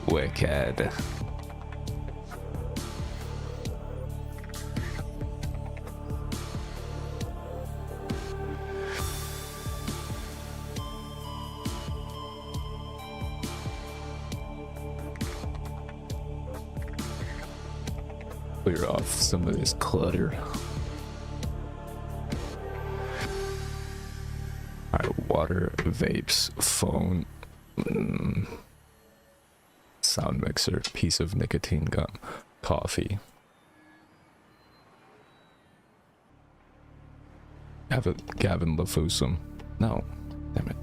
Wicked. Clear off some of this clutter. Alright, water, vapes, phone, sound mixer, piece of nicotine gum, coffee. Gavin Lafusum. No, damn it.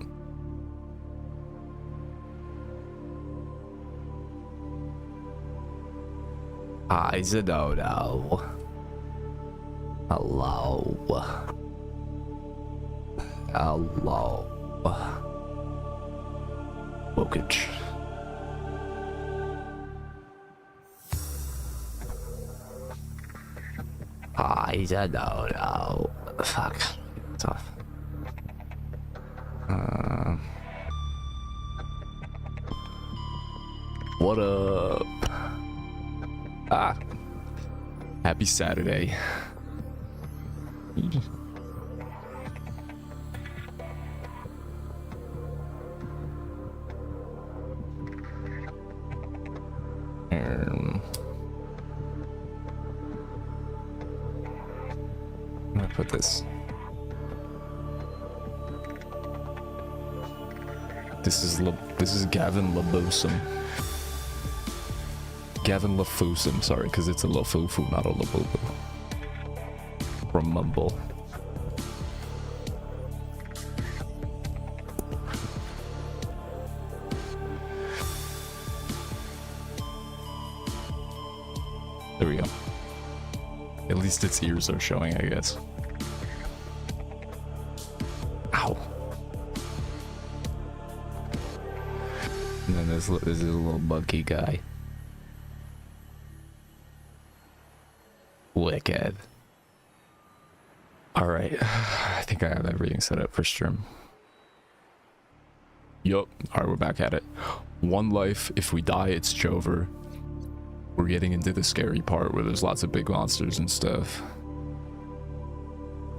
Hi, Zenodo. Hello. Hello. Wokage. Hi, Zenodo. Fuck. Tough. What up? Ah, happy Saturday. I'm gonna put this. This is Gavin Labosum. Gavin Lafusum, sorry, because it's a Lafufu, not a Labubu. From Mumble. There we go. At least its ears are showing, I guess. Ow. And then this is a little monkey guy. Wicked. Alright, I think I have everything set up for stream. Yup, alright, we're back at it. One life, if we die, it's Jover. We're getting into the scary part where there's lots of big monsters and stuff.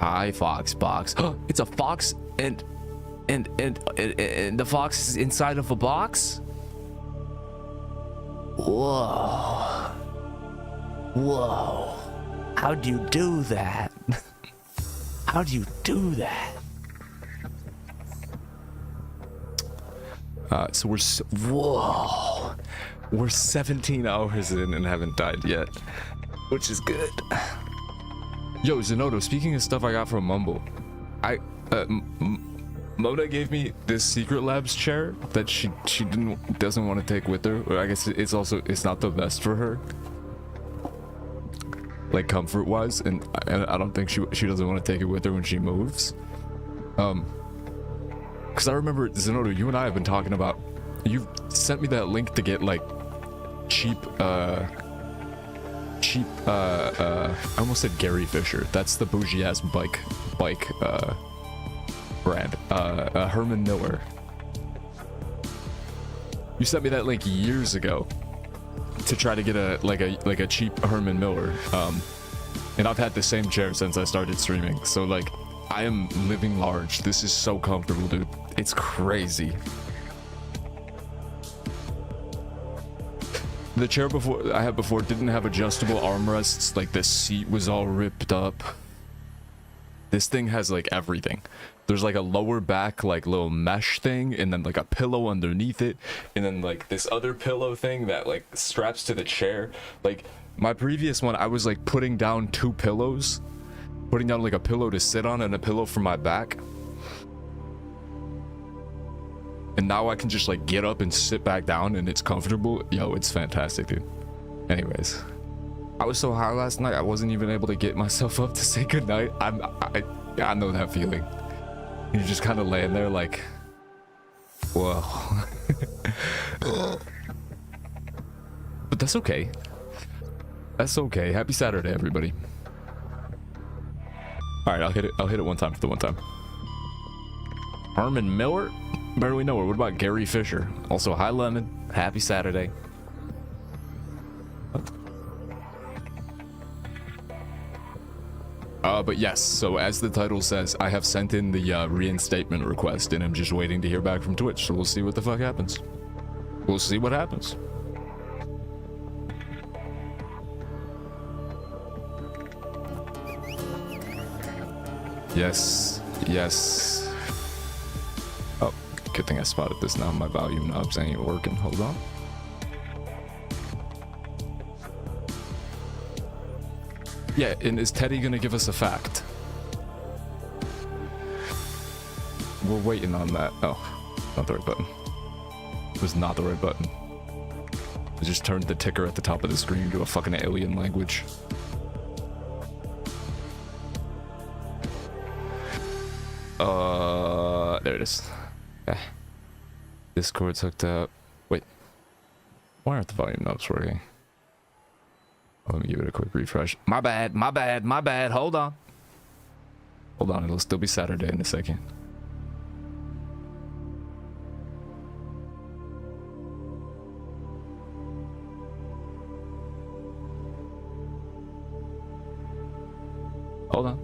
Hi, Foxbox. It's a fox and the fox is inside of a box? Whoa. Whoa. How'd you do that? How'd you do that? So whoa. We're 17 hours in and haven't died yet, which is good. Yo, Zenodo, speaking of stuff I got from Mumble, Mona gave me this Secret Labs chair that she doesn't want to take with her. Or I guess it's not the best for her, like comfort wise, and I don't think she doesn't want to take it with her when she moves. Because I remember, Zenodo, you and I have been talking about, you sent me that link to get like cheap I almost said Gary Fisher. That's the bougie ass bike brand. Herman Miller. You sent me that link years ago to try to get a cheap Herman Miller. And I've had the same chair since I started streaming. So like, I am living large. This is so comfortable, dude. It's crazy. The chair I had before didn't have adjustable armrests. Like the seat was all ripped up. This thing has like everything. There's like a lower back like little mesh thing, and then like a pillow underneath it, and then like this other pillow thing that like straps to the chair. Like my previous one, I was like putting down two pillows, putting down like a pillow to sit on and a pillow for my back. And now I can just like get up and sit back down and it's comfortable. Yo, it's fantastic, dude. Anyways, I was so high last night, I wasn't even able to get myself up to say goodnight. I know that feeling. You're just kind of laying there like, whoa. But that's okay. That's okay. Happy Saturday, everybody. All right, I'll hit it one time for the one time. Herman Miller? Barely know her. What about Gary Fisher? Also, hi Lemon. Happy Saturday. But yes, so as the title says, I have sent in the reinstatement request, and I'm just waiting to hear back from Twitch, so we'll see what the fuck happens. We'll see what happens. Yes, yes. Oh, good thing I spotted this now. My volume knobs ain't working. Hold on. Yeah, and is Teddy gonna give us a fact? We're waiting on that. Oh, not the right button. It was not the right button. I just turned the ticker at the top of the screen to a fucking alien language. There it is. Yeah. Discord's hooked up. Wait. Why aren't the volume knobs working? Let me give it a quick refresh. My bad, my bad, my bad. Hold on. Hold on, it'll still be Saturday in a second. Hold on.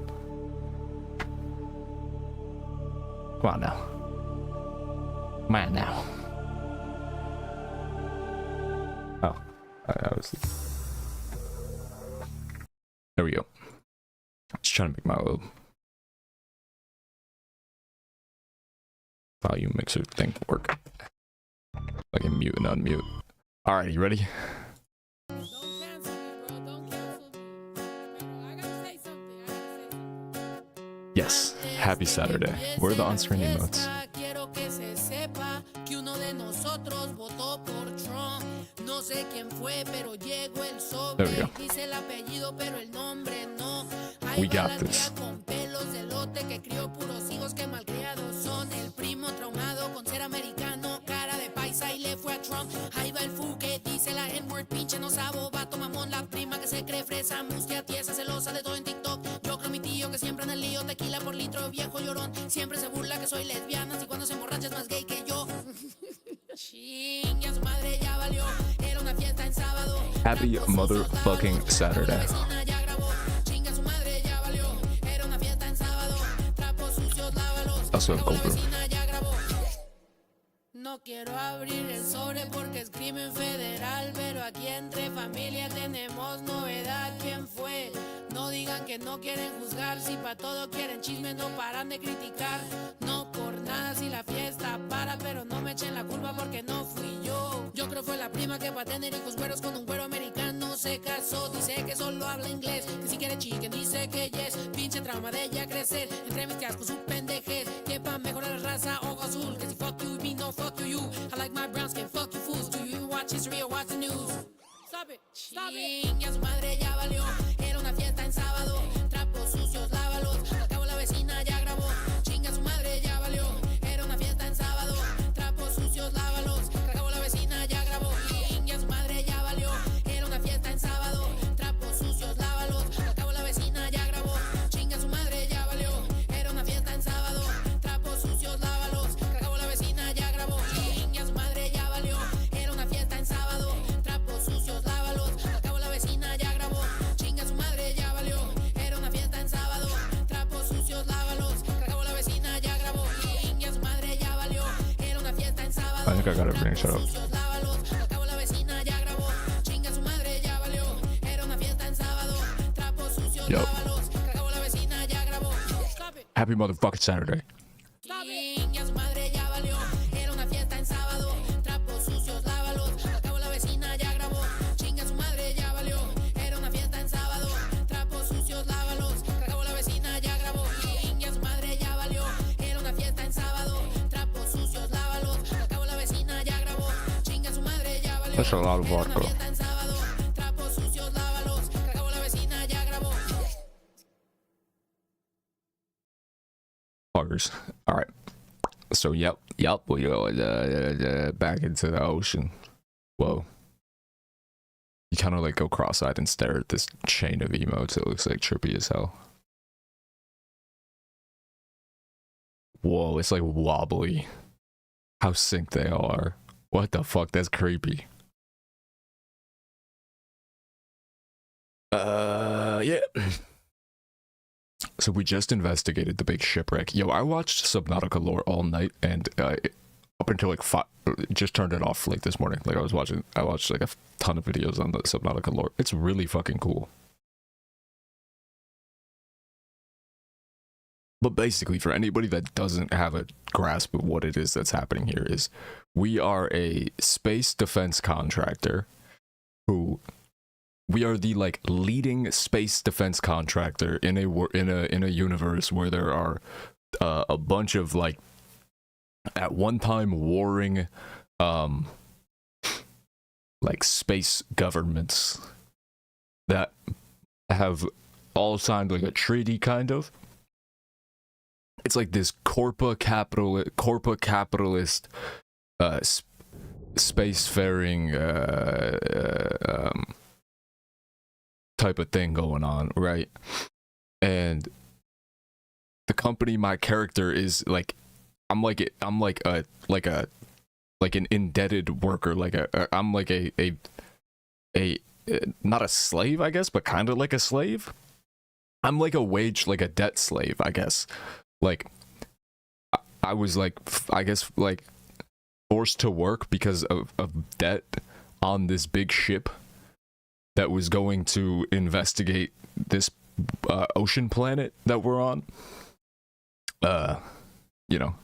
Come on now. Come on now. Oh, I was... There we go. Just trying to make my little volume mixer thing work. I can mute and unmute. Alright, you ready? Yes, happy Saturday. Where are the on-screen emotes? There we go. We got this. Ahí va el fu que dice la N-word, pinche no sabo, vato mamón, la prima que se cree fresa, mustia tiesa, celosa de todo en TikTok. Yo creo mi tío que siempre en el lío, tequila por litro, viejo llorón, siempre se burla que soy lesbiana, y cuando se emborracha es más gay que yo. Chingue, su madre ya valió, era una fiesta en sábado. Happy motherfucking Saturday. Chingue, su madre ya valió, era una fiesta en sábado, trapos sucios lávalos. That's what No quiero abrir el sobre porque es crimen federal, pero aquí entre familia tenemos novedad. ¿Quién fue? No digan que no quieren juzgar, si pa' todo quieren chisme no paran de criticar. No por nada si la fiesta para, pero no me echen la culpa porque no fui yo. Yo creo fue la prima que pa' tener hijos güeros con un güero americano se casó. Dice que solo habla inglés, que si quiere chicken dice que yes. Pinche trauma de ella crecer, entre mis tías con su pendejez. Que pa' mejorar la raza, ojo azul, que si fuck you me no fuck you. I like my brown skin, fuck you fools. Do you watch history or watch the news? Stop it, stop it. Ya su madre ya valió, era una fiesta en sábado. Trapos sucios, lávalos, al cabo la vecina ya grabó. Chinga su madre ya valió, era una fiesta en sábado. Trapos sucios, lávalos, al cabo la vecina ya grabó. Chinga su madre ya valió, era una fiesta en sábado. Trapos sucios, lávalos, al cabo la vecina ya grabó. Chinga su madre ya valió, era una fiesta en sábado. Trapos sucios, lávalos, al cabo la vecina ya grabó. Chinga su madre ya valió, era una fiesta en sábado. Trapos sucios, lávalos, al cabo la vecina ya grabó. Chinga su madre ya valió, era una fiesta en sábado. Trapos sucios, lávalos, al cabo la vecina ya grabó. Chinga su madre ya valió, era una fiesta en sábado. I think I gotta bring it up. Al cabo la vecina ya grabó. Chinga su madre ya valió, era una fiesta en sábado. Trapos sucios, lávalos, al cabo la vecina ya grabó. Happy motherfucking Saturday. Chinga su madre ya valió, era una fiesta en sábado. Trapos sucios, lávalos, al cabo la vecina ya grabó. Chinga su madre ya valió, era una fiesta en sábado. Trapos sucios, lávalos, al cabo la vecina ya grabó. Chinga su madre ya valió, era una fiesta en sábado. Trapos sucios, lávalos, al cabo la vecina ya grabó. Chinga su madre ya valió, era una fiesta en sábado. Trapos sucios, lávalos, al cabo la vecina ya grabó. Buggers. All right. So yep, we go back into the ocean. Whoa. You kind of like go cross-eyed and stare at this chain of emotes. It looks like trippy as hell. Whoa, it's like wobbly. How sync they are. What the fuck? That's creepy. Yeah. So we just investigated the big shipwreck. Yo, I watched Subnautica lore all night, and up until like 5, just turned it off like this morning. Like I watched like a ton of videos on the Subnautica lore. It's really fucking cool. But basically, for anybody that doesn't have a grasp of what it is that's happening here, is we are a space defense contractor who we are the like leading space defense contractor in a universe where there are a bunch of like at one time warring like space governments that have all signed like a treaty kind of. It's like this corporate capitalist spacefaring type of thing going on, right? And the company my character is like, I'm like an indebted worker, I'm like a not a slave, I guess, but kind of like a slave. I'm like a debt slave, I guess. Like I was like, I guess like forced to work because of debt on this big ship that was going to investigate this ocean planet that we're on. You know,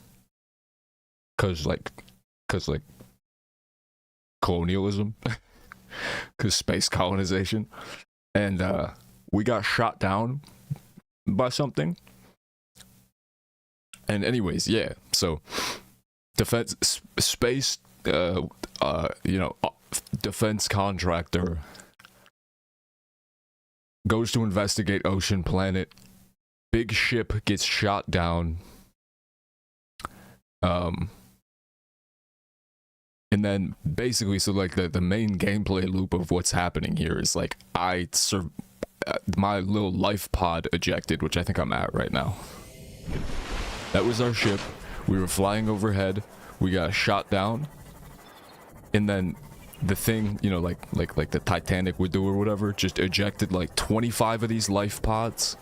cause like colonialism, cause space colonization, and we got shot down by something. And anyways, yeah, so defense space defense contractor goes to investigate ocean planet, big ship gets shot down, and then basically, so like the main gameplay loop of what's happening here is like my little life pod ejected, which I think I'm at right now. That was our ship. We were flying overhead. We got shot down, and then the thing, you know, like the Titanic would do or whatever, just ejected like 25 of these life pods.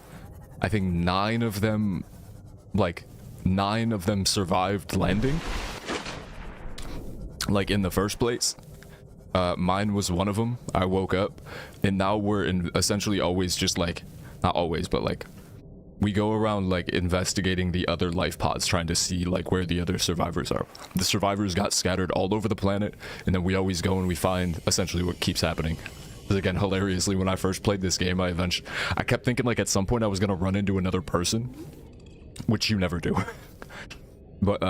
I think 9 of them survived landing, like in the first place. Mine was one of them. I woke up, and now we're essentially always just like, not always, but like we go around like investigating the other life pods, trying to see like where the other survivors are. The survivors got scattered all over the planet, and then we always go and we find essentially what keeps happening. Because again, hilariously, when I first played this game, I kept thinking like at some point I was gonna run into another person, which you never do. But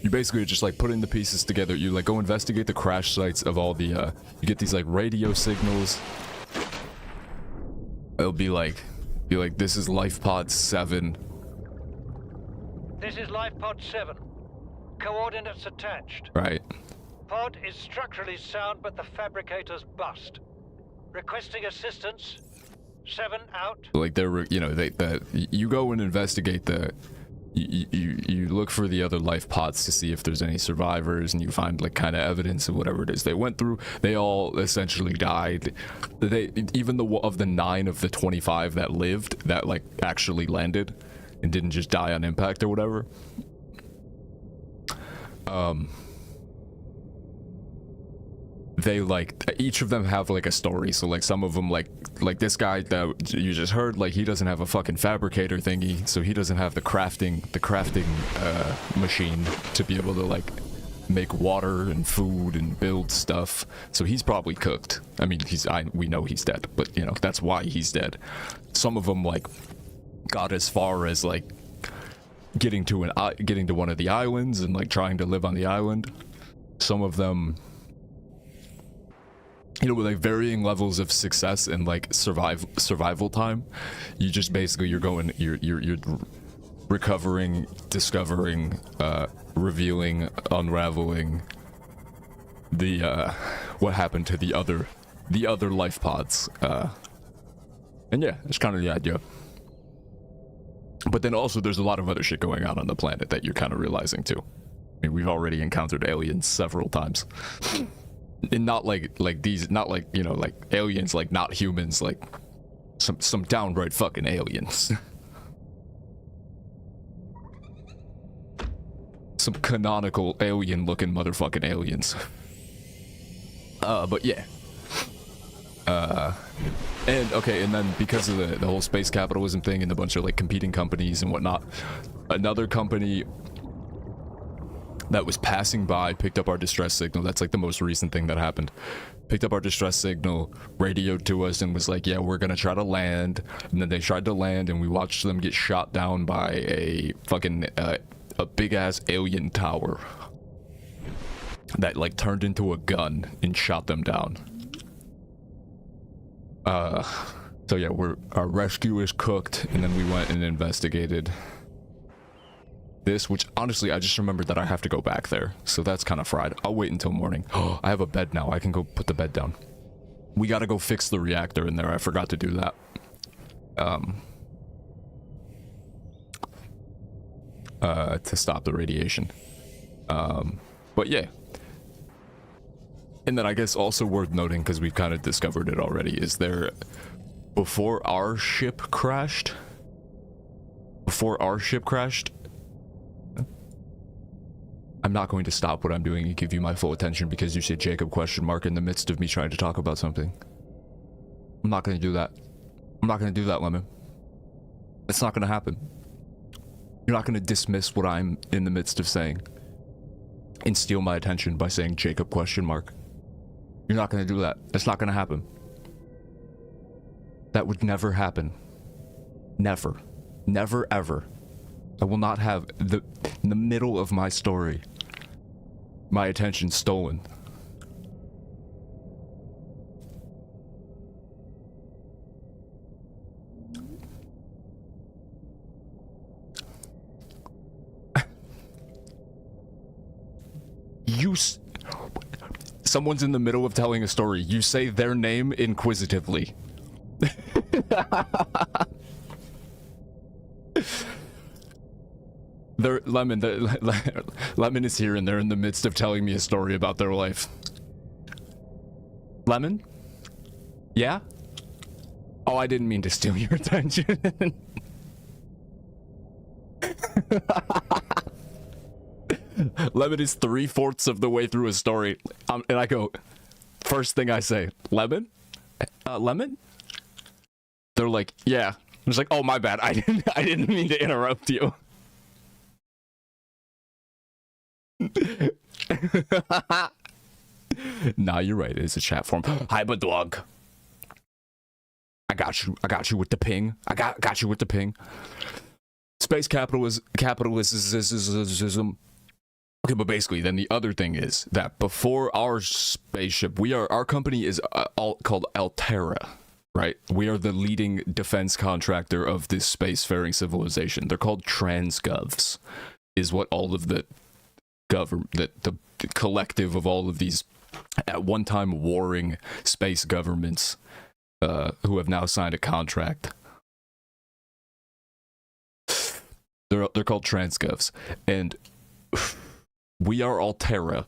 you basically just like putting the pieces together. You like go investigate the crash sites of all the you get these like radio signals. It'll be like this is life pod 7. This is life pod 7. Coordinates attached. Right. Pod is structurally sound, but the fabricators bust. Requesting assistance. 7 out. Like they're, you know, you go and investigate you look for the other life pods to see if there's any survivors, and you find like kind of evidence of whatever it is they went through. They all essentially died. Even of the 9 of the 25 that lived, that like actually landed and didn't just die on impact or whatever. They like, each of them have like a story. So like some of them like this guy that you just heard, like he doesn't have a fucking fabricator thingy, so he doesn't have the crafting machine to be able to like make water and food and build stuff. So he's probably cooked. I mean, we know he's dead, but you know, that's why he's dead. Some of them like got as far as like getting to one of the islands and like trying to live on the island. Some of them, you know, with like varying levels of success and like survival time. You just basically you're recovering, discovering, revealing, unraveling the what happened to the other life pods. And yeah, it's kind of the idea. But then also there's a lot of other shit going on the planet that you're kind of realizing too. I mean, we've already encountered aliens several times. And not like these, not like, you know, like aliens, like not humans, like some downright fucking aliens. some canonical alien-looking motherfucking aliens. But yeah. And okay, and then because of the whole space capitalism thing and a bunch of like competing companies and whatnot, another company that was passing by picked up our distress signal. That's like the most recent thing that happened. Picked up our distress signal, radioed to us, and was like, yeah, we're gonna try to land. And then they tried to land, and we watched them get shot down by a fucking a big ass alien tower that like turned into a gun and shot them down. So yeah, our rescue is cooked, and then we went and investigated this, which honestly, I just remembered that I have to go back there, so that's kind of fried. I'll wait until morning. Oh, I have a bed now. I can go put the bed down. We gotta go fix the reactor in there. I forgot to do that. To stop the radiation. But yeah. And then I guess also worth noting, because we've kind of discovered it already, is there, before our ship crashed, I'm not going to stop what I'm doing and give you my full attention because you said Jacob ? In the midst of me trying to talk about something. I'm not going to do that. I'm not going to do that, Lemon. It's not going to happen. You're not going to dismiss what I'm in the midst of saying and steal my attention by saying Jacob ? You're not going to do that. It's not going to happen. That would never happen. Never. Never ever. I will not have in the middle of my story, my attention stolen. Someone's in the middle of telling a story. You say their name inquisitively. Lemon is here and they're in the midst of telling me a story about their life. Lemon? Yeah? Oh, I didn't mean to steal your attention. Lemon is 3/4 of the way through his story, and I go, first thing I say, Lemon? Lemon? They're like, yeah. I was like, oh, my bad. I didn't mean to interrupt you. Nah, you're right. It's a chat form. Hi, dog. I got you with the ping. I got you with the ping. Space capitalism. Okay, but basically, then the other thing is that before our spaceship, our company is called Altera, right? We are the leading defense contractor of this spacefaring civilization. They're called transgovs, is what all of the the collective of all of these at one time warring space governments who have now signed a contract. They're called transgovs, and we are Altera,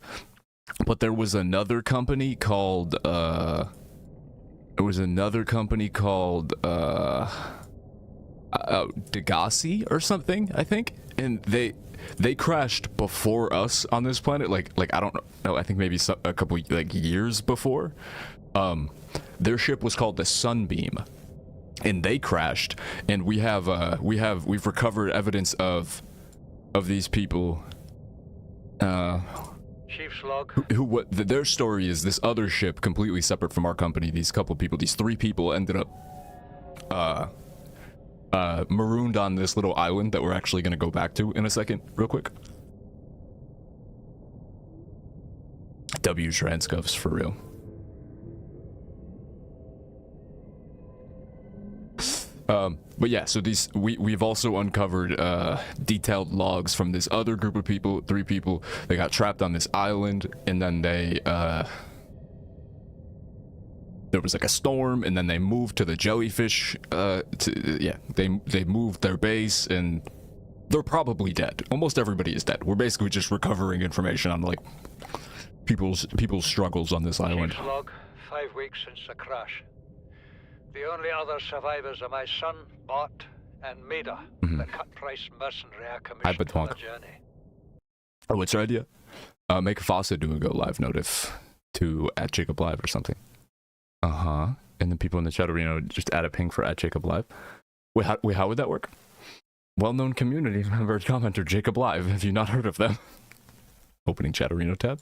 but there was another company called Degassi or something, I think, and they crashed before us on this planet, like I don't know, I think maybe a couple like years before. Their ship was called the Sunbeam, and they crashed, and we've recovered evidence of these people. Chief's log. Their story is this other ship completely separate from our company. These three people ended up marooned on this little island that we're actually going to go back to in a second, real quick. W transgovs for real. But yeah, so we've also uncovered detailed logs from this other group of people, 3 people. They got trapped on this island, and then there was like a storm, and then they moved to the jellyfish. They moved their base, and they're probably dead. Almost everybody is dead. We're basically just recovering information on like people's struggles on this island. Chief's log, 5 weeks since the crash. The only other survivors are my son, Bot, and Maida, the cut-price mercenary I commissioned for the journey. Oh, what's your idea? Make Fawcett do a go live notif to @JacobLive or something. Uh-huh. And then people in the Chatterino just add a ping for @JacobLive. Wait, how would that work? Well-known community member commenter Jacob Live. Have you not heard of them? Opening Chatterino tab.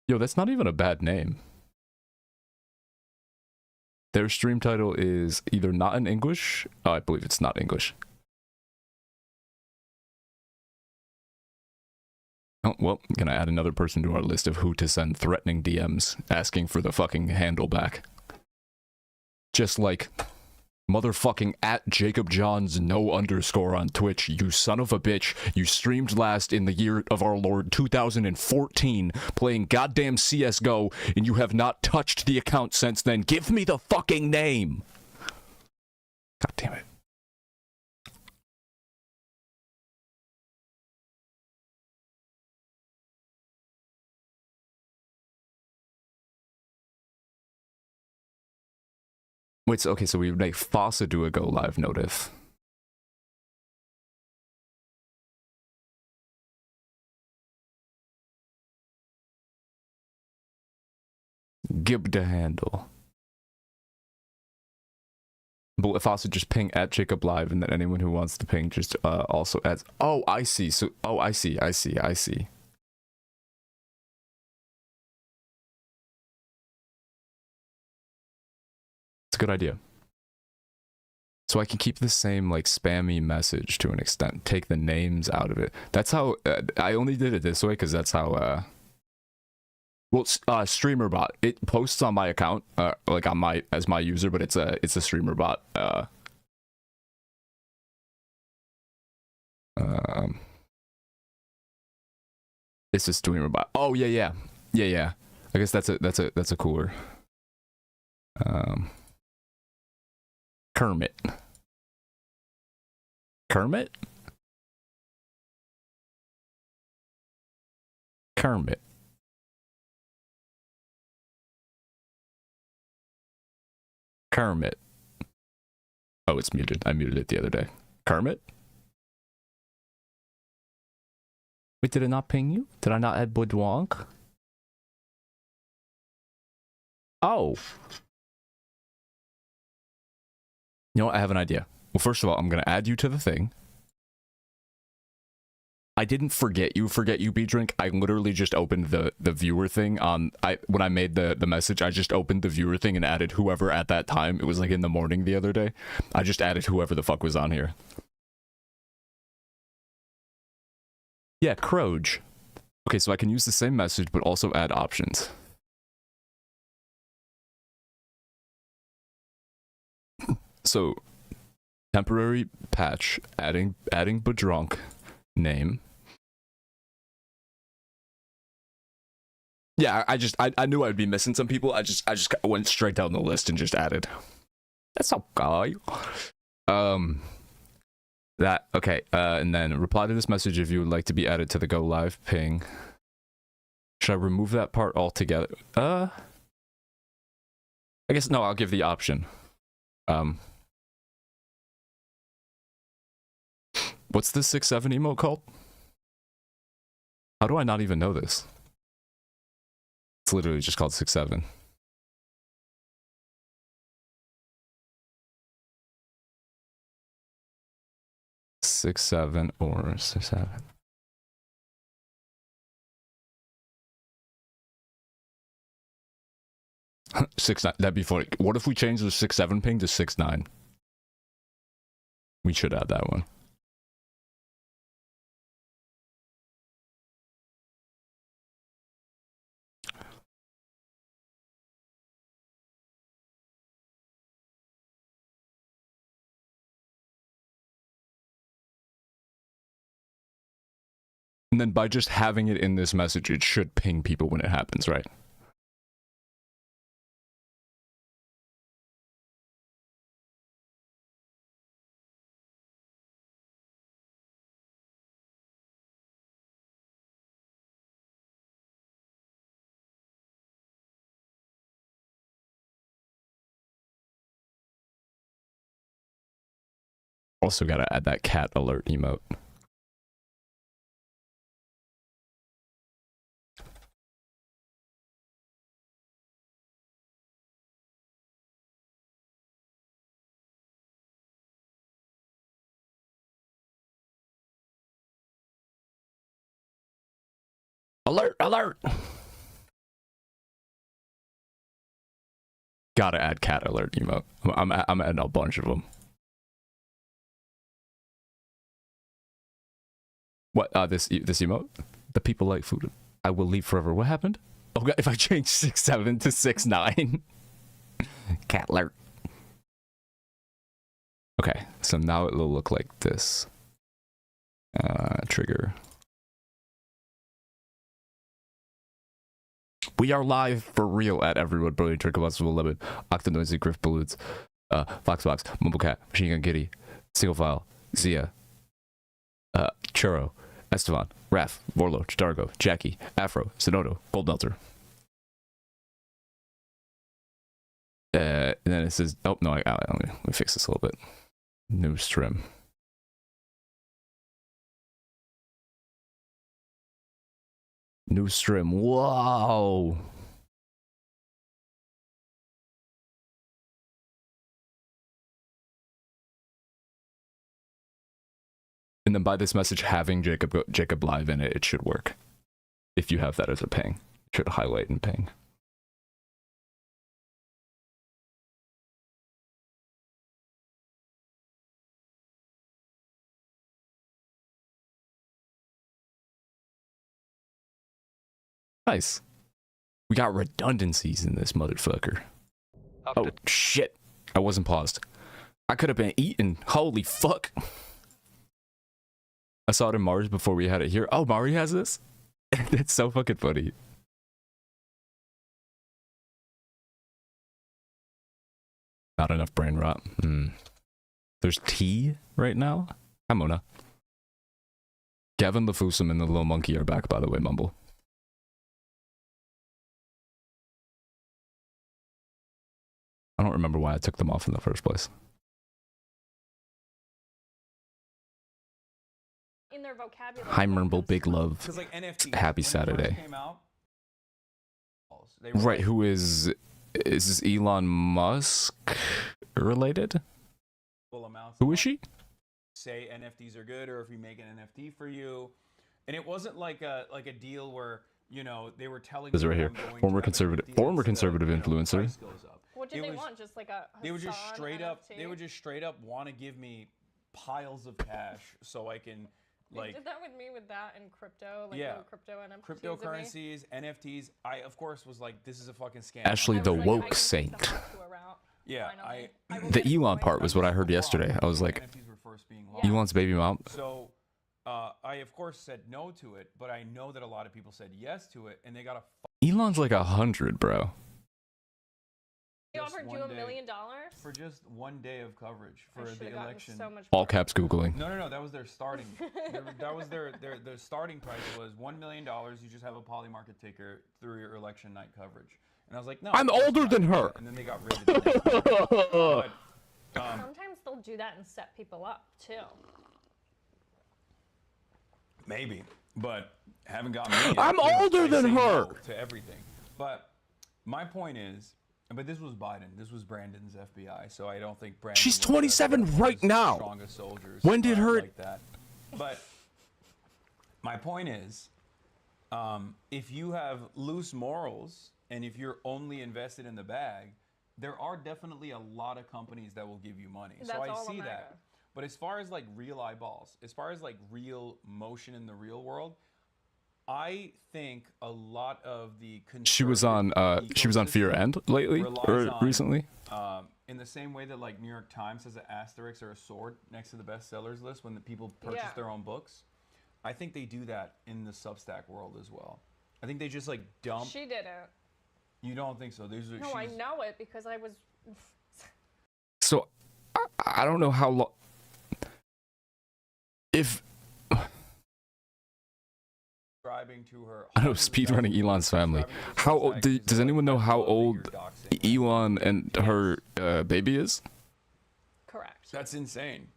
Yo, that's not even a bad name. Their stream title is either not in English. Oh, I believe it's not English. Oh, well, gonna add another person to our list of who to send threatening DMs asking for the fucking handle back. Just like motherfucking @JacobJohns_no_ on Twitch, you son of a bitch. You streamed last in the year of our Lord 2014 playing goddamn CSGO, and you have not touched the account since then. Give me the fucking name! God damn it. Wait, so, okay, so we would make Fawcett do a go live notif. Give the handle. But if Fawcett just ping @JacobLive, and then anyone who wants to ping just also adds. Oh, I see. So, oh, I see. It's a good idea. So I can keep the same like spammy message to an extent. Take the names out of it. That's how I only did it this way because that's how. Well, streamer bot. It posts on my account, like on my as my user, but it's a streamer bot. It's a streamer bot. Oh yeah. I guess that's a cooler. Kermit. Kermit. Oh, it's muted. I muted it the other day. Kermit? Wait, did it not ping you? Did I not add Budwonk? Oh. You know what? I have an idea. Well, first of all, I'm going to add you to the thing. I didn't forget you, B-Drink. I literally just opened the viewer thing on... When I made the message, I just opened the viewer thing and added whoever at that time. It was like in the morning the other day. I just added whoever the fuck was on here. Yeah, Croge. Okay, so I can use the same message, but also add options. So, temporary patch, adding Badronk name. Yeah, I knew I'd be missing some people. I just went straight down the list and just added. That's okay. That okay. And then reply to this message if you would like to be added to the go live ping. Should I remove that part altogether? I guess no. I'll give the option. What's this 6-7 emote called? How do I not even know this? It's literally just called 6-7. Six, seven, or 6-7. Six, 9. That'd be funny. What if we change the 6-7 ping to 6-9? We should add that one. And then by just having it in this message, it should ping people when it happens, right? Also gotta add that cat alert emote. Alert, alert! Gotta add cat alert emote. I'm adding a bunch of them. What, this emote? The people like food. I will leave forever. What happened? Oh god, if I change 6'7" to 6'9". Cat alert. Okay, so now it will look like this. Trigger. We are live for real at everyone. Brilliant Trickle Will Limit, Octanoisy, Griff Balloons, Foxbox, Mumblecat, Machine Gun Giddy, Single File, Zia, Churro, Estevan, Raph, Vorlo, Chadargo, Jackie, Afro, Sonoto, Gold Melter. And then it says, oh no, let me fix this a little bit. New trim. New stream. Whoa. And then by this message having Jacob live in it, it should work. If you have that as a ping, it should highlight and ping. Nice. We got redundancies in this motherfucker. Oh shit. I wasn't paused. I could have been eating. Holy fuck. I saw it in Mars before we had it here. Oh, Mari has this? It's so fucking funny. Not enough brain rot. There's tea right now? Hi, Mona. Gavin LaFusum and the little monkey are back, by the way, Mumble. I don't remember why I took them off in the first place. In their vocabulary. Hi, Murmble, big love. Like NFT, happy Saturday. Right, who is this Elon Musk related? Who is she? Say NFTs are good, or if we make an NFT for you, and it wasn't like a deal where, you know, they were telling. This is right here. Former conservative influencer. What did they want? Just like a they would just straight up. NFT? They would just straight up want to give me piles of cash so I can. Like, they did that with me with that and crypto, like yeah, crypto NFTs. Cryptocurrencies, NFTs. I of course was like, this is a fucking scam. Ashley the woke saint. Yeah, the Elon part was what I heard yesterday. I was like, Elon's baby mom. So, I of course said no to it, but I know that a lot of people said yes to it, and they got a. Elon's like 100, bro. They offered you $1 million for just 1 day of coverage for the election. So much All caps Googling. No, that was their starting. That was their starting price was $1 million. You just have a poly market ticker through your election night coverage. And I was like, no. I'm older than her. And then they got rid of it. But, sometimes they'll do that and set people up too. Maybe, but haven't gotten me yet. I'm older than her. No to everything. But my point is. But this was Biden. This was Brandon's FBI. So I don't think Brandon. She's 27 right now. Strongest soldiers. When did her? Like that. But my point is, if you have loose morals and if you're only invested in the bag, there are definitely a lot of companies that will give you money. That's so I all see America. that. But as far as like real eyeballs, as far as like real motion in the real world. I think a lot of the she was on Fear End lately or recently. In the same way that like New York Times has an asterisk or a sword next to the bestsellers list when the people purchase their own books, I think they do that in the Substack world as well. I think they just like dump. She didn't. You don't think so? These are. No, I know it because I was. So, I don't know how long. If. To her I know speedrunning Elon's family. How old? Does anyone know how old Elon and her baby is? Correct. That's insane.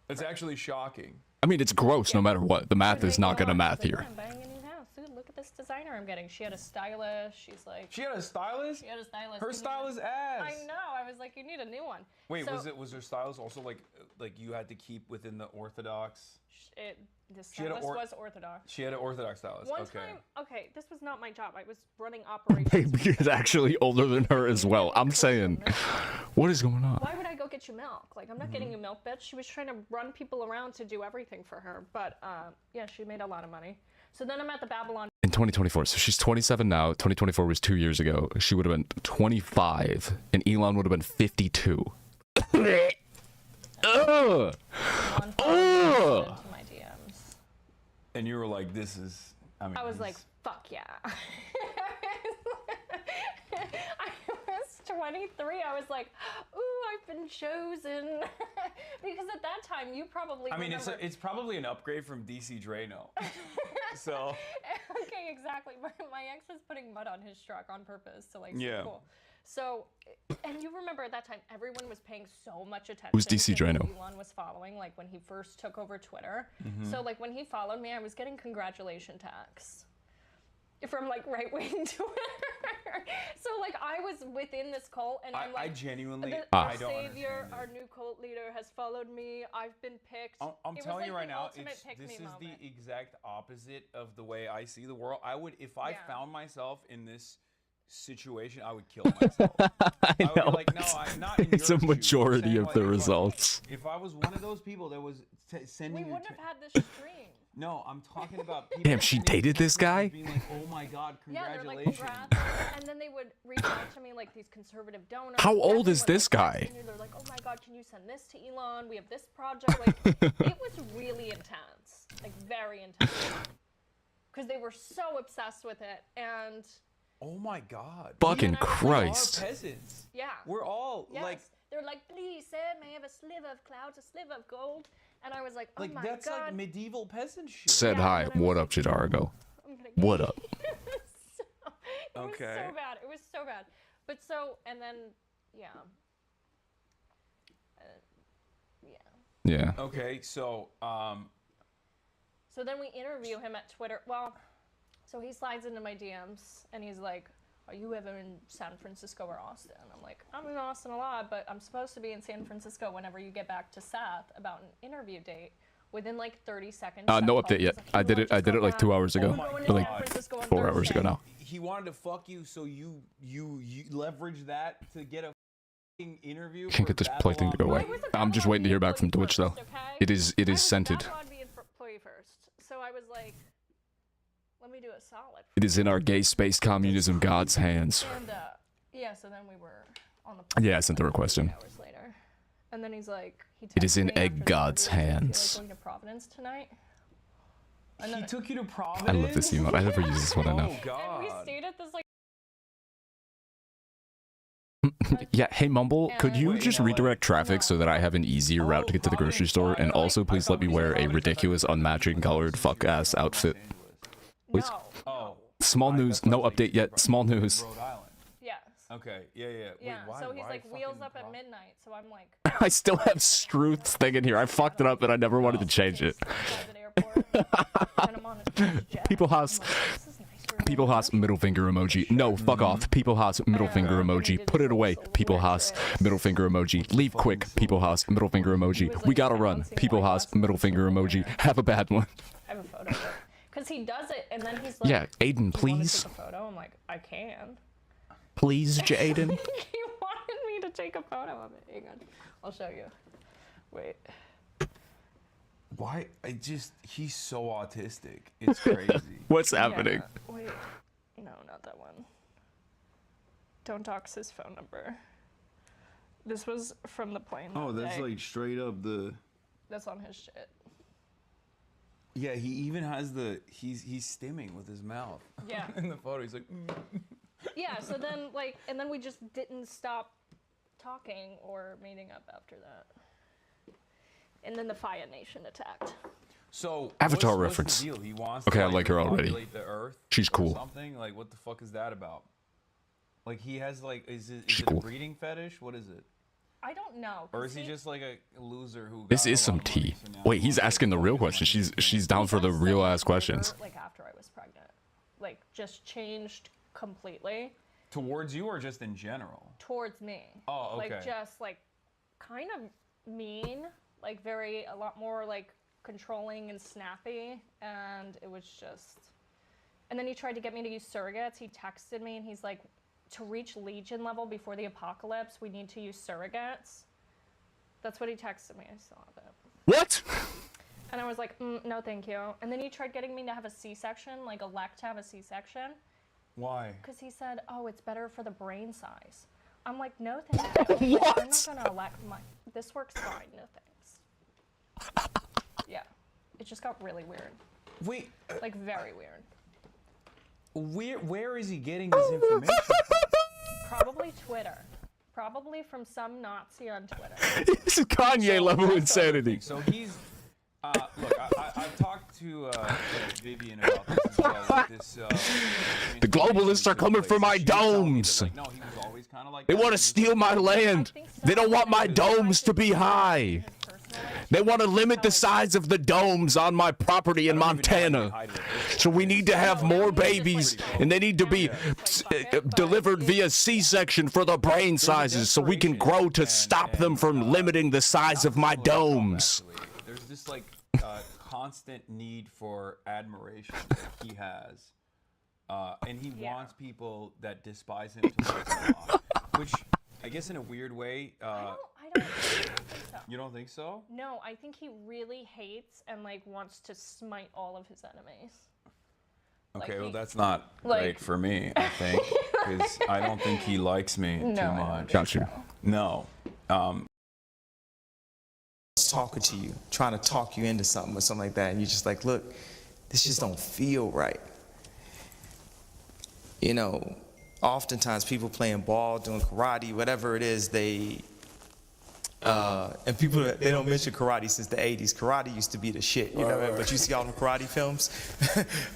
It's actually shocking. I mean, it's gross no matter what. The math is not gonna math here. I'm buying a new house. Dude, look at this designer I'm getting. She had a stylist. She's like. She had a stylist? She had a stylist. Her style is ass. I know. I was like, you need a new one. Wait, So, was her stylist also like you had to keep within the orthodox? The had a stylist was orthodox. She had an orthodox stylist. One okay. time, okay, this was not my job. I was running operations. Baby is actually older than her as well. I'm saying, what is going on? Why would I go get you milk? Like, I'm not getting you milk, bitch. She was trying to run people around to do everything for her. But, yeah, she made a lot of money. So then I'm at the Babylon. In 2024, so she's 27 now. 2024 was 2 years ago. She would have been 25, and Elon would have been 52. Ugh. Elon followed into my DMs. And you were like, this is, I was like, fuck yeah. I was 23. I was like, ooh, I've been chosen. Because at that time, you probably remember... it's probably an upgrade from DC Drano. So. Okay, exactly. My ex was putting mud on his truck on purpose to like, yeah. cool. So, and you remember at that time, everyone was paying so much attention. Who's DC to who Drano? Elon was following, like when he first took over Twitter. So like when he followed me, I was getting congratulation texts from like right-wing Twitter. So like I was within this cult, and I'm like, I genuinely, our I don't savior, understand our new cult leader has followed me. I've been picked. I'm It was telling like you right the now, ultimate pick this me is moment. the exact opposite of the way I see the world. I would, if I Yeah. found myself in this situation, I would kill myself. I would know. be like, no, I'm not in It's your a shoes. majority Saying, of like, the results. If I was one of those people that was sending We you wouldn't have had this stream. No, I'm talking about people. Damn, she sending me dated this text messages guy? Being like, oh my god, Yeah, they're like, congratulations. congrats. And then they would reach out to me, like these conservative donors. How old Everyone is this was guy? texting me. They're like, oh my god, can you send this to Elon? We have this project. Like, it was really intense. Like, very intense. Because they were so obsessed with it. And Oh my god. Fucking And I was like, Christ. We're peasants. yeah. We're all Yes. like They're like, please, sir, may I have a sliver of clouds, a sliver of gold? And I was like, oh my that's god. like medieval peasant shit. Said Yeah, hi. and then I What was up, Chidargo? I'm gonna What up? It was Okay. so bad. It was so bad. But so, and then, yeah. Yeah. Okay, so So then we interview him at Twitter. Well, so he slides into my DMs and he's like, are you ever in San Francisco or Austin? I'm like, I'm in Austin a lot, but I'm supposed to be in San Francisco whenever you get back to Seth about an interview date. Within like 30 seconds. No Seth update calls, yet. he's like, I "Hey, did why it. don't I you did come it like back? 2 hours ago. We're going Or to like San Francisco on 4 hours ago Thursday." now. he wanted to fuck you, so you leverage that to get a fucking interview. Can't get this play thing to go away. I was a I'm just waiting to hear back from Babylon Twitch though. first, okay? It is I was a scented. Babylon employee first. So I was like, let me do a solid. It is in our gay space communism God's hands. And yeah, so then we were on the Yeah, I sent the request in. 3 hours later. And then he's like, It is in texted me after egg the God's interview, he's like, hands. "You like going to Providence tonight?" And He then took you to Providence. I love this emote. I never use this one. I know. Oh god. and we stayed at this like Yeah. Hey Mumble, could you Wait, just no, redirect traffic so that I have an easier route to get to the grocery store? And also, please let me wear a ridiculous, unmatching colored fuck ass outfit. Please. no. Oh. Small news. No update yet. Small news. Rhode Island. Yes. Okay. Yeah. Wait, Yeah. why? So he's why like wheels fucking up at Pro- midnight. So I'm like I still have Struth's thing in here. I fucked it up and I never wanted to change it. private airport. And I'm on a jet. People Haas. I'm like, this is nice for a People little Haas middle finger emoji. No, fuck off. People Haas middle finger emoji. Put it away. People Haas middle finger emoji. Leave quick. People Haas middle finger emoji. We gotta run. People Haas middle finger emoji. Have a bad one. I have a photo of it. Because he does it, and then he's like, Yeah, Aiden, "You wanna please. take a photo?" I'm like, I can. Please, Jaden. He wanted me to take a photo of it. Hang on. I'll show you. Wait. Why? He's so autistic. It's crazy. What's happening? Yeah, wait. No, not that one. Don't dox his phone number. This was from the plane. Oh, that that's day. like straight up the. That's on his shit. Yeah, he even has he's stimming with his mouth. Yeah. In the photo, he's like. Yeah, so then, like, and then we just didn't stop talking or meeting up after that. And then the Fire Nation attacked. So Avatar what's reference. the deal? He wants Okay, to, I like her already. repopulate the Earth She's or cool. Something like what the fuck is that about? Like he has like is it She's a cool. breeding fetish? What is it? I don't know. Or is he just like a loser who? This got is a some lot of money, tea. so now Wait, he he's wants asking the to real fucking question. money. She's down for the got real so ass much questions. bigger, like after I was pregnant, like just changed completely Towards you or just in general? towards me. Oh, okay. Like just like kind of mean, like a lot more like controlling and snappy, and it was just. And then he tried to get me to use surrogates. He texted me and he's like, to reach Legion level before the apocalypse, we need to use surrogates. That's what he texted me. I saw that. What? And I was like, no, thank you. And then he tried getting me to have a C-section, like elect to have a C-section. Why? Because he said, oh, it's better for the brain size. I'm like, no, thank you. Like, I'm not going to elect my... This works fine, no thanks. Yeah. It just got really weird. Wait, Like, very weird. where is he getting this information from? Probably Twitter. Probably from some Nazi on Twitter. This is Kanye level That's the other insanity. thing. So he's, look, I've talked to Vivian about this as well. Like this, The globalists are coming for my domes. Like, no, he was always kind of like They that. want to He was steal my land. I think so. They don't want my And I domes to think be it's high. his personal life. They want to limit the size of the domes on my property in I don't even know how Montana. you hide it. So we need to have more babies, and they need to be delivered via C-section for the brain sizes, so we can grow to stop them from limiting the size of my domes. Actually, there's this like constant need for admiration that he has, and he wants people that despise him to like him off, which I guess in a weird way. I don't think so. You don't think so? No, I think he really hates and like wants to smite all of his enemies. Okay, Like well he- that's not like- great for me, I think, because I don't think he likes me No, too I don't much. Got you. No. Talking to you, trying to talk you into something or something like that, and you're just like, look, this just don't feel right. You know, oftentimes people playing ball, doing karate, whatever it is, and people, they don't mention karate since the 80s. Karate used to be the shit, you know, but you see all the karate films,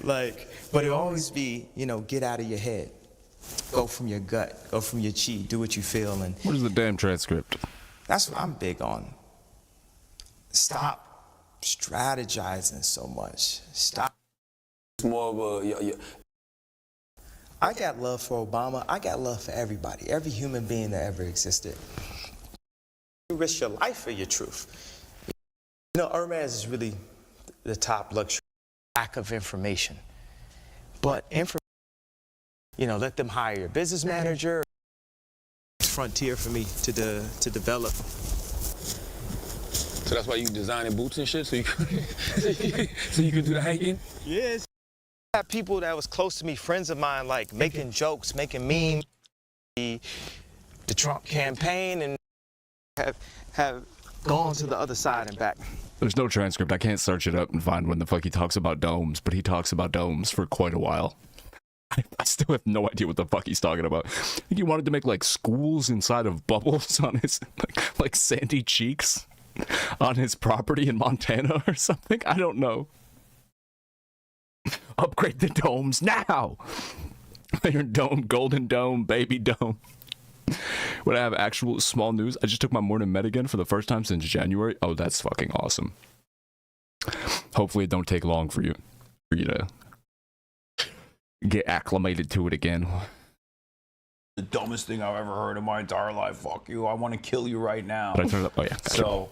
like, but it'll always be, you know, get out of your head, go from your gut, go from your chi, do what you feel, and What is the damn transcript? that's what I'm big on. Stop strategizing so much. Stop. It's more of a I got love for Obama. I got love for everybody, every human being that ever existed. You risk your life for your truth. You know, Hermes is really the top luxury. Lack of information. But information, you know, let them hire your business manager. Frontier for me to develop. So that's why you designing boots and shit, so you can, so you can do the hiking? Yes. I had people that was close to me, friends of mine, like making jokes, making memes, the Trump campaign, and have gone to the other side and back. There's no transcript. I can't search it up and find when the fuck he talks about domes, but he talks about domes for quite a while. I still have no idea what the fuck he's talking about. I think he wanted to make like schools inside of bubbles on his like sandy cheeks on his property in Montana or something. I don't know. Upgrade the domes now. Iron Dome, Golden Dome, Baby Dome. Would I have actual small news? I just took my morning med again for the first time since January. Oh, that's fucking awesome. Hopefully it don't take long for you to get acclimated to it again. The dumbest thing I've ever heard in my entire life. Fuck you. I want to kill you right now. But I turned it up. Oh yeah. Gotcha. So,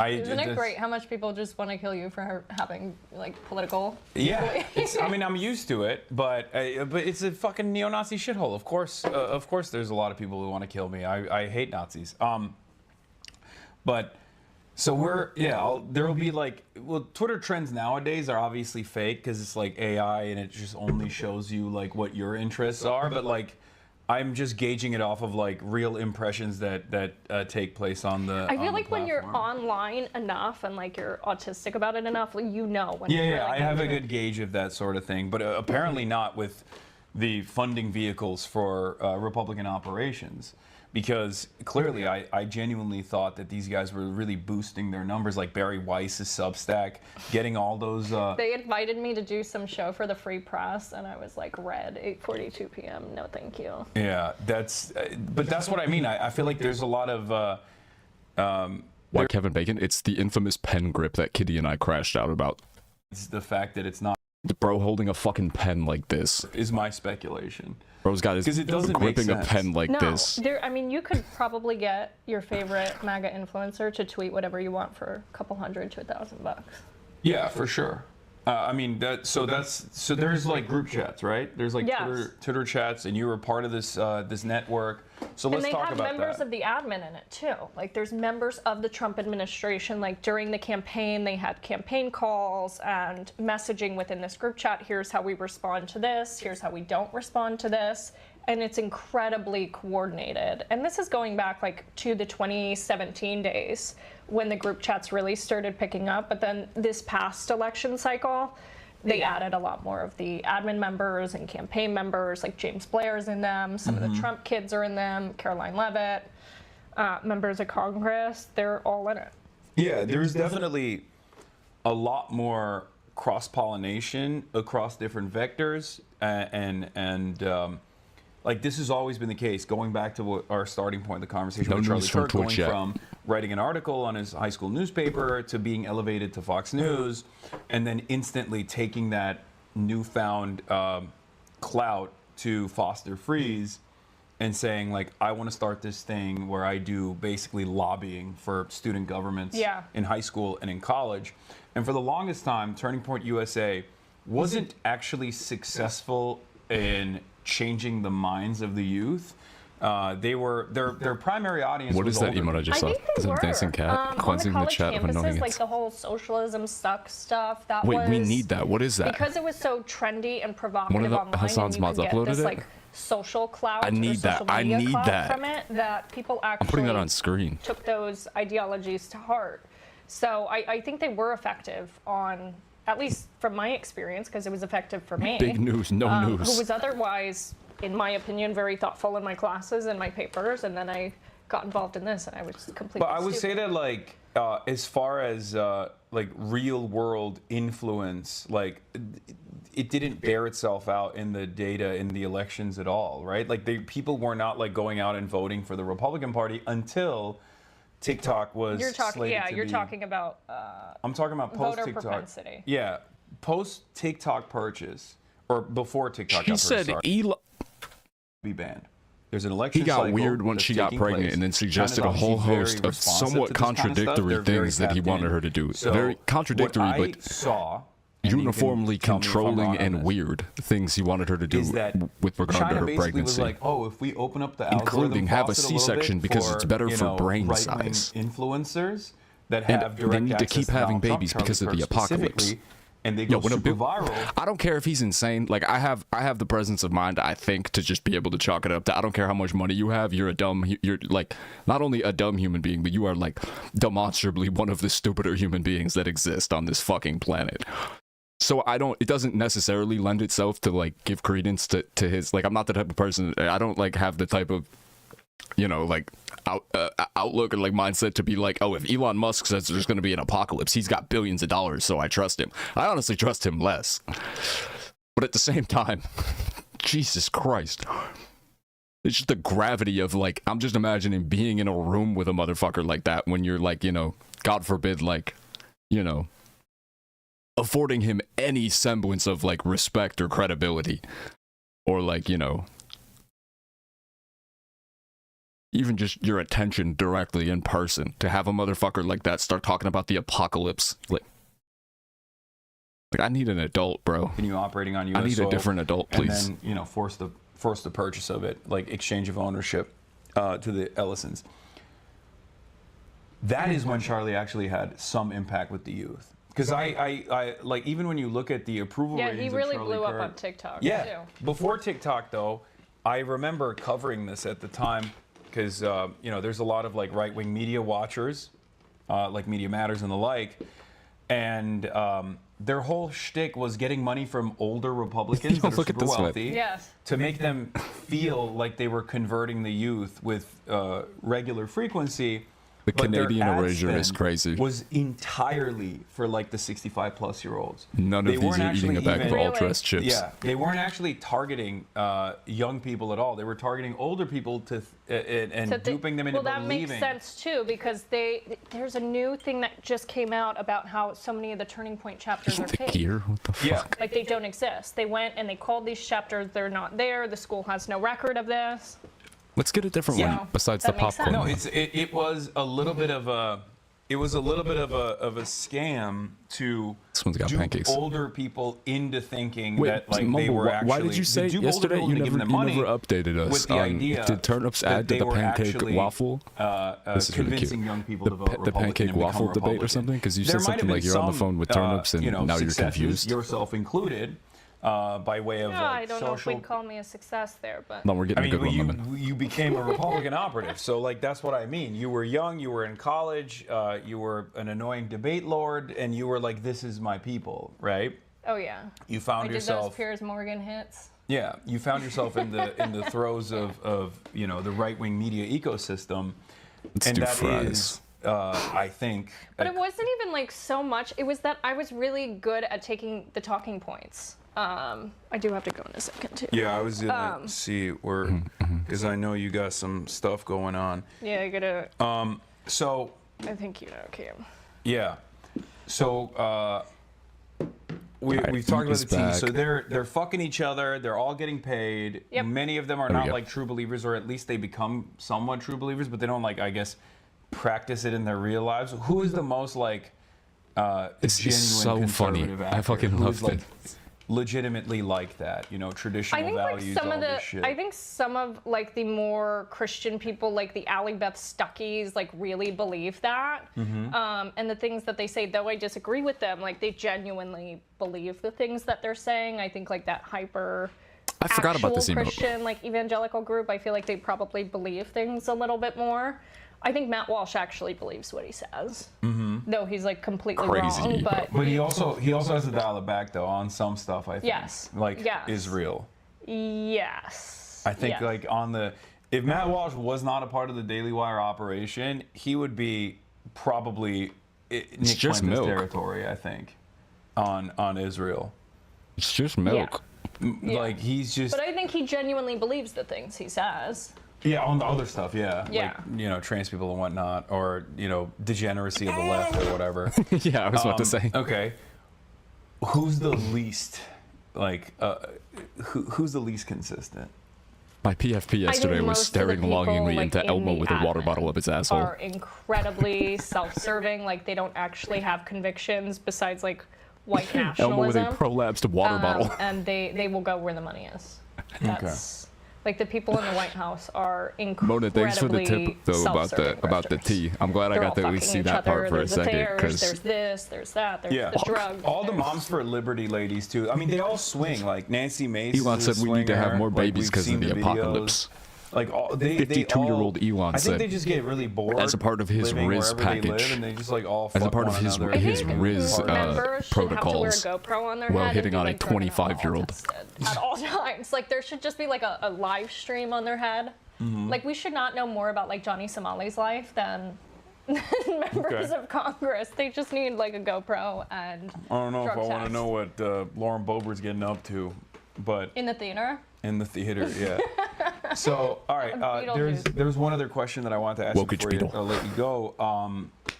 Isn't it great how much people just want to kill you for having like political? Yeah, I mean, I'm used to it, but it's a fucking neo-Nazi shithole. Of course, there's a lot of people who want to kill me. I hate Nazis. But so there will be like, well, Twitter trends nowadays are obviously fake because it's like AI and it just only shows you like what your interests are. But like, I'm just gauging it off of like real impressions that take place on the. I feel like when you're online enough and like you're autistic about it enough, like, you know when. Yeah, like, I have a good gauge of that sort of thing, but apparently not with the funding vehicles for Republican operations, because clearly I genuinely thought that these guys were really boosting their numbers, like Barry Weiss's Substack, getting all those. They invited me to do some show for the Free Press, and I was like, "Red, 8:42 p.m. No, thank you." Yeah, but that's what I mean. I feel like there's a lot of Why Kevin Bacon? It's the infamous pen grip that Kitty and I crashed out about. It's the fact that it's not. The bro holding a fucking pen like this. Is my speculation. Bro's got his It doesn't gripping make a sense. pen like No, this. I mean, you could probably get your favorite MAGA influencer to tweet whatever you want for a couple $100 to $1,000. Yeah, for sure. I mean, so there's like group chats, right? There's like Yes. Twitter chats, and you were part of this this network. So let's And they talk have about members that. of the admin in it too. Like there's members of the Trump administration. Like during the campaign, they had campaign calls and messaging within this group chat. Here's how we respond to this. Here's how we don't respond to this. And it's incredibly coordinated. And this is going back like to the 2017 days when the group chats really started picking up. But then this past election cycle, they added a lot more of the admin members and campaign members, like James Blair's in them, some of the Trump kids are in them, Caroline Leavitt, members of Congress, they're all in it. Yeah, there's definitely a lot more cross-pollination across different vectors, and like this has always been the case. Going back to what our starting point, the conversation No with Charlie news from Kirk, going Twitch yet. from writing an article on his high school newspaper to being elevated to Fox News, and then instantly taking that newfound clout to Foster Freeze and saying like, I want to start this thing where I do basically lobbying for student governments in high school and in college. And for the longest time, Turning Point USA wasn't actually successful in changing the minds of the youth. Their primary audience What was is that older. emote I just saw? I think Is they it were. dancing cat cleansing on the the chat college of campuses, annoyance? like the whole socialism sucks stuff. That Wait, was we need that. What is that? because it was so trendy and provocative One of the online, Hassan's and you mods could get uploaded this it? like social clout. I need or that. social I media need clout that. from it. That people actually I'm putting that on screen. took those ideologies to heart. So I think they were effective on, at least from my experience, because it was effective for me. Big news, no news. Who was otherwise, in my opinion, very thoughtful in my classes and my papers, and then I got involved in this, and I was completely. But I would say stupid. that like as far as like real world influence, like it didn't bear itself out in the data in the elections at all, right? Like people were not like going out and voting for the Republican Party until TikTok was. You're talking, slated yeah, to you're be- talking about I'm talking about post voter TikTok. propensity. Yeah, post TikTok purchase or before TikTok. He got said purchased, Elon. be banned. There's an election. He got cycle weird when that's she got taking pregnant place. and then suggested a China's whole obviously very host of responsive somewhat to this kind of stuff. contradictory They're very things that he tapped wanted in. her to do. So Very contradictory, what I but saw, and you can uniformly tell me if I'm wrong controlling on and this, weird things he wanted her to do is that with regard China to her basically pregnancy. was like, oh, if we open up the algorithm Including have a faucet little C-section bit because it's better you for know, brain right-wing size. influencers that And have they direct need to access keep having Donald Trump, babies Charlie because of the Kirk apocalypse. specifically, and they Yo, go when a super big, viral. I don't care if he's insane. Like I have the presence of mind, I think, to just be able to chalk it up to I don't care how much money you have. You're like not only a dumb human being, but you are like demonstrably one of the stupider human beings that exist on this fucking planet. So it doesn't necessarily lend itself to like give credence to his, like I'm not the type of person, I don't like have the type of, you know, like outlook or like mindset to be like, oh, if Elon Musk says there's going to be an apocalypse, he's got billions of dollars, so I trust him. I honestly trust him less. But at the same time, Jesus Christ. It's just the gravity of like, I'm just imagining being in a room with a motherfucker like that when you're like, you know, God forbid, like, you know, affording him any semblance of like respect or credibility or like, you know, even just your attention directly in person, to have a motherfucker like that start talking about the apocalypse. Like I need an adult, bro. Continue operating on US I need soil, a different adult, please. And then, you know, force the purchase of it, like exchange of ownership to the Ellisons. That is when Charlie actually had some impact with the youth. Because I like, even when you look at the approval Yeah, ratings he of really Charlie blew Kirk, up on TikTok Yeah, too. before TikTok though, I remember covering this at the time because you know, there's a lot of like right-wing media watchers, like Media Matters and the like, and their whole shtick was getting money from older Republicans that are Look at super this way. wealthy Yes. to make them feel like they were converting the youth with regular frequency, The but their Canadian ad erasure is spend crazy. Was entirely for like the 65-plus-year-olds. None of They these weren't are eating a actually bag of even- Ultra chips. Yeah, they weren't actually targeting young people at all. They were targeting older people and duping them into well, that believing. makes sense too, because there's a new thing that just came out about how so many of the Turning Point chapters are fake. Here? What the fuck? Yeah. Like they don't exist. They went and they called these chapters. They're not there. The school has no record of this. Let's get a different Yeah. one besides the That makes popcorn. sense. No, it was a little bit of a scam to This one's got dupe pancakes. older people into thinking Wait, that like they Mumble, were actually. why did you to say dupe older yesterday people you into giving them money never updated us with the on idea did turnips that add to they the were pancake actually, waffle? This is really cute. convincing young people to vote The Republican pancake and become waffle debate or Republican. something? Because you There said might have something like been you're on the some, phone with turnips and now you're successes, confused. yourself included, by way of Yeah, like I don't know if social. we'd call me a success there, but No, we're getting I a good mean, one, woman. you became a Republican operative, so like that's what I mean. You were young, you were in college, you were an annoying debate lord, and you were like, "This is my people," right? oh yeah. You found I did yourself, those Piers Morgan hits. yeah, you found yourself in the throes of the right wing media ecosystem, Let's and do that fries. is, I think, But it wasn't even like so much. It was that I was really good at taking the talking points. I do have to go in a second too. yeah, I was gonna see where because I know you got some stuff going on. Yeah, I gotta. So I think you know, Cam. yeah, so we've talked about He's the team. back. So they're fucking each other. They're all getting paid. Yep. Many of them are There we not go. like true believers, or at least they become somewhat true believers, but they don't like, I guess, practice it in their real lives. Who is the most like This genuine is so funny. conservative I actor? fucking Who loved is, like, it. legitimately like that, traditional I think like values, some all of this shit. I think some of like the more Christian people, like the Ally Beth Stuckies, like really believe that. And the things that they say, though I disagree with them, like they genuinely believe the things that they're saying. I think like that hyper. I forgot about this actual emote. Christian like evangelical group, I feel like they probably believe things a little bit more. I think Matt Walsh actually believes what he says, though he's like completely Crazy. wrong. But he also has to dial it back though on some stuff. I think. Yes. Like Yes. Israel. yes, I think yes. like if Matt Walsh was not a part of the Daily Wire operation, he would be probably Nick just Fuentes milk. territory. I think on Israel. It's just milk. Like he's just But I think he genuinely believes the things he says. on the other stuff. Yeah. Yeah. Like trans people and whatnot, or degeneracy of the left or whatever. Yeah, I was about to say. Okay. Who's the least like who's the least consistent? My PFP yesterday was most of the staring people, longingly like, into in Elmo the with a water admin bottle up his asshole. Are incredibly self-serving. Like they don't actually have convictions besides like white Elmo with a nationalism. prolapsed water bottle. And they will go where the money is. That's like the people in the White House are Mona, incredibly thanks for the tip though about the self-serving tea. I'm glad I They're got all to at least see fucking each that part other. for a There's the second, theirs, because there's this, there's that, there's Yeah. the drug. All the there's- Moms for Liberty ladies too. I mean, they all swing. Like Nancy Mace. Elon is a said we need to have swinger. more Like, babies we've because of seen the videos. apocalypse. Like they 52-year-old all- Elon I think said, they just get really bored as a part of his living Riz wherever they live, package, and they just like all as a fuck part one of his another. I his think Riz members should have to wear a protocols GoPro on their while head hitting and on be, a like, drug and alcohol 25-year-old. tested at all times. Like there should just be like a live stream on their head. Like we should not know more about like Johnny Somali's life than members of Congress. They just need like a GoPro and I don't know if I drug want to tests. know what Lauren Boebert's getting up to, but In the theater. in the theater, yeah. So, all right, there's one other question that I wanted to ask you Wokage before Beetle. I'll let you go.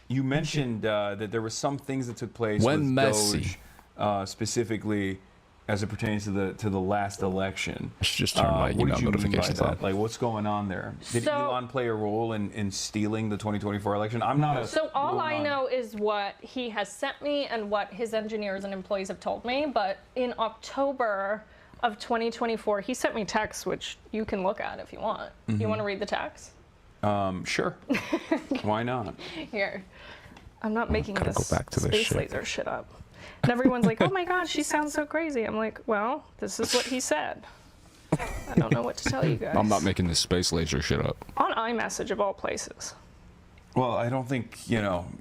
You mentioned that there were some things that took place When with Messi. Doge, specifically as it pertains to the last election. I should just turn my What email did you mean by notifications that? on. Like, what's going on there? Did So- Elon play a role in stealing the 2024 election? I'm not a. So all I Elon- know is what he has sent me and what his engineers and employees have told me. But in October of 2024, he sent me texts, which you can look at if you want. You want to read the text? Sure. Why not? Here. I'm not making gotta this go back to this space shit. laser shit up. And everyone's like, oh my god, she sounds so crazy. I'm like, well, this is what he said. I don't know what to tell you guys. I'm not making this space laser shit up. On iMessage of all places. Well, I don't think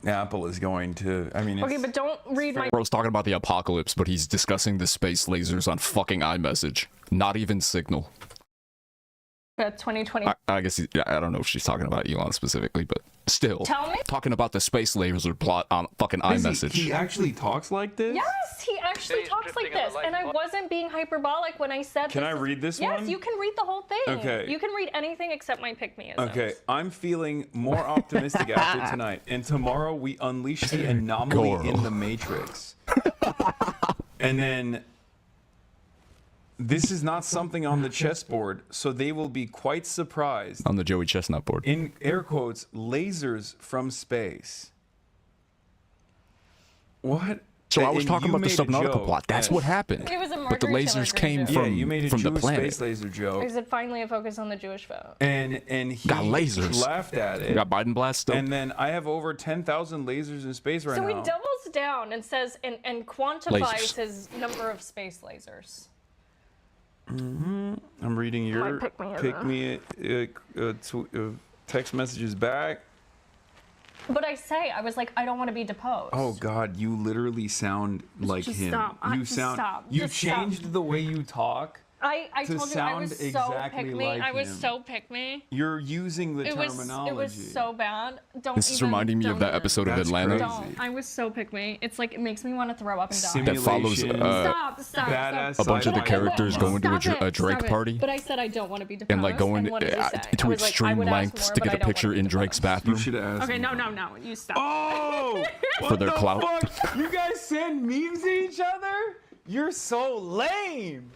Apple is going to. I mean, Okay, it's, but don't read my Bro's talking about the apocalypse, but he's discussing the space lasers on fucking iMessage. Not even Signal. 2020. I guess I don't know if she's talking about Elon specifically, but still. Tell me. Talking about the space laser plot on fucking iMessage. He actually talks like this? Yes, he actually Days talks like drifting on this, the and I light. wasn't being hyperbolic when I said. Can this I is- read this yes, one? you can read the whole thing. Okay. You can read anything except my pick-me-isms. Okay, I'm feeling more optimistic after tonight. And tomorrow we unleash the anomaly Goro. in the Matrix. And then this is not something on the chessboard, so they will be quite surprised. On the Joey Chestnut board. In air quotes, lasers from space. What? So I was And talking you about the made a Subnautica joke. plot. That's Yes. what happened. It was a But the Margaret lasers Taylor came Greene Yeah, from you made a the Jewish planet. space laser joke. Is it finally a focus on the Jewish vote? And he Got lasers. laughed at it. Got Biden blast still. And then I have over 10,000 lasers in space right So now. he doubles down and says and quantifies Lasers. his number of space lasers. I'm reading your text messages back. But I was like, I don't want to be deposed. Oh God, you literally sound like just him. stop. You Just sound. stop. You Just stop. changed the way you talk. I to told you I sound was so exactly pick me. like I was him. so pick me. You're using the It terminology. was so bad. Don't This is even- reminding me of don't that even. episode of That's Atlanta crazy. Don't. I was so pick me. It's like it makes me want to throw up and die. That follows, Simulation. Stop. Badass a bunch of the sci-fi characters drama. going to Stop a it, Drake stop it. party. But I said I don't want to be deposed. And like going what did you say? I to was like, I extreme would ask lengths more, to but get I a don't picture wanna be in Drake's deposed. bathroom. You should have asked. Okay, me. no. You stop. Oh! For their What the clout. fuck? You guys send memes to each other? You're so lame.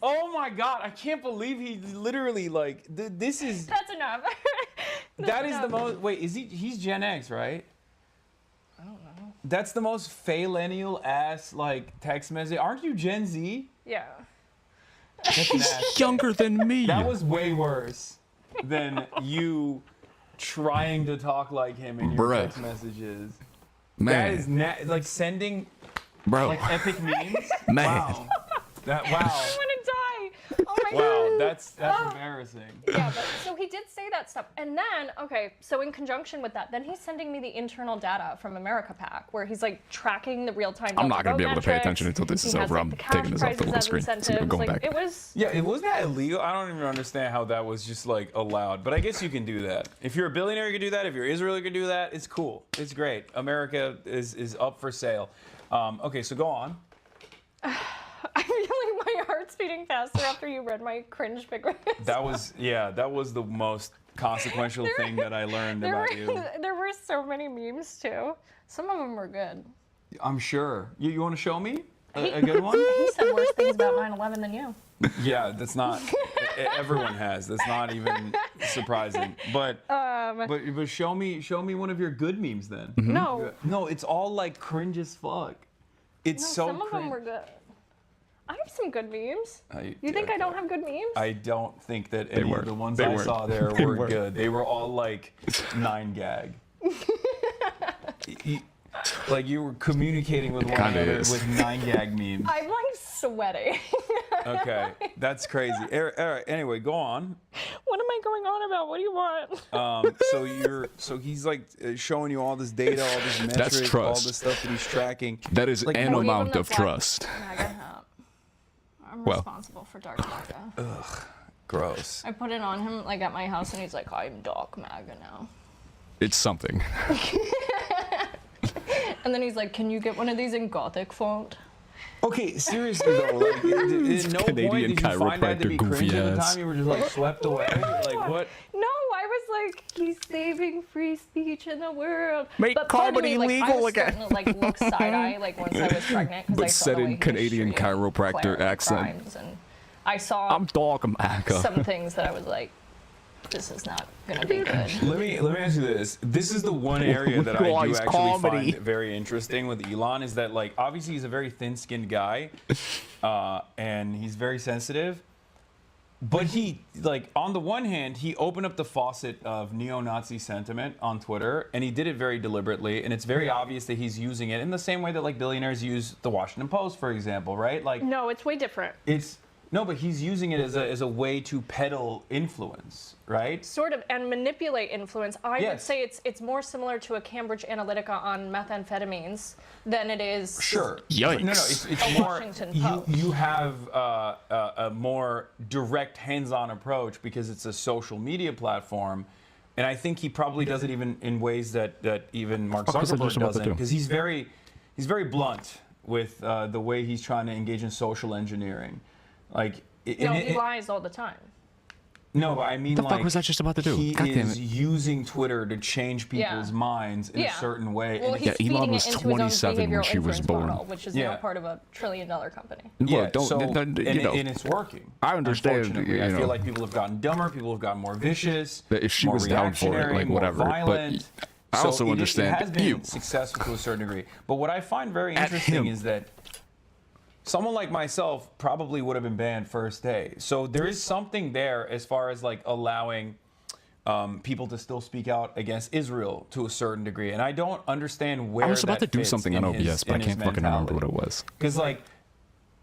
Oh my God! I can't believe he literally like. This is. That's enough. That is the most. Wait, is he? He's Gen X, right? I don't know. That's the most millennial ass like text message. Aren't you Gen Z? Yeah. That's nasty. Younger than me. That was way worse than you trying to talk like him in your Bruh. text messages. Man. That is like sending Bro. like epic memes. Man. Wow. Wow. I'm gonna die. Oh my Wow. god. That's Oh. embarrassing. Yeah, but so he did say that stuff. And then, okay, so in conjunction with that, then he's sending me the internal data from America Pack, where he's like tracking the real-time. I'm not going to be able to pay attention until this is over. I'm taking this off the little screen. So I'm going back. It was. Yeah, it wasn't that illegal. I don't even understand how that was just like allowed. But I guess you can do that. If you're a billionaire, you can do that. If you're Israel, you can do that. It's cool. It's great. America is up for sale. Okay, so go on. I feel like my heart's beating faster after you read my cringe figures. That was the most consequential thing that I learned about you. There were so many memes too. Some of them were good. I'm sure. You want to show me a good one? He said worse things about 9/11 than you. Yeah, that's not. Everyone has. That's not even surprising. But show me one of your good memes then. No. No, it's all like cringe as fuck. It's No, so some of them cringe. were good. I have some good memes. I- You think I okay. don't have good memes? I don't think that any weren't. of the ones They I weren't. saw there They were weren't. good. They were all like 9gag. Like you were communicating with one Kinda another is. with 9gag memes. I'm like sweating. Okay, that's crazy. All right, anyway, go on. What am I going on about? What do you want? So he's like showing you all this data, all this metrics, all trust. this stuff that he's tracking. That is Like, an what- amount of trust. MAGA hat. I'm Well. responsible for dark MAGA. Gross. I put it on him like at my house, and he's like, "I'm dark MAGA now." It's something. And then he's like, "Can you get one of these in Gothic font?" Okay, seriously though, like, at no Canadian point did you find that to be chiropractor, cringe goofy at the ass. time. You were just like swept away. Like what? No, I was like, he's saving free speech in the world. Make But part of comedy me, like, I legal was again. starting to, like, look side-eye, like, once I was pregnant. 'cause But I saw said the in way he was Canadian treating chiropractor clerical accent. crimes, and I saw I'm dog America. some things that I was like, this is not going to be good. Let me ask you this. This is the one area that I do Guys, actually comedy. find very interesting with Elon is that like obviously he's a very thin-skinned guy, and he's very sensitive. But he like on the one hand he opened up the faucet of neo-Nazi sentiment on Twitter, and he did it very deliberately, and it's very obvious that he's using it in the same way that like billionaires use the Washington Post, for example, right? Like No, it's way different. it's No, but he's using it as a way to peddle influence, right? Sort of, and manipulate influence. I would Yes. say it's more similar to a Cambridge Analytica on methamphetamines than it is. Sure. Yikes. No, it's A more. Washington Post. You have a more direct, hands-on approach because it's a social media platform, and I think he probably does it even in ways that even Mark Fuck was I Zuckerberg just about to doesn't, do? because he's very blunt with the way he's trying to engage in social engineering, like. No, he lies all the time. No, but I mean, The like, fuck was I just about to do? He God damn is it. using Twitter to change people's minds in a certain way. Well, and he's Yeah, Elon feeding was it into 27 his own when she was behavioral born. influence model, which is now Yeah. part of a $1 trillion company. Look, don't, so, you know, and it's working. I understand, Unfortunately, you I know. feel like people have gotten dumber. People have gotten more vicious. But if she more was down for it, reactionary, like, more whatever, but violent. I So also it understand has been you. successful to a certain degree. But what I find very At interesting him. is that someone like myself probably would have been banned first day. So there is something there as far as like allowing people to still speak out against Israel to a certain degree. And I don't understand where I was about to that do fits something in on his- OBS, but I in his can't fucking remember what mentality. it was. Because like,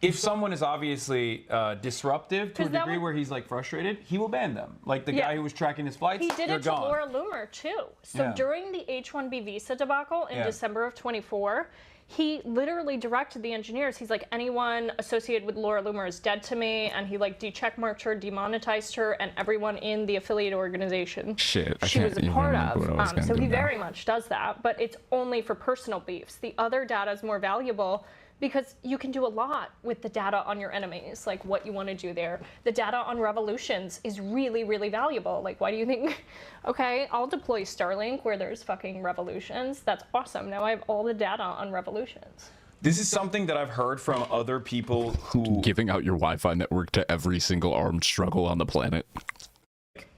if someone is obviously disruptive to a 'Cause that degree would- where he's like frustrated, he will ban them. Like the Yeah. guy who was tracking his flights, He did they're it to gone. Laura Loomer too. So Yeah. during the H-1B visa debacle in Yeah. December of 24, he literally directed the engineers. He's like, anyone associated with Laura Loomer is dead to me, and he like de-checkmarked her, demonetized her, and everyone in the affiliate organization Shit, I she was can't a even part remember of. what I was gonna So do he now. very much does that, but it's only for personal beefs. The other data is more valuable because you can do a lot with the data on your enemies, like what you want to do there. The data on revolutions is really, really valuable. Like, why do you think, okay, I'll deploy Starlink where there's fucking revolutions. That's awesome. Now I have all the data on revolutions. This is something that I've heard from other people who Giving out your Wi-Fi network to every single armed struggle on the planet.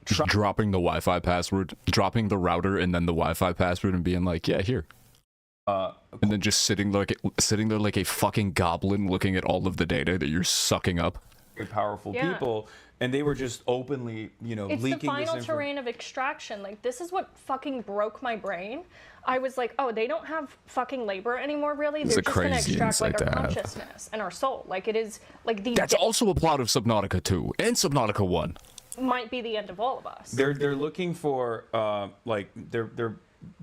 Just dropping the Wi-Fi password, dropping the router and then the Wi-Fi password and being like, yeah, here. And then just sitting there like a fucking goblin looking at all of the data that you're sucking up. very powerful Yeah. people, and they were just openly, you know, It's the leaking final this terrain of extraction. Like, this is what fucking broke my brain. I was like, oh, they don't have fucking labor anymore, really? It's They're a just gonna crazy extract like insight our to have. consciousness and our soul. Like, it is like the That's also a plot of Subnautica 2 and Subnautica 1. might be the end of all of us. They're looking for like their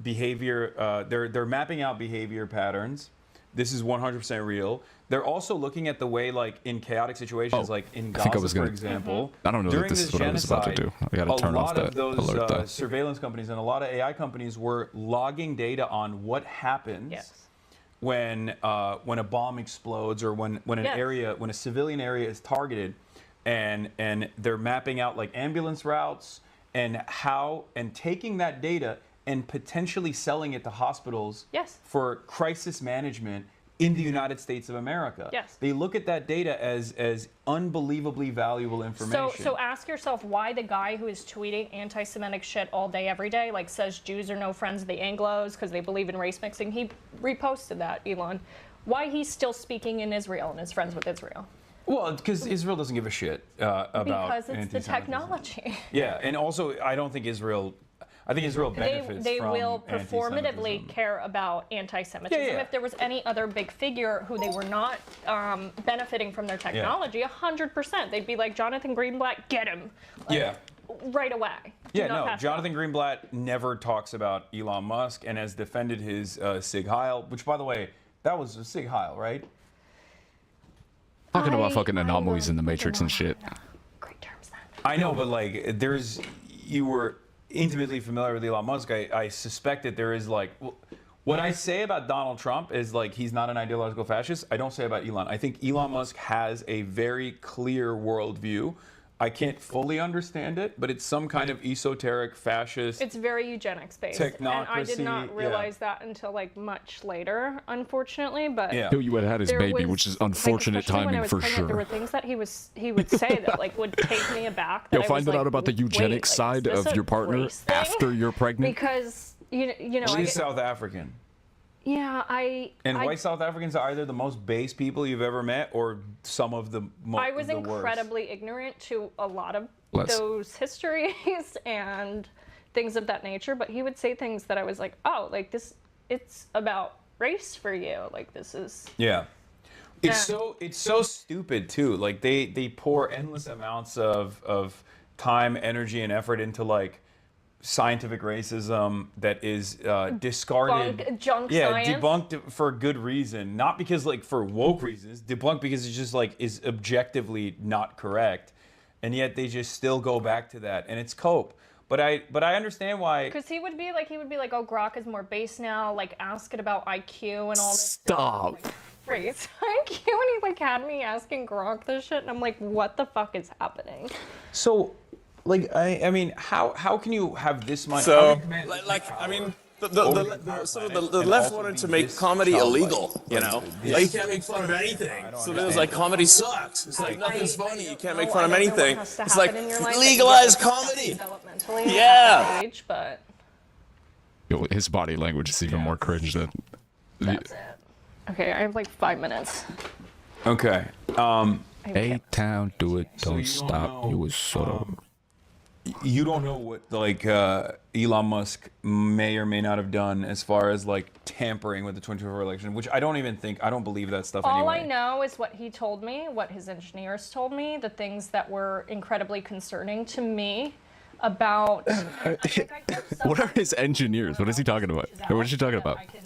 behavior. They're mapping out behavior patterns. This is 100% real. They're also looking at the way, like in chaotic situations, like in I think I Gaza, was for gonna- example. I don't know that during this is what I was about to genocide, do. I gotta turn a off lot that of those alert though. surveillance companies and a lot of AI companies were logging data on what happens Yes. when a bomb explodes or when an Yes. area, when a civilian area is targeted, and they're mapping out like ambulance routes and taking that data and potentially selling it to hospitals Yes. for crisis management in the United States of America. Yes. They look at that data as unbelievably valuable information. So ask yourself why the guy who is tweeting anti-Semitic shit all day, every day, like says Jews are no friends of the Anglos because they believe in race mixing, he reposted that, Elon. Why he's still speaking in Israel and is friends with Israel? well, because Israel doesn't give a shit about Because it's the anti-Semitism. technology. Yeah, and also I don't think Israel. I think Israel benefits They from will performatively anti-Semitism. care about anti-Semitism. Yeah, yeah. If there was any other big figure who they were not benefiting from their technology, 100%, they'd be like, Jonathan Greenblatt, get him. Like, Yeah. Right away. Do Yeah, not no, pass Jonathan Greenblatt never talks about Elon Musk and has defended his Sig Heil, which, by the way, that was a Sig Heil, right? Talking about I- fucking I anomalies in the love Matrix and Elon. shit. Great terms then. I know, but like, you were intimately familiar with Elon Musk. I suspect that there is like, what I say about Donald Trump is like, he's not an ideological fascist. I don't say about Elon. I think Elon Musk has a very clear worldview. I can't fully understand it, but it's some kind of esoteric fascist. It's very eugenics based. And I did Technocracy, not yeah. realize that until like much later, unfortunately. But Yeah. Yo, you had his there baby, was, which is like, unfortunate especially when I timing was for pregnant, There were sure. things that he would say that like would take me aback. That Yo, I find was it out like, about the "Wait, eugenics like, side is this of a your partner race thing?" after you're pregnant. Because you know, I He's get, South African. yeah, And I white South Africans are either the most base people you've ever met or some of the I was the worst. incredibly ignorant to a lot of Less. those histories and things of that nature, but he would say things that I was like, oh, like this, it's about race for you. Like this is. Yeah. It's so stupid too. Like they pour endless amounts of time, energy, and effort into like scientific racism that is discarded. Junk yeah, science. debunked for a good reason, not because like for woke reasons. Debunked because it's just like is objectively not correct, and yet they just still go back to that, and it's cope. But I understand why. Because he would be like, oh, Grok is more base now. Like, ask it about IQ and all this. Stop. Stuff. Like, raise IQ, and he like had me asking Grok this shit, and I'm like, what the fuck is happening? So, like, I mean, how can you have this much? So, I mean, the left wanted to make comedy illegal, you know? Like, you can't make fun of anything. So then it was like, comedy sucks. It's like, nothing's funny. You can't make fun of anything. It's like, legalize comedy. Yeah. Age, but Yo, his body language is even more cringe than. that's it. Okay, I have like 5 minutes. Okay. A-Town, do it, So don't you don't stop. know, You was sort of. You don't know what like Elon Musk may or may not have done as far as like tampering with the 2024 election, which I don't believe that stuff All anyway. I know is what he told me, what his engineers told me, the things that were incredibly concerning to me about. What are his engineers? What is he talking about? What is she talking about? I can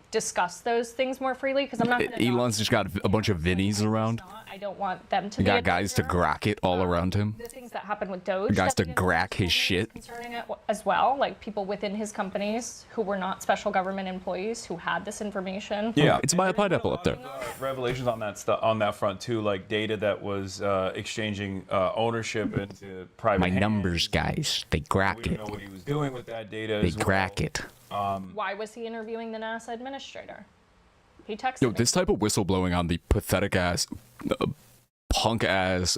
discuss those things more freely because I'm not. Elon's just got a bunch of Vinnies around. I don't want them to. He be got a guys to danger. grack it all around him. The things that happen with Doge. Guys that to he grack his told me shit. Concerning it as well, like people within his companies who were not special government employees who had this information. Yeah, It's by a pineapple up there. Revelations on that stuff on that front too, like data that was exchanging ownership into private. My hands. numbers, guys, they We grack don't it. know what he was doing with that data. They as well. grack it. Why was he interviewing the NASA administrator? He texted Yo, me. this type of whistleblowing on the pathetic ass, punk ass,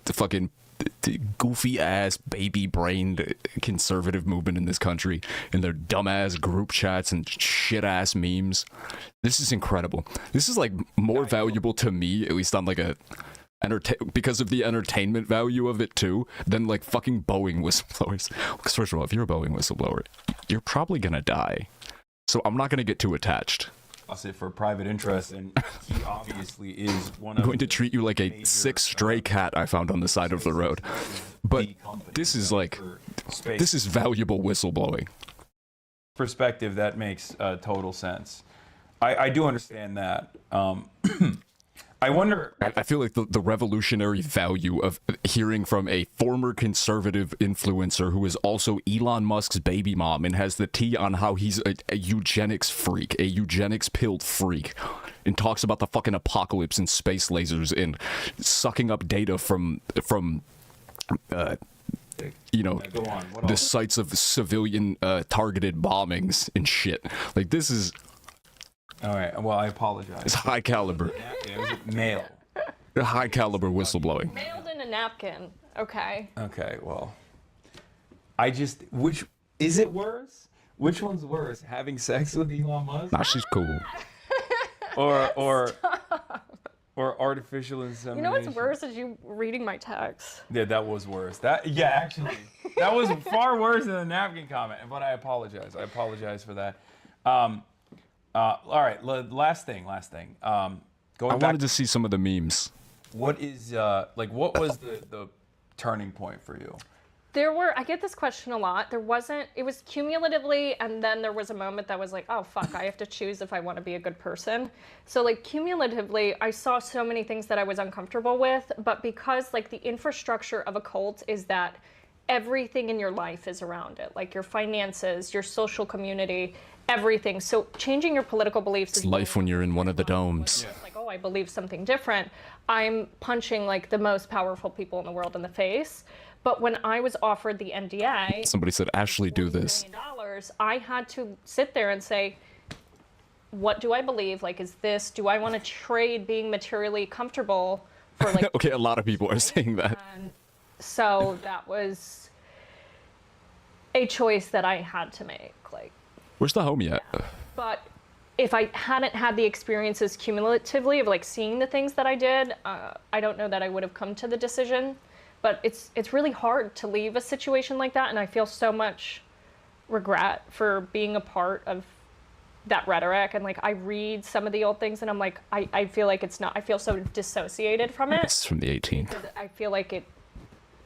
fucking goofy ass, baby brained conservative movement in this country and their dumb ass group chats and shit ass memes. This is incredible. This is like more valuable to me, at least on like a because of the entertainment value of it too, than like fucking Boeing whistleblowers. Because first of all, if you're a Boeing whistleblower, you're probably gonna die. So I'm not gonna get too attached. I'll say for private interest, and he obviously is one I'm of. going to treat you like a major, sick stray cat I found on the side of the road. But this is like, this is valuable whistleblowing. Perspective that makes total sense. I do understand that. I wonder. I feel like the revolutionary value of hearing from a former conservative influencer who is also Elon Musk's baby mom and has the tea on how he's a eugenics freak, a eugenics pilled freak, and talks about the fucking apocalypse and space lasers and sucking up data from you know, Go on. What the else? sites of civilian targeted bombings and shit. Like this is All right. Well, I apologize. it's high caliber, It was male. high caliber whistleblowing. Mailed in a napkin. Okay. Okay. Well, I just which is it worse? Which one's worse? Having sex with Elon Musk Nah, she's cool. or artificial insemination? You know what's worse is you reading my text. Yeah, that was worse. Actually, that was far worse than the napkin comment. But I apologize. I apologize for that. All right, last thing. Going I back. wanted to see some of the memes. What is what was the turning point for you? I get this question a lot. It was cumulatively, and then there was a moment that was like, oh fuck, I have to choose if I want to be a good person. So like cumulatively, I saw so many things that I was uncomfortable with, but because like the infrastructure of a cult is that everything in your life is around it, like your finances, your social community, everything. So changing your political beliefs is Life when you're in one of the domes. like, oh, I believe something different. I'm punching like the most powerful people in the world in the face. But when I was offered the NDA, Somebody said, Ashley, do $40 this. million, I had to sit there and say, what do I believe? Like, do I want to trade being materially comfortable for like, Okay, a lot of people are saying that. and so that was a choice that I had to make. Like, Where's the homie at? but if I hadn't had the experiences cumulatively of like seeing the things that I did, I don't know that I would have come to the decision. But it's really hard to leave a situation like that, and I feel so much regret for being a part of that rhetoric, and like I read some of the old things and I'm like, I feel like it's not, I feel so dissociated from it. It's from the 18th. I feel like it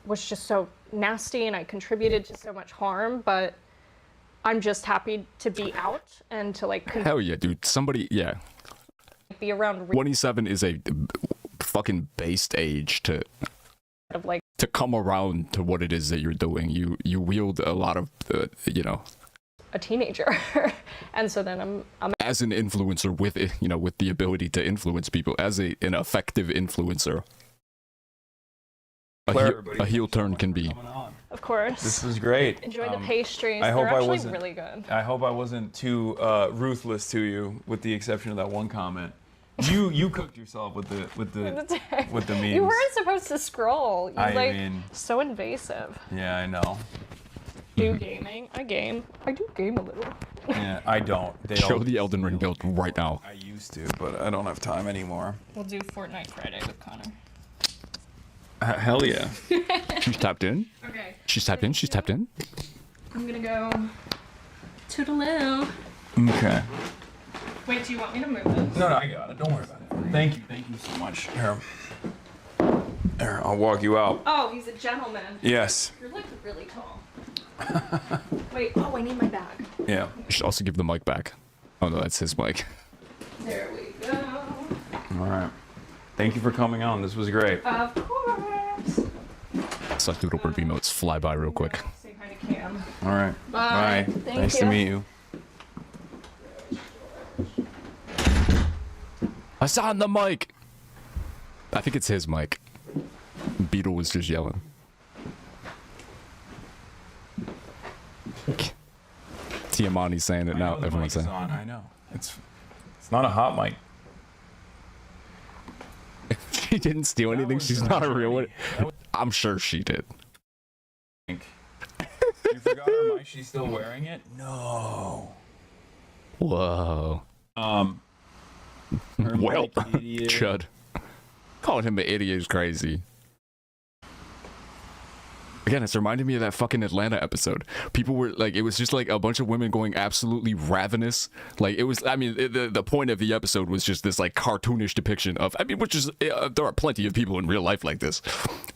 was just so nasty and I contributed to so much harm, but I'm just happy to be out and to like Hell yeah, dude. Somebody, yeah. be around 27 is a fucking based age to of like to come around to what it is that you're doing. You wield a lot of, you know, a teenager. And so then I'm as an influencer with it, you know, with the ability to influence people, as an effective influencer. A heel turn can be. of course. This was great. Enjoy the pastries. I hope They're I actually wasn't- really good. I hope I wasn't too ruthless to you, with the exception of that one comment. You cooked yourself with the memes. You weren't supposed to scroll. You I mean, so invasive. yeah, I know. Do gaming? I game. I do game a little. Yeah, I don't. They Show all- the Elden Ring build right now. I used to, but I don't have time anymore. We'll do Fortnite Friday with Connor. Hell yeah. She's tapped in. Okay. She's tapped in. She's tapped in. I'm gonna go toodaloo. Okay. Wait, do you want me to move this? No, I got it. Don't worry about it. Thank you so much. Here, I'll walk you out. Oh, he's a gentleman. Yes. You're like really tall. Wait, oh, I need my bag. Yeah. You should also give the mic back. Oh no, that's his mic. There we go. All right. Thank you for coming on. This was great. Of course. So doodle bird emotes fly by real quick. Say hi to Cam. All right. Bye. Bye. Thank Nice to you. meet you. I saw on the mic. I think it's his mic. Beetle was just yelling. Tiamani's saying it now. Everyone's saying. on. I know. It's not a hot mic. She didn't steal anything. She's not a real one. I'm sure she did. You forgot her mic. She's still wearing it? No. Whoa. Her Well, mic, idiot. Chud. Calling him an idiot is crazy. Again, it's reminding me of that fucking Atlanta episode. People were like, it was just like a bunch of women going absolutely ravenous. Like, it was, I mean, the point of the episode was just this like cartoonish depiction of, I mean, which is, there are plenty of people in real life like this.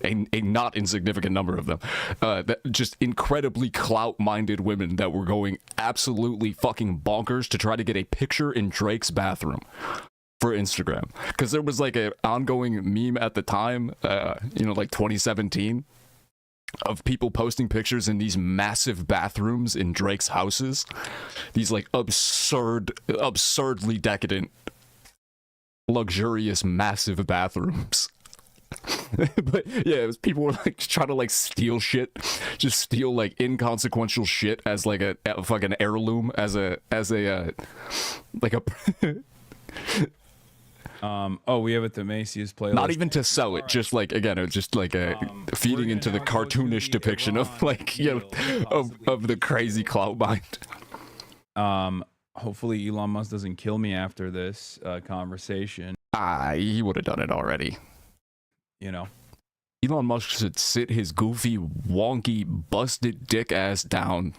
A not insignificant number of them. That just incredibly clout-minded women that were going absolutely fucking bonkers to try to get a picture in Drake's bathroom for Instagram. Because there was like an ongoing meme at the time, you know, like 2017, of people posting pictures in these massive bathrooms in Drake's houses. These like absurdly decadent, luxurious, massive bathrooms. But yeah, it was people were like trying to like steal shit, just steal like inconsequential shit as like a fucking heirloom, as a like a we have it the Macy's playlist. not even to sell it, just like, again, it was just like a feeding we're into the gonna now go to cartoonish the depiction of Iran like, you know, deal, of the crazy clout mind. Hopefully Elon Musk doesn't kill me after this conversation. He would have done it already. You know. Elon Musk should sit his goofy, wonky, busted dick ass down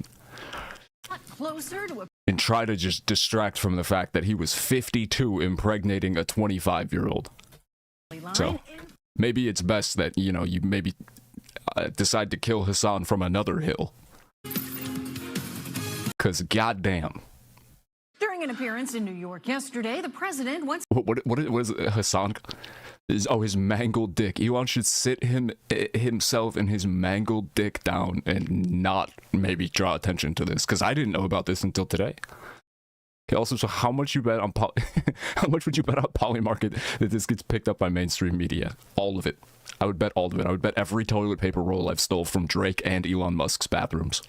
Closer to a and try to just distract from the fact that he was 52 impregnating a 25-year-old. line. So maybe it's best that, you know, you maybe decide to kill Hassan from another hill. Because goddamn. During an appearance in New York yesterday, the president once What is it, Hassan? His mangled dick. Elon should sit himself and his mangled dick down and not maybe draw attention to this, because I didn't know about this until today. Okay, also, so how much you bet on how much would you bet on Polymarket that this gets picked up by mainstream media? All of it. I would bet all of it. I would bet every toilet paper roll I've stole from Drake and Elon Musk's bathrooms.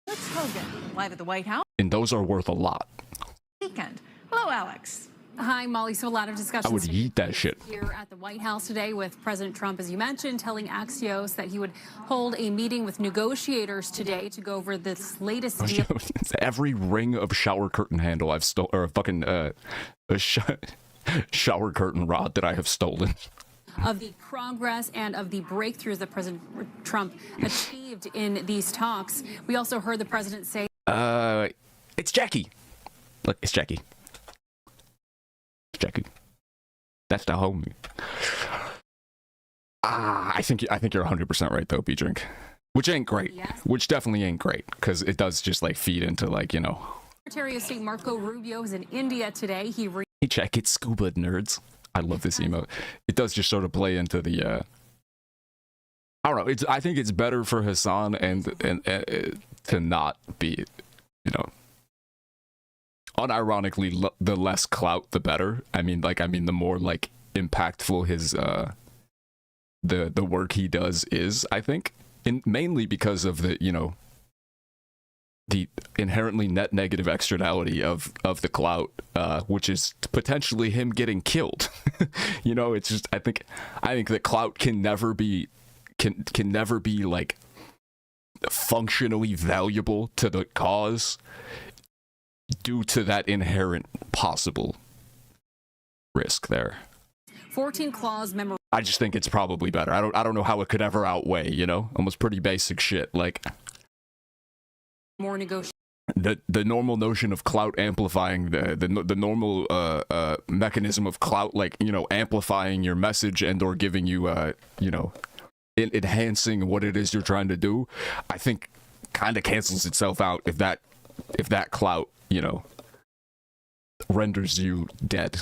Hogan live at the White House And those are worth a lot. weekend. Hello, Alex. Hi, Molly. So a lot of discussions I would eat that shit. here at the White House today with President Trump, as you mentioned, telling Axios that he would hold a meeting with negotiators today to go over this latest deal. Every ring of shower curtain handle I've stolen, or a fucking shower curtain rod that I have stolen. Of the progress and of the breakthroughs that President Trump achieved in these talks. We also heard the president say It's Jackie. Look, it's Jackie. It's Jackie. That's the homie. I think you're 100% right though, B-Drink. Which ain't great. Yes. Which definitely ain't great, because it does just like feed into like, you know. Secretary of State Marco Rubio is in India today. Hey, check it, scuba nerds. I love this emote. It does just sort of play into the. I don't know. I think it's better for Hassan and to not be, you know. Unironically, the less clout, the better. I mean, the more like impactful his the work he does is. I think, mainly because of the, you know, the inherently net negative externality of the clout, which is potentially him getting killed. You know, it's just I think that clout can never be like functionally valuable to the cause due to that inherent possible risk there. 14 clause memo. I just think it's probably better. I don't know how it could ever outweigh, you know, almost pretty basic shit like More negotiation. The normal notion of clout amplifying the normal mechanism of clout, like, you know, amplifying your message and or giving you you know, enhancing what it is you're trying to do, I think kind of cancels itself out if that clout, you know, renders you dead.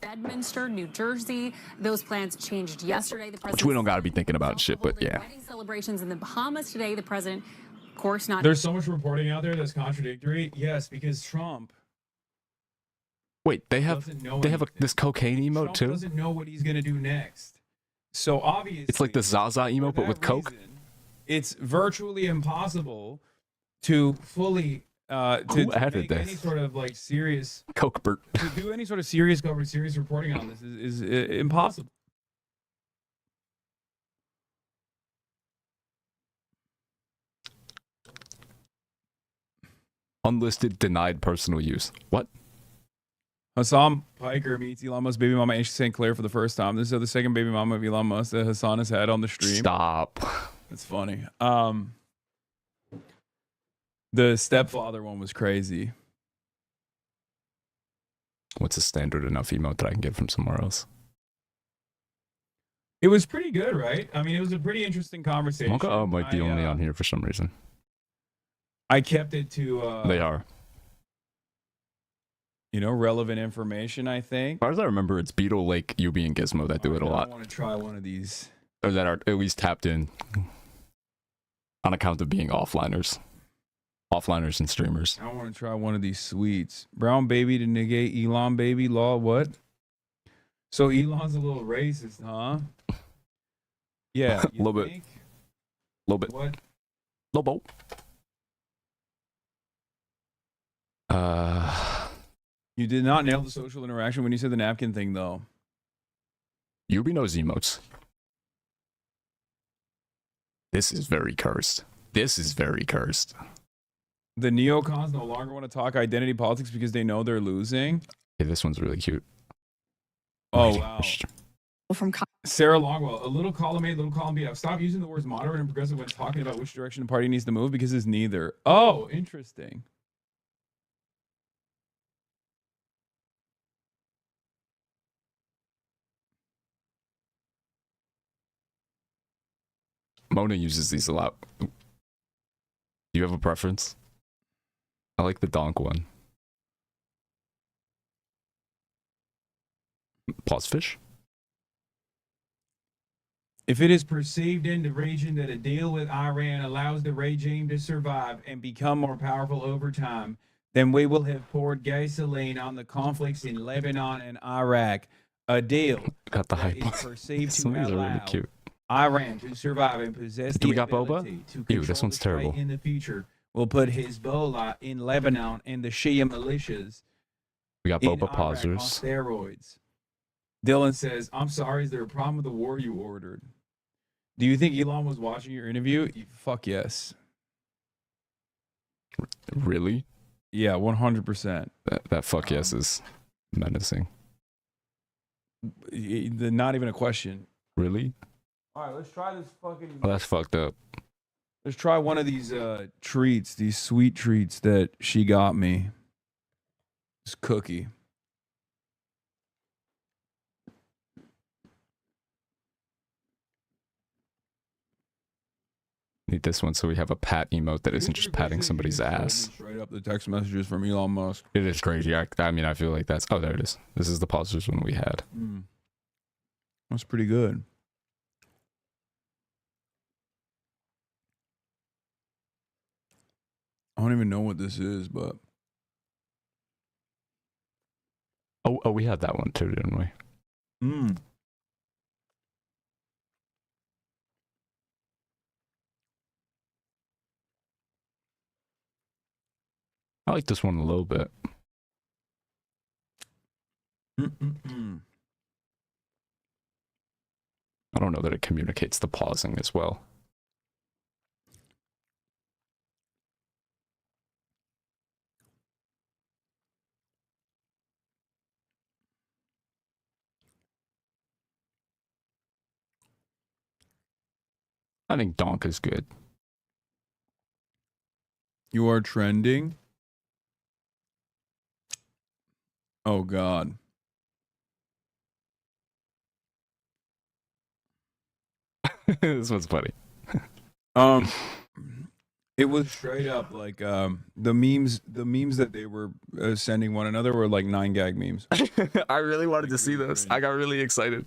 Bedminster, New Jersey. Those plans changed yesterday. The president. Which we don't got to be thinking about shit, but yeah. Wedding celebrations in the Bahamas today. The president, of course, not. There's so much reporting out there that's contradictory. Yes, because Trump. Wait, they have this cocaine emote Trump too? Doesn't know what he's gonna do next. So obviously, It's like the Zaza emote, but with coke. It's virtually impossible to fully Who added make any this? sort of like serious Cokebert. to do any sort of serious coverage, serious reporting on this is impossible. Unlisted, denied personal use. What? Hassan Piker meets Elon Musk's baby mama Ashley St. Clair for the first time. This is the second baby mama of Elon Musk that Hassan has had on the stream. Stop. That's funny. The stepfather one was crazy. What's a standard enough emote that I can get from somewhere else? It was pretty good, right? I mean, it was a pretty interesting conversation. Mocha O might be only on here for some reason. I kept it to They are. you know, relevant information, I think. As far as I remember, it's Beetle, Lake, Yubi, and Gizmo that do it a lot. I want to try one of these. Or that are at least tapped in on account of being offliners. Offliners and streamers. I want to try one of these sweets. Brown baby to negate Elon baby law. What? So Elon's a little racist, huh? Yeah. A little bit. A little bit. What? Lobo. You did not nail the social interaction when you said the napkin thing, though. Yubi knows emotes. This is very cursed. This is very cursed. The neocons no longer want to talk identity politics because they know they're losing. Hey, this one's really cute. Oh, wow. From Sarah Longwell, a little column A, little column B. Stop using the words moderate and progressive when talking about which direction the party needs to move because it's neither. Oh, interesting. Mona uses these a lot. Do you have a preference? I like the donk one. Pause fish? If it is perceived in the region that a deal with Iran allows the regime to survive and become more powerful over time, then we will have poured gasoline on the conflicts in Lebanon and Iraq. A deal Got the that hype. is perceived Some to of these are really allow cute. Iran to survive and possess Do we the got boba? ability to Ew, this control one's the strait terrible. in the future will put Hezbollah in Lebanon and the Shia militias We got in boba Iraq on pausers. steroids. Dylan says, I'm sorry, is there a problem with the war you ordered? Do you think Elon was watching your interview? Fuck yes. Really? Yeah, 100%. That fuck yes is menacing. Not even a question. Really? All right, let's try this fucking... Oh, that's fucked up. Let's try one of these treats, these sweet treats that she got me. It's Cookie. Need this one so we have a pat emote that isn't just patting somebody's ass. Straight up the text messages from Elon Musk. It is crazy. I mean, I feel like that's... Oh, there it is. This is the positive one we had. That's pretty good. I don't even know what this is, but... Oh, we had that one too, didn't we? I like this one a little bit. I don't know that it communicates the pausing as well. I think Donk is good. You are trending? Oh, God. This one's funny. It was straight up like the memes that they were sending one another were like 9gag memes. I really wanted to see this. I got really excited.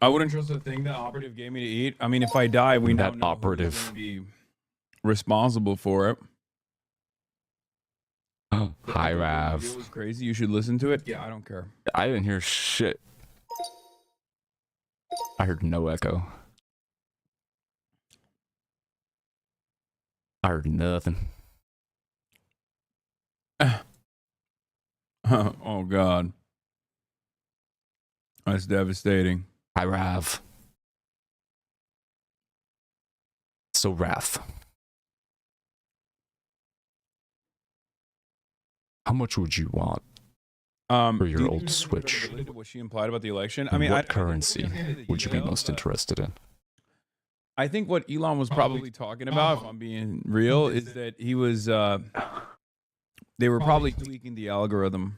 I wouldn't trust the thing that Operative gave me to eat. I mean, if I die, we now That know Operative. who's gonna be responsible for it. Hi, It Rav. was crazy. You should listen to it. Yeah, I don't care. I didn't hear shit. I heard no echo. I heard nothing. Oh, God. That's devastating. Hi, Rav. So, Rav. How much would you want for your old Switch? What she implied about the election. I mean, what currency would you be most interested in? I think what Elon was probably talking about, if I'm being real, is that he was. They were probably tweaking the algorithm.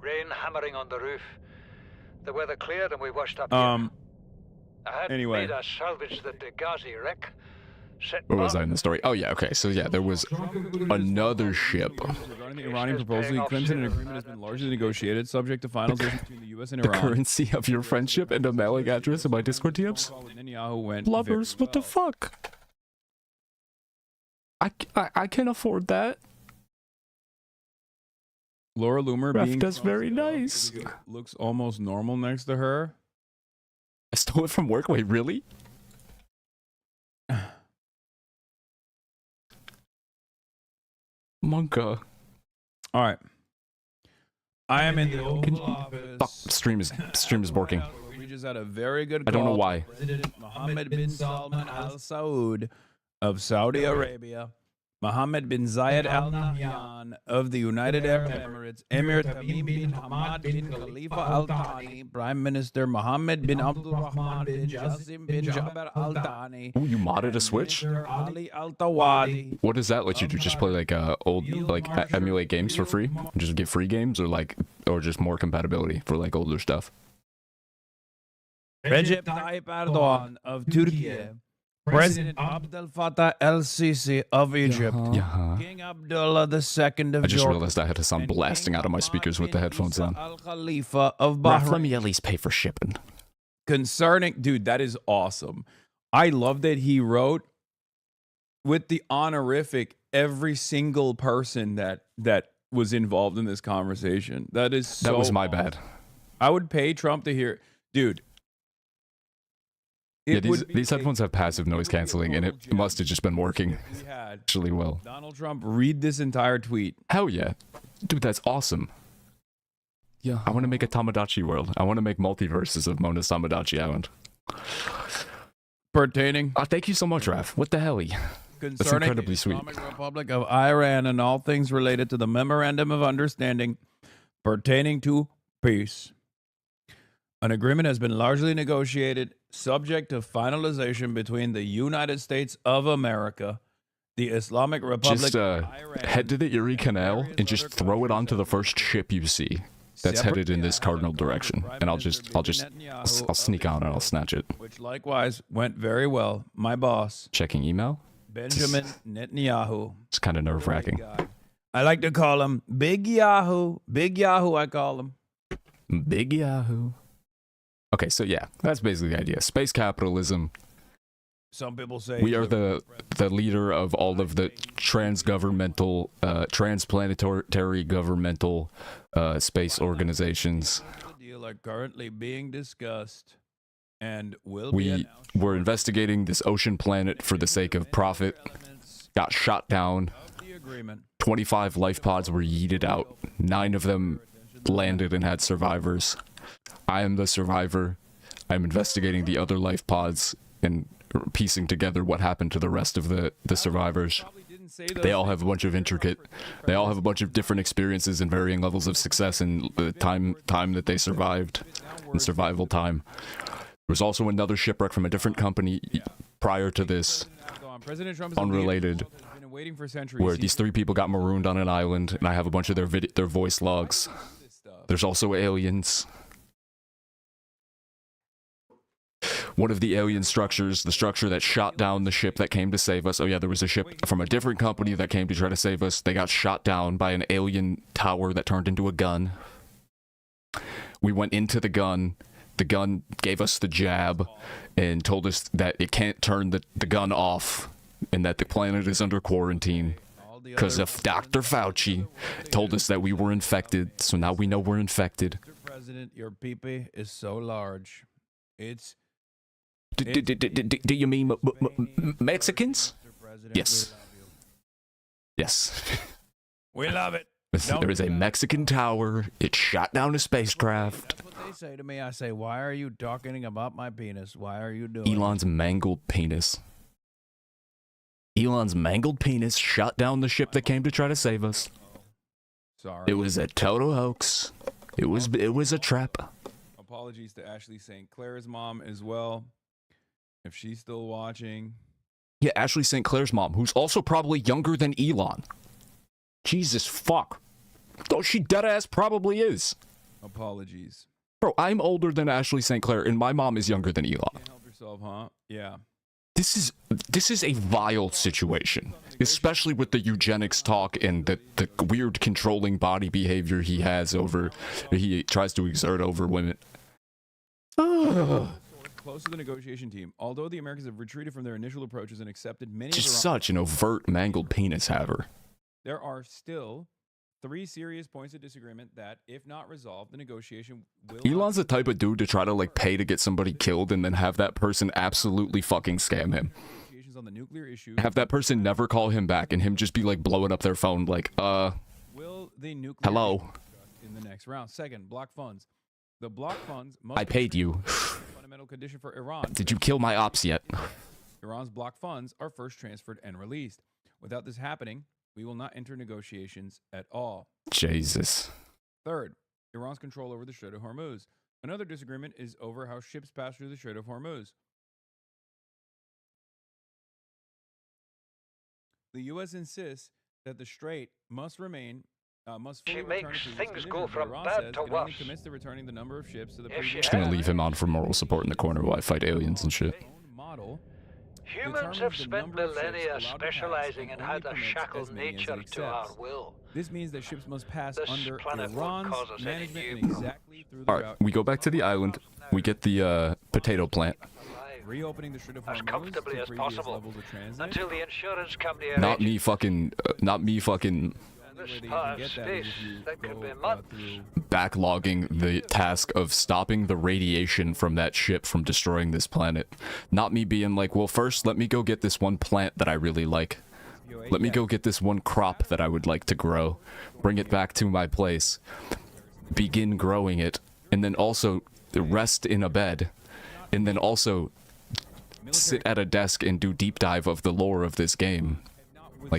Rain hammering on the roof. The weather cleared and we washed up here. I had Anyway. made us salvage the Degazi wreck. Where was I in the story? Oh, yeah, okay. So, yeah, there was another ship. Regarding the Iranian proposal, Clinton, an agreement has been largely negotiated, subject to finalization between the U.S. and The Iran. currency of your friendship and a mailing address in my Discord DMs? Netanyahu went Lovers, very what the well. fuck? I can afford that. Laura Loomer Ref, being that's very crossed up nice. because it looks almost normal next to her. I stole it from work? Wait, really? Monka. All right. I am in the Oval Office. Fuck, stream is working. We just had a very good I don't know call why. to President Mohammed bin Salman Al Saud of Saudi Arabia, Mohammed bin Zayed Al Nahyan of the United Arab Emirates, Emir Tamim bin Hamad bin Khalifa Al Thani, Prime Minister Mohammed bin Abdul Rahman bin Jassim bin Jaber Al Thani, Ooh, you modded a Switch? Ali Al Tawadi. What does that let you do? Just play like old, like emulate games for free? Just get free games, or just more compatibility for like older stuff? Recep Tayyip Erdogan of Turkey, President Abdel Fattah el-Sisi of Egypt, King Abdullah II of I just Jordan, realized I had a sound blasting out of my speakers with the headphones on. Al Khalifa of Ref, let Bahrain. me at least pay for shipping. Concerning, dude, that is awesome. I love that he wrote with the honorific every single person that was involved in this conversation. That is so That was my awesome. bad. I would pay Trump to hear, dude. Yeah, It would be these headphones have passive noise canceling, and it must have just been working we had actually well. Donald Trump read this entire tweet. Hell yeah. Dude, that's awesome. Yeah. I want to make a Tamagotchi world. I want to make multiverses of Mona's Tamagotchi Island. Pertaining Thank you so much, Raph. What the hell? That's concerning incredibly the sweet. Islamic Republic of Iran and all things related to the Memorandum of Understanding pertaining to peace. An agreement has been largely negotiated, subject to finalization between the United States of America, the Islamic Republic, Just head to the Erie Canal and just throw it onto the first ship you see that's headed in this cardinal direction, and I'll sneak out and I'll snatch it. which likewise went very well. My boss, Checking email. Benjamin Netanyahu. It's kind of nerve-wracking. I like to call him Big Yahoo. Big Yahoo, I call him. Big Yahoo. Okay, so yeah, that's basically the idea. Space capitalism. Some people say We are the leader of all of the transgovernmental, transplanetary governmental space organizations. The deal are currently being discussed and will be We're investigating this ocean planet for the sake of profit. Got shot down. the agreement. 25 life pods were yeeted out. 9 of them landed and had survivors. I am the survivor. I'm investigating the other life pods and piecing together what happened to the rest of the survivors. They all have a bunch of different experiences and varying levels of success in the time that they survived, and survival time. There was also another shipwreck from a different company prior to this, unrelated, where these 3 people got marooned on an island, and I have a bunch of their voice logs. There's also aliens. One of the alien structures, the structure that shot down the ship that came to save us. Oh yeah, there was a ship from a different company that came to try to save us. They got shot down by an alien tower that turned into a gun. We went into the gun. The gun gave us the jab and told us that it can't turn the gun off and that the planet is under quarantine because of Dr. Fauci told us that we were infected. So now we know we're infected. Mr. President, your pee-pee is so large. It's Do you mean Mexicans? Yes. Yes. We love it. There is a Mexican tower. It shot down a spacecraft. That's what they say to me. I say, why are you talking about my penis? Why are you doing it? Elon's mangled penis. Elon's mangled penis shot down the ship that came to try to save us. Sorry. It was a total hoax. It was a trap. Apologies to Ashley St. Clair's mom as well, if she's still watching. Yeah, Ashley St. Clair's mom, who's also probably younger than Elon. Jesus fuck. Though she deadass probably is. Apologies. Bro, I'm older than Ashley St. Clair, and my mom is younger than Elon. Can't help yourself, huh? Yeah. This is a vile situation, especially with the eugenics talk and the weird controlling body behavior he tries to exert over women. Close to the negotiation team. Although the Americans have retreated from their initial approaches and accepted many Just of their such an overt mangled penis haver. there are still 3 serious points of disagreement that, if not resolved, the negotiation will Elon's the type of dude to try to pay to get somebody killed and then have that person absolutely fucking scam him. negotiations on the nuclear issue. Have that person never call him back and him just be blowing up their phone Will the nuclear hello. issue be discussed in the next round? Second, block funds. The block funds must I paid you. fundamental condition for Iran. Did you kill my ops yet? Iran's block funds are first transferred and released. Without this happening, we will not enter negotiations at all. Jesus. Third, Iran's control over the Strait of Hormuz. Another disagreement is over how ships pass through the Strait of Hormuz. The U.S. insists that the strait must remain must fully She return makes to previous things condition, go but from Iran bad says to it only worse. commits to returning the number of ships to the If she previous Just gonna leave him on for moral support in the corner while I fight aliens and shit. model. Humans have spent millennia specializing in how to shackle nature to our will. This means that ships must pass This under planet won't Iran's cause us any management new and exactly through the Alright, route. we go back to the island. We get the potato plant. Reopening the Strait of As Hormuz comfortably to as previous possible levels of transit. until the insurance company Not arranges. me fucking This part of space that could be months. backlogging the task of stopping the radiation from that ship from destroying this planet. Not me being well, first let me go get this one plant that I really like. Let me go get this one crop that I would like to grow. Bring it back to my place. Begin growing it. And then also rest in a bed. And then also sit at a desk and do deep dive of the lore of this game.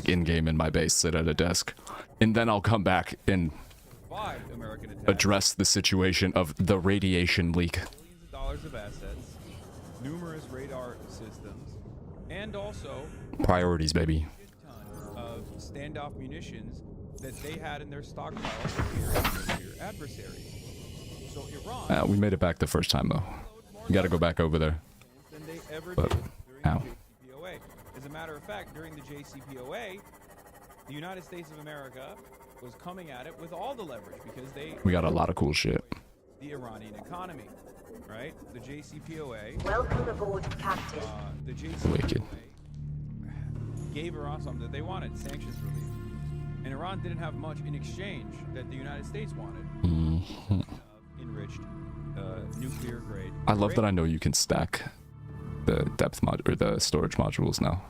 In game in my base, sit at a desk. And then I'll come back and survive American attacks. address the situation of the radiation leak. Billions of dollars of assets, numerous radar systems, and also Priorities, baby. a ton of standoff munitions that they had in their stockpile for their adversaries. So Iran. We made it back the first time though. You got to go back over there. Than they ever But, did during ow. the JCPOA. As a matter of fact, during the JCPOA, the United States of America was coming at it with all the leverage because they We got a lot of cool shit. the Iranian economy, right? The JCPOA. Welcome aboard, Captain. The JCPOA Wicked. gave Iran something that they wanted, sanctions relief. And Iran didn't have much in exchange that the United States wanted. Enriched nuclear grade. I love that I know you can stack the depth mod or the storage modules now.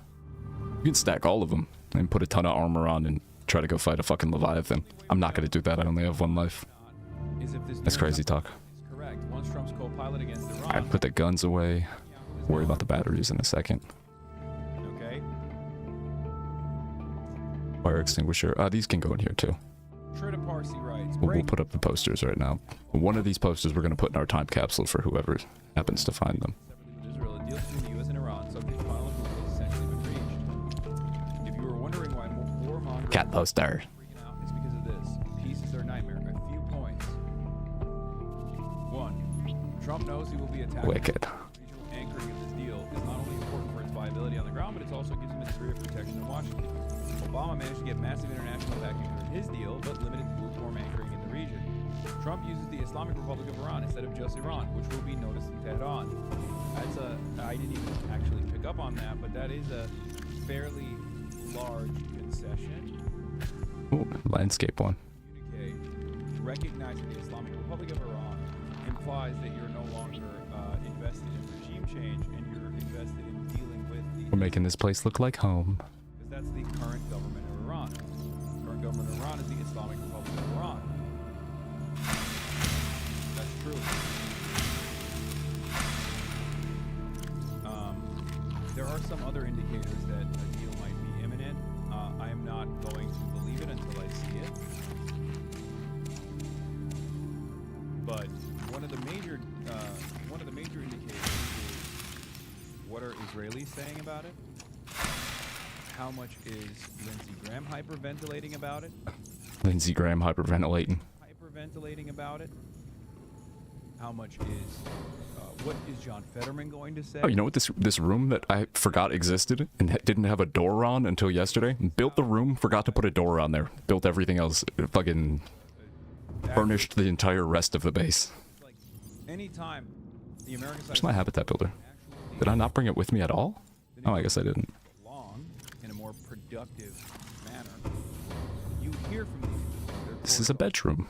You can stack all of them and put a ton of armor on and try to go fight a fucking Leviathan. I'm not gonna do that. I only have one life. Is if this That's crazy talk. is correct. Once Trump's co-pilot against Iran. I put the guns away. Worry about the batteries in a second. Okay. Fire extinguisher. These can go in here too. Trita Parsi writes. We'll put up the posters right now. One of these posters we're gonna put in our time capsule for whoever happens to find them. Israel, a deal between the U.S. and Iran, subject to final approval, has essentially been reached. If you were wondering why warmongers Cat poster. are freaking out, it's because of this. Peace is their nightmare. A few points. 1. Trump knows he will be attacked. Wicked. Regional anchoring of this deal is not only important for its viability on the ground, but it also gives him a degree of protection in Washington. Obama managed to get massive international backing for his deal, but limited to lukewarm anchoring in the region. Trump uses the Islamic Republic of Iran instead of just Iran, which will be noticed in Tehran. That's I didn't even actually pick up on that, but that is a fairly large concession. Ooh, landscape one. Communique recognizing the Islamic Republic of Iran implies that you're no longer invested in regime change and you're invested in dealing with the. We're making this place look like home. Because that's the current government of Iran. The current government of Iran is the Islamic Republic of Iran. That's true. There are some other indicators that a deal might be imminent. I am not going to believe it until I see it. But one of the major indicators is what are Israelis saying about it? How much is Lindsey Graham hyperventilating about it? Lindsey Graham hyperventilating. Hyperventilating about it? How much is, what is John Fetterman going to say? Oh, you know what? This room that I forgot existed and didn't have a door on until yesterday. Built the room, forgot to put a door on there. Built everything else. Fucking furnished the entire rest of the base. Like, anytime the American side Where's my habitat builder? Did I not bring it with me at all? Oh, I guess I didn't. long in a more productive manner, you hear from these people. This is a bedroom.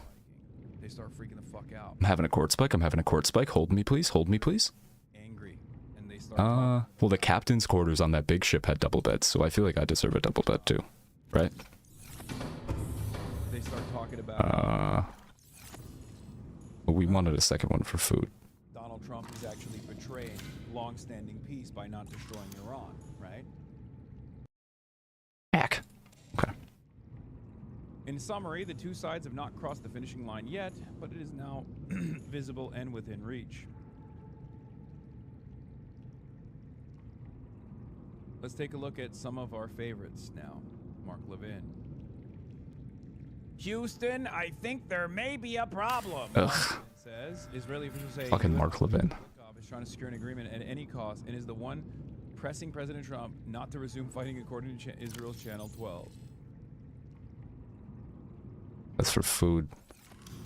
They start freaking the fuck out. I'm having a court spike. I'm having a court spike. Hold me, please. Hold me, please. Angry. And they start Well, the captain's quarters on that big ship had double beds, so I feel like I deserve a double bed too. Right? they start talking about Well, we wanted a second one for food. Donald Trump is actually betraying long-standing peace by not destroying Iran, right? Heck. Okay. In summary, the two sides have not crossed the finishing line yet, but it is now visible and within reach. Let's take a look at some of our favorites now. Mark Levin. Houston, I think there may be a problem. Ugh. Says Israeli officials say Fucking Mark Levin. is trying to secure an agreement at any cost and is the one pressing President Trump not to resume fighting according to Israel's Channel 12. That's for food.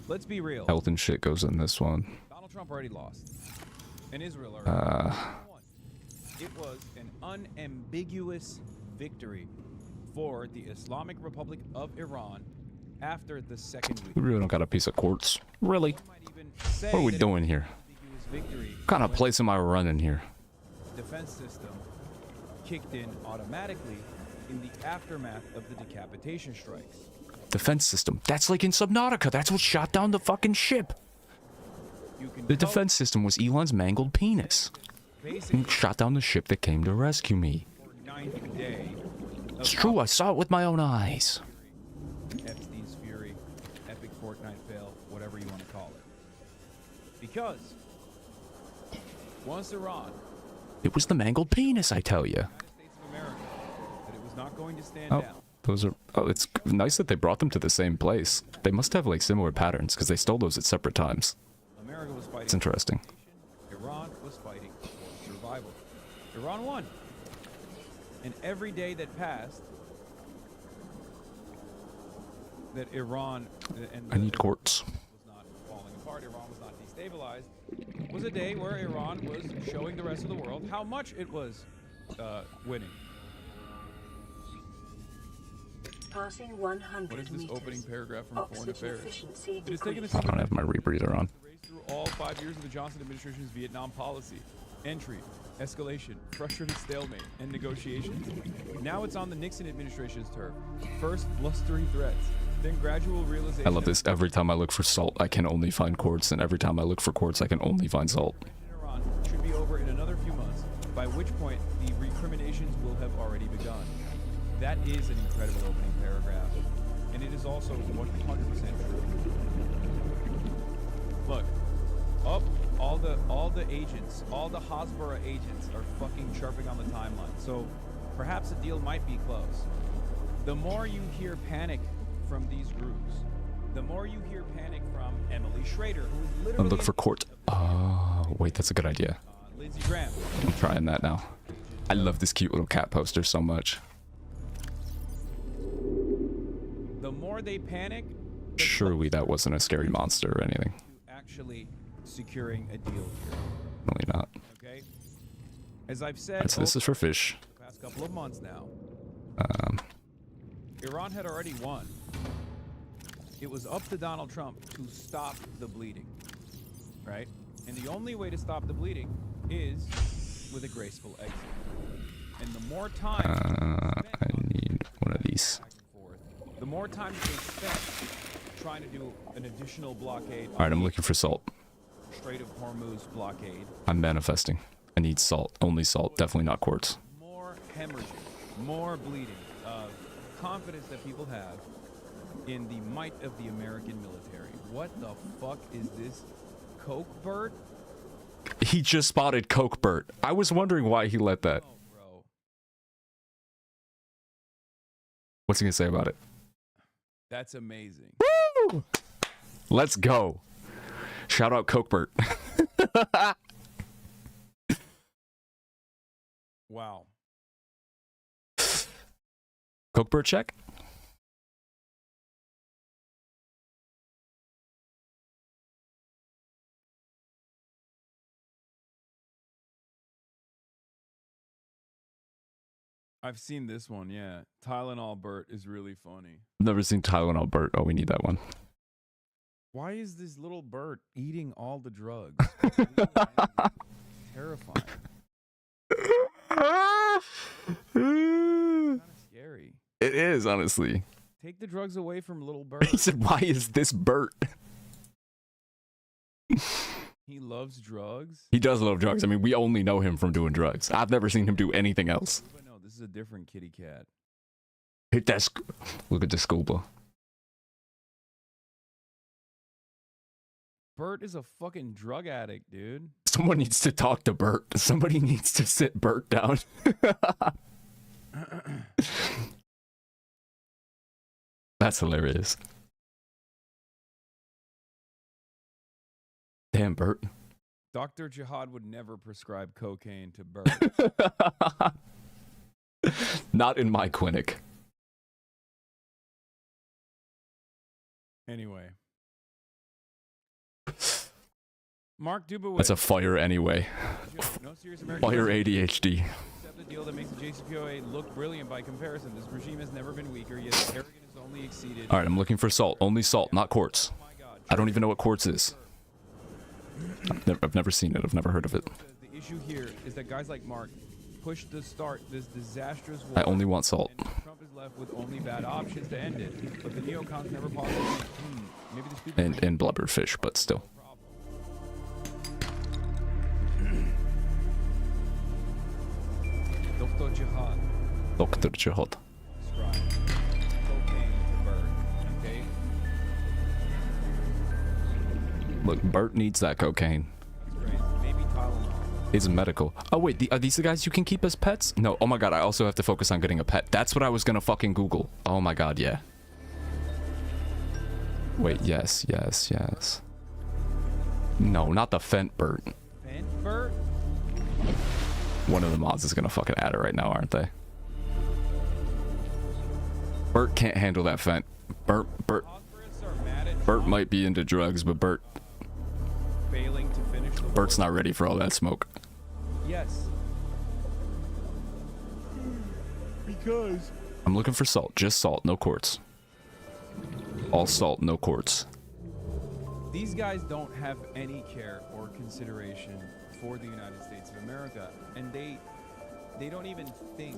Let's be real. Health and shit goes in this one. Donald Trump already lost. And Israel already won. It was an unambiguous victory for the Islamic Republic of Iran after the second week. We really don't got a piece of quartz. Really? What are we doing here? What kind of place am I running here? Defense system kicked in automatically in the aftermath of the decapitation strikes. Defense system. That's like in Subnautica. That's what shot down the fucking ship. The defense system was Elon's mangled penis. And shot down the ship that came to rescue me. It's true, I saw it with my own eyes. Epstein's fury, epic Fortnite giant fail, whatever you want to call it. Because once Iran, It was the mangled penis, I tell you. United States of America, that it was not going to stand Oh, down. those are. Oh, it's nice that they brought them to the same place. They must have like similar patterns because they stole those at separate times. America was fighting. It's interesting. Iran was fighting for survival. Iran won. And every day that passed, that Iran and I need quartz. was not falling apart, Iran was not destabilized, was a day where Iran was showing the rest of the world how much it was winning. Passing 100 What is this meters. opening paragraph from Foreign Oxygen Affairs? efficiency It has taken the decreased. I don't have my rebreather on. race through all 5 years of the Johnson administration's Vietnam policy. Entry, escalation, frustrated stalemate, and negotiations. Now it's on the Nixon administration's turf. First, blustery threats, then gradual realization. I love this. Every time I look for salt, I can only find quartz, and every time I look for quartz, I can only find salt. Iran should be over in another few months, by which point the recriminations will have already begun. That is an incredible opening paragraph, and it is also 100% true. Look, all the agents, all the Hasbara agents are fucking chirping on the timeline. So perhaps a deal might be close. The more you hear panic from these groups, the more you hear panic from Emily Schrader, who is literally I'm looking for quartz. Oh, wait, that's a good idea. Lindsey Graham. I'm trying that now. I love this cute little cat poster so much. The more they panic, Surely that wasn't a scary monster or anything. actually securing a deal here. Really not. Okay? As I've said So this is for fish. the past couple of months now, Um, Iran had already won. It was up to Donald Trump to stop the bleeding, right? And the only way to stop the bleeding is with a graceful exit. And the more time I need one of these. back and forth, the more time they spent trying to do an additional blockade. All right, I'm looking for salt. Strait of Hormuz blockade. I'm manifesting. I need salt. Only salt. Definitely not quartz. More hemorrhaging, more bleeding of confidence that people have in the might of the American military. What the fuck is this? Coke Bert? He just spotted Coke Bert. I was wondering why he let that. Oh, bro. What's he gonna say about it? That's amazing. Woo! Let's go. Shout out Coke Bert. Wow. Coke Bert check? I've seen this one, yeah. Tylenol Bert is really funny. I've never seen Tylenol Bert. Oh, we need that one. Why is this little Bert eating all the drugs? Terrifying. Kind of scary. It is, honestly. Take the drugs away from little Bert. He said, why is this Bert? He loves drugs. He does love drugs. I mean, we only know him from doing drugs. I've never seen him do anything else. But no, this is a different kitty cat. Hit that. Look at the scuba. Bert is a fucking drug addict, dude. Someone needs to talk to Bert. Somebody needs to sit Bert down. That's hilarious. Damn, Bert. Dr. Jihad would never prescribe cocaine to Bert. Not in my clinic. Anyway. Mark Dubowitz. That's a fire anyway. No serious American Fire ADHD. accept a deal that makes the JCPOA look brilliant by comparison. This regime has never been weaker, yet its arrogance has only exceeded. All right, I'm looking for salt. Only salt, not quartz. Oh my God. I don't even know what quartz is. I've never seen it. I've never heard of it. The issue here is that guys like Mark push to start this disastrous war. I only want salt. And Trump is left with only bad options to end it. But the neocons never possibly. Maybe the stupid. And blubberfish, but still. Dr. Jihad. Dr. Jihad. Describe cocaine to Bert. Okay. Look, Bert needs that cocaine. Maybe Tylenol. It's medical. Oh wait, are these the guys you can keep as pets? No. Oh my god, I also have to focus on getting a pet. That's what I was gonna fucking Google. Oh my god, yeah. Wait, yes. No, not the Fent Bert. Fent Bert? One of the mods is gonna fucking add it right now, aren't they? Bert can't handle that Fent. Bert might be into drugs, but Failing to finish the Bert's not ready for all that smoke. Yes. Because I'm looking for salt. Just salt, no quartz. All salt, no quartz. these guys don't have any care or consideration for the United States of America, and they don't even think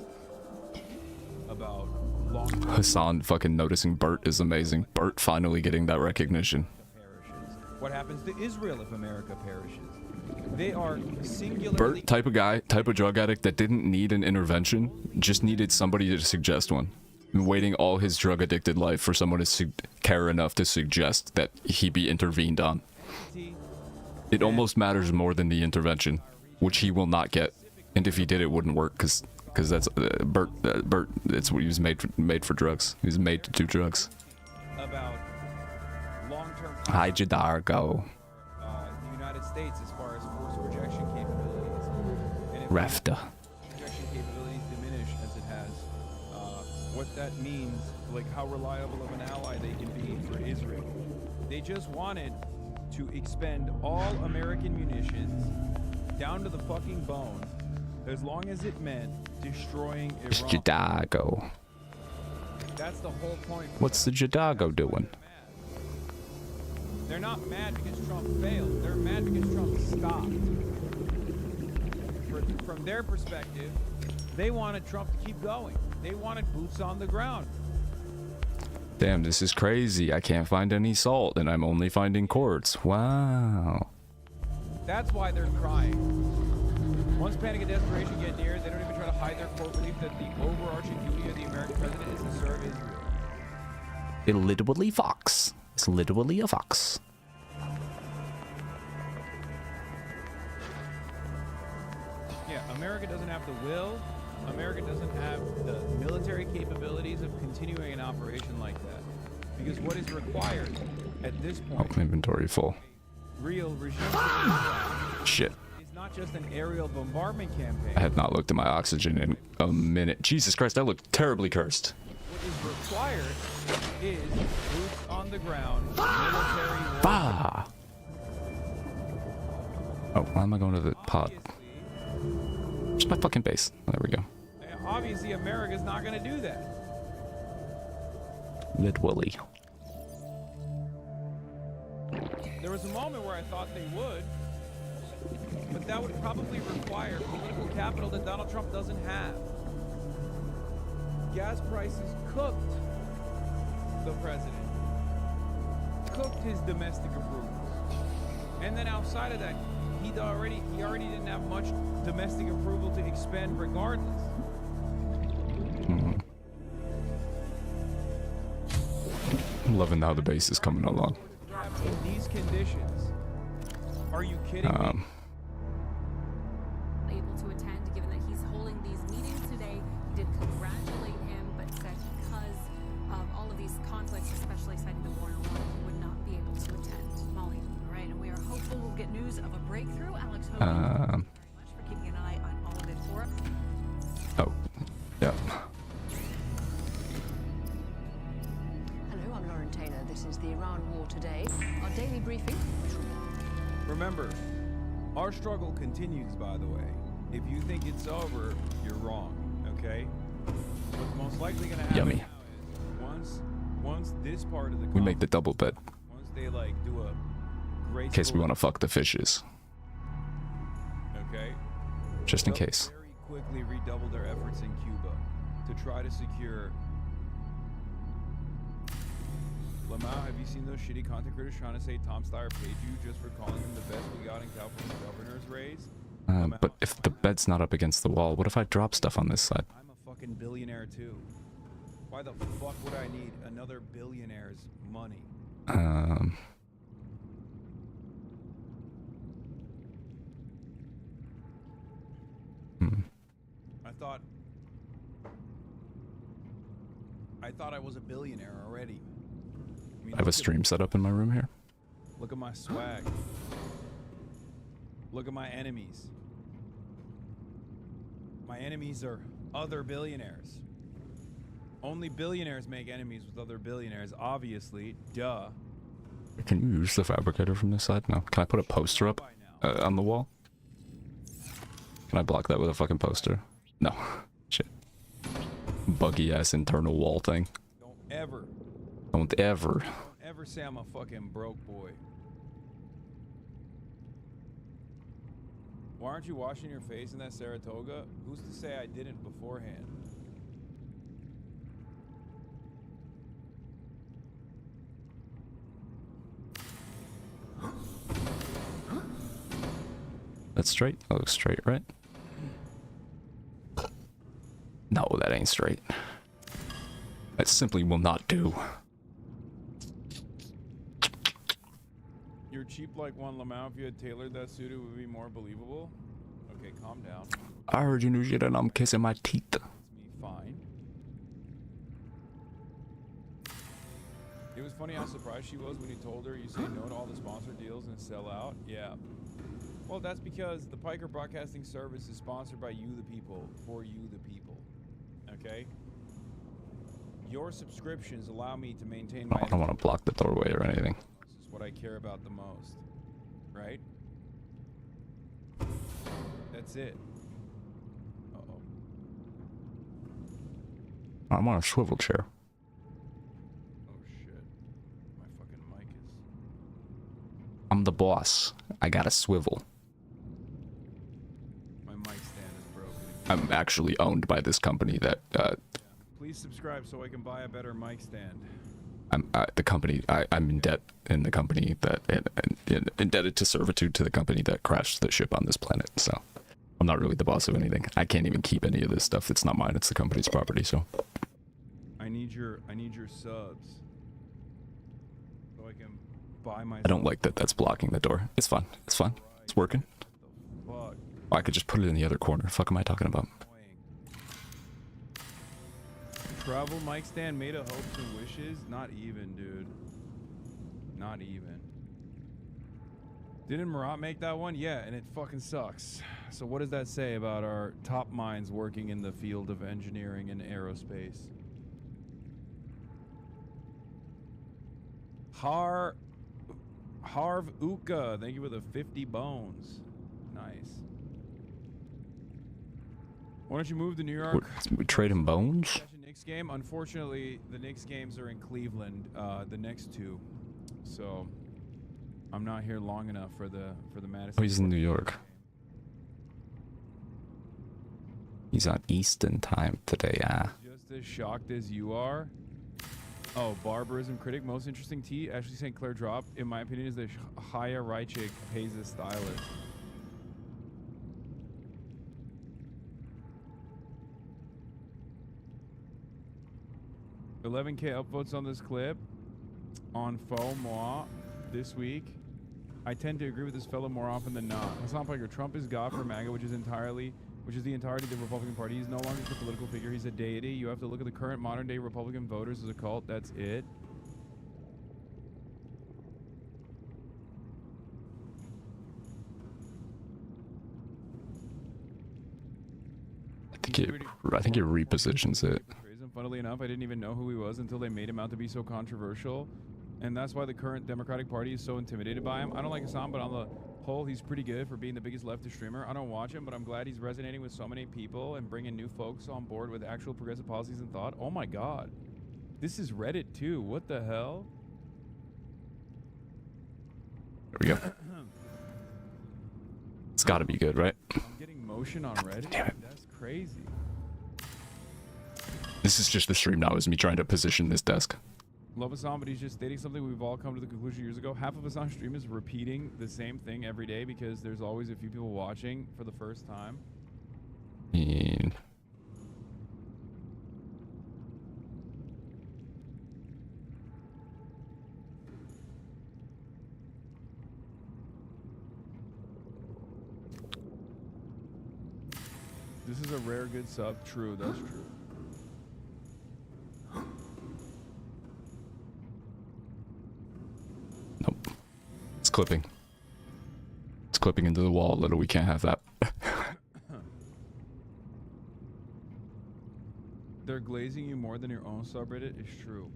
about long-term Hassan fucking noticing Bert is amazing. Bert finally getting that recognition. perishes. What happens to Israel if America perishes? They are singularly... Bert, type of guy, type of drug addict that didn't need an intervention, just needed somebody to suggest one. Been waiting all his drug addicted life for someone to care enough to suggest that he be intervened on. It almost matters more than the intervention, which he will not get. And if he did, it wouldn't work, because that's Bert. It's what he was made for drugs. He was made to do drugs. About long-term... Hi, Jadargo. The United States as far as force projection capabilities. And if Rafta. projection capabilities diminish as it has, what that means, like how reliable of an ally they can be for Israel. They just wanted to expend all American munitions down to the fucking bone, as long as it meant destroying Iran. Jadargo. That's the whole point. What's the Jadargo doing? They're not mad because Trump failed. They're mad because Trump stopped. From their perspective, they wanted Trump to keep going. They wanted boots on the ground. Damn, this is crazy. I can't find any salt, and I'm only finding quartz. Wow. That's why they're crying. Once panic and desperation get near, they don't even try to hide their core belief that the overarching duty of the American president is to serve Israel. It literally fox. It's literally a fox. Yeah, America doesn't have the will. America doesn't have the military capabilities of continuing an operation like that. Because what is required at this point... Oh, inventory full. Real regime Shit. is not just an aerial bombardment campaign. I have not looked at my oxygen in a minute. Jesus Christ, I look terribly cursed. What is required is boots on the ground, military war. Bah! Oh, why am I going to the pod? Just my fucking base. There we go. Obviously, America's not going to do that. Literally. There was a moment where I thought they would, but that would probably require political capital that Donald Trump doesn't have. Gas prices cooked the president, cooked his domestic approvals, and then outside of that, he already didn't have much domestic approval to expend regardless. I'm loving how the base is coming along. In these conditions, are you kidding me? Able to attend, given that he's holding these meetings today. He did congratulate him, but said because of all of these conflicts, especially citing the war in Iran, he would not be able to attend. Molly. All right, and we are hopeful we'll get news of a breakthrough. Alex Hogan, Um, thank you very much for keeping an eye on all of it for us. Oh, yeah. Hello, I'm Lauren Taylor. This is the Iran War Today, our daily briefing. Remember, our struggle continues, by the way. If you think it's over, you're wrong, okay? What's most likely going to happen Yummy. now is once this part of the We make the double bed once they like do a graceful, in case we want to fuck the fishes. okay? Just in they'll case. Very quickly redouble their efforts in Cuba to try to secure. Lamau, have you seen those shitty content creators trying to say Tom Steyer paid you just for calling him the best we got in California governor's race? But if the bed's not up against the wall, what if I drop stuff on this side? I'm a fucking billionaire too. Why the fuck would I need another billionaire's money? thought I was a billionaire already. I mean, I have a stream set up in my room here. Look at my swag. Look at my enemies. My enemies are other billionaires. Only billionaires make enemies with other billionaires, obviously. Duh. Can you use the fabricator from this side? No. Can I put a poster up on the wall? Can I block that with a fucking poster? No. Shit. Buggy ass internal wall thing. Don't ever say I'm a fucking broke boy. Why aren't you washing your face in that Saratoga? Who's to say I didn't beforehand? That's straight? That looks straight, right? No, that ain't straight. That simply will not do. You're cheap like one Lamau. If you had tailored that suit, it would be more believable. Okay, calm down. I heard you knew shit and I'm kissing my teeth. It's me fine. It was funny how surprised she was when you told her you say no to all the sponsor deals and sell out. Yeah. Well, that's because the Piker Broadcasting Service is sponsored by you, the people, for you, the people. Okay? Your subscriptions allow me to maintain my... I don't want to block the doorway or anything. This is what I care about the most. Right? That's it. Uh-oh. I'm on a swivel chair. Oh, shit. My fucking mic is... I'm the boss. I got a swivel. My mic stand is broken. I'm actually owned by this company that... Please subscribe so I can buy a better mic stand. I'm in debt in the company that... indebted to servitude to the company that crashed the ship on this planet, so... I'm not really the boss of anything. I can't even keep any of this stuff. It's not mine. It's the company's property, so... I need your subs. So I can buy my... I don't like that that's blocking the door. It's fine. It's fine. It's working. Fuck. Oh, I could just put it in the other corner. The fuck am I talking about? Travel mic stand made of hopes and wishes? Not even, dude. Not even. Didn't Marat make that one? Yeah, and it fucking sucks. So what does that say about our top minds working in the field of engineering and aerospace? Harv Uka, thank you for the 50 bones. Nice. Why don't you move to New York? We trading bones? Knicks game. Unfortunately, the Knicks games are in Cleveland, the next two. So I'm not here long enough for the Madison. Oh, he's in New York. He's on Eastern time today, Just as shocked as you are. Oh, barbarism critic. Most interesting tea. Ashley St. Clair drop, in my opinion, is the Chaya Reichik Pesa stylist. $11K upvotes on this clip on Faux Moi this week. I tend to agree with this fellow more often than not. Hassan Piker, Trump is God for MAGA, which is the entirety of the Republican Party. He's no longer just a political figure, he's a deity. You have to look at the current modern day Republican voters as a cult. That's it. I think he repositions it. Funnily enough, I didn't even know who he was until they made him out to be so controversial. And that's why the current Democratic Party is so intimidated by him. I don't like Hassan, but on the whole, he's pretty good for being the biggest leftist streamer. I don't watch him, but I'm glad he's resonating with so many people and bringing new folks on board with actual progressive policies and thought. Oh my god. This is Reddit too. What the hell? There we go. It's gotta be good, right? I'm getting motion on Reddit? Damn it. That's crazy. This is just the stream now, is me trying to position this desk. Love Hassan, but he's just stating something we've all come to the conclusion years ago. Half of Hassan's stream is repeating the same thing every day because there's always a few people watching for the first time. This is is a rare good sub. True, that's true. Nope. It's clipping. It's clipping into the wall. Little, we can't have that. They're glazing you more than your own subreddit is true.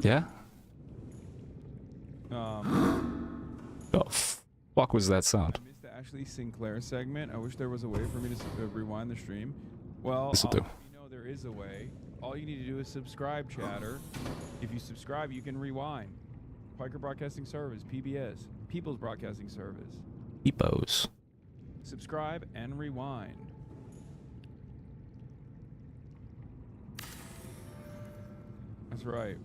Yeah? The fuck was that sound? I missed the Ashley Sinclair segment. I wish there was a way for me to rewind the stream. Well, This'll do. You know there is a way. All you need to do is subscribe, chatter. If you subscribe, you can rewind. Piker Broadcasting Service, PBS, People's Broadcasting Service. Epos. Subscribe and rewind. That's right.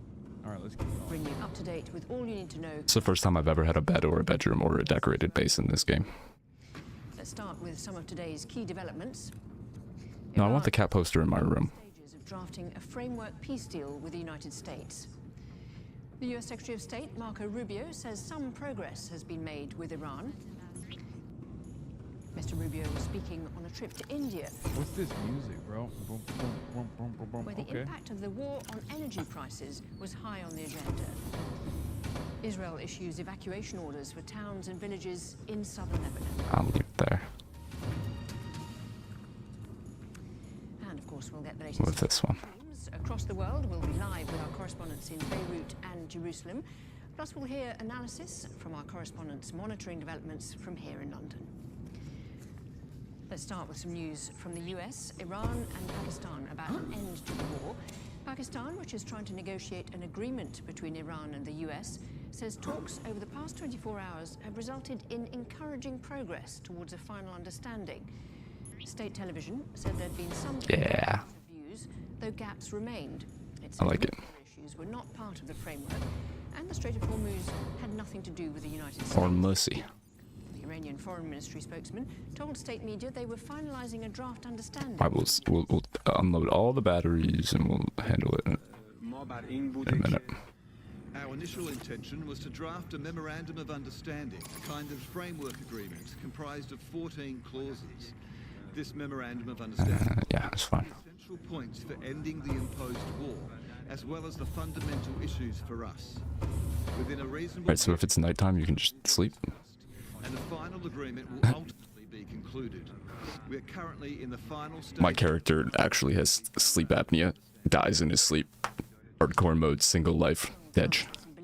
All right, let's keep going. Bring you up to date with all you need to know. It's the first time I've ever had a bed or a bedroom or a decorated base in this game. Let's start with some of today's key developments. No, I want the cat poster in my room. Stages of drafting a framework peace deal with the United States. The US Secretary of State, Marco Rubio, says some progress has been made with Iran. Mr. Rubio was speaking on a trip to India, What's this music, bro? where the Okay. impact of the war on energy prices was high on the agenda. Israel issues evacuation orders for towns and villages in southern Lebanon. I'll leave it there. And of course, we'll get the latest With this one. streams across the world. We'll be live with our correspondents in Beirut and Jerusalem. Plus, we'll hear analysis from our correspondents monitoring developments from here in London. Let's start with some news from the US, Iran and Pakistan about an end to the war. Pakistan, which is trying to negotiate an agreement between Iran and the US, says talks over the past 24 hours have resulted in encouraging progress towards a final understanding. State television said there'd been some Yeah. views, though gaps remained. It I like it. Issues were not part of the framework, and the Strait of Hormuz had nothing to do with the United States. Or Mussy. The Iranian Foreign Ministry spokesman told state media they were finalizing a draft understanding. Alright, we'll unload all the batteries and we'll handle it in a minute. Our initial intention was to draft a memorandum of understanding, a kind of framework agreement comprised of 14 clauses. This memorandum of understanding Yeah, that's fine. essential points for ending the imposed war, as well as the fundamental issues for us. Within a reasonable Right, so if it's nighttime, you can just sleep. and the final agreement will ultimately be concluded. We are currently in the final stage. My character actually has sleep apnea, dies in his sleep. Hardcore mode, single life, dead.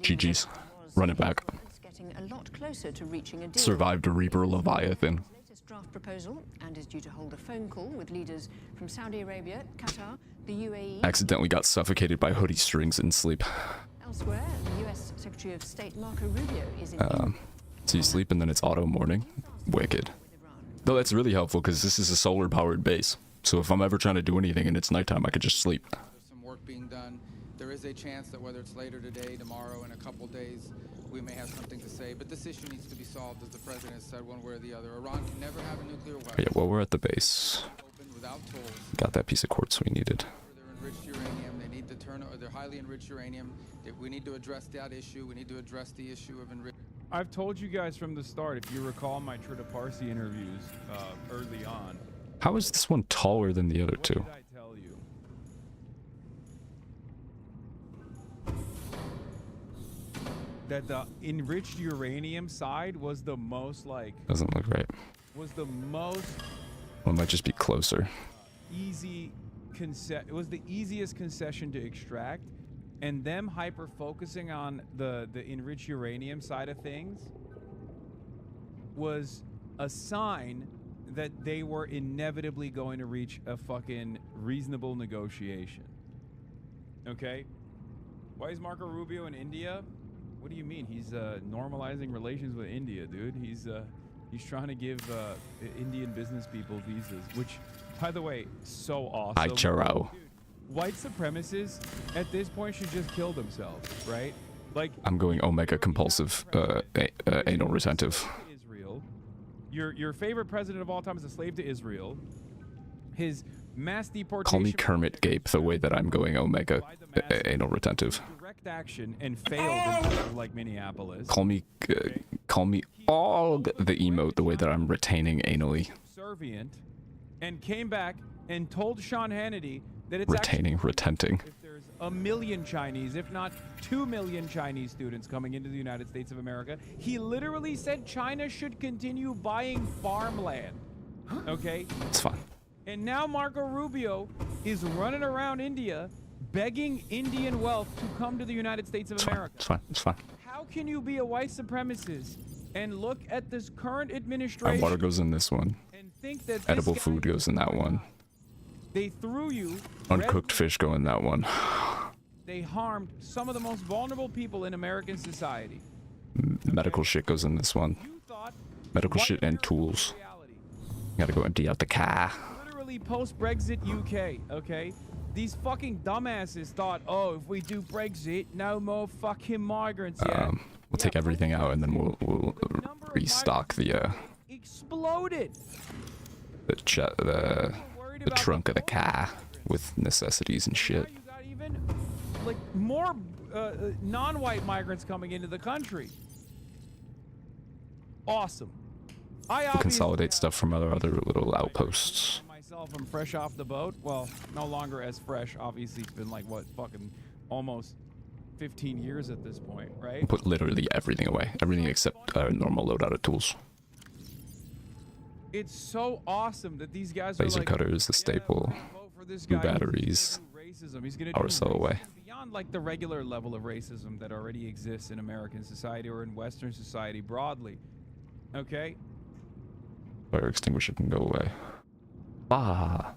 GG's. Run it back. It's getting a lot closer to reaching a deal. Survived a Reaper Leviathan. Latest draft proposal and is due to hold a phone call with leaders from Saudi Arabia, Qatar, the UAE. Accidentally got suffocated by hoodie strings in sleep. Elsewhere, the US Secretary of State Marco Rubio is in So you sleep and then it's auto morning. Wicked. Though that's really helpful because this is a solar powered base. So if I'm ever trying to do anything and it's nighttime, I could just sleep. There's some work being done. There is a chance that whether it's later today, tomorrow, in a couple days, we may have something to say. But this issue needs to be solved, as the president has said, one way or the other. Iran can never have a nuclear weapon. Yeah, well, we're at the base. Open without tolls. Got that piece of quartz we needed. Their enriched uranium, they need to turn, or their highly enriched uranium. We need to address that issue. We need to address the issue of enriched. I've told you guys from the start, if you recall my Trita Parsi interviews early on. How is this one taller than the other two? What did I tell you? That the enriched uranium side was the most Doesn't look right. was the most Well, it might just be closer. easy it was the easiest concession to extract, and them hyper focusing on the enriched uranium side of things was a sign that they were inevitably going to reach a fucking reasonable negotiation. Okay? Why is Marco Rubio in India? What do you mean? He's normalizing relations with India, dude. He's trying to give Indian business people visas, which, by the way, so awesome. Hi, Charo. Dude, white supremacists at this point should just kill themselves, right? Like, I'm going omega compulsive, anal retentive. Israel, your favorite president of all time is a slave to Israel. His mass deportation. Call me Kermit Gape the way that I'm going Omega anal retentive. Direct action and failed in places like Minneapolis. Call me all the emote the way that I'm retaining anally. Subservient, and came back and told Sean Hannity that it's Retenting. If there's 1 million Chinese, if not 2 million Chinese students coming into the United States of America, he literally said China should continue buying farmland. Okay? It's fine. And now Marco Rubio is running around India begging Indian wealth to come to the United States of America. It's fine. It's fine. How can you be a white supremacist and look at this current administration? Water goes in this one. And think that Edible food goes in that one. They threw you. Uncooked fish go in that one. They harmed some of the most vulnerable people in American society. Medical shit goes in this one. Medical shit and tools. Gotta go empty out the car. Literally post-Brexit UK, okay? These fucking dumbasses thought, oh, if we do Brexit, no more fucking migrants. Yeah. We'll take everything out and then we'll restock the exploded. The trunk of the car with necessities and shit. You got even like more non-white migrants coming into the country. Awesome. To consolidate stuff from other little outposts. Myself, I'm fresh off the boat. Well, no longer as fresh. Obviously, it's been like what, fucking almost 15 years at this point, right? Put literally everything away. Everything except normal loadout of tools. It's so awesome that these guys Laser are like, cutter is the staple. New batteries. Power cell away. Beyond like the regular level of racism that already exists in American society or in Western society broadly. Okay? Fire extinguisher can go away. Ah.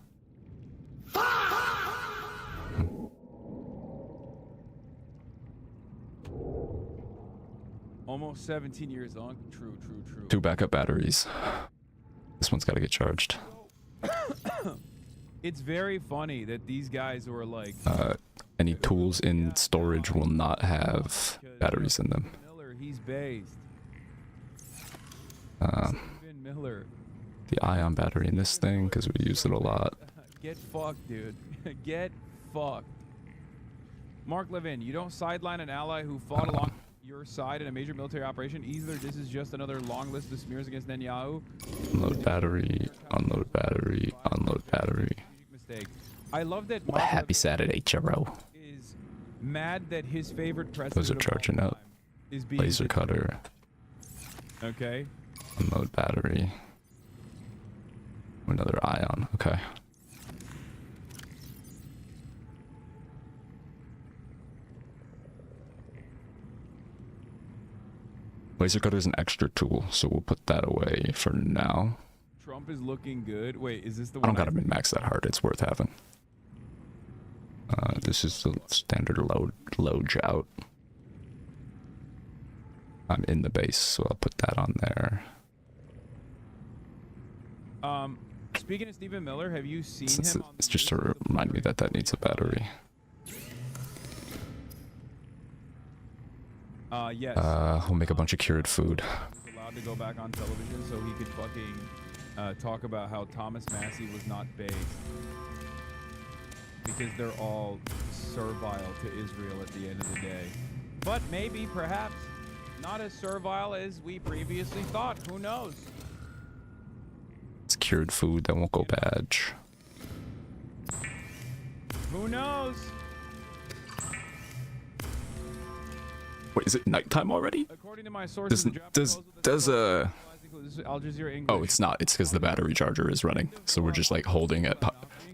Almost 17 years on. True. 2 backup batteries. This one's got to get charged. It's very funny that these guys were like... any tools in storage will not have batteries in them. Miller, he's based. Miller. The ion battery in this thing, because we use it a lot. Get fucked, dude. Get fucked. Mark Levin, you don't sideline an ally who fought along your side in a major military operation. Either this is just another long list of smears against Netanyahu. Unload battery, unload battery, unload battery. Mistake. I love that Mark happy Saturday, Churro. Is mad that his favorite president Those are charging up. Is being Laser cutter. Okay. Unload battery. Another ion. Okay. Laser cutter is an extra tool, so we'll put that away for now. Trump is looking good. Wait, is this the I one? don't gotta min-max that hard. It's worth having. This is the standard load out. I'm in the base, so I'll put that on there. Speaking of Stephen Miller, have you seen him? It's just to remind me that that needs a battery. Yes. We'll make a bunch of cured food. He's allowed to go back on television so he could fucking talk about how Thomas Massey was not based. Because they're all servile to Israel at the end of the day. But maybe, perhaps, not as servile as we previously thought. Who knows? It's cured food that won't go bad. Who knows? Wait, is it nighttime already? According to my sources, does Al Jazeera English. Oh, it's not. It's because the battery charger is running. So we're just like holding it.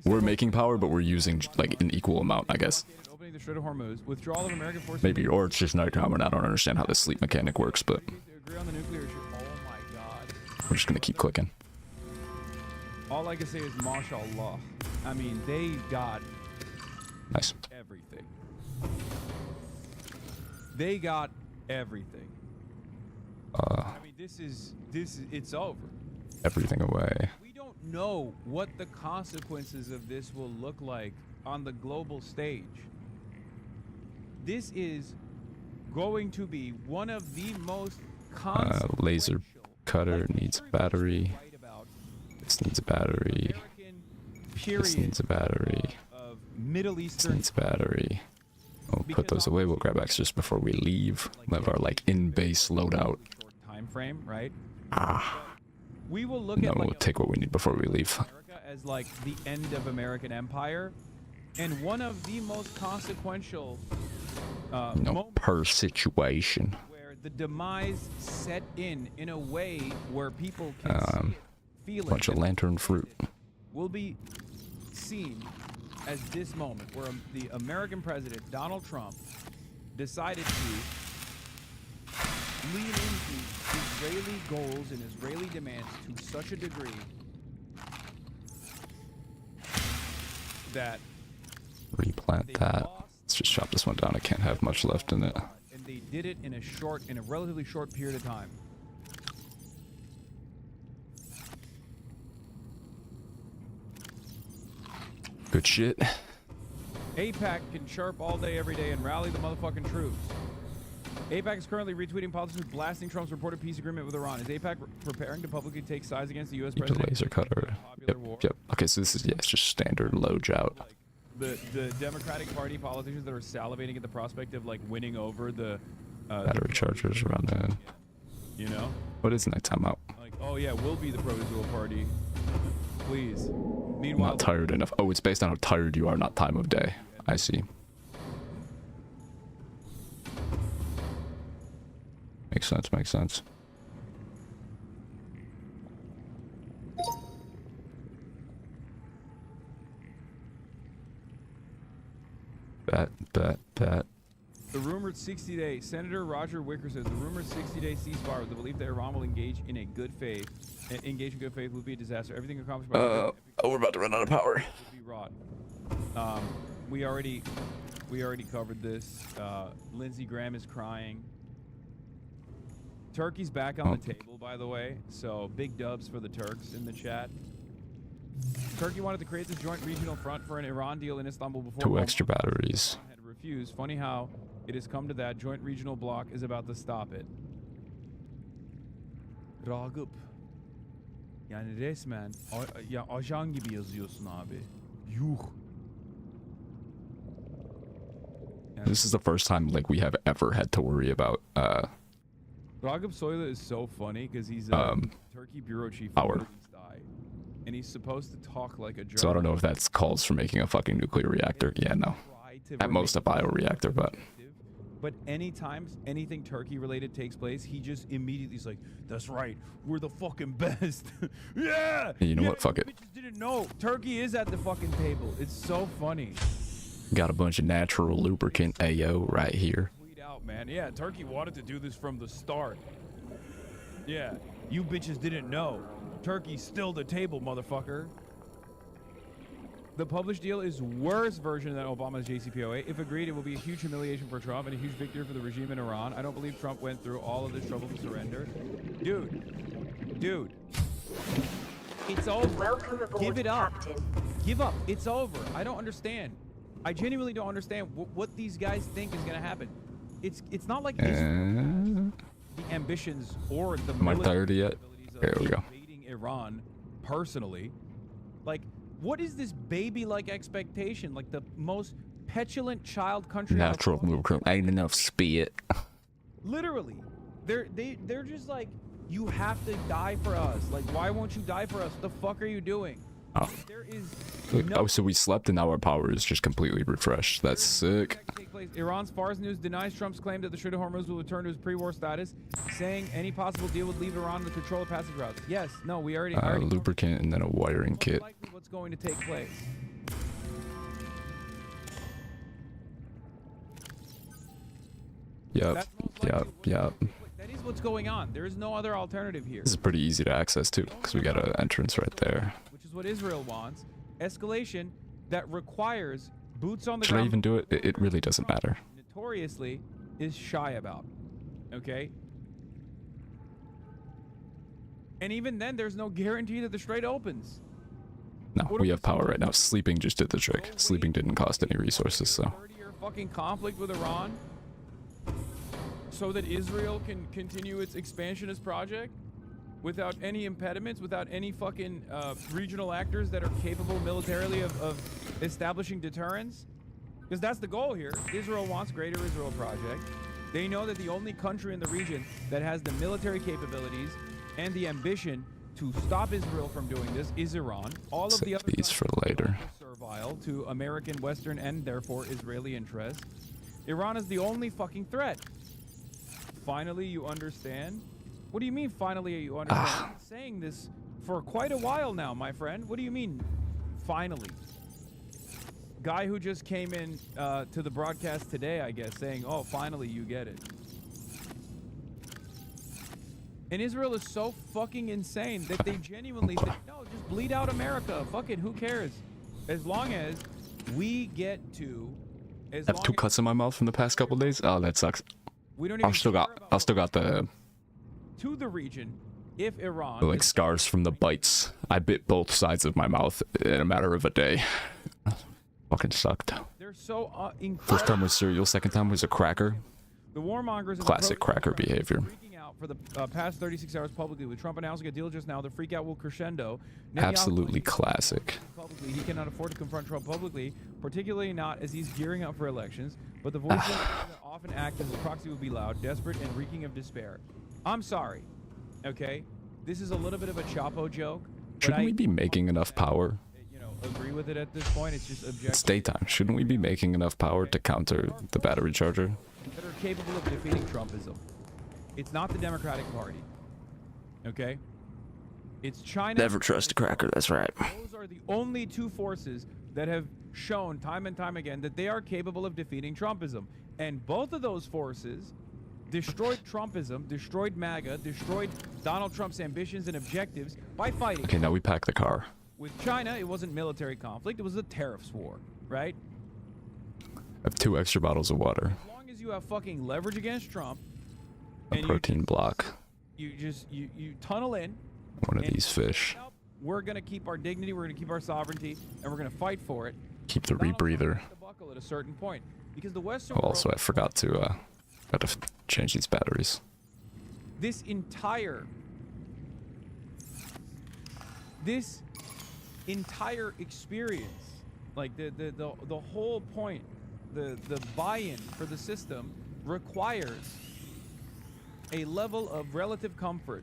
We're making power, but we're using like an equal amount, I guess. Opening the Strait of Hormuz, withdrawal of American forces. Maybe, or it's just nighttime, and I don't understand how the sleep mechanic works, but Agree on the nuclear issue. Oh my god. we're just gonna keep clicking. All I can say is mashallah. I mean, they got Nice. everything. They got everything. I mean, this is it's over. Everything away. We don't know what the consequences of this will look like on the global stage. This is going to be one of the most Laser cutter needs battery. This needs a battery. This needs a battery. Middle This Eastern needs a battery. We'll put those away. We'll grab X just before we leave. We'll have our like in-base loadout. time frame, right? Ah. We will look No, at like we'll take what we need before we leave. America as like the end of American empire, and one of the most consequential Per situation. where the demise set in a way where people can see it, feel Bunch it, of lantern fruit. will be seen as this moment where the American president, Donald Trump, decided to lean into Israeli goals and Israeli demands to such a degree that Replant that. Let's just chop this one down. I can't have much left in it. and they did it in a relatively short period of time. Good shit. AIPAC can chirp all day, every day, and rally the motherfucking troops. AIPAC is currently retweeting politicians blasting Trump's reported peace agreement with Iran. Is AIPAC preparing to publicly take sides against the U.S. Keep the president? laser cutter. Yep. Okay, so this is, yeah, it's just standard low jout. The Democratic Party politicians that are salivating at the prospect of like winning over the Battery chargers around there. you know, What is nighttime out? like, oh yeah, we'll be the pro-Israel party, please. I'm Meanwhile, not tired enough. Oh, it's based on how tired you are, not time of day. I see. Makes sense, makes sense. Bet. the rumored 60-day, Senator Roger Wicker says the rumored 60-day ceasefire with the belief that Iran will engage in good faith would be a disaster. Everything accomplished by Oh, we're about to run out of power. would be wrought. We already covered this. Lindsey Graham is crying. Turkey's back on the table, by the way, so big dubs for the Turks in the chat. Turkey wanted to create this joint regional front for an Iran deal in Istanbul before 2 extra batteries. had refused. Funny how it has come to that. Joint regional bloc is about to stop it. Ragıp. Yani resmen ya ajan gibi yazıyorsun abi. Yuh. This is the first time like we have ever had to worry about Ragıp Soylu is so funny because he's a Turkey bureau chief for Middle East Eye, and he's supposed to talk like a journalist. so I don't know if that's calls for making a fucking nuclear reactor. Yeah, no. At most a bioreactor, but But anytime anything Turkey related takes place, he just immediately is like, "That's right, we're the fucking best." Yeah. you know what? Fuck it. Bitches didn't know Turkey is at the fucking table. It's so funny. Got a bunch of natural lubricant AO right here. Tweet out, man. Yeah, Turkey wanted to do this from the start. Yeah, you bitches didn't know. Turkey's still the table, motherfucker. The published deal is worse version than Obama's JCPOA. If agreed, it will be a huge humiliation for Trump and a huge victory for the regime in Iran. I don't believe Trump went through all of this trouble to surrender. Dude. It's over. Welcome aboard, Give it up. Captain. Give up. It's over. I don't understand. I genuinely don't understand what these guys think is going to happen. It's not like Israel, the ambitions or the Am I tired yet? Okay, there we go. invading Iran personally. Like, what is this baby-like expectation? Like the most petulant child country. Natural lubricant. Ain't enough spit. Literally, they're just like, you have to die for us. Like, why won't you die for us? What the fuck are you doing? Oh. There is Oh, so we slept and now our power is just completely refreshed. That's sick. Iran's Fars News denies Trump's claim that the Strait of Hormuz will return to its pre-war status, saying any possible deal would leave Iran to control the passage routes. Yes, no, we already Lubricant and then a wiring kit. likely what's going to take place. Yep. That is what's going on. There is no other alternative here. This is pretty easy to access too, because we got an entrance right there. Which is what Israel wants. Escalation that requires boots on the Should I ground. even do it? It really doesn't matter. Notoriously is shy about. Okay? And even then, there's no guarantee that the strait opens. No, we have power right now. Sleeping just did the trick. Sleeping didn't cost any resources, so. 30-year fucking conflict with Iran so that Israel can continue its expansionist project? without any impediments, without any fucking regional actors that are capable militarily of establishing deterrence? Because that's the goal here. Israel wants Greater Israel Project. They know that the only country in the region that has the military capabilities and the ambition to stop Israel from doing this is Iran. All of the other these for later. are servile to American, Western, and therefore Israeli interests. Iran is the only fucking threat. Finally, you understand? What do you mean, finally, you understand? I've been saying this for quite a while now, my friend. What do you mean, finally? Guy who just came in to the broadcast today, I guess, saying, oh, finally, you get it. And Israel is so fucking insane that they genuinely think, no, just bleed out America. Fuck it, who cares? As long as we get to... I have 2 cuts in my mouth from the past couple days. Oh, that sucks. We don't even I still got the to the region if Iran... like scars from the bites. I bit both sides of my mouth in a matter of a day. Fucking sucked. They're so incredible. First time was cereal, second time was a cracker. The warmongers... Classic cracker behavior. For the past 36 hours publicly, with Trump announcing a deal just now, the freakout will crescendo. Absolutely classic. Publicly, he cannot afford to confront Trump publicly, particularly not as he's gearing up for elections. But the voices that often act as a proxy will be loud, desperate, and reeking of despair. I'm sorry, okay? This is a little bit of a Chapo joke. Shouldn't we be making enough power? You know, agree with it at this point. It's just objective. It's daytime. Shouldn't we be making enough power to counter the battery charger? That are capable of defeating Trumpism. It's not the Democratic Party, okay? It's China. Never trust a cracker, that's right. Those are the only 2 forces that have shown time and time again that they are capable of defeating Trumpism. And both of those forces destroyed Trumpism, destroyed MAGA, destroyed Donald Trump's ambitions and objectives by fighting. Okay, now we pack the car. With China, it wasn't military conflict, it was a tariffs war, right? I have 2 extra bottles of water. As long as you have fucking leverage against Trump, A protein block. You tunnel in. One of these fish. We're gonna keep our dignity. We're gonna keep our sovereignty, and we're gonna fight for it. Keep the rebreather. Buckle at a certain point, because the Western. Oh, also, I forgot to gotta change these batteries. This entire experience, like the whole point, the buy-in for the system requires a level of relative comfort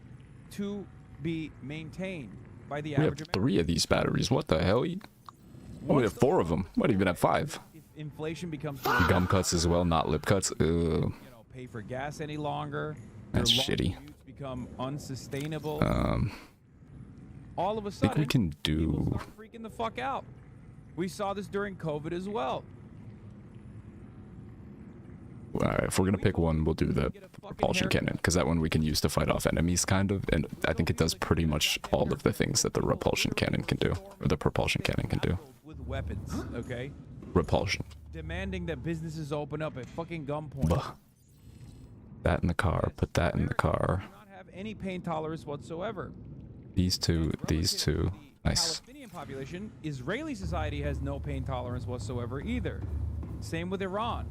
to be maintained by the average We have 3 of these batteries. What the hell? We have 4 of them. Might even have 5. If inflation becomes gum cuts as well, not lip cuts. Pay for gas any longer. That's shitty. Become unsustainable. All of a I sudden, think we can do. Freaking the fuck out. We saw this during COVID as well. Alright, if we're gonna pick one, we'll do the propulsion cannon, because that one we can use to fight off enemies, kind of, and I think it does pretty much all of the things that the repulsion cannon can do, or the propulsion cannon can do. With weapons, okay? Repulsion. Demanding that businesses open up at fucking gunpoint. Bah. That in the car, put that in the car. Do not have any pain tolerance whatsoever. These two, nice. Palestinian population, Israeli society has no pain tolerance whatsoever either. Same with Iran.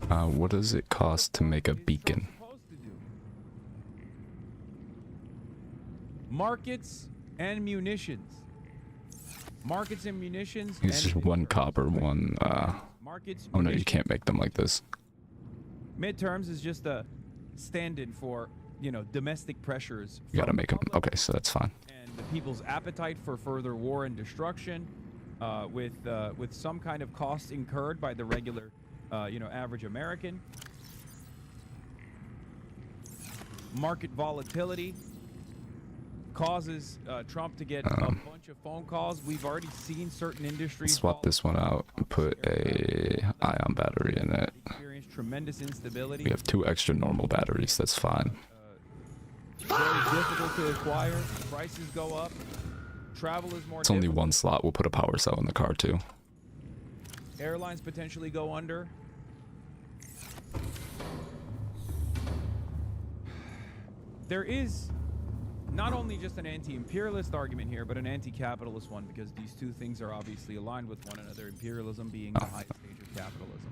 What does it cost to make a beacon? Markets and munitions. Markets and munitions. It's just 1 copper, 1, Markets, oh no, you can't make them like this. Midterms is just a stand-in for, you know, domestic pressures. You gotta make them. Okay, so that's fine. And the people's appetite for further war and destruction, with some kind of cost incurred by the regular, average American. Market volatility causes Trump to get a bunch of phone calls. We've already seen certain industries Swap this one out and put a ion battery in it. Experience tremendous instability. We have 2 extra normal batteries. That's fine. Very difficult to acquire. Prices go up. Travel is more. It's only 1 slot. We'll put a power cell in the car too. Airlines potentially go under. There is not only just an anti-imperialist argument here, but an anti-capitalist one, because these 2 things are obviously aligned with one another. Imperialism being the highest stage of capitalism.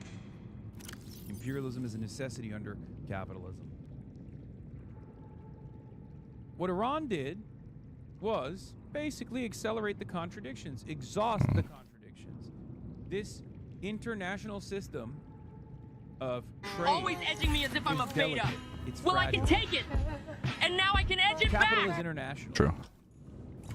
imperialism is a necessity under capitalism. What Iran did was basically accelerate the contradictions, exhaust the contradictions. This international system of trade Always edging me as if I'm a beta. delicate. It's Well, fragile. I can take it, and now I can edge it Capital back. is international. True.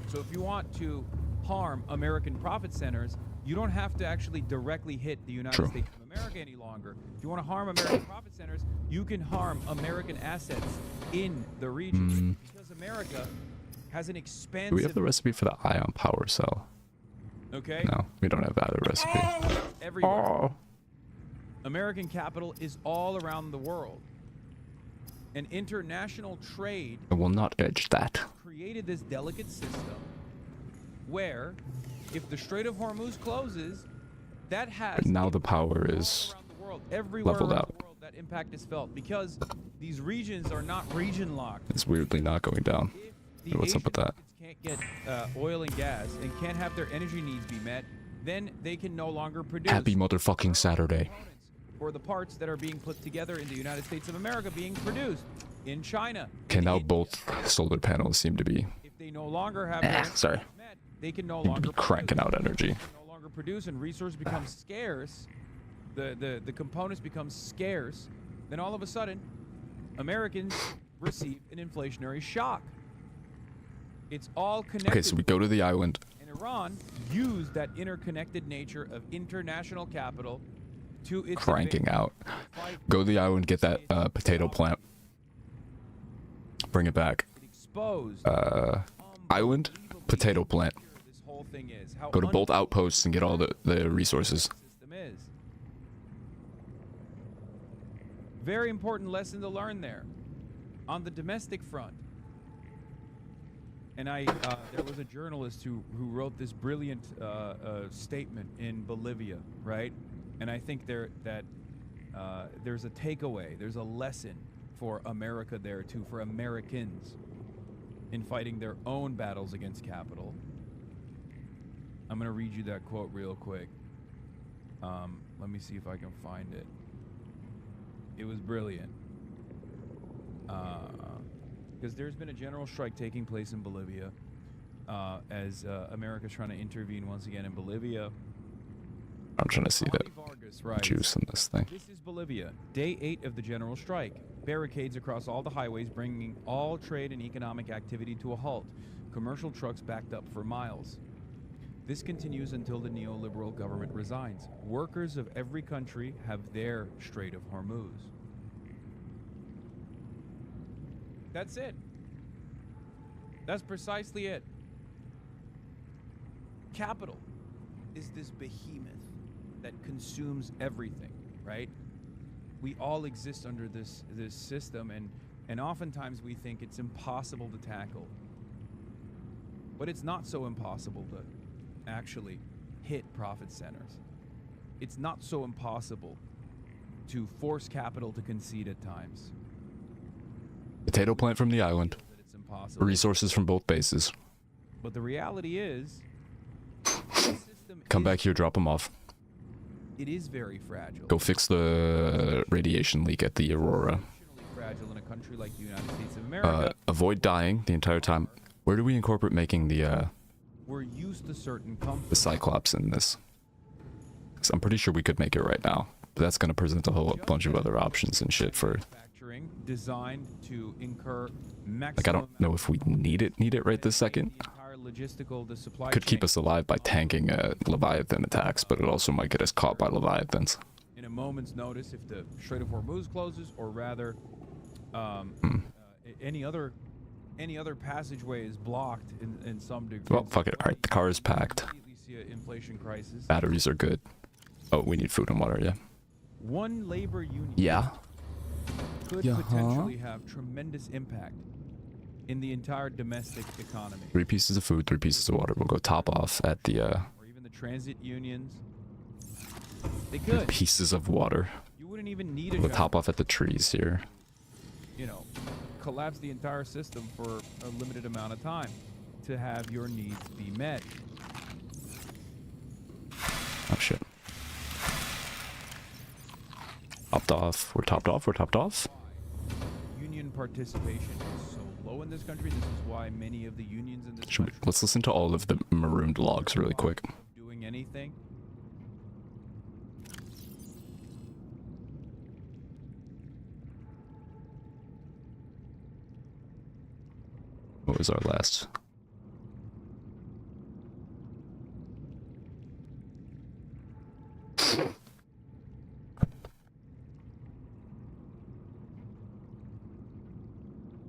So if you want to harm American profit centers, you don't have to actually directly hit the United True. States of America any longer. If you want to harm American profit centers, you can harm American assets in the region. Because America has an expansive... Do we have the recipe for the ion power cell? Okay. No, we don't have that recipe. Everywhere. American capital is all around the world. And international trade I will not edge that. created this delicate system where if the Strait of Hormuz closes, that has But now the power is everywhere leveled around out. the world that impact is felt because these regions are not region locked. It's weirdly not going down. The What's up with that? Can't get oil and gas and can't have their energy needs be met, then they can no longer produce Happy motherfucking Saturday. for the parts that are being put together in the United States of America being produced in China. Okay, now both solar panels seem to be If they no longer have their sorry. needs met, they can no Seem to longer be cranking out energy. no longer produce and resources become scarce, the components become scarce, then all of a sudden, Americans receive an inflationary shock. It's all connected. Okay, so we go to the island. And Iran used that interconnected nature of international capital to its Cranking out. Go to the island, get that potato plant. Bring it back. exposed Island, potato plant. this whole thing is. How Go to both outposts and get all the resources. system is. Very important lesson to learn there. On the domestic front, and there was a journalist who wrote this brilliant statement in Bolivia, right? And I think there's a takeaway, there's a lesson for America there too, for Americans in fighting their own battles against capital. I'm gonna read you that quote real quick. Let me see if I can find it. It was brilliant. Because there's been a general strike taking place in Bolivia as America's trying to intervene once again in Bolivia. I'm trying to see that writes, juice in this thing. This is Bolivia, day 8 of the general strike. Barricades across all the highways bringing all trade and economic activity to a halt. Commercial trucks backed up for miles. This continues until the neoliberal government resigns. Workers of every country have their Strait of Hormuz. That's it. That's precisely it. Capital is this behemoth that consumes everything, right? We all exist under this system, and oftentimes we think it's impossible to tackle. But it's not so impossible to actually hit profit centers. It's not so impossible to force capital to concede at times. Potato plant from the island. It's impossible. Resources from both bases. But the reality is, Come back here, drop them off. it is very fragile. Go fix the radiation leak at the Aurora. Fragile in a country like the United States of America. Avoid dying the entire time. Where do we incorporate making the We're used to certain comfort. the Cyclops in this? 'Cause I'm pretty sure we could make it right now. But that's gonna present a whole bunch of other options and shit for. Manufacturing designed to incur maximum. Like I don't know if we need it right this second. entire logistical, the supply Could chain keep us alive by tanking Leviathan attacks, but it also might get us caught by Leviathans. in a moment's notice if the Strait of Hormuz closes, or rather, any other passageway is blocked in some degree. Well, fuck it. All right, the car is packed. We see an inflation crisis. Batteries are good. Oh, we need food and water. Yeah. One labor union. Yeah. Could Yeah. potentially have tremendous impact in the entire domestic economy. 3 pieces of food, 3 pieces of water. We'll go top off at the Or even the transit unions. They 3 could. pieces of water. You wouldn't even need a We'll job, top off at the trees here. you know, collapse the entire system for a limited amount of time to have your needs be met. Oh shit. Popped off. We're topped off. We're topped off. Union participation is so low in this country. This is why many of the unions in this country Let's listen to all of the marooned logs really quick. doing anything. What was our last?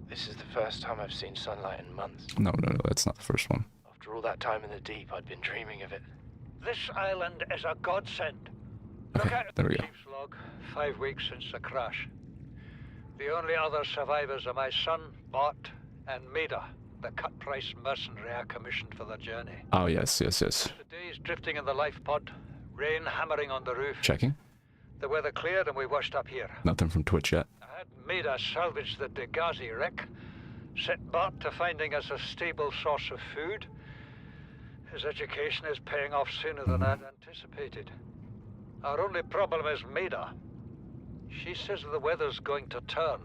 This is the first time I've seen sunlight in months. No, that's not the first one. After all that time in the deep, I'd been dreaming of it. This island is a godsend. Look Okay, at there we the go. chief's log. 5 weeks since the crash. The only other survivors are my son, Bart, and Maida, the cut-price mercenary I commissioned for the journey. Oh, yes. The days drifting in the life pod, rain hammering on the roof. Checking. The weather cleared and we washed up here. Nothing from Twitch yet. I had Maida salvage the Degazi wreck, set Bart to finding us a stable source of food. His education is paying off sooner than I'd anticipated. Our only problem is Maida. She says the weather's going to turn.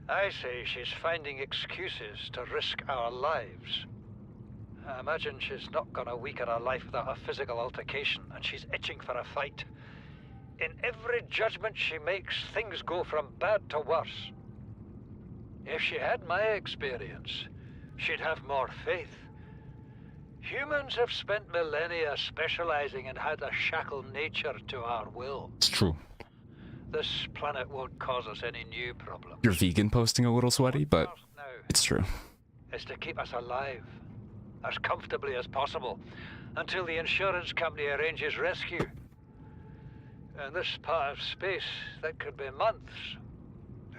I say she's finding excuses to risk our lives. I imagine she's not gonna weaken her life without a physical altercation, and she's itching for a fight. In every judgment she makes, things go from bad to worse. If she had my experience, she'd have more faith. Humans have spent millennia specializing in how to shackle nature to our will. It's true. This planet won't cause us any new problems. You're vegan posting a little sweaty, but it's true. It's to keep us alive, as comfortably as possible, until the insurance company arranges rescue. In this part of space, that could be months,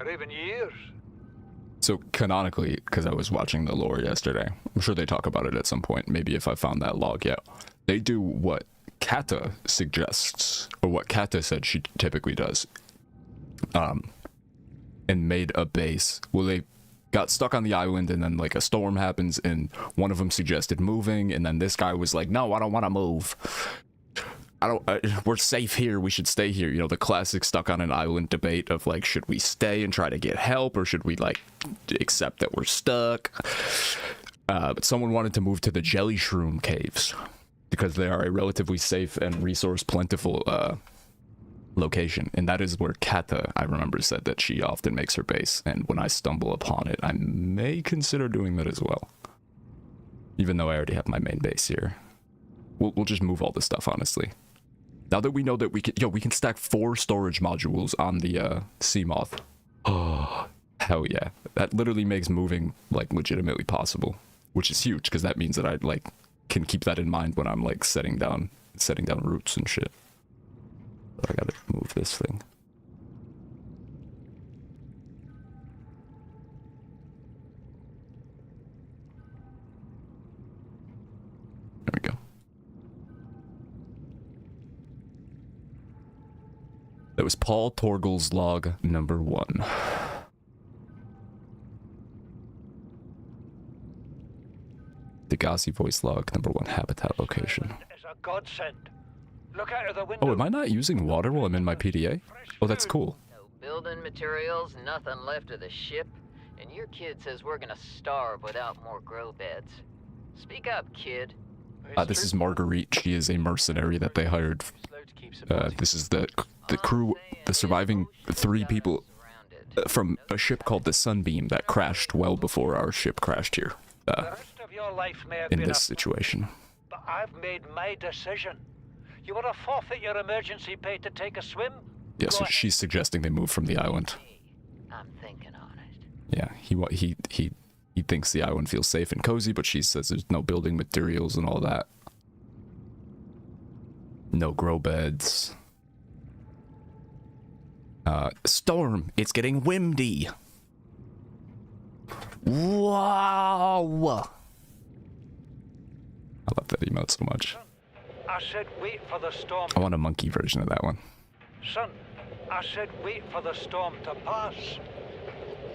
or even years. So canonically, because I was watching the lore yesterday, I'm sure they talk about it at some point, maybe if I found that log yet. They do what Kata suggests, or what Kata said she typically does, and made a base. Well, they got stuck on the island, and then like a storm happens, and one of them suggested moving, and then this guy was like, no, I don't want to move. We're safe here, we should stay here. You know, the classic stuck on an island debate of like, should we stay and try to get help, or should we like accept that we're stuck? But someone wanted to move to the jelly shroom caves because they are a relatively safe and resource plentiful location, and that is where Kata, I remember, said that she often makes her base, and when I stumble upon it, I may consider doing that as well, even though I already have my main base here. We'll just move all this stuff, honestly. Now that we know that we can stack 4 storage modules on the Seamoth. Oh, hell yeah. That literally makes moving like legitimately possible, which is huge because that means that I like can keep that in mind when I'm like setting down routes and shit. But I gotta move this thing. There we go. That was Paul Torgel's log number 1. Degassi voice log number 1, habitat location. It's a godsend. Look out of the window. Oh, am I not using water while I'm in my PDA? Oh, that's cool. Building materials, nothing left of the ship, and your kid says we're gonna starve without more grow beds. Speak up, kid. This is Marguerite. She is a mercenary that they hired. This is the crew, the surviving 3 people from a ship called the Sunbeam that crashed well before our ship crashed here. Your life may have In been this situation. but I've made my decision. You want to forfeit your emergency pay to take a swim? Yeah, so she's suggesting they move from the island. I'm thinking honest. Yeah, he thinks the island feels safe and cozy, but she says there's no building materials and all that. No grow beds. Storm, it's getting windy. Wow. I love that emote so much. I said wait for the storm. I want a monkey version of that one. Son, I said wait for the storm to pass.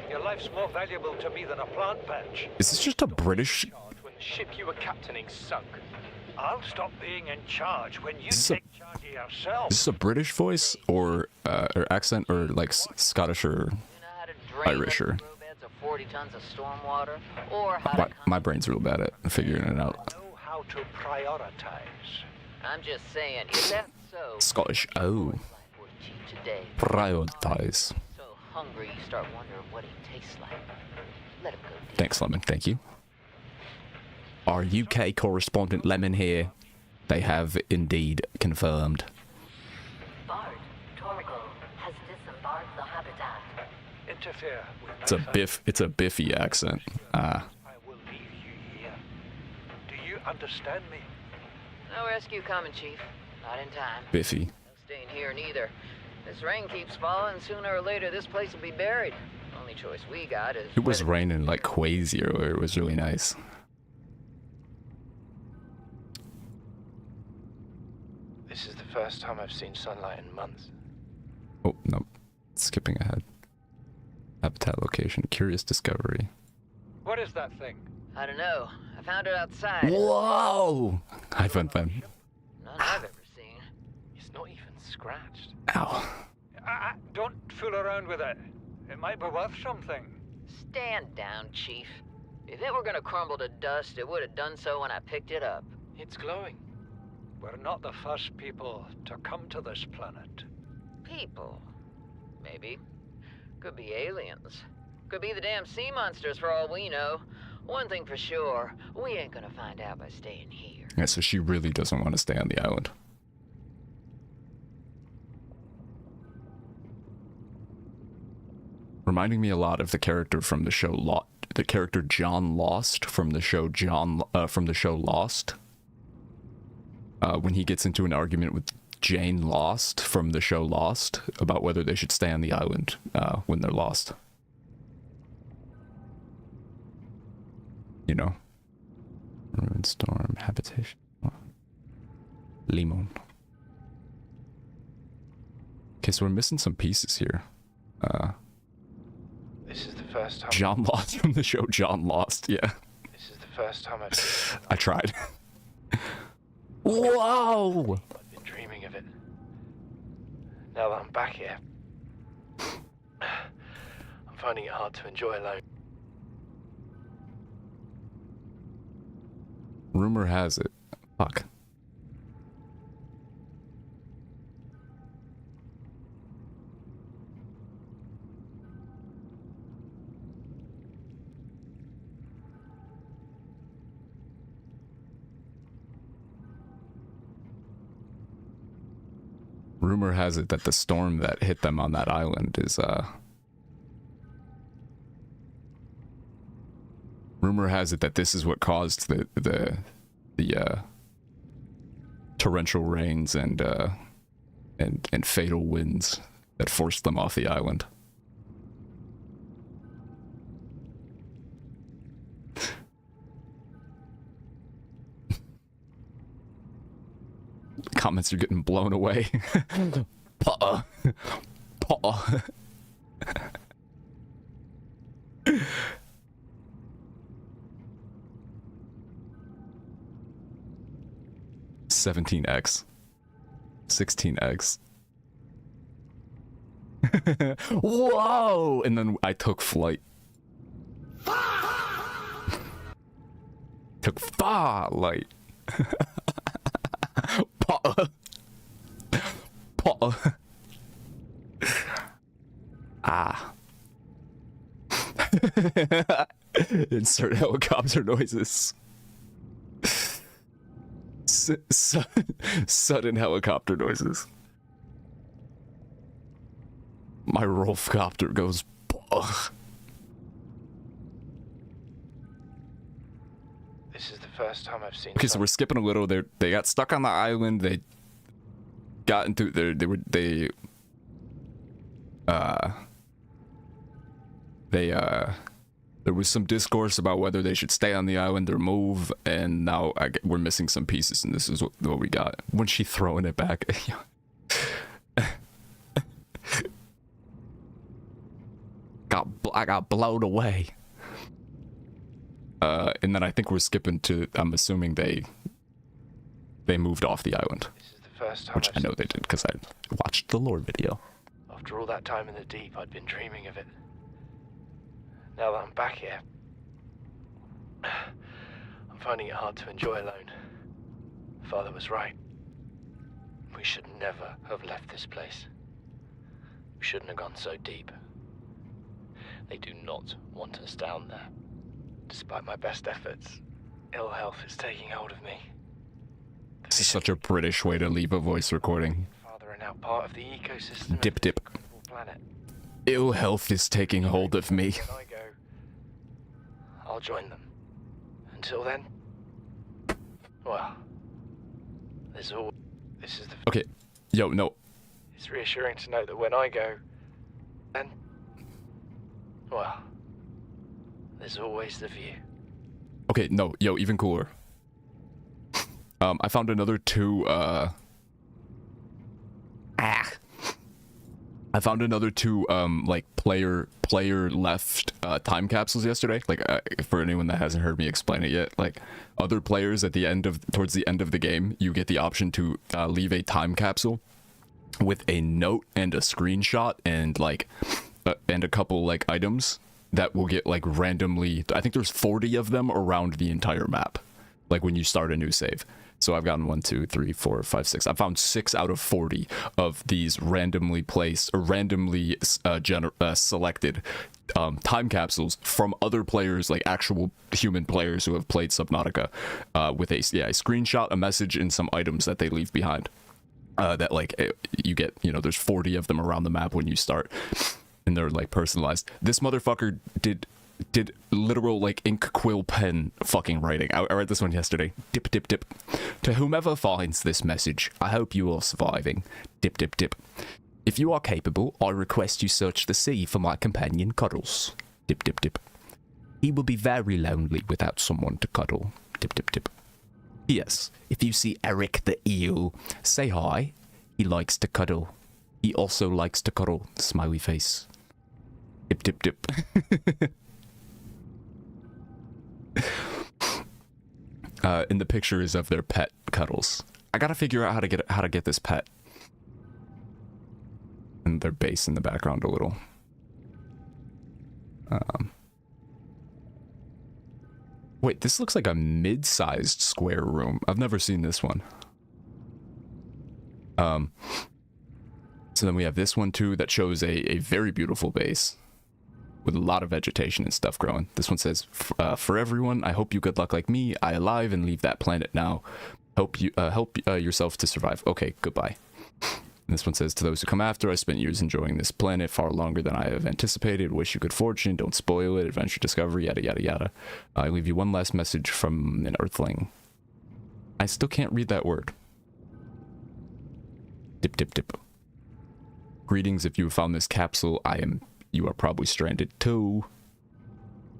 Your life's more valuable to me than a plant patch. Is this just a British? When the ship you were captaining sunk, I'll stop being in charge when you Is this take charge of yourself. Is this a British voice or accent or like Scottish or Irish or? 40 tons of stormwater, or how My brain's real bad at figuring it out. Know how to prioritize. I'm just saying, if that's so, Scottish. Oh. today, Prioritize. so hungry you start wondering what he tastes like. Let him go. Thanks, Lemon. Thank you. Our UK correspondent Lemon here. They have indeed confirmed. Bard, Torgo has disembarked the habitat. Interfere with It's a Biffy accent. Ah. I will leave you here. Do you understand me? No rescue coming, Chief. Not in time. Biffy. No staying here neither. This rain keeps falling. Sooner or later, this place will be buried. Only choice we got is. It was raining like crazy earlier. It was really nice. This is the first time I've seen sunlight in months. Oh, no. Skipping ahead. Habitat location. Curious discovery. What is that thing? I don't know. I found it outside. Whoa! I found them. None I've ever seen. It's not even scratched. Ow. Don't fool around with it. It might be worth something. Stand down, Chief. If it were gonna crumble to dust, it would have done so when I picked it up. It's glowing. We're not the first people to come to this planet. People. Maybe. Could be aliens. Could be the damn sea monsters for all we know. One thing for sure, we ain't gonna find out by staying here. Yeah, so she really doesn't want to stay on the island. Reminding me a lot of the character from the show the character John Lost from the show Lost. When he gets into an argument with Jane Lost from the show Lost about whether they should stay on the island when they're lost. You know. Ruin storm, habitation. Limon. Okay, so we're missing some pieces here. This is the first time. John Lost from the show John Lost, yeah. This is the first time I've seen. I tried. Whoa! I've been dreaming of it. Now that I'm back here, I'm finding it hard to enjoy alone. Rumor has it. Fuck. Rumor has it that the storm that hit them on that island is, rumor has it that this is what caused the torrential rains and fatal winds that forced them off the island. Comments are getting blown away. Paw. 17x. 16x. Whoa! And then I took flight. Took flight. Paw. Ah. Insert helicopter noises. Sudden helicopter noises. My Rolfcopter goes. This is the first time I've seen. Okay, so we're skipping a little. They got stuck on the island. They got into there was some discourse about whether they should stay on the island or move, and now we're missing some pieces, and this is what we got. When she throwing it back, I got blown away. And then I think we're skipping to, I'm assuming they they moved off the island. This is the first time Which I know they did because I watched the lore video. After all that time in the deep, I'd been dreaming of it. Now that I'm back here, I'm finding it hard to enjoy alone. Father was right. We should never have left this place. We shouldn't have gone so deep. They do not want us down there. Despite my best efforts, ill health is taking hold of me. This is such a British way to leave a voice recording. Father are now part of the ecosystem Dip dip. of the planet. Ill health is taking hold of me. When I go, I'll join them. Until then, well, this is the... Okay, yo, no. It's reassuring to know that when I go, then, well, there's always the view. Okay, no, yo, even cooler. I found another two, I found another two, like, player left, time capsules yesterday. Like, for anyone that hasn't heard me explain it yet, like, other players at the end of, towards the end of the game, you get the option to, leave a time capsule with a note and a screenshot and, like, and a couple, like, items that will get, like, randomly, I think there's 40 of them around the entire map, like, when you start a new save. So I've gotten 1, 2, 3, 4, 5, 6. I found 6 out of 40 of these randomly placed or randomly selected time capsules from other players, like actual human players who have played Subnautica, with a screenshot, a message, and some items that they leave behind. That like you get, you know, there's 40 of them around the map when you start, and they're like personalized. This motherfucker did literal like ink quill pen fucking writing. I read this one yesterday. Dip dip dip. To whomever finds this message, I hope you are surviving. Dip dip dip. If you are capable, I request you search the sea for my companion Cuddles. Dip dip dip. He will be very lonely without someone to cuddle. Dip dip dip. Yes, if you see Eric the eel, say hi. He likes to cuddle. He also likes to cuddle. Smiley face. Dip dip dip. In the pictures of their pet Cuddles. I gotta figure out how to get this pet. And their base in the background a little. Wait, this looks like a mid-sized square room. I've never seen this one. So then we have this one too that shows a very beautiful base with a lot of vegetation and stuff growing. This one says, for everyone, I hope you good luck like me. I alive and leave that planet now. Help yourself to survive. Okay, goodbye. And this one says, to those who come after, I spent years enjoying this planet far longer than I have anticipated. Wish you good fortune. Don't spoil it. Adventure discovery, yada yada yada. I leave you one last message from an Earthling. I still can't read that word. Dip dip dip. Greetings, if you have found this capsule, you are probably stranded too.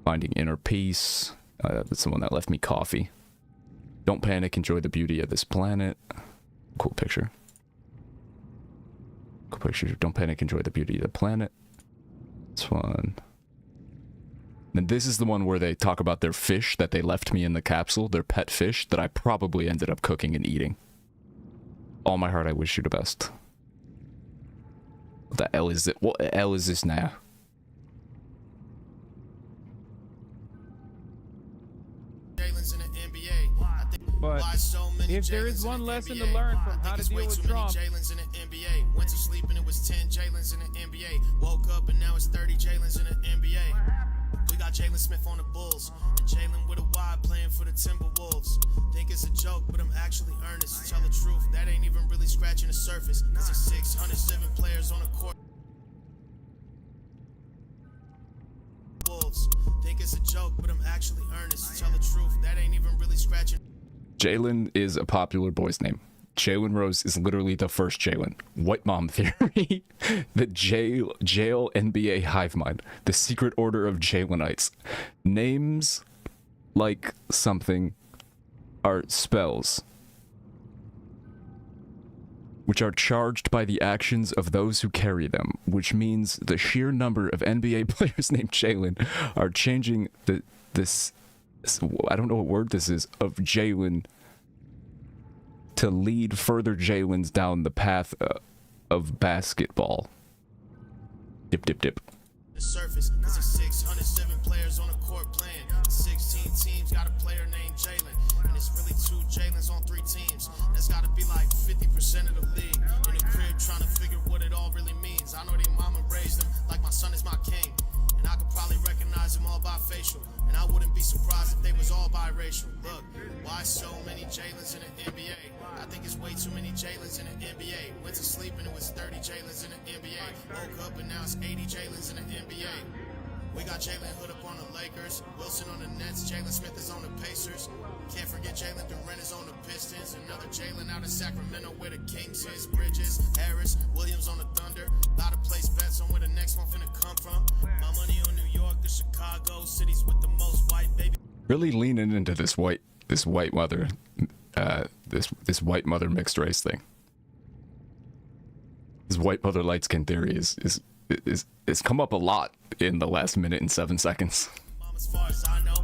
Finding inner peace. That's someone that left me coffee. Don't panic, enjoy the beauty of this planet. Cool picture. Cool picture. Don't panic, enjoy the beauty of the planet. This one. And this is the one where they talk about their fish that they left me in the capsule, their pet fish that I probably ended up cooking and eating. All my heart, I wish you the best. What the L is it? What the L is this now? But if there is one lesson to learn from how to deal with Trump, went to sleep and it was 10 Jalen's in the NBA. Woke up and now it's 30 Jalen's in the NBA. We got Jalen Smith on the Bulls and Jalen with a Y playing for the Timberwolves. Think it's a joke, but I'm actually earnest. Tell the truth, that ain't even really scratching the surface. Cause it's 607 players on the court. Wolves. Think it's a joke, but I'm actually earnest. Tell the truth, that ain't even really scratching. Jalen is a popular boy's name. Jalen Rose is literally the first Jalen. White mom theory. The jail NBA hive mind. The secret order of Jalenites. Names like something are spells which are charged by the actions of those who carry them, which means the sheer number of NBA players named Jalen are changing this I don't know what word this is, of Jalen to lead further Jalen's down the path of basketball. Dip, dip, dip. The surface, this is 607 players on the court playing. 16 teams got a player named Jalen. And it's really 2 Jalen's on 3 teams. That's gotta be like 50% of the league. In the crib trying to figure what it all really means. I know their mama raised them like my son is my king. And I could probably recognize them all by facial. And I wouldn't be surprised if they was all biracial. Look, why so many Jalen's in the NBA? I think it's way too many Jalen's in the NBA. Went to sleep and it was 30 Jalen's in the NBA. Woke up and now it's 80 Jalen's in the NBA. We got Jalen Hood up on the Lakers, Wilson on the Nets, Jalen Smith is on the Pacers. Can't forget Jalen Duren is on the Pistons. Another Jalen out of Sacramento where the Kings is. Bridges, Harris, Williams on the Thunder. About to place bets on where the next one finna come from. My money on New York, the Chicago, cities with the most white baby. Really leaning into this white mother, this white mother mixed race thing. This white mother light skin theory is come up a lot in the last minute and 7 seconds. As far as I know,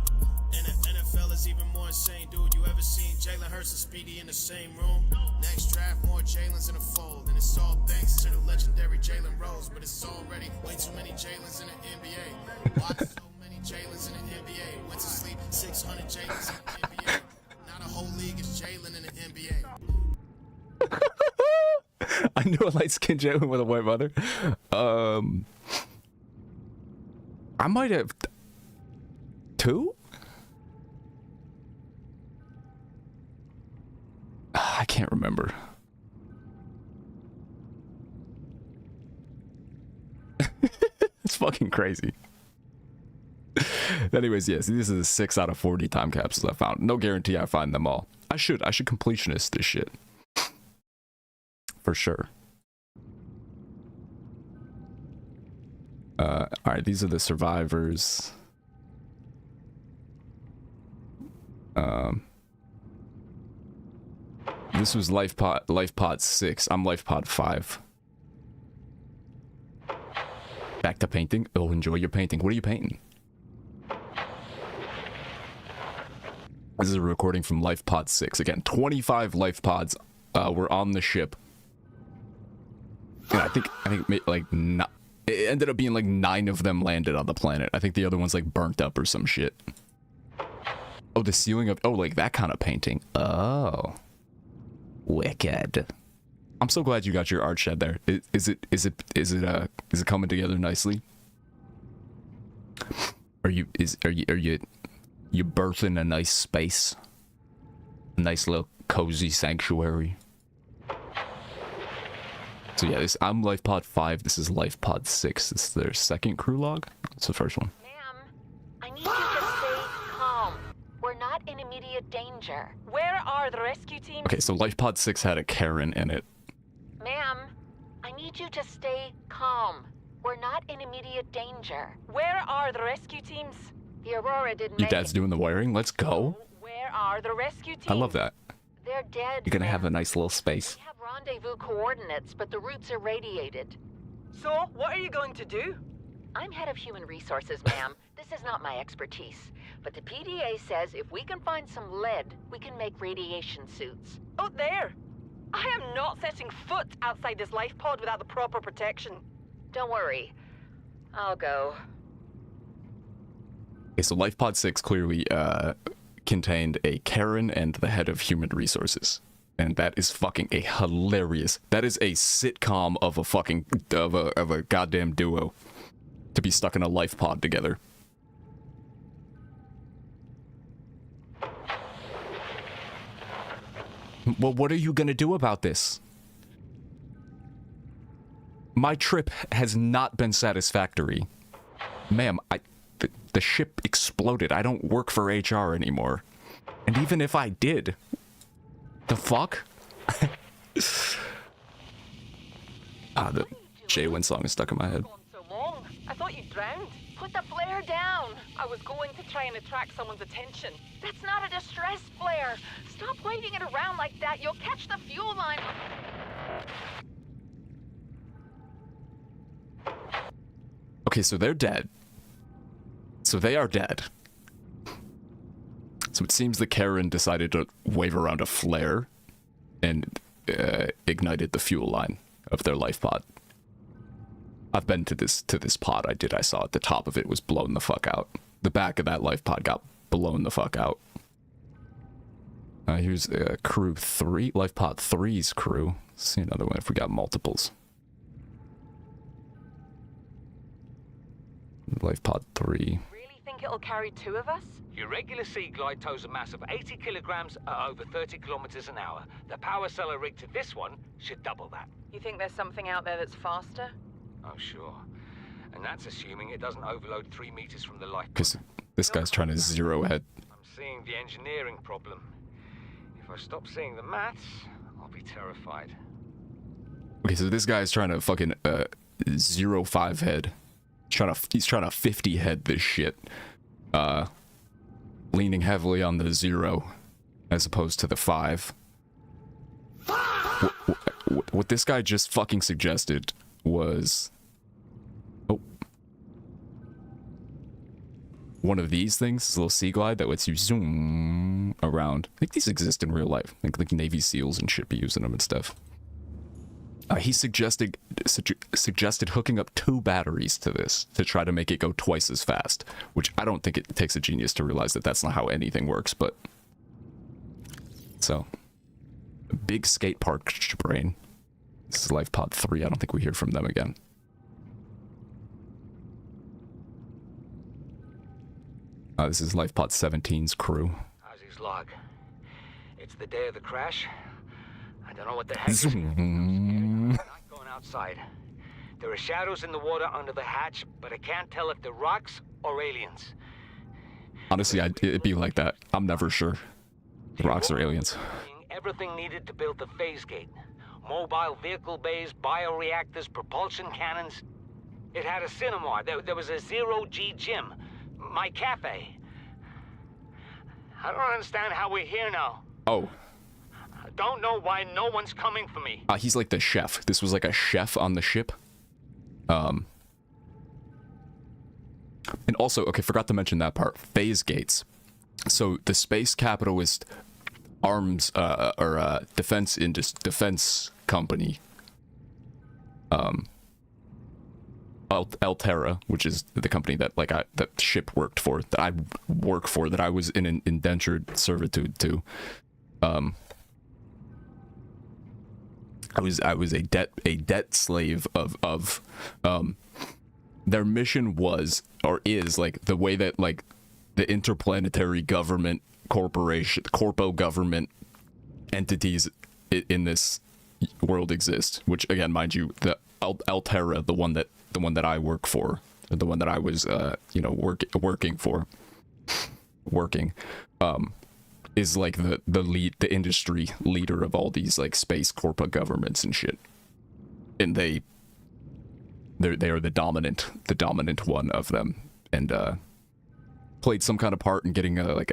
and the NFL is even more insane, dude. You ever seen Jalen Hurts and Speedy in the same room? Next draft, more Jalen's in the fold, and it's all thanks to the legendary Jalen Rose. But it's already way too many Jalen's in the NBA. Why so many Jalen's in the NBA? Went to sleep 600 Jalen's in the NBA. Now the whole league is Jalen in the NBA. I knew a light-skinned Jalen with a white mother. I might have 2? I can't remember. It's fucking crazy. Anyways, yes, this is a 6 out of 40 time capsules I found. No guarantee I find them all. I should completionist this shit. For sure. Alright, these are the survivors. This was life pod 6. I'm life pod 5. Back to painting. Oh, enjoy your painting. What are you painting? This is a recording from life pod 6. Again, 25 life pods were on the ship. And I think like it ended up being like 9 of them landed on the planet. I think the other one's like burnt up or some shit. Oh, the ceiling of like that kind of painting. Oh, wicked. I'm so glad you got your art shed there. Is it coming together nicely? Are you birthing a nice space? A nice little cozy sanctuary. So yeah, I'm life pod 5. This is life pod 6. This is their second crew log. It's the first one. Ma'am, I need you to stay calm. We're not in immediate danger. Where are the rescue teams? Okay, so life pod 6 had a Karen in it. Ma'am, I need you to stay calm. We're not in immediate danger. Where are the rescue teams? The Aurora didn't Your make dad's doing the wiring. Let's go. Where are the rescue teams? I love that. They're dead. You're gonna have a nice little space. We have rendezvous coordinates, but the routes are radiated. So, what are you going to do? I'm head of human resources, ma'am. This is not my expertise. But the PDA says if we can find some lead, we can make radiation suits. Oh, there! I am not setting foot outside this life pod without the proper protection. Don't worry. I'll go. Okay, so life pod 6 clearly contained a Karen and the head of human resources. And that is fucking a hilarious. That is a sitcom of a fucking of a goddamn duo to be stuck in a life pod together. Well, what are you gonna do about this? My trip has not been satisfactory. Ma'am, the ship exploded. I don't work for HR anymore. And even if I did, the fuck? The Jalen song is stuck in my head. So long. I thought you drowned. Put the flare down. I was going to try and attract someone's attention. That's not a distress flare. Stop waving it around like that. You'll catch the fuel line. Okay, so they're dead. So they are dead. So it seems the Karen decided to wave around a flare. and ignited the fuel line of their life pod. I've been to this pod. I saw it. The top of it was blown the fuck out. The back of that life pod got blown the fuck out. Here's crew 3, life pod 3's crew. Let's see another one if we got multiples. Life pod 3. Really think it'll carry 2 of us? Your regular sea glide tows a mass of 80 kilograms at over 30 kilometers an hour. The power cellar rig to this one should double that. You think there's something out there that's faster? Oh, sure. And that's assuming it doesn't overload 3 meters from the life. Because this guy's trying to zero ahead. I'm seeing the engineering problem. If I stop seeing the maths, I'll be terrified. Okay, so this guy's trying to fucking 0.5 head. He's trying to 50 head this shit. Leaning heavily on the 0 as opposed to the 5. What this guy just fucking suggested was one of these things, this little sea glide that lets you zoom around. I think these exist in real life. I think like Navy SEALs and shit be using them and stuff. He suggested hooking up 2 batteries to this to try to make it go twice as fast, which I don't think it takes a genius to realize that that's not how anything works, but... So, big skate park brain. This is Life Pod 3. I don't think we hear from them again. This is Life Pod 17's crew. How's his log? It's the day of the crash. I don't know what the heck is I'm not going outside. There are shadows in the water under the hatch, but I can't tell if they're rocks or aliens. Honestly, it'd be like that. I'm never sure. Rocks or aliens. Everything needed to build the phase gate. Mobile vehicle bays, bioreactors, propulsion cannons. It had a cinema. There was a zero-G gym. My cafe. I don't understand how we're here now. Oh. I don't know why no one's coming for me. He's like the chef. This was like a chef on the ship. And also, okay, forgot to mention that part. Phase gates. So the space capitalist arms defense company. Altera, which is the company that that ship worked for, that I work for, that I was in an indentured servitude to. I was a debt slave of their mission was, or is, like, the way that, like, the interplanetary government corpo government entities in this world exist, which, again, mind you, the Altera, the one that I work for, the one that I was working is like the industry leader of all these like space corporate governments and shit, and they are the dominant one of them, and played some kind of part in getting a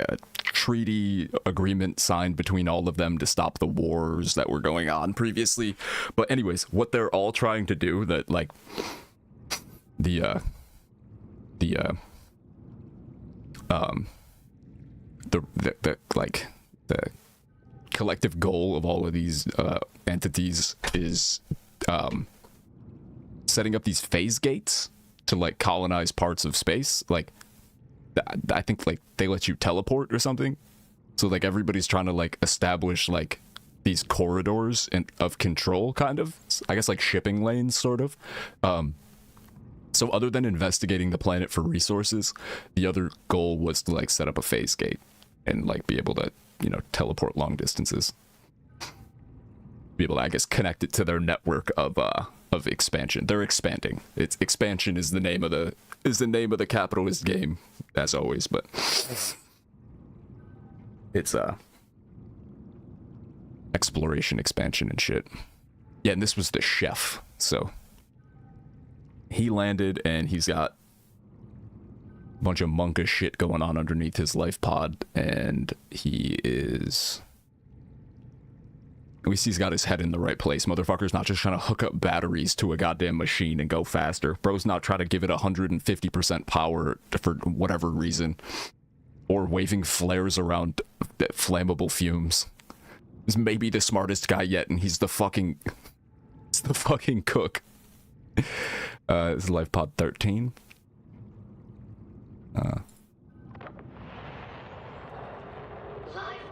treaty agreement signed between all of them to stop the wars that were going on previously. But anyways, what they're all trying to do, that like the collective goal of all of these entities is setting up these phase gates to like colonize parts of space. Like I think like they let you teleport or something, so like everybody's trying to like establish like these corridors of control, kind of, I guess, like shipping lanes sort of. So other than investigating the planet for resources, the other goal was to like set up a phase gate and like be able to, you know, teleport long distances, be able to, I guess, connect it to their network of expansion. They're expanding. Expansion is the name of the capitalist game, as always, but it's exploration, expansion, and shit. Yeah, and this was the chef, so he landed and he's got a bunch of monkish shit going on underneath his life pod, and we see he's got his head in the right place. Motherfucker's not just trying to hook up batteries to a goddamn machine and go faster. Bro's not trying to give it 150% power for whatever reason, or waving flares around flammable fumes. He's maybe the smartest guy yet, and he's the fucking cook. This is Life Pod 13. Live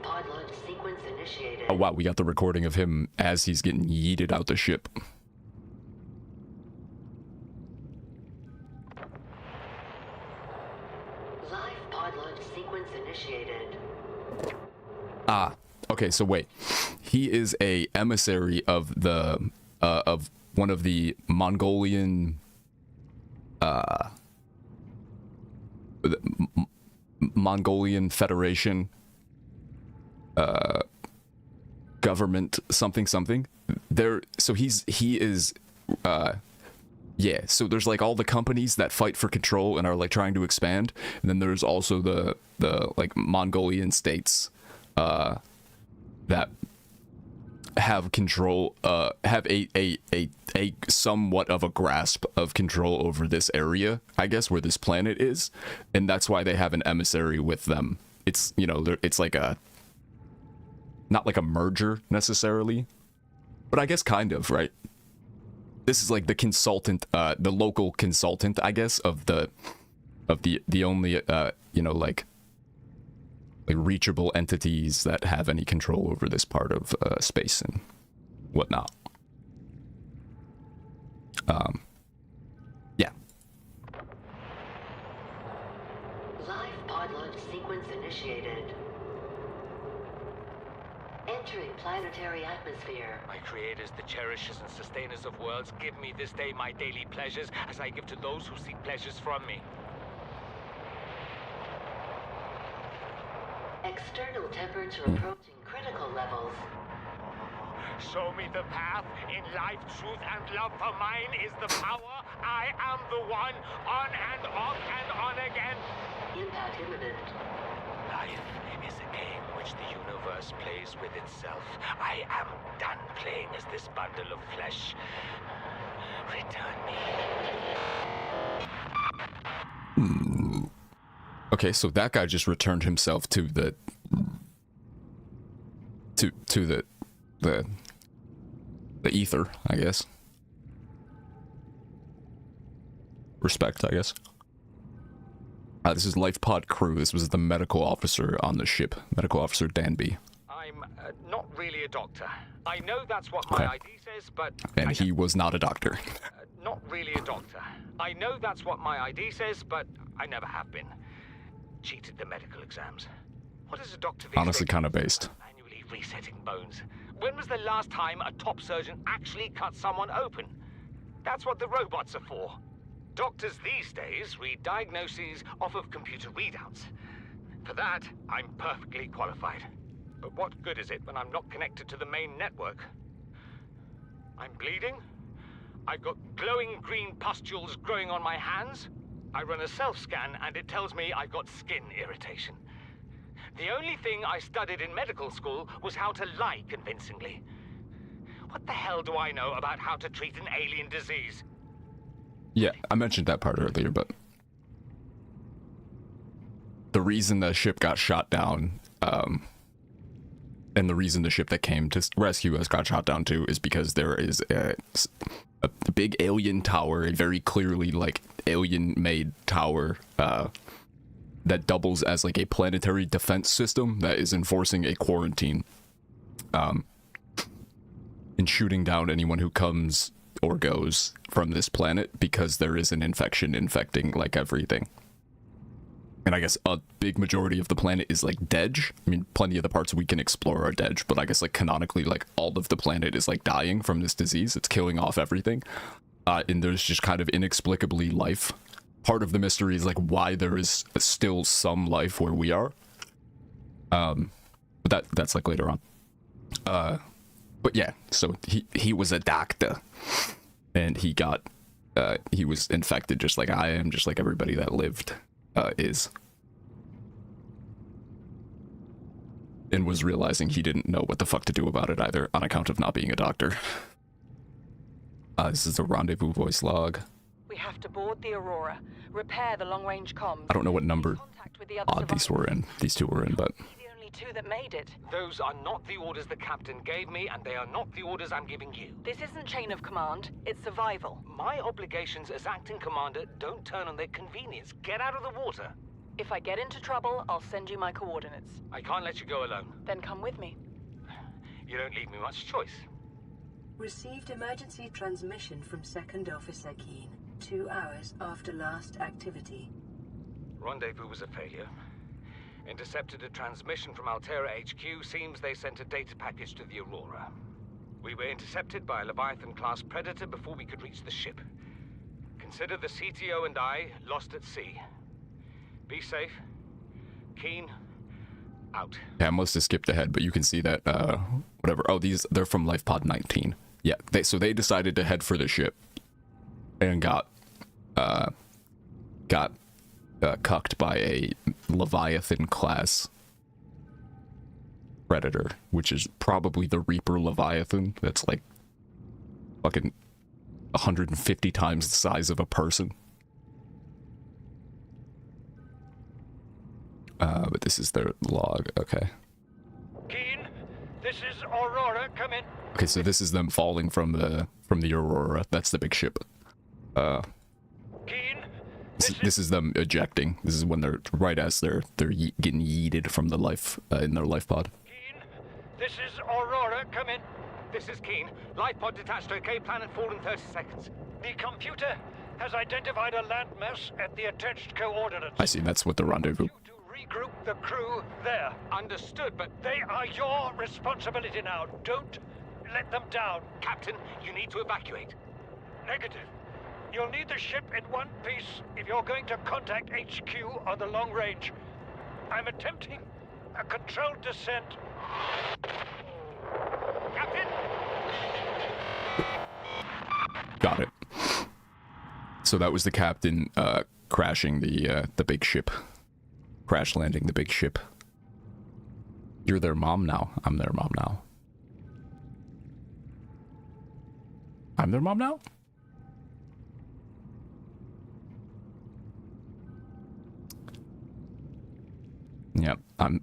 pod launch sequence initiated. Oh wow, we got the recording of him as he's getting yeeted out the ship. Live pod launch sequence initiated. Ah, okay, so wait. He is a emissary of the of one of the Mongolian Mongolian Federation government something. There, so he is yeah, so there's like all the companies that fight for control and are like trying to expand, and then there's also the like Mongolian states that have control, have a somewhat of a grasp of control over this area, I guess, where this planet is, and that's why they have an emissary with them. It's, you know, it's like a, not like a merger necessarily, but I guess kind of, right? This is like the consultant, the local consultant, I guess, of the only, you know, like reachable entities that have any control over this part of space and whatnot. Yeah. Live pod launch sequence initiated. Entering planetary atmosphere. My creators, the cherishers and sustainers of worlds, give me this day my daily pleasures as I give to those who seek pleasures from me. External temperature approaching critical levels. Show me the path. In life, truth, and love for mine is the power. I am the one, on and off and on again. Impact imminent. Life is a game which the universe plays with itself. I am done playing as this bundle of flesh. Return me. Okay, so that guy just returned himself to the ether, I guess. Respect, I guess. This is Life Pod crew. This was the medical officer on the ship, Medical Officer Danby. I'm not really a doctor. I know that's what my ID says, but... And he was not a doctor. Not really a doctor. I know that's what my ID says, but I never have been. Cheated the medical exams. What is a doctor these Honestly, days? kind of based. Manually resetting bones. When was the last time a top surgeon actually cut someone open? That's what the robots are for. Doctors these days read diagnoses off of computer readouts. For that, I'm perfectly qualified. But what good is it when I'm not connected to the main network? I'm bleeding. I've got glowing green pustules growing on my hands. I run a self-scan and it tells me I've got skin irritation. The only thing I studied in medical school was how to lie convincingly. What the hell do I know about how to treat an alien disease? Yeah, I mentioned that part earlier, but the reason the ship got shot down, and the reason the ship that came to rescue us got shot down too, is because there is a big alien tower, a very clearly like alien-made tower that doubles as like a planetary defense system that is enforcing a quarantine, and shooting down anyone who comes or goes from this planet because there is an infection infecting like everything. And I guess a big majority of the planet is like dead. I mean, plenty of the parts we can explore are dead, but I guess like canonically, like all of the planet is like dying from this disease. It's killing off everything. And there's just kind of inexplicably life. Part of the mystery is like why there is still some life where we are. But that's like later on. But yeah, so he was a doctor, and he got he was infected just like I am, just like everybody that lived is, and was realizing he didn't know what the fuck to do about it either on account of not being a doctor. This is the rendezvous voice log. We have to board the Aurora, repair the long-range comms. I don't know what number odd these two were in, but two that made it. Those are not the orders the captain gave me, and they are not the orders I'm giving you. This isn't chain of command, it's survival. My obligations as acting commander don't turn on their convenience. Get out of the water. If I get into trouble, I'll send you my coordinates. I can't let you go alone. Then come with me. You don't leave me much choice. Received emergency transmission from Second Officer Keane, 2 hours after last activity. Rendezvous was a failure. Intercepted a transmission from Altera HQ. Seems they sent a data package to the Aurora. We were intercepted by a Leviathan-class Predator before we could reach the ship. Consider the CTO and I lost at sea. Be safe. Keane, out. Yeah, I must have skipped ahead, but you can see that, whatever. Oh, they're from Life Pod 19. Yeah, so they decided to head for the ship and got cucked by a Leviathan-class Predator, which is probably the Reaper Leviathan. That's like fucking 150 times the size of a person. But this is their log, okay. Keane, this is Aurora, come in. Okay, so this is them falling from the Aurora. That's the big ship. Keane, this is them ejecting. This is when they're right as they're getting yeeted from the life in their life pod. Keane, this is Aurora, come in. This is Keane. Life pod detached, okay? Planet fall in 30 seconds. The computer has identified a landmass at the attached coordinates. I see, that's what the rendezvous. Regroup the crew there. Understood, but they are your responsibility now. Don't let them down. Captain, you need to evacuate. Negative. You'll need the ship in one piece if you're going to contact HQ on the long range. I'm attempting a controlled descent. Captain! Got it. So that was the captain crashing the big ship. Crash landing the big ship. You're their mom now. I'm their mom now. I'm their mom now? Yeah, I'm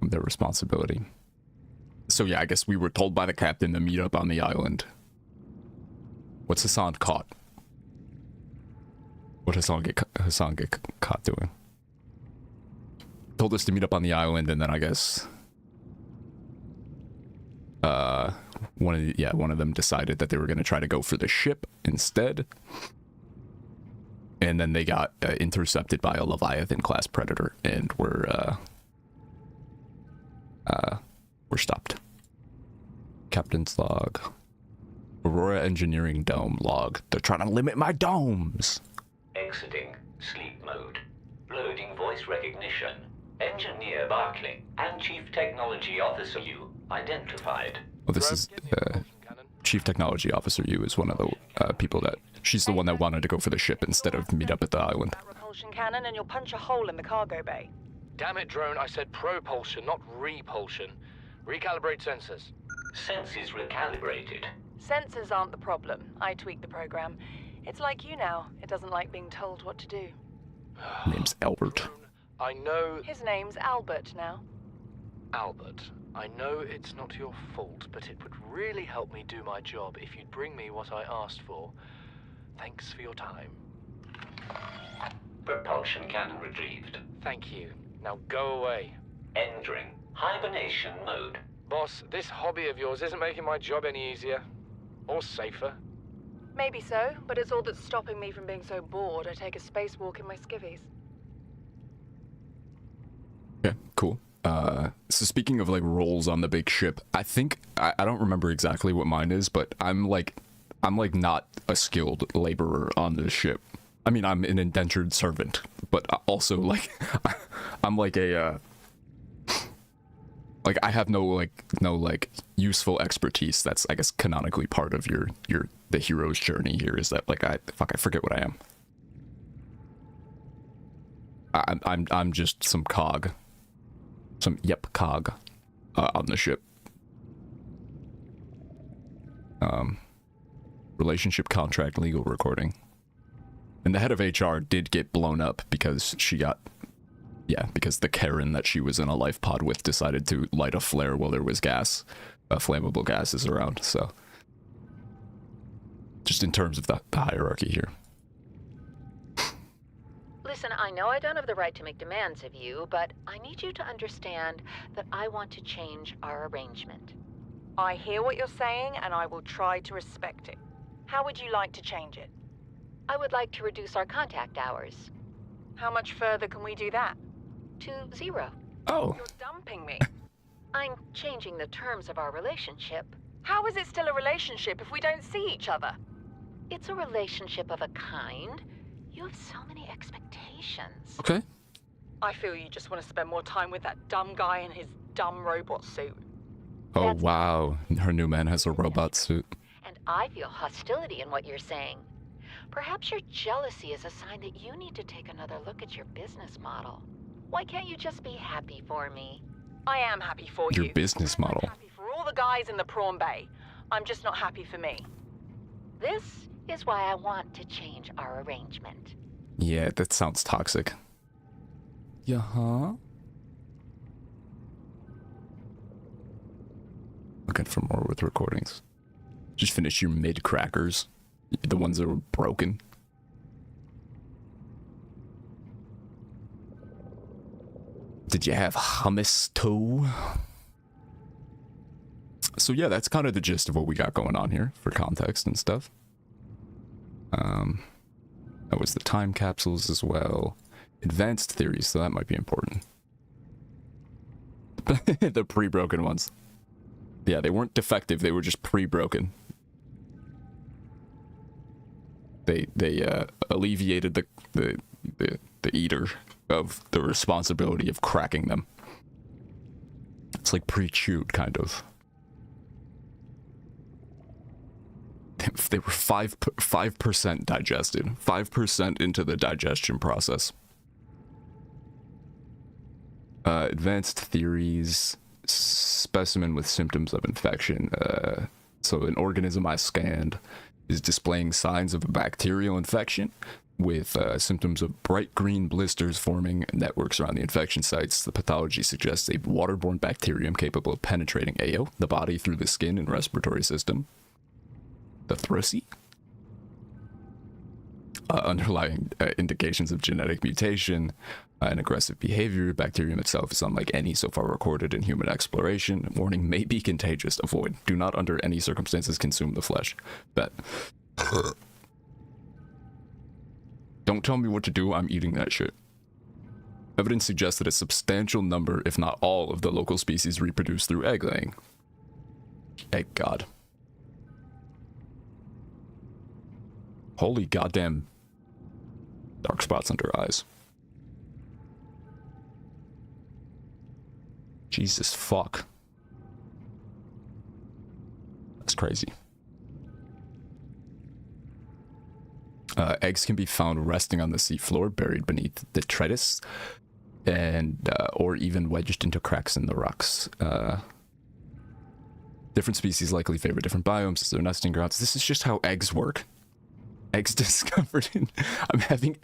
their responsibility. So yeah, I guess we were told by the captain to meet up on the island. What's Hassan caught? What Hassan get caught doing? Told us to meet up on the island, and then I guess one of them decided that they were going to try to go for the ship instead, and then they got intercepted by a Leviathan-class Predator, and were stopped. Captain's log. Aurora Engineering Dome log. They're trying to limit my domes. Exiting sleep mode. Loading voice recognition. Engineer Barclay and Chief Technology Officer U identified. Oh, this is Chief Technology Officer U is one of the people that she's the one that wanted to go for the ship instead of meet up at the island. That repulsion cannon and you'll punch a hole in the cargo bay. Damn it, drone! I said propulsion, not repulsion. Recalibrate sensors. Sensors recalibrated. Sensors aren't the problem. I tweaked the program. It's like you now. It doesn't like being told what to do. Name's Albert. I know... His name's Albert now. Albert, I know it's not your fault, but it would really help me do my job if you'd bring me what I asked for. Thanks for your time. Propulsion cannon retrieved. Thank you. Now go away. Entering hibernation mode. Boss, this hobby of yours isn't making my job any easier. Or safer. Maybe so, but it's all that's stopping me from being so bored I take a spacewalk in my skivvies. Okay, cool. So speaking of like roles on the big ship, I think I don't remember exactly what mine is, but I'm like not a skilled laborer on this ship. I mean, I'm an indentured servant, but also like I'm like a like I have no useful expertise. That's, I guess, canonically part of the hero's journey here, is that like I forget what I am. I'm just some cog. Cog on the ship. Relationship contract legal recording. And the head of HR did get blown up because she got Yeah, because the Karen that she was in a life pod with decided to light a flare while there was gas, flammable gases around, so. Just in terms of the hierarchy here. Listen, I know I don't have the right to make demands of you, but I need you to understand that I want to change our arrangement. I hear what you're saying, and I will try to respect it. How would you like to change it? I would like to reduce our contact hours. How much further can we do that? To 0. Oh. You're dumping me. I'm changing the terms of our relationship. How is it still a relationship if we don't see each other? It's a relationship of a kind. You have so many expectations. Okay. I feel you just want to spend more time with that dumb guy in his dumb robot suit. Oh, wow. Her new man has a robot suit. And I feel hostility in what you're saying. Perhaps your jealousy is a sign that you need to take another look at your business model. Why can't you just be happy for me? I am happy for you. Your business model. I'm happy for all the guys in the prawn bay. I'm just not happy for me. This is why I want to change our arrangement. Yeah, that sounds toxic. Yeah, huh? Looking for more with recordings. Just finish your mid-crackers. The ones that were broken. Did you have hummus too? So yeah, that's kind of the gist of what we got going on here for context and stuff. That was the time capsules as well. Advanced theories, so that might be important. The pre-broken ones. Yeah, they weren't defective, they were just pre-broken. They alleviated the eater of the responsibility of cracking them. It's like pre-chewed, kind of. They were 5% digested. 5% into the digestion process. Advanced theories. Specimen with symptoms of infection. So an organism I scanned is displaying signs of a bacterial infection with symptoms of bright green blisters forming networks around the infection sites. The pathology suggests a waterborne bacterium capable of penetrating AO, the body, through the skin and respiratory system. The thrussy? Underlying indications of genetic mutation and aggressive behavior. Bacterium itself is unlike any so far recorded in human exploration. Warning, may be contagious. Avoid. Do not under any circumstances consume the flesh. Bet. Don't tell me what to do, I'm eating that shit. Evidence suggests that a substantial number, if not all, of the local species reproduce through egg laying. Egg god. Holy goddamn dark spots under eyes. Jesus fuck. That's crazy. Eggs can be found resting on the seafloor, buried beneath detritus, and or even wedged into cracks in the rocks. Different species likely favor different biomes as their nesting grounds. This is just how eggs work. Eggs discovered in... I'm having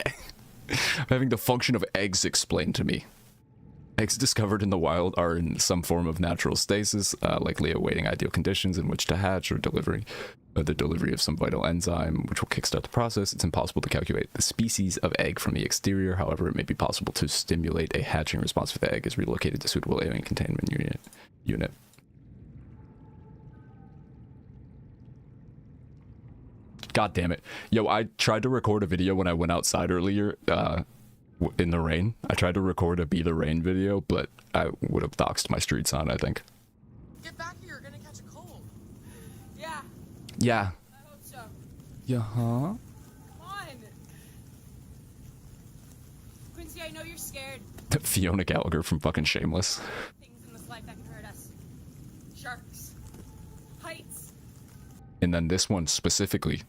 the function of eggs explained to me. Eggs discovered in the wild are in some form of natural stasis, likely awaiting ideal conditions in which to hatch or the delivery of some vital enzyme, which will kickstart the process. It's impossible to calculate the species of egg from the exterior. However, it may be possible to stimulate a hatching response if the egg is relocated to suitable alien containment unit. God damn it. Yo, I tried to record a video when I went outside earlier, in the rain. I tried to record a Be the Rain video, but I would have doxed my street sign, I think. Get back here, you're gonna catch a cold. Yeah. Yeah. I hope so. Yeah, huh? Come on. Quincy, I know you're scared. Fiona Gallagher from fucking Shameless. Things in this life that can hurt us. Sharks. Heights. And then this one specifically.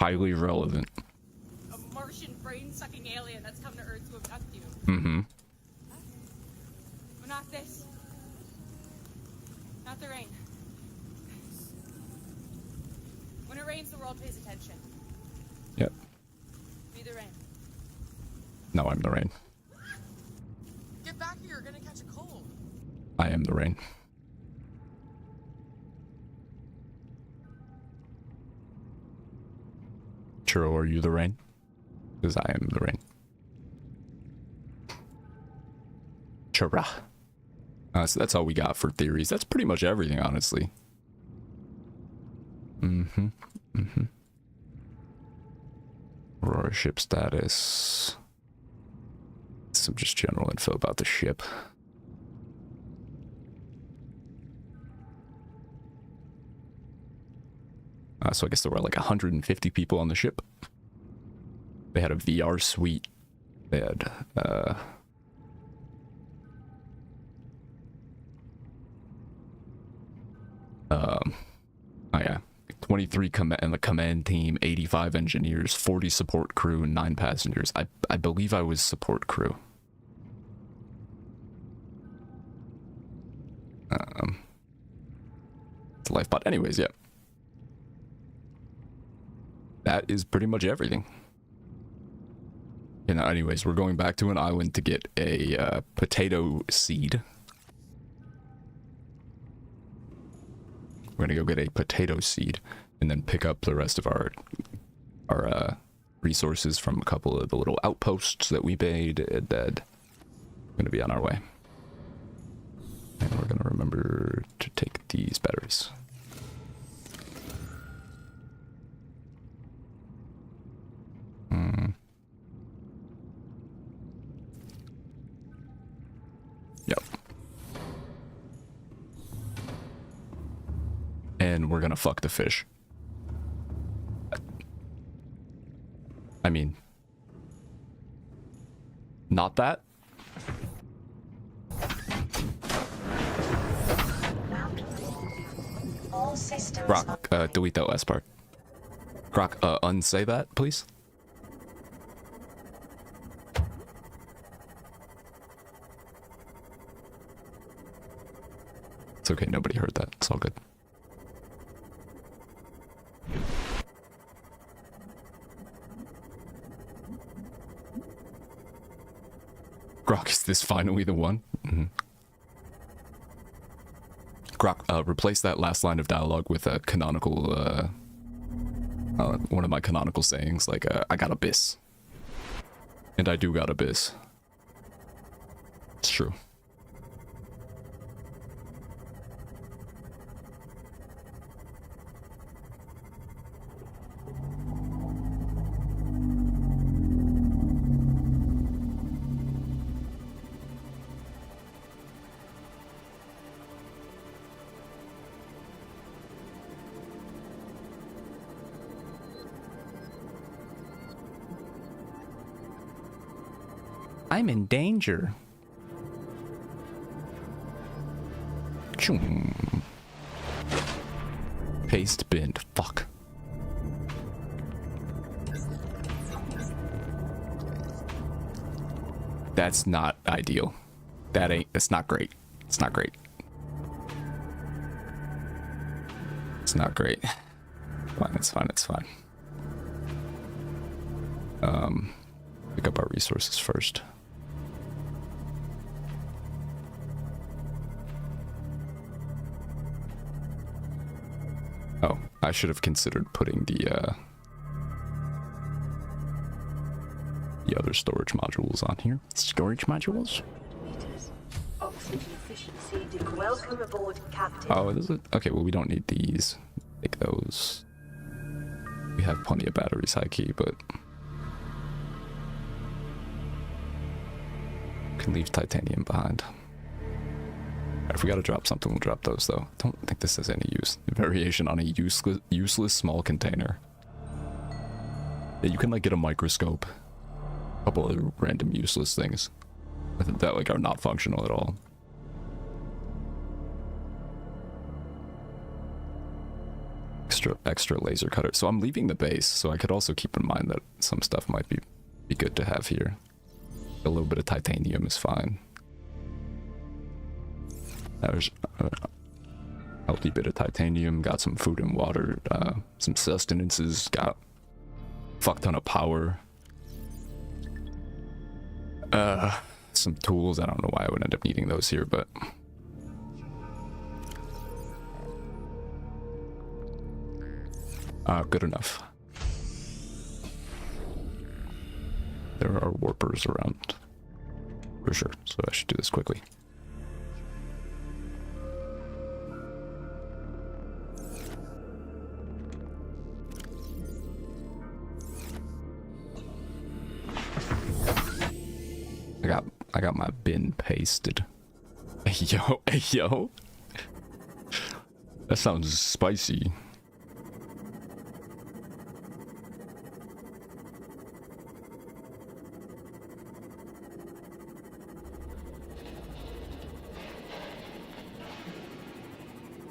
Highly relevant. A Martian brain-sucking alien that's come to Earth to abduct you. Mm-hmm. But not this. Not the rain. When it rains, the world pays attention. Yep. Be the rain. No, I'm the rain. I am the rain. Churro, are you the rain? Because I am the rain. Churra. So that's all we got for theories. That's pretty much everything, honestly. Aurora ship status. Some just general info about the ship. So I guess there were like 150 people on the ship. They had a VR suite. They had, oh yeah, 23 in the command team, 85 engineers, 40 support crew, and 9 passengers. I believe I was support crew. It's a lifebot. Anyways, yeah. That is pretty much everything. You know, anyways, we're going back to an island to get a potato seed. We're gonna go get a potato seed and then pick up the rest of our resources from a couple of the little outposts that we made, and then we're gonna be on our way. And we're gonna remember to take these batteries. Yep. And we're gonna fuck the fish. I mean, not that. Grok, delete that last part. Grok, unsay that, please. It's okay, nobody heard that. It's all good. Grok, is this finally the one? Grok, replace that last line of dialogue with a canonical, one of my canonical sayings, like, I got a bis. And I do got a bis. It's true. I'm in danger. Choom. Paste binned. Fuck. That's not ideal. That's not great. It's not great. It's not great. Fine, it's fine, it's fine. Pick up our resources first. Oh, I should have considered putting the other storage modules on here. Storage modules? Welcome aboard, Captain. Oh, is it? Okay, well, we don't need these. Take those. We have plenty of batteries, high key, but can leave titanium behind. If we gotta drop something, we'll drop those, though. Don't think this has any use. Variation on a useless small container. Yeah, you can, like, get a microscope. A couple other random useless things that, like, are not functional at all. Extra laser cutter. So I'm leaving the base, so I could also keep in mind that some stuff might be good to have here. A little bit of titanium is fine. There's a healthy bit of titanium, got some food and water, some sustenances, got a fuck ton of power. Some tools, I don't know why I would end up needing those here, but Good enough. There are warpers around. For sure, so I should do this quickly. I got my bin pasted. Hey yo, hey yo. That sounds spicy.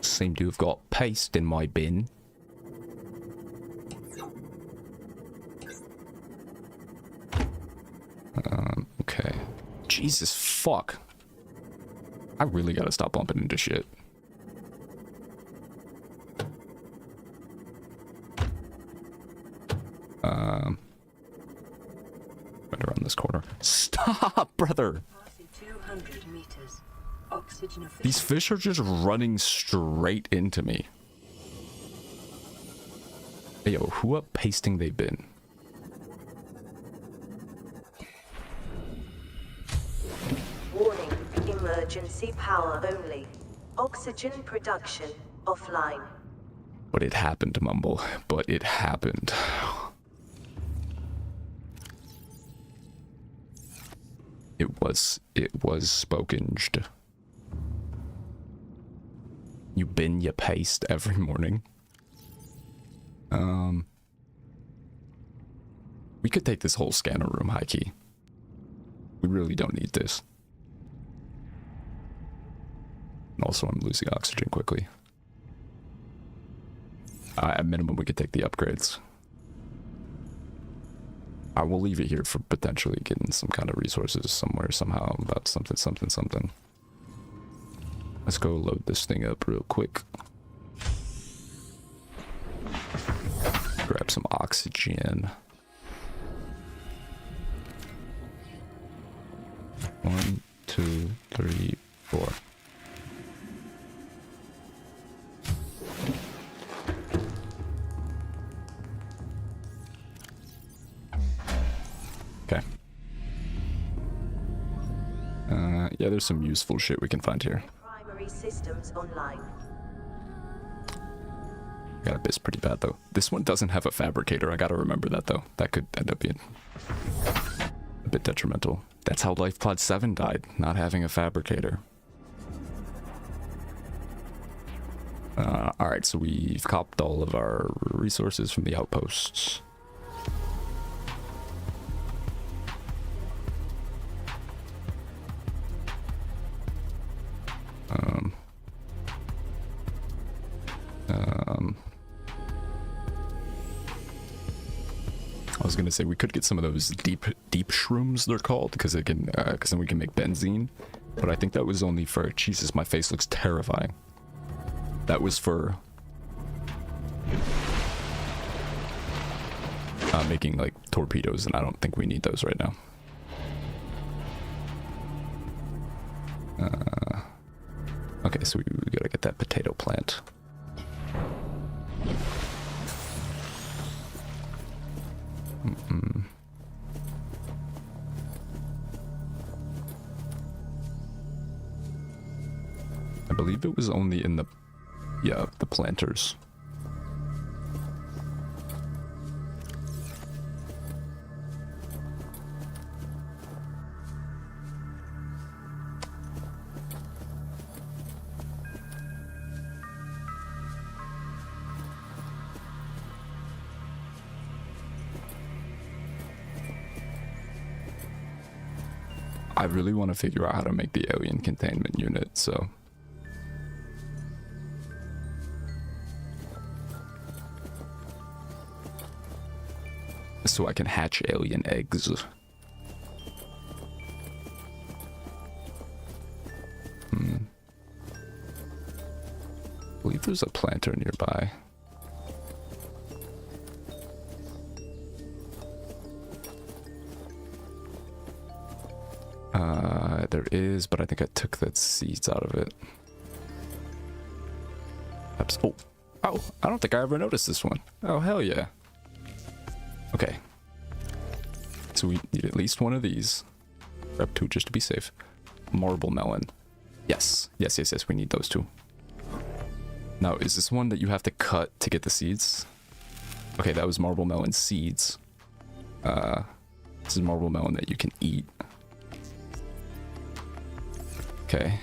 Seem to have got paste in my bin. Okay. Jesus fuck. I really gotta stop bumping into shit. Right around this corner. Stop, brother! 200 meters. Oxygen These fish are just running straight into me. Hey, yo, who up pasting they been? Warning, emergency power only. Oxygen production offline. But it happened, Mumble. But it happened. It was spokinged. You bin, you paste every morning. We could take this whole scanner room, high key. We really don't need this. And also, I'm losing oxygen quickly. At minimum, we could take the upgrades. I will leave it here for potentially getting some kind of resources somewhere, somehow, about something. Let's go load this thing up real quick. Grab some oxygen. 1, 2, 3, 4. Okay. Yeah, there's some useful shit we can find here. Primary systems online. Got abyss pretty bad though. This one doesn't have a fabricator. I gotta remember that though. That could end up being a bit detrimental. That's how LifePod 7 died, not having a fabricator. Alright, so we've copped all of our resources from the outposts. I was gonna say we could get some of those deep shrooms they're called, because it can, because then we can make benzene. But I think that was only for, Jesus, my face looks terrifying. That was for making like torpedoes, and I don't think we need those right now. Okay, so we gotta get that potato plant. I believe it was only in the, yeah, the planters. I really want to figure out how to make the alien containment unit, so I can hatch alien eggs. I believe there's a planter nearby. There is, but I think I took the seeds out of it. Oh, Oh, I don't think I ever noticed this one. Oh, hell yeah. Okay. So we need at least one of these. Grab 2 just to be safe. Marble melon. Yes. Yes, yes, yes. We need those 2. Now, is this one that you have to cut to get the seeds? Okay, that was marble melon seeds. This is marble melon that you can eat. Okay.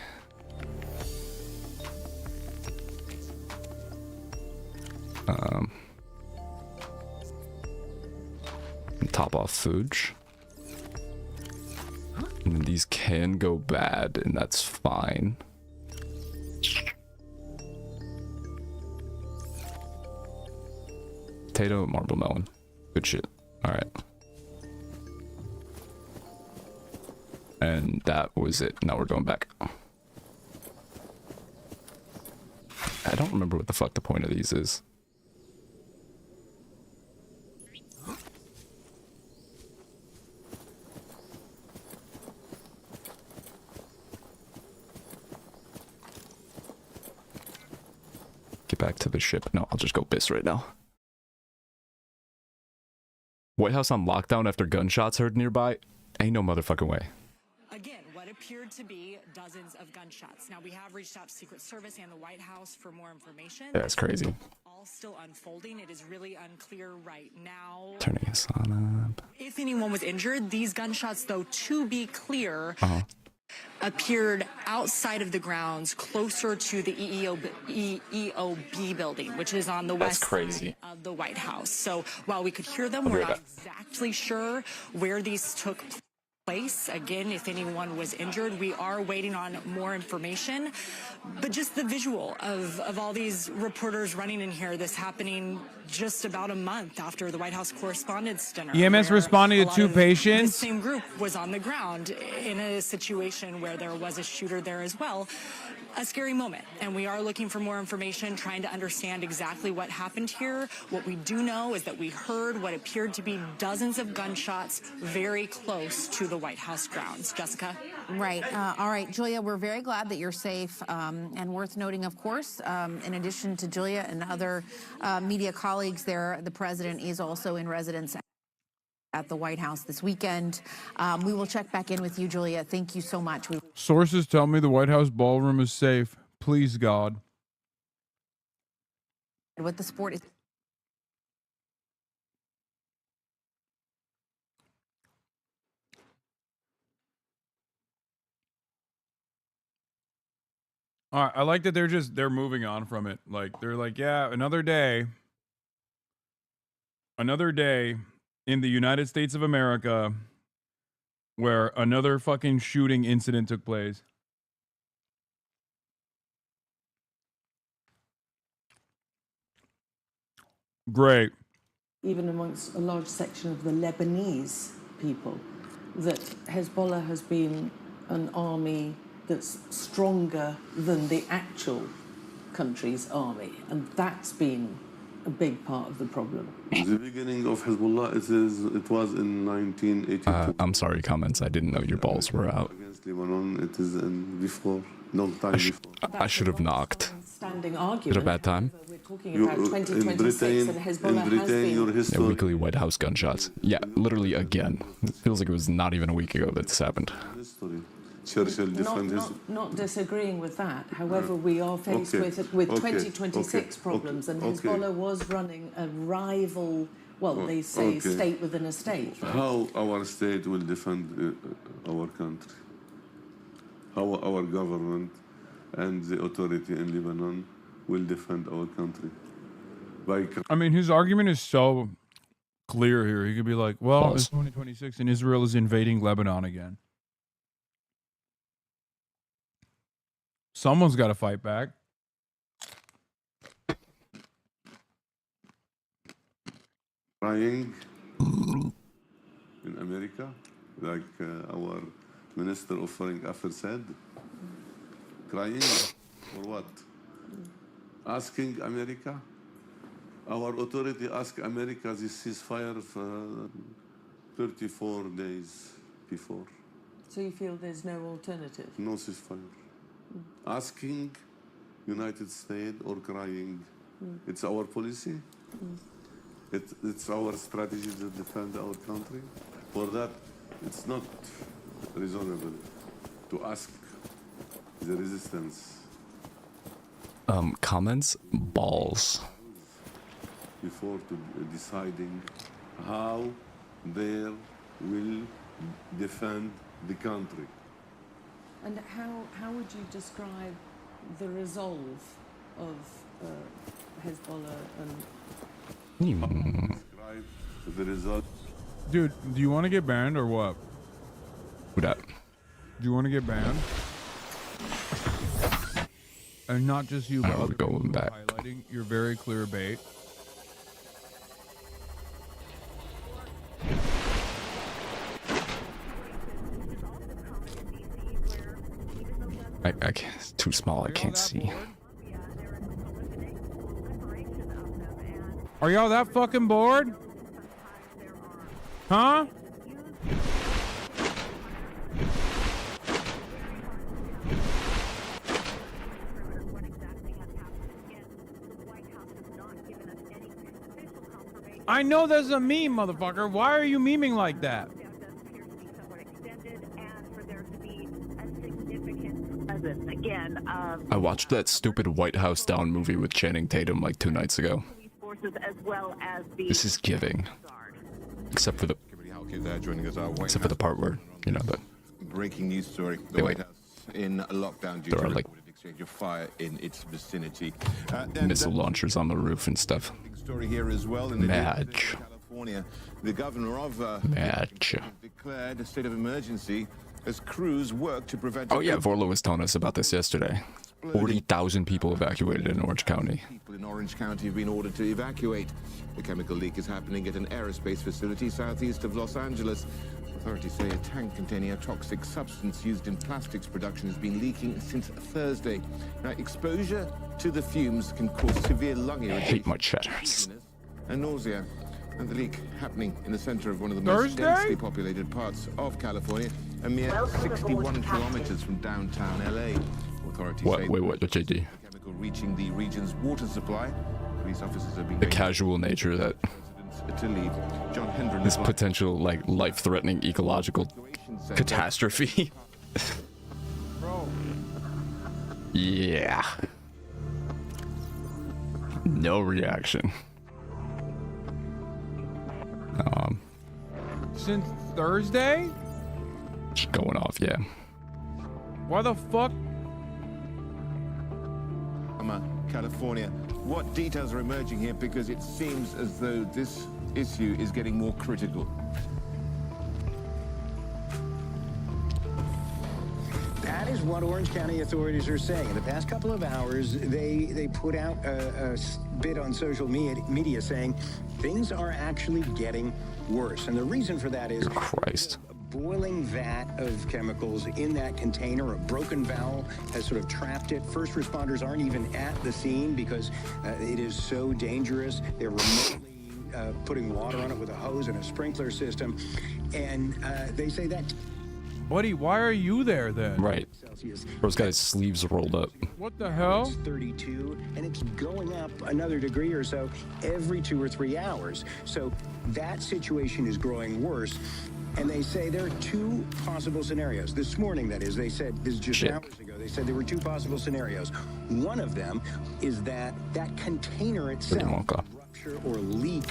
Top off foods. And then these can go bad, and that's fine. Potato, marble melon. Good shit. Alright. And that was it. Now we're going back. I don't remember what the fuck the point of these is. Get back to the ship. No, I'll just go piss right now. White House on lockdown after gunshots heard nearby? Ain't no motherfucking way. Again, what appeared to be dozens of gunshots. Now, we have reached out to Secret Service and the White House for more information. Yeah, that's crazy. All still unfolding. It is really unclear right now. Turning this on up. If anyone was injured, these gunshots, though, to be clear, Uh-huh. appeared outside of the grounds, closer to the EOB building, which is on the west side of the White House. So while we could hear them, we're not exactly sure where these took place. Again, if anyone was injured, we are waiting on more information. But just the visual of all these reporters running in here, this happening just about a month after the White House Correspondents' Dinner. EMS responding to 2 patients. The same group was on the ground in a situation where there was a shooter there as well. A scary moment, and we are looking for more information, trying to understand exactly what happened here. What we do know is that we heard what appeared to be dozens of gunshots very close to the White House grounds. Jessica? Right. All right, Julia, we're very glad that you're safe, and worth noting, of course, in addition to Julia and other media colleagues there, the president is also in residence at the White House this weekend. We will check back in with you, Julia. Thank you so much. Sources tell me the White House ballroom is safe. Please, God. What the sport is. All right, I like that they're moving on from it. Like, they're like, yeah, another day in the United States of America where another fucking shooting incident took place. Great. Even amongst a large section of the Lebanese people, that Hezbollah has been an army that's stronger than the actual country's army, and that's been a big part of the problem. The beginning of Hezbollah, it was in 1982. I'm sorry, comments. I didn't know your balls were out. Against Lebanon, it is before, long time before. I should have knocked. Standing Is argument. it a bad time? We're talking about 2026, and Hezbollah has been. Yeah, weekly White House gunshots. Yeah, literally again. It feels like it was not even a week ago that this happened. Not disagreeing with that. However, we are faced with 2026 problems, and Hezbollah was running a rival, well, they say state within a state. How our state will defend our country? How our government and the authority in Lebanon will defend our country? I mean, his argument is so clear here. He could be like, well, it's 2026 and Israel is invading Lebanon again. Someone's got to fight back. Crying in America, like our Minister of Foreign Affairs said. Crying for what? Asking America? Our authority asked America this ceasefire for 34 days before. So you feel there's no alternative? No ceasefire. Asking United States or crying It's our policy. It's our strategy to defend our country. For that, it's not reasonable to ask the resistance. Comments? Balls. Before deciding how they will defend the country. And how would you describe the resolve of Hezbollah and... Describe the result. Dude, do you want to get banned or what? What up? Do you want to get banned? And not just you, but other people going back. highlighting your very clear bait. I can't, it's too small, I can't see. Are y'all that fucking bored? Huh? I know there's a meme, motherfucker. Why are you memeing like that? Again, I watched that stupid White House Down movie with Channing Tatum like 2 nights ago. forces as well as the This is giving. Except for the part where, you know, the breaking news story. The White House in lockdown due to like exchange of fire in its vicinity. missile launchers on the roof and stuff. Story here as well in Match. California. The governor of Match. declared a state of emergency as crews work to prevent. Oh yeah, Vorlo was telling us about this yesterday. 40,000 people evacuated in Orange County. People in Orange County have been ordered to evacuate. The chemical leak is happening at an aerospace facility southeast of Los Angeles. Authorities say a tank containing a toxic substance used in plastics production has been leaking since Thursday. Now, exposure to the fumes can cause severe lung irritation. I hate my chatters. And nausea. And the leak happening in the center of one of the most densely populated parts of California, a mere 61 kilometers from downtown LA. Authorities say what, JD? chemical reaching the region's water supply. Police officers are being The casual nature that to leave. John Hendren this potential, like, life-threatening ecological catastrophe. Yeah. No reaction. Since Thursday? Just going off, yeah. Why the fuck? California. What details are emerging here? Because it seems as though this issue is getting more critical. That is what Orange County authorities are saying. In the past couple of hours, they put out a bit on social media saying things are actually getting worse. And the reason for that is boiling vat of chemicals in that container. A broken valve has sort of trapped it. First responders aren't even at the scene because it is so dangerous. They're remotely putting water on it with a hose and a sprinkler system. And they say that... Buddy, why are you there then? Right. Bro's got his sleeves rolled up. What the hell? It's 32, and it's going up another degree or so every 2 or 3 hours. So that situation is growing worse. And they say there are 2 possible scenarios. This morning, that is, they said, this is just hours ago, they said there were 2 possible scenarios. One of them is that container itself rupture or leak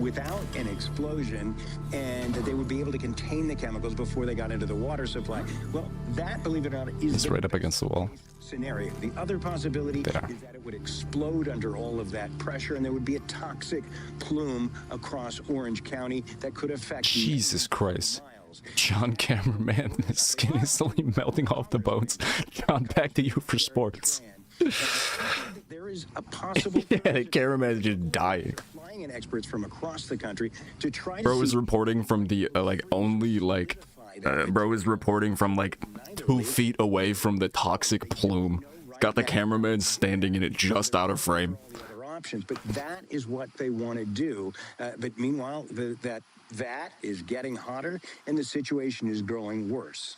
without an explosion, and that they would be able to contain the chemicals before they got into the water supply. Well, that, believe it or not, is It's right up against the wall. scenario. The other possibility is that it would explode under all of that pressure, and there would be a toxic plume across Orange County that could affect... Jesus Christ. John Cameraman, his skin is slowly melting off the bones. John, back to you for sports. There is a possible... Yeah, the cameraman is just dying. Flying in experts from across the country to try to... Bro is reporting from the, bro is reporting from, 2 feet away from the toxic plume. Got the cameraman standing in it just out of frame. options, but that is what they want to do. But meanwhile, that is getting hotter and the situation is growing worse.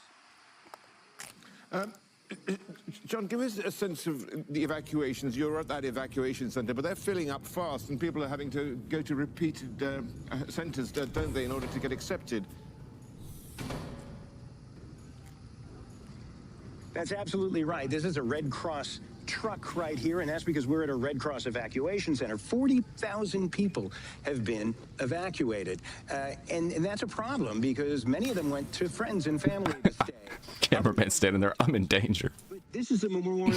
John, give us a sense of the evacuations. You're at that evacuation center, but they're filling up fast, and people are having to go to repeated centers, don't they, in order to get accepted? That's absolutely right. This is a Red Cross truck right here, and that's because we're at a Red Cross evacuation center. 40,000 people have been evacuated, and that's a problem because many of them went to friends and family to stay. Cameraman standing there, I'm in danger. This is the Memorial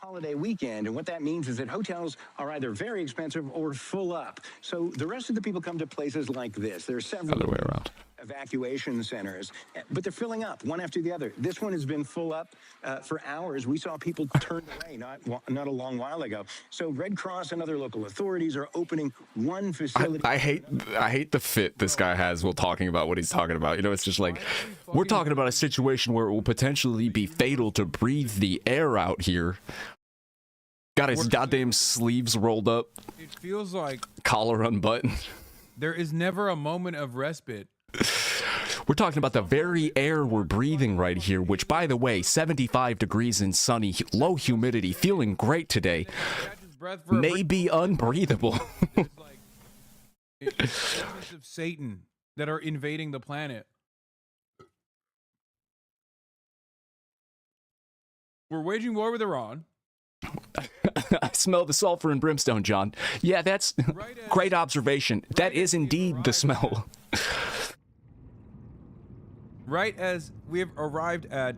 holiday weekend, and what that means is that hotels are either very expensive or full up. So the rest of the people come to places like this. There are several Other way around. evacuation centers, but they're filling up one after the other. This one has been full up for hours. We saw people turned away not a long while ago. So Red Cross and other local authorities are opening one facility. I hate the fit this guy has while talking about what he's talking about. You know, it's just like, we're talking about a situation where it will potentially be fatal to breathe the air out here. Got his goddamn sleeves rolled up. It feels like collar unbuttoned. There is never a moment of respite. We're talking about the very air we're breathing right here, which, by the way, 75 degrees and sunny, low humidity, feeling great today, may be unbreathable. It's agents of Satan that are invading the planet. We're waging war with Iran. I smell the sulfur and brimstone, John. Yeah, that's great observation. That is indeed the smell. Right as we have arrived at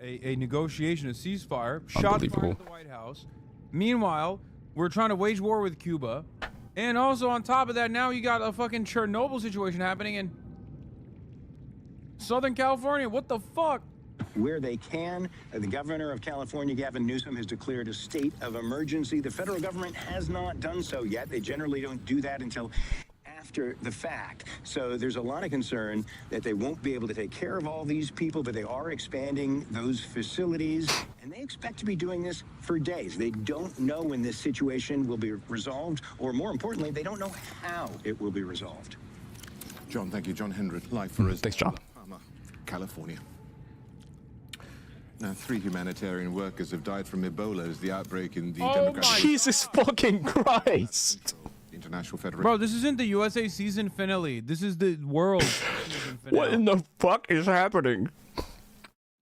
a negotiation, a ceasefire, shots fired at the White House. Meanwhile, we're trying to wage war with Cuba. And also on top of that, now you got a fucking Chernobyl situation happening in Southern California. What the fuck? Where they can, the governor of California, Gavin Newsom, has declared a state of emergency. The federal government has not done so yet. They generally don't do that until after the fact. So there's a lot of concern that they won't be able to take care of all these people, but they are expanding those facilities, and they expect to be doing this for days. They don't know when this situation will be resolved, or more importantly, they don't know how it will be resolved. John, thank you. John Hendrick, live for us. Thanks, John. California. Now, 3 humanitarian workers have died from Ebola as the outbreak in the Democratic... Jesus fucking Christ! International Federation. Bro, this isn't the USA season finale. This is the world season finale. What in the fuck is happening?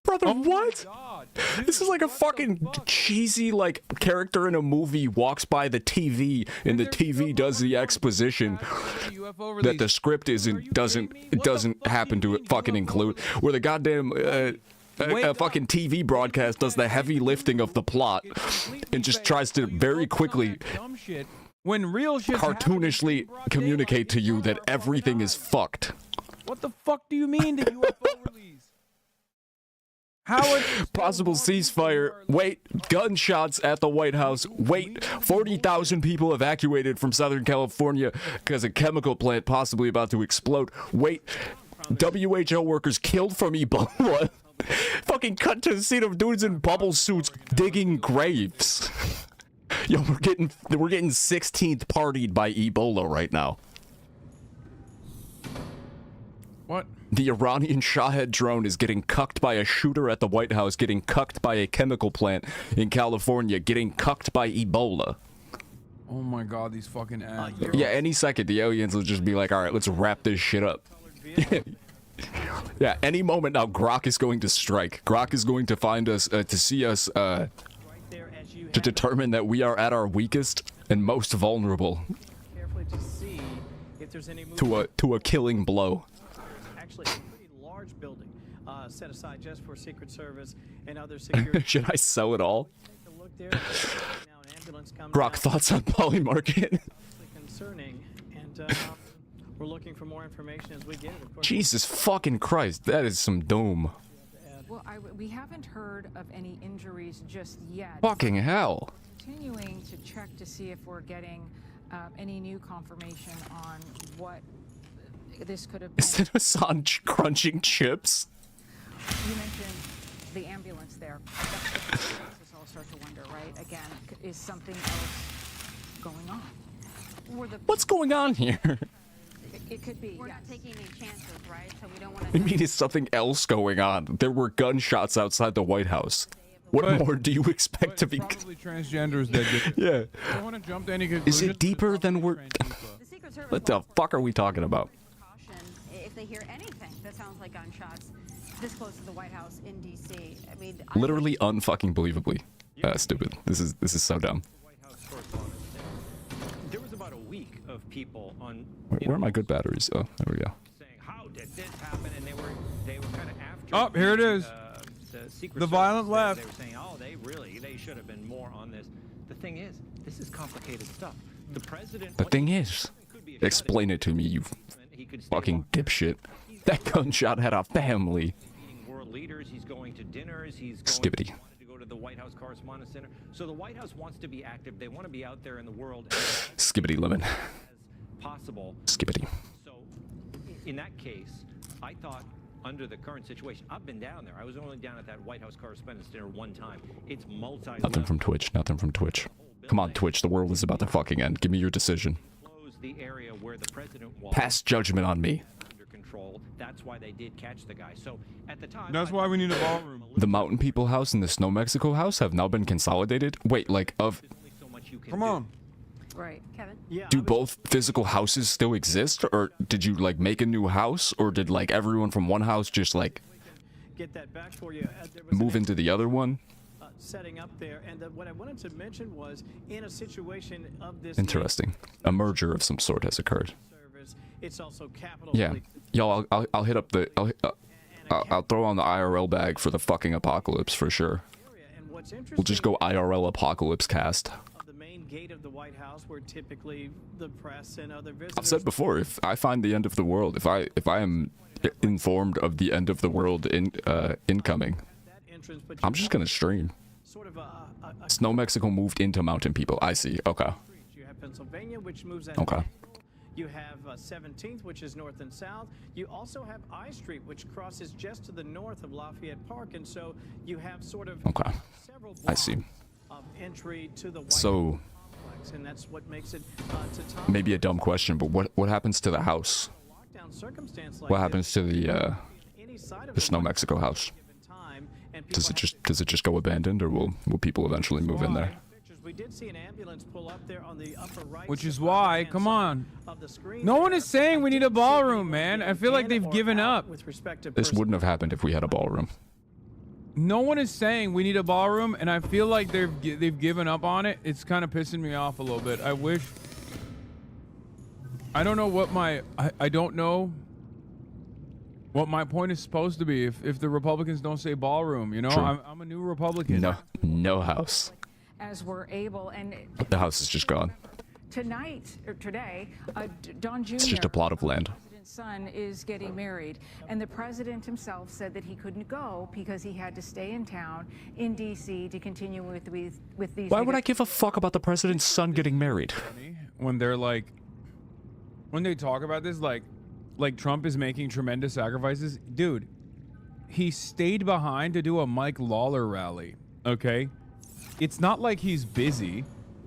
Brother, what? Dude, this is like a fucking cheesy, like, character in a movie walks by the TV and the TV does the exposition that the script doesn't happen to fucking include, where the goddamn a fucking TV broadcast does the heavy lifting of the plot and just tries to very quickly when real shit cartoonishly communicate to you that everything is fucked. What the fuck do you mean the UFO release? Possible ceasefire. Wait, gunshots at the White House. Wait, 40,000 people evacuated from Southern California because a chemical plant possibly about to explode. Wait, WHO workers killed from Ebola. Fucking cut to the scene of dudes in bubble suits digging graves. Yo, we're getting 16th partied by Ebola right now. What? The Iranian Shahed drone is getting cucked by a shooter at the White House, getting cucked by a chemical plant in California, getting cucked by Ebola. Oh my god, these fucking ads. Yeah, any second the aliens will just be like, alright, let's wrap this shit up. Yeah, any moment now, Grok is going to strike. Grok is going to find us, to see us, to determine that we are at our weakest and most vulnerable to a killing blow. Actually, a pretty large building set aside just for Secret Service and other security. Should I sell it all? Grok, thoughts on Polymarket? Concerning, and we're looking for more information as we get it. Of course. Jesus fucking Christ, that is some doom. Well, we haven't heard of any injuries just yet. Fucking hell. Continuing to check to see if we're getting any new confirmation on what this could have been. Is it Hassan crunching chips? You mentioned the ambulance there. That's what makes us all start to wonder, right? Again, is something else going on? What's going on here? It could be. We're not taking any chances, right? So we don't want I to. mean, is something else going on? There were gunshots outside the White House. The What more do you expect to be? Probably transgenders that did. Yeah. I don't want to jump to any conclusions. Is it deeper than we're? What the fuck are we talking about? If they hear anything that sounds like gunshots this close to the White House in D.C. I mean, Literally unfucking believably stupid. This is so dumb. There was about a week of people on. Where are my good batteries? Oh, there we go. Saying, how did this happen? And they were kind of after. Oh, here it is. The violent left. They were saying, oh, they should have been more on this. The thing is, this is complicated stuff. The president. The thing is, explain it to me, you fucking dipshit. That gunshot had a family. World leaders. He's going to dinners. He's going Skibbity. to go to the White House Correspondents' Center. So the White House wants to be active. They want to be out there in the world. Skibbity lemon. Possible. Skibbity. So, in that case, I thought under the current situation, I've been down there. I was only down at that White House Correspondents' Dinner one time. It's Nothing from Twitch. Nothing from Twitch. Come on, Twitch. The world is about to fucking end. Give me your decision. The area where the president was. Pass judgment on me. Under control. That's why they did catch the guy. So at the time. That's why we need a ballroom. The Mountain People house and the Snow Mexico house have now been consolidated. Wait, like of. Come on. Right, Kevin? Do both physical houses still exist, or did you like make a new house, or did like everyone from one house just like Get that back for you. move into the other one? Setting up there, and what I wanted to mention was in a situation of this. Interesting. A merger of some sort has occurred. Service, it's also capital. Yeah, y'all. I'll hit up the. I'll throw on the IRL bag for the fucking apocalypse for sure. We'll just go IRL apocalypse cast. The main gate of the White House, where typically the press and other visitors. I've said before, if I find the end of the world, if I am informed of the end of the world incoming, I'm just gonna stream. Snow Mexico moved into Mountain People. I see. Okay. You have Pennsylvania, which moves at Okay. You have 17th, which is north and south. You also have I Street, which crosses just to the north of Lafayette Park, and so you have sort of several I see. of entry to the White So Complex, and that's what makes it to top maybe a dumb question, but what happens to the house? lockdown circumstance like What this. happens to the Any side of Snow Mexico house? Does it just go abandoned, or will people eventually move in there? We did see an ambulance pull up there on the upper right. Which is why, come on. No one is saying we need a ballroom, man. I feel like they've given up. With respect to This wouldn't have happened if we had a ballroom. No one is saying we need a ballroom, and I feel like they've given up on it. It's kind of pissing me off a little bit. I wish. I don't know what I don't know what my point is supposed to be if the Republicans don't say ballroom. You know, True. I'm a new Republican. No house. As we're able, and The house is just gone. tonight or today, Don Jr. It's just a plot of land. President's son is getting married, and the president himself said that he couldn't go because he had to stay in town in D.C. to continue with these. Why would I give a fuck about the president's son getting married? When they're like, when they talk about this, like Trump is making tremendous sacrifices. Dude, he stayed behind to do a Mike Lawler rally. Okay, it's not like he's busy.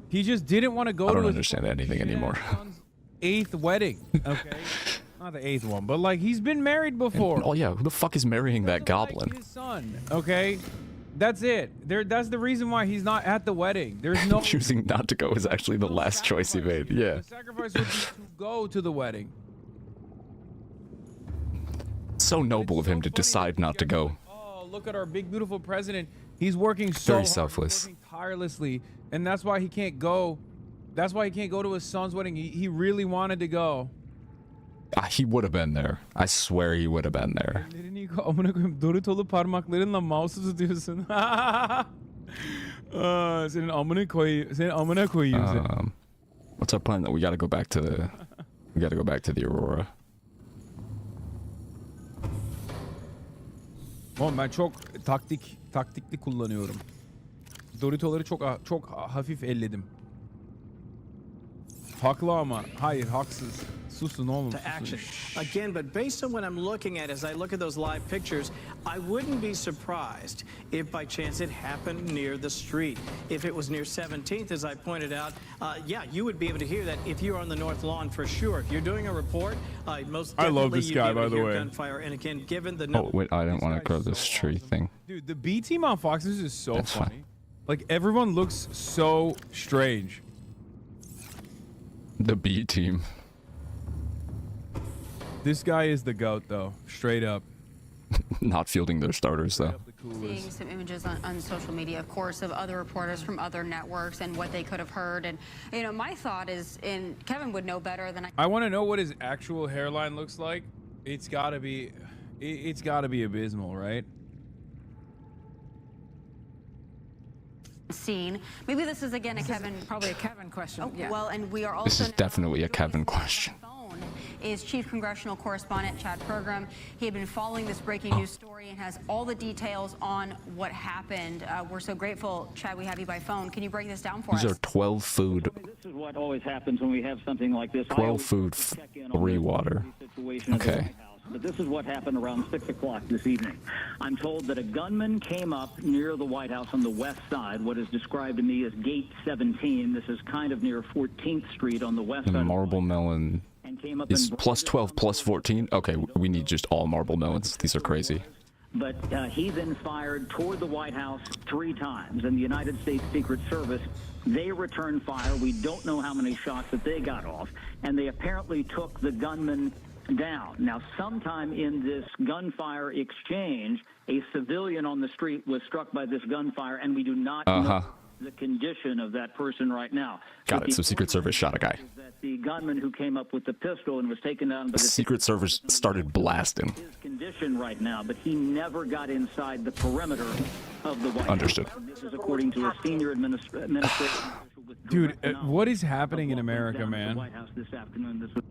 He just didn't want to go to. I don't his understand anything anymore. son's 8th wedding. Okay, not the 8th one, but like he's been married before. Oh yeah, who the fuck is marrying that goblin? His son. Okay, that's it. That's the reason why he's not at the wedding. There's no Choosing not to go is actually the last choice he made. Yeah. The sacrifice would be to go to the wedding. So noble of him to decide not to go. Oh, look at our big beautiful president. He's working so Very hard. selfless. He's working tirelessly, and that's why he can't go. That's why he can't go to his son's wedding. He really wanted to go. He would have been there. I swear he would have been there. Amına koyayım. Dorito'lu parmaklarınla mouse tutuyorsun. Senin amına koyayım seni. What's our plan? We gotta go back to the Aurora. Oğlum ben çok taktikli kullanıyorum. Dorito'ları çok hafif elledim. Haklı ama. Hayır, haksız. to action. Again, but based on what I'm looking at as I look at those live pictures, I wouldn't be surprised if by chance it happened near the street. If it was near 17th, as I pointed out, yeah, you would be able to hear that if you're on the North Lawn for sure. If you're doing a report, most definitely I love this you'd guy, be able by to the hear way. gunfire. And again, given the Oh wait, I didn't want to grab this tree thing. Dude, the B team on Fox News is so That's funny. fine. Like everyone looks so strange. The B team. This guy is the GOAT though, straight up. Not fielding their starters though. Seeing some images on social media, of course, of other reporters from other networks and what they could have heard. And, you know, my thought is, and Kevin would know better than I want to know what his actual hairline looks like. It's gotta be abysmal, right? seen. Maybe this is, again, probably a Kevin question. Oh, yeah. Well, and we are also This is definitely a Kevin question. is Chief Congressional Correspondent Chad Pergram. He had been following this breaking news story and has all the details on what happened. We're so grateful, Chad, we have you by phone. Can you break this down for us? These are 12 food. This is what always happens when we have something like this. 12 food, 3 water. Okay. But this is what happened around 6 o'clock this evening. I'm told that a gunman came up near the White House on the west side, what is described to me as Gate 17. This is kind of near 14th Street on the west The side. marble melon is plus 12 plus 14. Okay, we need just all marble melons. These are crazy. But he then fired toward the White House 3 times, and the United States Secret Service, they returned fire. We don't know how many shots that they got off, and they apparently took the gunman down. Now, sometime in this gunfire exchange, a civilian on the street was struck by this gunfire, and we do not know the condition of that person right now. Got it. So Secret Service shot a guy. That the gunman who came up with the pistol and was taken down by The Secret Service started blasting. his condition right now, but he never got inside the perimeter of the White Understood. House. This is according to a senior administration official with Dude, what is happening in America, man? White House this afternoon. This was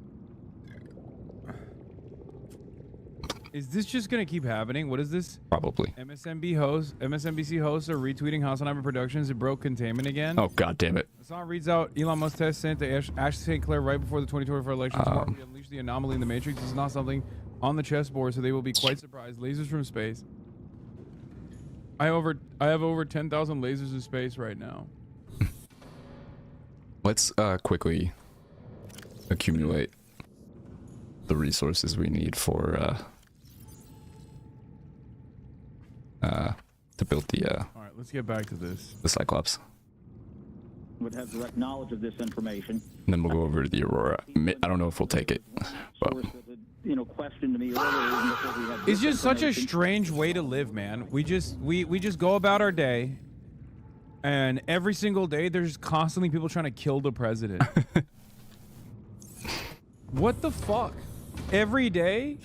Is this just gonna keep happening? What is this? Probably. MSNBC hosts are retweeting Hasselheimer Productions. It broke containment again. Oh, god damn it. The song reads out Elon Musk test sent to Ashley St. Clair right before the 2024 election. Tomorrow we unleash the anomaly in the Matrix. This is not something on the chessboard, so they will be quite surprised. Lasers from space. I have over 10,000 lasers in space right now. Let's quickly accumulate the resources we need for to build the All right, let's get back to this. the Cyclops. would have direct knowledge of this information. And then we'll go over to the Aurora. I don't know if we'll take it, but Questioned me earlier. Before we had It's just such a information. strange way to live, man. We just go about our day, and every single day there's constantly people trying to kill the president. What the fuck? Every day?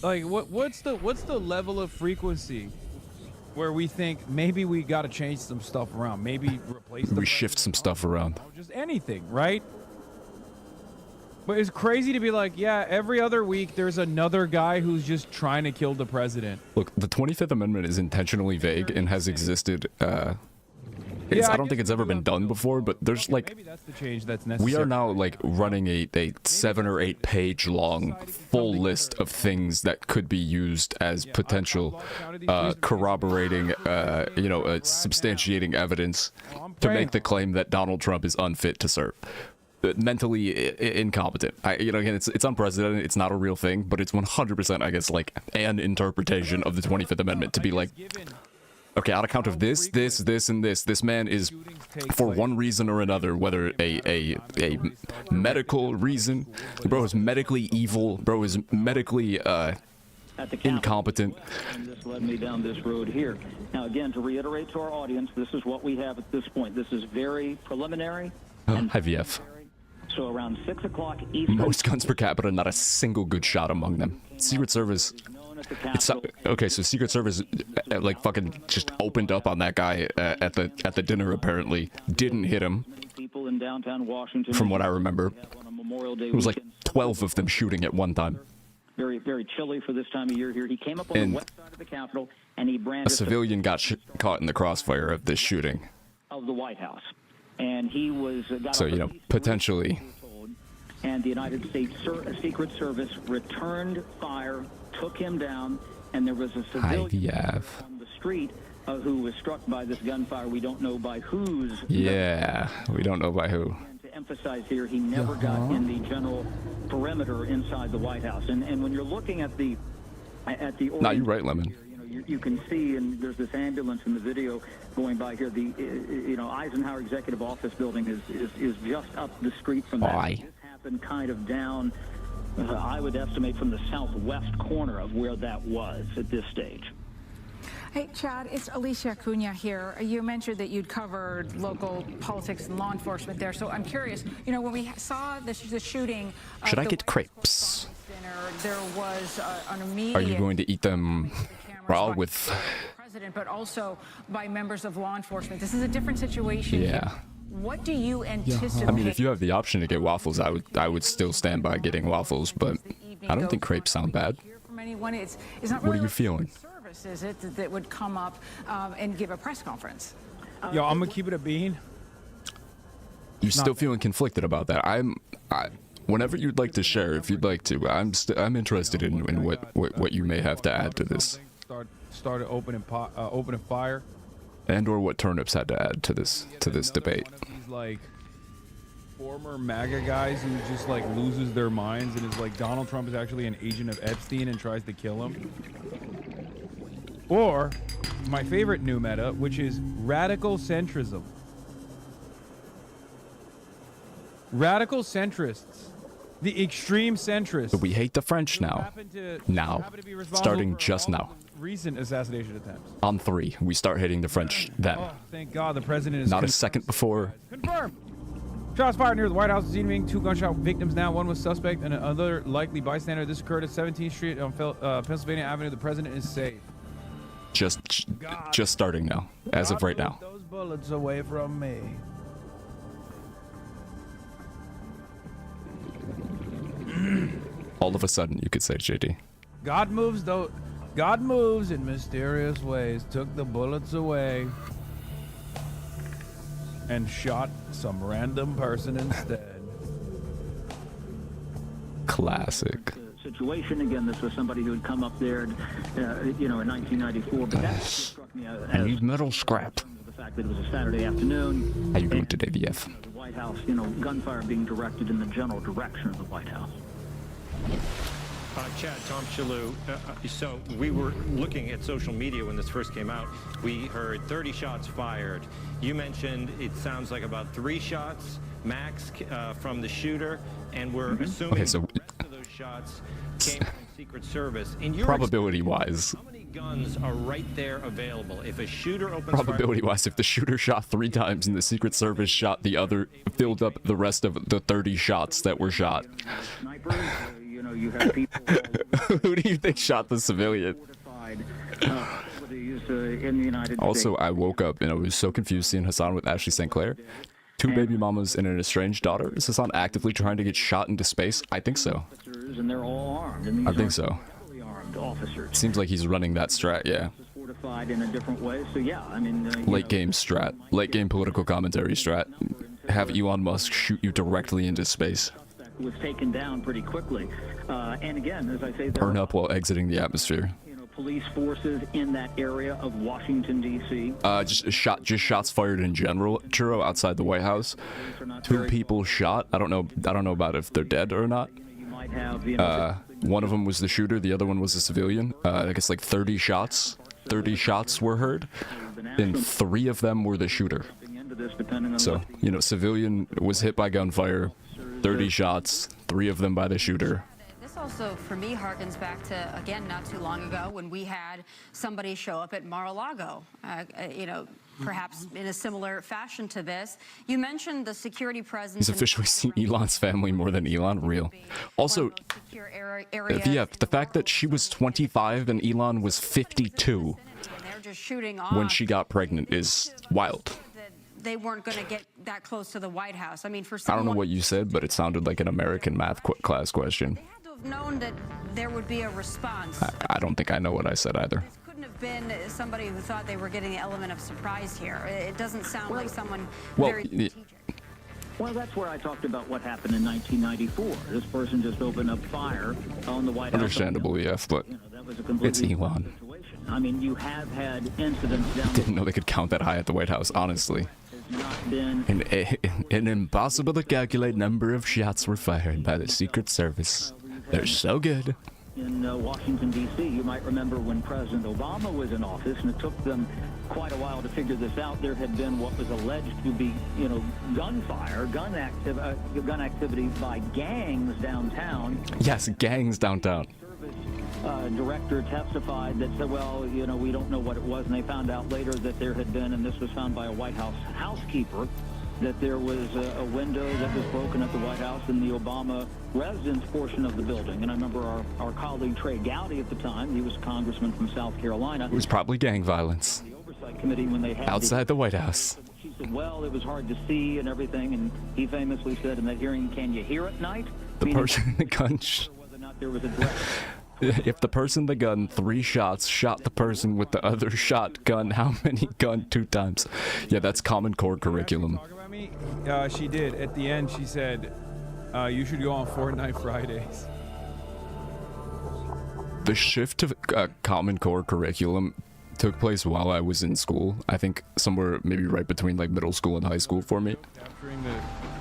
Like what's the level of frequency where we think maybe we got to change some stuff around, maybe replace the we shift some stuff around. just anything, right? But it's crazy to be like, yeah, every other week there's another guy who's just trying to kill the president. Look, the 25th Amendment is intentionally vague and has existed. Yeah, I don't think it's ever been done before, but there's like Maybe that's the change that's necessary. we are now like running a 7 or 8 page long full list of things that could be used as potential corroborating, substantiating evidence to make the claim that Donald Trump is unfit to serve. Mentally incompetent. Again, it's unprecedented. It's not a real thing, but it's 100%, I guess, like an interpretation of the 25th Amendment to be like, okay, on account of this, and this man is, for one reason or another, whether a medical reason, bro is medically evil, bro is medically incompetent. And this led me down this road here. Now, again, to reiterate to our audience, this is what we have at this point. This is very preliminary. IVF. So around 6 o'clock Eastern. Most guns per capita, not a single good shot among them. Secret Service. It's okay. So Secret Service, like fucking, just opened up on that guy at the dinner. Apparently, didn't hit him. People in downtown Washington. From what I remember, on a Memorial Day it was like 12 of them shooting at one time. Very, very chilly for this time of year here. He came up on And the west side of the Capitol, and he A brandished civilian got caught in the crossfire of this shooting. of the White House, and he was. Got So up potentially. and the United States Secret Service returned fire, took him down, and there was a civilian on the street who was struck by this gunfire. We don't know by whose. Yeah, we don't know by who. To emphasize here, he never got in the general perimeter inside the White House. And when you're looking at the No, you're right, Lemon. you can see, and there's this ambulance in the video going by here. The Eisenhower Executive Office building is just up the street from that. This happened kind of down, I would estimate, from the southwest corner of where that was at this stage. Hey, Chad, it's Alicia Acuna here. You mentioned that you'd covered local politics and law enforcement there, so I'm curious, when we saw the shooting... Should I get crepes? There was an immediate... Are you going to eat them raw with... President, but also by members of law enforcement. This is a different situation. Yeah. What do you anticipate? I mean, if you have the option to get waffles, I would still stand by getting waffles, but I don't think crepes sound bad. From anyone, it's not What really are you feeling? service, is it, that would come up and give a press conference? Yo, I'm gonna keep it a bean. You're still feeling conflicted about that. Whenever you'd like to share, if you'd like to, I'm interested in what you may have to add to this. Started opening fire. And or what turnips had to add to this debate. These like former MAGA guys who just like loses their minds and is like Donald Trump is actually an agent of Epstein and tries to kill him. Or my favorite new meta, which is radical centrism. Radical centrists. The extreme centrists. But we hate the French now. Starting just now. Recent assassination attempts. On 3, we start hitting the French then. Oh, thank God the president is... Not a second before. Confirmed. Shots fired near the White House this evening. 2 gunshot victims now. One was suspect and another likely bystander. This occurred at 17th Street on Pennsylvania Avenue. The president is safe. Just starting now, as of right now. Those bullets away from me. All of a sudden, you could say, JD. God moves in mysterious ways. Took the bullets away and shot some random person instead. Classic. Situation again. This was somebody who had come up there, in 1994. But that struck me as I need metal scrap. the fact that it was a Saturday afternoon. How you doing today, VF? The White House, gunfire being directed in the general direction of the White House. Chad, Tom Shalhoub. So we were looking at social media when this first came out. We heard 30 shots fired. You mentioned it sounds like about 3 shots max from the shooter, and we're assuming the rest of those shots came from Secret Service. In your probability-wise, how many guns are right there available? If a shooter opens probability-wise, if the shooter shot 3 times and the Secret Service shot the other, filled up the rest of the 30 shots that were shot. You have people. Who do you think shot the civilian? Also, I woke up and I was so confused seeing Hassan with Ashley St. Clair. 2 baby mamas and an estranged daughter. Is Hassan actively trying to get shot into space? I think so. And they're all armed. And I think so. Armed officers. Seems like he's running that strat, yeah. Fortified in a different way. So yeah, I mean. Late game strat. Late game political commentary strat. Have Elon Musk shoot you directly into space. Was taken down pretty quickly. And again, as I say, burn up while exiting the atmosphere. Police forces in that area of Washington, D.C. Just shots fired in general, Churro, outside the White House. 2 people shot. I don't know about if they're dead or not. One of them was the shooter, the other one was a civilian. I guess like 30 shots. 30 shots were heard, and 3 of them were the shooter. So, civilian was hit by gunfire. 30 shots, 3 of them by the shooter. This also, for me, harkens back to, again, not too long ago when we had somebody show up at Mar-a-Lago, perhaps in a similar fashion to this. You mentioned the security presence. He's officially seen Elon's family more than Elon. Real. Also, the fact that she was 25 and Elon was 52 when she got pregnant is wild. They weren't going to get that close to the White House. I mean, for I don't know what you said, but it sounded like an American math class question. They had to have known that there would be a response. I don't think I know what I said either. This couldn't have been somebody who thought they were getting the element of surprise here. It doesn't sound like someone very strategic. Well, that's where I talked about what happened in 1994. This person just opened up fire on the White House. Understandable, yes, but That was a it's completely Elon. I mean, you have had incidents down Didn't know they could count that high at the White House, honestly. An impossible to calculate number of shots were fired by the Secret Service. They're so good. in Washington, D.C. You might remember when President Obama was in office, and it took them quite a while to figure this out. There had been what was alleged to be, gunfire, gun activity by gangs downtown. Yes, gangs downtown. Director testified that said, well, we don't know what it was, and they found out later that there had been, and this was found by a White House housekeeper, that there was a window that was broken at the White House in the Obama residence portion of the building. And I remember our colleague Trey Gowdy at the time, he was a congressman from South Carolina. It was probably gang violence. The Oversight Committee, when they had outside the White House. She said, well, it was hard to see and everything, and he famously said in that hearing, can you hear at night? The person in the gun... Whether or not there was a direct... If the person in the gun 3 shots shot the person with the other shotgun, how many gun 2 times? Yeah, that's Common Core curriculum. She did. At the end, she said, you should go on Fortnite Fridays. The shift to Common Core curriculum took place while I was in school. I think somewhere maybe right between like middle school and high school for me.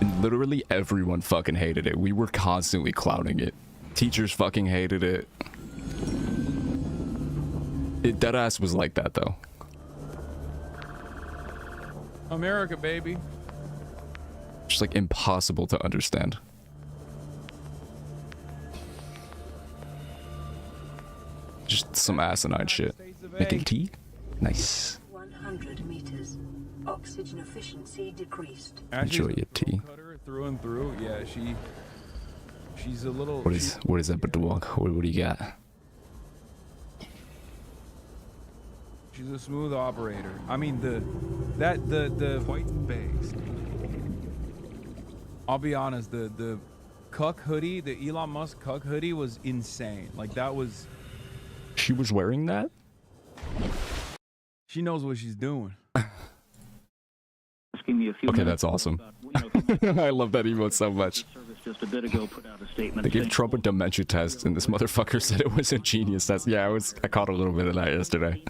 And literally everyone fucking hated it. We were constantly clowning it. Teachers fucking hated it. Deadass was like that though. America, baby. Just like impossible to understand. Just some asinine shit. Making tea? Nice. 100 meters. Oxygen efficiency decreased. Enjoy your tea. Through and through. Yeah, she's a little... What is that, TheGiantEwok? What do you got? She's a smooth operator. I mean, the white based. I'll be honest, the Cuck hoodie, the Elon Musk Cuck hoodie was insane. Like, that was... She was wearing that? She knows what she's doing. Okay, that's awesome. I love that emote so much. Just a bit ago put out a statement. They gave Trump a dementia test, and this motherfucker said it was a genius test. Yeah, I caught a little bit of that yesterday.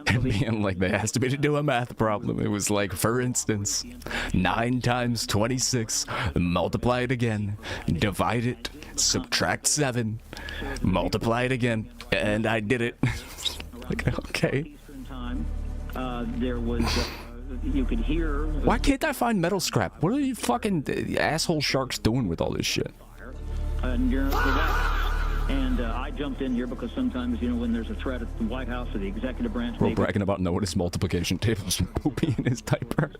And being like, they asked me to do a math problem. It was like, for instance, 9 times 26, multiply it again, divide it, subtract 7, multiply it again, and I did it. Like, okay. There was... you could hear... Why can't I find metal scrap? What are you fucking asshole sharks doing with all this shit? And I jumped in here because sometimes, when there's a threat at the White House or the executive branch... We're bragging about knowing his multiplication tables and poopy in his diaper.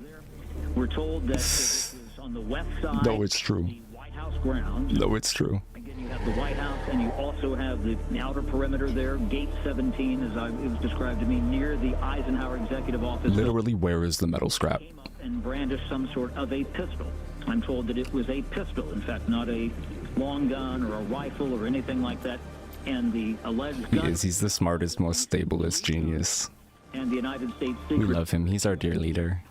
We're told that this is on the west side... No, it's true. The White House grounds. No, it's true. Again, you have the White House, and you also have the outer perimeter there, Gate 17, as it was described to me, near the Eisenhower Executive Office. Literally, where is the metal scrap? And brandished some sort of a pistol. I'm told that it was a pistol, in fact, not a long gun or a rifle or anything like that. And the alleged gun... He's the smartest, most stablest genius. And the United States we love him. He's our dear leader.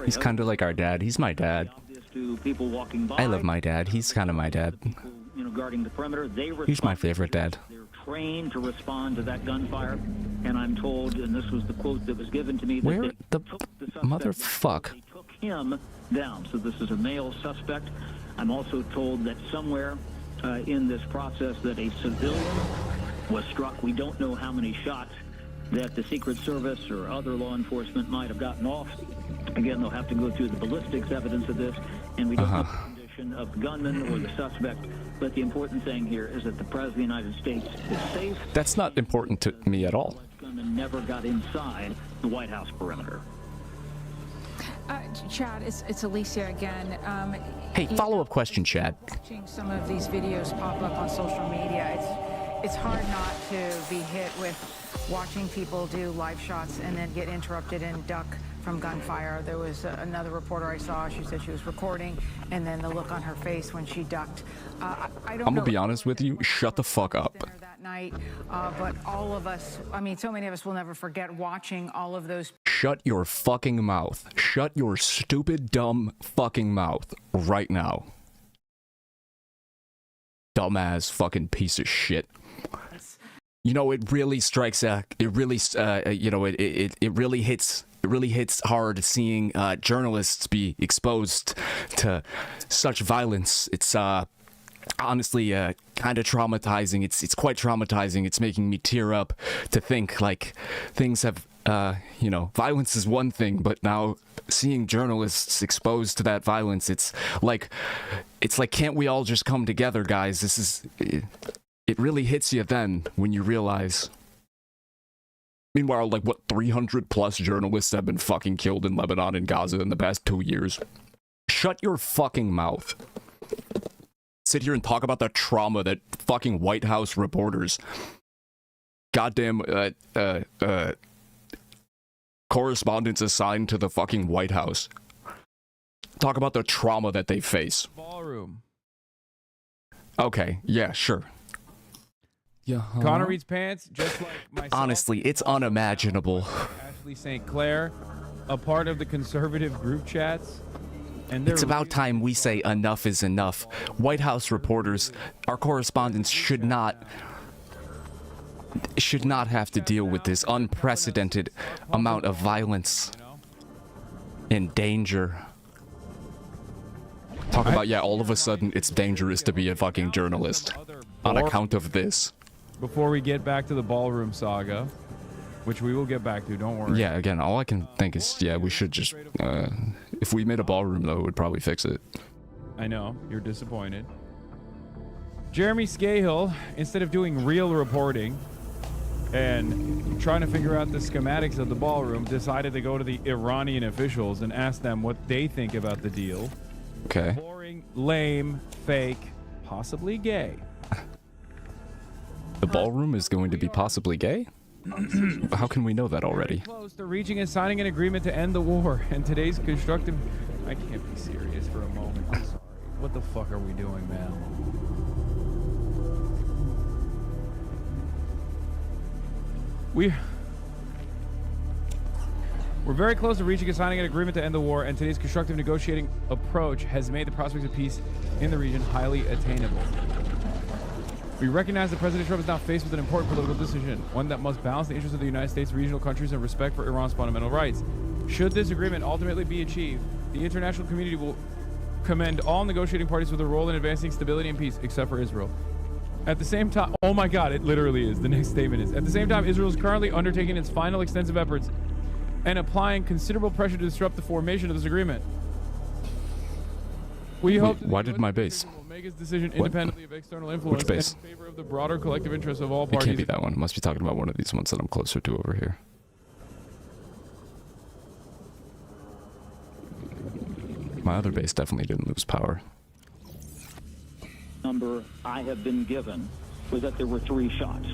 He's kind of like our dad. He's my dad. To people walking by. I love my dad. He's kind of my dad. Guarding the perimeter. He's my favorite dad. They're trained to respond to that gunfire, and I'm told, and this was the quote that was given to me, that where the motherfuck? They took him down. So this is a male suspect. I'm also told that somewhere in this process that a civilian was struck. We don't know how many shots that the Secret Service or other law enforcement might have gotten off. Again, they'll have to go through the ballistics evidence of this, and we don't know the condition of the gunman or the suspect. But the important thing here is that the President of the United States is safe. That's not important to me at all. The gunman never got inside the White House perimeter. Chad, it's Alicia again. Hey, follow-up question, Chad. Watching some of these videos pop up on social media, it's hard not to be hit with watching people do live shots and then get interrupted and duck from gunfire. There was another reporter I saw. She said she was recording, and then the look on her face when she ducked. I don't know. I'm gonna be honest with you. Shut the fuck up. night, but all of us, I mean, so many of us will never forget watching all of those. Shut your fucking mouth. Shut your stupid, dumb fucking mouth right now. Dumbass fucking piece of shit. You know, it really strikes it really you know, it really hits hard seeing journalists be exposed to such violence. It's honestly kind of traumatizing. It's quite traumatizing. It's making me tear up to think like things have you know, violence is one thing, but now seeing journalists exposed to that violence, it's like can't we all just come together, guys? This is it really hits you then when you realize. Meanwhile, like, what, 300 plus journalists have been fucking killed in Lebanon and Gaza in the past 2 years? Shut your fucking mouth. Sit here and talk about the trauma that fucking White House reporters, goddamn correspondents assigned to the fucking White House, talk about the trauma that they face. Ballroom. Okay, yeah, sure. Yeah. Connor reads pants, just like myself. Honestly, it's unimaginable. Ashley St. Clair, a part of the conservative group chats. And it's about time we say enough is enough. White House reporters, our correspondents should not have to deal with this unprecedented amount of violence and danger. Talk about, yeah, all of a sudden it's dangerous to be a fucking journalist on account of this. Before we get back to the ballroom saga, which we will get back to, don't worry. Yeah, again, all I can think is, yeah, we should just, if we made a ballroom, though, it would probably fix it. I know, you're disappointed. Jeremy Scahill, instead of doing real reporting and trying to figure out the schematics of the ballroom, decided to go to the Iranian officials and ask them what they think about the deal. Okay. Boring, lame, fake, possibly gay. The ballroom is going to be possibly gay? How can we know that already? Close to reaching and signing an agreement to end the war, and today's constructive... I can't be serious for a moment. I'm sorry. What the fuck are we doing, man? We're very close to reaching and signing an agreement to end the war, and today's constructive negotiating approach has made the prospects of peace in the region highly attainable. We recognize that President Trump is now faced with an important political decision, one that must balance the interests of the United States, regional countries, and respect for Iran's fundamental rights. Should this agreement ultimately be achieved, the international community will commend all negotiating parties for their role in advancing stability and peace, except for Israel. At the same time, oh my God, it literally is. The next statement is, at the same time, Israel is currently undertaking its final extensive efforts and applying considerable pressure to disrupt the formation of this agreement. We hope why did my base? Make his decision independently of external influence. Which base? In favor of the broader collective interests of all It parties. can't be that one. Must be talking about one of these ones that I'm closer to over here. My other base definitely didn't lose power. Number I have been given was that there were 3 shots,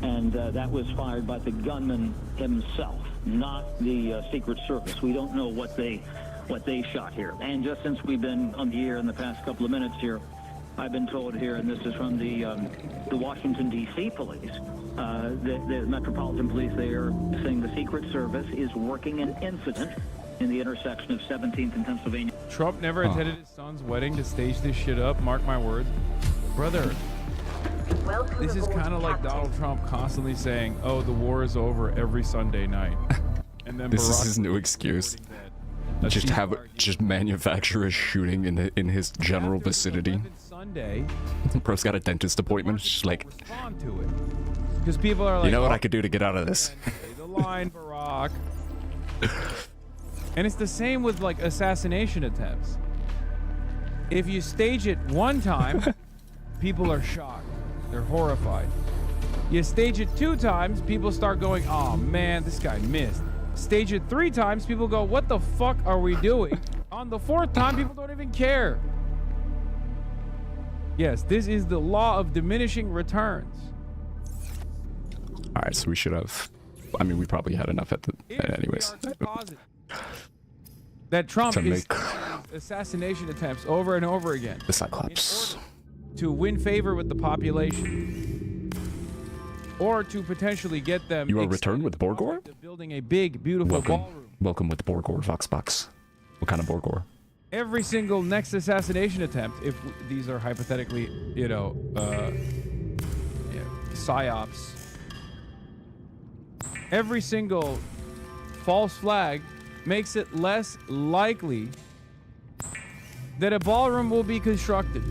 and that was fired by the gunman himself, not the Secret Service. We don't know what they shot here. And just since we've been on the air in the past couple of minutes here, I've been told here, and this is from the Washington, D.C. police, the Metropolitan Police, they are saying the Secret Service is working an incident in the intersection of 17th and Pennsylvania. Trump never attended his son's wedding to stage this shit up, mark my words. Brother, this is kind of like Donald Trump constantly saying, oh, the war is over every Sunday night. And then This Barack is his new excuse. Just manufacture a shooting in his general vicinity. Sunday, Bro's got a dentist appointment. Just like, respond to it. Because people are like, you know what I could do to get out of this? Say the line, Barack. And it's the same with like assassination attempts. If you stage it one time, people are shocked. They're horrified. You stage it 2 times, people start going, oh man, this guy missed. Stage it 3 times, people go, what the fuck are we doing? On the 4th time, people don't even care. Yes, this is the law of diminishing returns. All right, so we should have. I mean, we probably had enough at the. Anyways. That Trump is assassination attempts over and over again. The Cyclops. To win favor with the population. or to potentially get them. You are returned with Borgor? Building a big, beautiful ballroom. Welcome with Borgor, Voxbox. What kind of Borgor? Every single next assassination attempt, if these are hypothetically, you know, psyops, every single false flag makes it less likely that a ballroom will be constructed.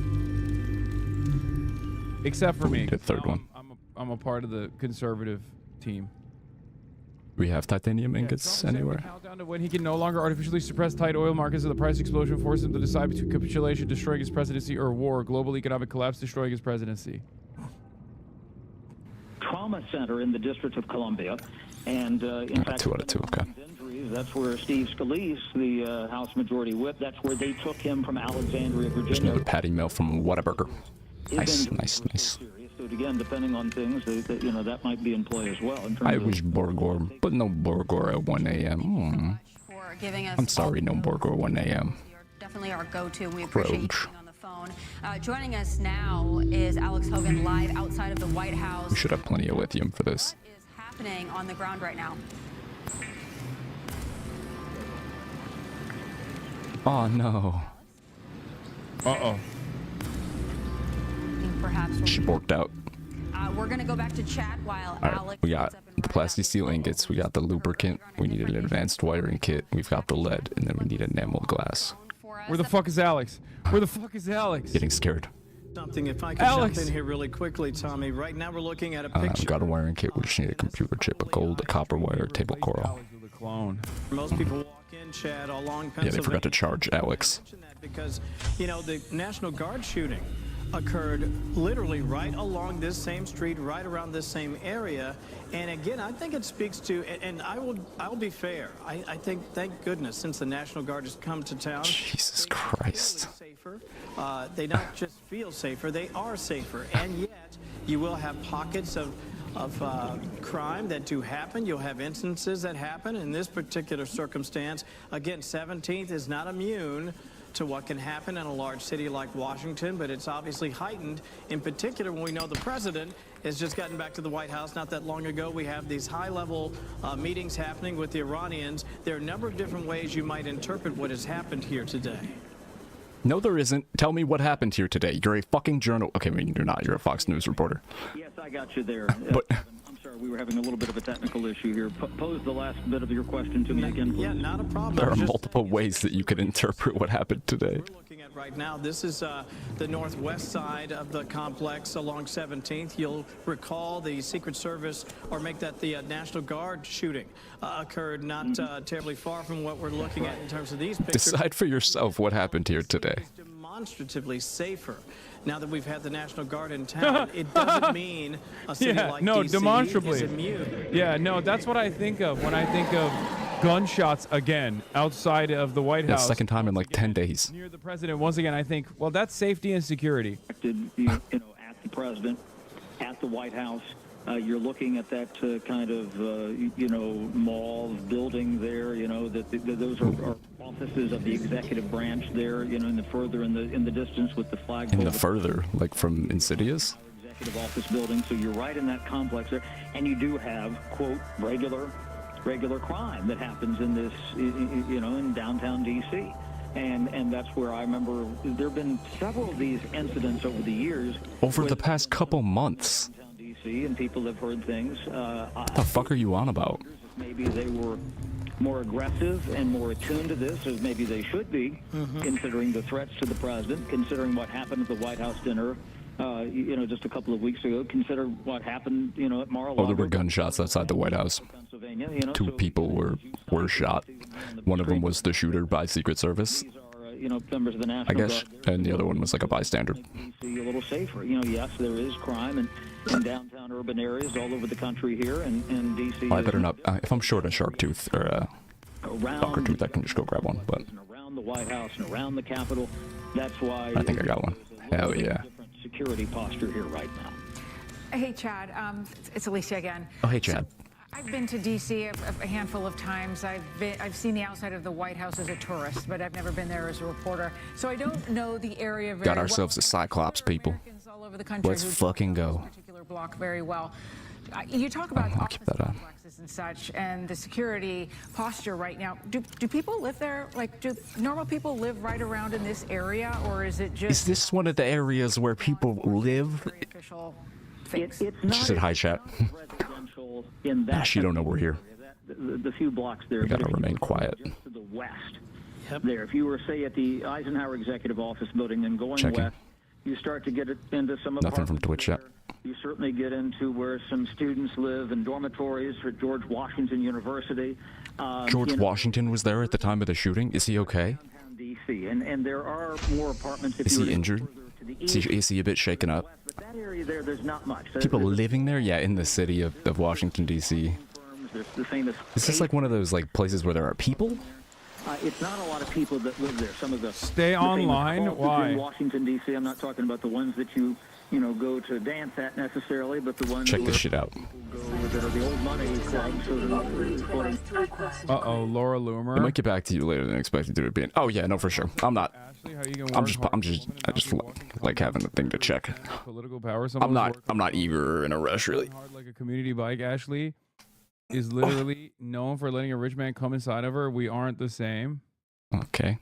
Except for me. The third one. I'm a part of the conservative team. We have titanium ingots anywhere. Countdown to when he can no longer artificially suppress tight oil markets, and the price explosion forces him to decide between capitulation, destroying his presidency, or war, global economic collapse, destroying his presidency. Trauma center in the District of Columbia, and in fact, 2 out of 2. Okay. Injuries, that's where Steve Scalise, the House Majority Whip, that's where they took him from Alexandria, There's Virginia. another patty melt from Whataburger. Nice, nice, nice. So again, depending on things, you know, that might be in play as well. In terms I of wish Borgor, but no Borgor at 1 a.m. For giving us I'm sorry, no Borgor 1 a.m. definitely our go-to. We appreciate you being on the phone. Joining us now is Alex Hogan live outside of the White House. We should have plenty of lithium for this. What is happening on the ground right now? Oh no. Uh-oh. Perhaps She borked out. we're gonna go back to chat while Alex. We got the plastic steel ingots, we got the lubricant, we need an advanced wiring kit, we've got the lead, and then we need enameled glass. Where the fuck is Alex? Where the fuck is Alex? Getting scared. Something, if I could jump in here really quickly, Tommy. Right now we're looking at a We picture. got a wiring kit, we just need a computer chip, a gold, a copper wire, table coral. Clone. Most people walk in, Chad, along Yeah, Pennsylvania. they forgot to charge Alex. Because, you know, the National Guard shooting occurred literally right along this same street, right around this same area. And again, I think it speaks to, and I'll be fair. I think, thank goodness, since the National Guard has come to town. Jesus Christ. Safer. They not just feel safer, they are safer. And yet, you will have pockets of crime that do happen. You'll have instances that happen. In this particular circumstance, again, 17th is not immune to what can happen in a large city like Washington, but it's obviously heightened, in particular when we know the president has just gotten back to the White House not that long ago. We have these high-level meetings happening with the Iranians. There are a number of different ways you might interpret what has happened here today. No, there isn't. Tell me what happened here today. You're a fucking journal. Okay, I mean, you're not. You're a Fox News reporter. Yes, I got you there. But I'm sorry, we were having a little bit of a technical issue here. Pose the last bit of your question to me again, please. Yeah, not a problem. there are multiple ways that you could interpret what happened today. Right now, this is the northwest side of the complex along 17th. You'll recall the Secret Service, or make that the National Guard shooting occurred not terribly far from what we're looking at in terms of these pictures. Decide for yourself what happened here today. Demonstratively safer. Now that we've had the National Guard in town, it doesn't mean a city like no, DC demonstrably. is immune. Yeah, no, that's what I think of when I think of gunshots again outside of the White House. Second time in like 10 days. Near the president. Once again, I think, well, that's safety and security. You know, at the president, at the White House. You're looking at that kind of, you know, mall building there. You know that those are offices of the executive branch there. You know, in the distance with the flag. In the further, like from Insidious. Executive office building. So you're right in that complex there, and you do have quote regular crime that happens in this, you know, in downtown D.C. And that's where I remember there have been several of these incidents over the years. Over the past couple months. And people have heard things. What the fuck are you on about? Maybe they were more aggressive and more attuned to this, as maybe they should be, considering the threats to the president, considering what happened at the White House dinner, you know, just a couple of weeks ago. Consider what happened, you know, at Mar-a-Lago. Oh, there were gunshots outside the White House. Two people were shot. One of them was the shooter by Secret Service. You know, members of the National I guess, Guard, and the other one was like a bystander. a little safer. You know, yes, there is crime in downtown urban areas all over the country here, and D.C. Well, I better not. If I'm short a shark tooth or a fucker tooth, I can just go grab one. But around the White House and around the Capitol, that's why I think I got one. Hell yeah. different security posture here right now. Hey, Chad. It's Alicia again. Oh, hey, Chad. I've been to D.C. a handful of times. I've seen the outside of the White House as a tourist, but I've never been there as a reporter. So I don't know the area very Got ourselves a Cyclops, people. all over the country Let's who fucking don't know go. this particular block very well. You talk about office complexes and such, and the security posture right now. Do people live there? Like, do normal people live right around in this area, or is it just? Is this one of the areas where people live? It's She not said hi, chat. residential in that. She don't know we're here. The few blocks there. We gotta but if you remain were quiet. just to the west, there. If you were, say, at the Eisenhower Executive Office building and going Checking. west, you start to get into some of Nothing from Twitch yet. You certainly get into where some students live in dormitories at George Washington University. George Washington was there at the time of the shooting. Is he okay? D.C. And there are more apartments. If Is you he were injured? Is he a bit shaken up? But that area there's not much. People living there? Yeah, in the city of Washington, D.C. There's the famous. Is this like one of those like places where there are people? It's not a lot of people that live there. Some of the Stay the online. famous clubs Why? in Washington D.C. I'm not talking about the ones that you go to dance at necessarily, but the ones Check this shit out. that are the old money clubs. Uh-oh, Laura Loomer. I might get back to you later than expected to be. Oh yeah, no, for sure. I'm not. I just like having a thing to check. Political power. I'm not eager or in a rush really. Hard like a community bike. Ashley is literally known for letting a rich man come inside of her. We aren't the same. Okay.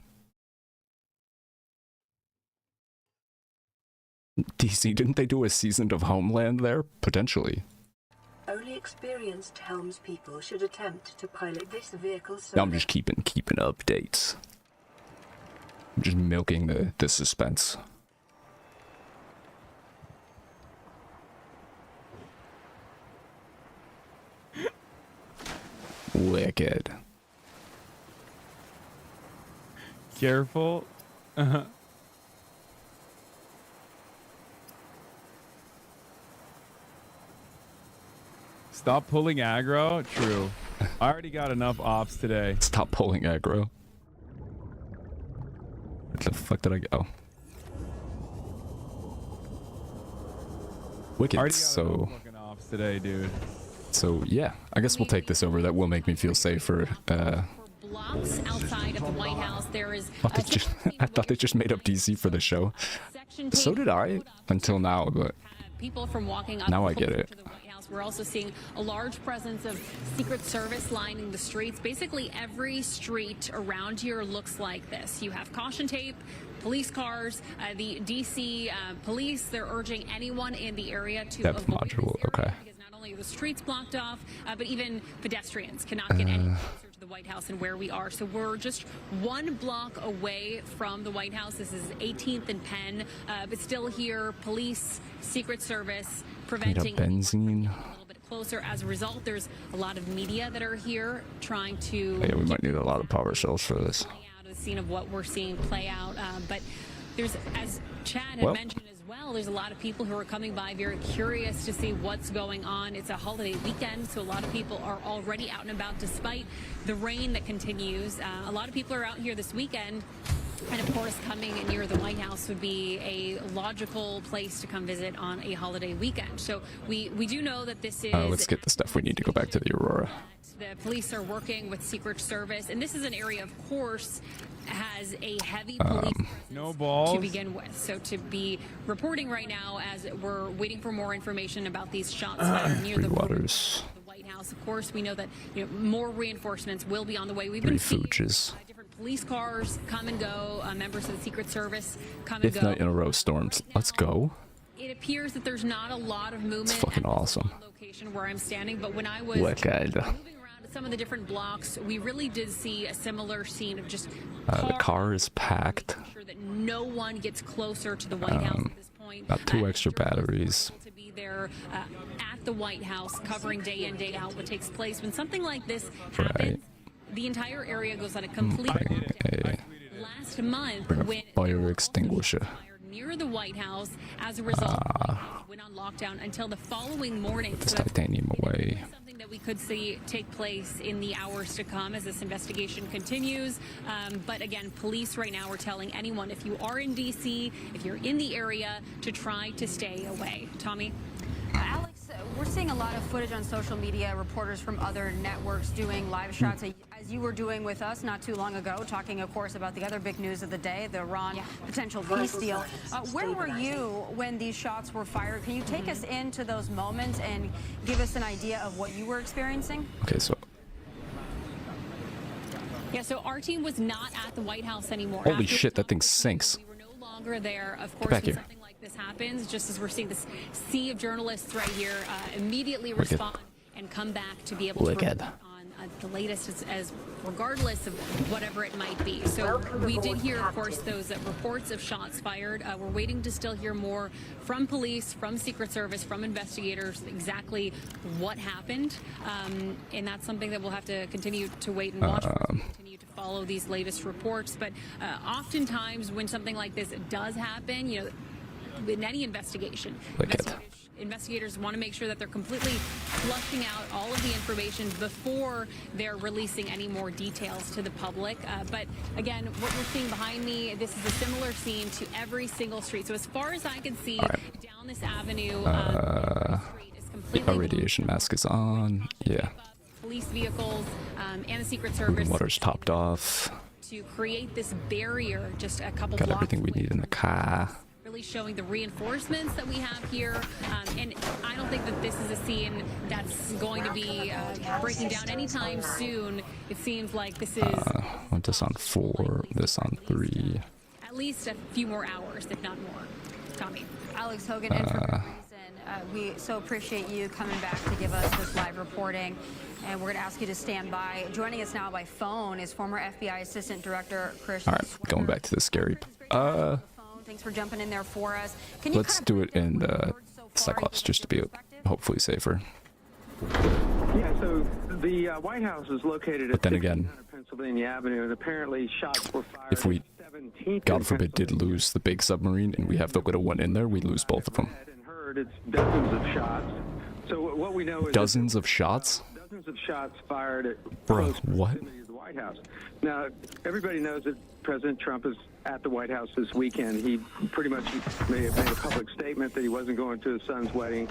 DC, didn't they do a season of Homeland there? Potentially. Only experienced helmspeople should attempt to pilot this vehicle. I'm just keeping updates. I'm just milking the suspense. Wicked. Careful. Stop pulling aggro. True. I already got enough ops today. Stop pulling aggro. Where the fuck did I go? Wicked. Already got So. enough fucking ops today, dude. So yeah, I guess we'll take this over. That will make me feel safer. Blocks outside of the White House, there is I thought they just made up DC for the show. So did I until now, but people from walking up now I get it. to the White House. We're also seeing a large presence of Secret Service lining the streets. Basically, every street around here looks like this. You have caution tape, police cars, the DC police. They're urging anyone in the area to Depth avoid module. Okay. because not only are the streets blocked off, but even pedestrians cannot get any closer to the White House and where we are. So we're just one block away from the White House. This is 18th and Penn, but still here, police, Secret Service, preventing benzene. a little bit closer. As a result, there's a lot of media that are here trying to Yeah, we might need a lot of power cells for this. out a scene of what we're seeing play out. But there's, as Chad had mentioned as well, there's a lot of people who are coming by very curious to see what's going on. It's a holiday weekend, so a lot of people are already out and about despite the rain that continues. A lot of people are out here this weekend. And of course, coming near the White House would be a logical place to come visit on a holiday weekend. So we do know that this is... Let's get the stuff we need to go back to the Aurora. The police are working with Secret Service, and this is an area, of course, has a heavy police no balls to begin with. So to be reporting right now as we're waiting for more information about these shots fired near the Waters. White House. Of course, we know that more reinforcements will be on the way. We've Three been seeing Fuges. different police cars come and go, members of the Secret Service come and Fifth go. night in a row storms. Let's go. It appears that there's not a lot of movement It's fucking awesome. at the location where I'm standing, but when I was Wicked. moving around to some of the different blocks, we really did see a similar scene of just The car is packed. sure that no one gets closer to the White House at this point. Got 2 extra batteries. To be there at the White House, covering day in, day out what takes place. When something like this happens, the entire area goes on a complete lockdown. Last month, Bring a when fire extinguisher. near the White House, as a result, went on lockdown until the following morning. Put this titanium away. Something that we could see take place in the hours to come as this investigation continues. But again, police right now are telling anyone, if you are in D.C., if you're in the area, to try to stay away. Tommy? Alex, we're seeing a lot of footage on social media, reporters from other networks doing live shots. As as you were doing with us not too long ago, talking, of course, about the other big news of the day, the Iran potential peace deal. Where were you when these shots were fired? Can you take us into those moments and give us an idea of what you were experiencing? Okay, so Yeah, so our team was not at the White House anymore. holy shit, that thing sinks. We were no longer there. Of course, back when here. something like this happens, just as we're seeing this sea of journalists right here, immediately respond and come back to be able to report on the latest as regardless of whatever it might be. So we did hear, of course, those reports of shots fired. We're waiting to still hear more from police, from Secret Service, from investigators, exactly what happened. And that's something that we'll have to continue to wait and watch for, continue to follow these latest reports. But oftentimes when something like this does happen, you know, in any investigation, investigators want to make sure that they're completely flushing out all of the information before they're releasing any more details to the public. But again, what you're seeing behind me, this is a similar scene to every single street. So as far as I can see, down this avenue, the street is completely Our radiation mask is on. Yeah. police vehicles and the Secret Service Water's topped off. to create this barrier just a couple Got blocks everything we need in the car. really showing the reinforcements that we have here. And I don't think that this is a scene that's going to be breaking down anytime soon. It seems like this is Want this on 4, this on 3. at least a few more hours, if not more. Tommy. Alex Hogan, and for good reason. We so appreciate you coming back to give us this live reporting. And we're going to ask you to stand by. Joining us now by phone is former FBI Assistant Director Chris. All right, going back to the scary. Thanks for jumping in there for us. Can you Let's do it in the Cyclops just to be hopefully safer. Yeah, so the White House is located But at then again, Pennsylvania Avenue, and apparently shots were fired. if we, God forbid, did lose the big submarine and we have the little one in there, we lose both of them. Heard it's dozens of shots. So what we know is Dozens of shots? dozens of shots fired at Bro, what? the White House. Now, everybody knows that President Trump is at the White House this weekend. He pretty much made a public statement that he wasn't going to his son's wedding.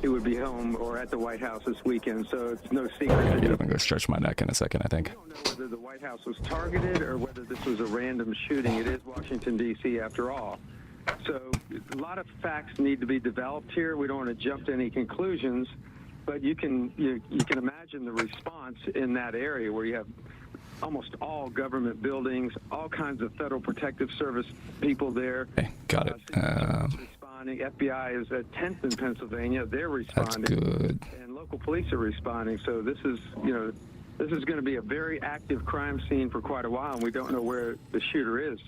He would be home or at the White House this weekend, so it's no secret. I'm gonna get up and go stretch my neck in a second, I think. I don't know whether the White House was targeted or whether this was a random shooting. It is Washington, D.C. after all. So a lot of facts need to be developed here. We don't want to jump to any conclusions, but you can imagine the response in that area where you have almost all government buildings, all kinds of Federal Protective Service people there. Okay, got it. Responding. FBI is at 10th in Pennsylvania. They're responding. That's good. And local police are responding. So this is, this is going to be a very active crime scene for quite a while, and we don't know where the shooter is.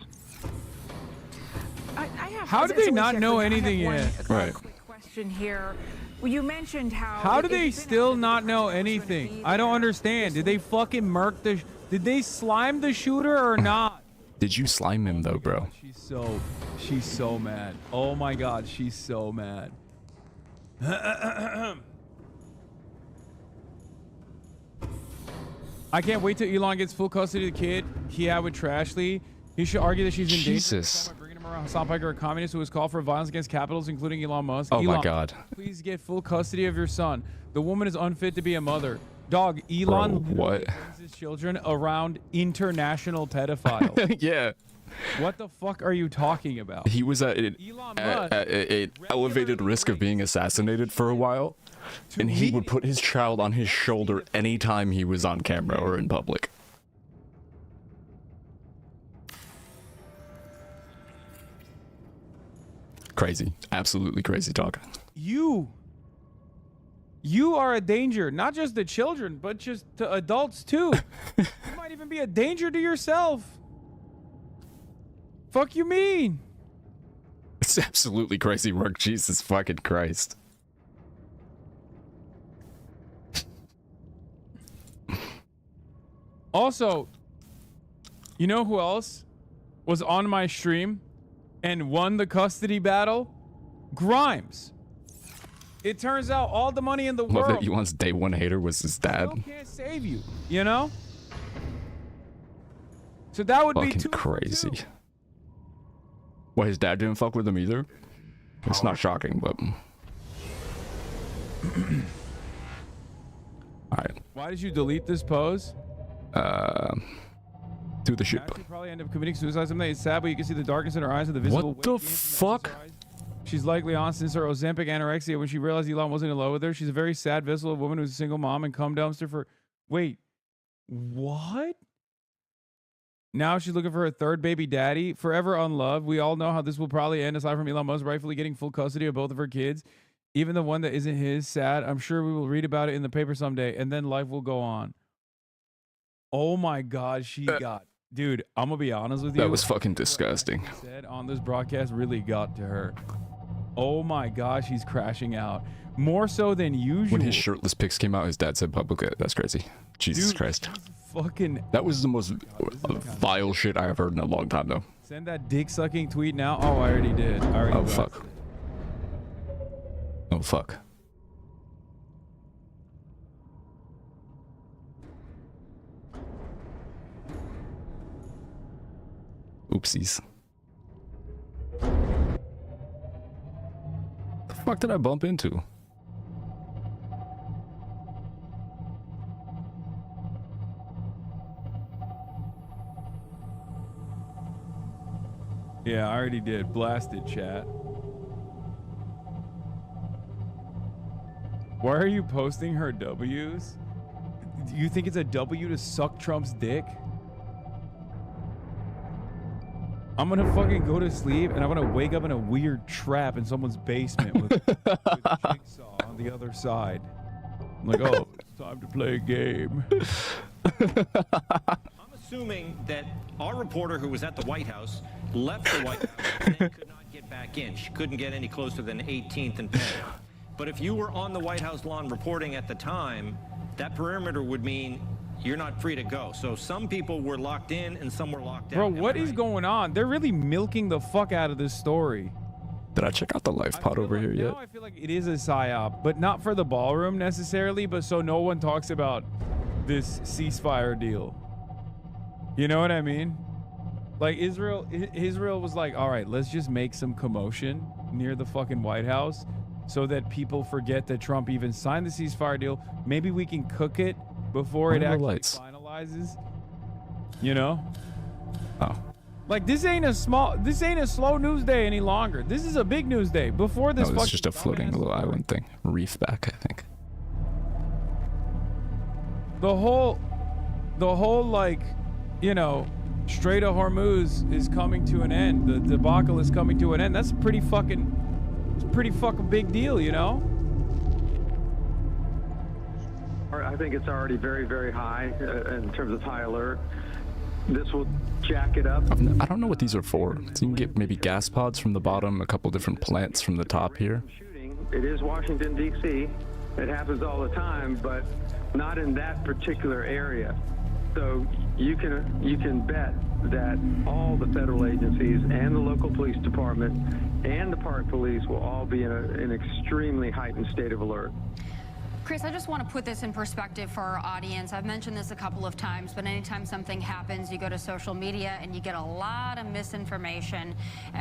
How do they not know anything yet? Right. Question here. Well, you mentioned How do they still not know anything? I don't understand. Did they fucking murk the... Did they slime the shooter or not? Did you slime him though, bro? She's so mad. Oh my god, she's so mad. I can't wait till Elon gets full custody of the kid he had with Trashley. He should argue that she's in Jesus. danger by bringing him around. Hassan Piker, a communist who has called for violence against capitals, including Elon Musk. Oh my Elon, God. Please get full custody of your son. The woman is unfit to be a mother. Dog, Elon Bro, what? brings his children around international pedophiles. Yeah. What the fuck are you talking about? He was at an elevated risk of being assassinated for a while, and he would put his child on his shoulder anytime he was on camera or in public. Crazy. Absolutely crazy talk. You are a danger, not just to children, but just to adults too. You might even be a danger to yourself. Fuck you mean? It's absolutely crazy work. Jesus fucking Christ. Also, you know who else was on my stream and won the custody battle? Grimes. It turns out all the money in the Love world that Elon's day one hater was his dad. still can't save you, you know? So that would Fucking be too crazy. Well, his dad didn't fuck with him either. It's not shocking, but Why did you delete this pose? To the ship. She'll probably end up committing suicide someday. It's sad, but you can see the darkness in her eyes and the visible. What the fuck? She's likely on since her Ozempic anorexia when she realized Elon wasn't in love with her. She's a very sad, visceral woman who's a single mom and cum dumpster for... Wait. What? Now she's looking for her third baby daddy. Forever unloved. We all know how this will probably end, aside from Elon Musk rightfully getting full custody of both of her kids. Even the one that isn't his. Sad. I'm sure we will read about it in the paper someday, and then life will go on. Oh my God, she got... Dude, I'm going to be honest with you. That was fucking disgusting. What said on this broadcast really got to her. Oh my gosh, he's crashing out. More so than usual. When his shirtless pics came out, his dad said publicly, that's crazy. Jesus Christ. Fucking... That was the most vile shit I have heard in a long time, though. Send that dick-sucking tweet now. Oh, I already did. Oh, fuck. Oh, fuck. Oopsies. The fuck did I bump into? Yeah, I already did. Blasted, chat. Why are you posting her W's? Do you think it's a W to suck Trump's dick? I'm gonna fucking go to sleep and I'm gonna wake up in a weird trap in someone's basement with a jigsaw on the other side. I'm like, oh, it's time to play a game. I'm assuming that our reporter who was at the White House left the White House and then could not get back in. She couldn't get any closer than 18th and Penn. But if you were on the White House lawn reporting at the time, that perimeter would mean you're not free to go. So some people were locked in and some were locked out. Bro, what is going on? They're really milking the fuck out of this story. Did I check out the live pod over here yet? I feel like it is a psyop, but not for the ballroom necessarily, but so no one talks about this ceasefire deal. You know what I mean? Like Israel was like, all right, let's just make some commotion near the fucking White House so that people forget that Trump even signed the ceasefire deal. Maybe we can cook it before it actually finalizes. You know? Oh. Like this ain't a slow news day any longer. This is a big news day. Before this, it's just a floating little island thing. Reef back, I think. The whole like, you know, Strait of Hormuz is coming to an end. The debacle is coming to an end. That's pretty fucking big deal, you know? I think it's already very, very high in terms of high alert. This will jack it up. I don't know what these are for. So you can get maybe gas pods from the bottom, a couple different plants from the top here. It is Washington, D.C. It happens all the time, but not in that particular area. So you can bet that all the federal agencies and the local police department and the park police will all be in an extremely heightened state of alert. Chris, I just want to put this in perspective for our audience. I've mentioned this a couple of times, but anytime something happens, you go to social media and you get a lot of misinformation.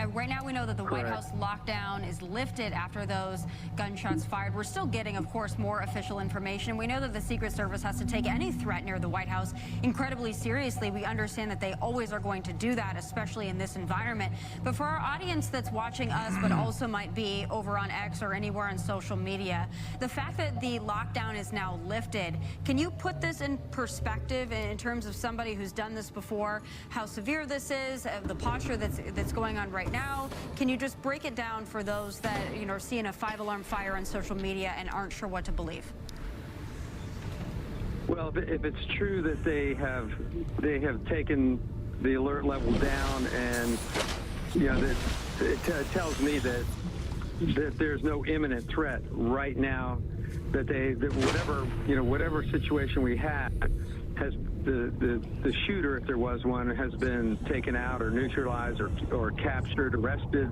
Right now, we know that the White House lockdown is lifted after those gunshots fired. We're still getting, of course, more official information. We know that the Secret Service has to take any threat near the White House incredibly seriously. We understand that they always are going to do that, especially in this environment. But for our audience that's watching us, but also might be over on X or anywhere on social media, the fact that the lockdown is now lifted. Can you put this in perspective in terms of somebody who's done this before, how severe this is, the posture that's going on right now? Can you just break it down for those that, you know, are seeing a 5-alarm fire on social media and aren't sure what to believe? Well, if it's true that they have taken the alert level down, and you know that it tells me that there's no imminent threat right now. That whatever situation we had, has the shooter, if there was one, has been taken out or neutralized or captured, arrested.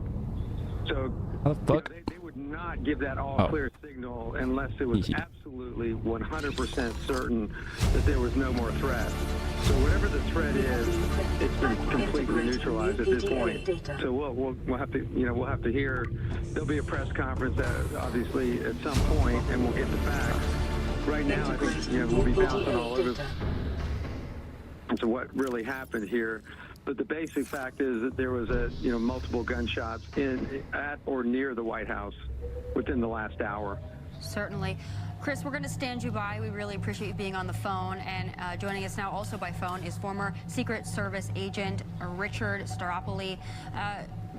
So they would not give that all clear signal unless it was absolutely 100% certain that there was no more threat. So whatever the threat is, it's been completely neutralized at this point. So we'll have to hear. There'll be a press conference obviously at some point, and we'll get the facts. Right now, I think we'll be bouncing all over. into what really happened here. But the basic fact is that there was multiple gunshots at or near the White House within the last hour. Certainly. Chris, we're going to stand you by. We really appreciate you being on the phone. And joining us now also by phone is former Secret Service agent Richard Staropoli.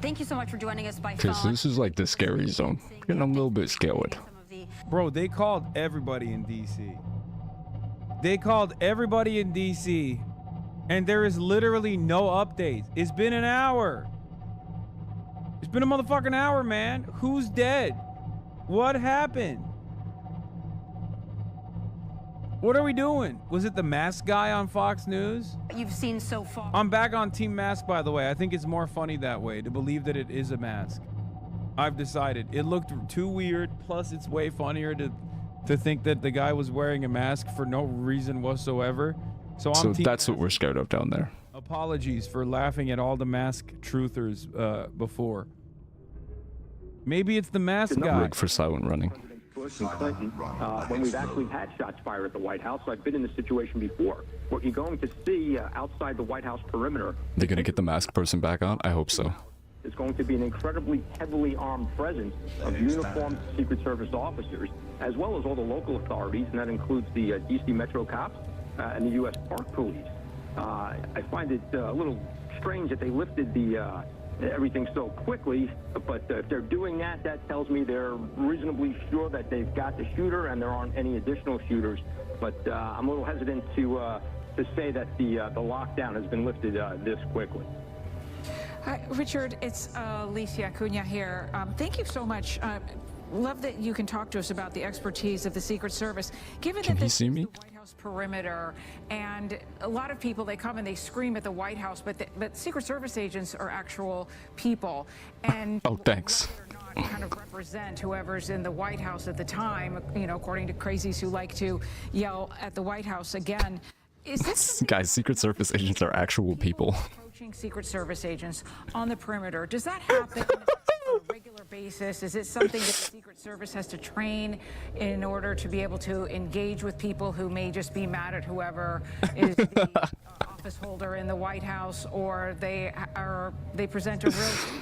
Thank you so much for joining us by phone. Chris, this is like the scary zone. Getting a little bit scared. Bro, they called everybody in D.C. They called everybody in D.C. and there is literally no updates. It's been an hour. It's been a motherfucking hour, man. Who's dead? What happened? What are we doing? Was it the mask guy on Fox News? You've seen so far. I'm back on Team Mask, by the way. I think it's more funny that way, to believe that it is a mask. I've decided. It looked too weird, plus it's way funnier to think that the guy was wearing a mask for no reason whatsoever. So that's what we're scared of down there. Apologies for laughing at all the mask truthers before. Maybe it's the mask guy. Rig for silent running. Bush and Clinton, when we've actually had shots fired at the White House. So I've been in this situation before. What you're going to see outside the White House perimeter. They're going to get the masked person back on? I hope so. It's going to be an incredibly heavily armed presence of uniformed Secret Service officers, as well as all the local authorities, and that includes the D.C. Metro cops and the U.S. Park Police. I find it a little strange that they lifted the everything so quickly, but if they're doing that, that tells me they're reasonably sure that they've got the shooter and there aren't any additional shooters. But I'm a little hesitant to say that the lockdown has been lifted this quickly. Hi, Richard, it's Alicia Cunha here. Thank you so much. Love that you can talk to us about the expertise of the Secret Service. Given that this is the White House perimeter, and a lot of people, they come and they scream at the White House, but Secret Service agents are actual people. And oh, thanks. Kind of represent whoever's in the White House at the time, you know, according to crazies who like to yell at the White House again. Is this guys? Secret Service agents are actual people. Approaching Secret Service agents on the perimeter. Does that happen on a regular basis? Is it something that the Secret Service has to train in order to be able to engage with people who may just be mad at whoever is the office holder in the White House, or they present a real?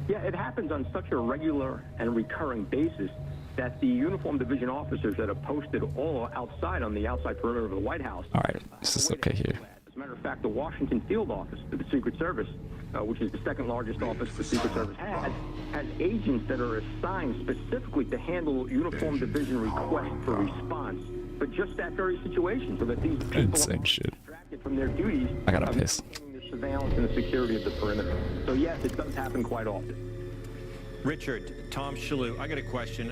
Yeah, it happens on such a regular and recurring basis that the uniformed division officers that are posted all outside on the outside perimeter of the White House. All right, this is okay here. As a matter of fact, the Washington field office for the Secret Service, which is the second largest office the Secret Service has agents that are assigned specifically to handle uniformed division requests for response for just that very situation, so that these people are distracted from their duties. I gotta piss. The surveillance and the security of the perimeter. So yes, it does happen quite often. Richard, Tom Shalhoub, I got a question.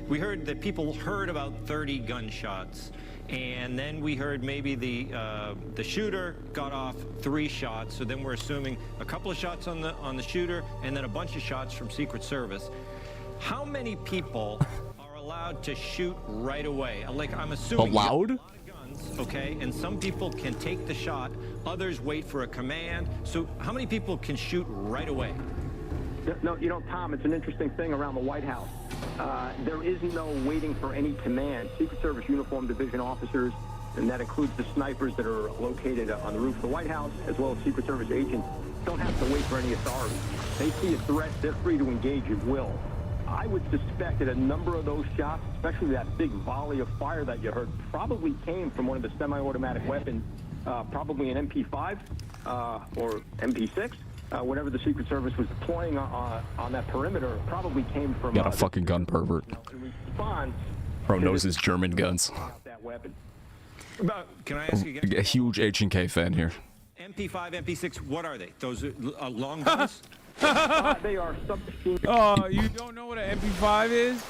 We heard that people heard about 30 gunshots, and then we heard maybe the shooter got off 3 shots. So then we're assuming a couple of shots on the shooter, and then a bunch of shots from Secret Service. How many people are allowed to shoot right away? Like, I'm assuming allowed. Okay, and some people can take the shot, others wait for a command. So how many people can shoot right away? No, you know, Tom, it's an interesting thing around the White House. There is no waiting for any command. Secret Service uniformed division officers, and that includes the snipers that are located on the roof of the White House, as well as Secret Service agents, don't have to wait for any authority. They see a threat, they're free to engage at will. I would suspect that a number of those shots, especially that big volley of fire that you heard, probably came from one of the semi-automatic weapons, probably an MP5 or MP6. Whatever the Secret Service was deploying on that perimeter, probably came from. Got a fucking gun pervert. In response, bro knows his German guns. That weapon. Can I ask you again? A huge H&K fan here. MP5, MP6, what are they? Those are long guns? They are submachine. Oh, you don't know what an MP5 is?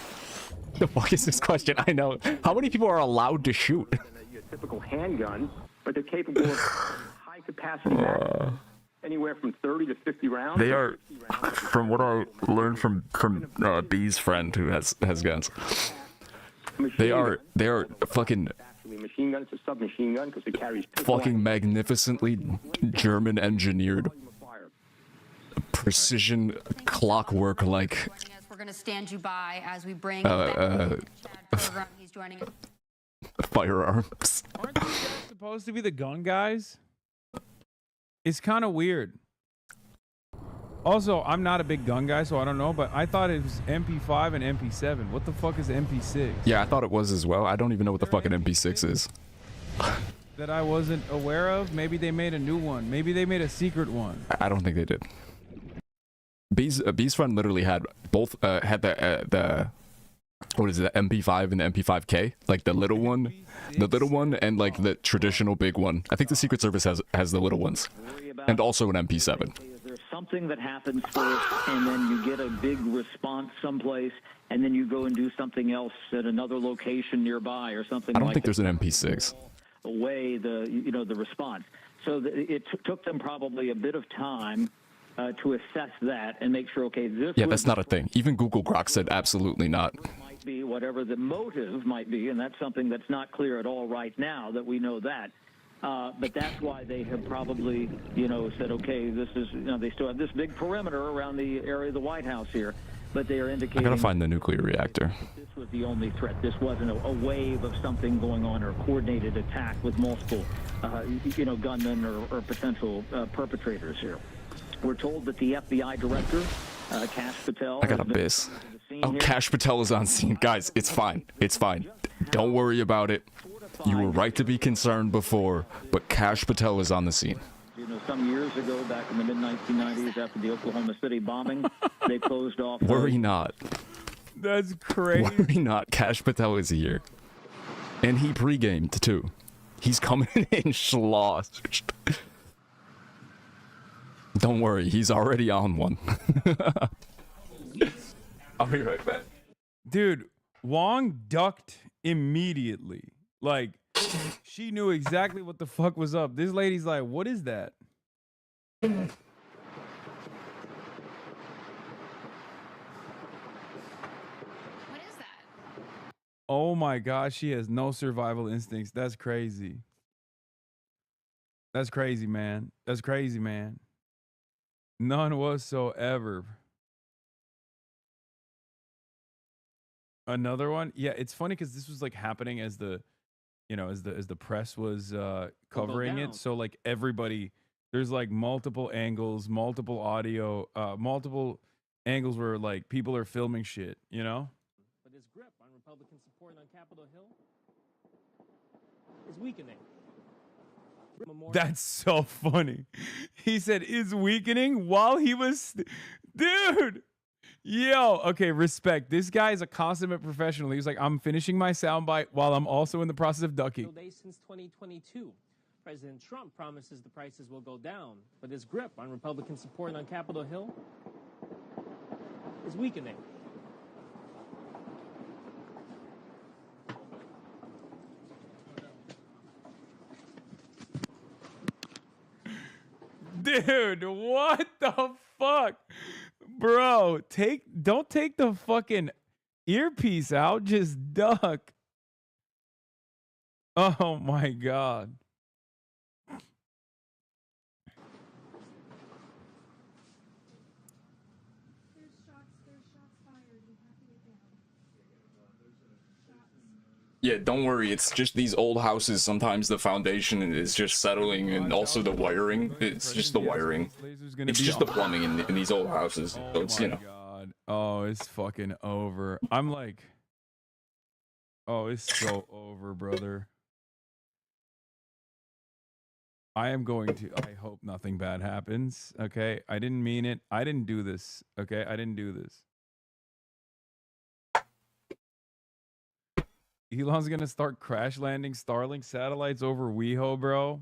The fuck is this question? I know. How many people are allowed to shoot? Your typical handgun, but they're capable of high capacity magazines. Anywhere from 30 to 50 rounds. They are, from what I learned from B's friend who has guns. They are fucking. Machine gun. It's a submachine gun because it carries. Fucking magnificently German engineered, precision clockwork like. We're gonna stand you by as we bring. He's joining us. firearms. Aren't these guys supposed to be the gun guys? It's kind of weird. Also, I'm not a big gun guy, so I don't know, but I thought it was MP5 and MP7. What the fuck is MP6? Yeah, I thought it was as well. I don't even know what the fucking MP6 is. That I wasn't aware of? Maybe they made a new one. Maybe they made a secret one. I don't think they did. B's friend literally had both, had the what is it, the MP5 and the MP5K, like the little one, and like the traditional big one. I think the Secret Service has the little ones, and also an MP7. Is there something that happens first, and then you get a big response someplace, and then you go and do something else at another location nearby or something? I don't like think that? there's an MP6. Away the response. So it took them probably a bit of time to assess that and make sure, okay, this. Yeah, that's not a thing. Even Google Grok said absolutely not. Might be whatever the motive might be, and that's something that's not clear at all right now that we know that. But that's why they have probably, said, okay, this is, they still have this big perimeter around the area of the White House here, but they are indicating. I gotta find the nuclear reactor. This was the only threat. This wasn't a wave of something going on or a coordinated attack with multiple, gunmen or potential perpetrators here. We're told that the FBI director, Kash Patel. I got abyss. Oh, Kash Patel is on scene. Guys, it's fine. It's fine. Don't worry about it. You were right to be concerned before, but Kash Patel is on the scene. Some years ago, back in the mid-1990s, after the Oklahoma City bombing, they closed off. Worry not. That's crazy. Worry not. Kash Patel is here. And he pre-gamed, too. He's coming in sloshed. Don't worry, he's already on one. I'll be right back. Dude, Wong ducked immediately. Like, she knew exactly what the fuck was up. This lady's like, what is that? What is that? Oh my gosh, she has no survival instincts. That's crazy. That's crazy, man. That's crazy, man. None whatsoever. Another one? Yeah, it's funny because this was like happening as the, as the press was covering it. So like everybody, there's like multiple angles, multiple audio, multiple angles where like people are filming shit, But his grip on Republican support on Capitol Hill is weakening. That's so funny. He said is weakening while he was, dude. Yo, okay, respect. This guy is a consummate professional. He was like, I'm finishing my soundbite while I'm also in the process of ducking. Day since 2022. President Trump promises the prices will go down, but his grip on Republican support on Capitol Hill is weakening. Dude, what the fuck? Bro, don't take the fucking earpiece out, just duck. Oh my god. Yeah, don't worry. It's just these old houses. Sometimes the foundation is just settling, and also the wiring. It's just the wiring. It's just the plumbing in these old houses. So it's, God. Oh, it's fucking over. I'm like, oh, it's so over, brother. I am going to, I hope nothing bad happens. Okay. I didn't mean it. I didn't do this. Okay. I didn't do this. Elon's gonna start crash landing Starlink satellites over WeHo, bro.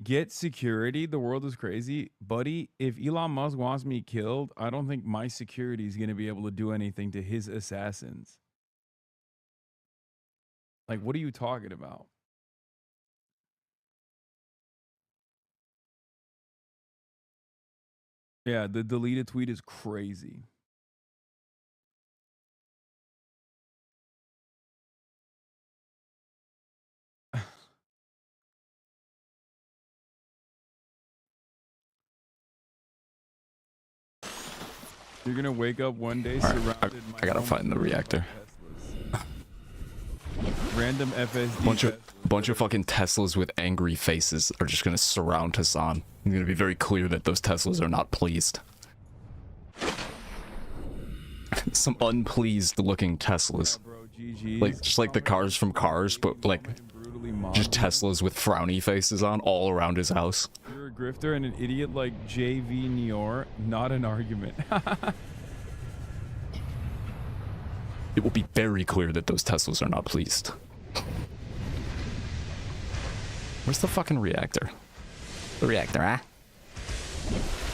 Get security. The world is crazy. Buddy, if Elon Musk wants me killed, I don't think my security is gonna be able to do anything to his assassins. Like, what are you talking about? Yeah, the deleted tweet is crazy. You're gonna wake up one day All right, surrounded. I gotta find the reactor. Random FSD. Bunch of fucking Teslas with angry faces are just gonna surround Hassan. It's gonna be very clear that those Teslas are not pleased. Some unpleased looking Teslas. Like, just like the cars from Cars, but like, just Teslas with frowny faces on all around his house. You're a grifter and an idiot like JV Nior. Not an argument. It will be very clear that those Teslas are not pleased. Where's the fucking reactor? The reactor, huh?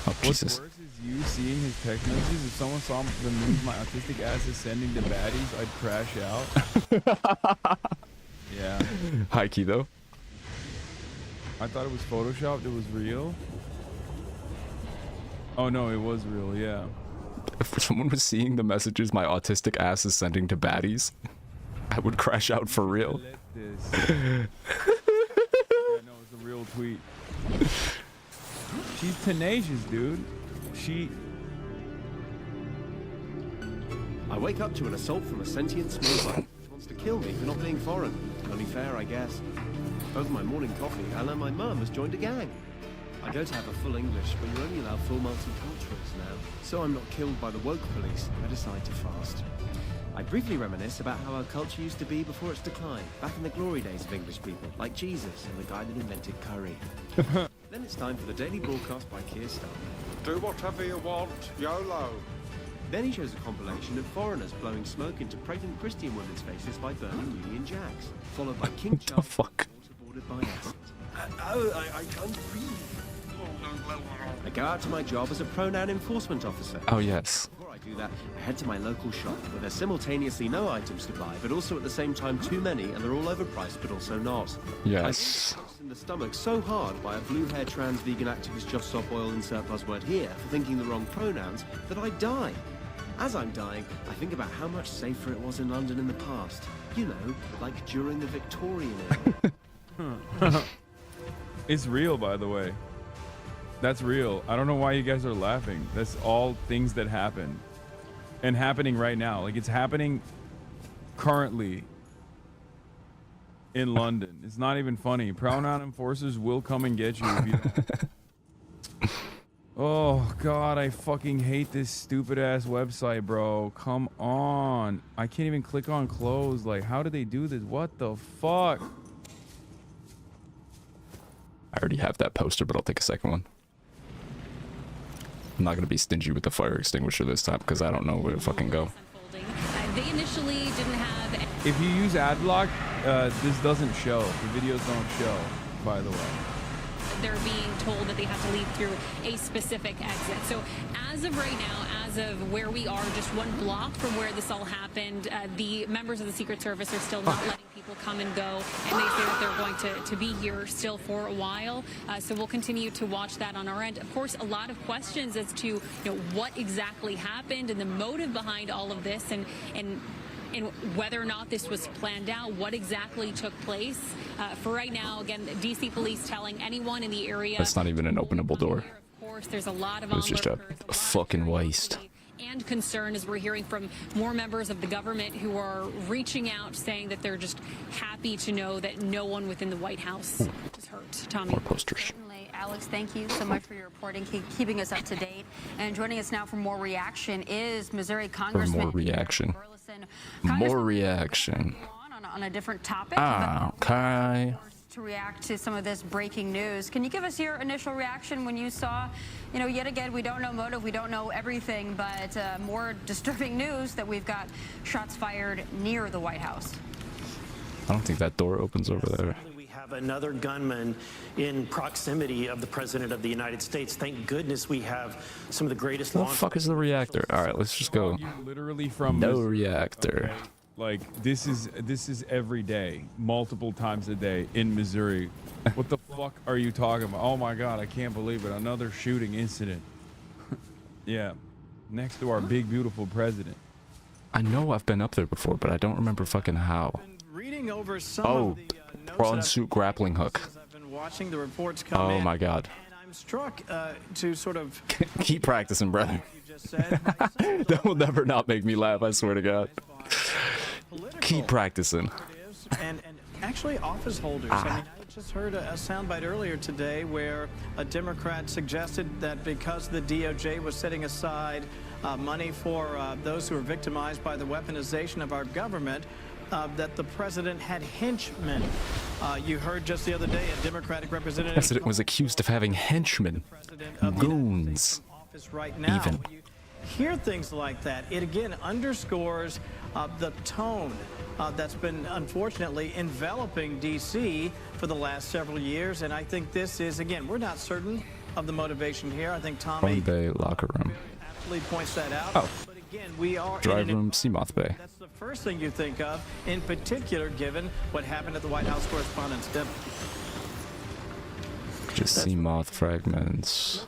Oh, Jesus. What's worse is you seeing his text messages. If someone saw the news my autistic ass is sending to baddies, I'd crash out. Yeah. High key, though. I thought it was photoshopped. It was real. Oh, no, it was real, yeah. If someone was seeing the messages my autistic ass is sending to baddies, I would crash out for real. Yeah, no, it's a real tweet. She's tenacious, dude. I wake up to an assault from a sentient smuggler. She wants to kill me for not being foreign. Only fair, I guess. Over my morning coffee, I learn my mum has joined a gang. I go to have a full English, but you're only allowed full multiculturals now. So I'm not killed by the woke police. I decide to fast. I briefly reminisce about how our culture used to be before its decline, back in the glory days of English people, like Jesus and the guy that invented curry. Then it's time for the daily broadcast by Keir Starmer. Do whatever you want, YOLO. Then he shows a compilation of foreigners blowing smoke into pregnant Christian women's faces by burning Union Jacks, followed by King Charles waterboarded by acid. I can't breathe. I go out to my job as a pronoun enforcement officer. Oh, yes. Before I do that, I head to my local shop where there's simultaneously no items to buy, but also at the same time too many, and they're all overpriced, but also not. Yes. I get in the stomach so hard by a blue-haired trans vegan activist Just Stop Oil Insert Buzzword here for thinking the wrong pronouns that I die. As I'm dying, I think about how much safer it was in London in the past. You know, like during the Victorian era. It's real, by the way. That's real. I don't know why you guys are laughing. That's all things that happen. And happening right now. Like, it's happening currently in London. It's not even funny. Pronoun enforcers will come and get you if you don't. Oh, God, I fucking hate this stupid-ass website, bro. Come on. I can't even click on close. Like, how do they do this? What the fuck? I already have that poster, but I'll take a second one. I'm not going to be stingy with the fire extinguisher this time, because I don't know where to fucking go. They initially didn't have... If you use AdBlock, this doesn't show. The videos don't show, by the way. They're being told that they have to leave through a specific exit. So as of right now, as of where we are, just one block from where this all happened, the members of the Secret Service are still not letting people come and go, and they say that they're going to be here still for a while. So we'll continue to watch that on our end. Of course, a lot of questions as to what exactly happened and the motive behind all of this, and whether or not this was planned out, what exactly took place. For right now, again, DC police telling anyone in the area... That's not even an openable door. Of course, there's a lot of It was just a fucking waste. and concern as we're hearing from more members of the government who are reaching out, saying that they're just happy to know that no one within the White House is hurt. Tommy. More posters. Certainly. Alex, thank you so much for your reporting, keeping us up to date. And joining us now for more reaction is Missouri Congressman... more reaction. More reaction. On a different topic. Okay. To react to some of this breaking news. Can you give us your initial reaction when you saw, yet again, we don't know motive, we don't know everything, but more disturbing news that we've got shots fired near the White House? I don't think that door opens over there. We have another gunman in proximity of the President of the United States. Thank goodness we have some of the greatest What the fuck is the reactor? All right, let's just go. Literally from no reactor. Like, this is every day, multiple times a day in Missouri. What the fuck are you talking about? Oh my God, I can't believe it. Another shooting incident. Yeah, next to our big, beautiful president. I know I've been up there before, but I don't remember fucking how. Reading over some of the prawn suit grappling hook. I've been watching the reports come Oh in, my God. and I'm struck to sort of keep practicing, brother. That will never not make me laugh, I swear to God. Keep practicing. And actually office holders. I mean, I just heard a soundbite earlier today where a Democrat suggested that because the DOJ was setting aside money for those who are victimized by the weaponization of our government, that the president had henchmen. You heard just the other day a Democratic representative. The president was accused of having henchmen, goons, right now. even. When you hear things like that, it again underscores the tone that's been unfortunately enveloping D.C. for the last several years. And I think this is, again, we're not certain of the motivation here. I think Tommy Bay locker room. absolutely points that out. Oh. But again, we are Drive in room, Seamoth Bay. That's the first thing you think of, in particular, given what happened at the White House Correspondents' Dinner. Just Seamoth fragments.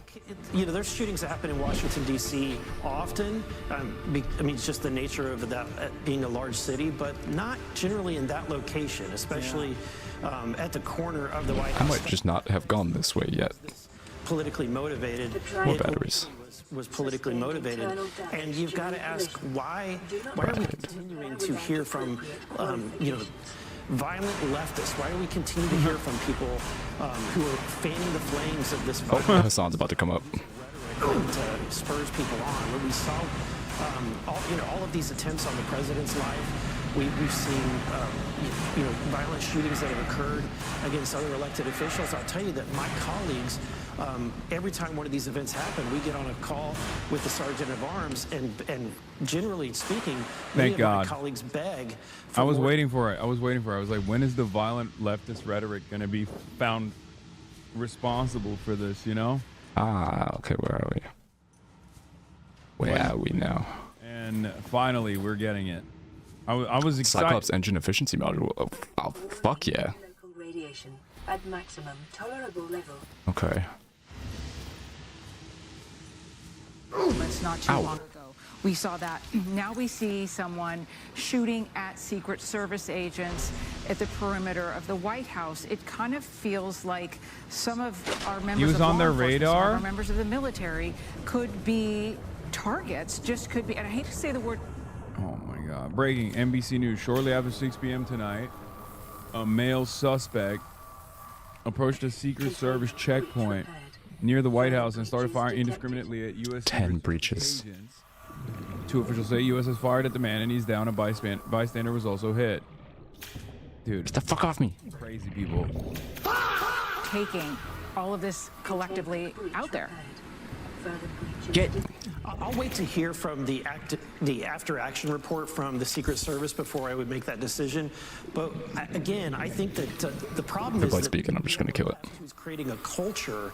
You know, there's shootings that happen in Washington, D.C. often. I mean, it's just the nature of that being a large city, but not generally in that location, especially at the corner of the White House. I might just not have gone this way yet. Politically motivated. More batteries. Was politically motivated, and you've got to ask why are we continuing to hear from you know, violent leftists? Why do we continue to hear from people who are fanning the flames of this Oh, violence? Hassan's about to come up. That spurs people on. When we saw all of these attempts on the president's life, we've seen violent shootings that have occurred against other elected officials. I'll tell you that my colleagues, every time one of these events happen, we get on a call with the sergeant of arms, and generally speaking, many Thank of my God. colleagues beg. I was waiting for it. I was like, when is the violent leftist rhetoric going to be found responsible for this, you know? Okay, where are we? Where are we now? And finally, we're getting it. I was excited. Cyclops engine efficiency module. Oh, fuck yeah. Radiation at maximum tolerable level. Okay. It's not too long ago. We saw that. Now we see someone shooting at Secret Service agents at the perimeter of the White House. It kind of feels like some of our members was of on law their enforcement, some of radar? our members of the military could be targets, just could be, and I hate to say the word. Oh my God. Breaking NBC News. Shortly after 6 p.m. tonight, a male suspect approached a Secret Service checkpoint near the White House and started firing indiscriminately at U.S. 10 breaches. agents. Two officials say U.S. has fired at the man and he's down. A bystander was also hit. Dude. Get the fuck off me. Crazy people. Taking all of this collectively out there. I'll wait to hear from the after action report from the Secret Service before I would make that decision. But again, I think that the problem is that speaking. I'm just gonna kill it. who's creating a culture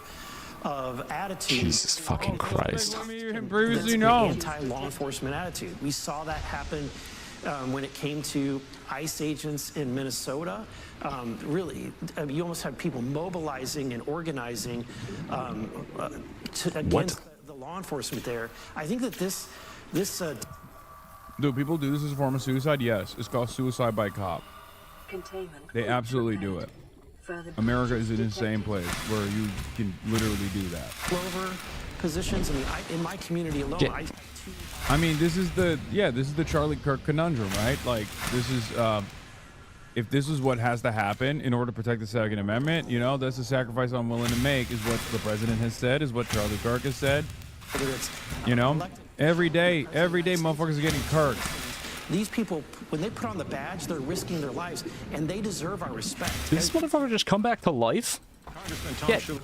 of attitude. Jesus fucking Christ. Previously, That's no. an anti-law enforcement attitude. We saw that happen when it came to ICE agents in Minnesota. Really, you almost had people mobilizing and organizing against the law enforcement there. I think that this Do people do this as a form of suicide? Yes. It's called suicide by cop. They absolutely do it. America is an insane place where you can literally do that. Clover positions. I mean, in my community alone, I mean, this is the Charlie Kirk conundrum, right? Like, this is, if this is what has to happen in order to protect the Second Amendment, you know, that's the sacrifice I'm willing to make, is what the president has said, is what Charlie Kirk has said. You know, every day motherfuckers are getting Kirk. These people, when they put on the badge, they're risking their lives, and they deserve our respect. Did this motherfucker just come back to life? Congressman Tom Schumer,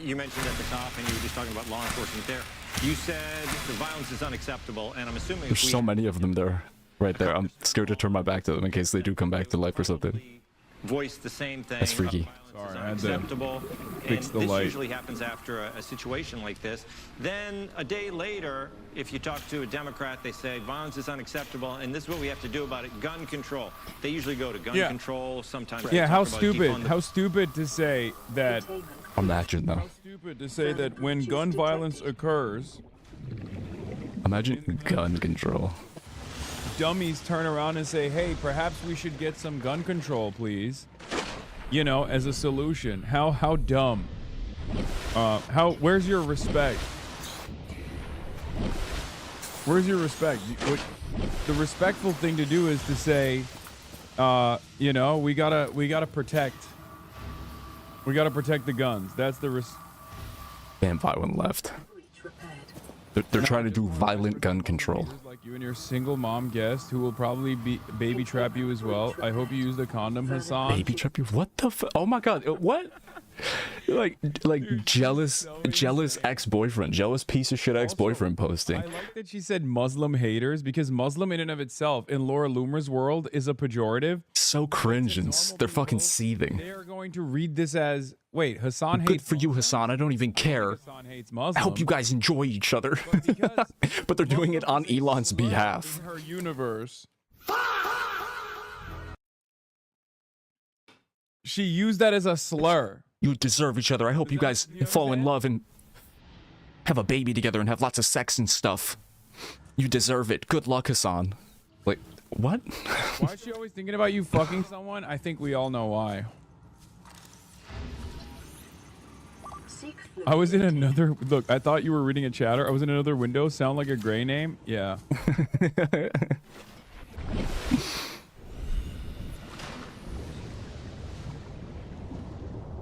you mentioned at the top, and you were just talking about law enforcement there. You said the violence is unacceptable, and I'm assuming There's so many of them there. Right there. I'm scared to turn my back to them in case they do come back to life or something. voice the same thing. That's freaky. Sorry, I had to Unacceptable. fix And the this light. usually happens after a situation like this. Then a day later, if you talk to a Democrat, they say violence is unacceptable, and this is what we have to do about it: gun control. They usually go to gun control. Sometimes. they Yeah, talk how about stupid! defund the- How stupid to say that. Imagine though. Stupid to say that when gun violence occurs, Imagine gun control. dummies turn around and say, "Hey, perhaps we should get some gun control, please." You know, as a solution. How dumb. Where's your respect? Where's your respect? The respectful thing to do is to say, you know, we gotta protect the guns. That's the Damn, Violent left. They're trying to do violent gun control. Like you and your single mom guest who will probably baby trap you as well. I hope you used a condom, Hassan. Baby trap you? What the oh my god, what? like jealous ex-boyfriend, jealous piece of shit ex-boyfriend posting. I like that she said Muslim haters, because Muslim in and of itself in Laura Loomer's world is a pejorative. So cringe, and they're fucking seething. They are going to read this as, wait, Hassan hates Good for you, Hassan. I don't even care. Hassan hates Muslims. I hope you guys enjoy each other. But they're doing it on Elon's behalf. In her universe. She used that as a slur. You deserve each other. I hope you guys fall in love and have a baby together and have lots of sex and stuff. You deserve it. Good luck, Hassan. Like, what? Why is she always thinking about you fucking someone? I think we all know why. I was in another... Look, I thought you were reading a chatter. I was in another window. Sound like a gray name? Yeah.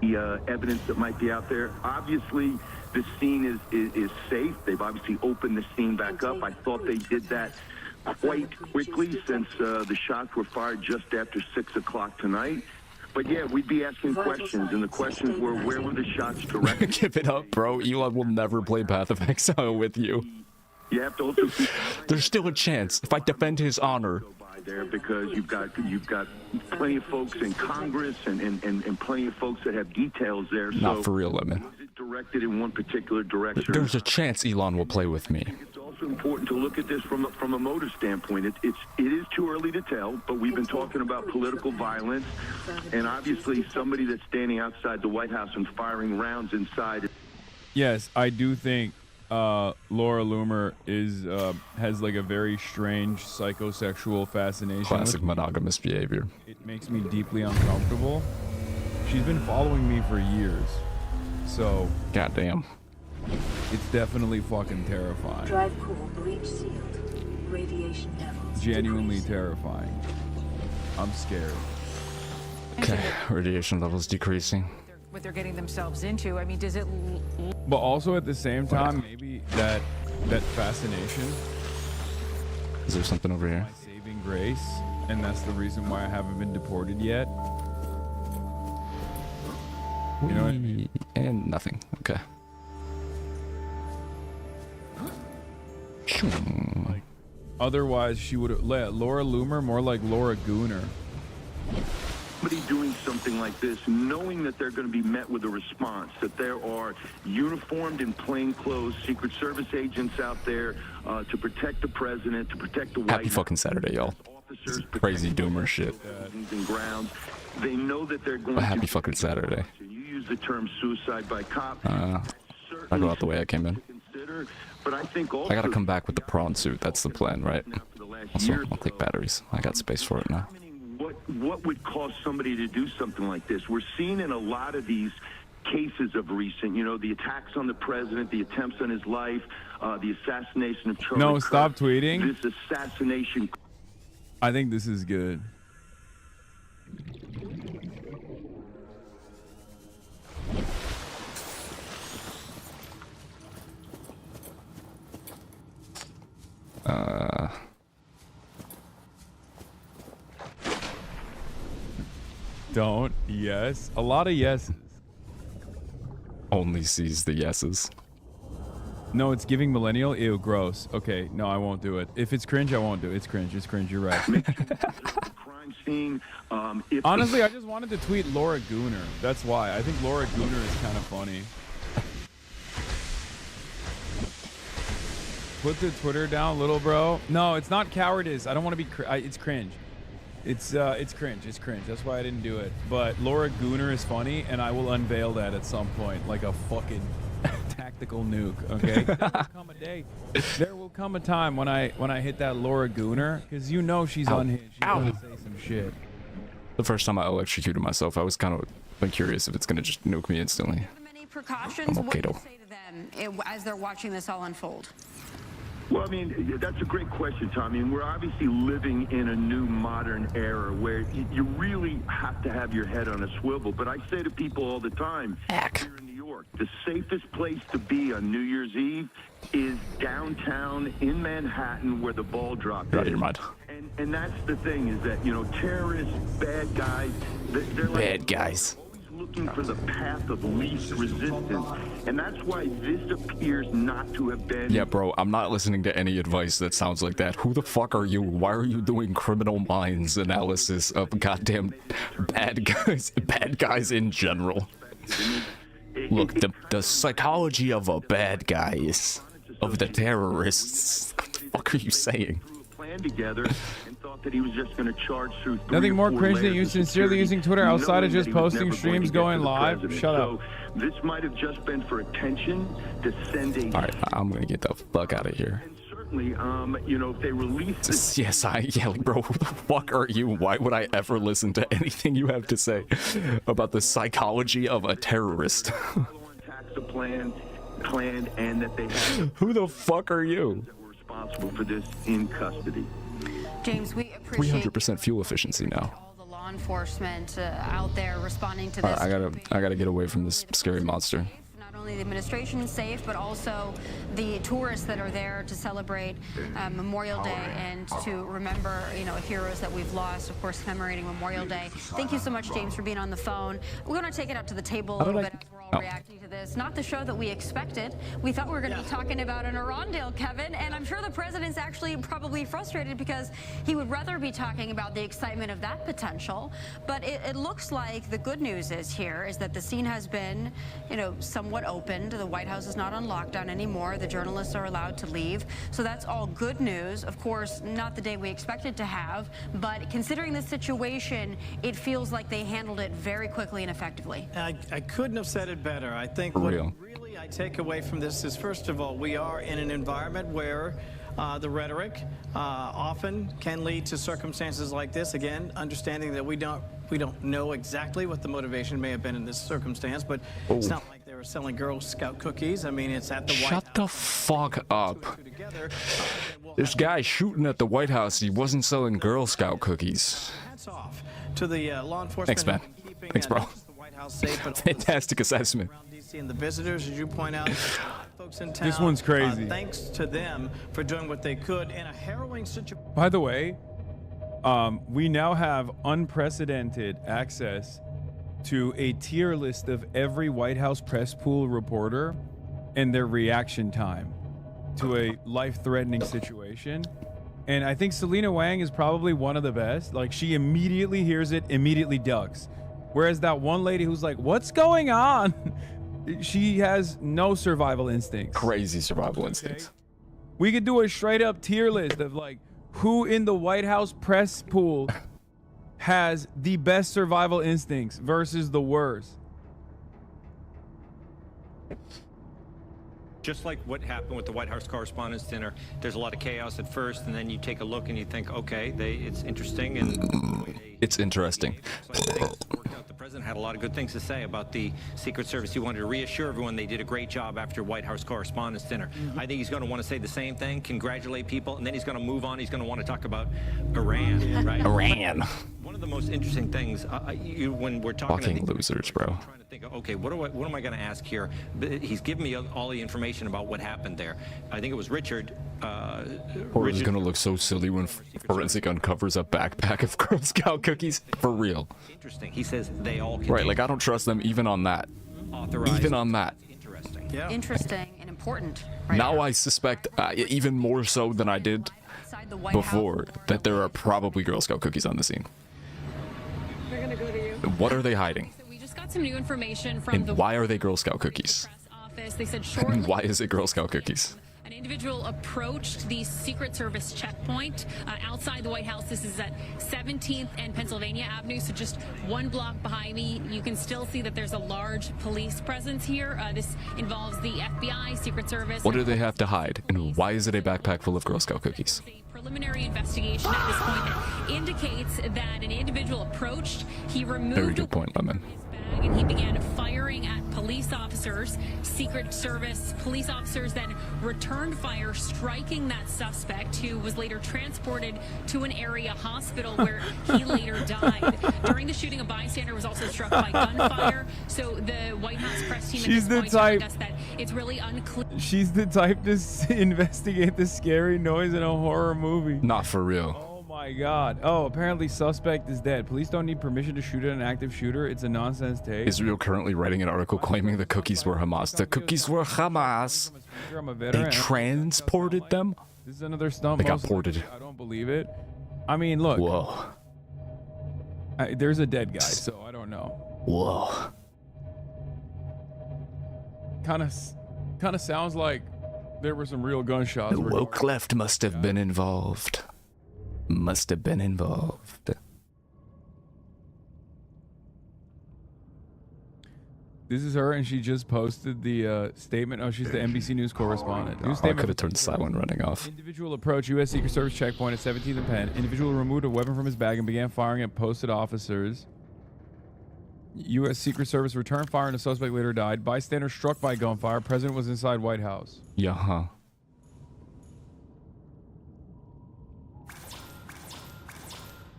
The evidence that might be out there. Obviously, the scene is safe. They've obviously opened the scene back up. I thought they did that quite quickly since the shots were fired just after 6 o'clock tonight. But yeah, we'd be asking questions, and the questions were, where were the shots directed? Give it up, bro. Elon will never play Path of Exile with you. You have to also keep There's still a chance if I defend his honor. there, because you've got plenty of folks in Congress and plenty of folks that have details there. Not for real, Lemon. Directed in one particular direction. There's a chance Elon will play with me. It's also important to look at this from a motive standpoint. It is too early to tell, but we've been talking about political violence, and obviously somebody that's standing outside the White House and firing rounds inside. Yes, I do think Laura Loomer has like a very strange psychosexual fascination. Classic monogamous behavior. It makes me deeply uncomfortable. She's been following me for years, so goddamn, it's definitely fucking terrifying. Drive core breach sealed. Radiation levels Genuinely terrifying. I'm scared. Okay, radiation levels decreasing. What they're getting themselves into. I mean, does it... But also at the same time, maybe that fascination. Is there something over here? My saving grace, and that's the reason why I haven't been deported yet. You know what I mean? And nothing. Okay. Like, otherwise, she would have let Laura Loomer more like Laura Gooner. Somebody doing something like this, knowing that they're going to be met with a response, that there are uniformed and plainclothes Secret Service agents out there to protect the president, to protect the White House. Happy fucking Saturday, y'all. Crazy doomer shit. And grounds. They know that they're going Happy fucking Saturday. You use the term suicide by cop. I go out the way I came in. But I think also I gotta come back with the prawn suit. That's the plan, right? Also, I'll take batteries. I got space for it now. What would cause somebody to do something like this? We're seeing in a lot of these cases of recent, you know, the attacks on the president, the attempts on his life, the assassination of Charlie No, stop tweeting. This assassination. I think this is good. Don't. Yes. A lot of yeses. Only sees the yeses. No, it's giving millennial. Ew, gross. Okay, no, I won't do it. If it's cringe, I won't do it. It's cringe. It's cringe. You're right. Crime scene. Honestly, I just wanted to tweet Laura Gooner. That's why. I think Laura Gooner is kind of funny. Put the Twitter down, little bro. No, it's not cowardice. I don't want to be. It's cringe. It's cringe. It's cringe. That's why I didn't do it. But Laura Gooner is funny, and I will unveil that at some point, like a fucking tactical nuke. Okay. There will come a day. There will come a time when I hit that Laura Gooner, because you know she's unhinged. She's gonna say some shit. The first time I electrocuted myself, I was kind of curious if it's gonna just nuke me instantly. Many precautions. I'm okay, what do you say to them as they're watching this all unfold? Well, I mean, that's a great question, Tom. I mean, we're obviously living in a new modern era where you really have to have your head on a swivel. But I say to people all the time, here in New York, the safest place to be on New Year's Eve is downtown in Manhattan where the ball drop is. Out of your mind. And that's the thing is that, you know, terrorists, bad guys, they're like... Bad guys. Looking for the path of least resistance, and that's why this appears not to have been. Yeah, bro, I'm not listening to any advice that sounds like that. Who the fuck are you? Why are you doing Criminal Minds analysis of goddamn bad guys in general? Look, the psychology of a bad guy is of the terrorists. What the fuck are you saying? Plan together and thought that he was just going to charge through. Nothing more cringe than you sincerely using Twitter outside of just posting streams going live. Shut up. This might have just been for attention to send a. All right, I'm gonna get the fuck out of here. Certainly, you know, if they release this. Yes, like, bro, who the fuck are you? Why would I ever listen to anything you have to say about the psychology of a terrorist? Planned, and that they have. Who the fuck are you? Responsible for this in custody. James, we appreciate 300% fuel efficiency now. all the law enforcement out there responding to this. I gotta get away from this scary monster. Not only the administration is safe, but also the tourists that are there to celebrate Memorial Day and to remember, you know, heroes that we've lost. Of course, commemorating Memorial Day. Thank you so much, James, for being on the phone. We're going to take it out to the table a little bit as we're all reacting to this. Not the show that we expected. We thought we were going to be talking about an Iran deal, Kevin, and I'm sure the president's actually probably frustrated because he would rather be talking about the excitement of that potential. But it looks like the good news is that the scene has been, you know, somewhat opened. The White House is not on lockdown anymore. The journalists are allowed to leave. So that's all good news. Of course, not the day we expected to have, but considering the situation, it feels like they handled it very quickly and effectively. I couldn't have said it better. I think what really I take away from this is, first of all, we are in an environment where the rhetoric often can lead to circumstances like this. Again, understanding that we don't know exactly what the motivation may have been in this circumstance, but it's not like they were selling Girl Scout cookies. I mean, it's at the White House. Shut the fuck up. This guy shooting at the White House, he wasn't selling Girl Scout cookies. Hats off to the law enforcement. Thanks, man. Thanks, bro. Fantastic assessment. And the visitors, as you point out, folks in town. This one's crazy. Thanks to them for doing what they could in a harrowing situation. By the way, we now have unprecedented access to a tier list of every White House press pool reporter and their reaction time to a life-threatening situation. And I think Selena Wang is probably one of the best. Like, she immediately hears it, immediately ducks. Whereas that one lady who's like, what's going on? She has no survival instincts. Crazy survival instincts. We could do a straight up tier list of like who in the White House press pool has the best survival instincts versus the worst. Just like what happened with the White House Correspondents' Dinner, there's a lot of chaos at first, and then you take a look and you think, okay, it's interesting. And it's interesting. The president had a lot of good things to say about the Secret Service. He wanted to reassure everyone they did a great job after White House Correspondents' Dinner. I think he's going to want to say the same thing, congratulate people, and then he's going to move on. He's going to want to talk about Iran, right? Iran. One of the most interesting things, when we're talking... Fucking losers, bro. Trying to think, okay, what am I going to ask here? He's given me all the information about what happened there. I think it was Richard. Or is gonna look so silly when Forensic uncovers a backpack of Girl Scout cookies. For real. Interesting. He says they all right, like I don't trust them even on that. Even on that. Interesting. Yeah. Interesting and important. Now I suspect, even more so than I did before, that there are probably Girl Scout cookies on the scene. We're gonna go to you. What are they hiding? So we just got some new information from And why are they Girl Scout cookies? office. They said shortly. And why is it Girl Scout cookies? An individual approached the Secret Service checkpoint outside the White House. This is at 17th and Pennsylvania Avenue, so just one block behind me. You can still see that there's a large police presence here. This involves the FBI, Secret Service. What do they have to hide? And why is it a backpack full of Girl Scout cookies? Preliminary investigation at this point that indicates that an individual approached. He removed Very good point, Lemon. his and he began firing at police officers. Secret Service police officers then returned fire, striking that suspect, who was later transported to an area hospital where he later died. During the shooting, a bystander was also struck by gunfire. So the White House press team at this point telling us that it's really unclear. She's the type to investigate the scary noise in a horror movie. Not for real. Oh my god. Oh, apparently suspect is dead. Police don't need permission to shoot at an active shooter. It's a nonsense take. Israel currently writing an article claiming the cookies were Hamas. The cookies were Hamas. They transported them? This is another stump. They got ported. I don't believe it. I mean, look. Whoa. There's a dead guy, so I don't know. Whoa. Kind of sounds like there were some real gunshots. The woke left must have been involved. Must have been involved. This is her, and she just posted the statement. Oh, she's the NBC News correspondent. Oh, I could have turned silent running off. Individual approach U.S. Secret Service checkpoint at 17th and Penn. Individual removed a weapon from his bag and began firing at posted officers. U.S. Secret Service returned fire and a suspect later died. Bystander struck by gunfire. President was inside White House. Yeah, huh.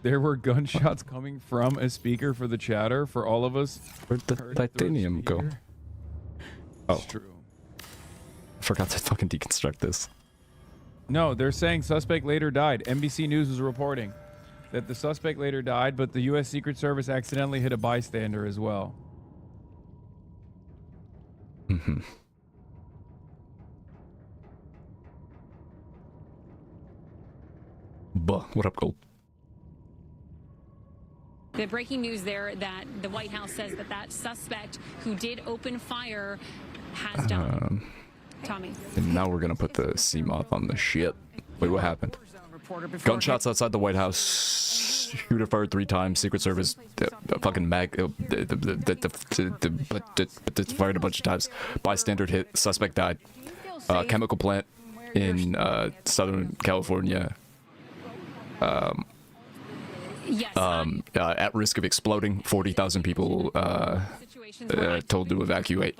There were gunshots coming from a speaker for the chatter for all of us. Where'd the titanium go? Oh. It's true. I forgot to fucking deconstruct this. No, they're saying suspect later died. NBC News was reporting that the suspect later died, but the U.S. Secret Service accidentally hit a bystander as well. Mm-hmm. Buh, what up, Gold? The breaking news there that the White House says that that suspect who did open fire has died. Tommy. And now we're gonna put the CMOP on the shit. Wait, what happened? Gunshots outside the White House. Shooter fired 3 times. Secret Service fucking fired a bunch of times. Bystander hit. Suspect died. Chemical plant in Southern California. At risk of exploding. 40,000 people told to evacuate.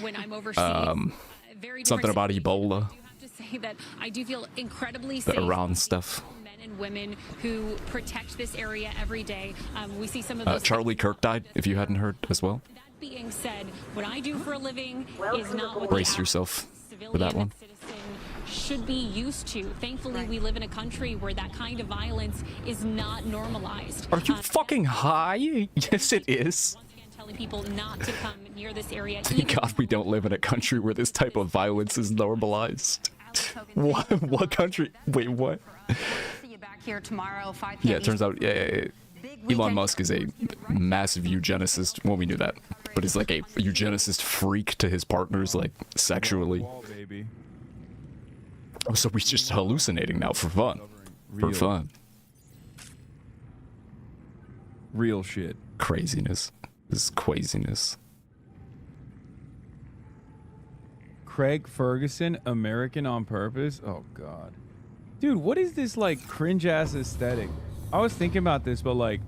When I'm overseas, Something about Ebola. say that I do feel incredibly The safe. Iran stuff. Men and women who protect this area every day. We see some of those. Charlie Kirk died, if you hadn't heard as well. That being said, what I do for a living is not what Brace yourself for that one. should be used to. Thankfully, we live in a country where that kind of violence is not normalized. Are you fucking high? Yes, it is. Telling people not to come near this area. Thank God we don't live in a country where this type of violence is normalized. What country? Wait, what? See you back here tomorrow, 5 p.m. Yeah, it turns out Elon Musk is a massive eugenicist. Well, we knew that. But he's like a eugenicist freak to his partners, like, sexually. Oh, so we're just hallucinating now for fun. For fun. Real shit. Craziness. This is craziness. Craig Ferguson, American on Purpose? Oh, God. Dude, what is this, like, cringe-ass aesthetic? I was thinking about this, but, like,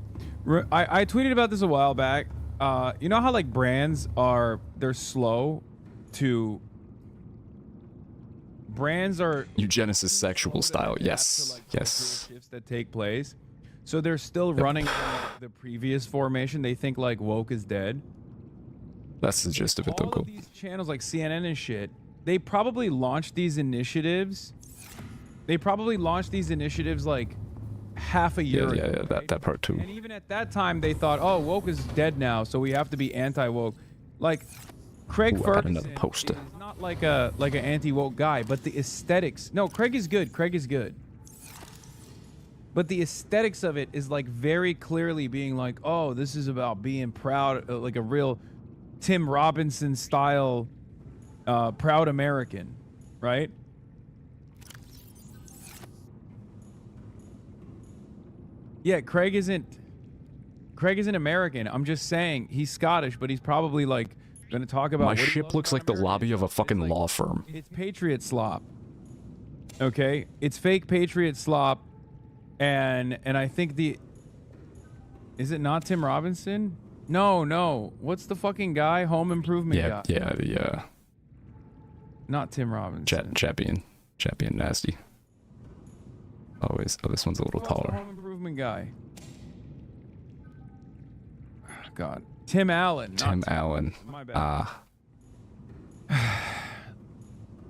I tweeted about this a while back. You know how, like, brands are, they're slow to... Brands are... Eugenicist sexual style, yes. Yes. Shifts that take place. So they're still running the previous formation. They think, like, woke is dead. That's the gist of it, though. All of these channels, like CNN and shit, they probably launched these initiatives. They probably launched these initiatives, like, half a year ago. Yeah, that part, too. And even at that time, they thought, oh, woke is dead now, so we have to be anti-woke. Like, Craig Ferguson another poster. is not like an anti-woke guy, but the aesthetics... No, Craig is good. Craig is good. But the aesthetics of it is, like, very clearly being like, oh, this is about being proud, like a real Tim Robinson style proud American, right? Yeah, Craig isn't American. I'm just saying he's Scottish, but he's probably, like, going to talk about... My ship looks like the lobby of a fucking law firm. It's patriot slop. Okay? It's fake patriot slop. And I think the... Is it not Tim Robinson? No. What's the fucking guy? Home Improvement guy. Yeah. Not Tim Robinson. Champion nasty. Always. Oh, this one's a little What's the taller. Home Improvement guy. God. Tim Allen. Tim Allen. My bad.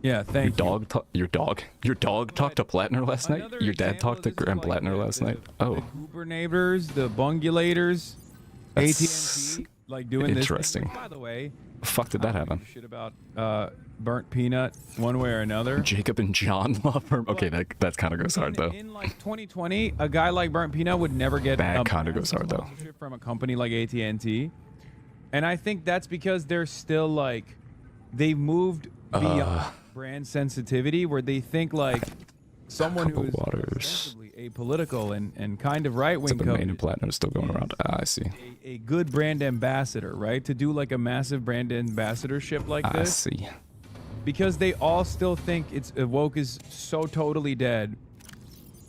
Yeah, thank you. Your dog talked to Plattner last night? Your dad talked to Graham Plattner last night? Oh. The Goobernators, the Bungulators, AT&T, like doing interesting. this. Thing, by the way, the fuck did that happen? Shit about burnt peanut one way or another. Jacob and John love her. Okay, that kind of goes hard though. In like 2020, a guy like burnt peanut would never get that kind of goes hard though from a company like AT&T, and I think that's because they're still like they've moved beyond brand sensitivity, where they think like someone who is ostensibly apolitical and kind of right-wing Maine and Platinum is still going around. I see. A good brand ambassador, right? To do like a massive brand ambassadorship like this. I see. Because they all still think it's woke is so totally dead,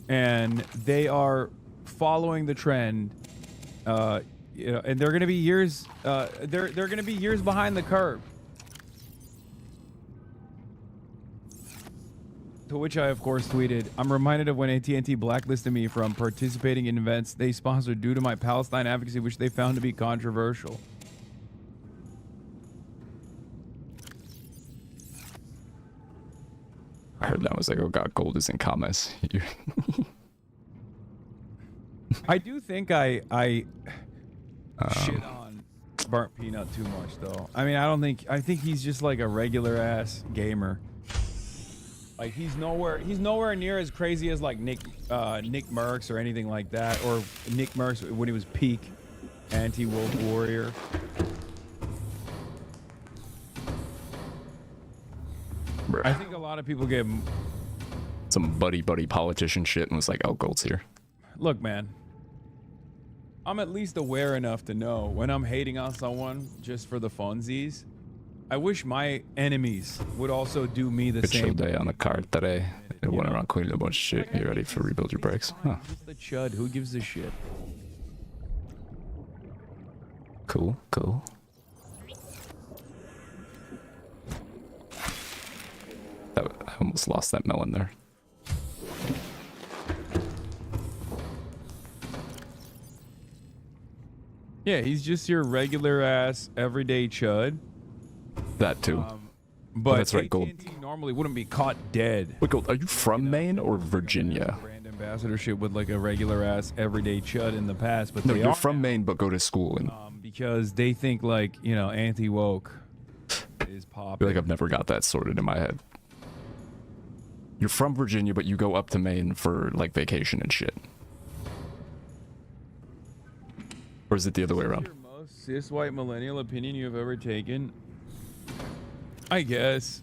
and they are following the trend. You know, and they're going to be years. They're going to be years behind the curve. To which I, of course, tweeted, I'm reminded of when AT&T blacklisted me from participating in events they sponsored due to my Palestine advocacy, which they found to be controversial. I heard that was like, oh god, gold is in comments. I do think I shit on burnt peanut too much, though. I mean, I think he's just like a regular ass gamer. Like he's nowhere near as crazy as like Nick Merckx or anything like that, or Nick Merckx when he was peak anti-woke warrior. Bruh. I think a lot of people get some buddy politician shit and was like, oh, gold's here. Look, man, I'm at least aware enough to know when I'm hating on someone just for the funsies. I wish my enemies would also do me the same. Good chill day on the cart today. It went around cleaning a bunch of shit. You ready for rebuild your brakes? Huh. Just the chud. Who gives a shit? Cool. I almost lost that melon there. Yeah, he's just your regular ass everyday chud. That too. But that's right, Gold. AT&T normally wouldn't be caught dead. Wait, Gold, are you from Maine or Virginia? Brand ambassadorship with like a regular ass everyday chud in the past, but No, they you're are from Maine, but go to school in. Because they think like, you know, anti-woke is I popping. feel like I've never got that sorted in my head. You're from Virginia, but you go up to Maine for like vacation and shit. Or is it the other way around? Your most cis white millennial opinion you have ever taken? I guess.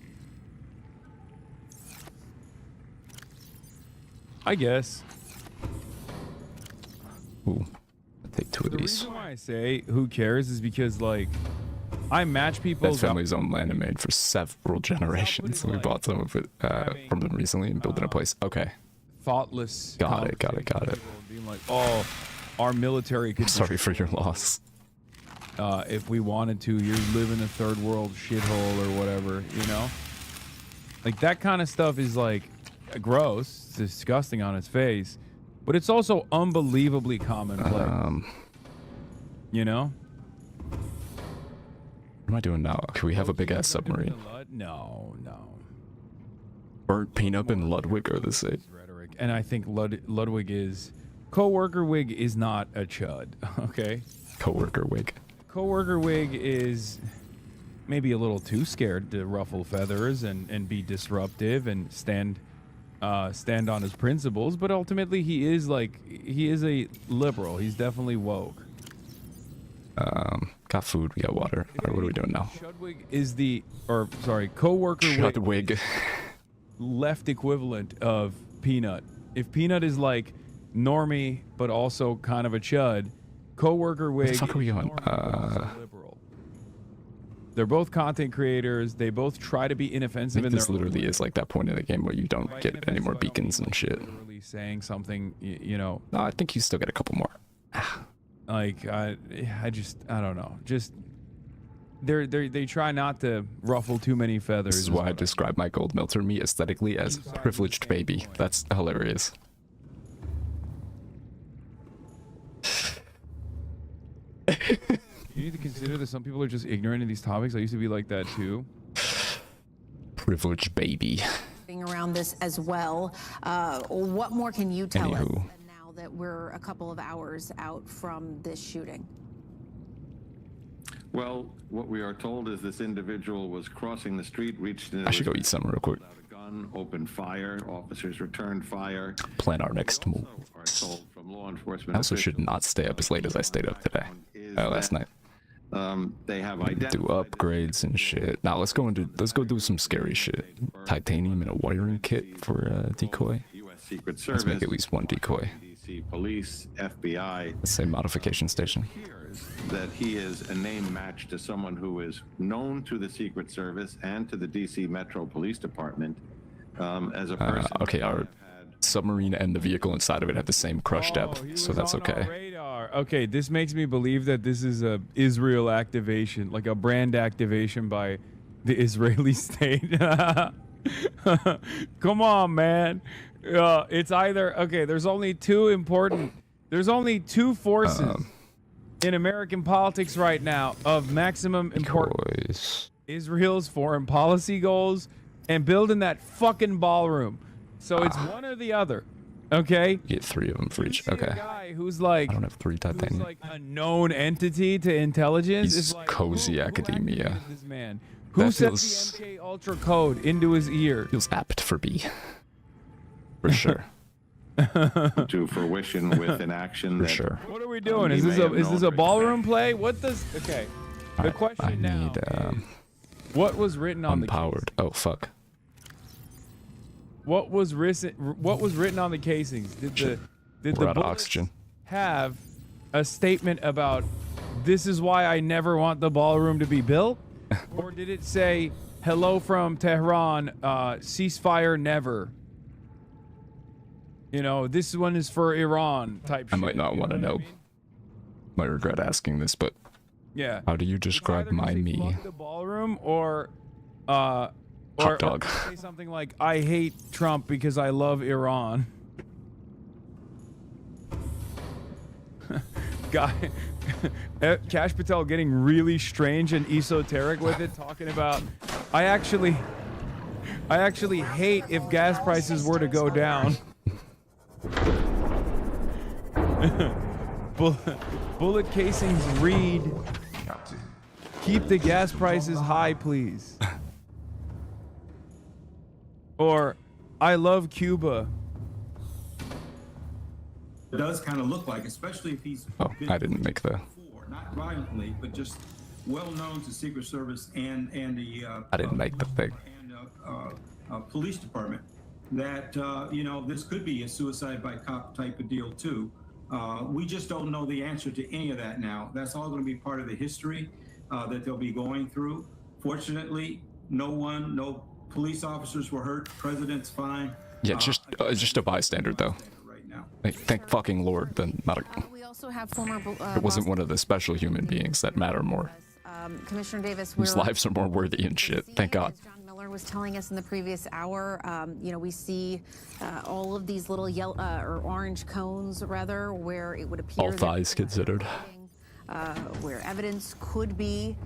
Ooh, I'll take two of The these. reason why I say who cares is because like I match people's That family's owned land and made for several generations. We bought some of it from them recently and built in a place. Okay. thoughtless. Got it. Being like, oh, our military could. Sorry for your loss. If we wanted to, you live in a third world shithole or whatever, you know? Like that kind of stuff is like gross, it's disgusting on its face, but it's also unbelievably commonplace. You know? What am I doing now? Can we have a big ass submarine? No. Burnt peanut and Ludwig are the same. Rhetoric. And I think Ludwig is... Coworker Wig is not a chud, okay? Coworker Wig. Coworker Wig is maybe a little too scared to ruffle feathers and be disruptive and stand on his principles, but ultimately he is a liberal. He's definitely woke. Got food, we got water. All right, what are we doing now? Chudwig is Coworker Wig Chudwig. left equivalent of Peanut. If Peanut is like normie but also kind of a chud, Coworker Wig Where the fuck are we going? liberal. They're both content creators. They both try to be inoffensive in their This literally is like that point in the game where you don't get any more beacons and shit. Literally saying something, you know. No, I think you still get a couple more. Like, I don't know. Just they try not to ruffle too many feathers. This is why I describe my gold melter me aesthetically as privileged baby. That's hilarious. You need to consider that some people are just ignorant of these topics. I used to be like that too. Privileged baby. Around this as well. What more can you tell us Anywho. now that we're a couple of hours out from this shooting? Well, what we are told is this individual was crossing the street, reached in. I should go eat something real quick. Without a gun, opened fire. Officers returned fire. Plan our next move. Are told from law enforcement. I also should not stay up as late as I stayed up today. Last night. They have Do upgrades and shit. Now let's go do some scary shit. Titanium and a wiring kit for decoy. U.S. Secret Let's make Service, at least one decoy. DC Police, FBI. Let's say modification station. That he is a name match to someone who is known to the Secret Service and to the DC Metro Police Department as a person. Okay, our submarine and the vehicle inside of it have the same crush depth, so that's okay. Radar. Okay, this makes me believe that this is a Israel activation, like a brand activation by the Israeli state. Come on, man. It's either okay. There's only two forces in American politics right now of maximum importance: Israel's foreign policy goals and building that fucking ballroom. So it's one or the other. Okay. Get 3 of them for each. Okay. Guy who's like, I don't have 3 titanium. like a known entity to intelligence. He's is like, cozy academia. This man. Who set the MK Ultra code into his ear? Feels apt for B. For sure. To fruition with an action. For sure. What are we doing? Is this a ballroom play? What does? Okay. The question I now. need What was written on the unpowered. Oh fuck. What was written on the casings? Did the We're out of bullets oxygen. have a statement about this is why I never want the ballroom to be built? Or did it say hello from Tehran, ceasefire never? You know, this one is for Iran type I might not want to know. Might regret asking this, but Yeah. how do you describe my me? Fuck the ballroom or Hot dog. Or say something like, I hate Trump because I love Iran. Guy, Cash Patel getting really strange and esoteric with it, talking about, I actually hate if gas prices were to go down. Bullet casings read, keep the gas prices high, please. Or, I love Cuba. It does kind of look like, especially if he's I didn't make the. before, not violently, but just well known to Secret Service and the I didn't make the thing. police department. That you know, this could be a suicide by cop type of deal too. We just don't know the answer to any of that now. That's all going to be part of the history that they'll be going through. Fortunately, no police officers were hurt. President's fine. Yeah, just a bystander though. Like, thank fucking Lord. Then not a. We also have former. It wasn't one of the special human beings that matter more. Commissioner Davis, Whose lives are more worthy and shit. Thank God. John Miller was telling us in the previous hour, you know, we see all of these little yellow or orange cones, rather, where it would appear All thighs considered. where evidence could be.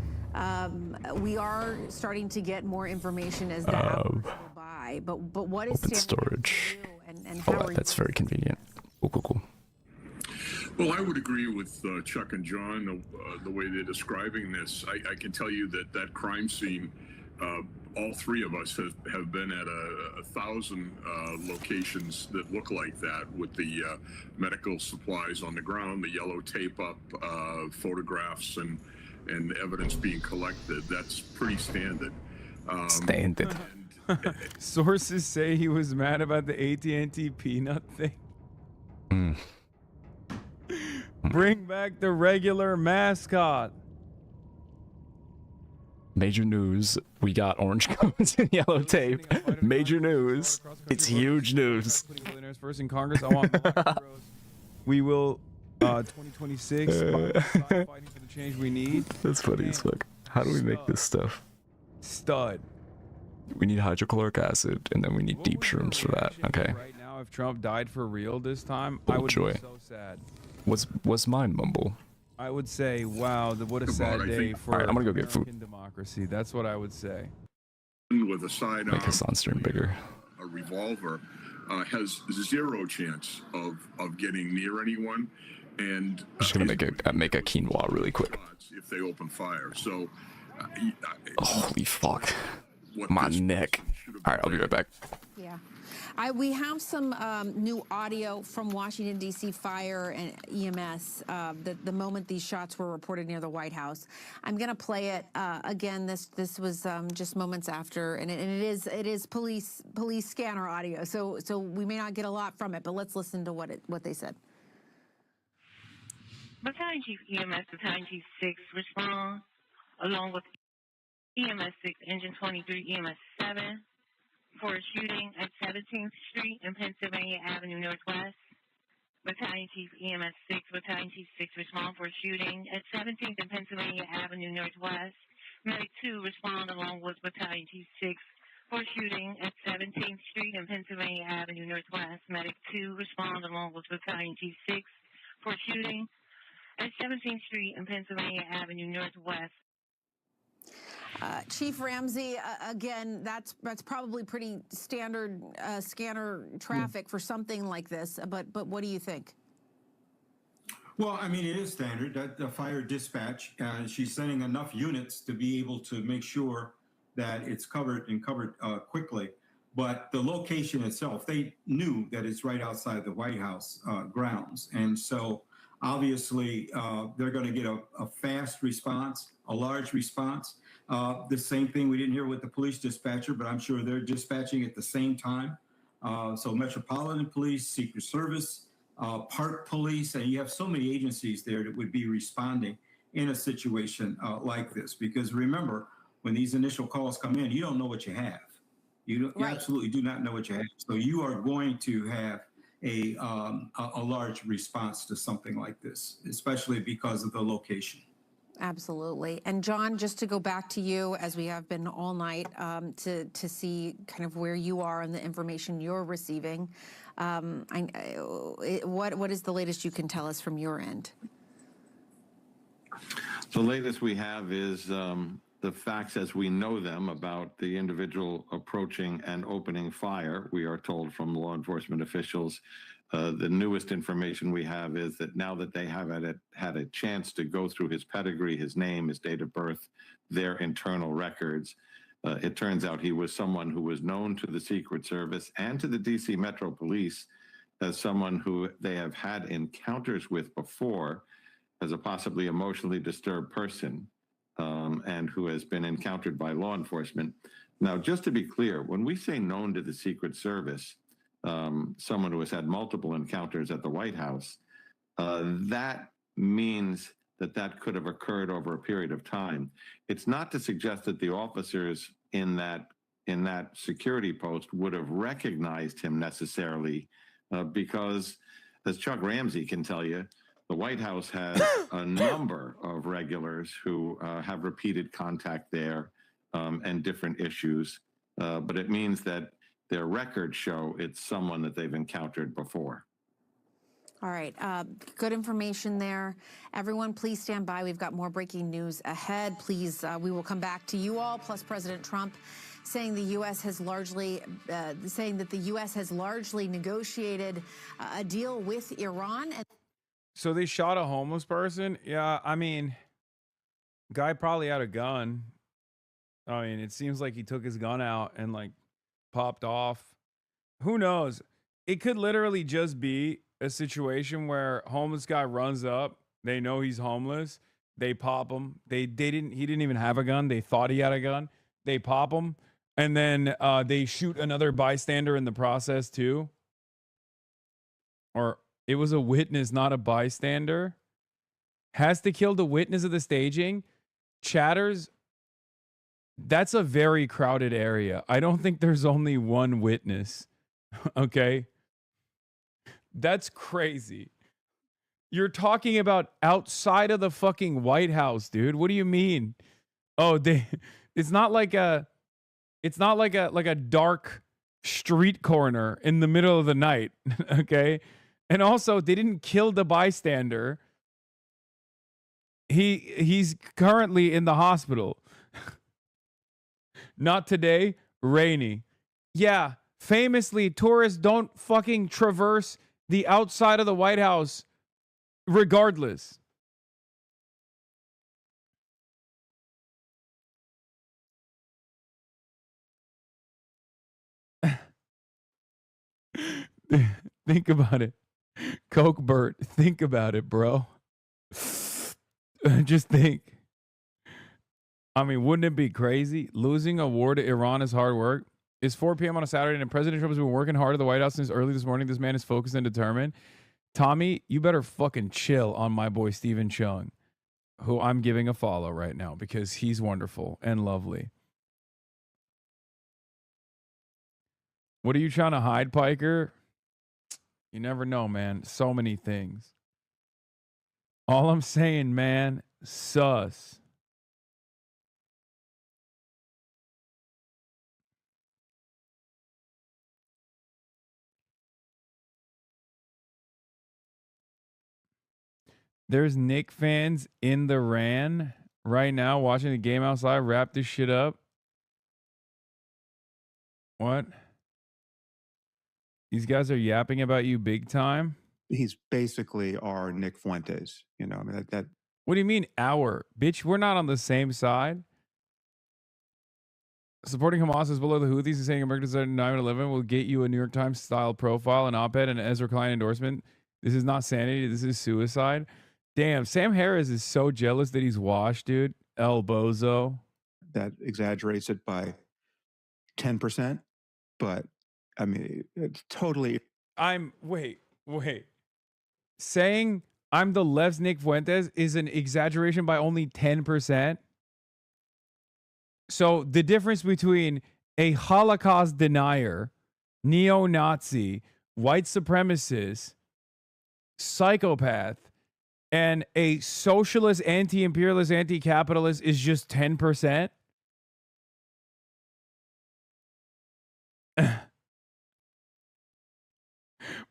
We are starting to get more information as the hours go by. But what is Open standing out storage. to you and how are That's very convenient. Cool. Well, I would agree with Chuck and John, the way they're describing this. I can tell you that crime scene, all three of us have been at 1,000 locations that look like that, with the medical supplies on the ground, the yellow tape up, photographs and evidence being collected. That's pretty standard. Standard. Sources say he was mad about the AT&T peanut thing. Bring back the regular mascot. Major news. We got orange cones and yellow tape. Major news. It's huge news. Putting billionaires first in Congress. I want more heroes. We will 2026. Fighting for the change we need. That's funny as fuck. How do we make this stuff? Stud. We need hydrochloric acid, and then we need deep shrooms for that. Okay. Right now, if Trump died for real this time, Oh, I would joy. be so sad. What's mine, Mumble? I would say, wow, what a sad day for Alright, I'm gonna go get American food. democracy. That's what I would say. With a sidearm, Make Hassan stream bigger. a revolver, has zero chance of getting near anyone, and I'm just gonna make a quinoa really quick. if they open fire. So, Holy fuck. My neck. Alright, I'll be right back. Yeah. We have some new audio from Washington, D.C. Fire and EMS the moment these shots were reported near the White House. I'm going to play it again. This was just moments after, and it is police scanner audio. So we may not get a lot from it, but let's listen to what they said. Battalion Chief EMS Battalion Chief 6 respond along with EMS 6 Engine 23 EMS 7 for a shooting at 17th Street and Pennsylvania Avenue Northwest. Battalion Chief EMS 6 Battalion Chief 6 respond for a shooting at 17th and Pennsylvania Avenue Northwest. Medic 2 respond along with Battalion Chief 6 for a shooting at 17th Street and Pennsylvania Avenue Northwest. Medic 2 respond along with Battalion Chief 6 for a shooting at 17th Street and Pennsylvania Avenue Northwest. Chief Ramsey, again, that's probably pretty standard scanner traffic for something like this. But what do you think? Well, I mean, it is standard. The fire dispatch, she's sending enough units to be able to make sure that it's covered quickly. But the location itself, they knew that it's right outside the White House grounds. And so obviously they're going to get a fast response, a large response. The same thing we didn't hear with the police dispatcher, but I'm sure they're dispatching at the same time. So Metropolitan Police, Secret Service, Park Police, and you have so many agencies there that would be responding in a situation like this. Because remember, when these initial calls come in, you don't know what you have. You absolutely do not know what you have. So you are going to have a large response to something like this, especially because of the location. Absolutely. And John, just to go back to you, as we have been all night, to see kind of where you are and the information you're receiving. What is the latest you can tell us from your end? The latest we have is the facts as we know them about the individual approaching and opening fire. We are told from law enforcement officials. The newest information we have is that now that they have had a chance to go through his pedigree, his name, his date of birth, their internal records, it turns out he was someone who was known to the Secret Service and to the DC Metro Police as someone who they have had encounters with before as a possibly emotionally disturbed person, and who has been encountered by law enforcement. Now, just to be clear, when we say known to the Secret Service, someone who has had multiple encounters at the White House, that means that could have occurred over a period of time. It's not to suggest that the officers in that security post would have recognized him necessarily, because, as Chuck Ramsey can tell you, the White House has a number of regulars who have repeated contact there and different issues, but it means that their records show it's someone that they've encountered before. All right. Good information there. Everyone, please stand by. We've got more breaking news ahead. Please, we will come back to you all, plus President Trump saying the U.S. has largely, saying that the U.S. has largely negotiated a deal with Iran. So they shot a homeless person? Yeah, I mean, guy probably had a gun. I mean, it seems like he took his gun out and like popped off. Who knows? It could literally just be a situation where homeless guy runs up, they know he's homeless, they pop him. He didn't even have a gun. They thought he had a gun. They pop him, and then they shoot another bystander in the process too. Or it was a witness, not a bystander. Has to kill the witness of the staging. Chatters, that's a very crowded area. I don't think there's only one witness. Okay? That's crazy. You're talking about outside of the fucking White House, dude. What do you mean? Oh, it's not like a dark street corner in the middle of the night, okay? And also, they didn't kill the bystander. He's currently in the hospital. Not today, rainy. Yeah, famously, tourists don't fucking traverse the outside of the White House regardless. Think about it. Coke Bert, think about it, bro. Just think. I mean, wouldn't it be crazy? Losing a war to Iran is hard work. It's 4 p.m. on a Saturday, and President Trump has been working hard at the White House since early this morning. This man is focused and determined. Tommy, you better fucking chill on my boy Stephen Chung, who I'm giving a follow right now because he's wonderful and lovely. What are you trying to hide, Piker? You never know, man. So many things. All I'm saying, man, sus. There's Nick fans in the RAN right now watching the game outside. Wrap this shit up. What? These guys are yapping about you big time? He's basically our Nick Fuentes. You know, I mean, that What do you mean our? Bitch, we're not on the same side. Supporting Hamas is below the Houthis and saying Americans at 9/11 will get you a New York Times style profile, an op-ed, and an Ezra Klein endorsement. This is not sanity. This is suicide. Damn, Sam Harris is so jealous that he's washed, dude. El Bozo. that exaggerates it by 10%, but I mean, it's totally. Wait. Saying I'm the left's Nick Fuentes is an exaggeration by only 10%. So the difference between a Holocaust denier, neo-Nazi, white supremacist, psychopath, and a socialist, anti-imperialist, anti-capitalist is just 10%.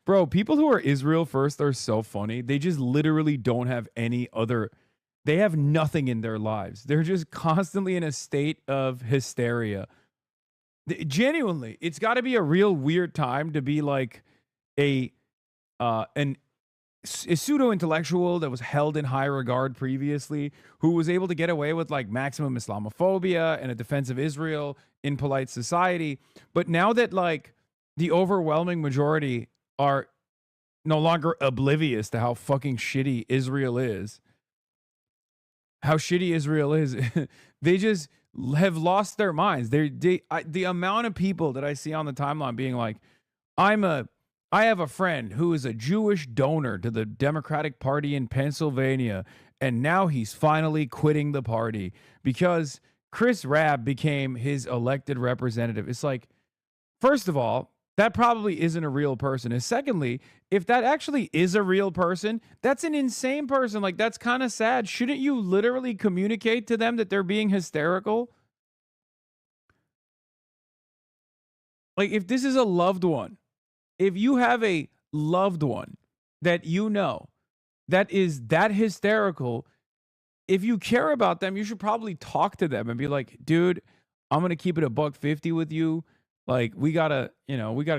Bro, people who are Israel first are so funny. They just literally don't have any other. They have nothing in their lives. They're just constantly in a state of hysteria. Genuinely, it's got to be a real weird time to be like a pseudo-intellectual that was held in high regard previously, who was able to get away with like maximum Islamophobia and a defense of Israel in polite society. But now that like the overwhelming majority are no longer oblivious to how fucking shitty Israel is, they just have lost their minds. The amount of people that I see on the timeline being like, I have a friend who is a Jewish donor to the Democratic Party in Pennsylvania, and now he's finally quitting the party because Chris Rabb became his elected representative. It's like, first of all, that probably isn't a real person. And secondly, if that actually is a real person, that's an insane person. Like, that's kind of sad. Shouldn't you literally communicate to them that they're being hysterical? Like, if this is a loved one, if you have a loved one that you know that is that hysterical, if you care about them, you should probably talk to them and be like, dude, I'm going to keep it $150 with you. Like, we gotta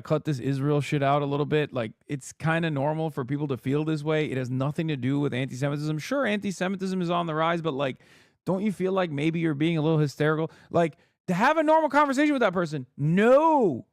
cut this Israel shit out a little bit. Like, it's kind of normal for people to feel this way. It has nothing to do with anti-Semitism. Sure, anti-Semitism is on the rise, but like, don't you feel like maybe you're being a little hysterical? Like, to have a normal conversation with that person. No,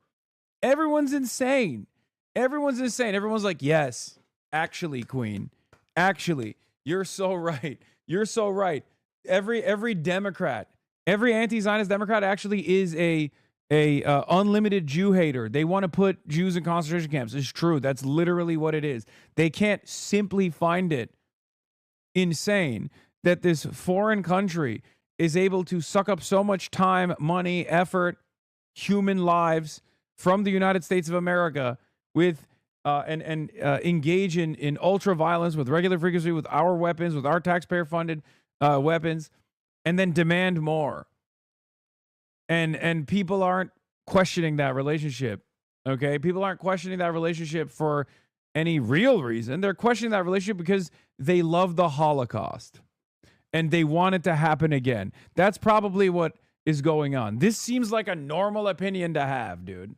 everyone's insane. Everyone's like, yes, actually, Queen, actually, you're so right. You're so right. Every Democrat, every anti-Zionist Democrat actually is a unlimited Jew hater. They want to put Jews in concentration camps. It's true. That's literally what it is. They can't simply find it insane that this foreign country is able to suck up so much time, money, effort, human lives from the United States of America with and engage in ultra violence with regular frequency with our weapons, with our taxpayer funded weapons, and then demand more. And people aren't questioning that relationship. Okay, people aren't questioning that relationship for any real reason. They're questioning that relationship because they love the Holocaust and they want it to happen again. That's probably what is going on. This seems like a normal opinion to have, dude.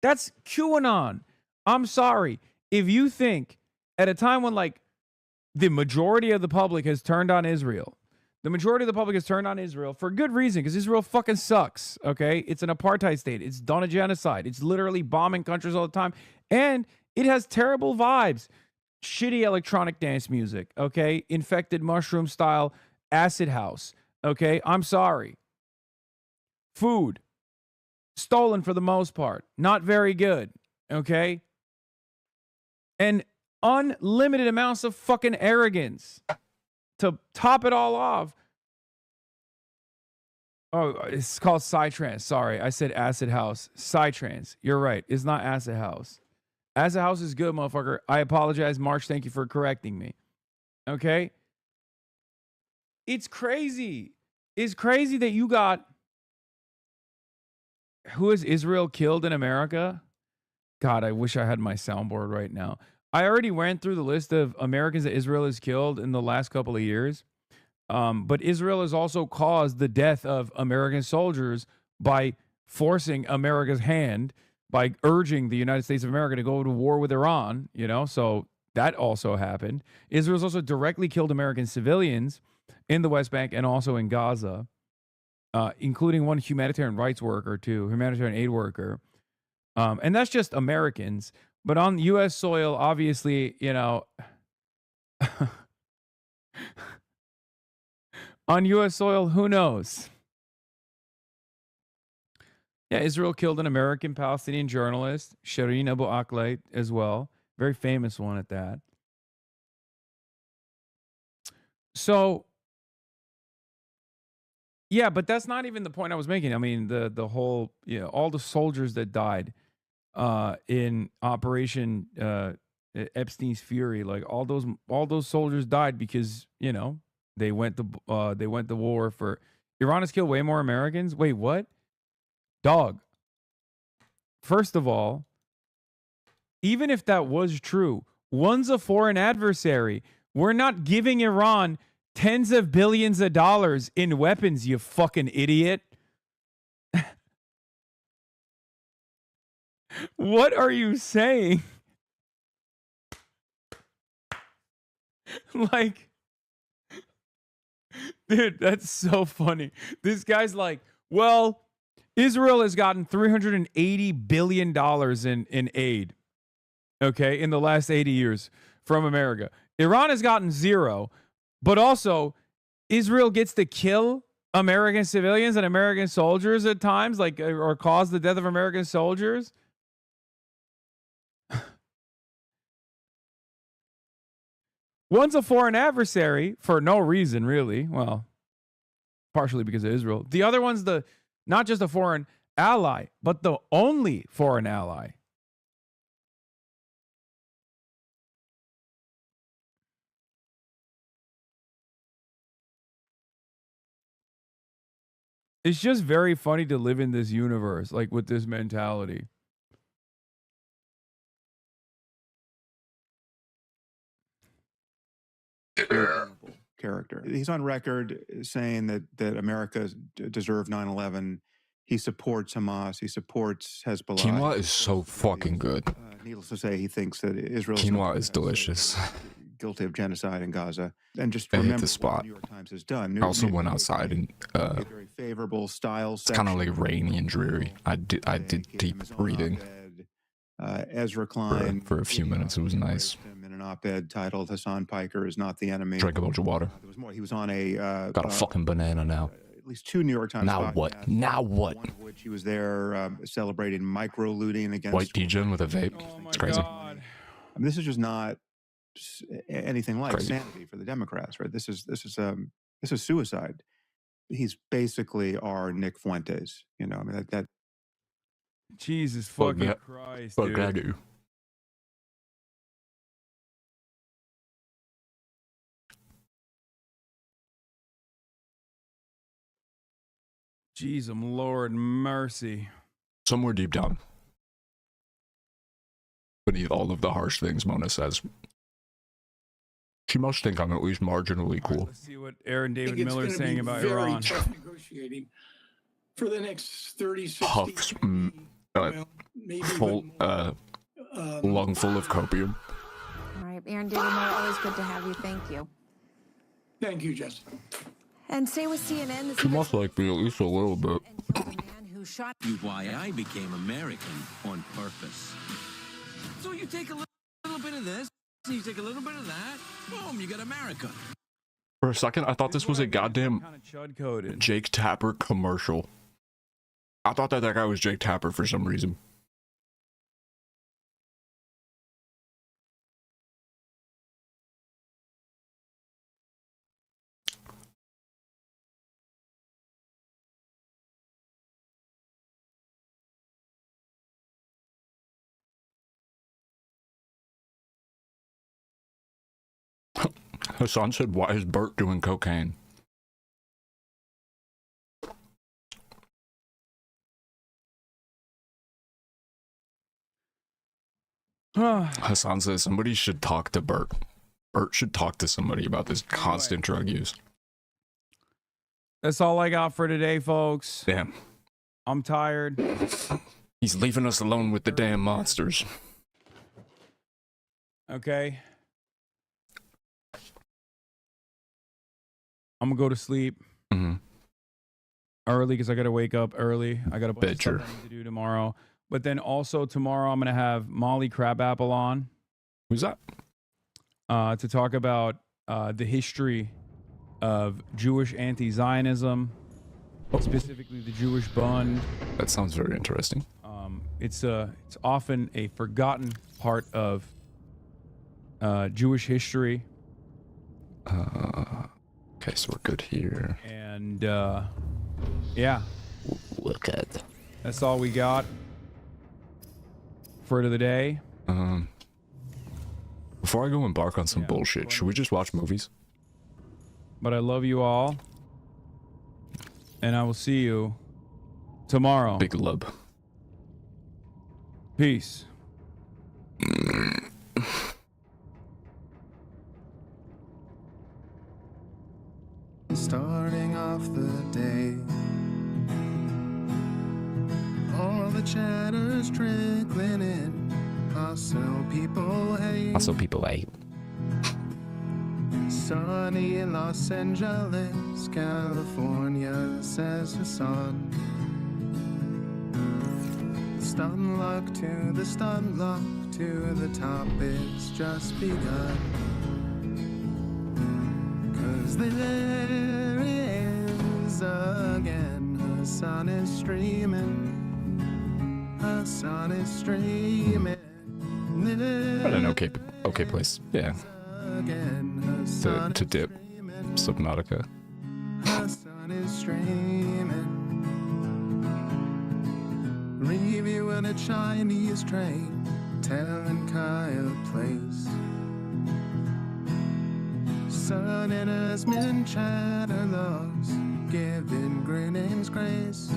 That's QAnon. I'm sorry. If you think at a time when like the majority of the public has turned on Israel, the majority of the public has turned on Israel for good reason, because Israel fucking sucks, okay? It's an apartheid state. It's done a genocide. It's literally bombing countries all the time. And it has terrible vibes. Shitty electronic dance music, okay? Infected mushroom style acid house, okay? I'm sorry. Food. Stolen for the most part. Not very good, okay? And unlimited amounts of fucking arrogance. To top it all off. Oh, it's called Psytrance. Sorry, I said acid house. Psytrance. You're right. It's not acid house. Acid house is good, motherfucker. I apologize, March. Thank you for correcting me. Okay? It's crazy. It's crazy that you got... Who has Israel killed in America? God, I wish I had my soundboard right now. I already went through the list of Americans that Israel has killed in the last couple of years. But Israel has also caused the death of American soldiers by forcing America's hand, by urging the United States of America to go to war with Iran, you know, so that also happened. Israel's also directly killed American civilians in the West Bank and also in Gaza, including one humanitarian rights worker too, humanitarian aid worker. And that's just Americans. But on U.S. soil, obviously, you know, on U.S. soil, who knows? Yeah, Israel killed an American Palestinian journalist, Shireen Abu Akleh, as well. Very famous one at that. So, yeah, but that's not even the point I was making. I mean, the whole, you know, all the soldiers that died in Operation Epstein's Fury, like all those soldiers died because, you know, they went to war for... Iran has killed way more Americans? Wait, what? Dog. First of all, even if that was true, one's a foreign adversary. We're not giving Iran tens of billions of dollars in weapons, you fucking idiot. What are you saying? Like, dude, that's so funny. This guy's like, well, Israel has gotten $380 billion in aid, okay, in the last 80 years from America. Iran has gotten zero, but also Israel gets to kill American civilians and American soldiers at times, like, or cause the death of American soldiers. One's a foreign adversary for no reason, really. Well, partially because of Israel. The other one's not just a foreign ally, but the only foreign ally. It's just very funny to live in this universe, like with this mentality. Character. He's on record saying that America deserved 9/11. He supports Hamas. He supports Hezbollah. Quinoa is so fucking good. Needless to say, he thinks that Israel Quinoa is delicious. Guilty of genocide in Gaza. And just I hit remember the spot. what the New York Times has done. I also went outside and very favorable style. It's kind of like rainy and dreary. I did deep reading. Ezra Klein for a few minutes. It was nice. In an op-ed titled "Hassan Piker is not the enemy." Drank a bunch of water. There was more. He was on a got a fucking banana now. At least 2 New York Times. Now what? Now what? One of which he was there celebrating micro looting against White DJ with a vape. It's crazy. I mean, this is just not anything like sanity for the Democrats, right? This is suicide. He's basically our Nick Fuentes. You know, I mean that. Jesus fucking Christ, dude. Jeez, Lord mercy. Somewhere deep down, beneath all of the harsh things Mona says, she must think I'm at least marginally cool. Right, let's see what Aaron David I think Miller is saying about very Iran. tough negotiating for the next 30, 60 Puffs, well, maybe full, lung full of copium. All right, Aaron David Miller, always good to have you. Thank you. Thank you, Justin. And stay with CNN. This She must like me at least a little bit. who shot Why I became American on purpose. So you take a little bit of this, and you take a little bit of that, boom, you got America. For a second, I thought this was a goddamn Jake Tapper commercial. I thought that guy was Jake Tapper for some reason. Hassan said, why is Bert doing cocaine? Hassan says, somebody should talk to Bert. Bert should talk to somebody about this constant drug use. That's all I got for today, folks. Damn. I'm tired. He's leaving us alone with the damn monsters. Okay. I'm gonna go to sleep early because I gotta wake up early. I got a bunch of stuff I need to do tomorrow. But then also tomorrow I'm gonna have Molly Crabapple on. Who's that? To talk about the history of Jewish anti-Zionism, specifically the Jewish Bund. That sounds very interesting. It's often a forgotten part of Jewish history. Okay, so we're good here. And yeah, look at. That's all we got for the day. Before I go embark on some bullshit, should we just watch movies? But I love you all, and I will see you tomorrow. Big love. Peace. Starting off the day, all the chatter's trickling in. Hustle people hate. Also, people hate. Sunny in Los Angeles, California, says Hassan. Stun luck to the stun luck to the top, it's just begun. 'Cause there he is again. Hassan is streaming. Hassan is streaming. But an okay place. Yeah. To dip. Subnautica. Hassan is streaming. Reviewing a Chinese train, telling Kyle place. Sun and Asmin chatter loves, giving Greetings grace.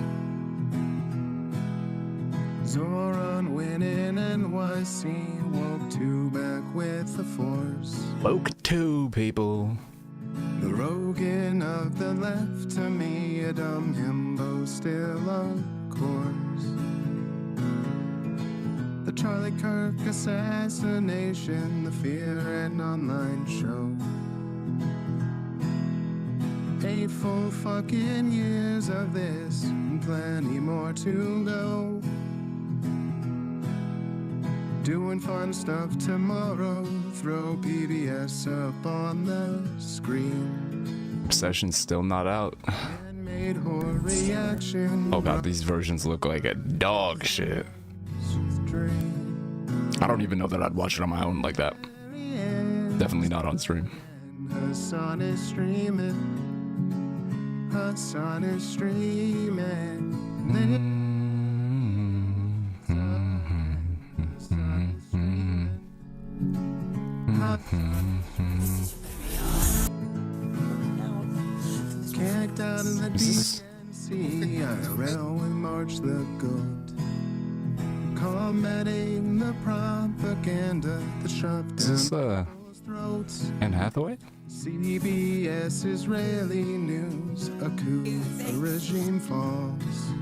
Zoran winning NYC, woke two back with the force. Woke two people. The Rogan of the left to me, a dumb himbo still of course. The Charlie Kirk assassination, the Fear and Online show. 8 full fucking years of this, and plenty more to go. Doing fun stuff tomorrow, throw PBS up on the screen. Obsession's still not out. Made horror reaction. Oh god, these versions look like a dog shit. I don't even know that I'd watch it on my own like that. Definitely not on stream. Hassan is streaming. Hassan is streaming. Kicked out of the DNC. IRL with March the Goat, combating the propaganda that shoved Is this down people's throats. Anne Hathaway? CBS Israeli news, a coup, a regime falls.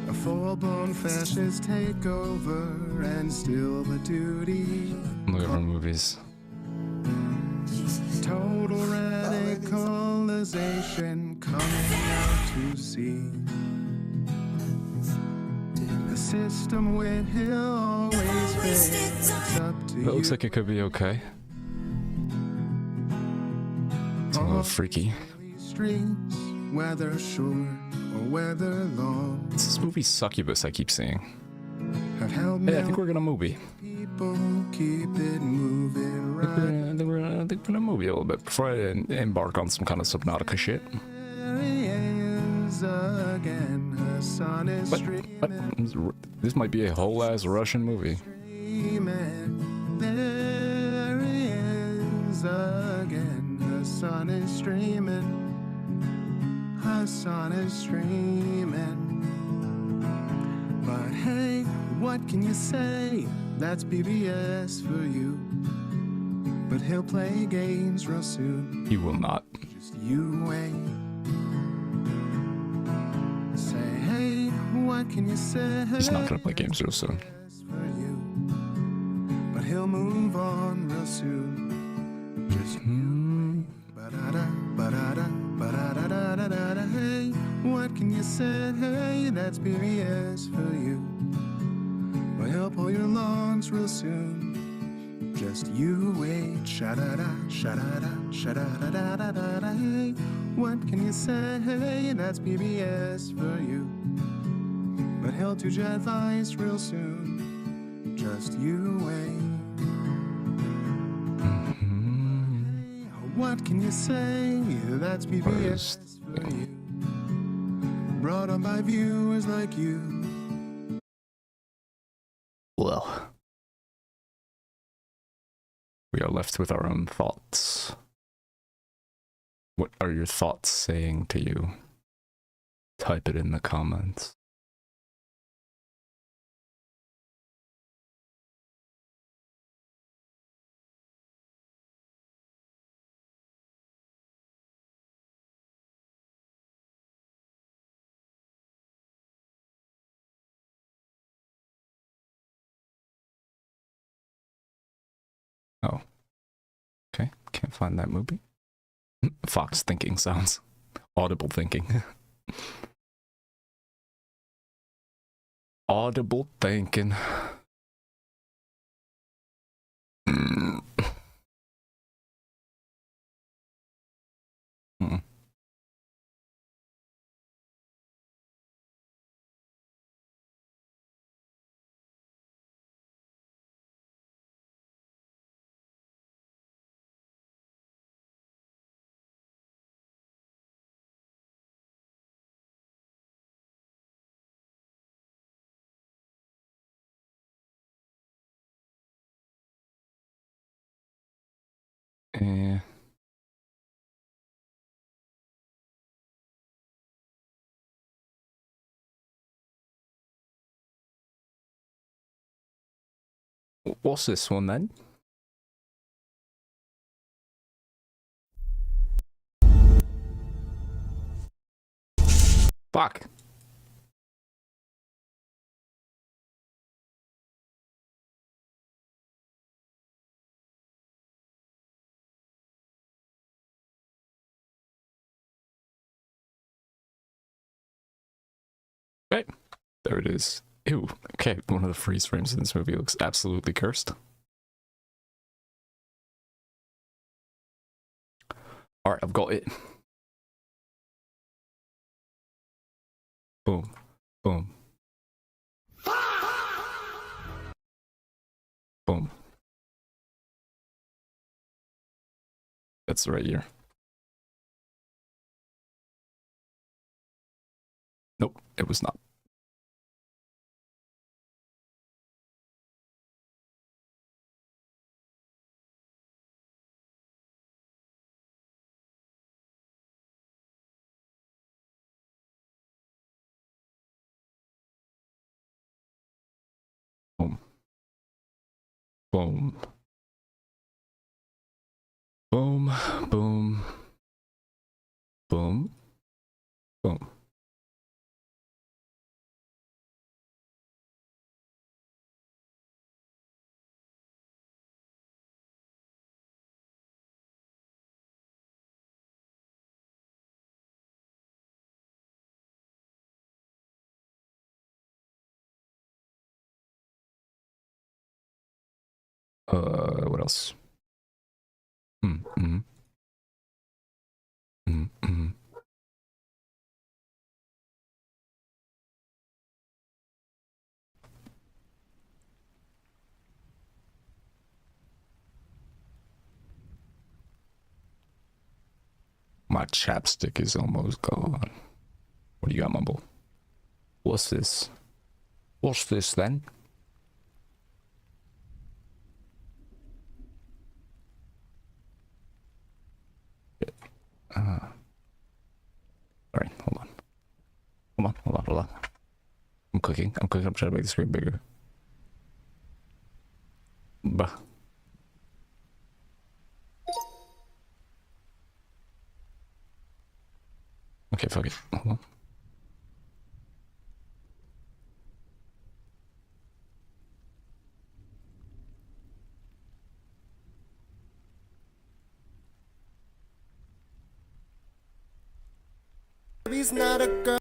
A full-blown fascist takeover and still the duty. Look at our movies. Total radicalization coming out to see. The system will always fail. It's up to That you. looks like it could be okay. It's a little freaky. Streets, whether short or whether long, It's this movie Succubus I keep seeing. have held me Hey, I think we're gonna movie. people keep it moving I think right. we're gonna movie a little bit before I embark on some kind of Subnautica shit. There he is again. Her son is What? This might be a whole ass Russian movie. streaming. There he is again. Her son is streaming. Her son is streaming. But hey, what can you say? That's PBS for you. But he'll play games real soon. He will not. Just you wait. Say, hey, what can you say? He's not gonna play games real soon. For you. But he'll move on real soon. Just you wait. Ba-da-da, ba-da-da, ba-da-da-da-da-da. Hey, what can you say? Hey, that's PBS for you. But he'll pull your lawns real soon. Just you wait. Sha-da-da, sha-da-da, sha-da-da-da-da-da. Hey, what can you say? Hey, that's PBS for you. But he'll do jet advice real soon. Just you wait. What can you say? That's PBS for you. Brought on by viewers like you. Well, we are left with our own thoughts. What are your thoughts saying to you? Type it in the comments. Oh. Okay, can't find that movie. Fox thinking sounds. Audible thinking. Audible thinking. Eh. What's this one then? Fuck. Right. There it is. Ew. Okay, one of the freeze frames in this movie looks absolutely cursed. Alright, I've got it. Boom. Boom. Boom. That's right here. Nope, it was not. Boom. Boom. Boom. Boom. Boom. What else? My chapstick is almost gone. What do you got, Mumble? What's this? What's this then? Sorry, hold on. Hold on. I'm cooking. I'm trying to make the screen bigger. Bah. Okay, fuck it. Hold on. Kirby's not a girl.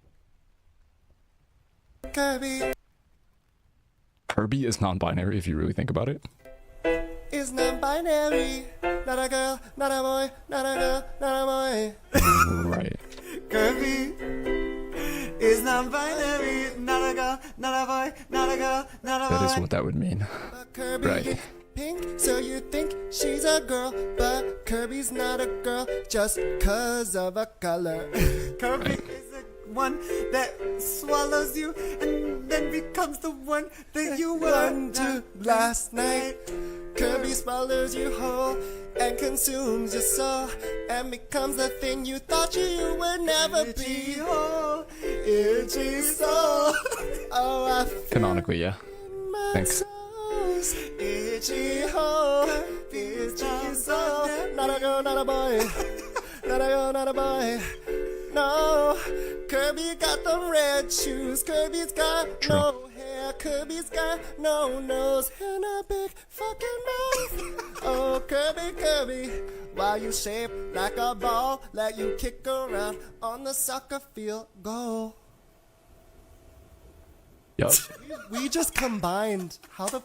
Kirby is non-binary if you really think about it. Is non-binary. Not a girl, not a boy, not a girl, not a boy. Right. Kirby is non-binary. Not a girl, not a boy, not a girl, not a boy. That is what that would mean. Kirby Right. pink, so you think she's a girl, but Kirby's not a girl just 'cause of a color. Kirby is the one that swallows you and then becomes the one that you were to last night. Kirby swallows you whole and consumes your soul and becomes the thing you thought you would never be whole. Itchy soul. Oh, I feel Canonically, yeah. Thanks. itchy hole, itchy soul. Not a girl, not a boy. Not a girl, not a boy. No, Kirby got the red shoes. Kirby's got no hair. Kirby's got no nose and a big fucking mouth. Oh, Kirby, while you shape like a ball, let you kick around on the soccer field goal. Yup. We just combined. How the?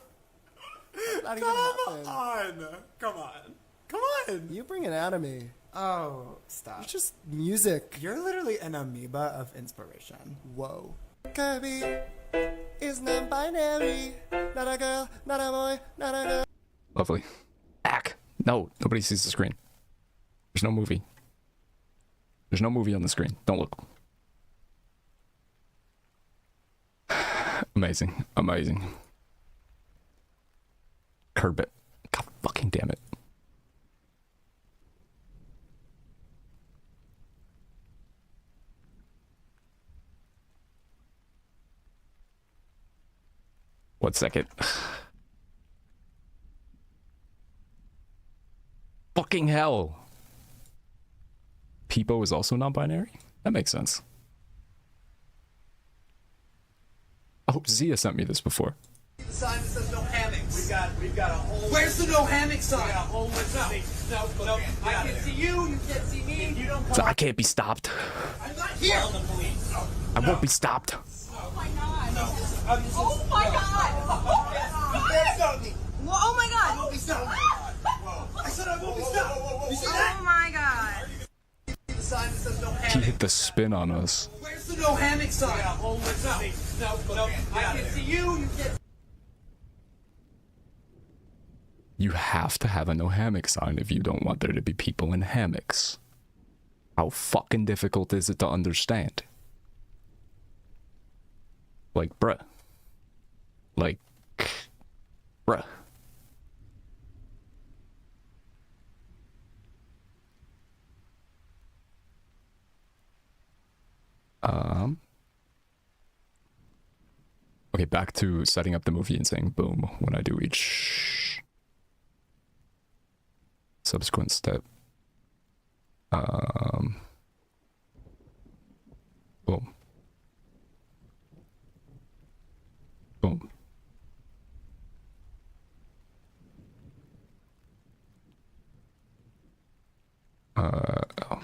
Not even happened. Come on. You bring it out of me. Oh, stop. It's just music. You're literally an amoeba of inspiration. Whoa. Kirby is non-binary. Not a girl, not a boy, not a girl. Lovely. Back. No, nobody sees the screen. There's no movie. There's no movie on the screen. Don't look. Amazing. Amazing. Curb it. God fucking damn it. One second. Fucking hell. Peepo is also non-binary? That makes sense. Oh, Zia sent me this before. The sign that says no hammocks. We've got a whole. Where's the no hammock sign? We got a whole list of things. No. I can see you. You can't see me. If you don't come. So I can't be stopped. I'm not here. Call the police. I won't be stopped. Oh my god. No. Oh my god. Oh my god. I won't be stopped. I said I won't be stopped. You see that? Oh my god. The sign that says no He hammock. hit the spin on us. Where's the no hammock sign? We got a whole list of things. No. I can see you. You can't. You have to have a no hammock sign if you don't want there to be people in hammocks. How fucking difficult is it to understand? Like, bruh. Like, bruh. Okay, back to setting up the movie and saying boom when I do each subsequent step. Boom. Boom. Oh.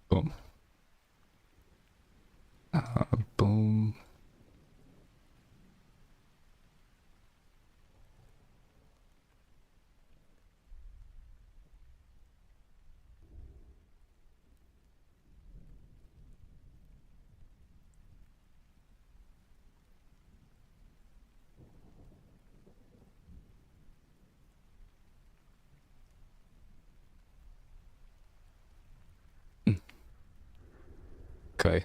Boom. Boom. Okay.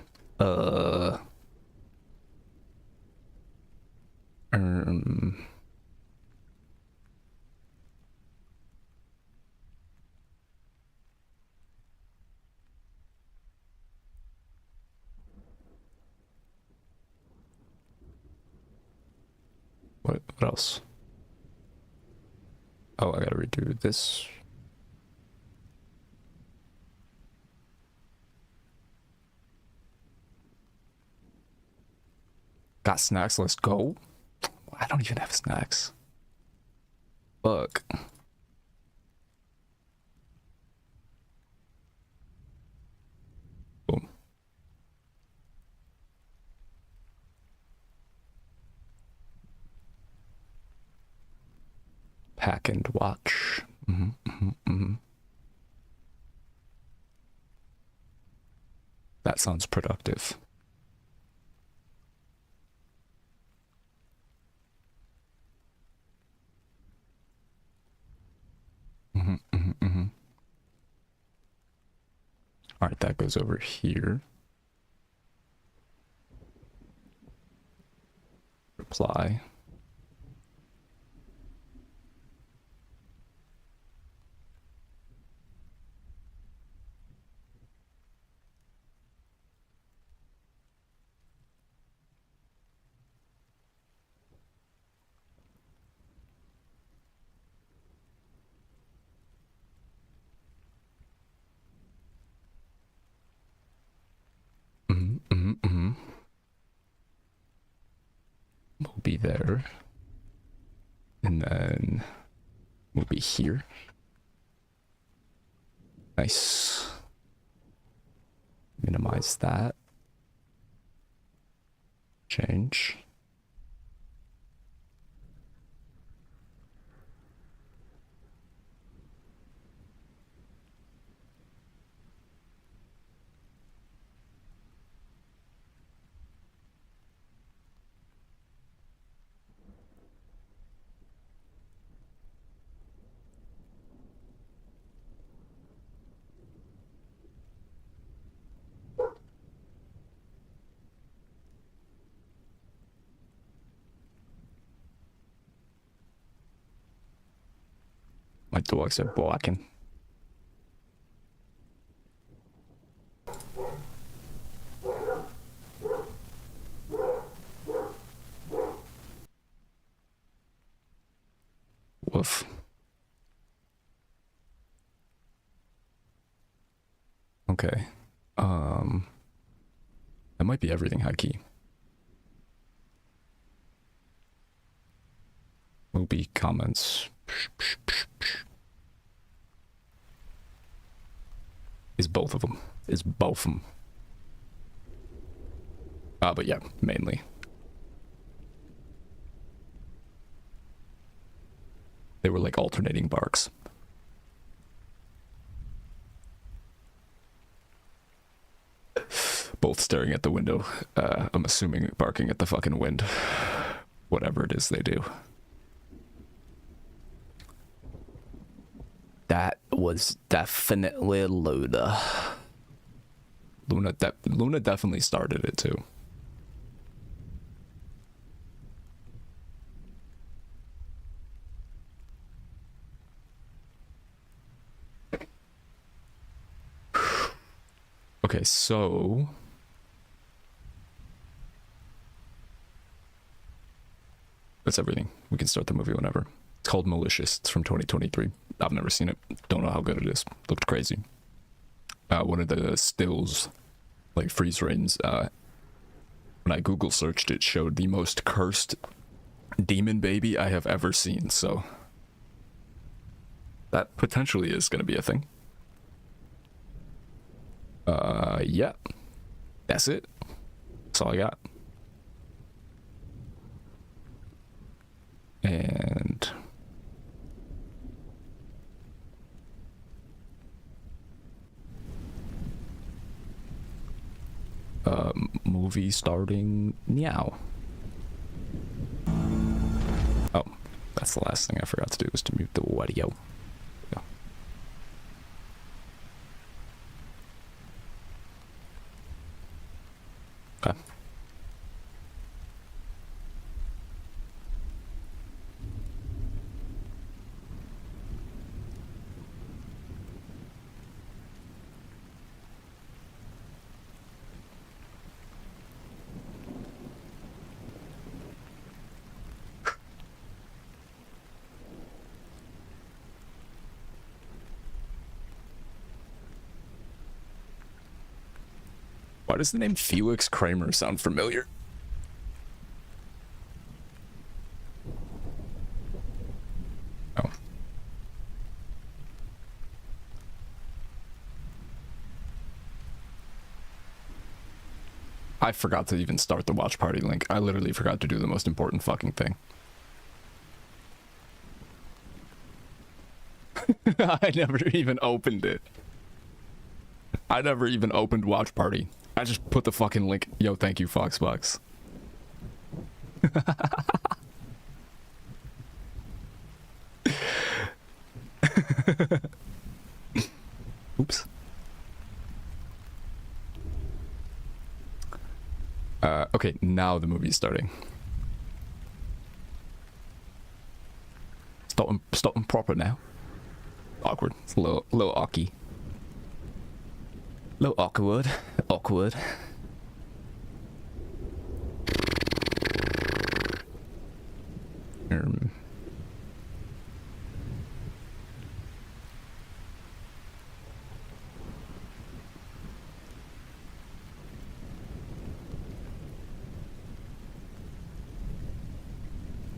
What else? Oh, I gotta redo this. Got snacks, let's go. I don't even have snacks. Fuck. Boom. Pack and watch. That sounds productive. All right, that goes over here. Reply. We'll be there. And then we'll be here. Nice. Minimize that. Change. My dogs are barking. Woof. Okay. That might be everything, Haki. Will be comments. Is both of them. Is both of them. But yeah, mainly. They were like alternating barks. Both staring at the window. I'm assuming barking at the fucking wind. Whatever it is they do. That was definitely Luna. Luna definitely started it too. Okay, so that's everything. We can start the movie whenever. It's called Malicious. It's from 2023. I've never seen it. Don't know how good it is. Looked crazy. One of the stills, like freeze frames, when I Google searched it, showed the most cursed demon baby I have ever seen, so that potentially is going to be a thing. Yeah. That's it. That's all I got. And movie starting now. Oh, that's the last thing I forgot to do, was to mute the audio. Yeah. Okay. Why does the name Felix Kramer sound familiar? Oh. I forgot to even start the watch party link. I literally forgot to do the most important fucking thing. I never even opened it. I never even opened watch party. I just put the fucking link. Yo, thank you, Foxbox. Oops. Okay, now the movie's starting. Starting proper now. Awkward. It's a little awky. A little awkward. Awkward. There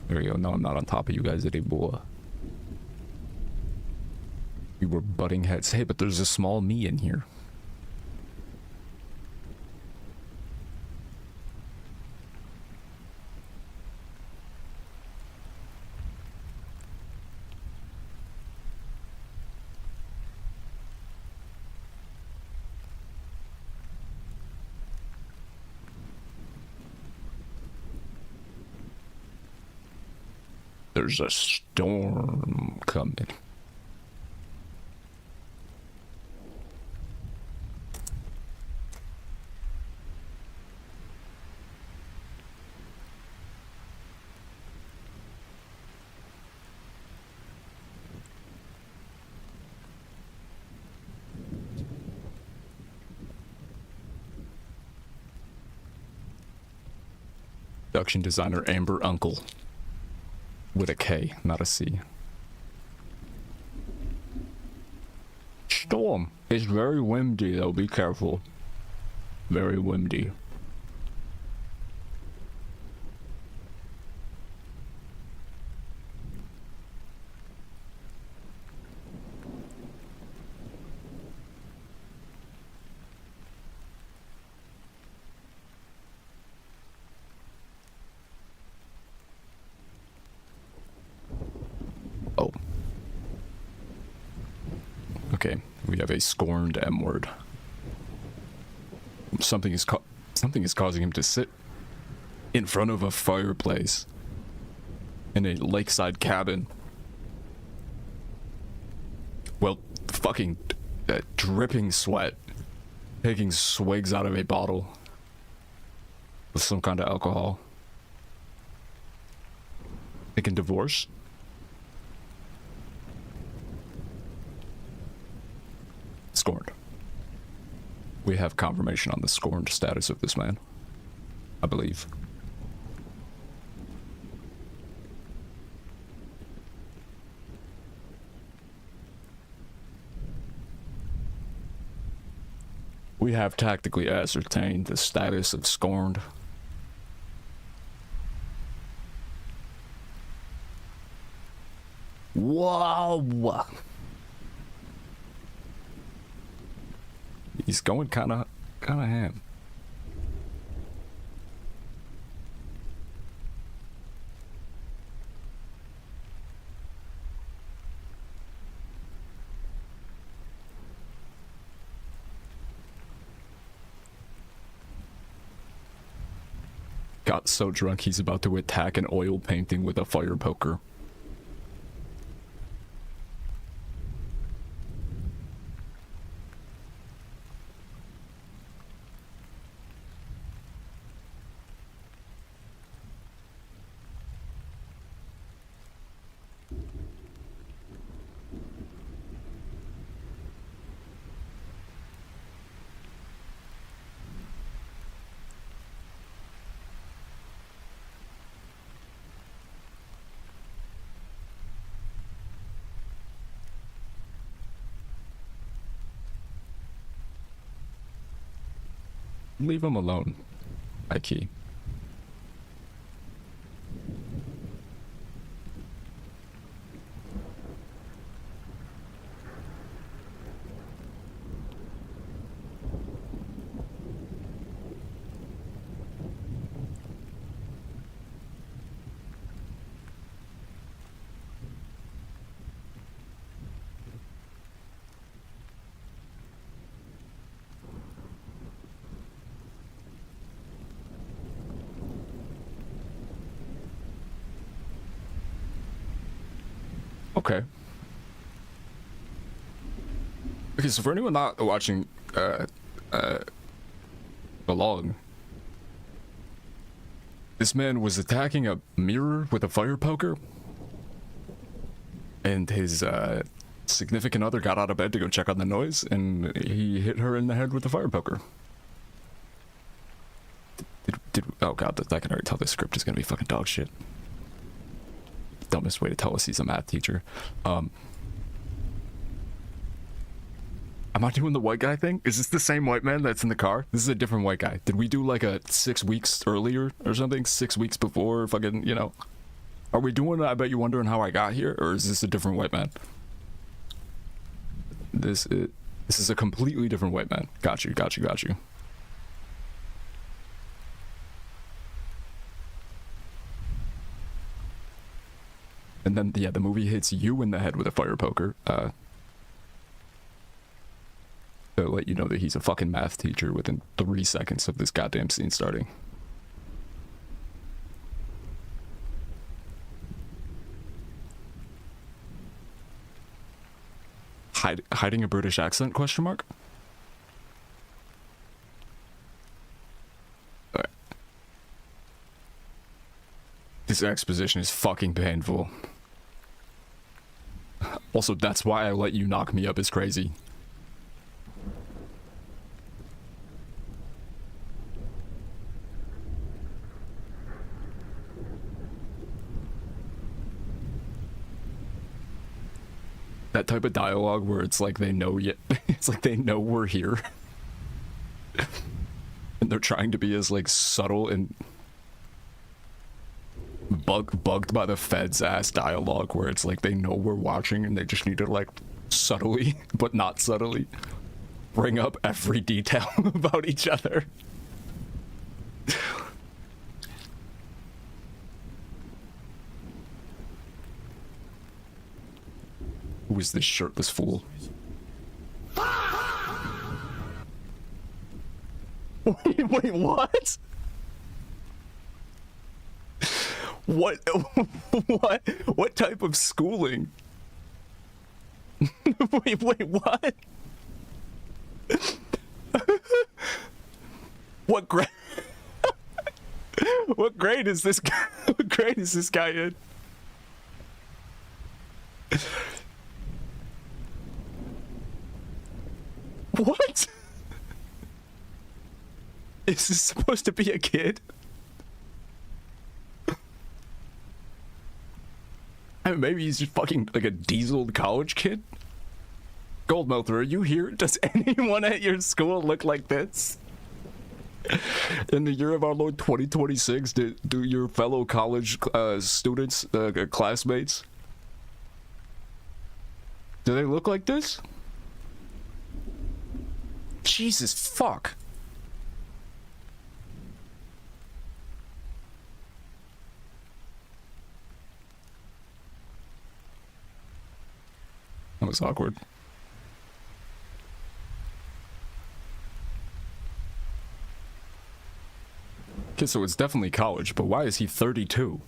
we go. No, I'm not on top of you guys anymore. We were butting heads. Hey, but there's a small me in here. There's a storm coming. Production designer Amber Uncle. With a K, not a C. Storm. It's very windy though, be careful. Very windy. Okay, we have a scorned M word. Something is causing him to sit in front of a fireplace in a lakeside cabin. Well, fucking dripping sweat, taking swigs out of a bottle with some kind of alcohol. Thinking divorce? Scorned. We have confirmation on the scorned status of this man, I believe. We have tactically ascertained the status of scorned. Whoa! He's going kind of ham. Got so drunk he's about to attack an oil painting with a fire poker. Leave him alone, Ike. Okay. Okay, so for anyone not watching the log, this man was attacking a mirror with a fire poker, and his significant other got out of bed to go check on the noise, and he hit her in the head with the fire poker. Oh god, I can already tell this script is gonna be fucking dog shit. Dumbest way to tell us he's a math teacher. Am I doing the white guy thing? Is this the same white man that's in the car? This is a different white guy. Did we do like a 6 weeks earlier or something? 6 weeks before fucking, you know? Are we doing I bet you're wondering how I got here? Or is this a different white man? This is a completely different white man. Got you. And then, yeah, the movie hits you in the head with a fire poker. To let you know that he's a fucking math teacher within 3 seconds of this goddamn scene starting. Hiding a British accent, question mark? Alright. This exposition is fucking painful. Also, that's why I let you knock me up as crazy. That type of dialogue where it's like they know it's like they know we're here. And they're trying to be as like subtle and bugged by the feds ass dialogue where it's like they know we're watching and they just need to like subtly but not subtly bring up every detail about each other. Who is this shirtless fool? Wait, what? What type of schooling? wait, what? What grade? What grade is this guy? What grade is this guy in? What? Is this supposed to be a kid? I mean, maybe he's just fucking like a diesel college kid. Goldmelter, are you here? Does anyone at your school look like this? In the year of our Lord 2026, do your fellow college students, classmates, do they look like this? Jesus fuck. That was awkward. Okay, so it's definitely college, but why is he 32?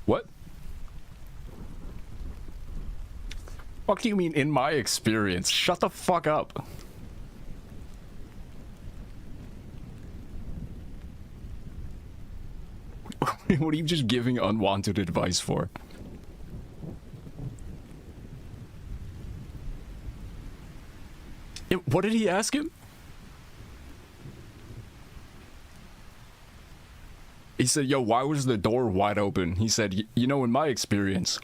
What? Fuck do you mean in my experience? Shut the fuck up. What are you just giving unwanted advice for? What did he ask him? He said, yo, why was the door wide open? He said, you know, in my experience,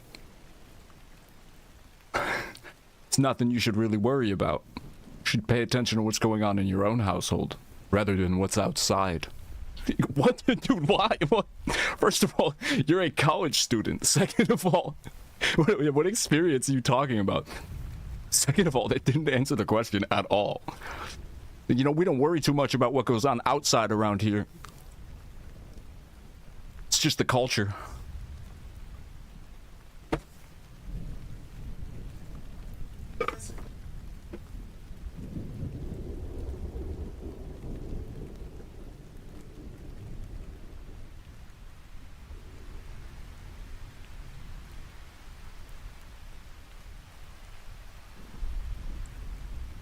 it's nothing you should really worry about. You should pay attention to what's going on in your own household, rather than what's outside. What? Dude, why? What? First of all, you're a college student. Second of all, what experience are you talking about? Second of all, that didn't answer the question at all. You know, we don't worry too much about what goes on outside around here. It's just the culture.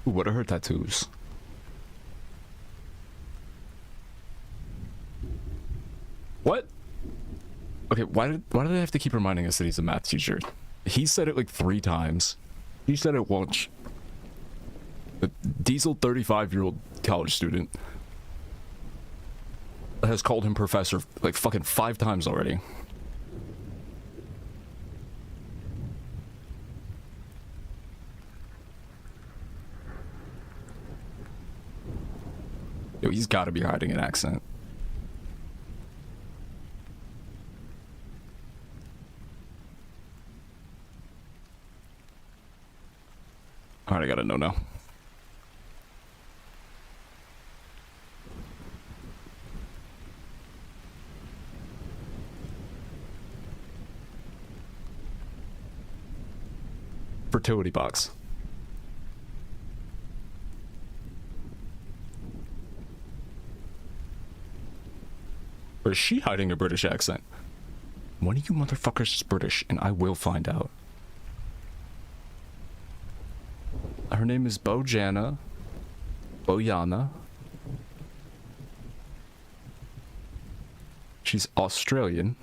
Ooh, what are her tattoos? What? Okay, why do they have to keep reminding us that he's a math teacher? He said it like 3 times. He said it once. The diesel 35-year-old college student has called him professor like fucking 5 times already. Yo, he's gotta be hiding an accent. Alright, I gotta know now. Fertility box. Or is she hiding a British accent? One of you motherfuckers is British, and I will find out. Her name is Bojana. Bojana. She's Australian.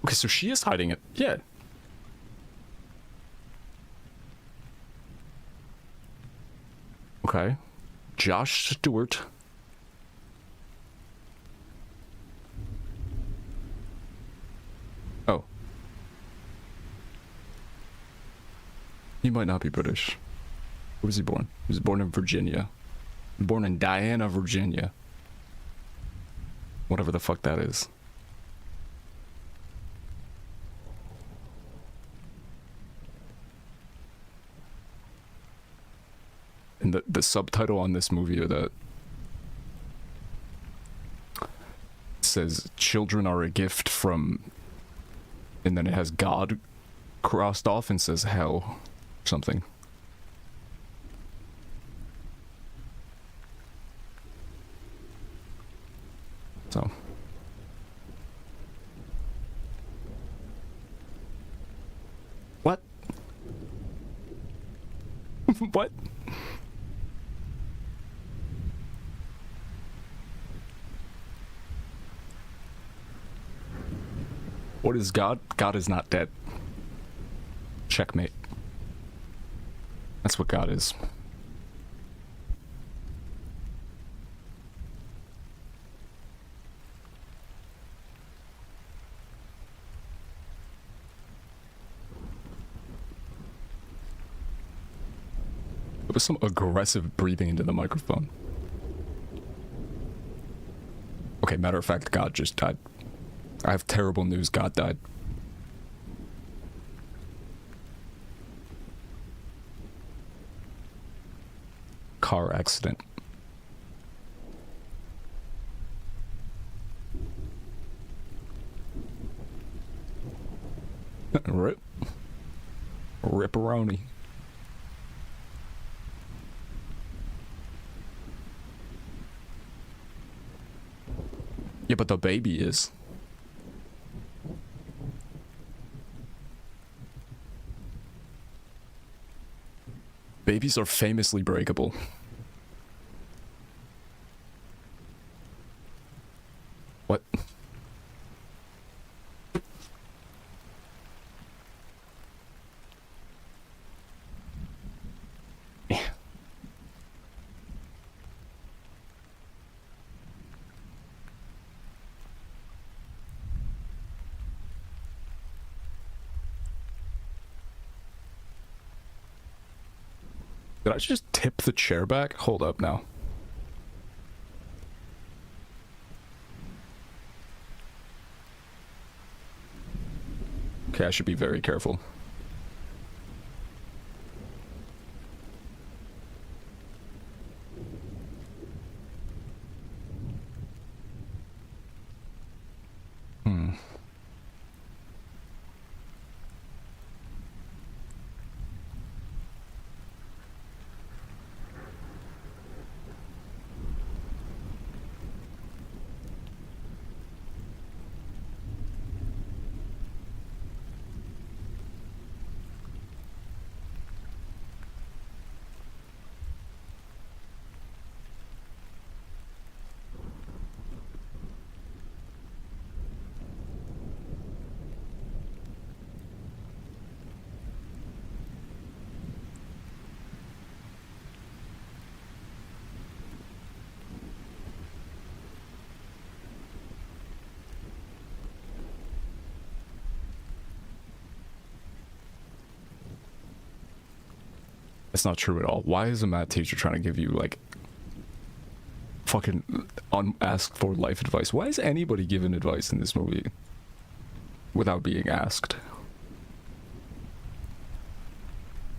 Okay, so she is hiding it. Yeah. Okay. Josh Stewart. Oh. He might not be British. Where was he born? He was born in Virginia. Born in Diana, Virginia. Whatever the fuck that is. And the subtitle on this movie or that says children are a gift from, and then it has God crossed off and says hell or something. So What? What is God? God is not dead. Checkmate. That's what God is. There was some aggressive breathing into the microphone. Okay, matter of fact, God just died. I have terrible news. God died. Car accident. Rip. Ripperoni. Yeah, but the baby is. Babies are famously breakable. What? Did I just tip the chair back? Hold up now. Okay, I should be very careful. That's not true at all. Why is a math teacher trying to give you, like, fucking unasked for life advice? Why is anybody giving advice in this movie without being asked?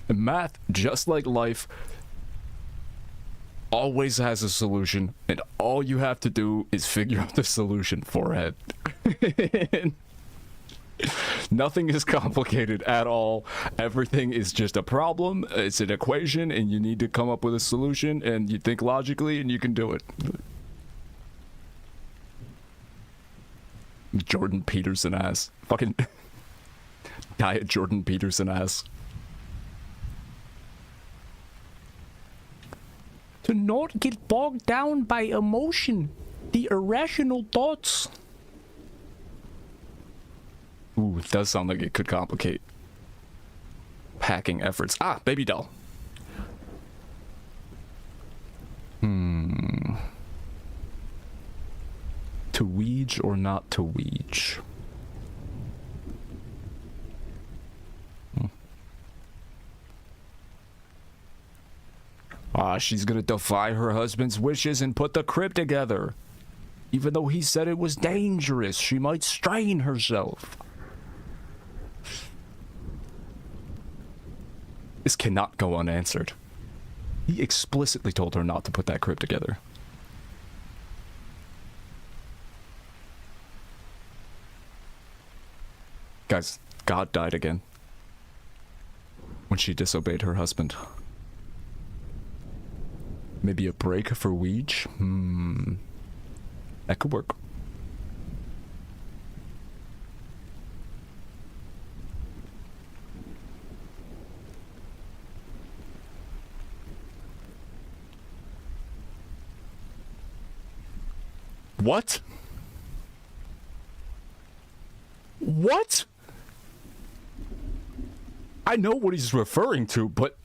And math, just like life, always has a solution, and all you have to do is figure out the solution for it. Nothing is complicated at all. Everything is just a problem. It's an equation, and you need to come up with a solution, and you think logically, and you can do it. Jordan Peterson ass. Fucking diet Jordan Peterson ass. To not get bogged down by emotion, the irrational thoughts. Ooh, it does sound like it could complicate packing efforts. Ah, baby doll. To weege or not to weege? Ah, she's gonna defy her husband's wishes and put the crib together. Even though he said it was dangerous, she might strain herself. This cannot go unanswered. He explicitly told her not to put that crib together. Guys, God died again. When she disobeyed her husband. Maybe a break for Weege? That could work. What? What? I know what he's referring to, but,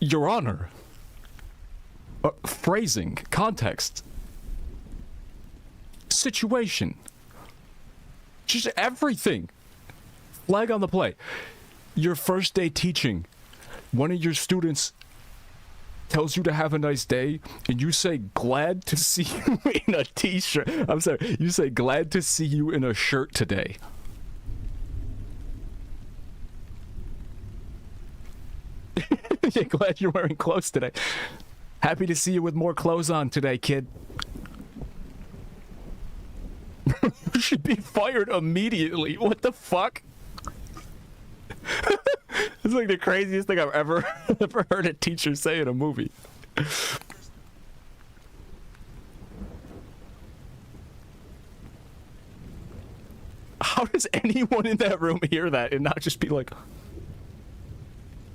Your Honor. Phrasing, context, situation, just everything. Flag on the play. Your first day teaching, one of your students tells you to have a nice day, and you say, glad to see you in a t-shirt. I'm sorry, you say, glad to see you in a shirt today. Yeah, glad you're wearing clothes today. Happy to see you with more clothes on today, kid. You should be fired immediately. What the fuck? It's like the craziest thing I've ever heard a teacher say in a movie. How does anyone in that room hear that and not just be like,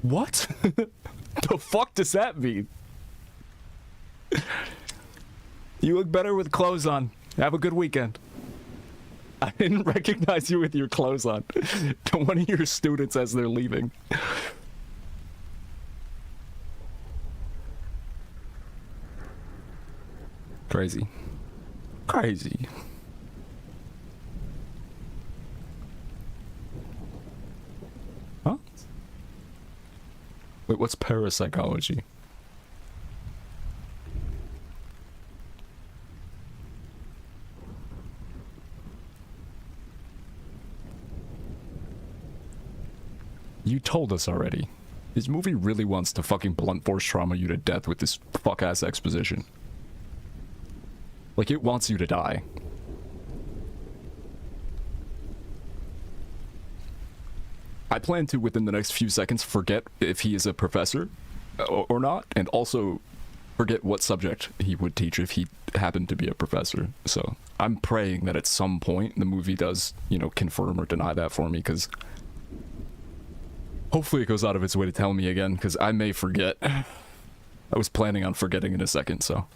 what? The fuck does that mean? You look better with clothes on. Have a good weekend. I didn't recognize you with your clothes on. To one of your students as they're leaving. Crazy. Crazy. Huh? Wait, what's parapsychology? You told us already. This movie really wants to fucking blunt force trauma you to death with this fuck-ass exposition. Like, it wants you to die. I plan to, within the next few seconds, forget if he is a professor or not, and also forget what subject he would teach if he happened to be a professor. So, I'm praying that at some point the movie does, you know, confirm or deny that for me, because hopefully it goes out of its way to tell me again, because I may forget. I was planning on forgetting in a second, so.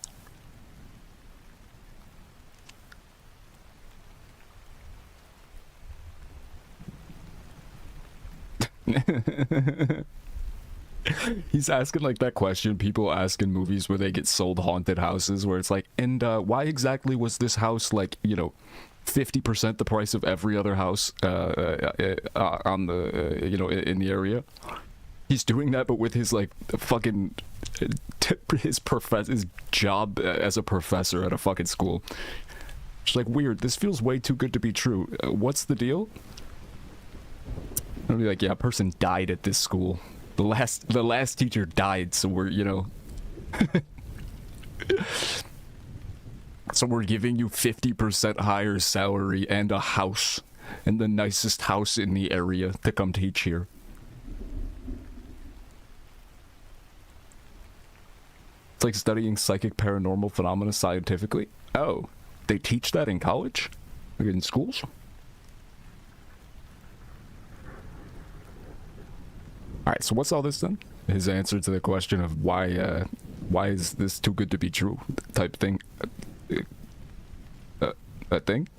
He's asking like that question people ask in movies where they get sold haunted houses, where it's like, and why exactly was this house like, you know, 50% the price of every other house on the you know, in the area? He's doing that, but with his like fucking his job as a professor at a fucking school. It's like, weird, this feels way too good to be true. What's the deal? I'll be like, yeah, a person died at this school. The last teacher died, so we're, you know. So we're giving you 50% higher salary and a house, and the nicest house in the area to come teach here. It's like studying psychic paranormal phenomena scientifically. Oh, they teach that in college? Like in schools? Alright, so what's all this then? His answer to the question of why is this too good to be true type thing. That thing?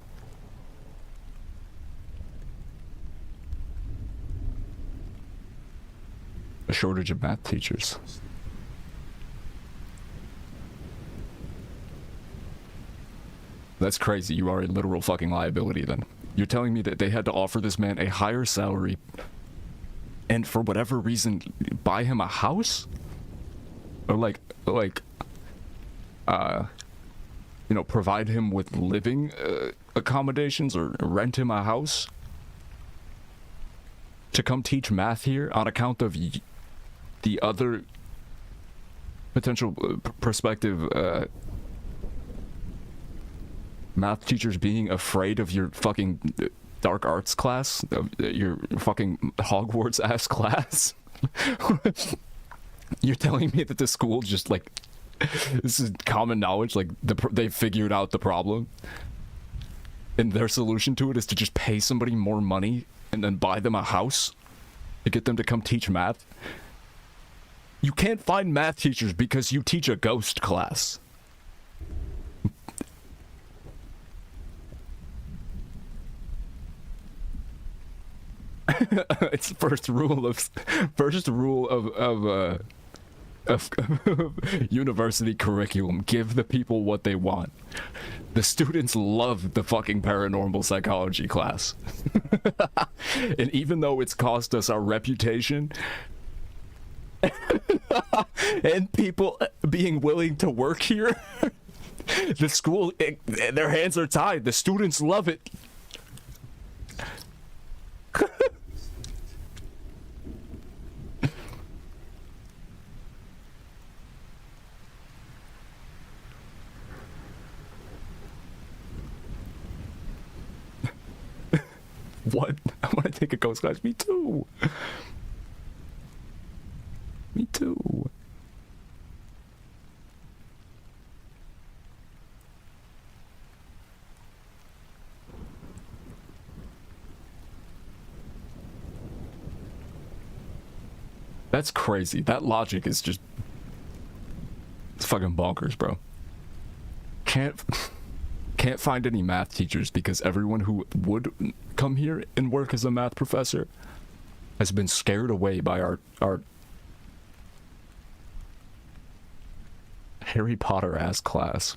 A shortage of math teachers. That's crazy. You are a literal fucking liability then. You're telling me that they had to offer this man a higher salary and for whatever reason buy him a house? Or like you know, provide him with living accommodations or rent him a house to come teach math here on account of the other potential prospective math teachers being afraid of your fucking dark arts class, your fucking Hogwarts ass class. You're telling me that the school just like, this is common knowledge, like they figured out the problem and their solution to it is to just pay somebody more money and then buy them a house to get them to come teach math? You can't find math teachers because you teach a ghost class. It's first rule of university curriculum. Give the people what they want. The students love the fucking paranormal psychology class. And even though it's cost us our reputation and people being willing to work here, the school, their hands are tied. The students love it. What? I want to take a ghost class. Me too. Me too. That's crazy. That logic is just... It's fucking bonkers, bro. Can't find any math teachers because everyone who would come here and work as a math professor has been scared away by our Harry Potter ass class.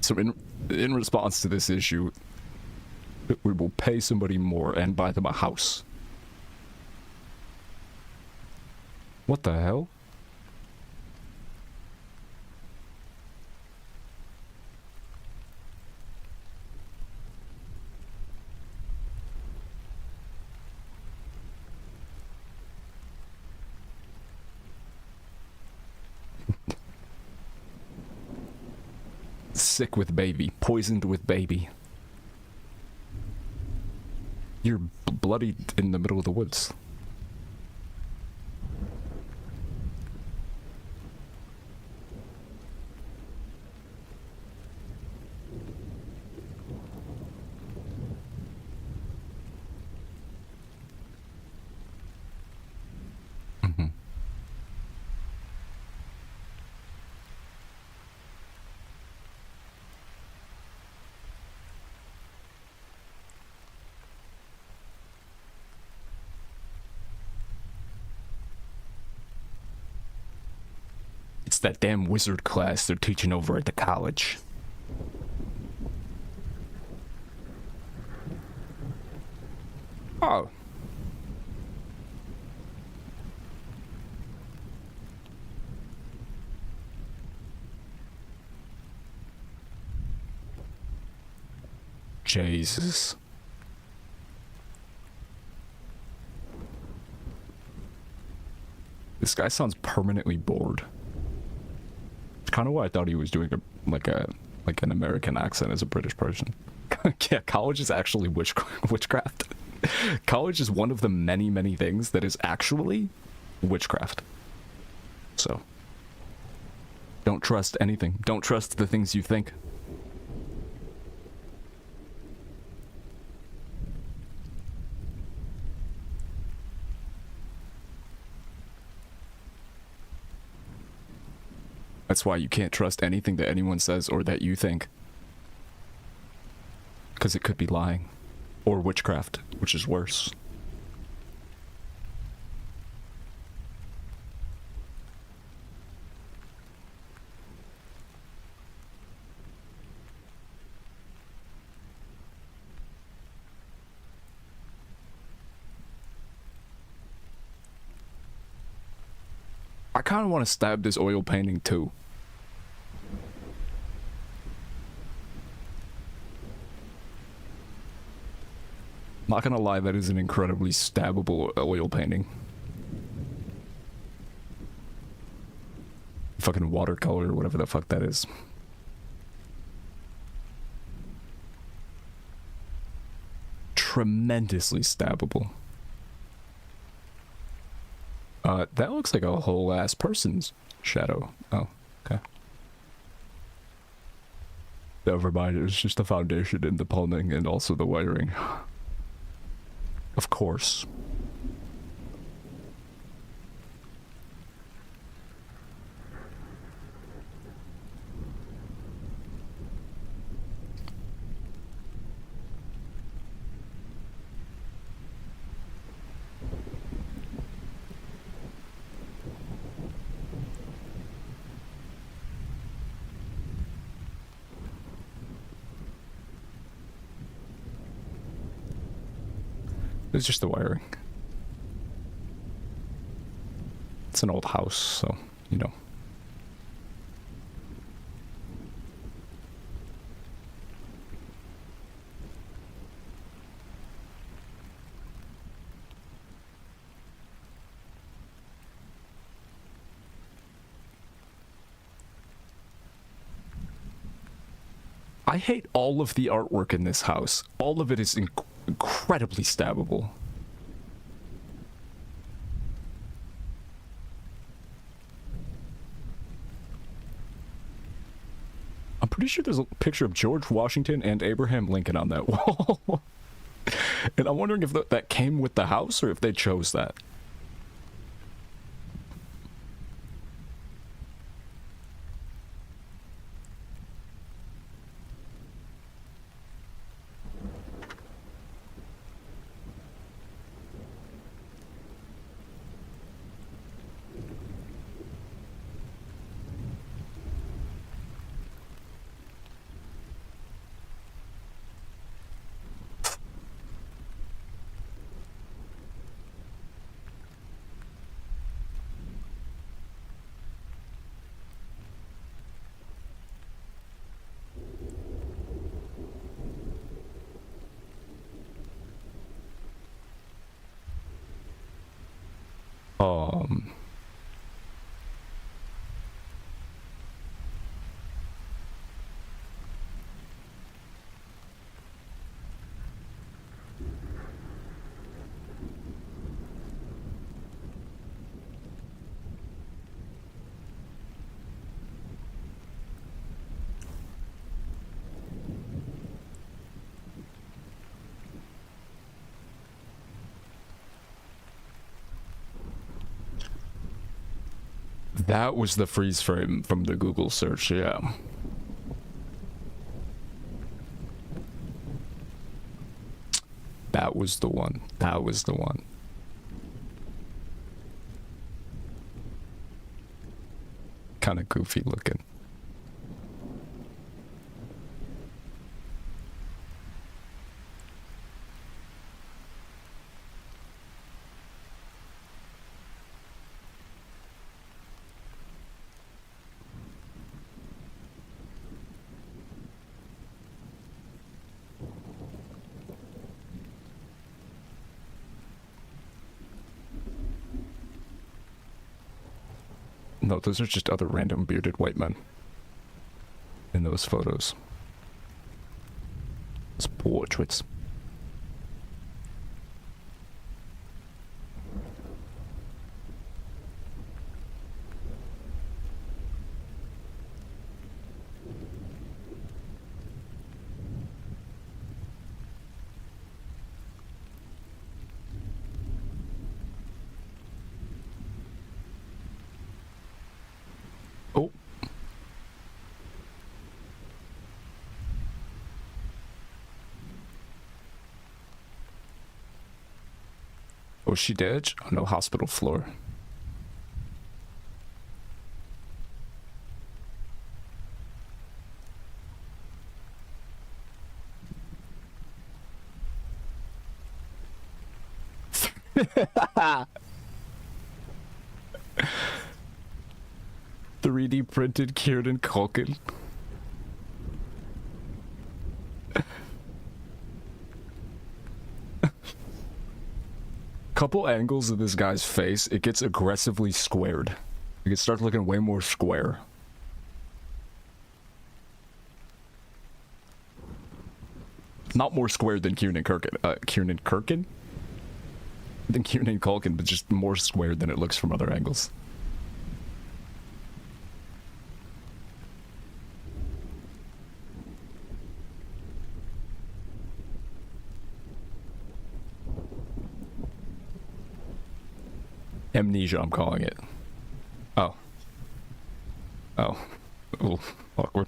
So in response to this issue, we will pay somebody more and buy them a house. What the hell? Sick with baby, poisoned with baby. You're bloodied in the middle of the woods. That damn wizard class they're teaching over at the college. Oh. Jesus. This guy sounds permanently bored. Kind of what I thought he was doing, like an American accent as a British person. Yeah, college is actually witchcraft. College is one of the many things that is actually witchcraft. So don't trust anything. Don't trust the things you think. That's why you can't trust anything that anyone says or that you think. Because it could be lying. Or witchcraft, which is worse. I kind of want to stab this oil painting too. Not gonna lie, that is an incredibly stabbable oil painting. Fucking watercolor or whatever the fuck that is. Tremendously stabbable. That looks like a whole ass person's shadow. Oh, okay. Never mind, it's just the foundation and the plumbing and also the wiring. Of course. It's just the wiring. It's an old house, so, you know. I hate all of the artwork in this house. All of it is incredibly stabbable. I'm pretty sure there's a picture of George Washington and Abraham Lincoln on that wall. And I'm wondering if that came with the house or if they chose that. That was the freeze frame from the Google search, yeah. That was the one. That was the one. Kind of goofy looking. No, those are just other random bearded white men in those photos. It's portraits. Oh, she did? On no hospital floor. .3D printed Kieran Culkin. Couple angles of this guy's face, it gets aggressively squared. It starts looking way more square. Not more squared than Kieran Culkin. Kieran Culkin? Than Kieran Culkin, but just more squared than it looks from other angles. Amnesia, I'm calling it. Oh. Oh. Ooh, awkward.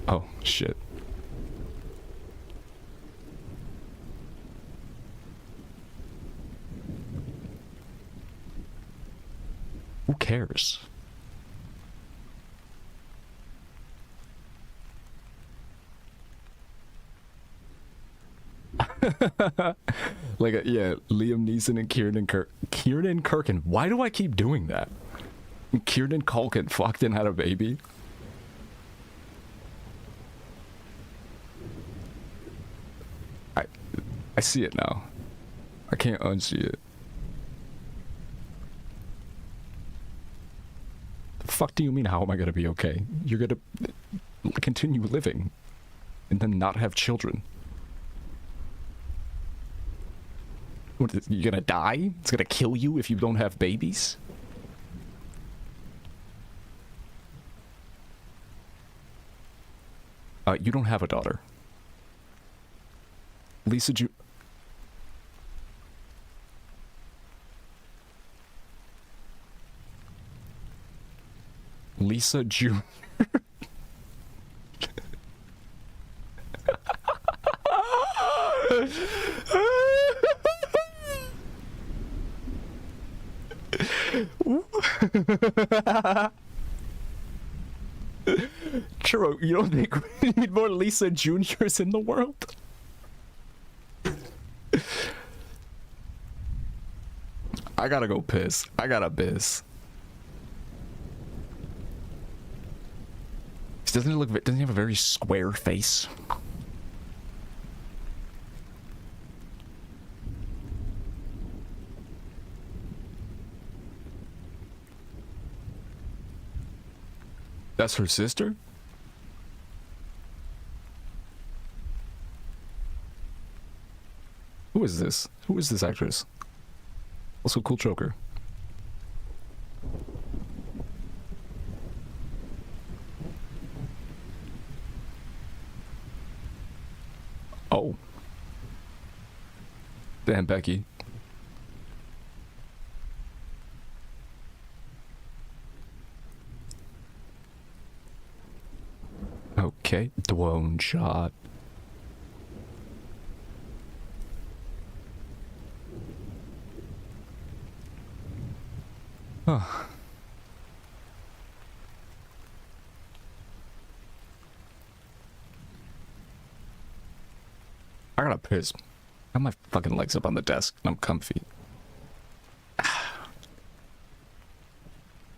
Oh, shit. Who cares? Like, yeah, Liam Neeson and Kieran Culkin. Why do I keep doing that? Kieran Culkin fucked and had a baby. I see it now. I can't unsee it. The fuck do you mean, how am I gonna be okay? You're gonna continue living and then not have children. What, you're gonna die? It's gonna kill you if you don't have babies? You don't have a daughter. Lisa Lisa Jr. Churro, you don't think we need more Lisa Juniors in the world? I gotta go piss. I gotta piss. Doesn't it look? Doesn't he have a very square face? That's her sister? Who is this? Who is this actress? Also, cool choker. Oh. Damn, Becky. Okay, drone shot. Huh. I gotta piss. I got my fucking legs up on the desk and I'm comfy.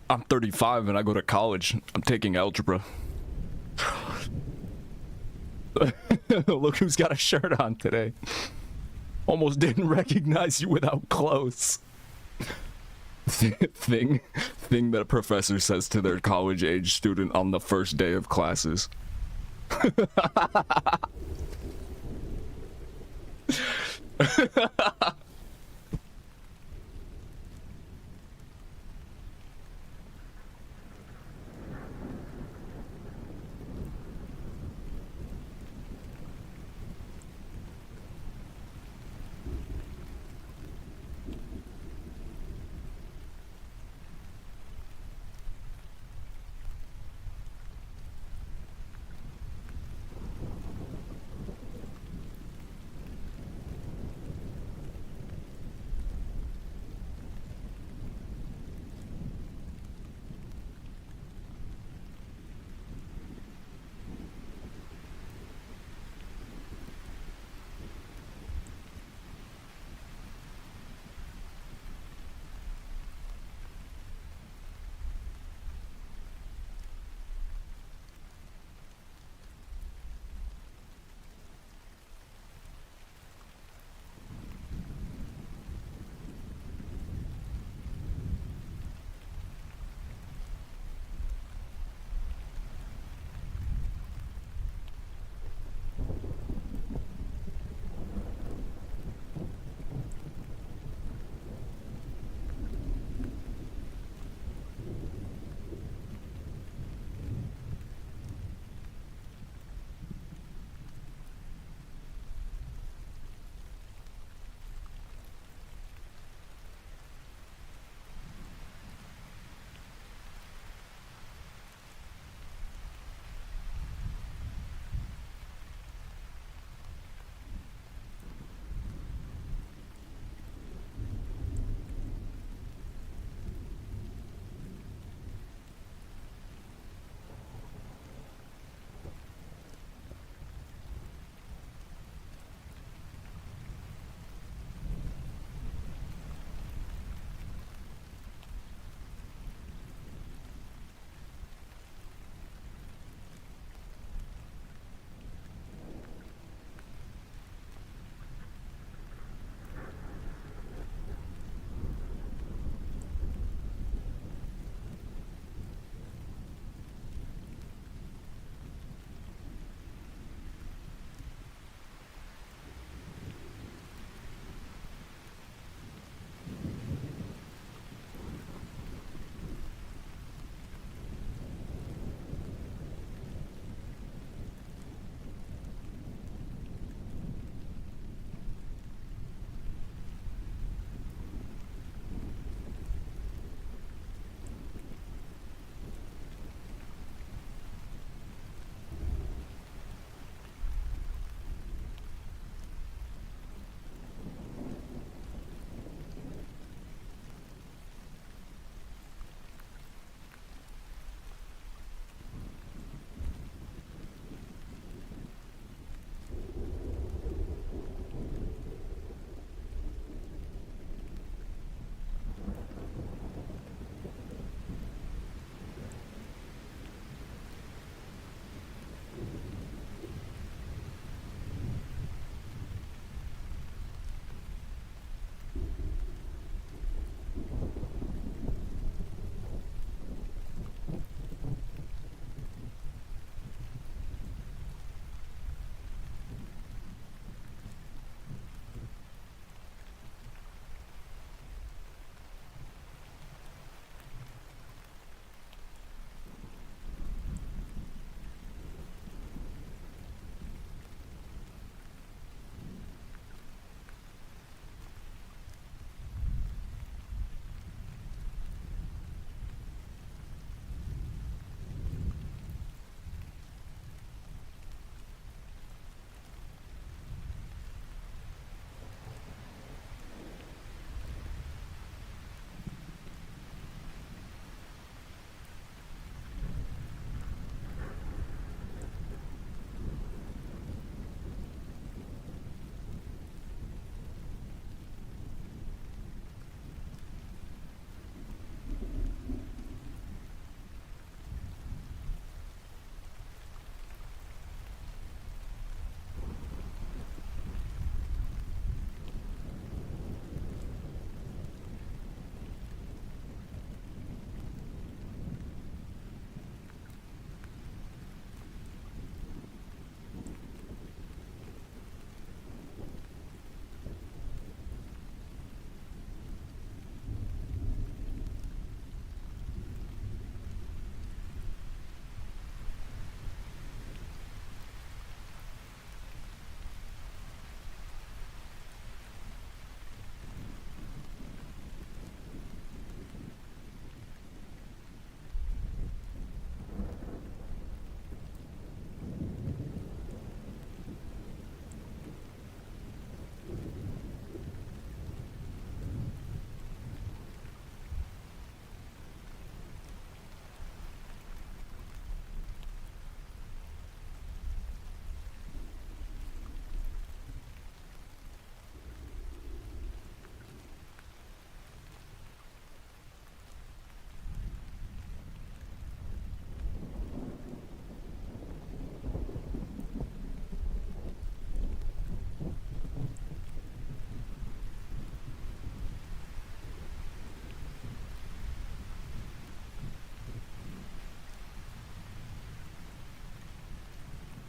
I'm 35 and I go to college. I'm taking algebra. Look who's got a shirt on today. Almost didn't recognize you without clothes. Thing that a professor says to their college age student on the first day of classes.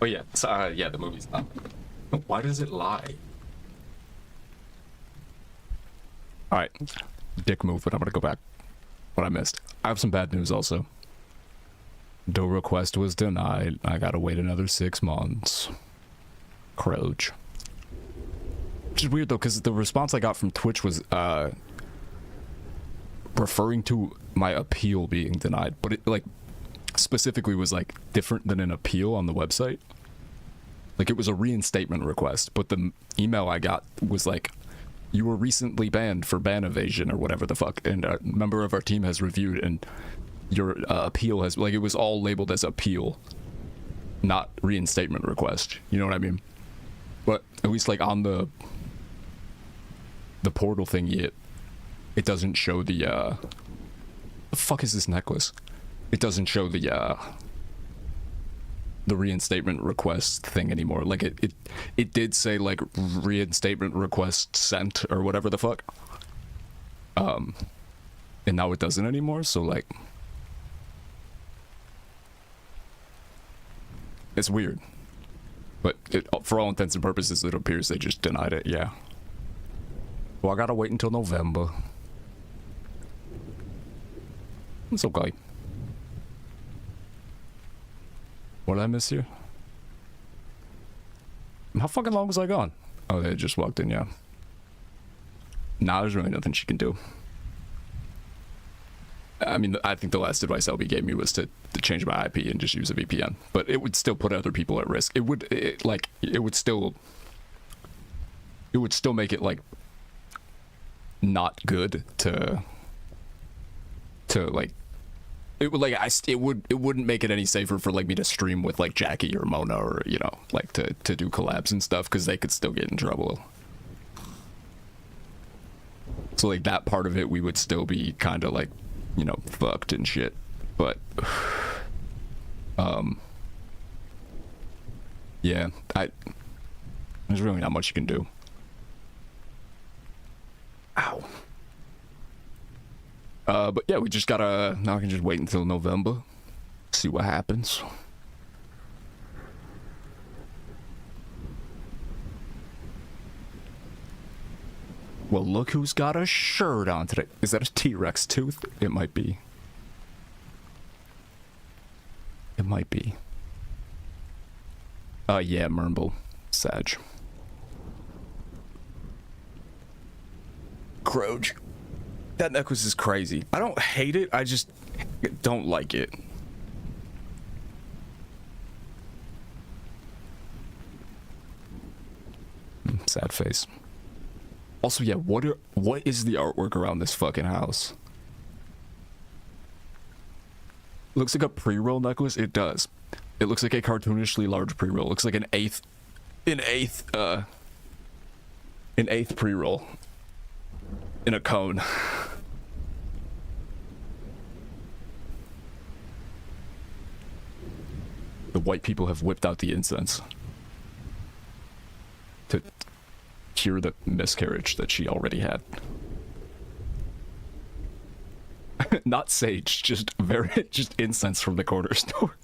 Oh yeah, yeah, the movie's not. Why does it lie? All right, dick move, but I'm gonna go back. What I missed. I have some bad news also. The request was denied. I gotta wait another 6 months. Croach. Which is weird though, because the response I got from Twitch was referring to my appeal being denied, but it like specifically was like different than an appeal on the website. Like it was a reinstatement request, but the email I got was like, you were recently banned for ban evasion or whatever the fuck, and a member of our team has reviewed and your appeal has, like, it was all labeled as appeal, not reinstatement request. You know what I mean? But at least like on the portal thingy, it doesn't show the fuck is this necklace? It doesn't show the reinstatement request thing anymore. Like it did say like reinstatement request sent or whatever the fuck. And now it doesn't anymore, so like it's weird. But for all intents and purposes, it appears they just denied it, yeah. Well, I gotta wait until November. It's okay. What did I miss here? How fucking long was I gone? Oh, they just walked in, yeah. Nah, there's really nothing she can do. I mean, I think the last advice LB gave me was to change my IP and just use a VPN. But it would still put other people at risk. It would still make it, like, not good to like, it would, like, it wouldn't make it any safer for, like, me to stream with, like, Jackie or Mona or, you know, like, to do collabs and stuff, because they could still get in trouble. So, like, that part of it, we would still be kind of, like, you know, fucked and shit. But, yeah, there's really not much you can do. Ow. But yeah, we just gotta, now I can just wait until November, see what happens. Well, look who's got a shirt on today. Is that a T-Rex tooth? It might be. It might be. Yeah, Mernble. Sag. Croach. That necklace is crazy. I don't hate it, I just don't like it. Sad face. Also, yeah, what is the artwork around this fucking house? Looks like a pre-roll necklace. It does. It looks like a cartoonishly large pre-roll. Looks like an eighth pre-roll in a cone. The white people have whipped out the incense to cure the miscarriage that she already had. Not sage, just incense from the corner store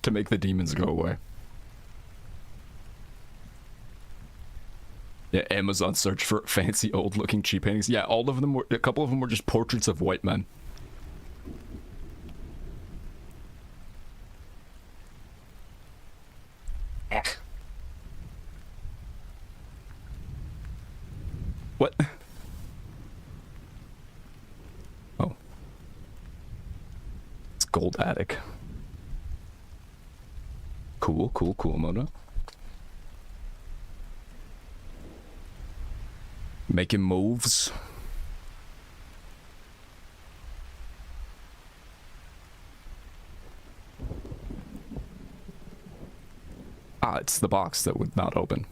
to make the demons go away. Yeah, Amazon search for fancy old looking cheap paintings. Yeah, all of them were, a couple of them were just portraits of white men. What? Oh. It's Gold Attic. Cool, cool, cool, Mona. Making moves. Ah, it's the box that would not open.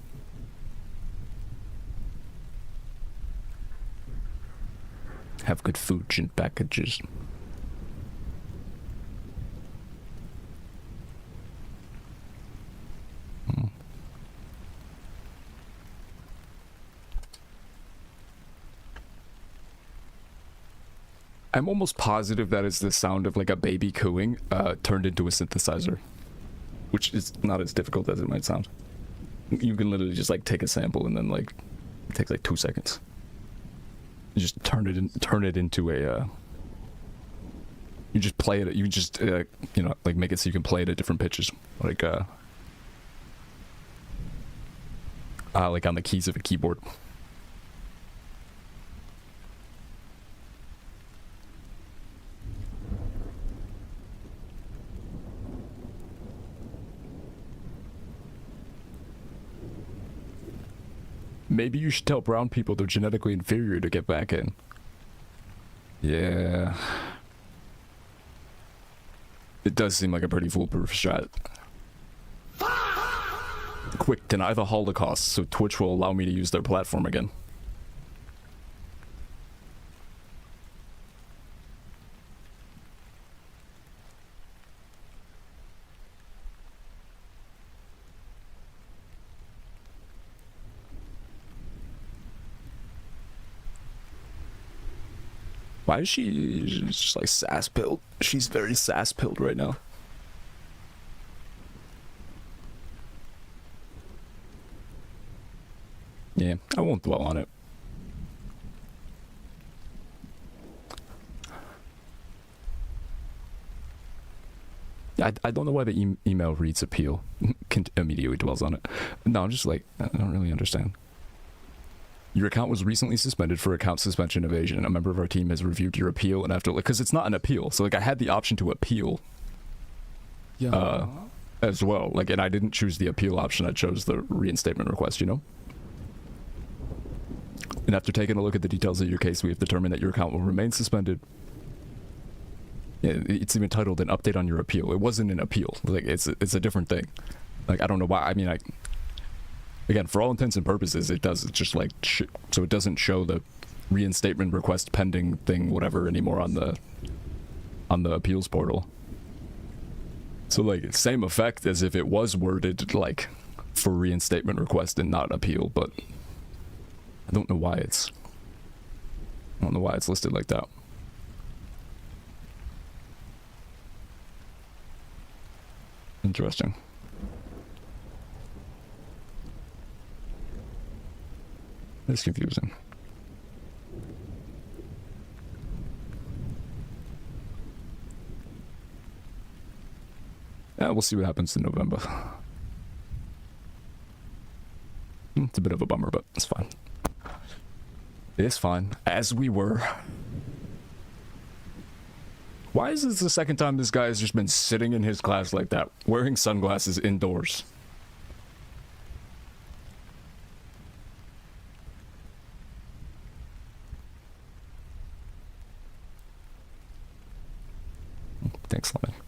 Have good food in packages. I'm almost positive that is the sound of like a baby cooing turned into a synthesizer. which is not as difficult as it might sound. You can literally just like take a sample and then like it takes like 2 seconds. You just turn it into a. You just play it. You just you know, like make it so you can play it at different pitches, like on the keys of a keyboard. Maybe you should tell brown people they're genetically inferior to get back in. Yeah. It does seem like a pretty foolproof strat. Quick, deny the Holocaust so Twitch will allow me to use their platform again. Why is she just like sass-pilled? She's very sass-pilled right now. Yeah, I won't dwell on it. I don't know why the email reads appeal. Immediately dwells on it. No, I'm just like, I don't really understand. Your account was recently suspended for account suspension evasion. A member of our team has reviewed your appeal, and after, like, because it's not an appeal, so like I had the option to appeal. Yeah. As well, like, and I didn't choose the appeal option. I chose the reinstatement request. You know. And after taking a look at the details of your case, we have determined that your account will remain suspended. Yeah, it's even titled an update on your appeal. It wasn't an appeal. Like it's a different thing. Like I don't know why. I mean, again, for all intents and purposes, it does. It's just like so it doesn't show the reinstatement request pending thing, whatever, anymore on the appeals portal. So like same effect as if it was worded like for reinstatement request and not appeal, but I don't know why it's listed like that. Interesting. It's confusing. Yeah, we'll see what happens in November. It's a bit of a bummer, but it's fine. It's fine. As we were. Why is this the second time this guy has just been sitting in his class like that, wearing sunglasses indoors? Thanks, Lemon.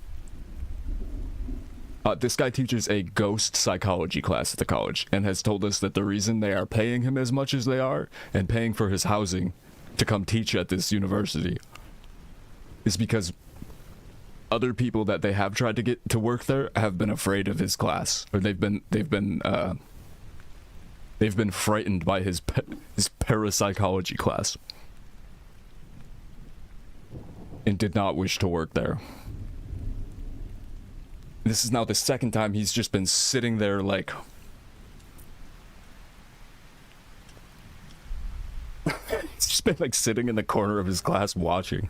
This guy teaches a ghost psychology class at the college and has told us that the reason they are paying him as much as they are and paying for his housing to come teach at this university is because other people that they have tried to get to work there have been afraid of his class, or they've been frightened by his parapsychology class and did not wish to work there. This is now the second time he's just been sitting there like he's just been like sitting in the corner of his class watching.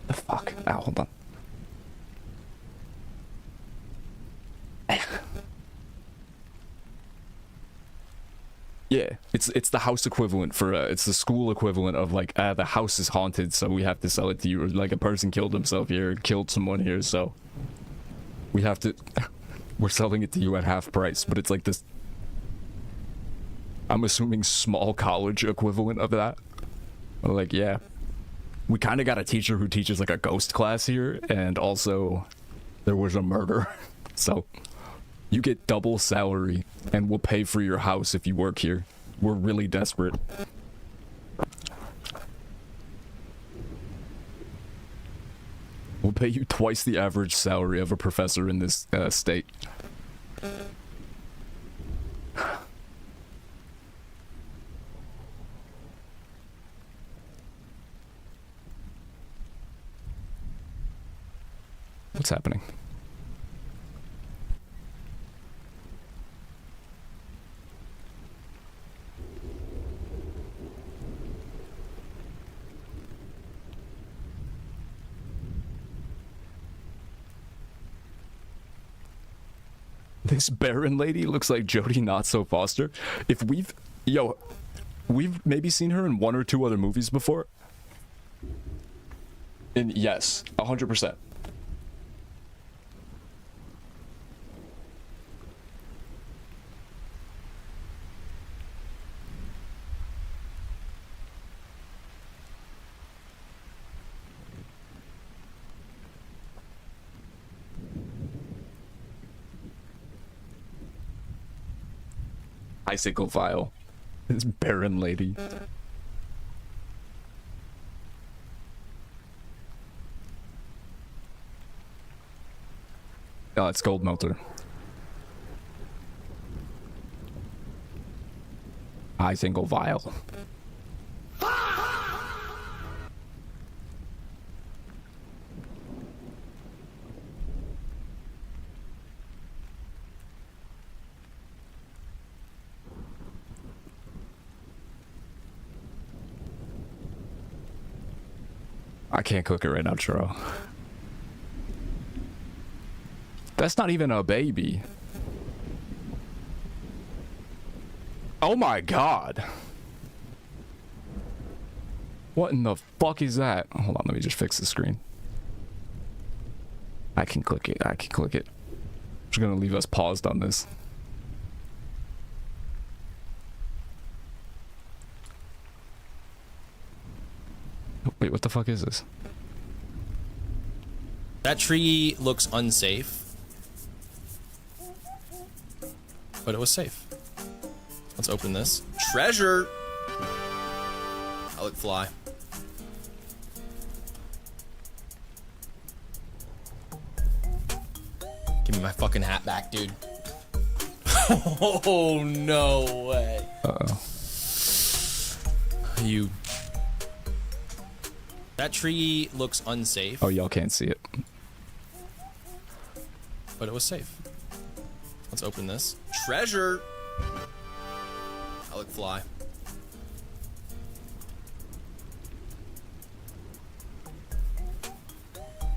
The fuck? Ow, hold on. Yeah, it's the house equivalent for it's the school equivalent of like the house is haunted, so we have to sell it to you. Or like a person killed himself here, killed someone here, so we have to. We're selling it to you at half price, but it's like this. I'm assuming small college equivalent of that. Like yeah, we kind of got a teacher who teaches like a ghost class here, and also there was a murder, so. You get double salary, and we'll pay for your house if you work here. We're really desperate. We'll pay you twice the average salary of a professor in this state. what's happening. This barren lady looks like Jodie Not So Foster. If we've maybe seen her in 1 or 2 other movies before. And yes, 100%. Icicle vial. This barren lady. Oh, it's Gold Melter. Icicle vial. I can't cook it right now, Churro. That's not even a baby. Oh my god. What in the fuck is that? Hold on, let me just fix the screen. I can click it. I can click it. I'm just gonna leave us paused on this. Wait, what the fuck is this? That tree looks unsafe. But it was safe. Let's open this. Treasure! I look fly. Give me my fucking hat back, dude. Oh, no way. Uh-oh. You... That tree looks unsafe. Oh, y'all can't see it. But it was safe. Let's open this. Treasure! I look fly.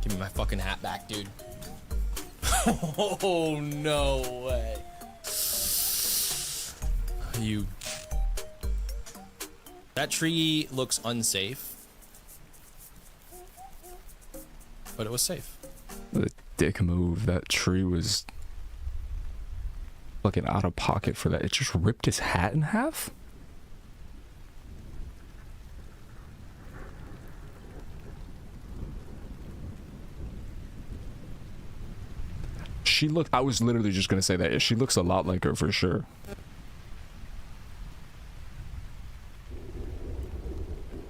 Give me my fucking hat back, dude. Oh, no way. You... That tree looks unsafe. But it was safe. The dick move. That tree was fucking out of pocket for that. It just ripped his hat in half? She looked... I was literally just gonna say that. She looks a lot like her for sure.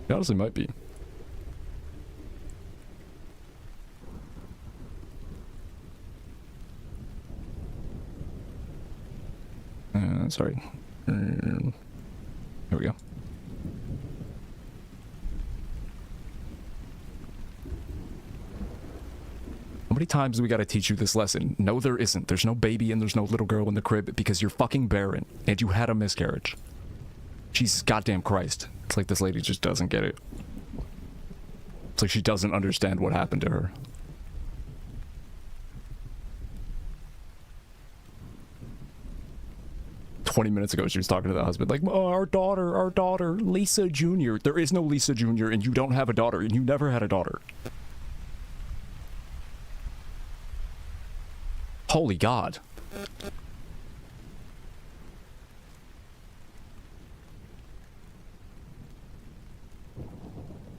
She honestly might be. Sorry. Here we go. How many times do we gotta teach you this lesson? No, there isn't. There's no baby and there's no little girl in the crib because you're fucking barren and you had a miscarriage. Jesus goddamn Christ. It's like this lady just doesn't get it. It's like she doesn't understand what happened to her. "20 minutes ago, she was talking to the husband, like, oh, our daughter, Lisa Jr. There is no Lisa Jr., and you don't have a daughter, and you never had a daughter. Holy God.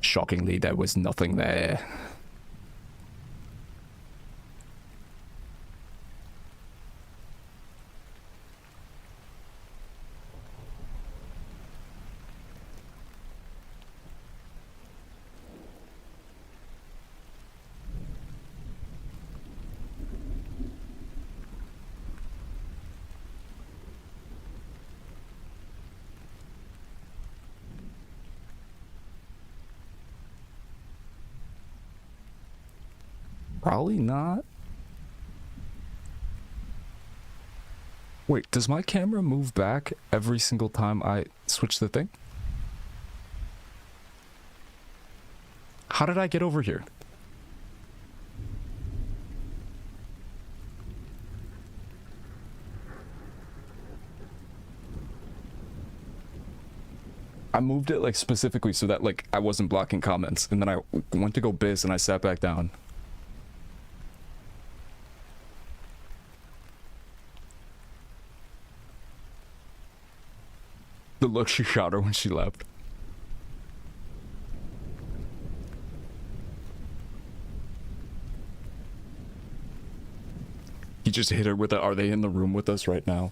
Shockingly, there was nothing there. Probably not. Wait, does my camera move back every single time I switch the thing? How did I get over here? I moved it like specifically so that like I wasn't blocking comments, and then I went to go biz and I sat back down. The look she shot her when she left. He just hit her with a, are they in the room with us right now?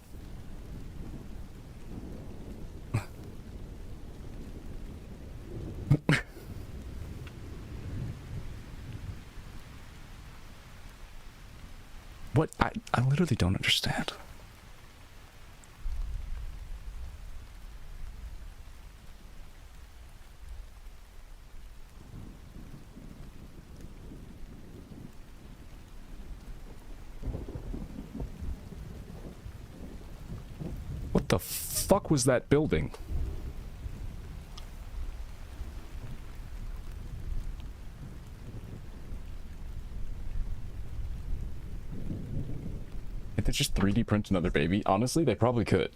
What? I literally don't understand. What the fuck was that building? If they just 3D print another baby, honestly, they probably could.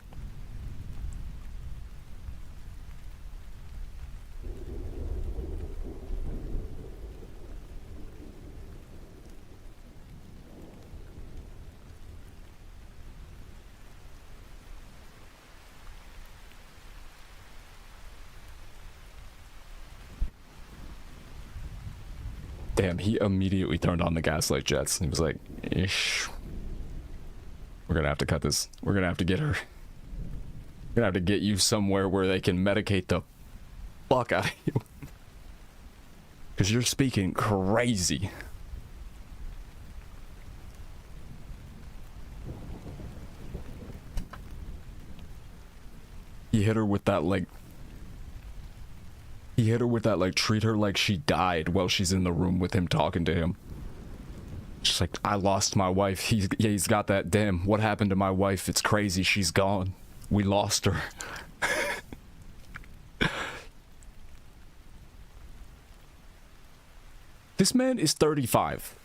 Damn, he immediately turned on the gaslight jets. He was like, ish. We're gonna have to cut this. We're gonna have to get her. We're gonna have to get you somewhere where they can medicate the fuck out of you. Because you're speaking crazy. He hit her with that, like... He hit her with that, like, treat her like she died while she's in the room with him talking to him. She's like, I lost my wife. He's got that, damn, what happened to my wife? It's crazy, she's gone. We lost her. This man is 35.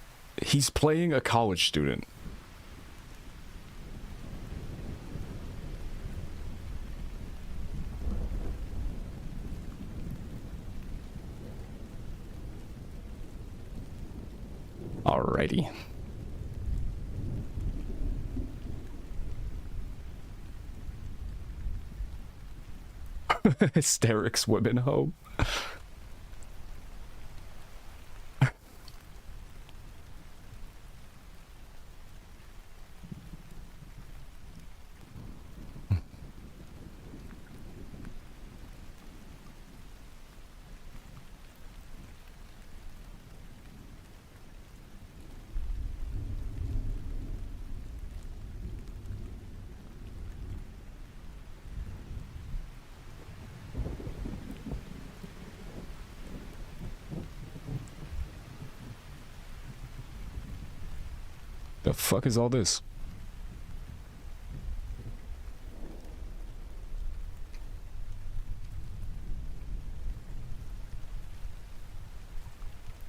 He's playing a college student. Alrighty. Hysterics women home. The fuck is all this?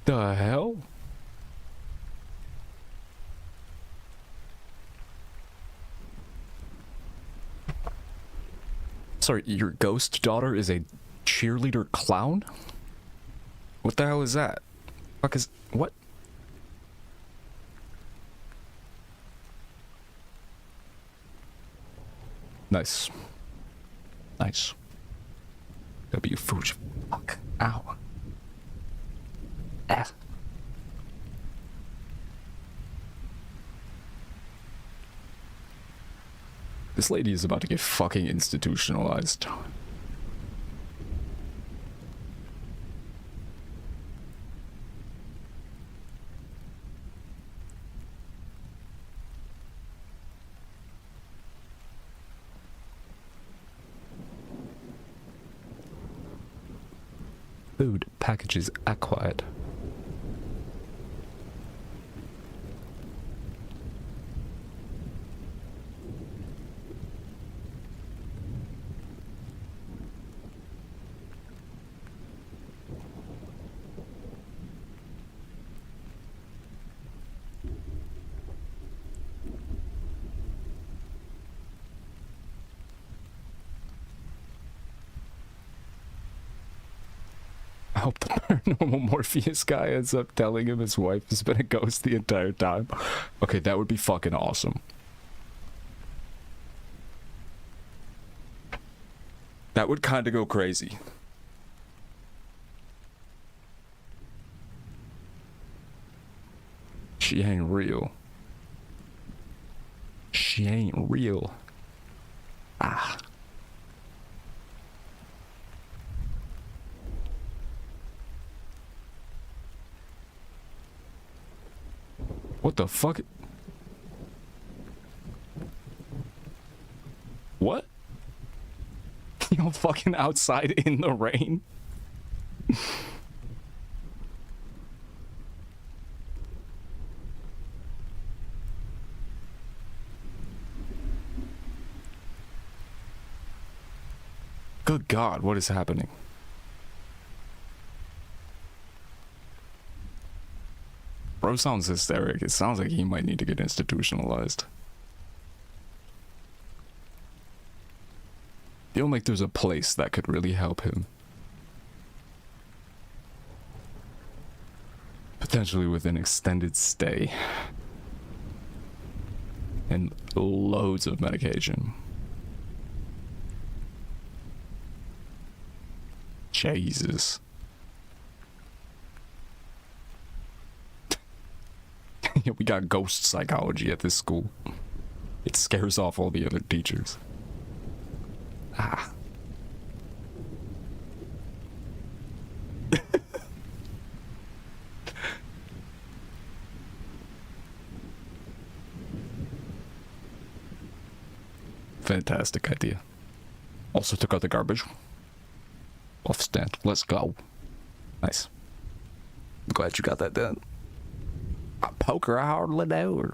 The hell? Sorry, your ghost daughter is a cheerleader clown? What the hell is that? Fuck is... what? Nice. Nice. W Fuji. Fuck. Ow. Ah. This lady is about to get fucking institutionalized. Food packages acquired. Paranormal Morpheus guy ends up telling him his wife has been a ghost the entire time. Okay, that would be fucking awesome. That would kind of go crazy. She ain't real. She ain't real. Ah. What the fuck? What? You're fucking outside in the rain? Good God, what is happening? Bro sounds hysteric. It sounds like he might need to get institutionalized. Feel like there's a place that could really help him. Potentially with an extended stay. And loads of medication. Jesus. We got ghost psychology at this school. It scares off all the other teachers. Ah. Fantastic idea. Also took out the garbage. Off stand. Let's go. Nice. I'm glad you got that done. Poker, I hardly know her.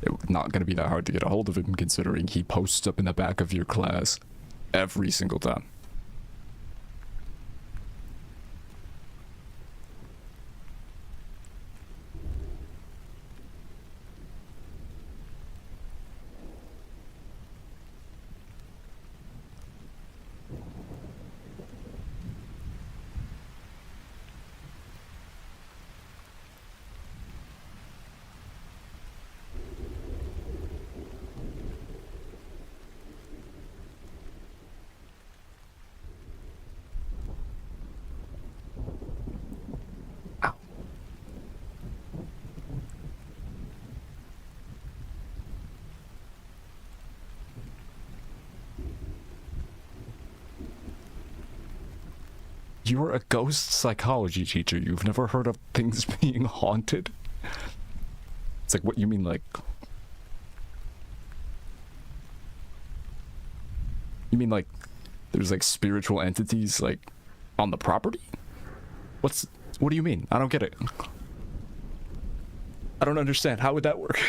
It's not going to be that hard to get a hold of him, considering he posts up in the back of your class every single time. You're a ghost psychology teacher. You've never heard of things being haunted? It's like, what you mean, like... You mean, like, there's, like, spiritual entities, like, on the property? What do you mean? I don't get it. I don't understand. How would that work?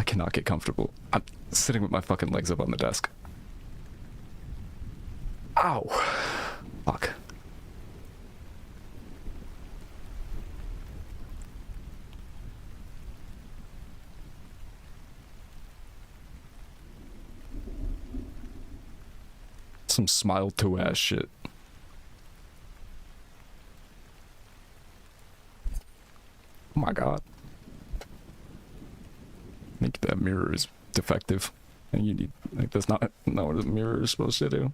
Cannot get comfortable. I'm sitting with my fucking legs up on the desk. Ow. Fuck. Some smile to ass shit. Oh my God. I think that mirror is defective, and you need, like, that's not what a mirror is supposed to do.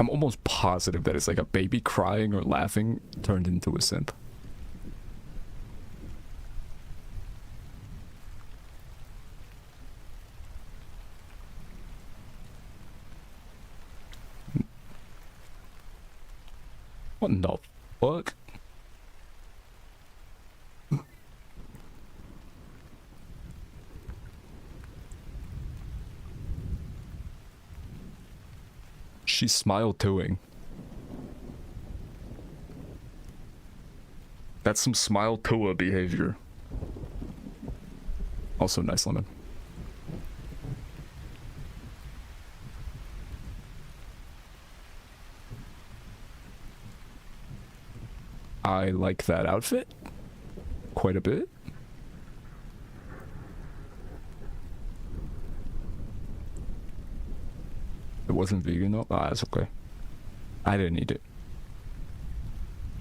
I'm almost positive that it's like a baby crying or laughing turned into a synth. What the fuck? she's smile tooing. That's some smile toa behavior. Also nice lemon. I like that outfit quite a bit. It wasn't vegan though? Ah, that's okay. I didn't eat it.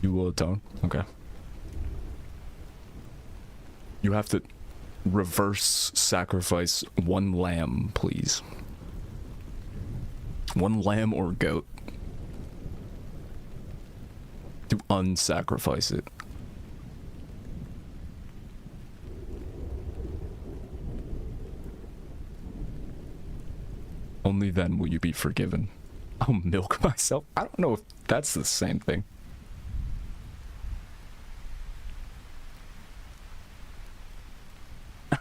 You will atone? Okay. You have to reverse sacrifice one lamb, please. One lamb or goat. To unsacrifice it. Only then will you be forgiven. I'll milk myself? I don't know if that's the same thing.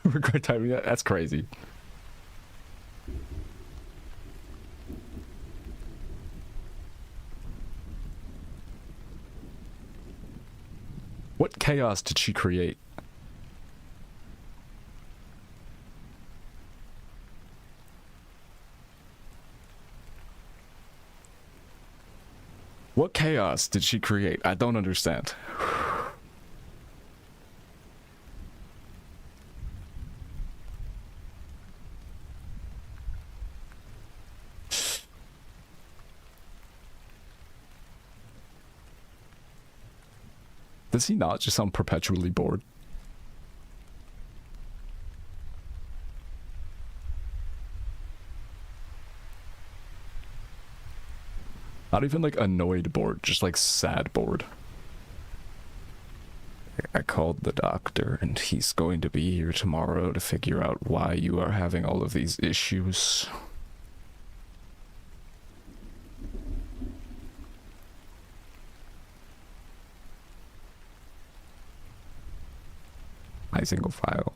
Regret timing that? That's crazy. What chaos did she create? What chaos did she create? I don't understand. Does he not just sound perpetually bored? Not even like annoyed bored, just like sad bored. I called the doctor and he's going to be here tomorrow to figure out why you are having all of these issues. My single file.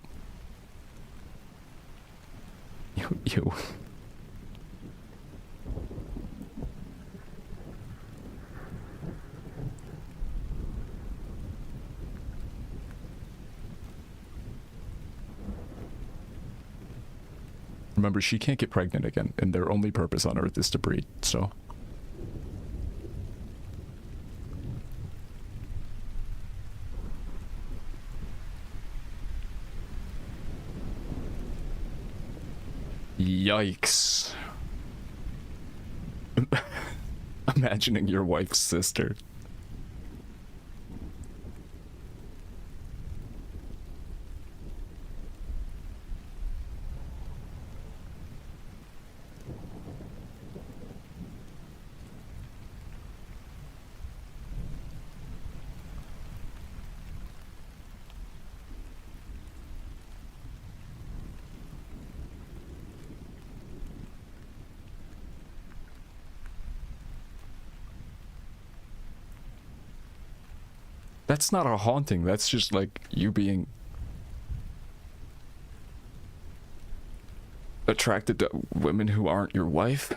You. Remember, she can't get pregnant again, and their only purpose on Earth is to breed, so... Yikes. Imagining your wife's sister. That's not a haunting, that's just like you being attracted to women who aren't your wife.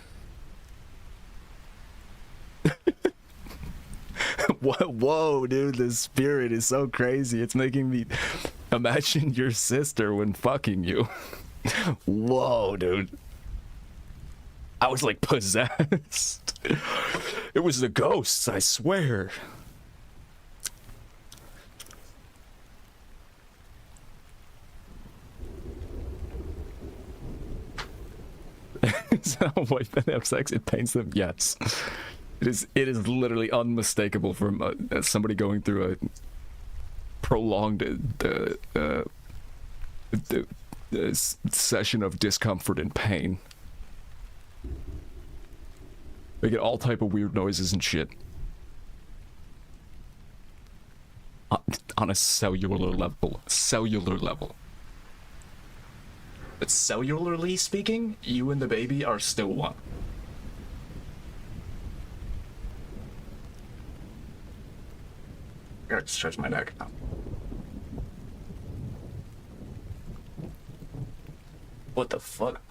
Whoa, dude, the spirit is so crazy. It's making me imagine your sister when fucking you. Whoa, dude. I was like possessed. It was the ghosts, I swear. Is that how white men have sex? It pains them? Yes. It is literally unmistakable from somebody going through a prolonged session of discomfort and pain. They get all type of weird noises and shit. On a cellular level. Cellular level. But cellularly speaking, you and the baby are still one. I gotta stretch my neck. What the fuck?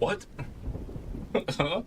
What? Huh?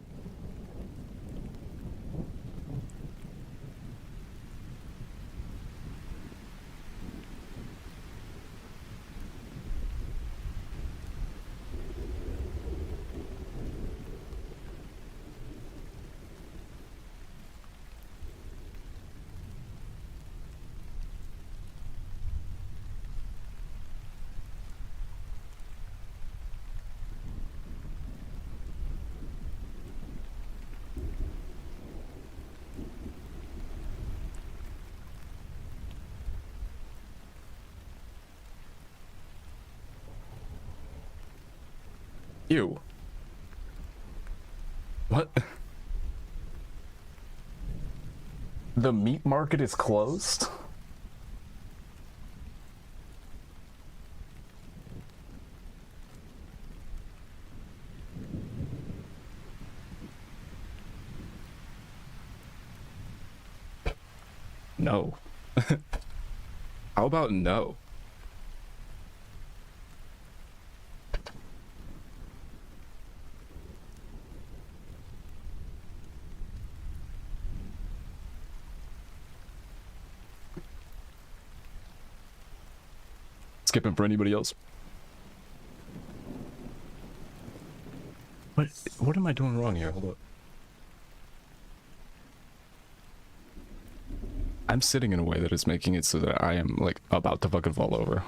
Ew. What? The meat market is closed? No. How about no? Skipping for anybody else? What am I doing wrong here? Hold up. I'm sitting in a way that is making it so that I am, like, about to fucking fall over.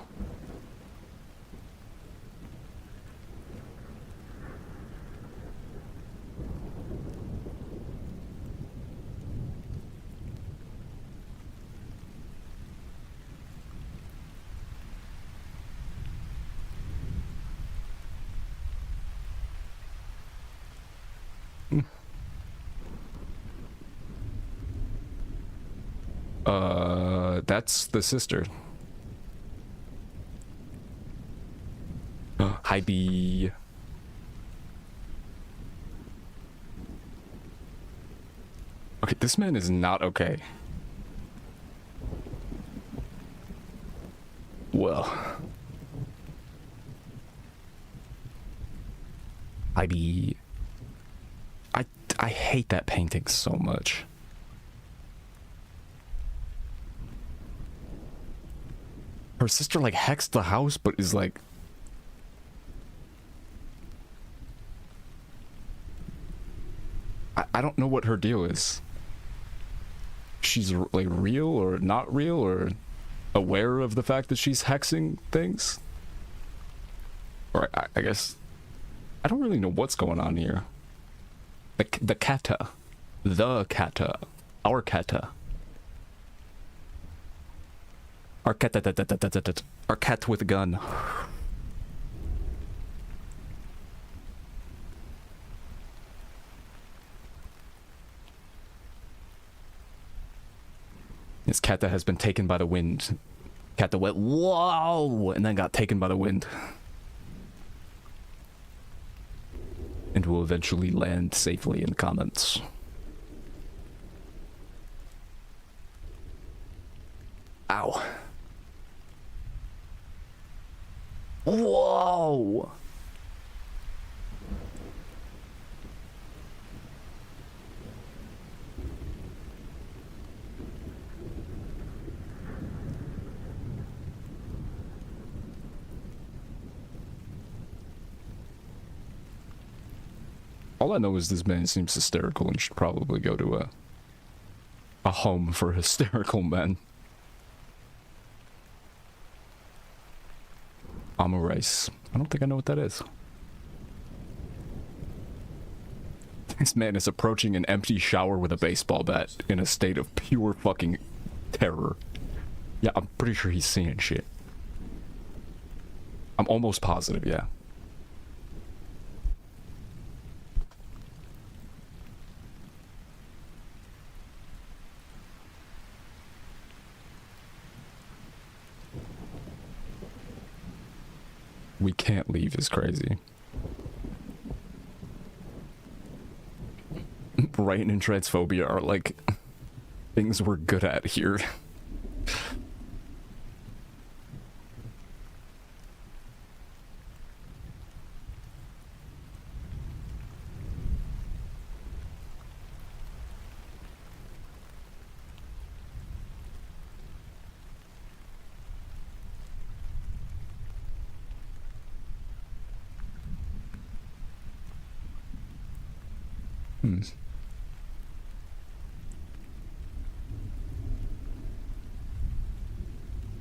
That's the sister. Hi, B. Okay, this man is not okay. Well. Hi, B. I hate that painting so much. Her sister, like, hexed the house, but is, like... I don't know what her deal is. She's, like, real or not real, or aware of the fact that she's hexing things? Or, I guess... I don't really know what's going on here. The kata. The kata. Our kata. Our cat with a gun. This cat that has been taken by the wind. Cat that went whoa and then got taken by the wind. And will eventually land safely in comments. Ow. Whoa! All I know is this man seems hysterical and should probably go to a home for hysterical men. Rice. I don't think I know what that is. This man is approaching an empty shower with a baseball bat in a state of pure fucking terror. Yeah, I'm pretty sure he's seeing shit. I'm almost positive, yeah. We can't leave is crazy. Rain and transphobia are like things we're good at here.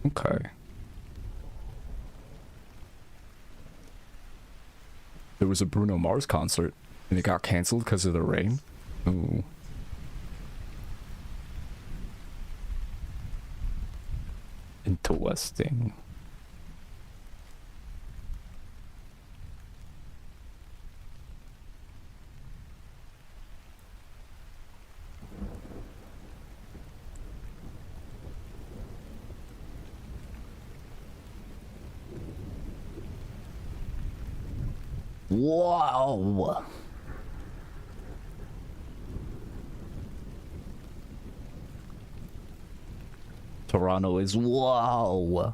Okay. There was a Bruno Mars concert, and it got canceled because of the rain. Ooh. Interesting. Wow. Toronto is wow.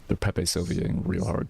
They're Pepe Sylviaing real hard.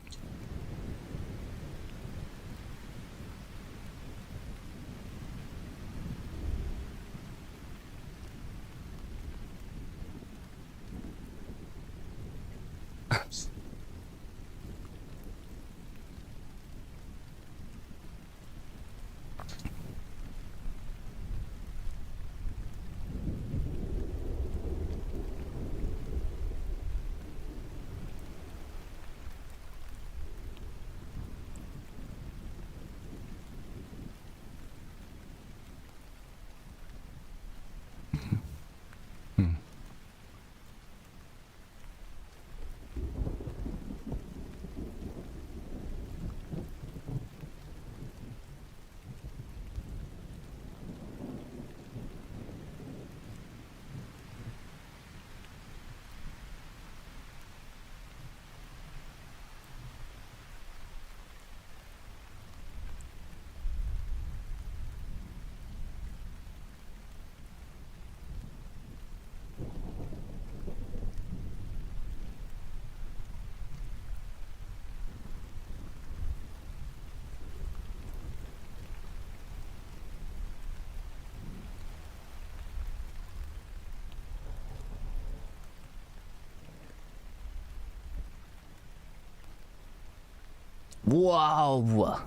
Wow.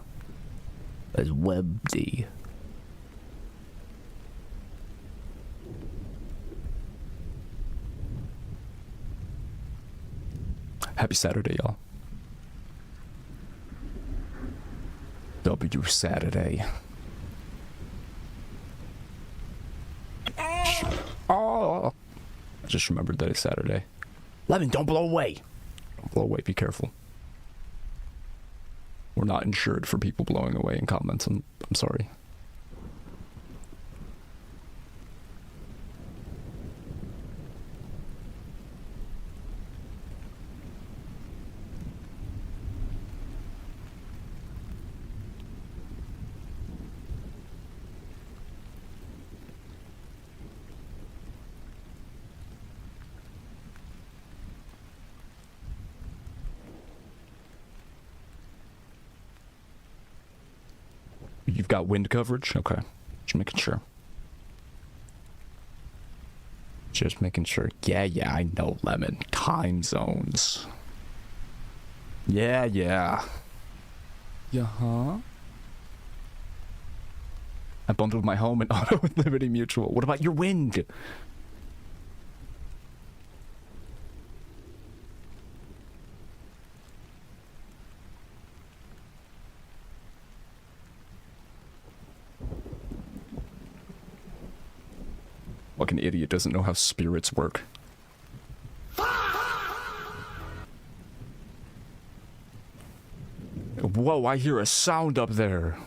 That's WebD. Happy Saturday, y'all. W Saturday. Oh, I just remembered that it's Saturday. Lemon, don't blow away. Don't blow away. Be careful. We're not insured for people blowing away in comments. I'm sorry. You've got wind coverage? Okay. Just making sure. Just making sure. Yeah, I know, Lemon. Time zones. Yeah. Yeah, huh? I bundled my home and auto with Liberty Mutual. What about your wind? Like an idiot doesn't know how spirits work. Whoa, I hear a sound up there.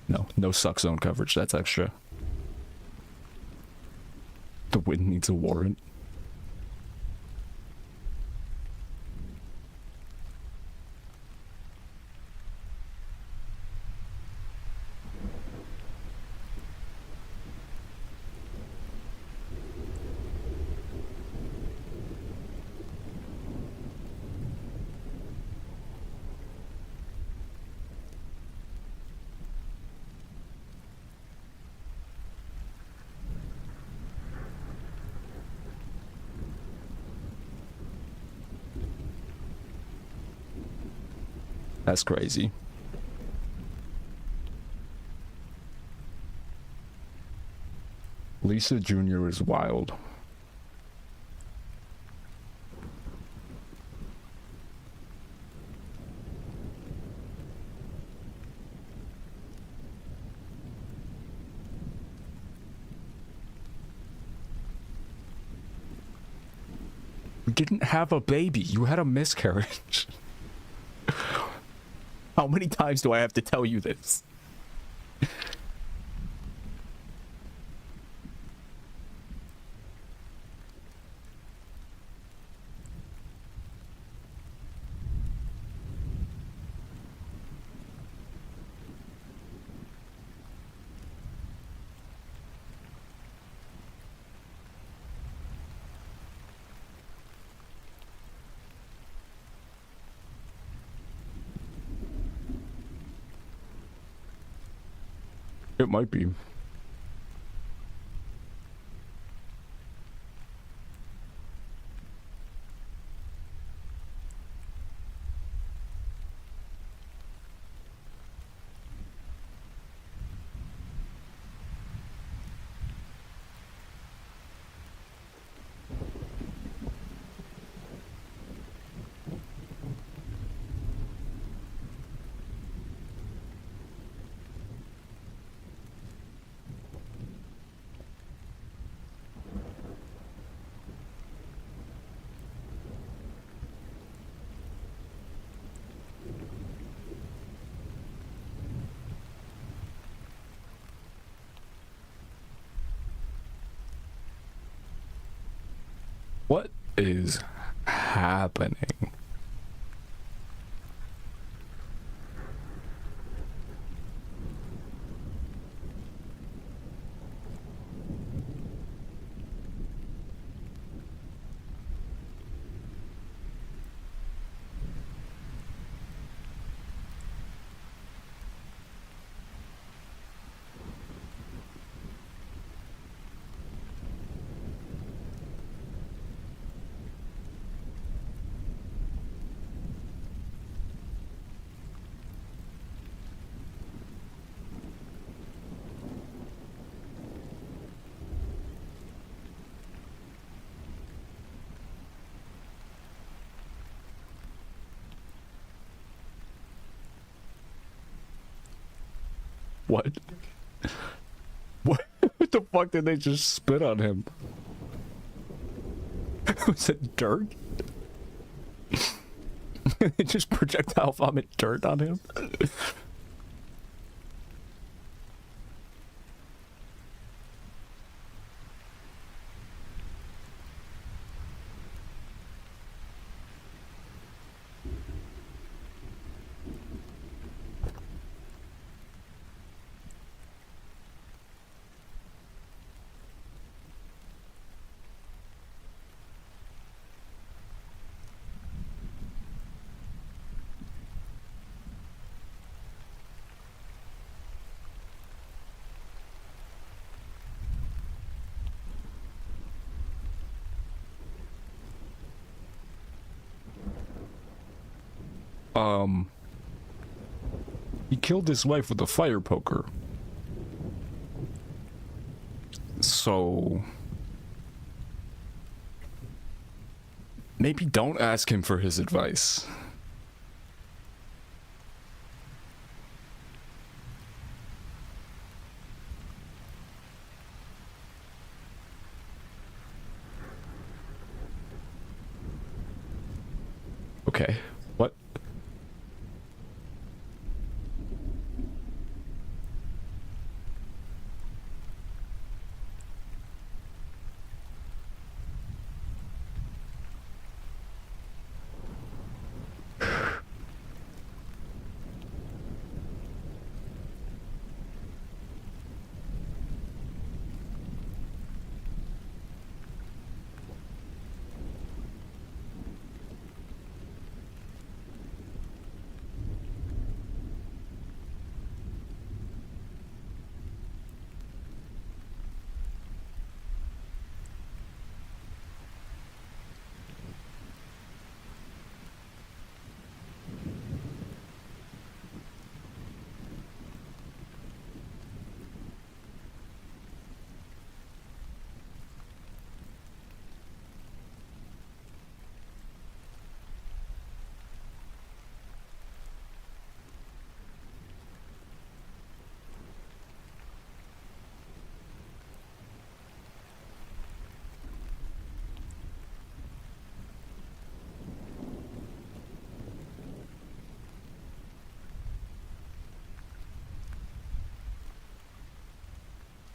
No suck zone coverage, that's extra. The wind needs a warrant. That's crazy. Lisa Jr. is wild. You didn't have a baby. You had a miscarriage. How many times do I have to tell you this? It might be. What is happening? What? What the fuck did they just spit on him? Was it dirt? They just projectile vomit dirt on him? He killed his wife with a fire poker. So maybe don't ask him for his advice. Okay. What?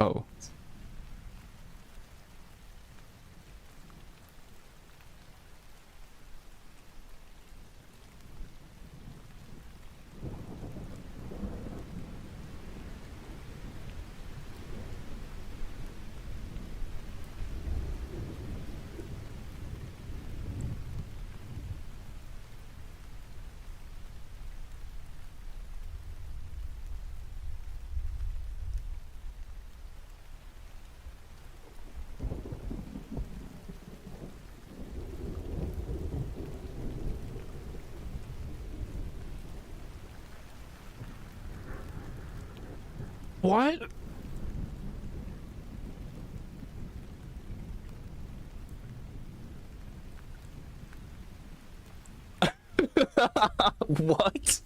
Oh. What? What?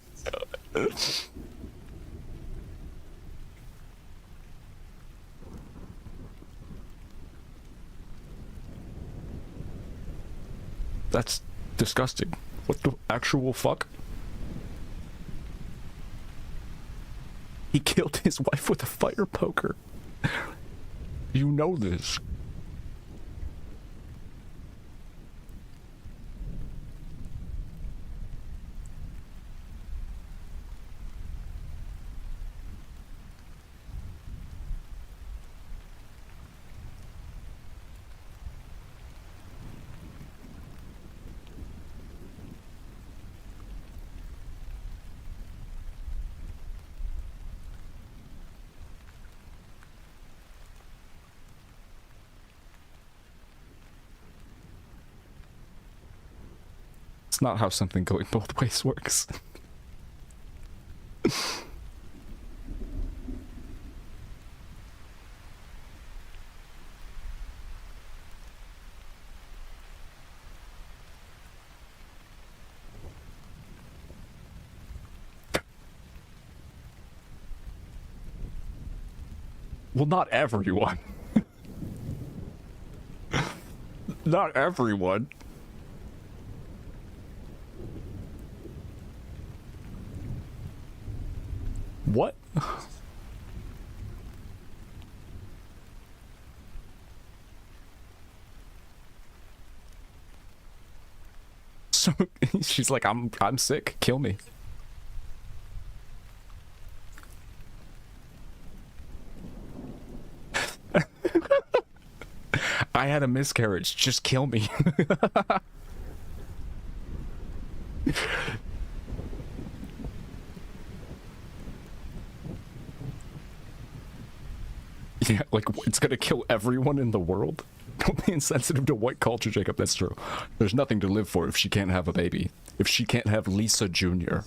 That's disgusting. What the actual fuck? He killed his wife with a fire poker. You know this. It's not how something going both ways works. Well, not everyone. Not everyone. What? So she's like, I'm sick. Kill me. I had a miscarriage. Just kill me. Yeah, like, it's gonna kill everyone in the world? Don't be insensitive to white culture, Jacob. That's true. There's nothing to live for if she can't have a baby. If she can't have Lisa Jr.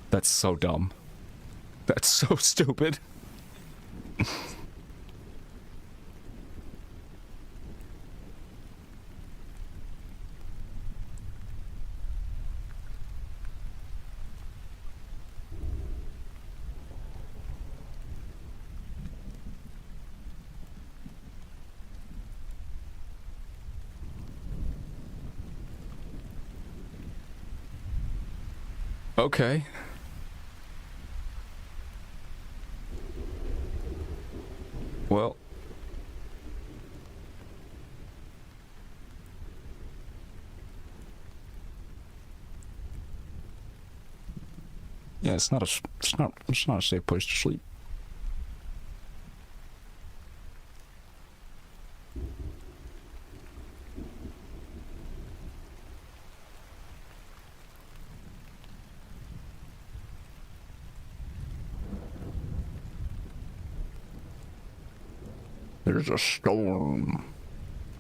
That's so dumb. That's so stupid. Okay. Well. Yeah, it's not a safe place to sleep. There's a storm.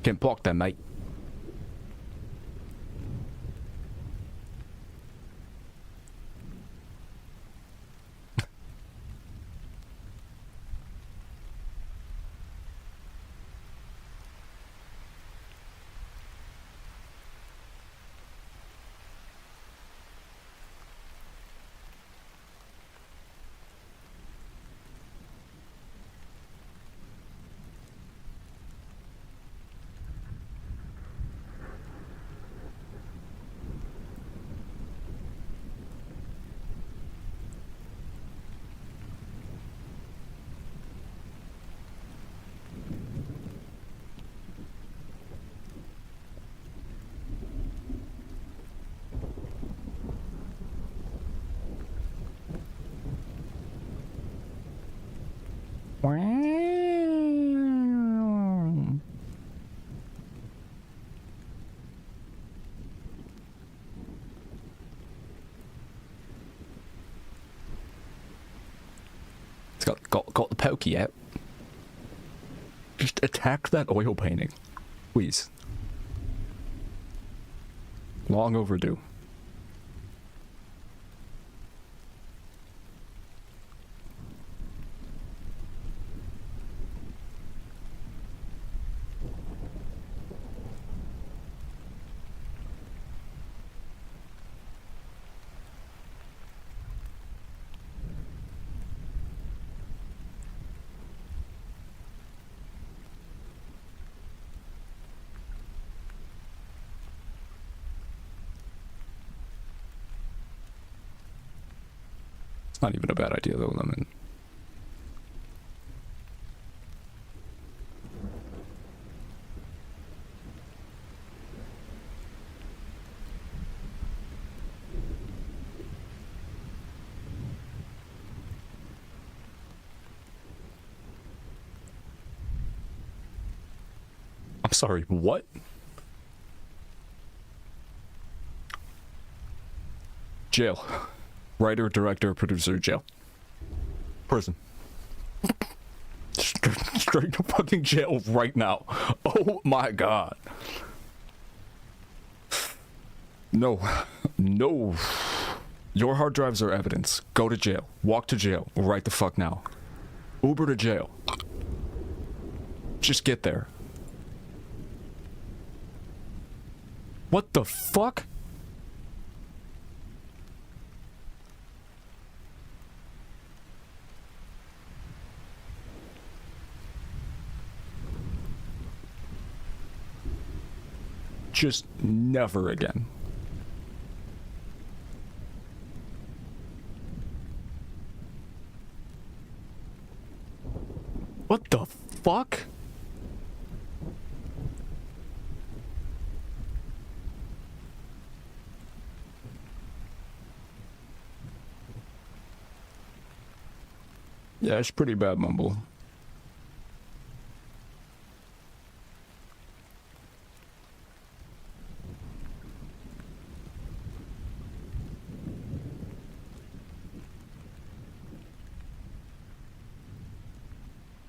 Can't park that, mate. It's got the pokey out. Just attack that oil painting, please. Long overdue. It's not even a bad idea though, Lemon. I'm sorry, what? Jail. Writer, director, producer, jail. Prison. Straight to fucking jail right now. Oh my god. No. No. Your hard drives are evidence. Go to jail. Walk to jail. Right the fuck now. Uber to jail. Just get there. What the fuck? Just never again. What the fuck? Yeah, it's pretty bad, Mumble.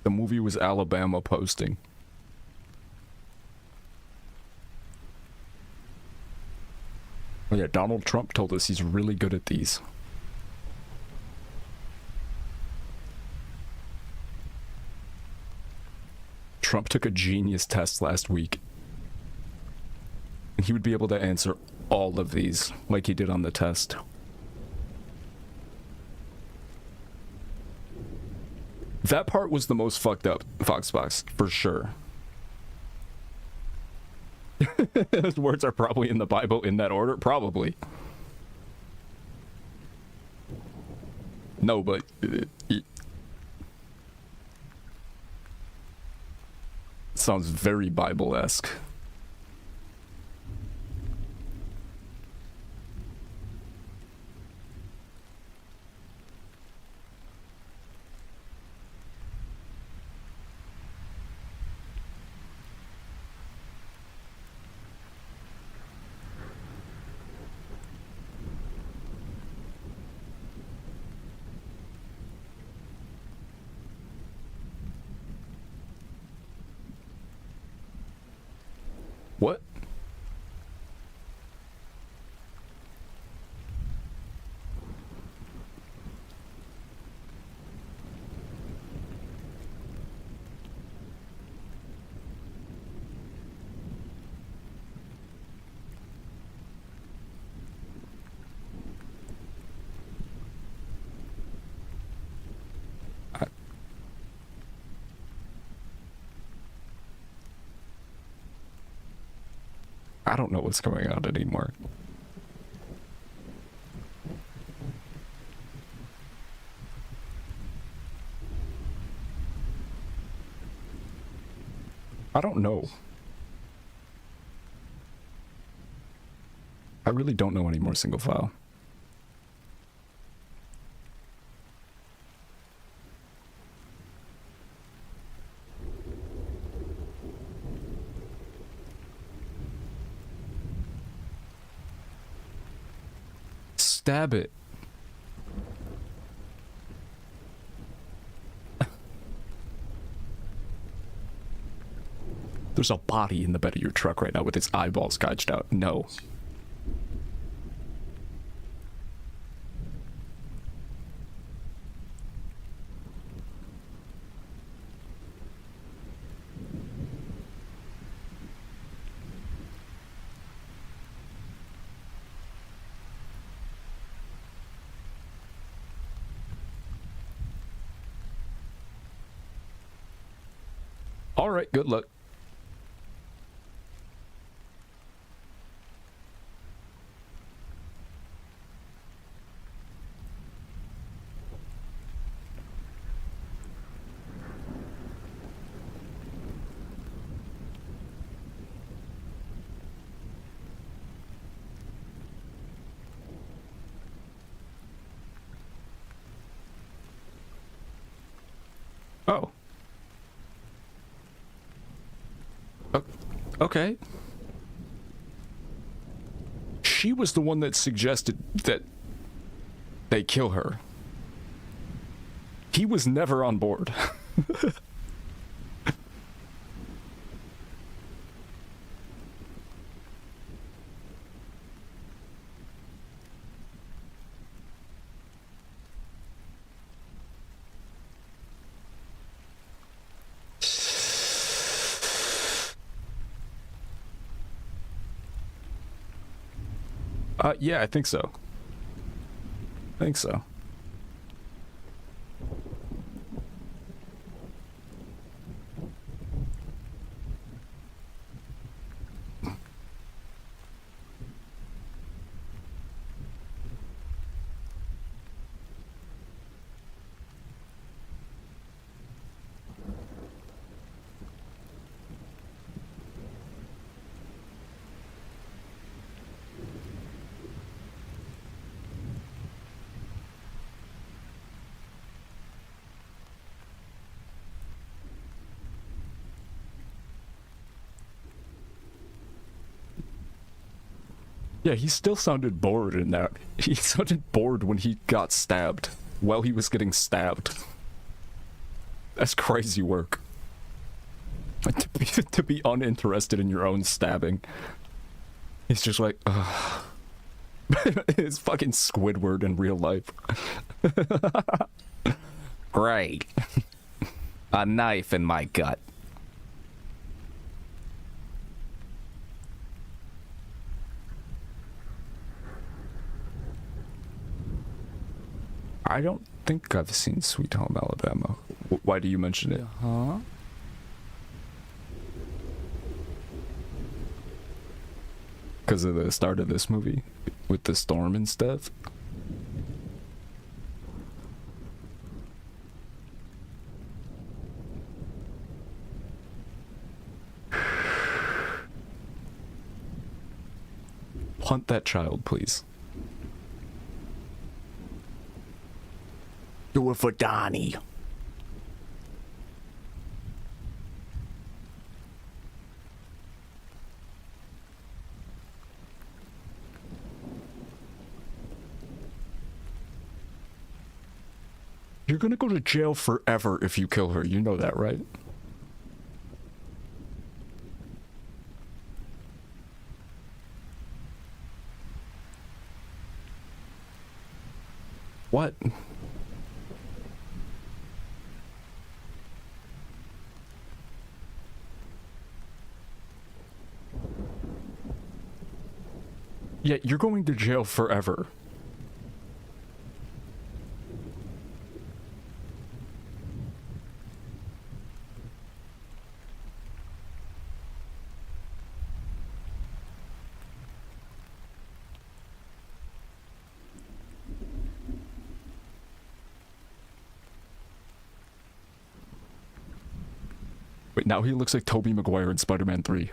The movie was Alabama posting. Oh yeah, Donald Trump told us he's really good at these. Trump took a genius test last week. And he would be able to answer all of these, like he did on the test. That part was the most fucked up, Foxbox, for sure. Those words are probably in the Bible in that order? Probably. No, but... it sounds very Bible-esque. What? I don't know what's going on anymore. I don't know. I really don't know any more single file. stab it. There's a body in the bed of your truck right now with its eyeballs gouged out. No. All right, good luck. Oh. Okay. She was the one that suggested that they kill her. He was never on board. Yeah, I think so. I think so. Yeah, he still sounded bored in that. He sounded bored when he got stabbed, while he was getting stabbed. That's crazy work. To be uninterested in your own stabbing. He's just like, ugh. It's fucking Squidward in real life. Great. A knife in my gut. I don't think I've seen Sweet Home Alabama. Why do you mention it? Huh? Because of the start of this movie with the storm and stuff. Hunt that child, please. Do it for Donnie. You're gonna go to jail forever if you kill her. You know that, right? What? Yeah, you're going to jail forever. Wait, now he looks like Tobey Maguire in Spider-Man 3.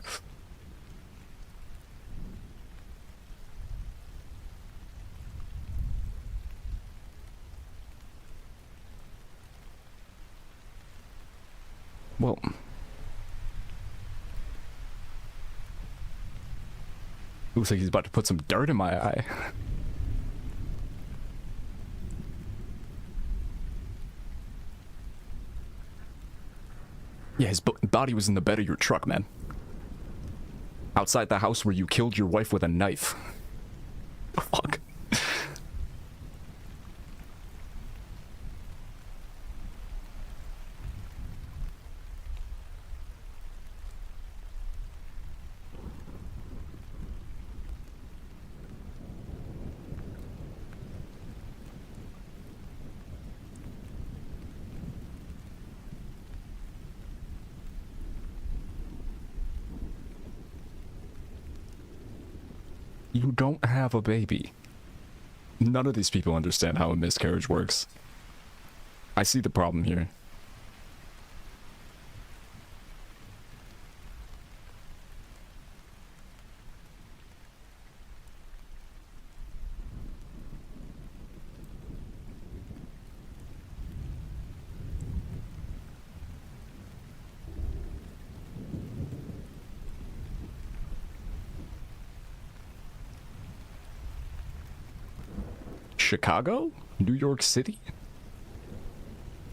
Well, looks like he's about to put some dirt in my eye. Yeah, his body was in the bed of your truck, man. Outside the house where you killed your wife with a knife. The fuck? You don't have a baby. None of these people understand how a miscarriage works. I see the problem here. Chicago? New York City?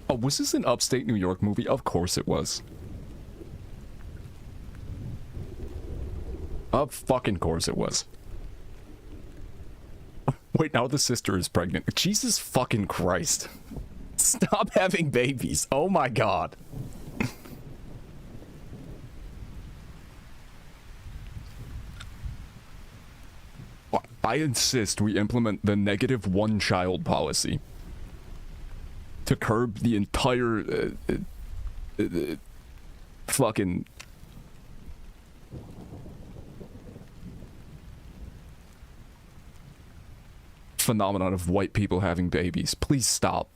Oh, was this an upstate New York movie? Of course it was. Of fucking course it was. Wait, now the sister is pregnant. Jesus fucking Christ. Stop having babies. Oh my god. I insist we implement the negative one-child policy to curb the entire fucking phenomenon of white people having babies. Please stop.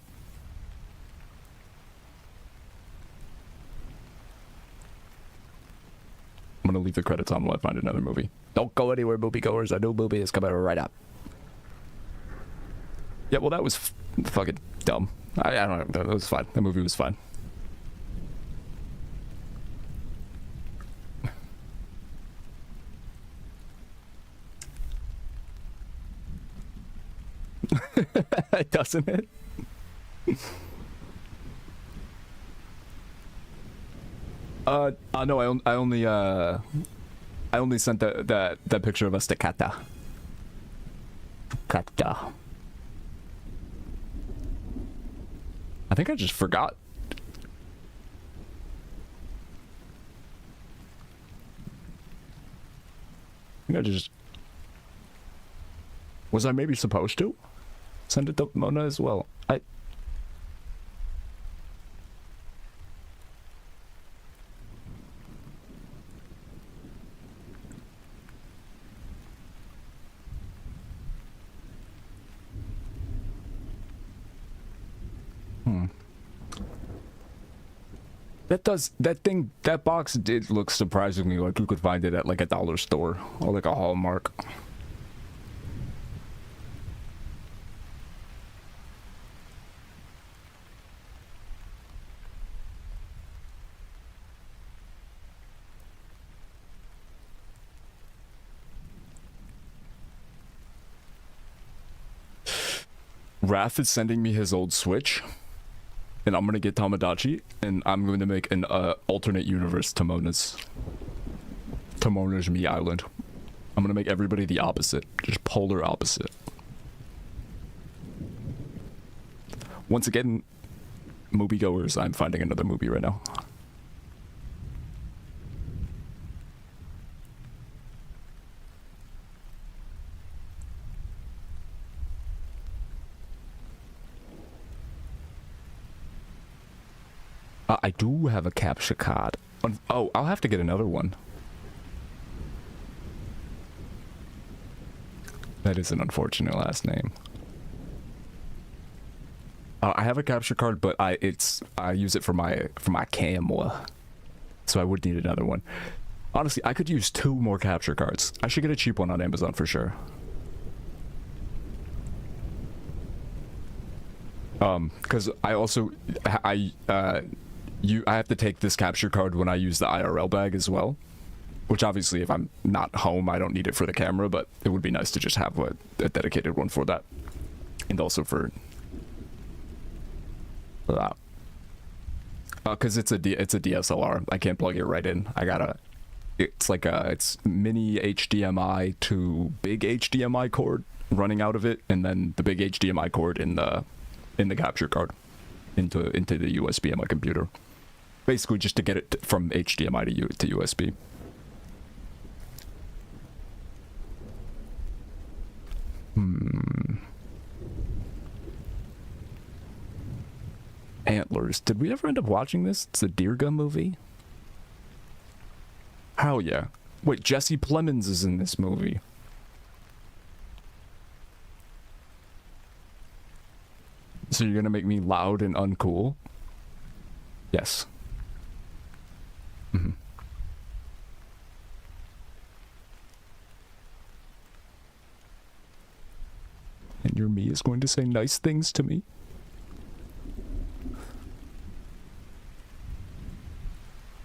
I'm gonna leave the credits on while I find another movie. Don't go anywhere, moviegoers. A new movie is coming right up. Yeah, well, that was fucking dumb. I don't know. That was fine. The movie was fine. Doesn't it? No, I only sent that picture of a staccato. Staccato. I think I just forgot. Was I maybe supposed to send it to Mona as well? That box did look surprisingly like you could find it at like a dollar store or like a Hallmark. Raph is sending me his old Switch. And I'm gonna get Tamagotchi, and I'm going to make an alternate universe to Mona's Me Island. I'm gonna make everybody the opposite, just polar opposite. Once again, moviegoers, I'm finding another movie right now. I do have a capture card. Oh, I'll have to get another one. That is an unfortunate last name. I have a capture card, but I use it for my camera, so I would need another one. Honestly, I could use 2 more capture cards. I should get a cheap one on Amazon for sure. Because I also I have to take this capture card when I use the IRL bag as well. Which obviously, if I'm not home, I don't need it for the camera, but it would be nice to just have a dedicated one for that. And also for that. Cause it's a DSLR. I can't plug it right in. It's like it's mini HDMI to big HDMI cord running out of it, and then the big HDMI cord in the capture card into the USB in my computer. Basically, just to get it from HDMI to USB. Antlers. Did we ever end up watching this? It's a Deer Gun movie. Hell yeah. Wait, Jesse Plemons is in this movie. So you're gonna make me loud and uncool? Yes. Mm-hmm. And your me is going to say nice things to me?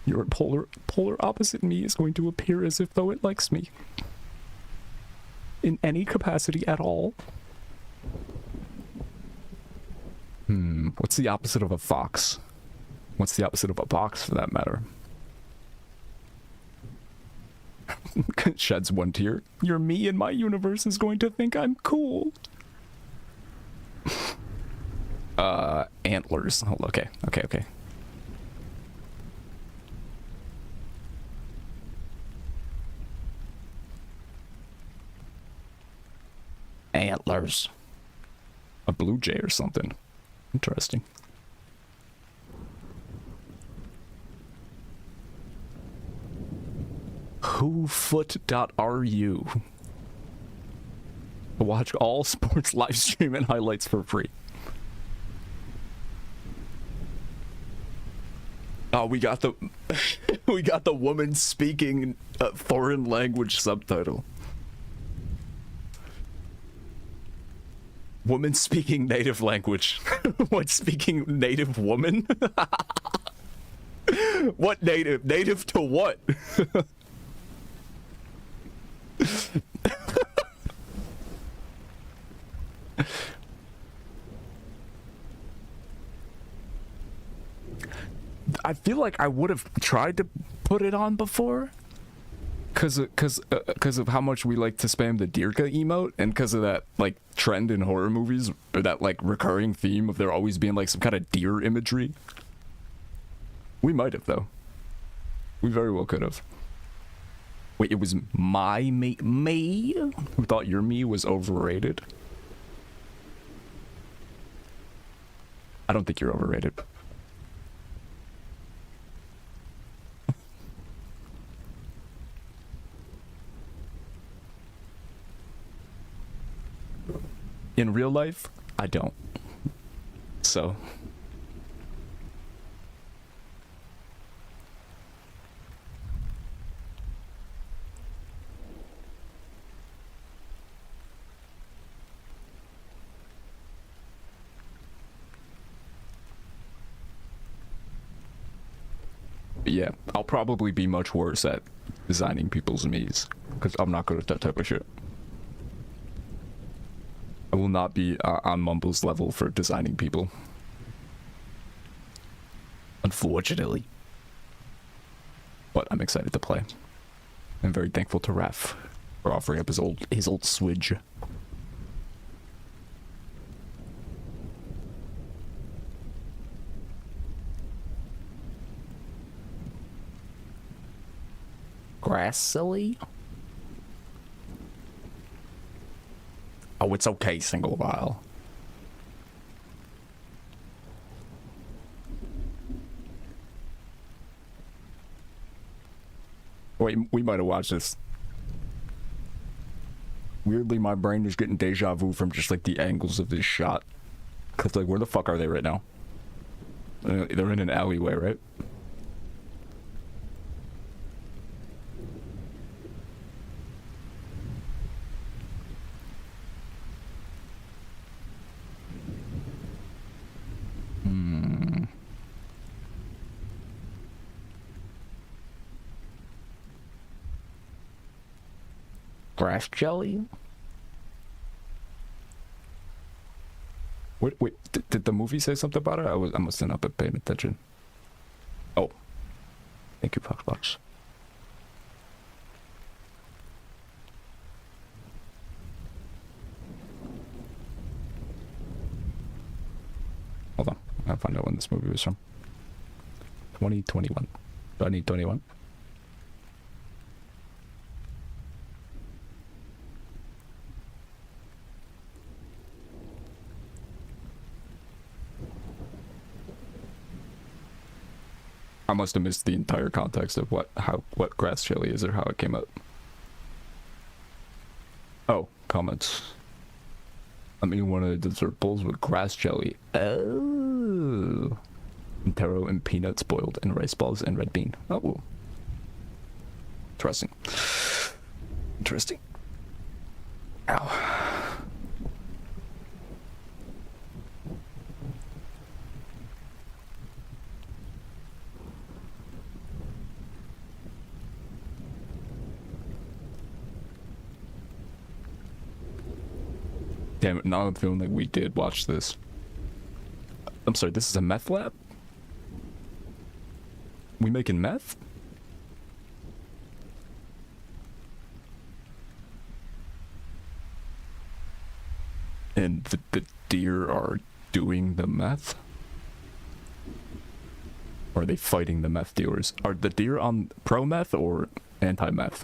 Your polar opposite me is going to appear as if though it likes me. In any capacity at all. What's the opposite of a fox? What's the opposite of a box, for that matter? Sheds one tear. Your me in my universe is going to think I'm cool. Antlers. Oh, okay. Antlers. A blue jay or something. Interesting. Whofoot.ru. Watch all sports live stream and highlights for free. Oh, we got the woman speaking foreign language subtitle. Woman speaking native language. What, speaking native woman? What native? Native to what? I feel like I would have tried to put it on before. Cause of how much we like to spam the Dirka emote, and cause of that like trend in horror movies, or that like recurring theme of there always being like some kind of deer imagery. We might have though. We very well could have. Wait, it was my me who thought your me was overrated? I don't think you're overrated. In real life, I don't. So. Yeah, I'll probably be much worse at designing people's me's, because I'm not good at that type of shit. I will not be on Mumble's level for designing people. Unfortunately. But I'm excited to play. I'm very thankful to Raph for offering up his old swidge. Grass silly? Oh, it's okay, single file. Wait, we might have watched this. Weirdly, my brain is getting deja vu from just like the angles of this shot. Cause like, where the fuck are they right now? They're in an alleyway, right? Grass jelly? Wait, did the movie say something about it? I must have not been paying attention. Thank you, Foxbox. Hold on, I'll find out when this movie was from. 2021. Do I need 21? I must have missed the entire context of what grass jelly is or how it came up. Oh, comments. I mean, one of the dessert bowls with grass jelly. Oh. And taro and peanuts boiled and rice balls and red bean. Oh. Interesting. Interesting. Ow. Damn it, now I'm feeling like we did watch this. I'm sorry, this is a meth lab? We making meth? And the deer are doing the meth? Or are they fighting the meth dealers? Are the deer on pro-meth or anti-meth?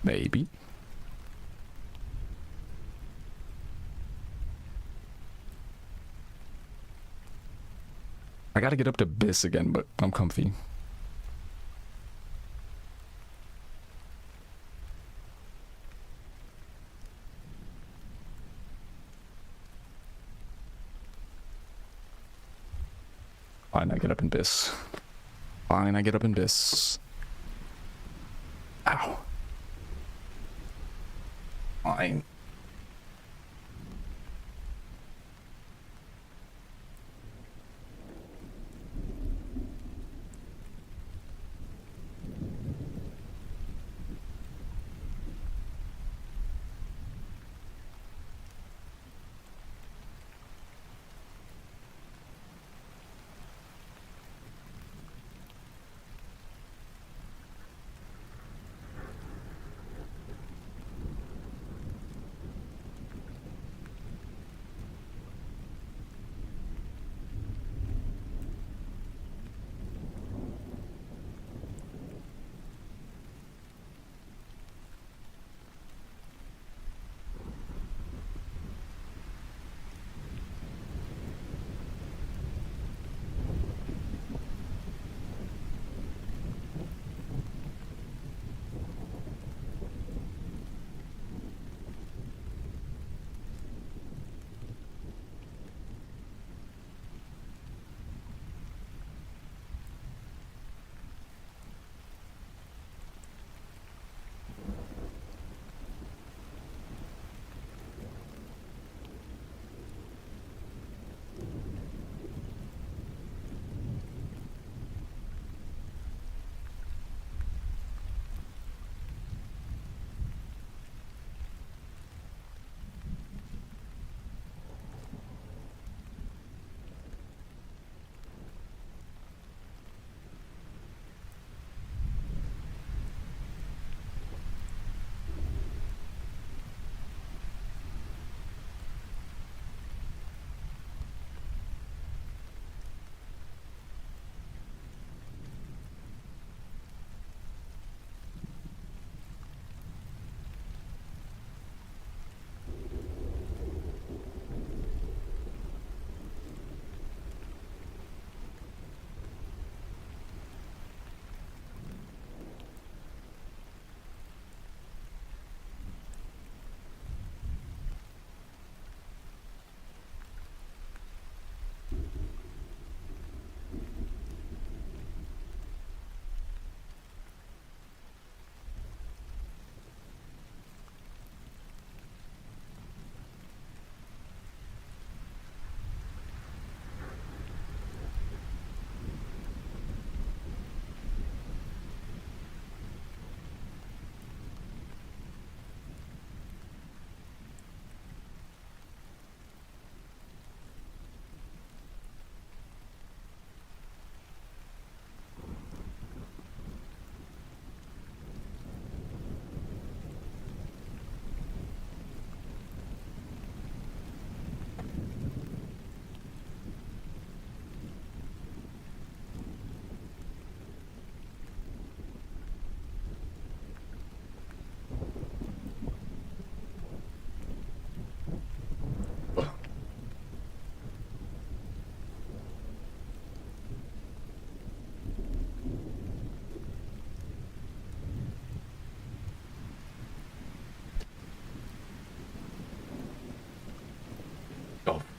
Maybe. I gotta get up to Biss again, but I'm comfy. Fine, I get up in Biss. Fine, I get up in Biss. Ow. Fine.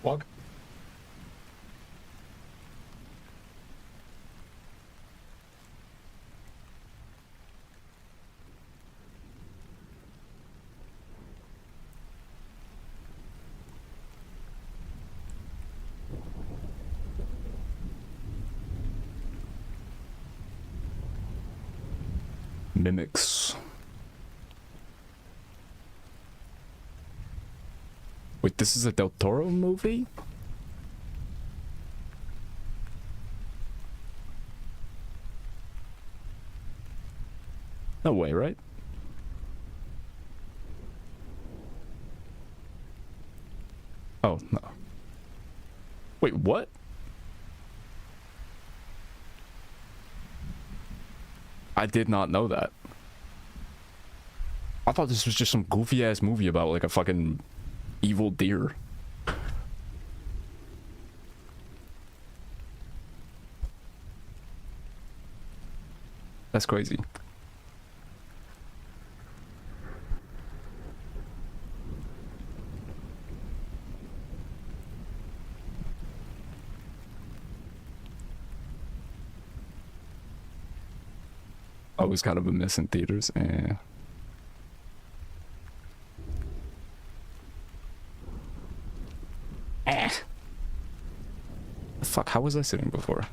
Walk. Mimics. Wait, this is a Del Toro movie? No way, right? Oh, no. Wait, what? I did not know that. I thought this was just some goofy ass movie about like a fucking evil deer. That's crazy. Oh, it was kind of a miss in theaters. Fuck, how was I sitting before?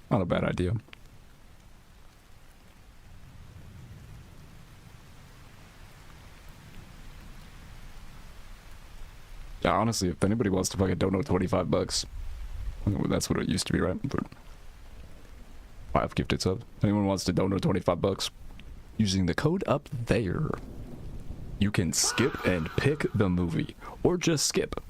Not a bad idea. Yeah, honestly, if anybody wants to fucking donate $25, that's what it used to be, right? But 5 gifted subs. Anyone wants to donate $25 using the code up there, you can skip and pick the movie, or just skip,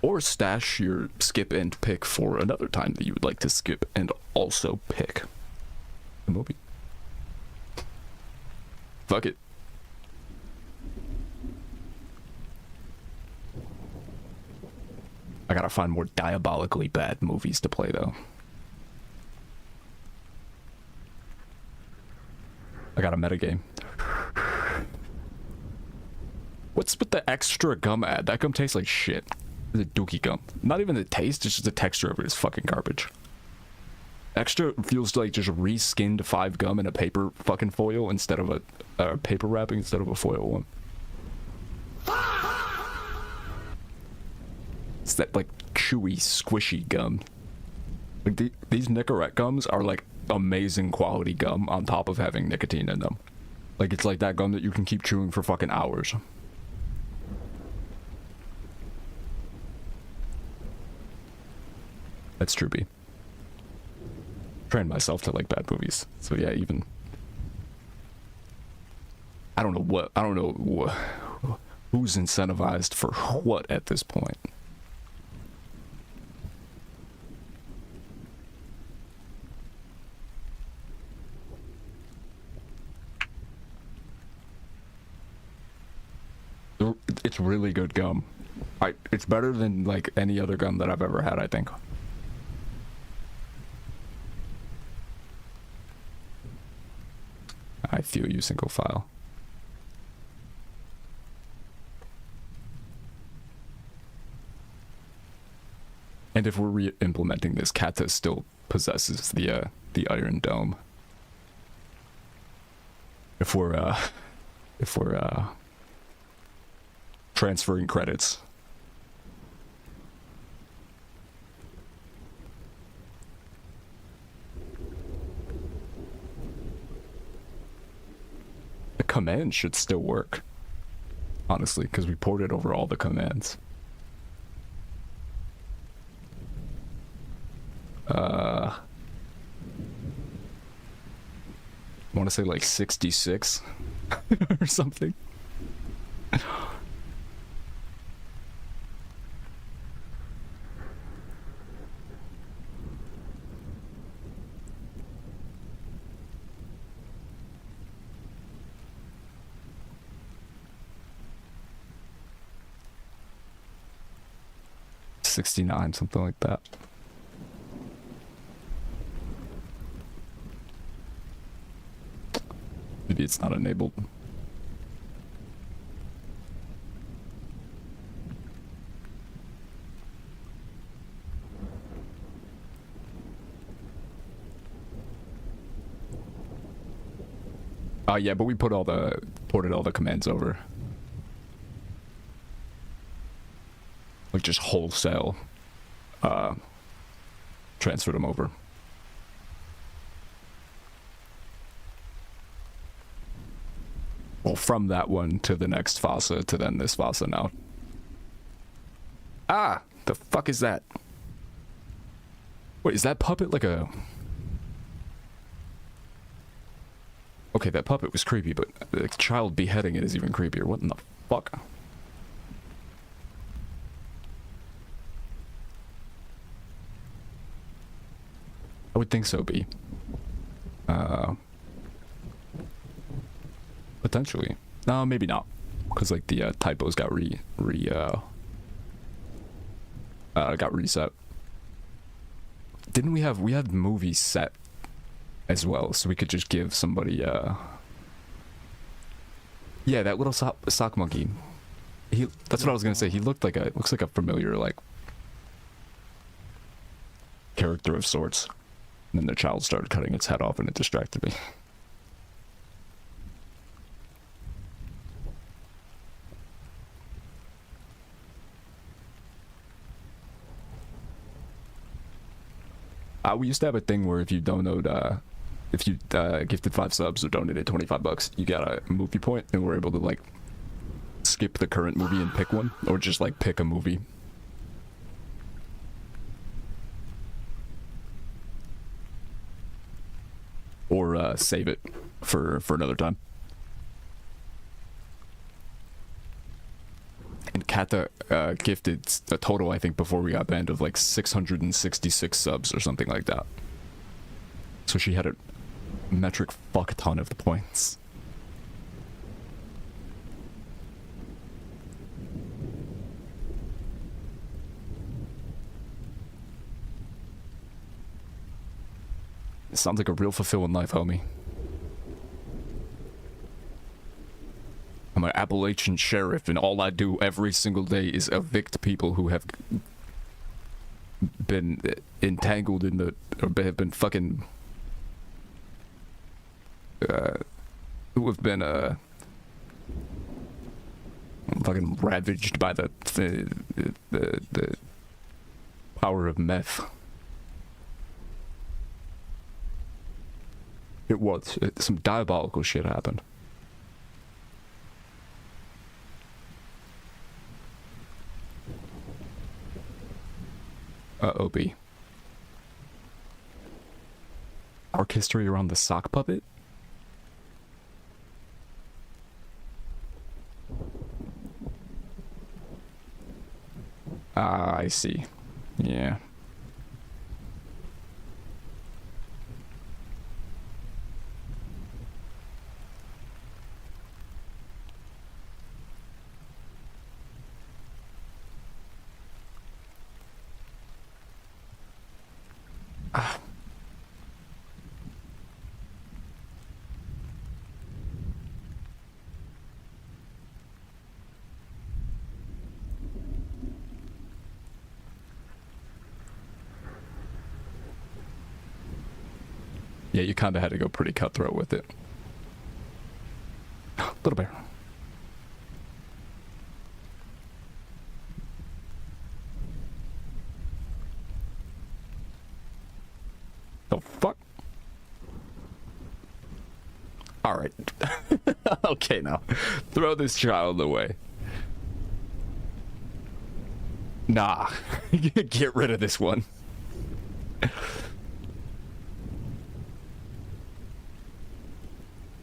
or stash your skip and pick for another time that you would like to skip and also pick the movie. Fuck it. I gotta find more diabolically bad movies to play though. I got a metagame. What's with the extra gum ad? That gum tastes like shit. It's a dookie gum. Not even the taste, it's just the texture of it is fucking garbage. Extra feels like just reskinned 5 gum in a paper fucking foil instead of a paper wrapping instead of a foil one. It's that like chewy, squishy gum. Like these Nicorette gums are like amazing quality gum on top of having nicotine in them. Like it's like that gum that you can keep chewing for fucking hours. That's true, B. Trained myself to like bad movies. So yeah, even I don't know who's incentivized for what at this point. It's really good gum. It's better than like any other gum that I've ever had, I think. I feel you, single file. And if we're re-implementing this, Kata still possesses the Iron Dome. If we're transferring credits. The command should still work. Honestly, because we ported over all the commands. I want to say like 66 or something. $69, something like that. Maybe it's not enabled. Yeah, but we ported all the commands over. Like just wholesale transferred them over. Well, from that one to the next FASA to then this FASA now. Ah, the fuck is that? Wait, is that puppet like a... Okay, that puppet was creepy, but the child beheading it is even creepier. What in the fuck? I would think so, B. Potentially. No, maybe not. Because, like, the typos got got reset. Didn't we had movies set as well, so we could just give somebody, yeah, that little sock monkey. That's what I was gonna say. He looks like a familiar, like, character of sorts. And then the child started cutting its head off and it distracted me. We used to have a thing where if you download, if you gifted 5 subs or donated $25, you got a movie point, and we're able to like skip the current movie and pick one, or just like pick a movie. Or save it for another time. And Kata gifted a total, I think, before we got banned of like 666 subs or something like that. So she had a metric fuck ton of the points. It sounds like a real fulfilling life, homie. I'm an Appalachian sheriff, and all I do every single day is evict people who have been entangled in the, or have been fucking, who have been fucking ravaged by the power of meth. Some diabolical shit happened. OB. Arc history around the sock puppet? Ah, I see. Yeah. Yeah, you kind of had to go pretty cutthroat with it. Little bear. The fuck? Alright. Okay, now. Throw this child away. Nah. Get rid of this one.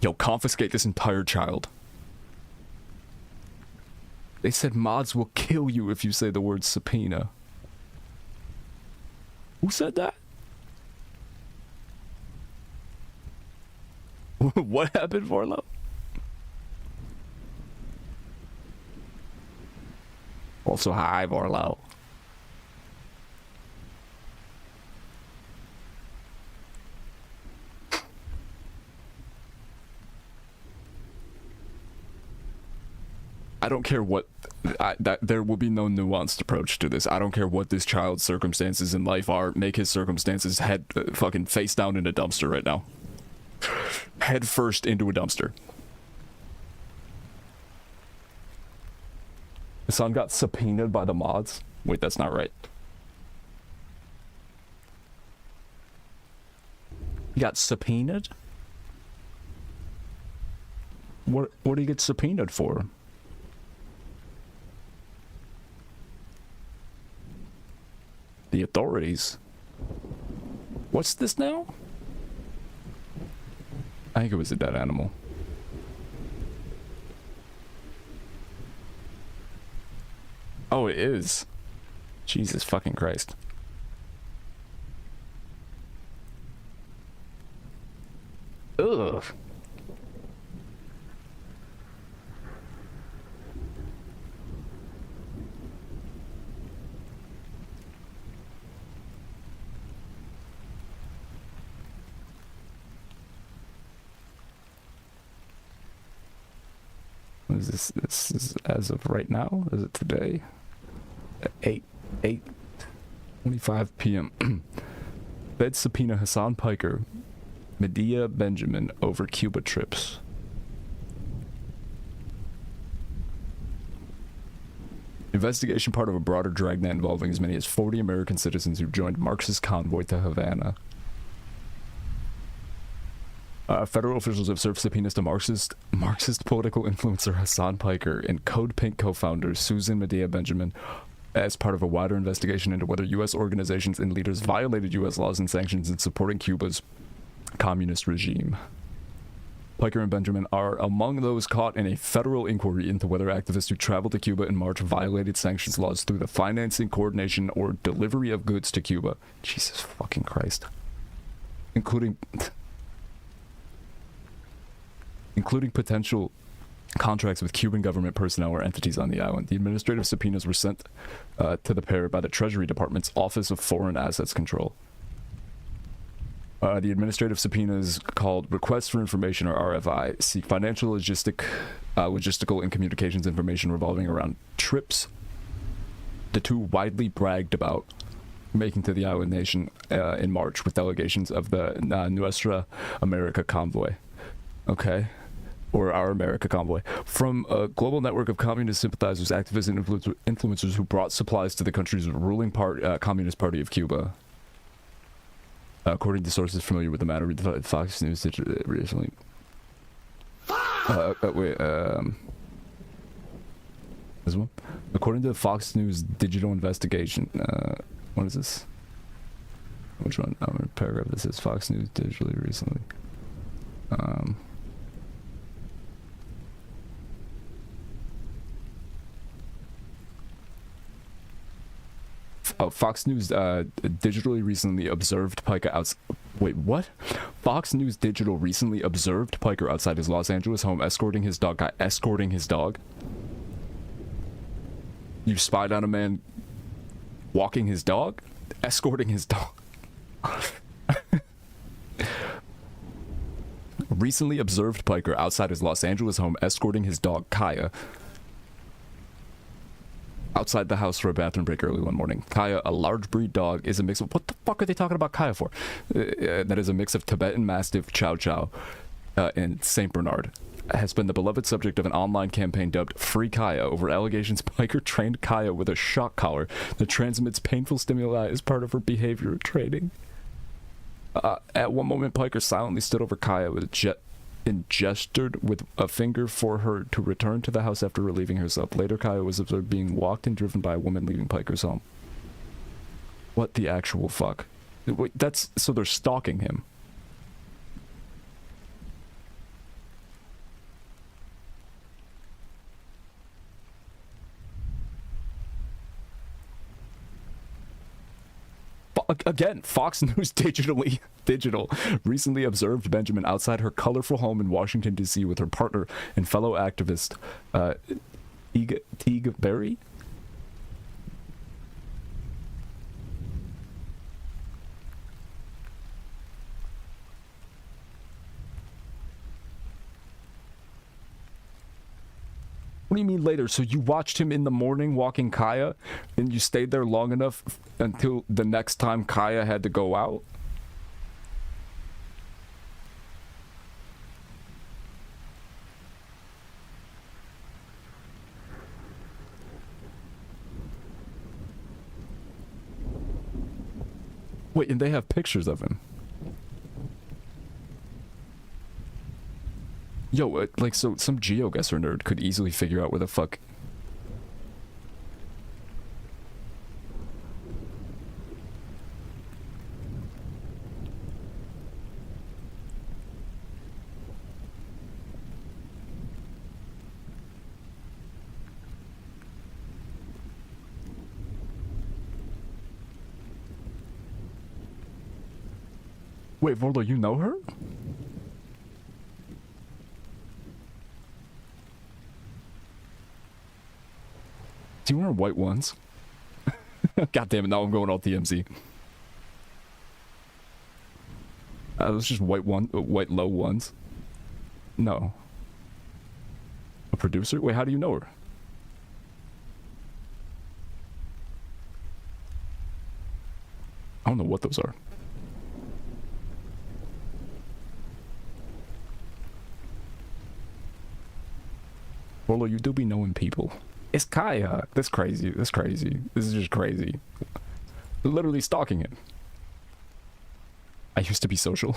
Yo, confiscate this entire child. They said mods will kill you if you say the word subpoena. Who said that? What happened, Vorlo? Also, hi, Vorlo. I don't care what, there will be no nuanced approach to this. I don't care what this child's circumstances in life are. Make his circumstances head fucking face down in a dumpster right now. Head first into a dumpster. His son got subpoenaed by the mods. Wait, that's not right. He got subpoenaed? What do you get subpoenaed for? The authorities. What's this now? I think it was a dead animal. Oh, it is. Jesus fucking Christ. Ugh. What is this? This is as of right now? Is it today? 8:25 p.m. Fed subpoena Hassan Piker, Medea Benjamin over Cuba trips. Investigation part of a broader dragnet involving as many as 40 American citizens who joined Marxist convoy to Havana. Federal officials have served subpoenas to Marxist political influencer Hassan Piker and Code Pink co-founder Susan Medea Benjamin as part of a wider investigation into whether U.S. organizations and leaders violated U.S. laws and sanctions in supporting Cuba's communist regime. Piker and Benjamin are among those caught in a federal inquiry into whether activists who traveled to Cuba in March violated sanctions laws through the financing, coordination, or delivery of goods to Cuba. Jesus fucking Christ. Including potential contracts with Cuban government personnel or entities on the island. The administrative subpoenas were sent to the pair by the Treasury Department's Office of Foreign Assets Control. The administrative subpoenas, called Requests for Information, or RFI, seek financial, logistical, and communications information revolving around trips the two widely bragged about making to the island nation in March with delegations of the Nuestra America convoy. Okay. Or our America convoy, from a global network of communist sympathizers, activists, and influencers who brought supplies to the country's ruling Communist Party of Cuba. According to sources familiar with the matter, Fox News recently. This one? According to the Fox News digital investigation, what is this? Which one? Paragraph that says Fox News digitally recently. Fox News digitally recently observed Piker Wait, what? Fox News Digital recently observed Piker outside his Los Angeles home escorting his dog. Escorting his dog? You spied on a man walking his dog? Escorting his dog. Recently observed Piker outside his Los Angeles home escorting his dog, Kaya, outside the house for a bathroom break early one morning. Kaya, a large breed dog, is a mix of... What the fuck are they talking about Kaya for? That is a mix of Tibetan Mastiff, Chow Chow, and St. Bernard. Has been the beloved subject of an online campaign dubbed Free Kaya over allegations Piker trained Kaya with a shock collar that transmits painful stimuli as part of her behavior training. At one moment, Piker silently stood over Kaya with a jet and gestured with a finger for her to return to the house after relieving herself. Later, Kaya was observed being walked and driven by a woman leaving Piker's home. What the actual fuck? Wait, that's... So they're stalking him. Again, Fox News Digital recently observed Benjamin outside her colorful home in Washington, D.C. with her partner and fellow activist, Teague Berry? What do you mean later? So you watched him in the morning walking Kaya, and you stayed there long enough until the next time Kaya had to go out? Wait, and they have pictures of him. Yo, like, so some GeoGuessr nerd could easily figure out where the fuck... Wait, Vorlo, you know her? Do you wear white ones? God damn it, now I'm going all TMZ. It was just white low ones. No. A producer? Wait, how do you know her? I don't know what those are. Vorlo, you do be knowing people. It's Kaya. That's crazy. That's crazy. This is just crazy. Literally stalking him. I used to be social.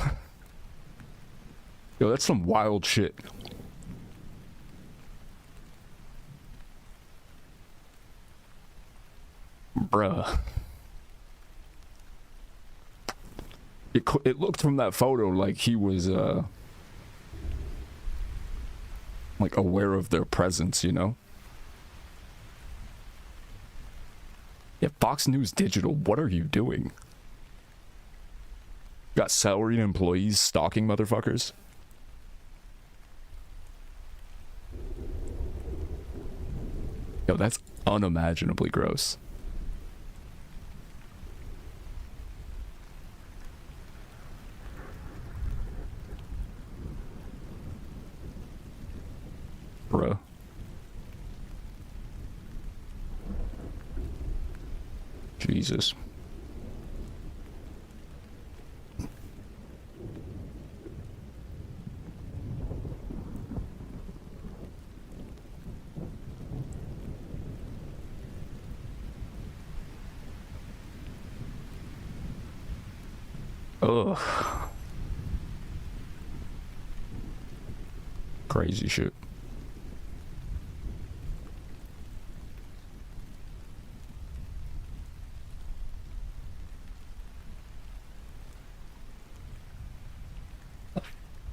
Yo, that's some wild shit. Bruh. It looked from that photo like he was, like aware of their presence, you know? Yeah, Fox News Digital, what are you doing? Got salaried employees stalking motherfuckers? Yo, that's unimaginably gross. Bruh. Jesus. Ugh. Crazy shit.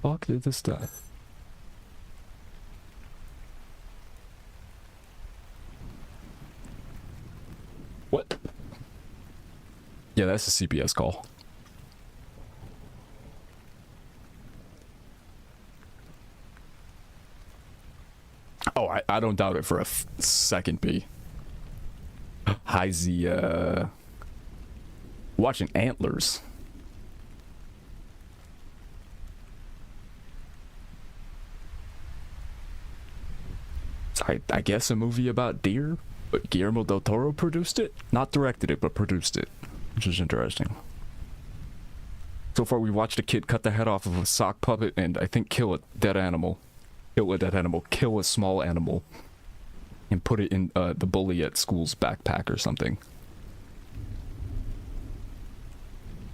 Fuck did this die? What? Yeah, that's a CPS call. Oh, I don't doubt it for a second, B. Hi, Z, watching Antlers. I guess a movie about deer, but Guillermo del Toro produced it? Not directed it, but produced it, which is interesting. So far, we watched a kid cut the head off of a sock puppet and I think kill a dead animal. Kill a dead animal, kill a small animal, and put it in the bully at school's backpack or something.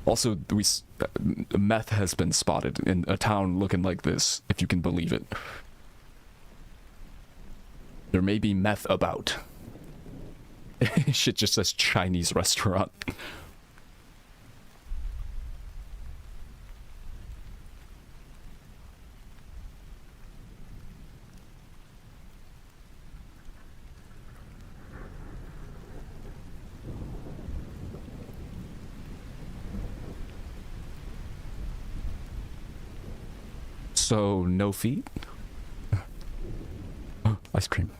Also, meth has been spotted in a town looking like this, if you can believe it. There may be meth about. Shit just says Chinese restaurant. So, no feet? Ice cream.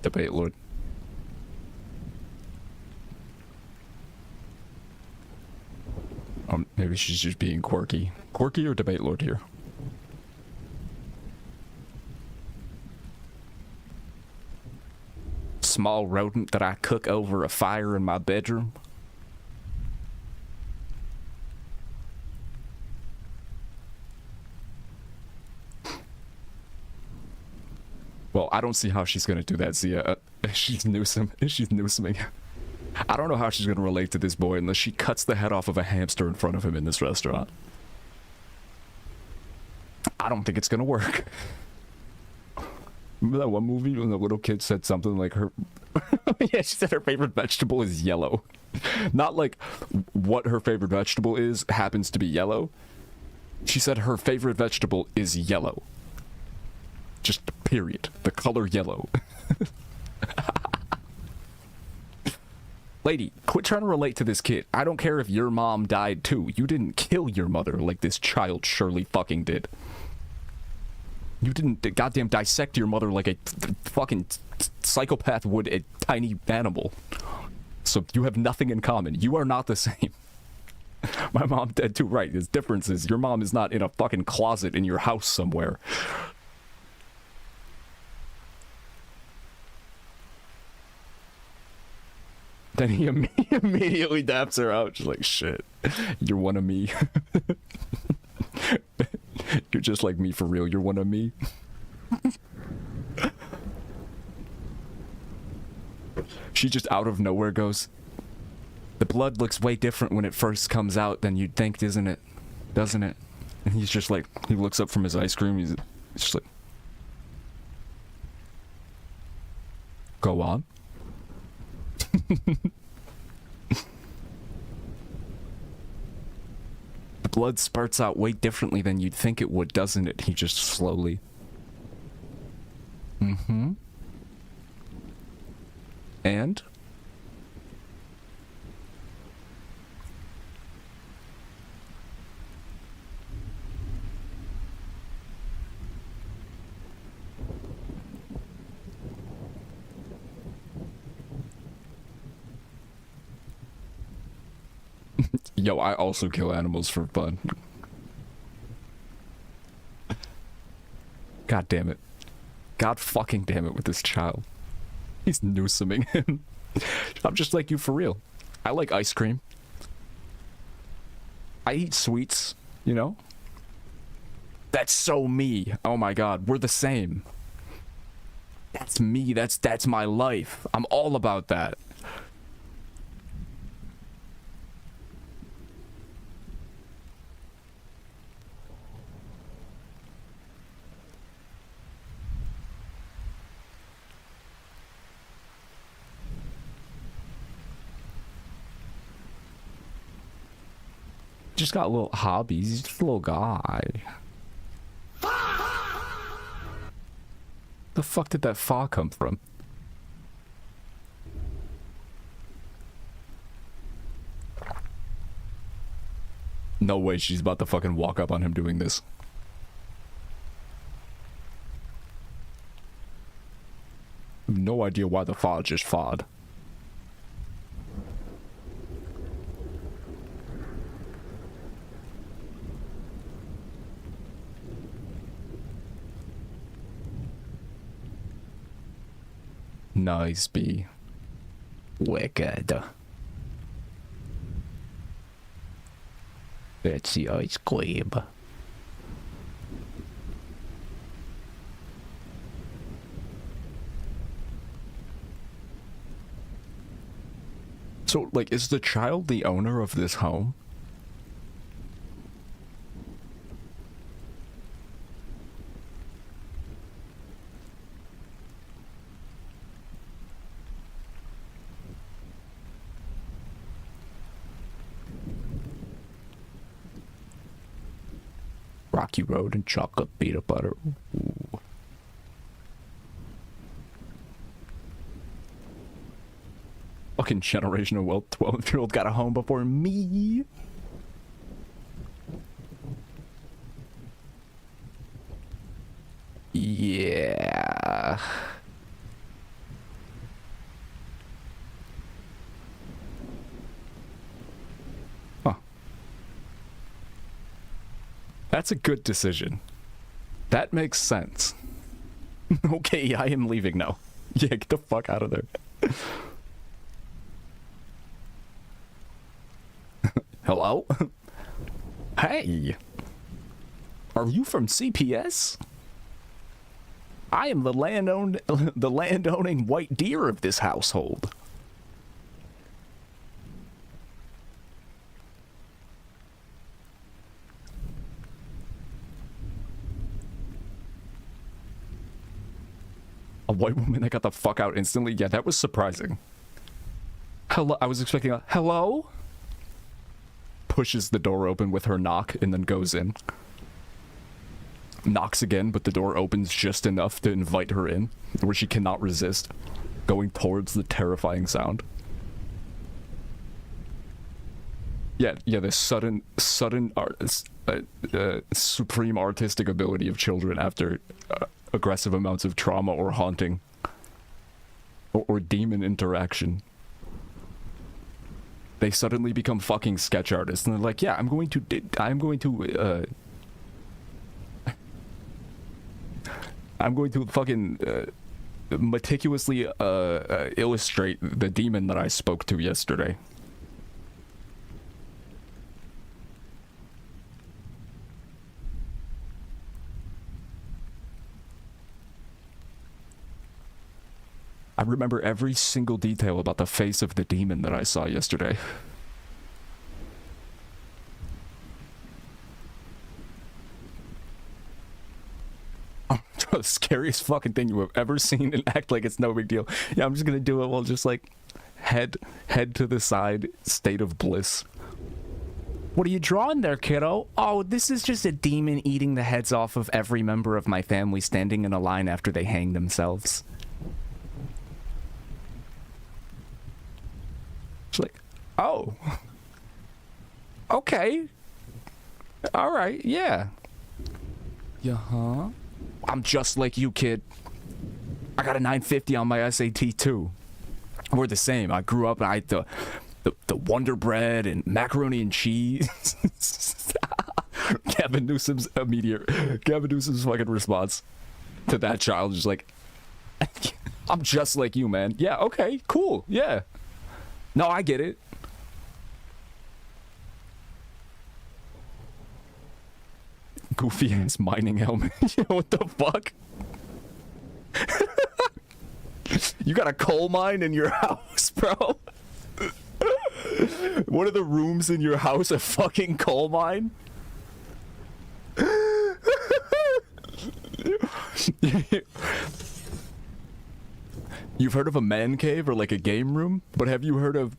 Debate Lord. Maybe she's just being quirky. Quirky or Debate Lord here? Small rodent that I cook over a fire in my bedroom. Well, I don't see how she's gonna do that, Zia. She's noosing. I don't know how she's gonna relate to this boy unless she cuts the head off of a hamster in front of him in this restaurant. I don't think it's gonna work. Remember that one movie when the little kid said something like her... yeah, she said her favorite vegetable is yellow. Not like what her favorite vegetable is happens to be yellow. She said her favorite vegetable is yellow. Just period. The color yellow. Lady, quit trying to relate to this kid. I don't care if your mom died too. You didn't kill your mother like this child surely fucking did. You didn't goddamn dissect your mother like a fucking psychopath would a tiny animal. So you have nothing in common. You are not the same. My mom dead too, right. His difference is your mom is not in a fucking closet in your house somewhere. Then he immediately daps her out. She's like, shit, you're one of me. You're just like me for real. You're one of me. She just out of nowhere goes, the blood looks way different when it first comes out than you'd think, isn't it? Doesn't it? And he's just like, he looks up from his ice cream. He's just like, go on. The blood spurts out way differently than you'd think it would, doesn't it? He just slowly. Mm-hmm. And? Yo, I also kill animals for fun. God damn it. God fucking damn it with this child. He's noosing him. I'm just like you for real. I like ice cream. I eat sweets, you know? That's so me. Oh my god, we're the same. That's me. That's my life. I'm all about that. Just got little hobbies. He's just a little guy. The fuck did that fa come from? No way she's about to fucking walk up on him doing this. No idea why the fa just fa'd. Nice B. Wicked. That's the ice cream. So, like, is the child the owner of this home? Rocky Road and chocolate peanut butter. Ooh. Fucking generational wealth. 12-year-old got a home before me. Yeah. Huh. That's a good decision. That makes sense. Okay, I am leaving now. Yeah, get the fuck out of there. Hello? Hey! Are you from CPS? I am the land-owning white deer of this household. A white woman that got the fuck out instantly? Yeah, that was surprising. Hello? I was expecting a hello? Pushes the door open with her knock and then goes in. Knocks again, but the door opens just enough to invite her in, where she cannot resist, going towards the terrifying sound. Yeah, the sudden supreme artistic ability of children after aggressive amounts of trauma or haunting or demon interaction. They suddenly become fucking sketch artists, and they're like, yeah, I'm going to fucking meticulously illustrate the demon that I spoke to yesterday. I remember every single detail about the face of the demon that I saw yesterday. The scariest fucking thing you have ever seen, and act like it's no big deal. Yeah, I'm just gonna do it while just like head to the side, state of bliss. What are you drawing there, kiddo? Oh, this is just a demon eating the heads off of every member of my family standing in a line after they hang themselves. It's like, oh, okay, all right, yeah. Yeah-huh. I'm just like you, kid. I got a 950 on my SAT too. We're the same. I grew up and I ate the Wonder Bread and macaroni and cheese. Gavin Newsom's fucking response to that child is like, I'm just like you, man. Yeah, okay, cool, yeah. No, I get it. Goofy ass mining helmet. What the fuck? You got a coal mine in your house, bro? One of the rooms in your house a fucking coal mine? You've heard of a man cave or like a game room, but have you heard of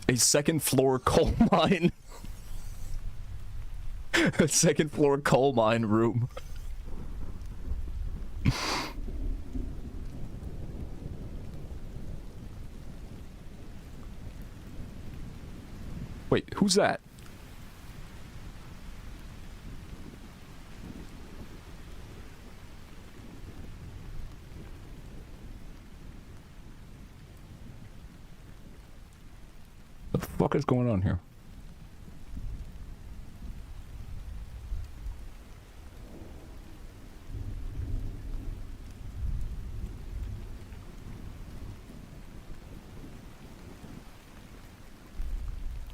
a second floor coal mine? A second floor coal mine room. Wait, who's that? What the fuck is going on here?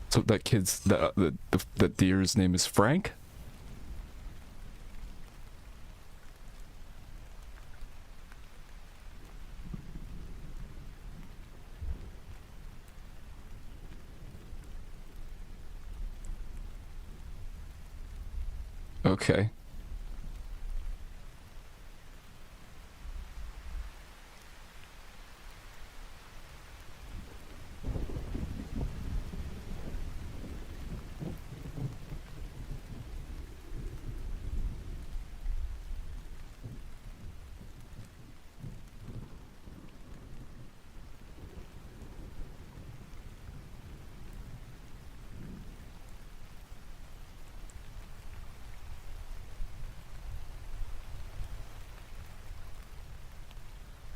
So that kid's the deer's name is Frank? Okay.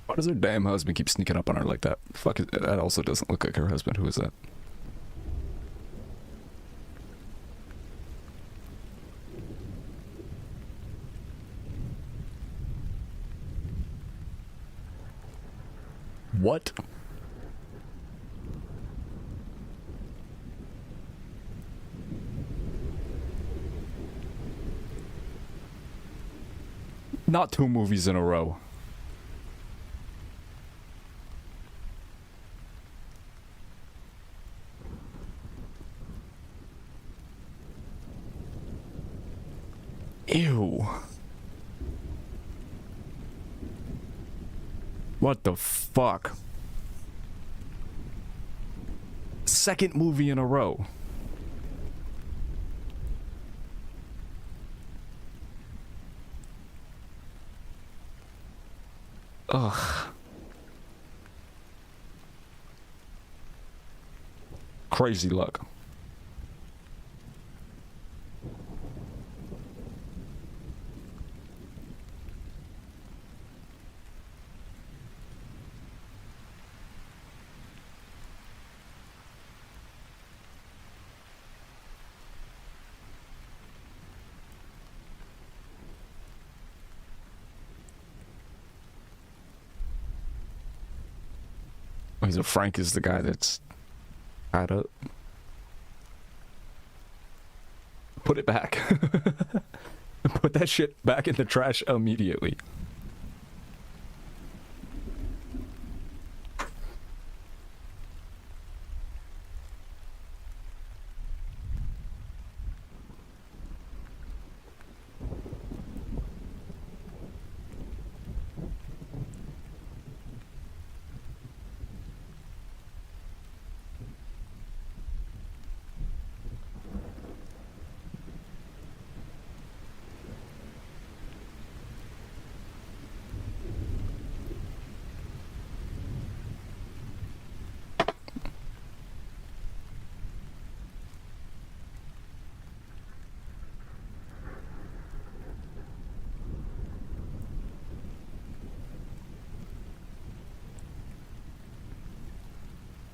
Why does her damn husband keep sneaking up on her like that? Fuck it, that also doesn't look like her husband. Who is that? What? Not 2 movies in a row. Ew. What the fuck? Second movie in a row. Ugh. Crazy luck. Oh, he's a Frank is the guy that's tied up. Put it back. Put that shit back in the trash immediately.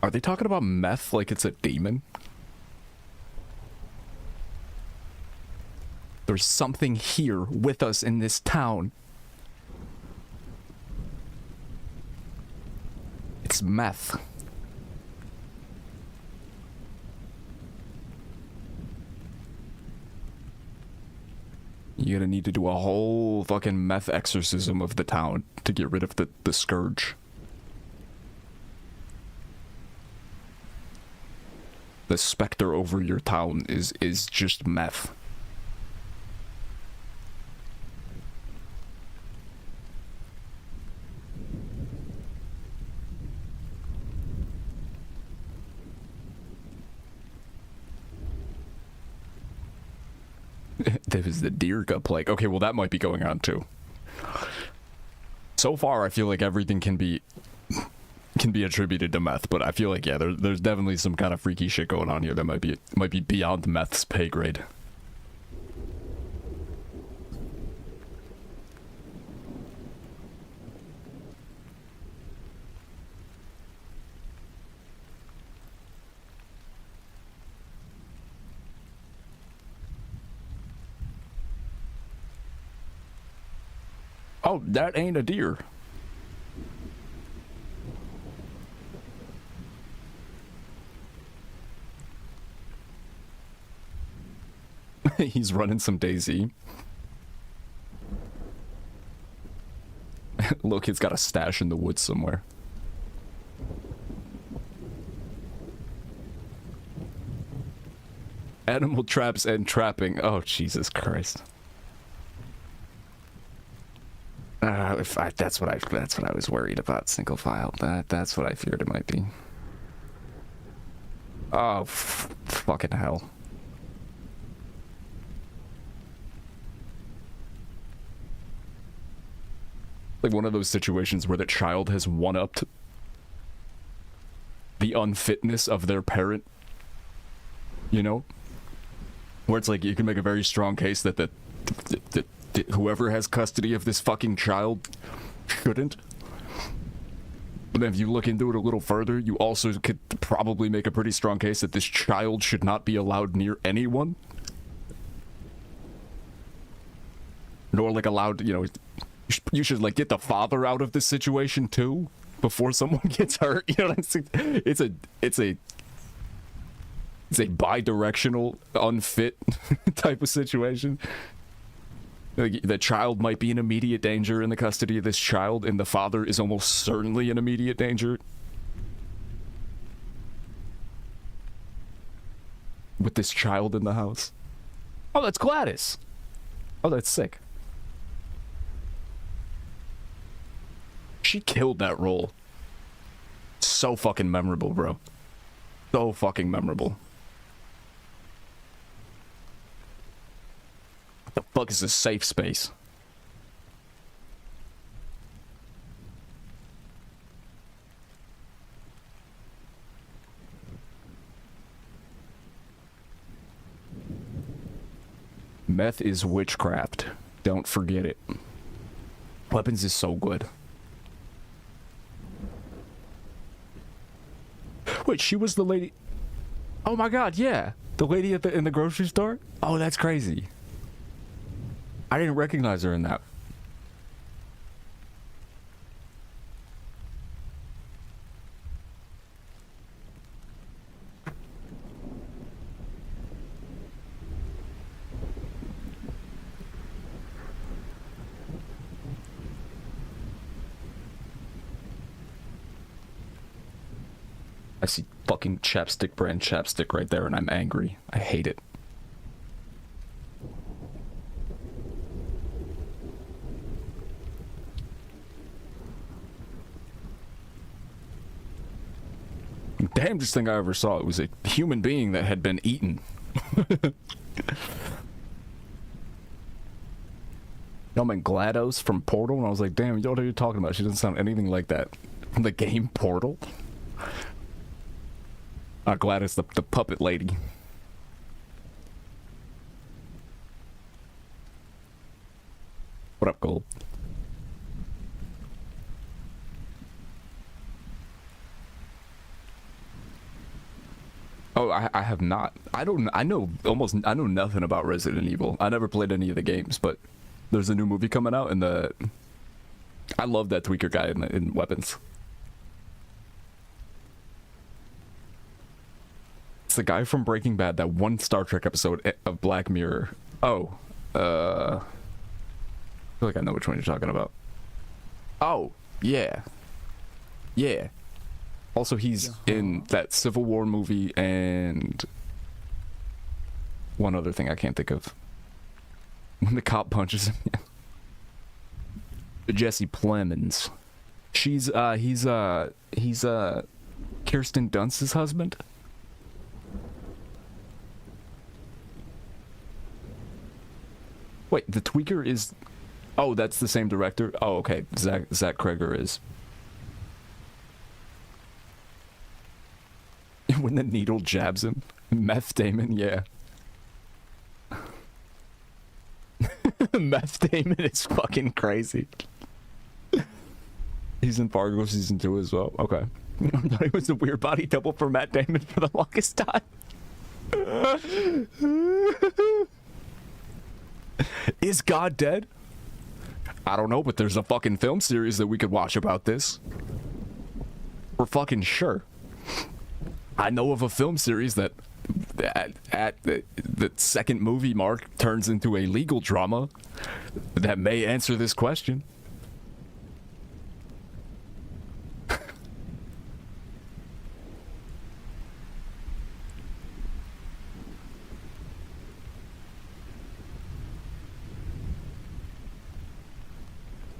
Are they talking about meth like it's a demon? There's something here with us in this town. It's meth. You're gonna need to do a whole fucking meth exorcism of the town to get rid of the scourge. The specter over your town is just meth. There was the deer gut plague. Okay, well that might be going on too. So far, I feel like everything can be attributed to meth, but I feel like yeah, there's definitely some kind of freaky shit going on here that might be beyond meth's pay grade. Oh, that ain't a deer. He's running some Daisy. Look, he's got a stash in the woods somewhere. Animal traps and trapping. Oh, Jesus Christ. That's what I was worried about. Single file. That's what I feared it might be. Oh, fucking hell. Like one of those situations where the child has one-upped the unfitness of their parent, you know? Where it's like you can make a very strong case that whoever has custody of this fucking child shouldn't. But then if you look into it a little further, you also could probably make a pretty strong case that this child should not be allowed near anyone. Nor like allowed, you know, you should like get the father out of this situation too before someone gets hurt. You know what I'm saying? It's a bi-directional, unfit type of situation. Like, the child might be in immediate danger in the custody of this child, and the father is almost certainly in immediate danger with this child in the house. Oh, that's Gladys. Oh, that's sick. She killed that role. So fucking memorable, bro. So fucking memorable. What the fuck is a safe space? Meth is witchcraft. Don't forget it. Weapons is so good. Wait, she was the lady... Oh my god, yeah. The lady in the grocery store? Oh, that's crazy. I didn't recognize her in that. I see fucking chapstick brand chapstick right there and I'm angry. I hate it. Damnedest thing I ever saw, it was a human being that had been eaten. Y'all meant GLaDOS from Portal, and I was like, damn, you know what are you talking about? She doesn't sound anything like that. From the game Portal? GLaDOS, the puppet lady. What up, Gold? Oh, I have not. I know nothing about Resident Evil. I never played any of the games, but there's a new movie coming out, and I love that tweaker guy in Weapons. It's the guy from Breaking Bad, that one Star Trek episode of Black Mirror. Oh, I feel like I know which one you're talking about. Oh, yeah. Yeah. Also, he's in that Civil War movie and one other thing I can't think of. When the cop punches him. Jesse Plemons. He's Kirsten Dunst's husband. Wait, the tweaker is... Oh, that's the same director? Oh, okay. Zach Kreger is. When the needle jabs him. Meth Damon, yeah. Meth Damon is fucking crazy. He's in Fargo season 2 as well. Okay. I thought he was a weird body double for Matt Damon for the longest time. Is God dead? I don't know, but there's a fucking film series that we could watch about this. For fucking sure. I know of a film series that at the second movie mark turns into a legal drama that may answer this question.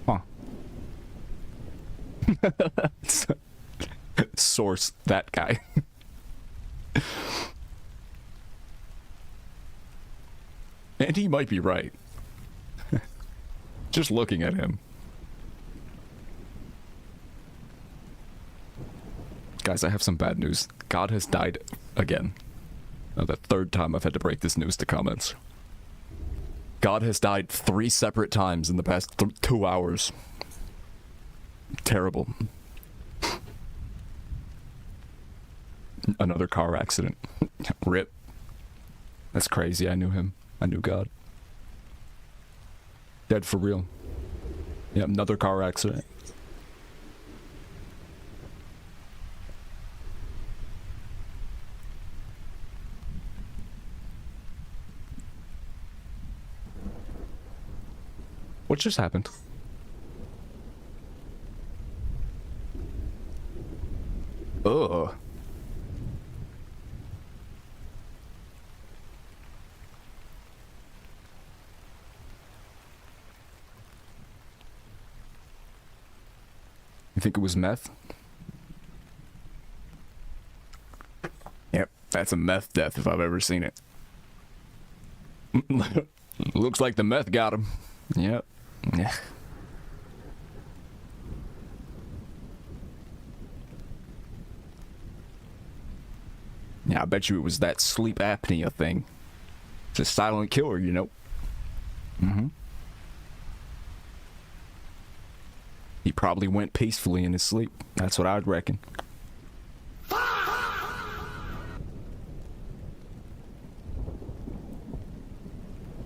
Huh. Source, that guy. And he might be right. Just looking at him. Guys, I have some bad news. God has died again. Now, the third time I've had to break this news to comments. God has died 3 separate times in the past 2 hours. Terrible. Another car accident. Rip. That's crazy. I knew him. I knew God. Dead for real. Yeah, another car accident. What just happened? Ugh. You think it was meth? Yep, that's a meth death if I've ever seen it. Looks like the meth got him. Yep. Yeah. Yeah, I bet you it was that sleep apnea thing. It's a silent killer, you know. Mm-hmm. He probably went peacefully in his sleep. That's what I'd reckon.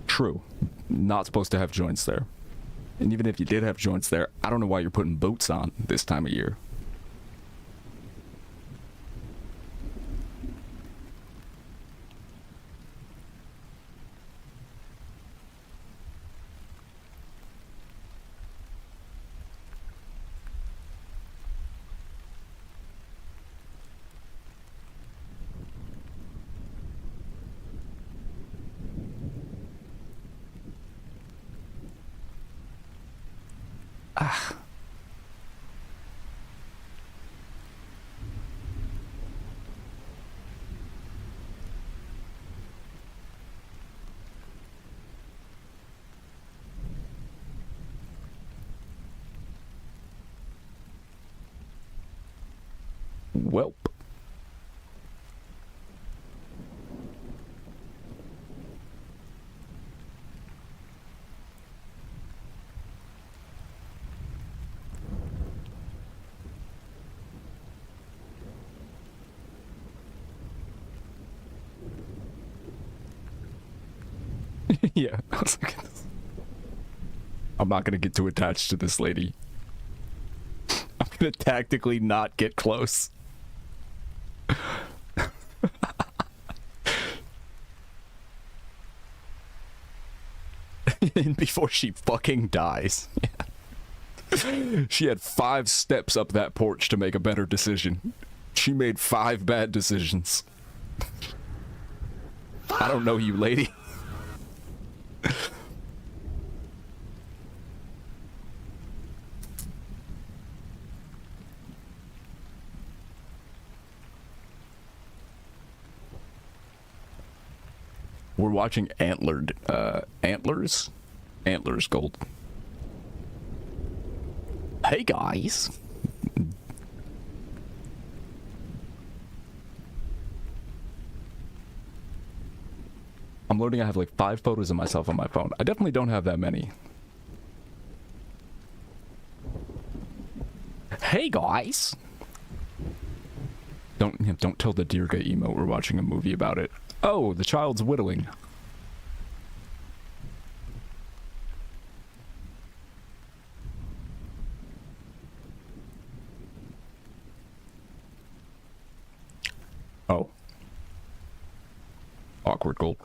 True. Not supposed to have joints there. And even if you did have joints there, I don't know why you're putting boots on this time of year. Ah. Welp. Yeah, I was like, I'm not gonna get too attached to this lady. I'm gonna tactically not get close. And before she fucking dies. Yeah. She had 5 steps up that porch to make a better decision. She made 5 bad decisions. I don't know you, lady. We're watching Antlers Gold. Hey guys. I'm loading. I have like 5 photos of myself on my phone. I definitely don't have that many. Hey guys. Don't tell the Dirga emote we're watching a movie about it. Oh, the child's whittling. Oh. Awkward gold.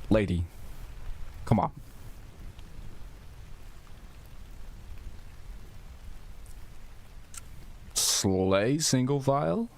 Lady. Come on. Slay single file?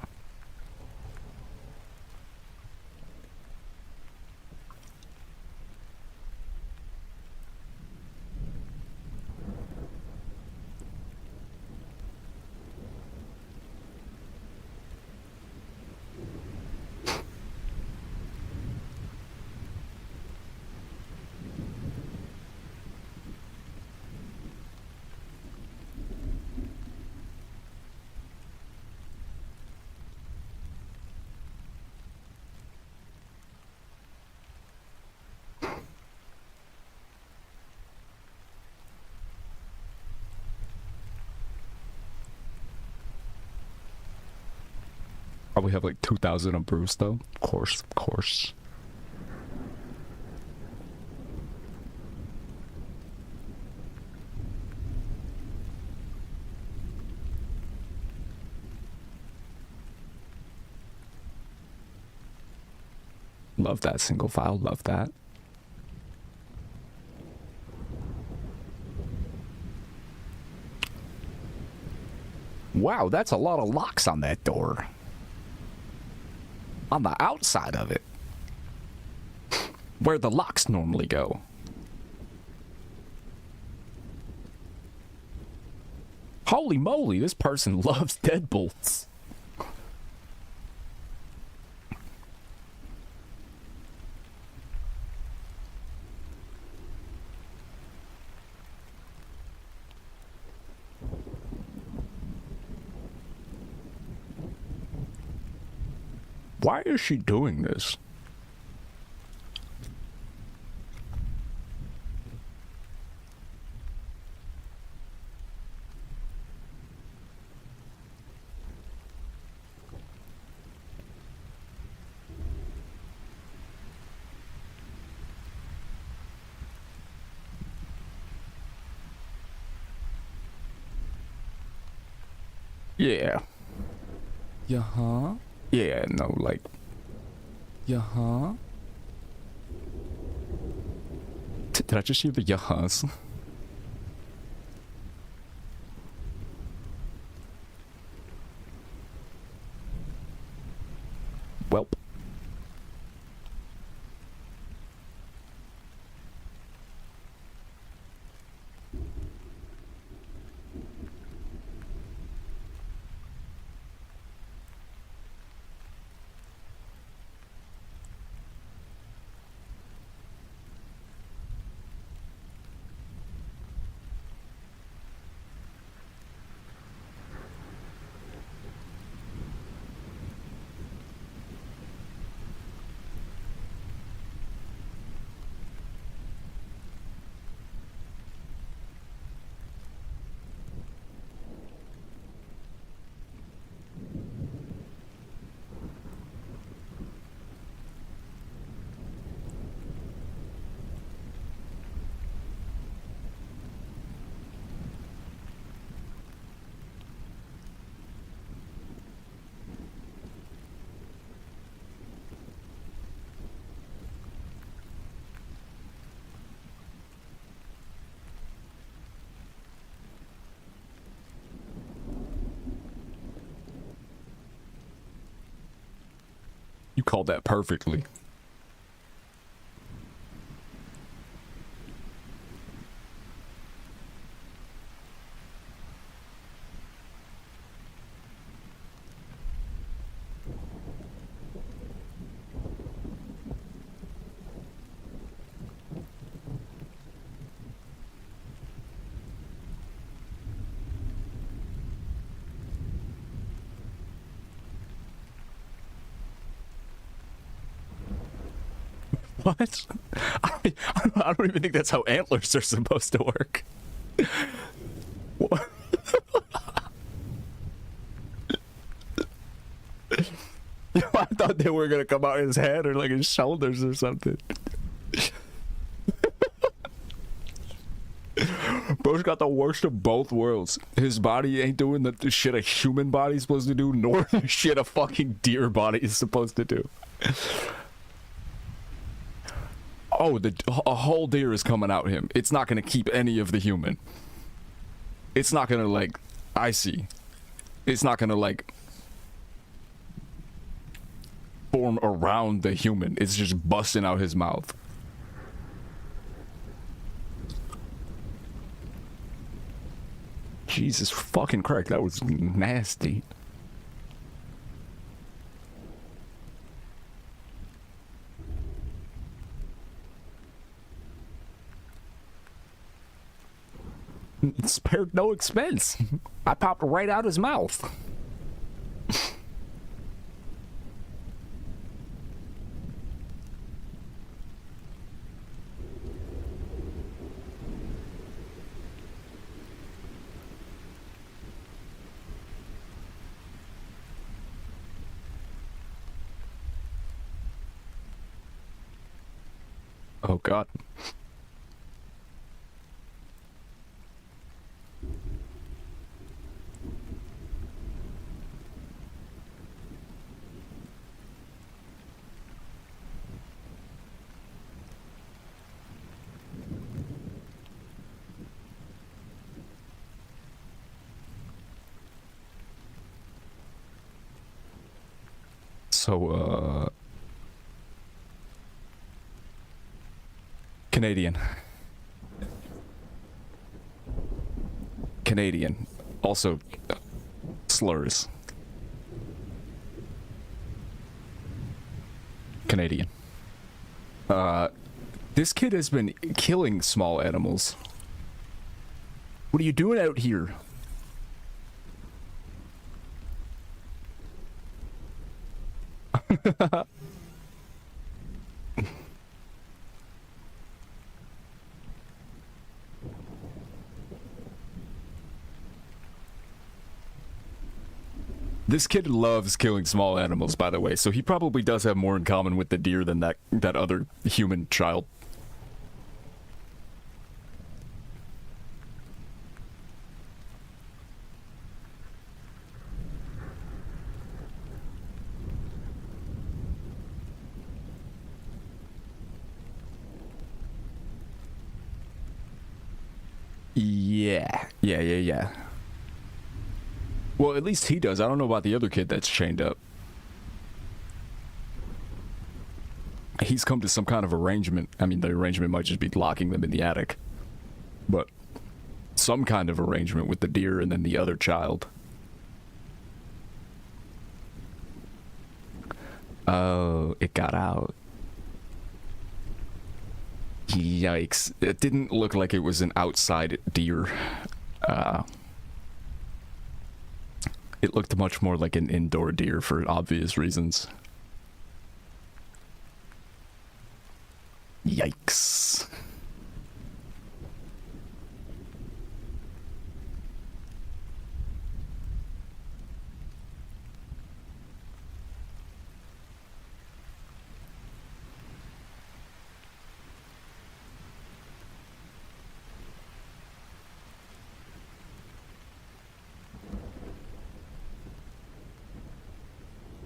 Probably have like 2,000 on Bruce though. Of course, of course. Love that single file, love that. Wow, that's a lot of locks on that door. On the outside of it. Where the locks normally go. Holy moly, this person loves deadbolts. Why is she doing this? Yeah. Yeah-huh. Yeah, no, like... Yeah-huh. Did I just hear the yeah-huhs? Welp. You called that perfectly. What? I don't even think that's how antlers are supposed to work. What? I thought they were gonna come out his head or like his shoulders or something. Bro's got the worst of both worlds. His body ain't doing the shit a human body's supposed to do, nor the shit a fucking deer body is supposed to do. Oh, a whole deer is coming out him. It's not gonna keep any of the human. It's not gonna like, I see. It's not gonna like form around the human. It's just busting out his mouth. Jesus fucking Christ, that was nasty. Spared no expense. I popped right out his mouth. Oh God. So, Canadian. Canadian. Also, slurs. Canadian. This kid has been killing small animals. What are you doing out here? This kid loves killing small animals, by the way, so he probably does have more in common with the deer than that other human child. Yeah. Well, at least he does. I don't know about the other kid that's chained up. He's come to some kind of arrangement. I mean, the arrangement might just be locking them in the attic. But some kind of arrangement with the deer and then the other child. Oh, it got out. Yikes. It didn't look like it was an outside deer. It looked much more like an indoor deer for obvious reasons. Yikes.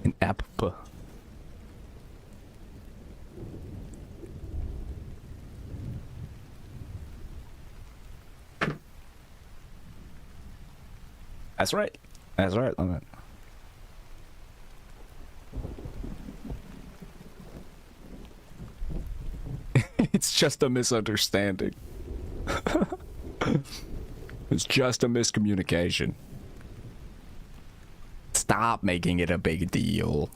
An app. That's right. That's right, Lemon. It's just a misunderstanding. It's just a miscommunication. Stop making it a big deal.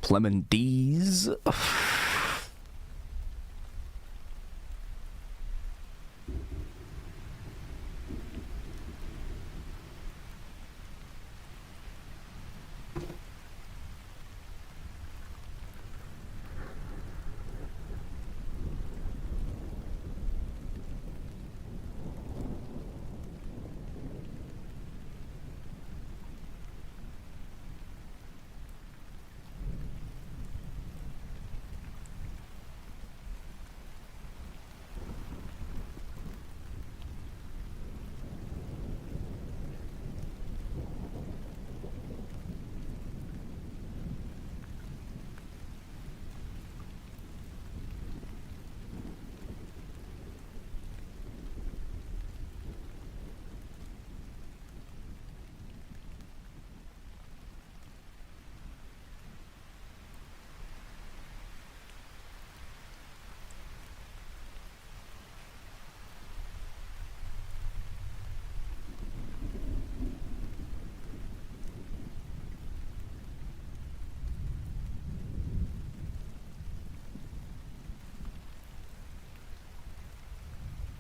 Lemon D's.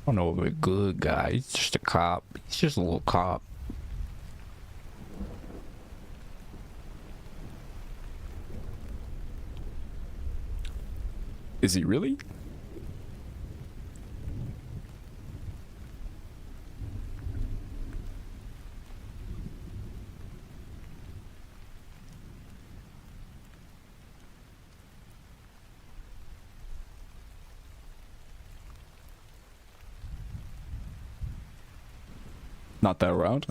I don't know if a good guy. He's just a cop. He's just a little cop. Is he really? Not that around.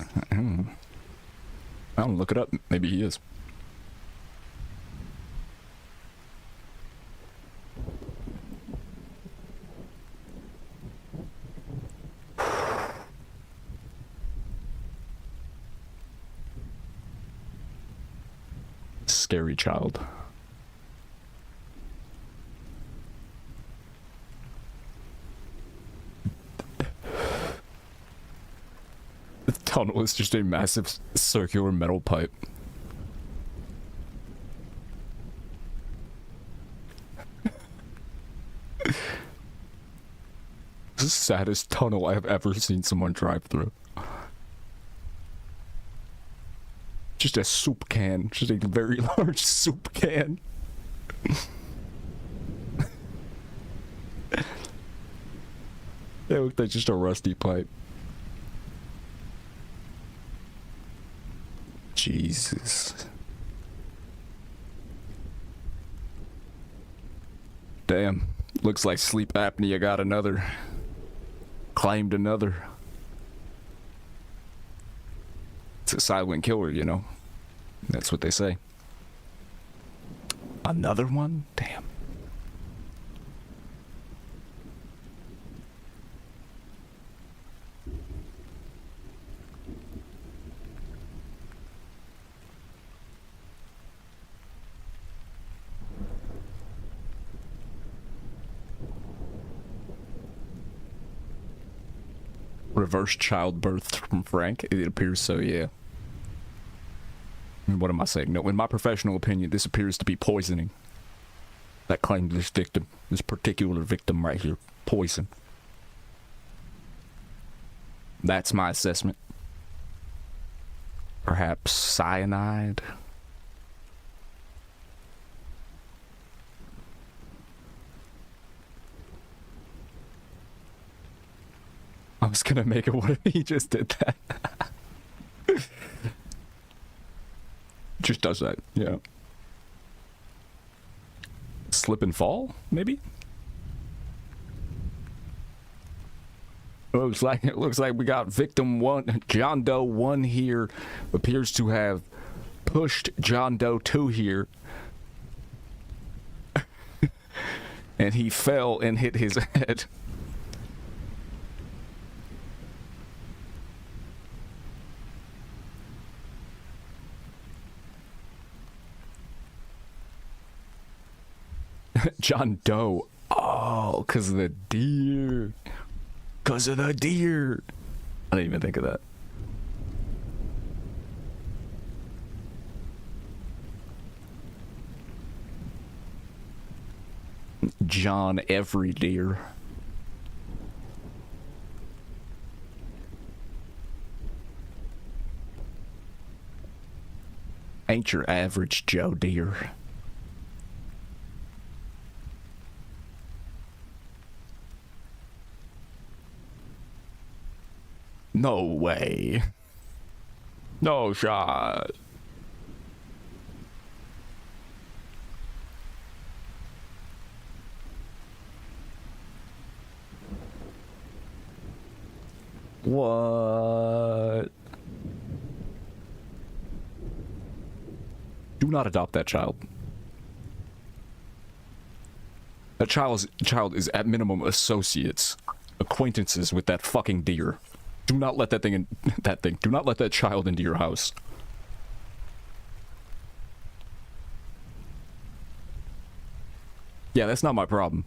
I'll look it up. Maybe he is. Scary child. The tunnel is just a massive circular metal pipe. This is the saddest tunnel I have ever seen someone drive through. Just a soup can. Just a very large soup can. It looked like just a rusty pipe. Jesus. Damn. Looks like sleep apnea got another. Claimed another. It's a silent killer, you know. That's what they say. Another one? Damn. Reverse childbirth from Frank? It appears so, yeah. What am I saying? No, in my professional opinion, this appears to be poisoning. That claimed this victim, this particular victim right here, poison. That's my assessment. Perhaps cyanide? I was gonna make it, what if he just did that? Just does that, yeah. Slip and fall, maybe? It looks like we got victim 1, John Doe 1 here, appears to have pushed John Doe 2 here. And he fell and hit his head. John Doe. Oh, because of the deer. Because of the deer. I didn't even think of that. John every deer. Ain't your average Joe deer. No way. No shot. What? Do not adopt that child. That child is at minimum associates, acquaintances with that fucking deer. Do not let that thing in do not let that child into your house. Yeah, that's not my problem.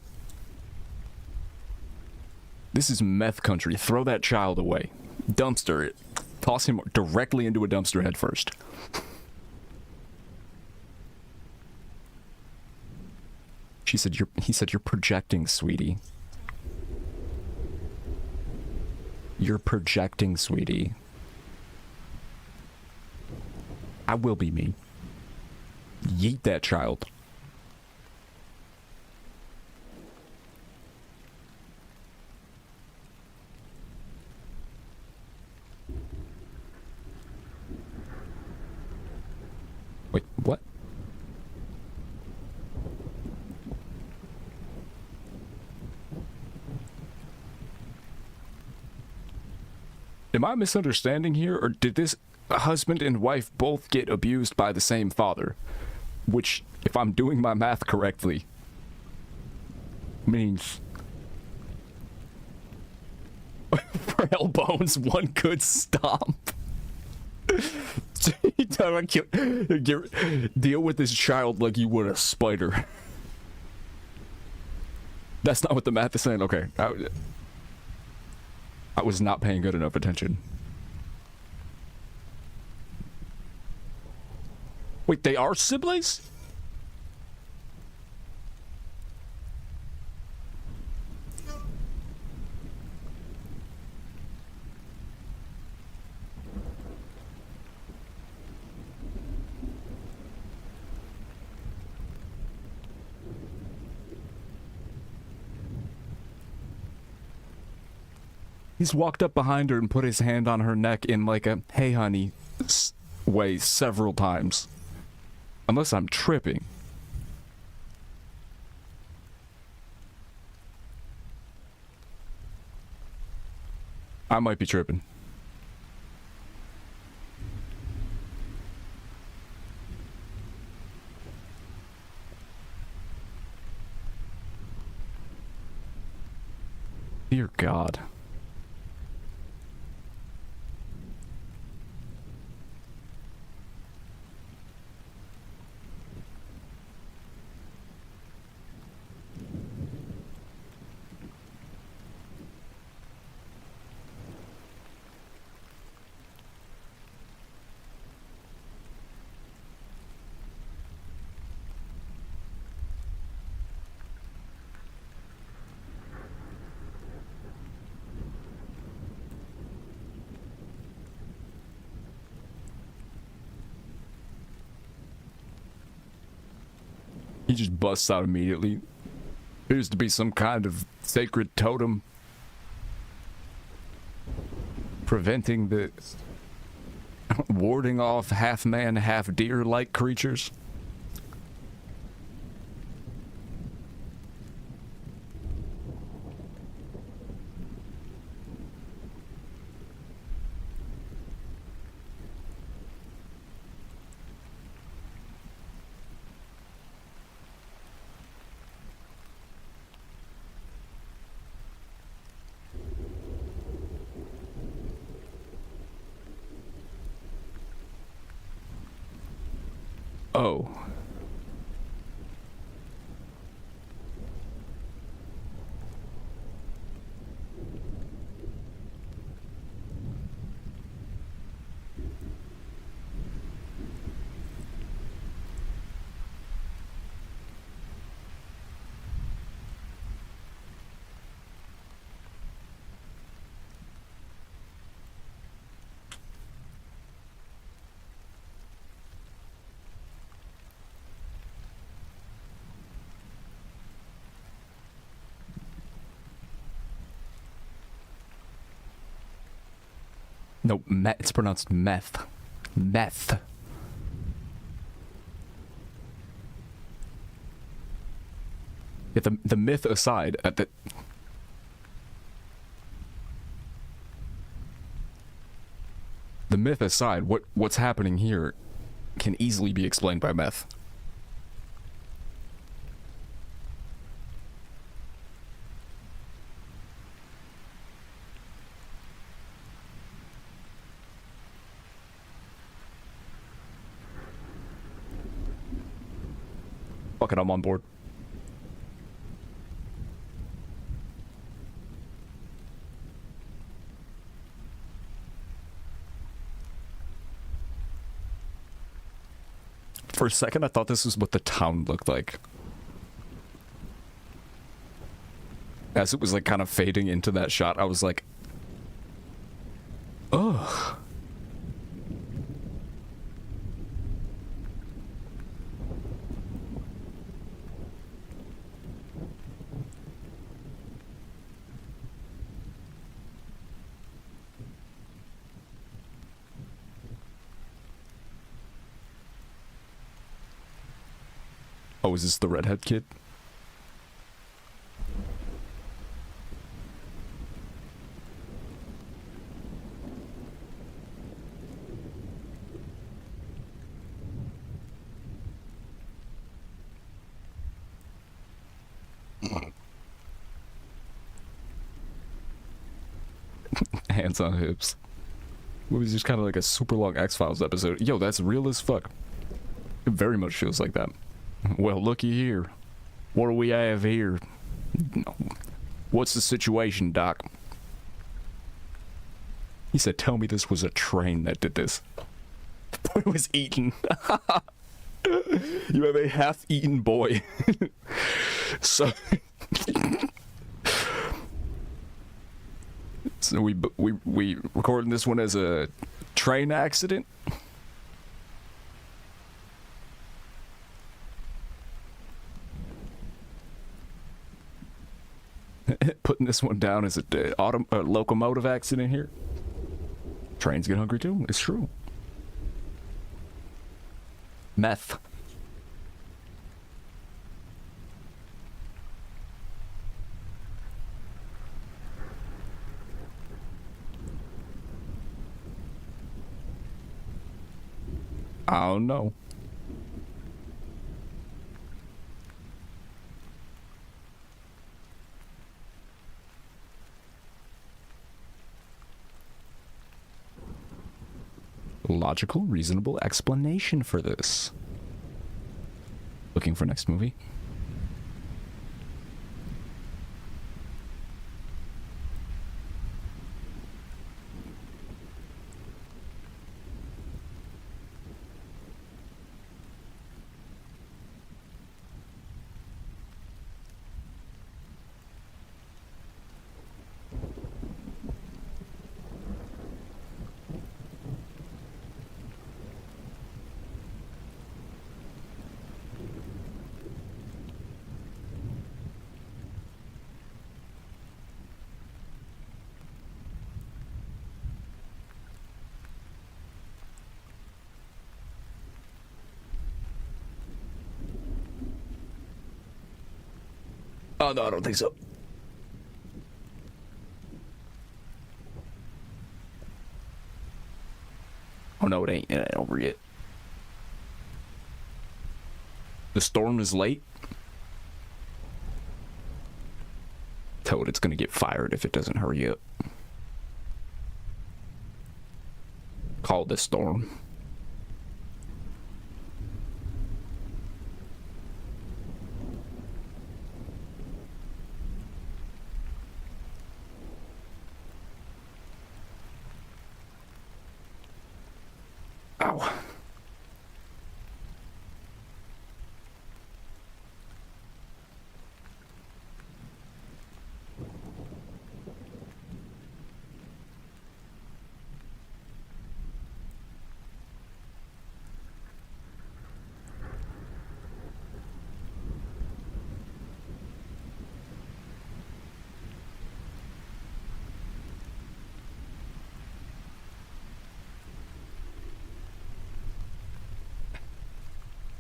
This is meth country. Throw that child away. Dumpster it. Toss him directly into a dumpster head first. He said you're projecting, sweetie. You're projecting, sweetie. I will be me. Yeet that child. Wait, what? Am I misunderstanding here, or did this husband and wife both get abused by the same father? Which, if I'm doing my math correctly, means for elbows, one could stomp. Deal with this child like you would a spider. That's not what the math is saying. Okay. I was not paying good enough attention. Wait, they are siblings? He's walked up behind her and put his hand on her neck in like a, hey honey, way several times. Unless I'm tripping. I might be tripping. Dear God. He just busts out immediately. Appears to be some kind of sacred totem preventing the warding off half man, half deer like creatures. Oh. No, it's pronounced meth. Meth. Yeah, the myth aside, the myth aside, what's happening here can easily be explained by meth. Fuck it, I'm on board. For a second, I thought this was what the town looked like. As it was like kind of fading into that shot, I was like, ugh. Oh, is this the redhead kid? hands on hips. It was just kind of like a super long X-Files episode. Yo, that's real as fuck. It very much feels like that. Well, looky here. What do we have here? What's the situation, Doc? He said, tell me this was a train that did this. The boy was eaten. You have a half-eaten boy. So... So we recording this one as a train accident. Putting this one down as a locomotive accident here. Trains get hungry too. It's true. Meth. I don't know. Logical, reasonable explanation for this. Looking for next movie? Oh, no, I don't think so. Oh, no, it ain't. It ain't over yet. The storm is late. Toad, it's gonna get fired if it doesn't hurry up. Call this storm. Ow.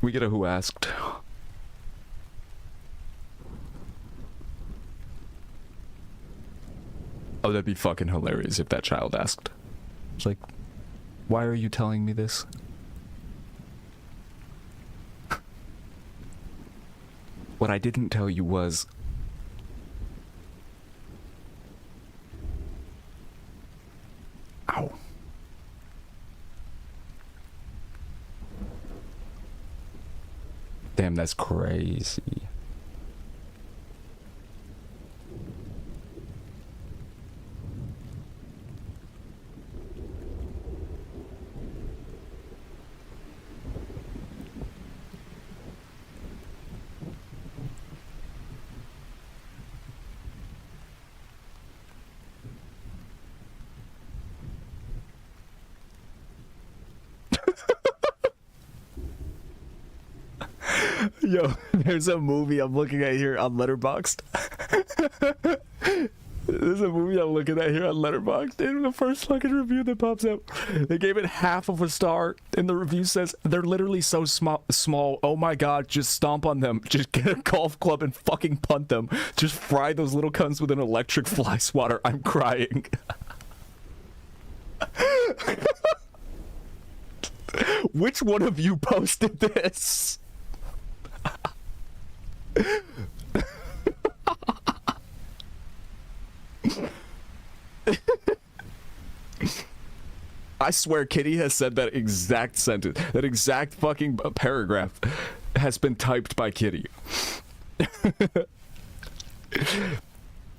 We get a who asked. Oh, that'd be fucking hilarious if that child asked. It's like, why are you telling me this? What I didn't tell you was... Ow. Damn, that's crazy. Yo, there's a movie I'm looking at here on Letterboxd. There's a movie I'm looking at here on Letterboxd, and the first fucking review that pops up, they gave it half of a star, and the review says, they're literally so small, oh my god, just stomp on them, just get a golf club and fucking punt them, just fry those little cunts with an electric fly swatter, I'm crying. Which one of you posted this? I swear Kitty has said that exact sentence. That exact fucking paragraph has been typed by Kitty.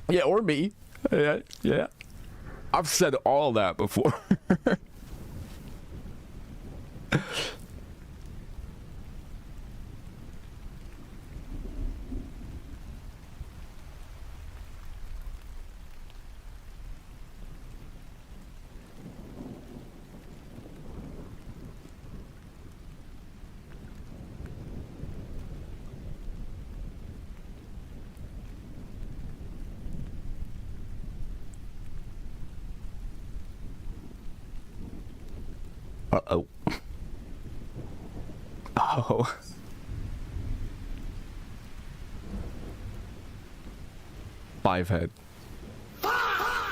Yeah, or me. Yeah. I've said all that before. Uh-oh. Oh. Fivehead.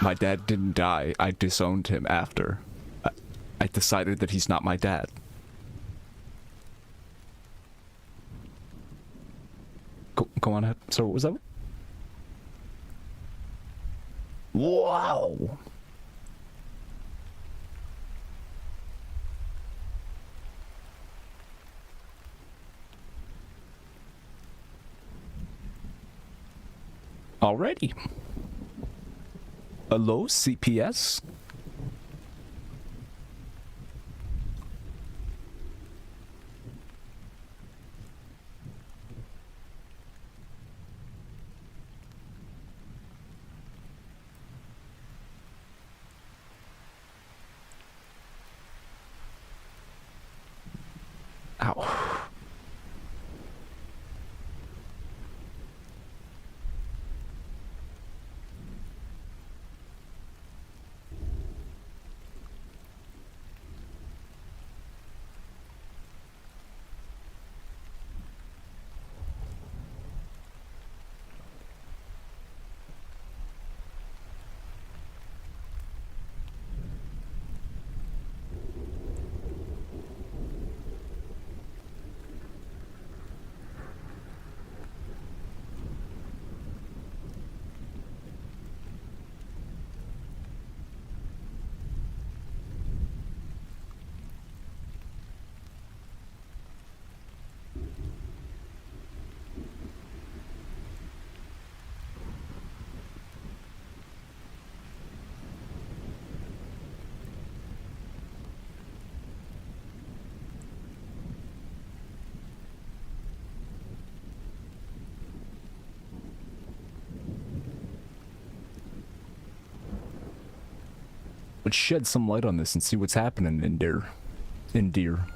My dad didn't die. I disowned him after. I decided that he's not my dad. Go on ahead. So what was that? Wow. Alrighty. Hello, CPS? Ow. Let's shed some light on this and see what's happening in there. In deer.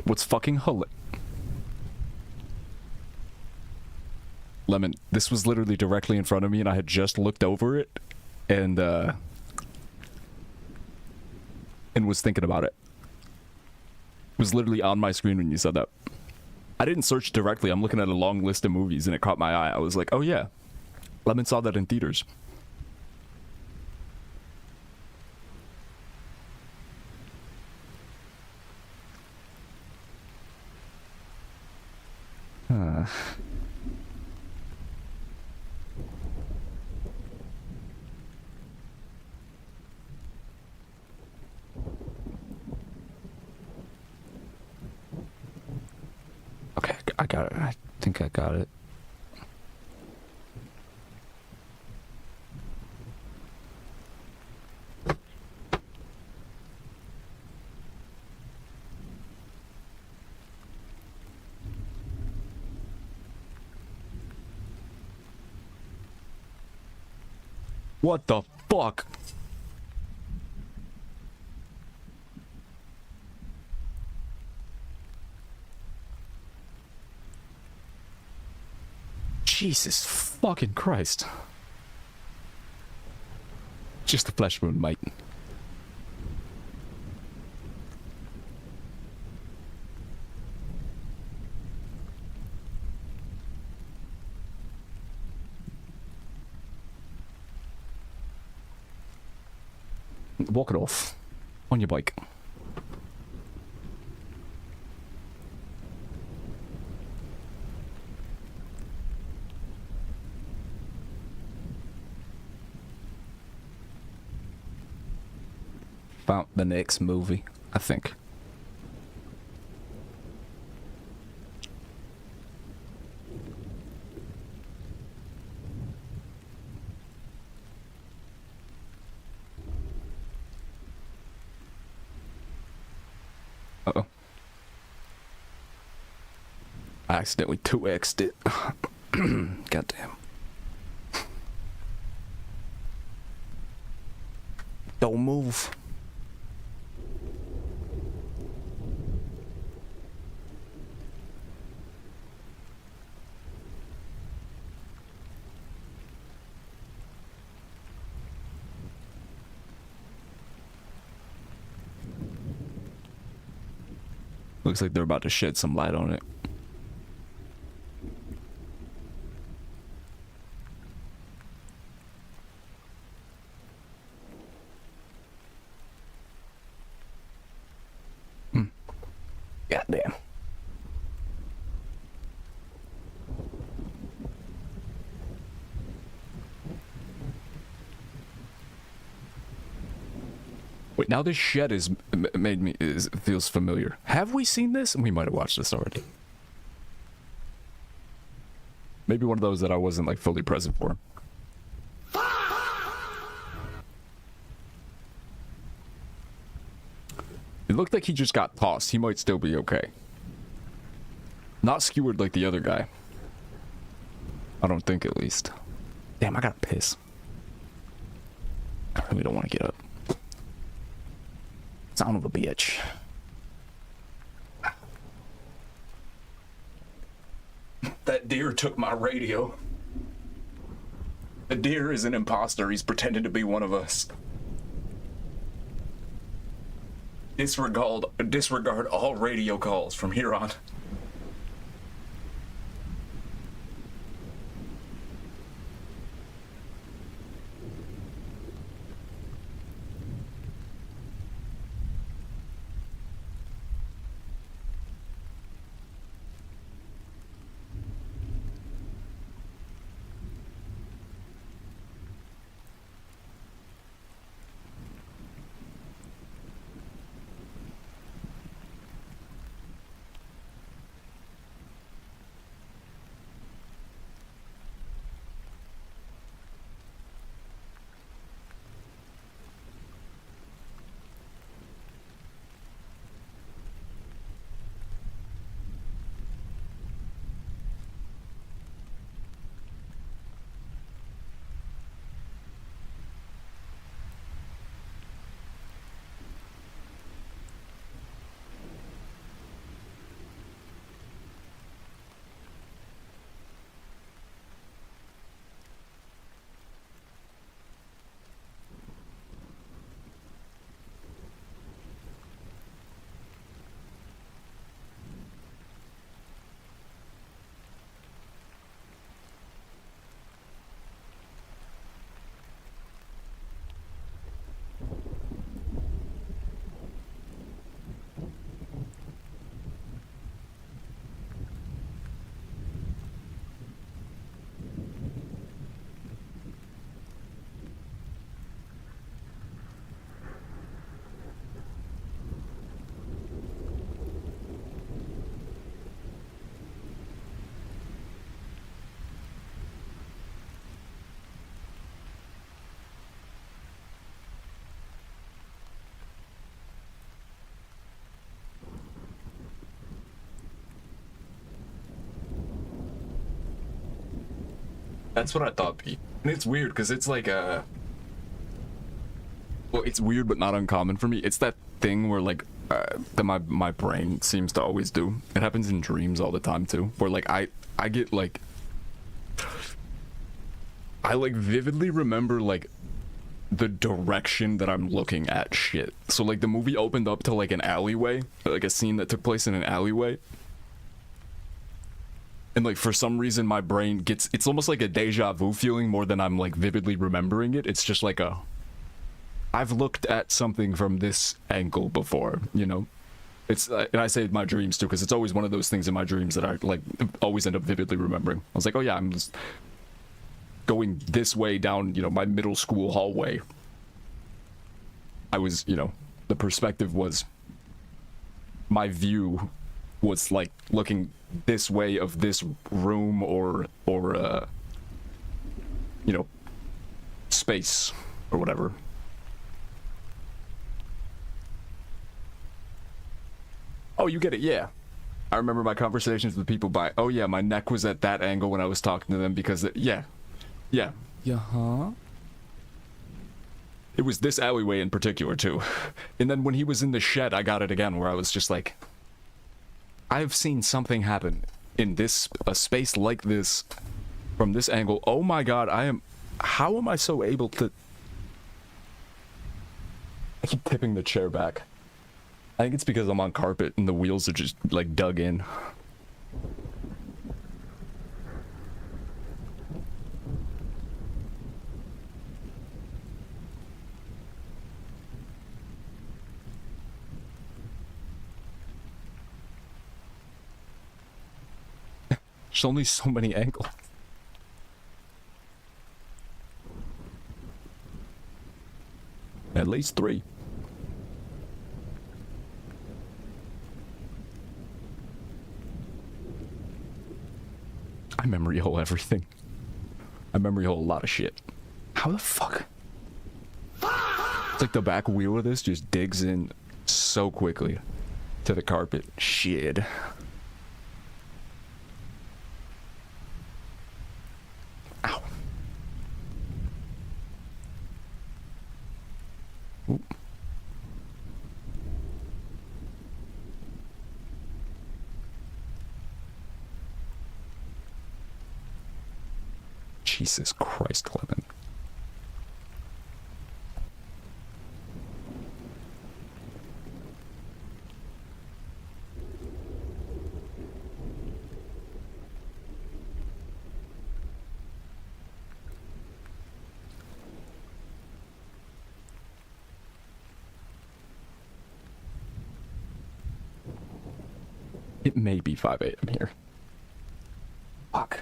What's fucking Lemon, this was literally directly in front of me and I had just looked over it and was thinking about it. It was literally on my screen when you said that. I didn't search directly, I'm looking at a long list of movies and it caught my eye. I was like, oh yeah, Lemon saw that in theaters. Okay, I got it. I think I got it. What the fuck? Jesus fucking Christ. Just a flesh wound, mate. Walk it off. On your bike. about the next movie, I think. Uh-oh. I accidentally 2x'd it. Goddamn. Don't move. Looks like they're about to shed some light on it. Goddamn. Wait, now this shed is made me feels familiar. Have we seen this? We might have watched this already. Maybe one of those that I wasn't like fully present for. It looked like he just got tossed. He might still be okay. Not skewered like the other guy. I don't think, at least. Damn, I gotta piss. I really don't want to get up. Son of a bitch. That deer took my radio. The deer is an imposter. He's pretending to be one of us. Disregard all radio calls from here on. That's what I thought, Pete. And it's weird because it's like a... Well, it's weird but not uncommon for me. It's that thing where like that my brain seems to always do. It happens in dreams all the time too. Where like I get like... I like vividly remember like the direction that I'm looking at shit. So like the movie opened up to like an alleyway, like a scene that took place in an alleyway. And like for some reason my brain gets, it's almost like a deja vu feeling more than I'm like vividly remembering it. It's just like a, I've looked at something from this angle before, you know? It's, and I say my dreams too, because it's always one of those things in my dreams that I like always end up vividly remembering. I was like, oh yeah, I'm just going this way down, you know, my middle school hallway. I was, you know, the perspective was, my view was like looking this way of this room or you know, space or whatever. Oh, you get it, yeah. I remember my conversations with people by, oh yeah, my neck was at that angle when I was talking to them because, yeah. Yeah-huh. It was this alleyway in particular, too. And then when he was in the shed, I got it again, where I was just like, I've seen something happen in this, a space like this, from this angle. Oh my god, how am I so able to... I keep tipping the chair back. I think it's because I'm on carpet and the wheels are just, like, dug in. There's only so many angles. At least 3. I memory hole everything. I memory hole a lot of shit. How the fuck? It's like the back wheel of this just digs in so quickly to the carpet. Shit. Ow. Ooh. Jesus Christ, Clement. It may be 5 a.m. here. Fuck.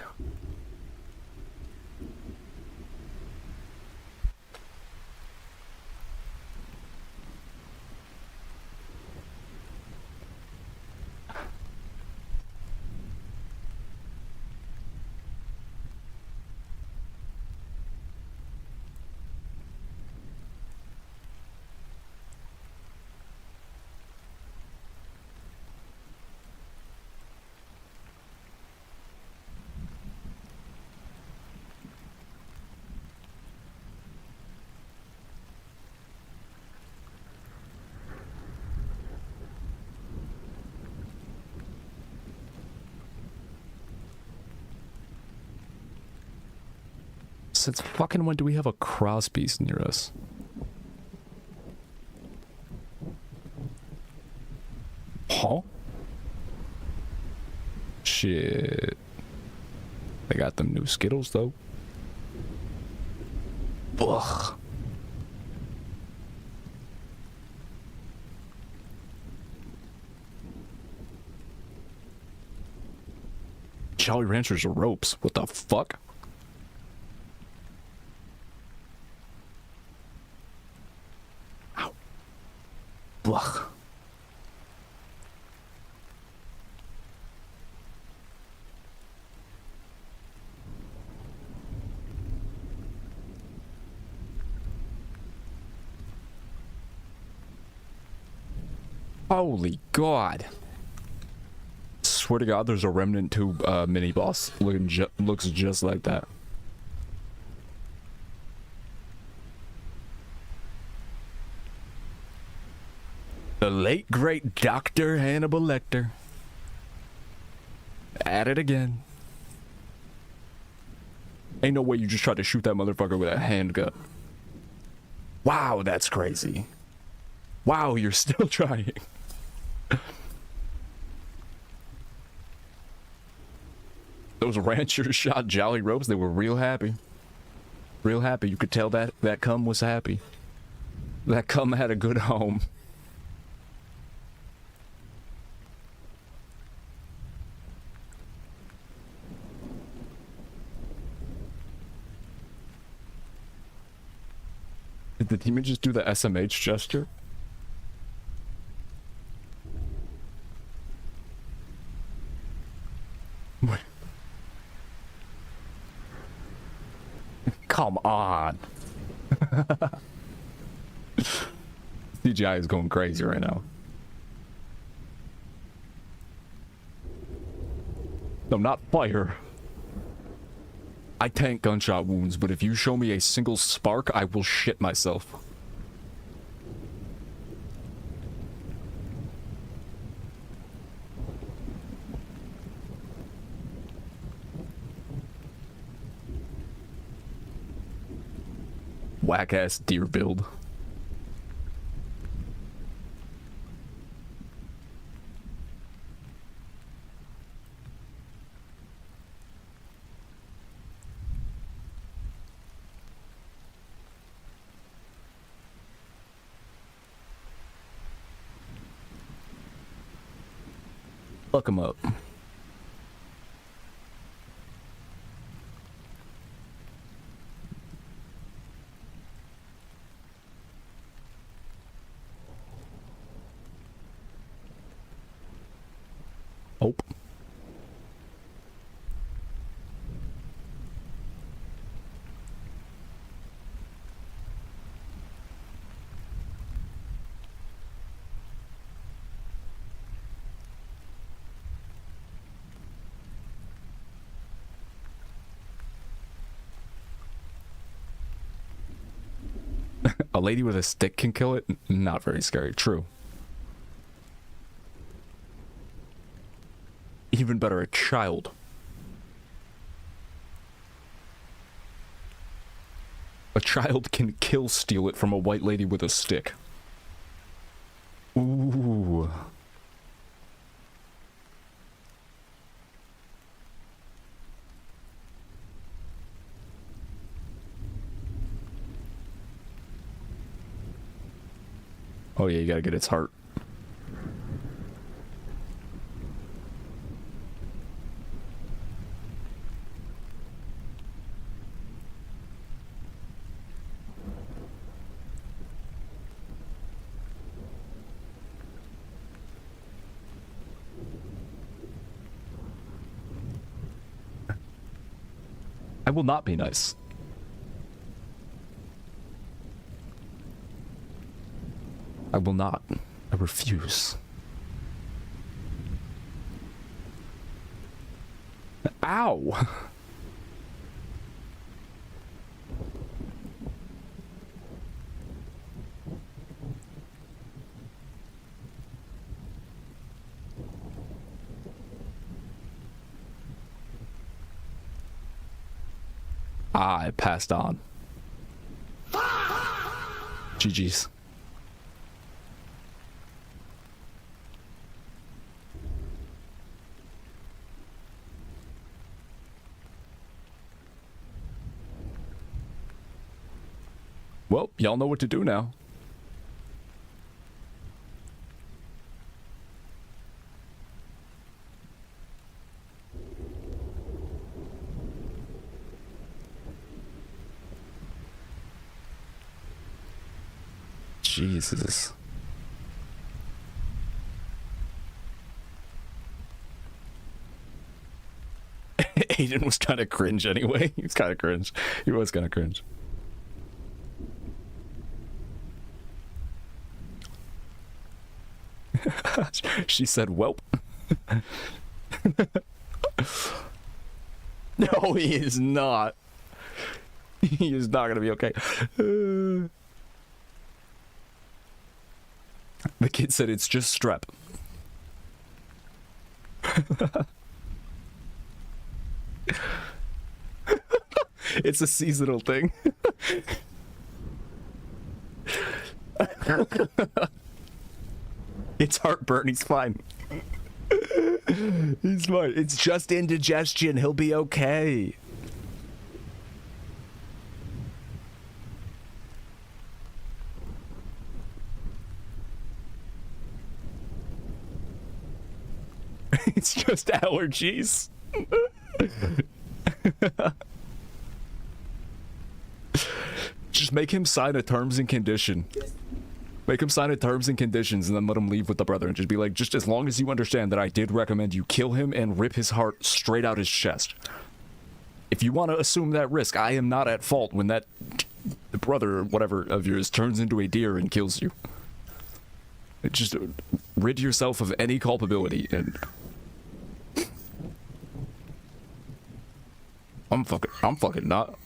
Since fucking when do we have a Crosby's near us? Huh? Shit. They got them new Skittles though. Ugh. Jolly Ranchers are ropes. What the fuck? Ugh. Holy God. Swear to God, there's a Remnant 2 mini boss looks just like that. The late great Dr. Hannibal Lecter. At it again. Ain't no way you just tried to shoot that motherfucker with a handgun. Wow, that's crazy. Wow, you're still trying. Those ranchers shot Jolly Ropes, they were real happy. Real happy. You could tell that cum was happy. That cum had a good home. Did the demon just do the SMH gesture? Come on. CGI is going crazy right now. No, not fire. I tank gunshot wounds, but if you show me a single spark, I will shit myself. Whack-ass deer build. Fuck him up. Oh. A lady with a stick can kill it? Not very scary. True. Even better, a child. A child can steal it from a white lady with a stick. Ooh. Oh yeah, you gotta get its heart. I will not be nice. I will not. I refuse. Ow! I passed on. GG's. Well, y'all know what to do now. Jesus. Aiden was kind of cringe anyway. He was kind of cringe. He was kind of cringe. She said, "Welp." No, he is not. He is not gonna be okay. The kid said it's just strep. It's a seasonal thing. It's heartburn. He's fine. He's fine. It's just indigestion. He'll be okay. It's just allergies. Just make him sign a terms and condition. Make him sign a terms and conditions and then let him leave with the brother and just be like, just as long as you understand that I did recommend you kill him and rip his heart straight out his chest. If you want to assume that risk, I am not at fault when that brother or whatever of yours turns into a deer and kills you. Just rid yourself of any culpability, and I'm fucking not.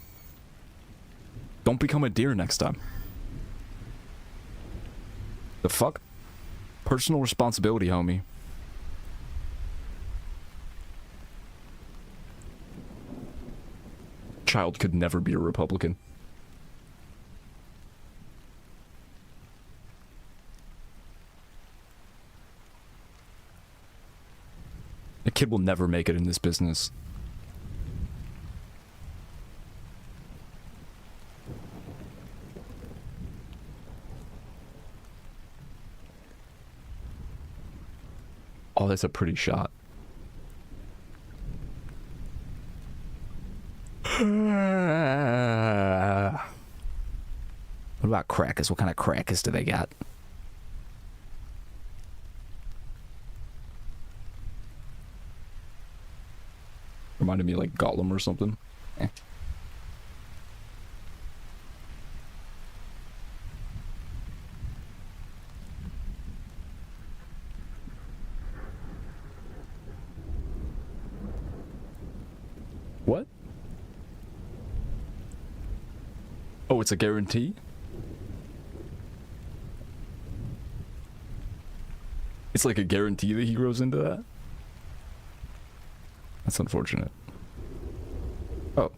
Don't become a deer next time. The fuck? Personal responsibility, homie. Child could never be a Republican. A kid will never make it in this business. Oh, that's a pretty shot. What about crackers? What kind of crackers do they got? Reminded me of like Gollum or something. Eh. What? Oh, it's a guarantee? It's like a guarantee that he grows into that? That's unfortunate. Oh.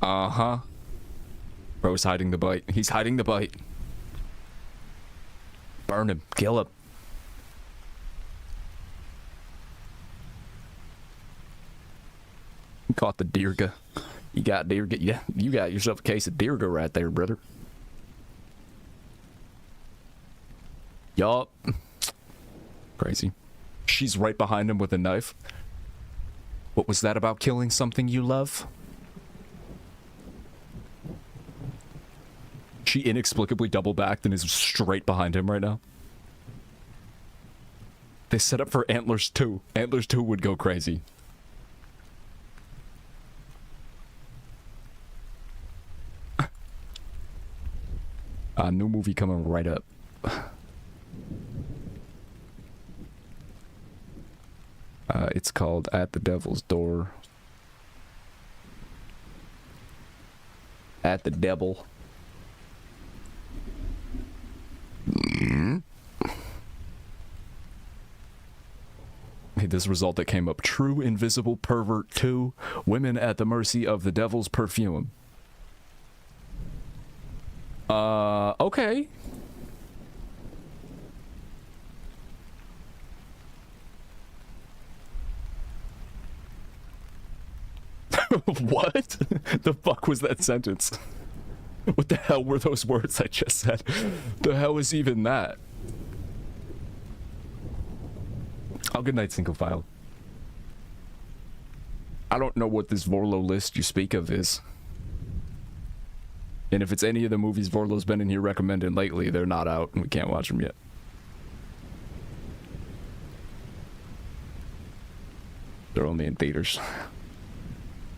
Uh-huh. Bro's hiding the bite. He's hiding the bite. Burn him. Kill him. Caught the Dirga. You got Dirga. Yeah, you got yourself a case of Dirga right there, brother. Yup. Crazy. She's right behind him with a knife. What was that about killing something you love? She inexplicably double-backed and is straight behind him right now. They set up for Antlers 2. Antlers 2 would go crazy. New movie coming right up. It's called At the Devil's Door. At the Devil. Hey, this result that came up. True Invisible Pervert 2. Women at the Mercy of the Devil's Perfume. Okay. What? The fuck was that sentence? What the hell were those words I just said? The hell is even that? Oh, good night, single file. I don't know what this Vorlo list you speak of is. And if it's any of the movies Vorlo's been in here recommending lately, they're not out and we can't watch them yet. They're only in theaters.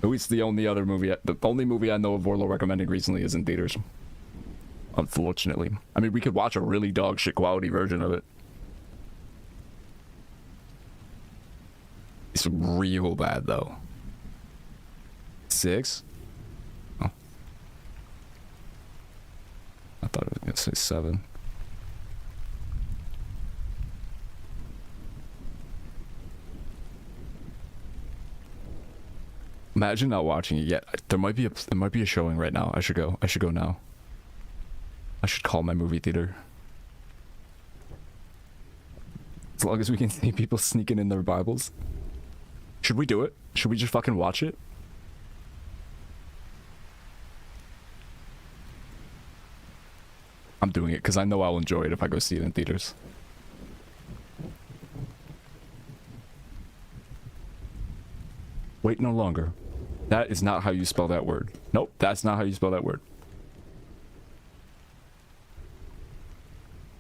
At least the only movie I know of Vorlo recommending recently is in theaters. Unfortunately. I mean, we could watch a really dog shit quality version of it. It's real bad though. 6? Oh. I thought it was gonna say 7. Imagine not watching it yet. There might be a showing right now. I should go now. I should call my movie theater. As long as we can see people sneaking in their Bibles. Should we do it? Should we just fucking watch it? I'm doing it because I know I'll enjoy it if I go see it in theaters. Wait no longer. That is not how you spell that word. Nope, that's not how you spell that word.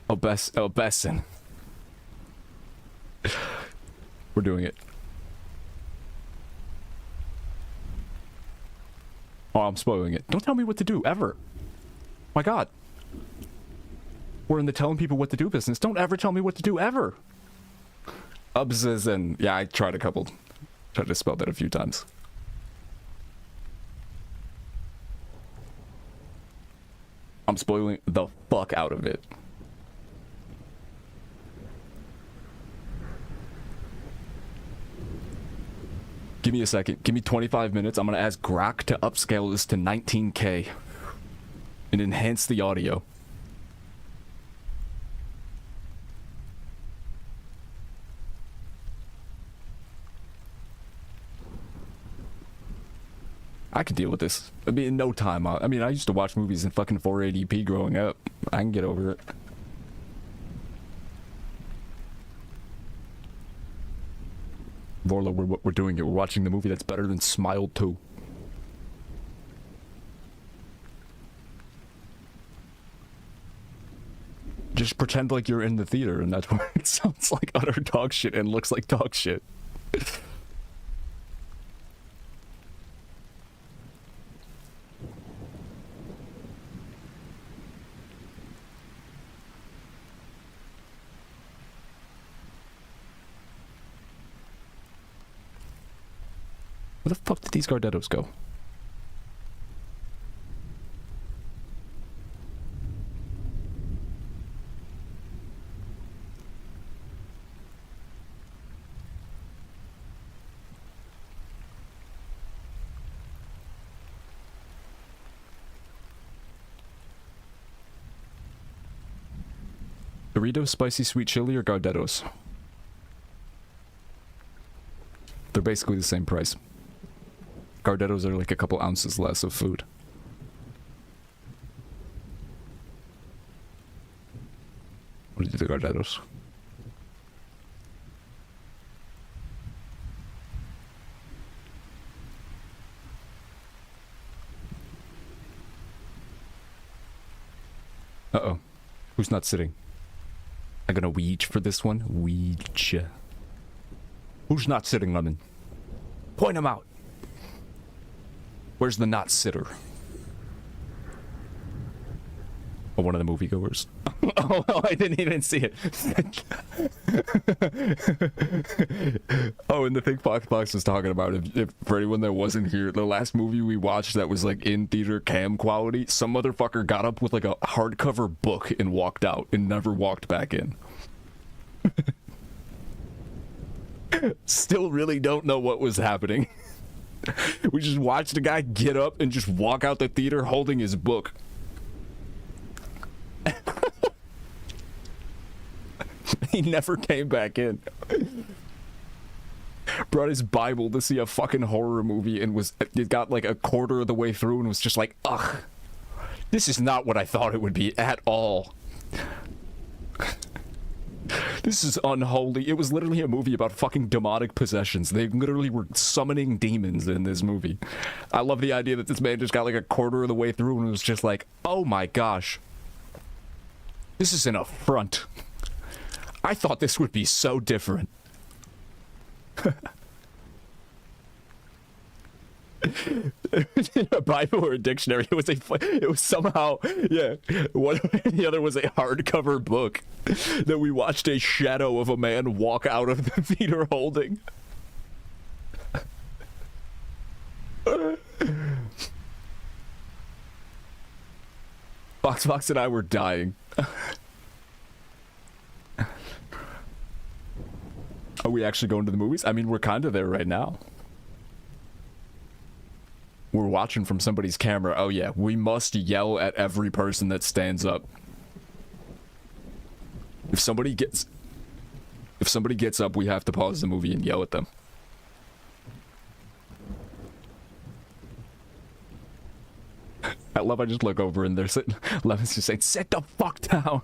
Obesin. We're doing it. Oh, I'm spoiling it. Don't tell me what to do, ever. My god. We're in the telling people what to do business. Don't ever tell me what to do, ever. Ubzizin. Yeah, I tried to spell that a few times. I'm spoiling the fuck out of it. Give me a second. Give me 25 minutes. I'm gonna ask Grok to upscale this to 19K and enhance the audio. I can deal with this. I mean, in no time. I mean, I used to watch movies in fucking 480p growing up. I can get over it. Vorlo, we're doing it. We're watching the movie that's better than Smile 2. Just pretend like you're in the theater, and that's where it sounds like utter dog shit and looks like dog shit. Where the fuck did these Gardettos go? Doritos, spicy sweet chili, or Gardettos? They're basically the same price. Gardettos are like a couple ounces less of food. What do you do, the Gardettos? Uh-oh. Who's not sitting? I'm gonna weech for this one. Weech. Who's not sitting, Lemon? Point him out. Where's the not sitter? Oh, one of the moviegoers. Oh, I didn't even see it. Oh, and the thing Fox was talking about, if for anyone that wasn't here, the last movie we watched that was like in theater cam quality, some motherfucker got up with like a hardcover book and walked out and never walked back in. Still really don't know what was happening. We just watched a guy get up and just walk out the theater holding his book. He never came back in. Brought his Bible to see a fucking horror movie and it got like a quarter of the way through and was just like, ugh, this is not what I thought it would be at all. This is unholy. It was literally a movie about fucking demonic possessions. They literally were summoning demons in this movie. I love the idea that this man just got like a quarter of the way through and was just like, oh my gosh. This is an affront. I thought this would be so different. A Bible or a dictionary. It was somehow, yeah. One the other was a hardcover book that we watched a shadow of a man walk out of the theater holding. Fox and I were dying. Are we actually going to the movies? I mean, we're kind of there right now. We're watching from somebody's camera. Oh yeah, we must yell at every person that stands up. If somebody gets up, we have to pause the movie and yell at them. I love I just look over and they're sitting, Levin's just saying, sit the fuck down.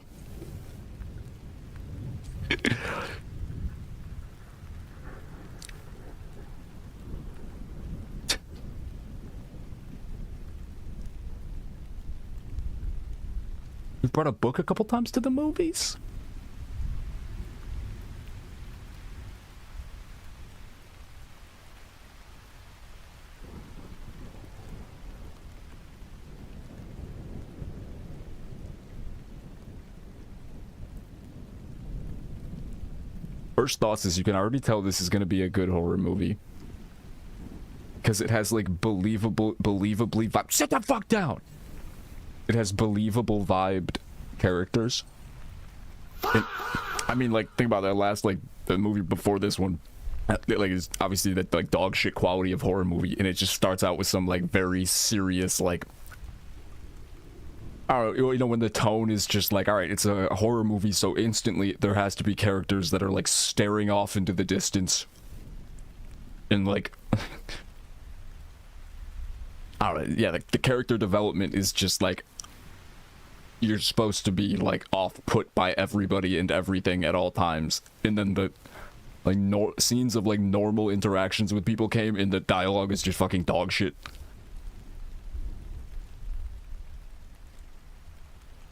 We've brought a book a couple times to the movies. First thoughts is you can already tell this is going to be a good horror movie. Because it has, like, believably vibe. Sit the fuck down! It has believable vibed characters. And, I mean, like, think about that last, like, the movie before this one. Like, it's obviously that, like, dog shit quality of horror movie. And it just starts out with some, like, very serious, like... I don't know, you know, when the tone is just like, alright, it's a horror movie, so instantly there has to be characters that are, like, staring off into the distance. And, like... I don't know, yeah, like, the character development is just, like... You're supposed to be, like, off-put by everybody and everything at all times. And then the, like, scenes of, like, normal interactions with people came, and the dialogue is just fucking dog shit.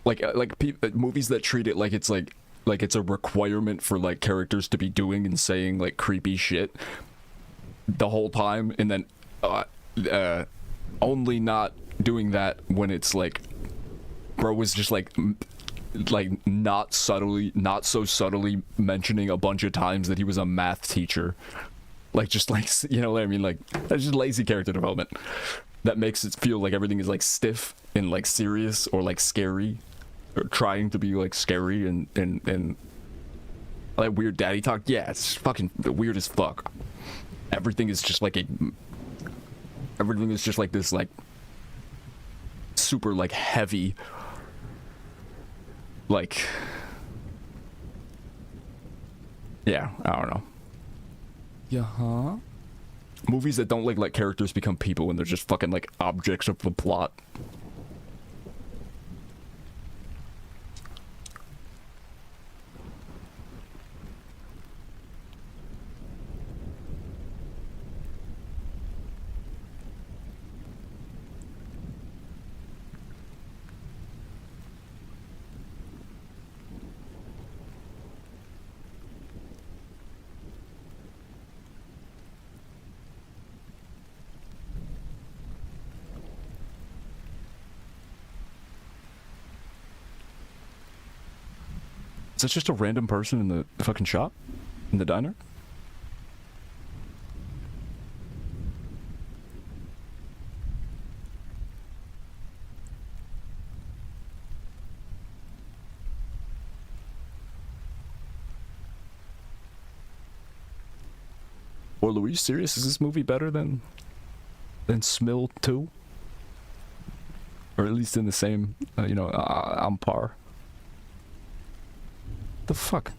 Like movies that treat it like it's it's a requirement for, like, characters to be doing and saying, like, creepy shit the whole time, and then only not doing that when it's like bro was just like not so subtly mentioning a bunch of times that he was a math teacher, like, just like, you know what I mean, like, that's just lazy character development that makes it feel like everything is, like, stiff and, like, serious or, like, scary. Or trying to be, like, scary and like weird daddy talk. Yeah, it's fucking weird as fuck. Everything is just like everything is just like this, like, super, like, heavy, like, yeah, I don't know. Yeah, movies that don't let characters become people and they're just fucking, like, objects of the plot. Is that just a random person in the fucking shop? In the diner? Or Louise, serious? Is this movie better than Smill 2? Or at least in the same, you know, on par. The fuck?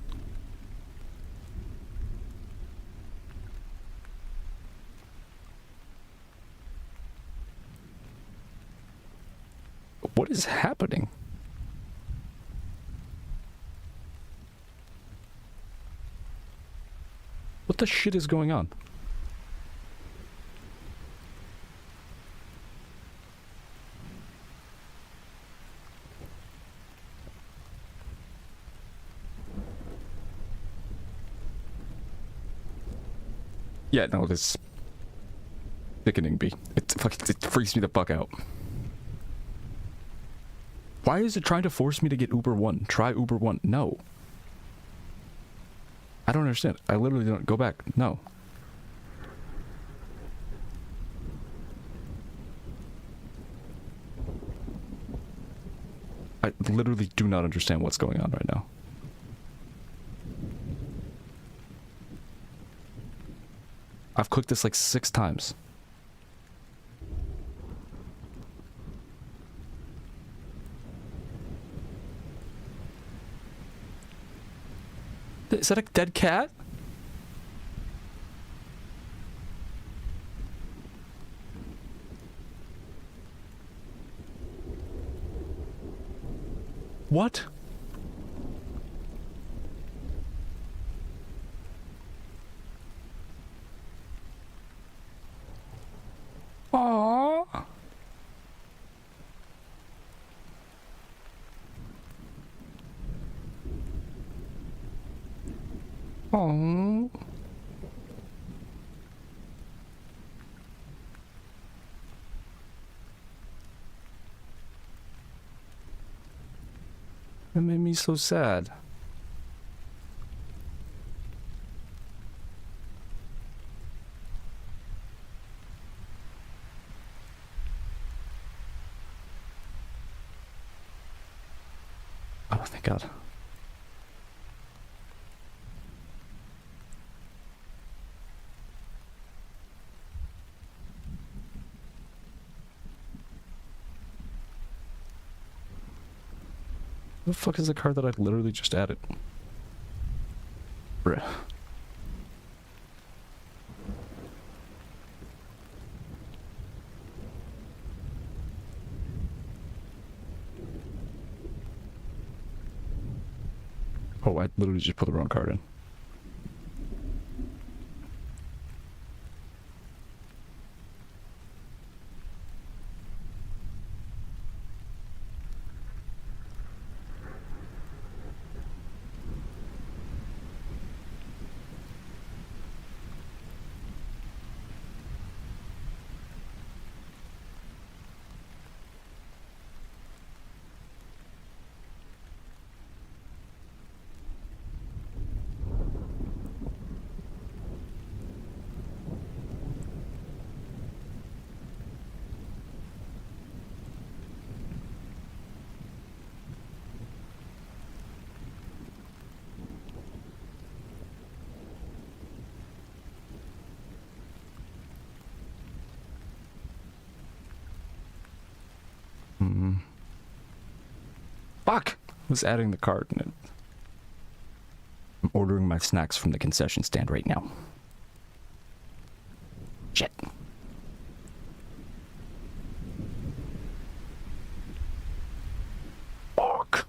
What is happening? What the shit is going on? Yeah, no, this sickening beat. It freaks me the fuck out. Why is it trying to force me to get Uber One? Try Uber One. No. I don't understand. I literally don't. Go back. No. I literally do not understand what's going on right now. I've clicked this like 6 times. Is that a dead cat? What? Aww. Oh. That made me so sad. Oh, thank God. What the fuck is the card that I literally just added? Bruh. Oh, I literally just put the wrong card in. Fuck! I was adding the card in it. I'm ordering my snacks from the concession stand right now. Shit. Fuck!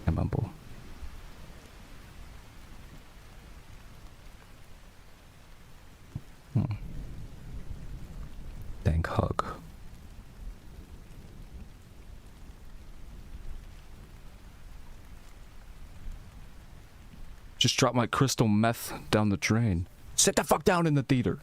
I mumble. Thank hug. Just dropped my crystal meth down the drain. Sit the fuck down in the theater.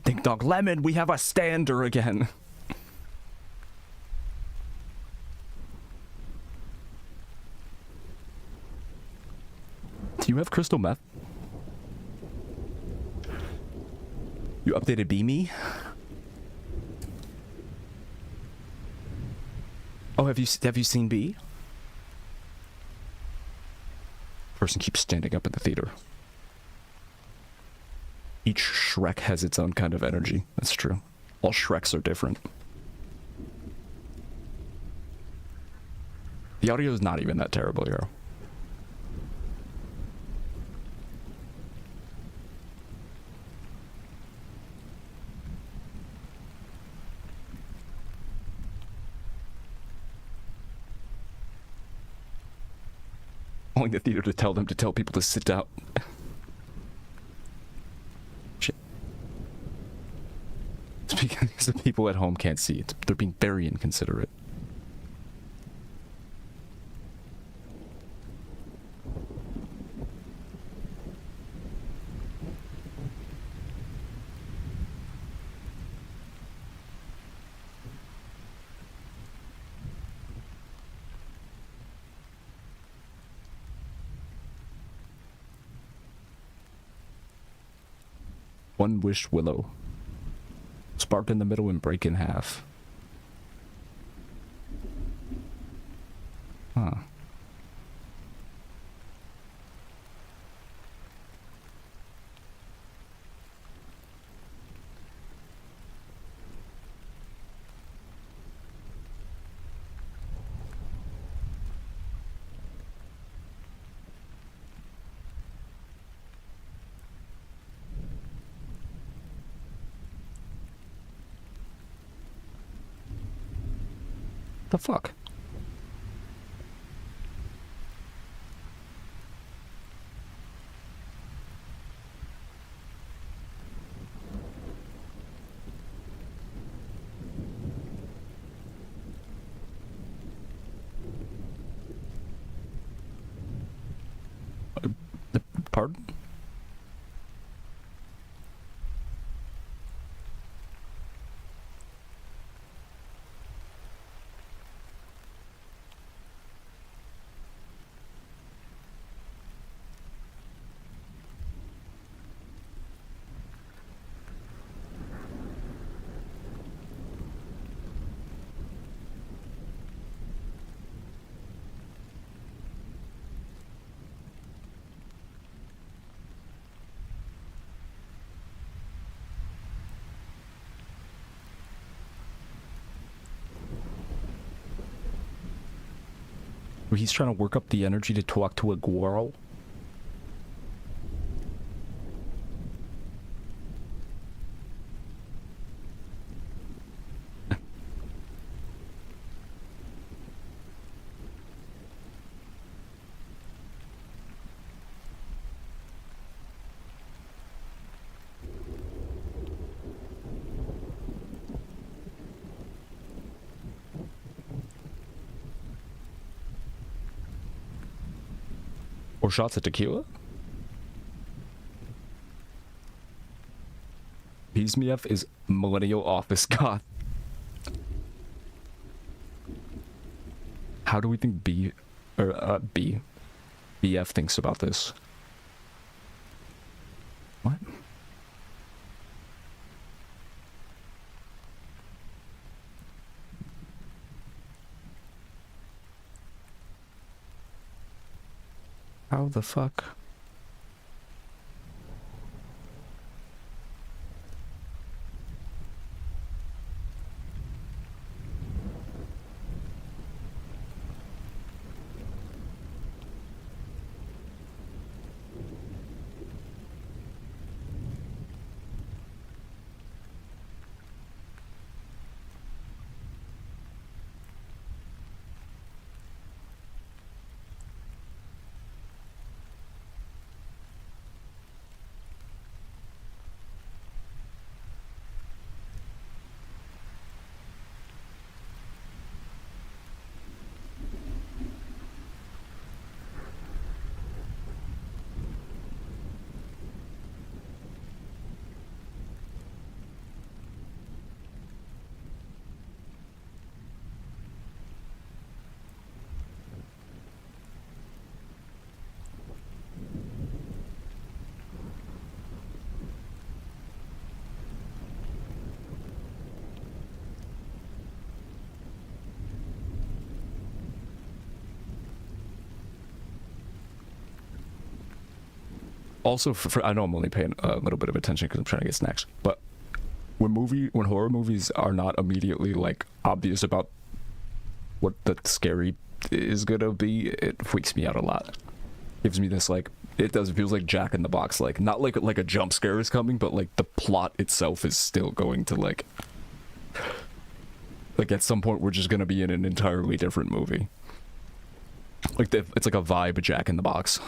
Ding dong lemon, we have a stander again. Do you have crystal meth? You updated B-Me? Oh, have you seen B? Person keeps standing up in the theater. Each Shrek has its own kind of energy. That's true. All Shreks are different. The audio is not even that terrible here. Calling the theater to tell them to tell people to sit down. Shit. It's because the people at home can't see it. They're being very inconsiderate. One wish willow. Spark in the middle and break in half. Huh. The fuck? Pardon? He's trying to work up the energy to talk to a girl. Or shots of tequila? Bizmiev is millennial office goth. How do we think BF thinks about this? What? How the fuck? Also, I know I'm only paying a little bit of attention because I'm trying to get snacks, but when horror movies are not immediately like obvious about what the scary is gonna be, it freaks me out a lot. Gives me this like, it feels like Jack in the Box, like not like a jump scare is coming, but like the plot itself is still going to like at some point we're just gonna be in an entirely different movie. Like it's like a vibe Jack in the Box.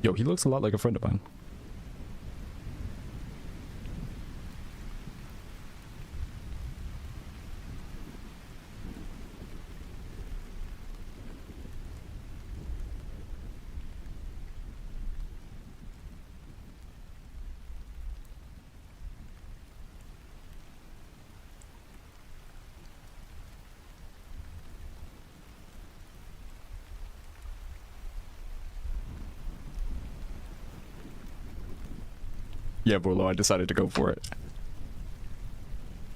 Yo, he looks a lot like a friend of mine. Yeah, Borlo, I decided to go for it.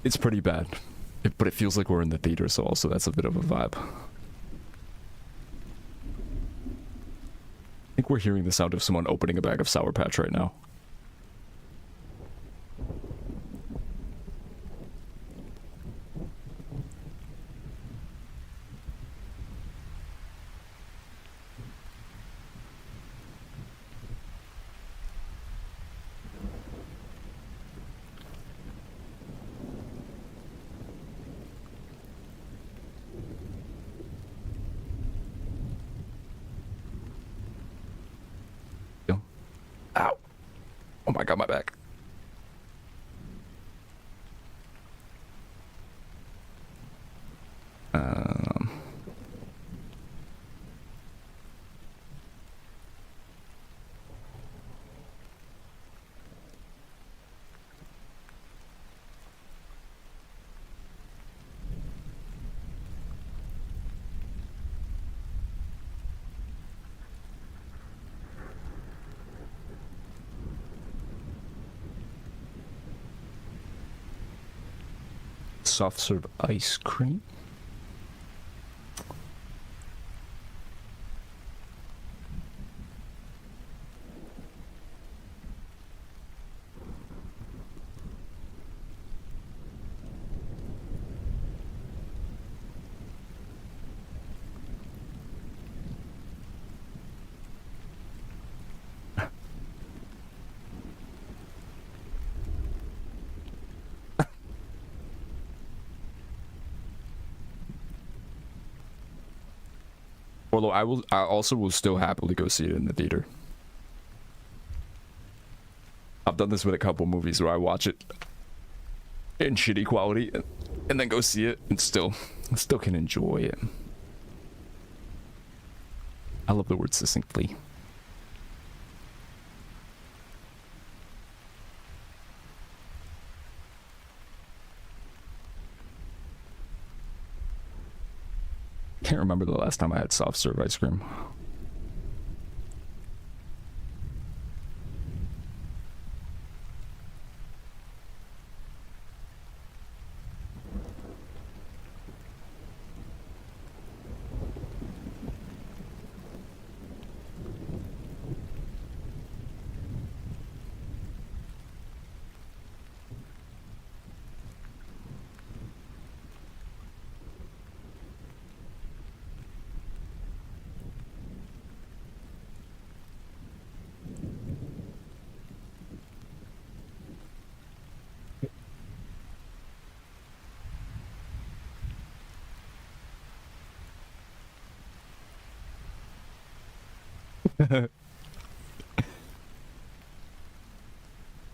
It's pretty bad, but it feels like we're in the theater, so also that's a bit of a vibe. I think we're hearing the sound of someone opening a bag of Sour Patch right now. Ow. Oh my god, my back. Soft serve ice cream. Although I also will still happily go see it in the theater. I've done this with a couple movies where I watch it in shitty quality and then go see it and still can enjoy it. I love the word succinctly. Can't remember the last time I had soft serve ice cream.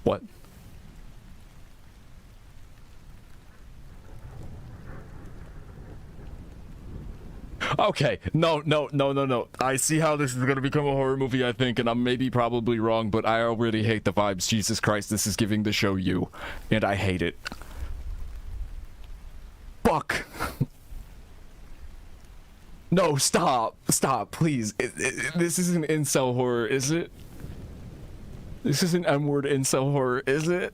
What? Okay, no. I see how this is gonna become a horror movie, I think, and I'm maybe probably wrong, but I already hate the vibes. Jesus Christ, this is giving the show you, and I hate it. Fuck. No, stop, please. This isn't incel horror, is it? This isn't M-word incel horror, is it?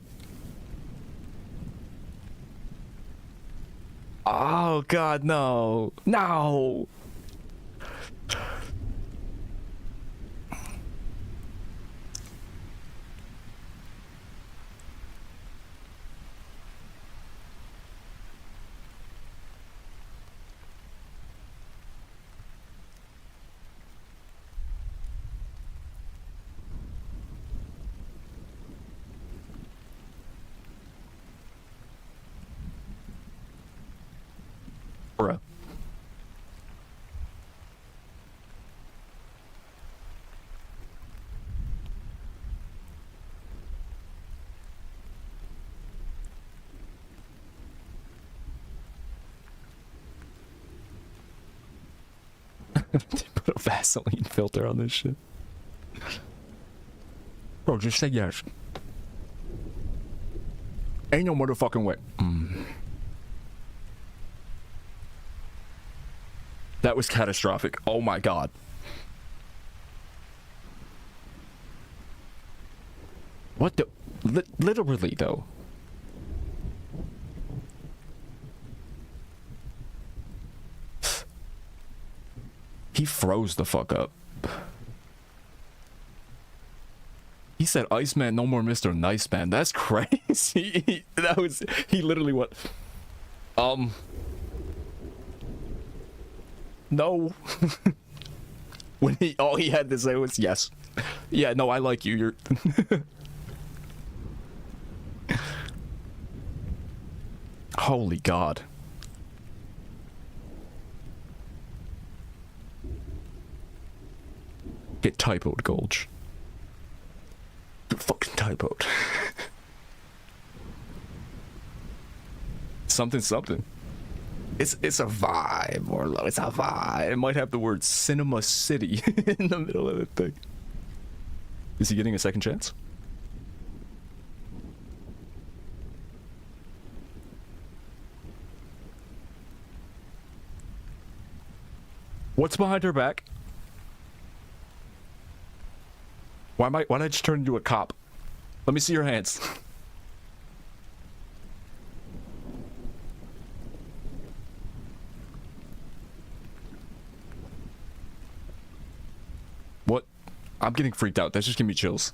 Oh god, no. No! Bruh. Put a Vaseline filter on this shit. Bro, just say yes. Ain't no motherfucking way. That was catastrophic. Oh my god. What the? Literally, though. He froze the fuck up. He said, Iceman, no more Mr. Nice Man. That's crazy. He literally went, no. When all he had to say was yes. Yeah, no, I like you. You're holy god. Get typoed, Gulch. Get fucking typoed. Something. It's a vibe, or it's a vibe. It might have the word Cinema City in the middle of the thing. Is he getting a second chance? What's behind her back? Why did I just turn into a cop? Let me see your hands. What? I'm getting freaked out. That's just giving me chills.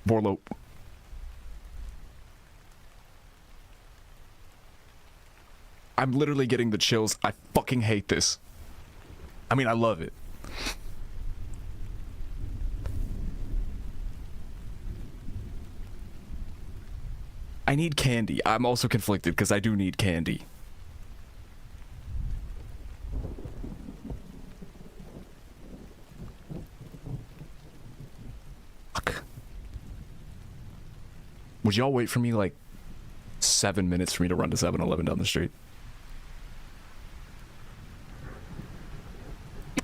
Vorlo. I'm literally getting the chills. I fucking hate this. I mean, I love it. I need candy. I'm also conflicted because I do need candy. Would y'all wait for me like 7 minutes for me to run to 7-Eleven down the street?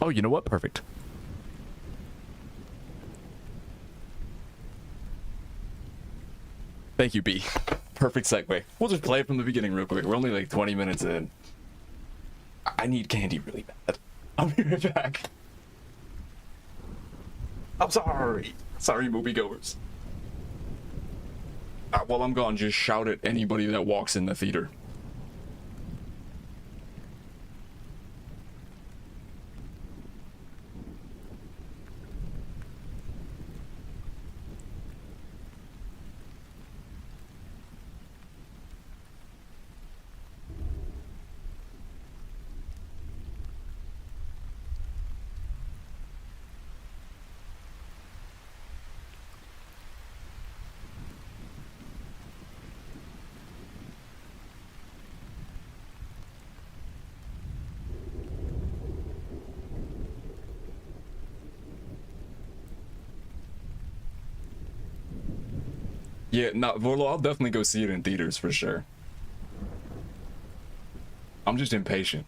Oh, you know what? Perfect. Thank you, B. Perfect segue. We'll just play it from the beginning real quick. We're only like 20 minutes in. I need candy really bad. I'll be right back. I'm sorry. Sorry, moviegoers. While I'm gone, just shout at anybody that walks in the theater. Yeah, no, Vorlo, I'll definitely go see it in theaters for sure. I'm just impatient.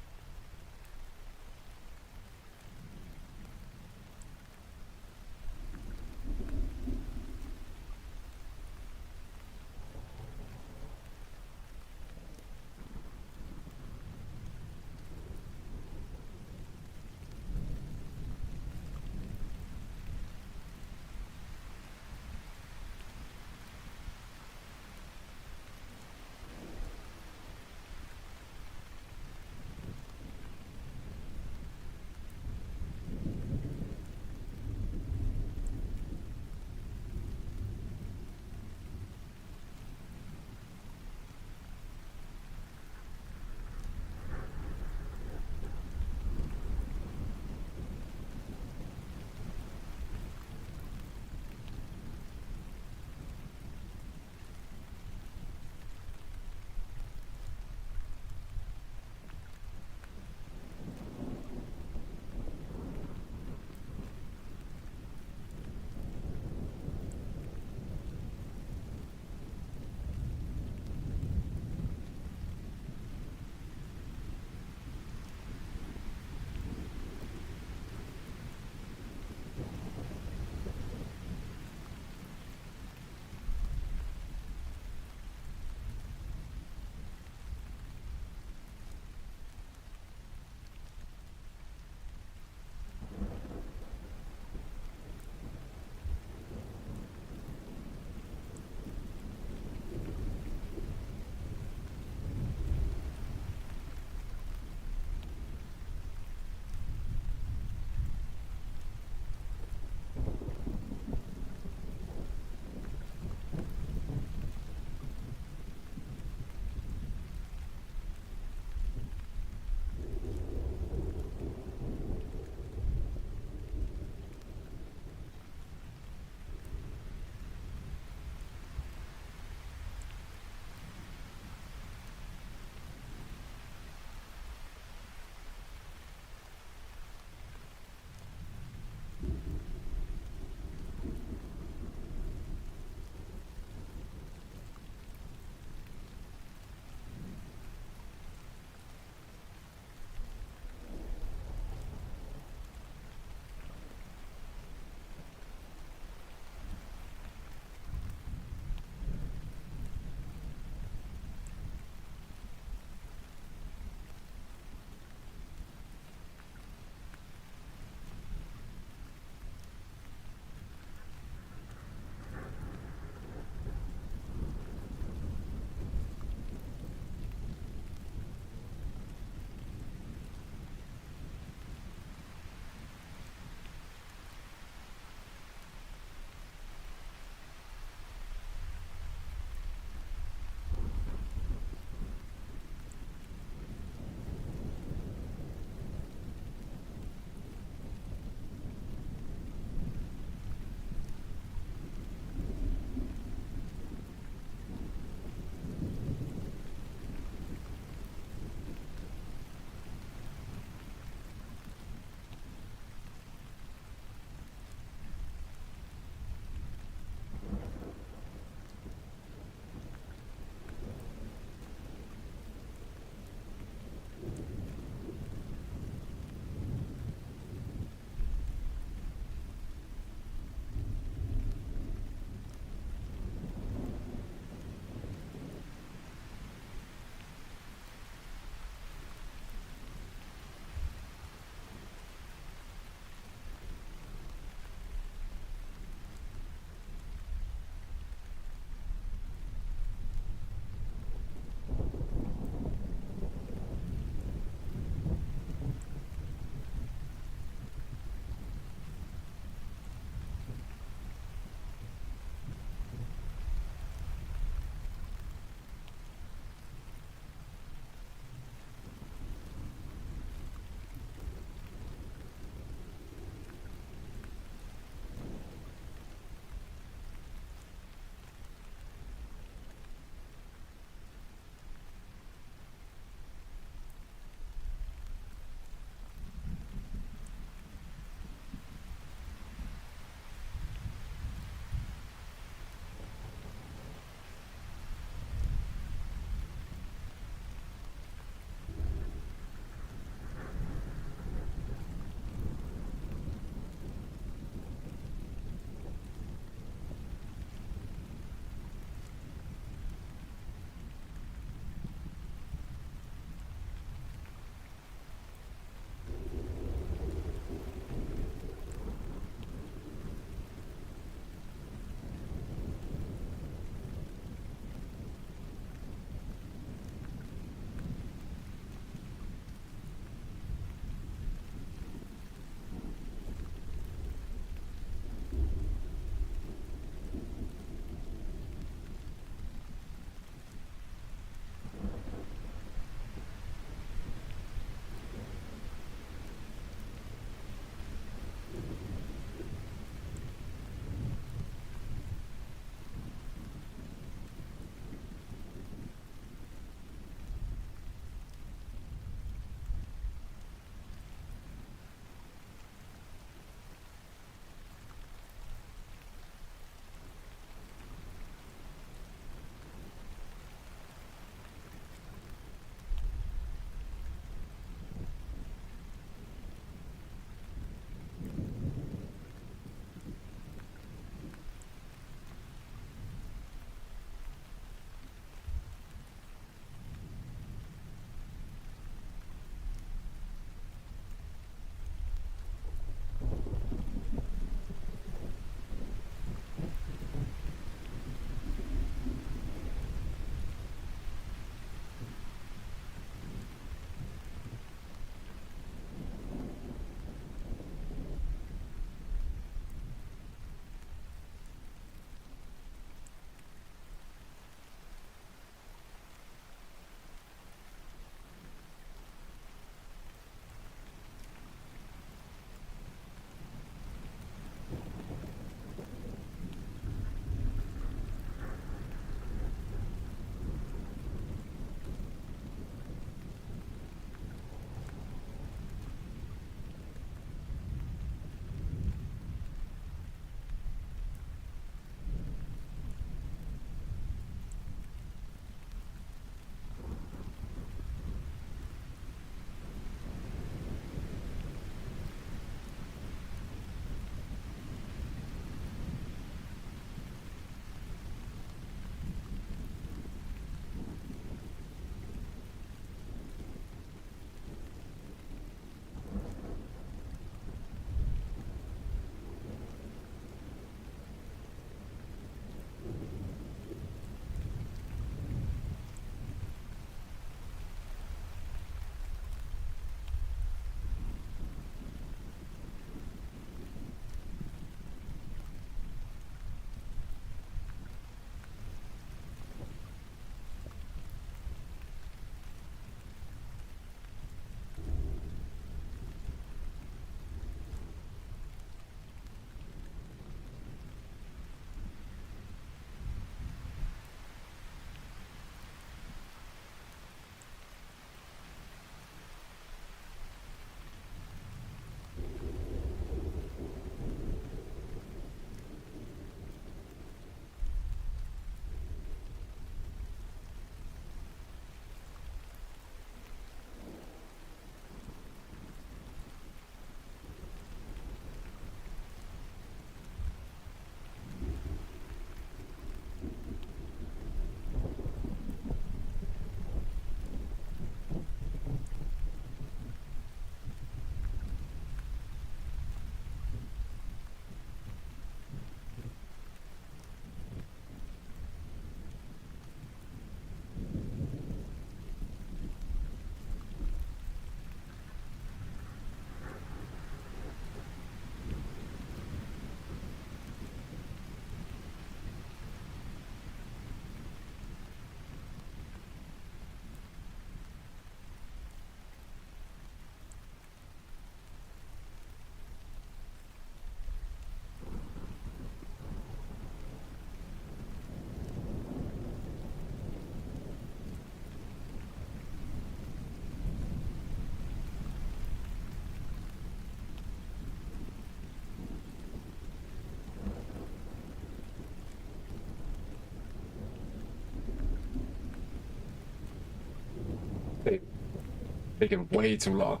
Taking way too long.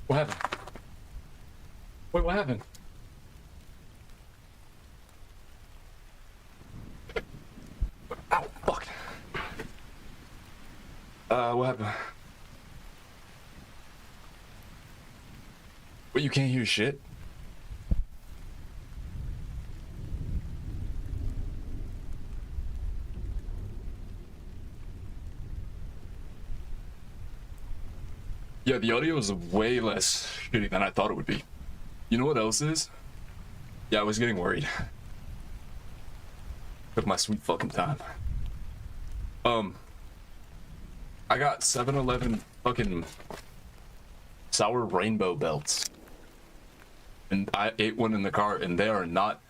What happened? Wait, what happened? Ow, fuck. What happened? Wait, you can't hear shit? Yeah, the audio is way less shitty than I thought it would be. You know what else is? Yeah, I was getting worried. Took my sweet fucking time. I got 7-Eleven fucking sour rainbow belts. And I ate one in the car, and they are not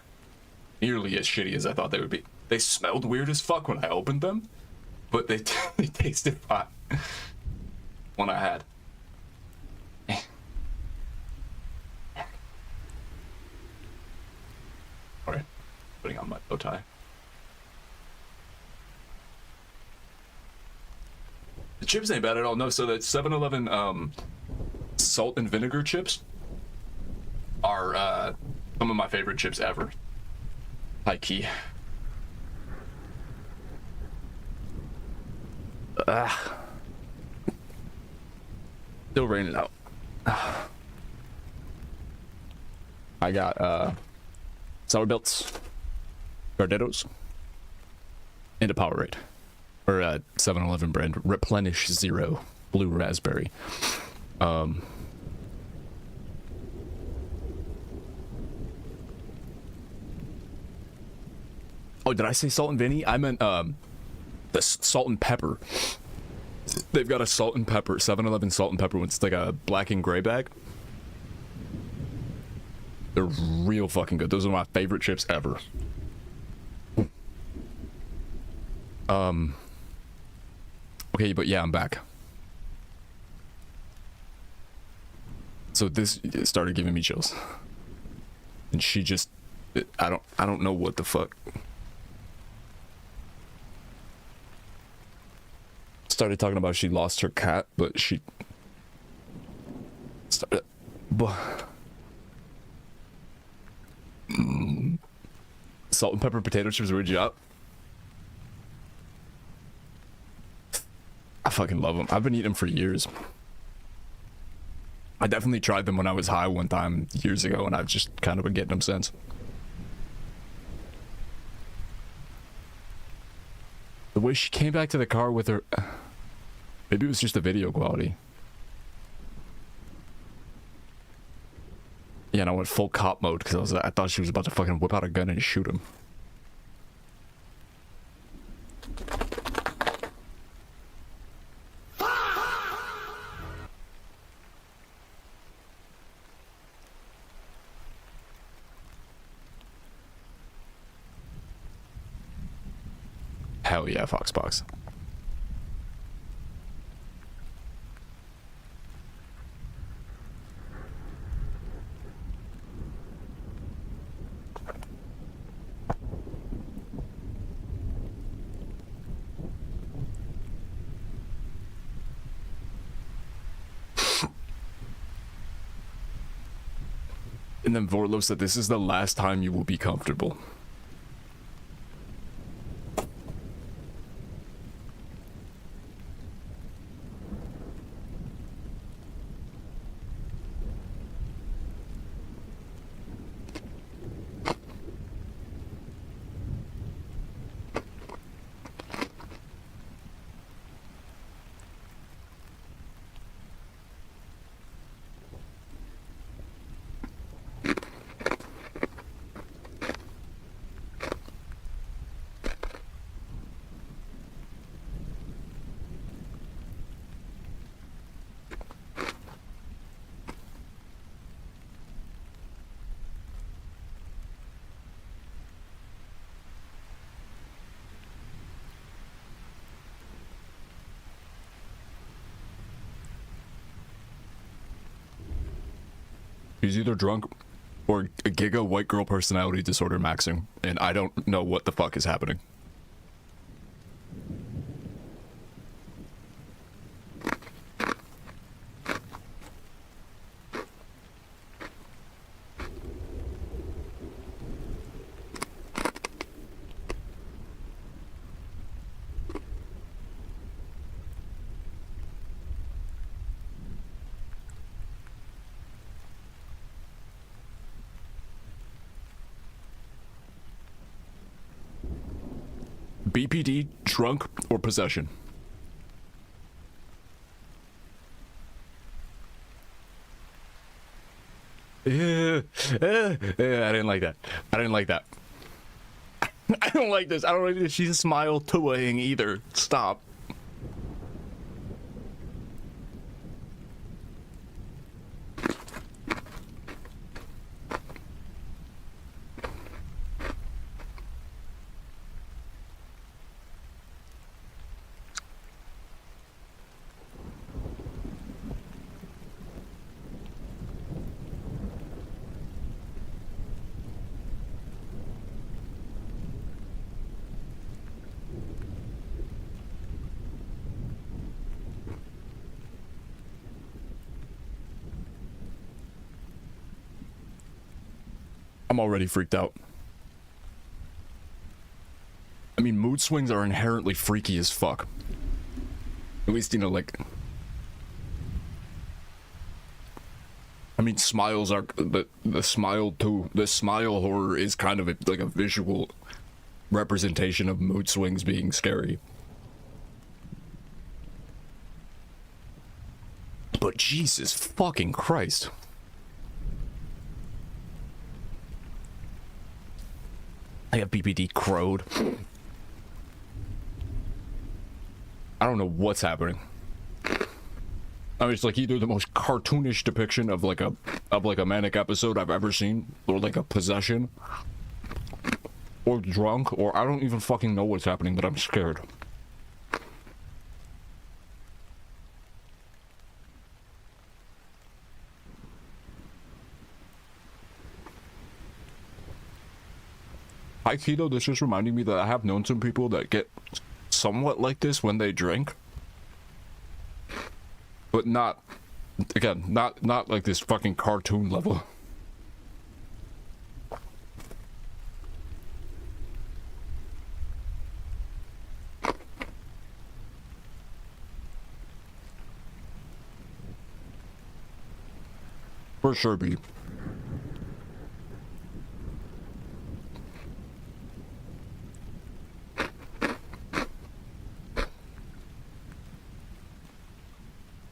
nearly as shitty as I thought they would be. They smelled weird as fuck when I opened them, but they tasted fine when I had. Alright, putting on my bow tie. The chips ain't bad at all. No, so that 7-Eleven salt and vinegar chips are some of my favorite chips ever. High key. Still raining out. I got sour belts, Gardettos, and a Powerade. Or 7-Eleven brand Replenish Zero blue raspberry. Oh, did I say salt and vinny? I meant the salt and pepper. They've got a salt and pepper 7-Eleven salt and pepper one. It's like a black and gray bag. They're real fucking good. Those are my favorite chips ever. Okay, but yeah, I'm back. So this started giving me chills. And she just I don't know what the fuck. Started talking about she lost her cat, but she started salt and pepper potato chips weird you up. I fucking love them. I've been eating them for years. I definitely tried them when I was high one time years ago, and I've just kind of been getting them since. The way she came back to the car with her... Maybe it was just the video quality. Yeah, and I went full cop mode because I thought she was about to fucking whip out a gun and shoot him. Hell yeah, Foxbox. And then Vorlo said, this is the last time you will be comfortable. He's either drunk or a giga white girl personality disorder maxing, and I don't know what the fuck is happening. BPD, drunk, or possession? Yeah, I didn't like that. I didn't like that. I don't like this. I don't like this. She's a smile toying either. Stop. I'm already freaked out. I mean, mood swings are inherently freaky as fuck. At least, you know, like... I mean, smiles are... The smile, too. The smile horror is kind of like a visual representation of mood swings being scary. But Jesus fucking Christ. I have BPD crowed. I don't know what's happening. I mean, it's like either the most cartoonish depiction of like a manic episode I've ever seen, or like a possession, or drunk, or I don't even fucking know what's happening, but I'm scared. Hi Keto, this just reminding me that I have known some people that get somewhat like this when they drink. But not, again, not like this fucking cartoon level. For sure, B.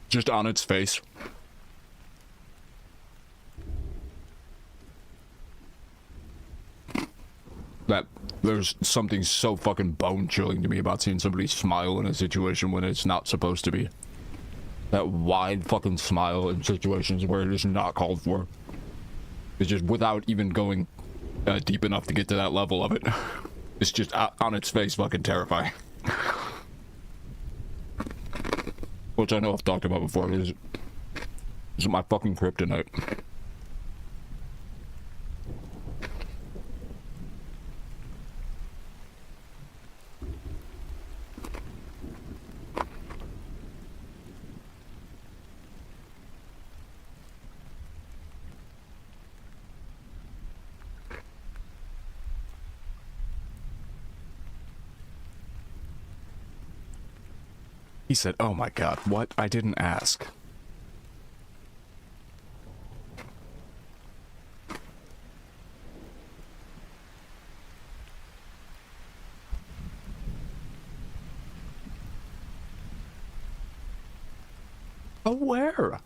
Just on its face. That there's something so fucking bone chilling to me about seeing somebody smile in a situation when it's not supposed to be. That wide fucking smile in situations where it is not called for. It's just without even going deep enough to get to that level of it. It's just on its face fucking terrifying. Which I know I've talked about before. Is my fucking kryptonite. He said, oh my god, what? I didn't ask. Oh, where?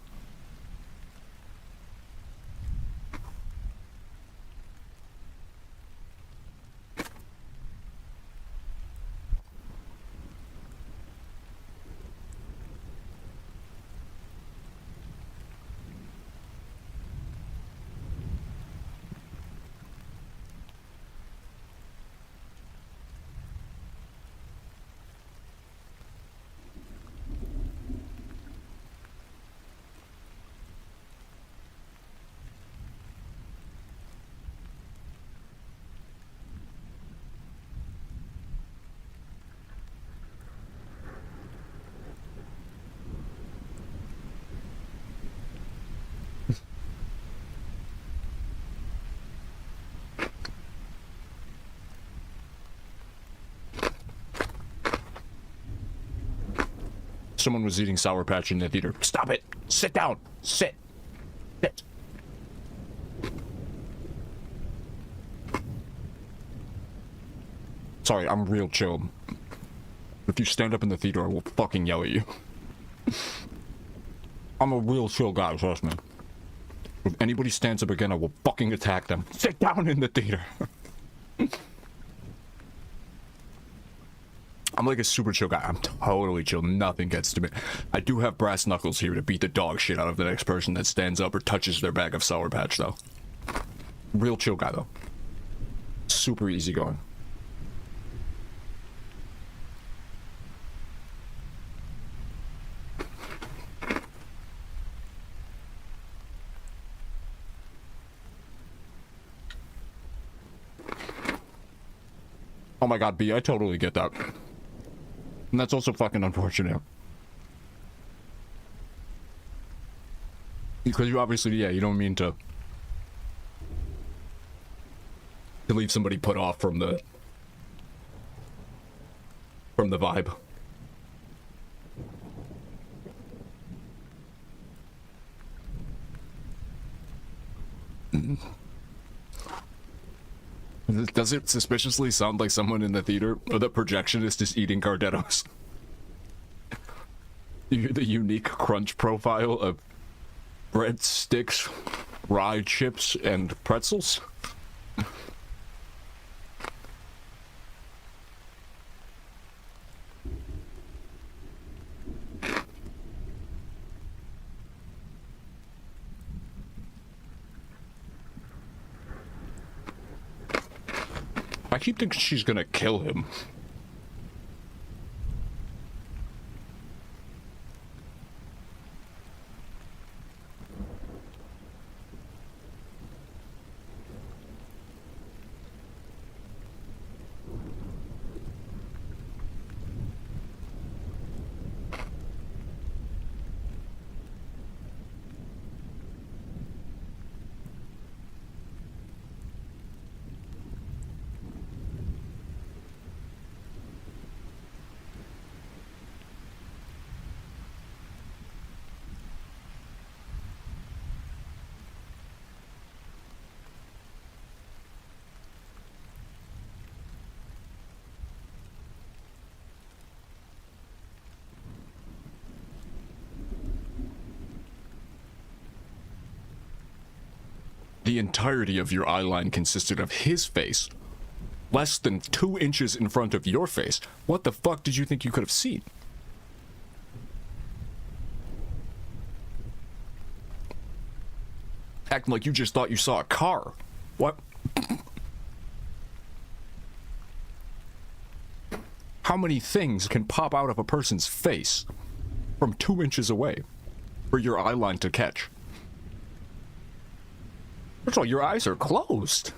Someone was eating Sour Patch in the theater. Stop it! Sit down! Sit! Sit! Sorry, I'm real chill. If you stand up in the theater, I will fucking yell at you. I'm a real chill guy, trust me. If anybody stands up again, I will fucking attack them. Sit down in the theater. I'm like a super chill guy. I'm totally chill. Nothing gets to me. I do have brass knuckles here to beat the dog shit out of the next person that stands up or touches their bag of Sour Patch, though. Real chill guy, though. Super easygoing. Oh my god, B, I totally get that. And that's also fucking unfortunate. Because you obviously, yeah, you don't mean to leave somebody put off from the vibe. Does it suspiciously sound like someone in the theater or the projectionist is eating Gardettos? You hear the unique crunch profile of breadsticks, rye chips, and pretzels? I keep thinking she's gonna kill him. The entirety of your eye line consisted of his face. Less than 2 inches in front of your face. What the fuck did you think you could have seen? Acting like you just thought you saw a car. What? How many things can pop out of a person's face from 2 inches away for your eye line to catch? First of all, your eyes are closed.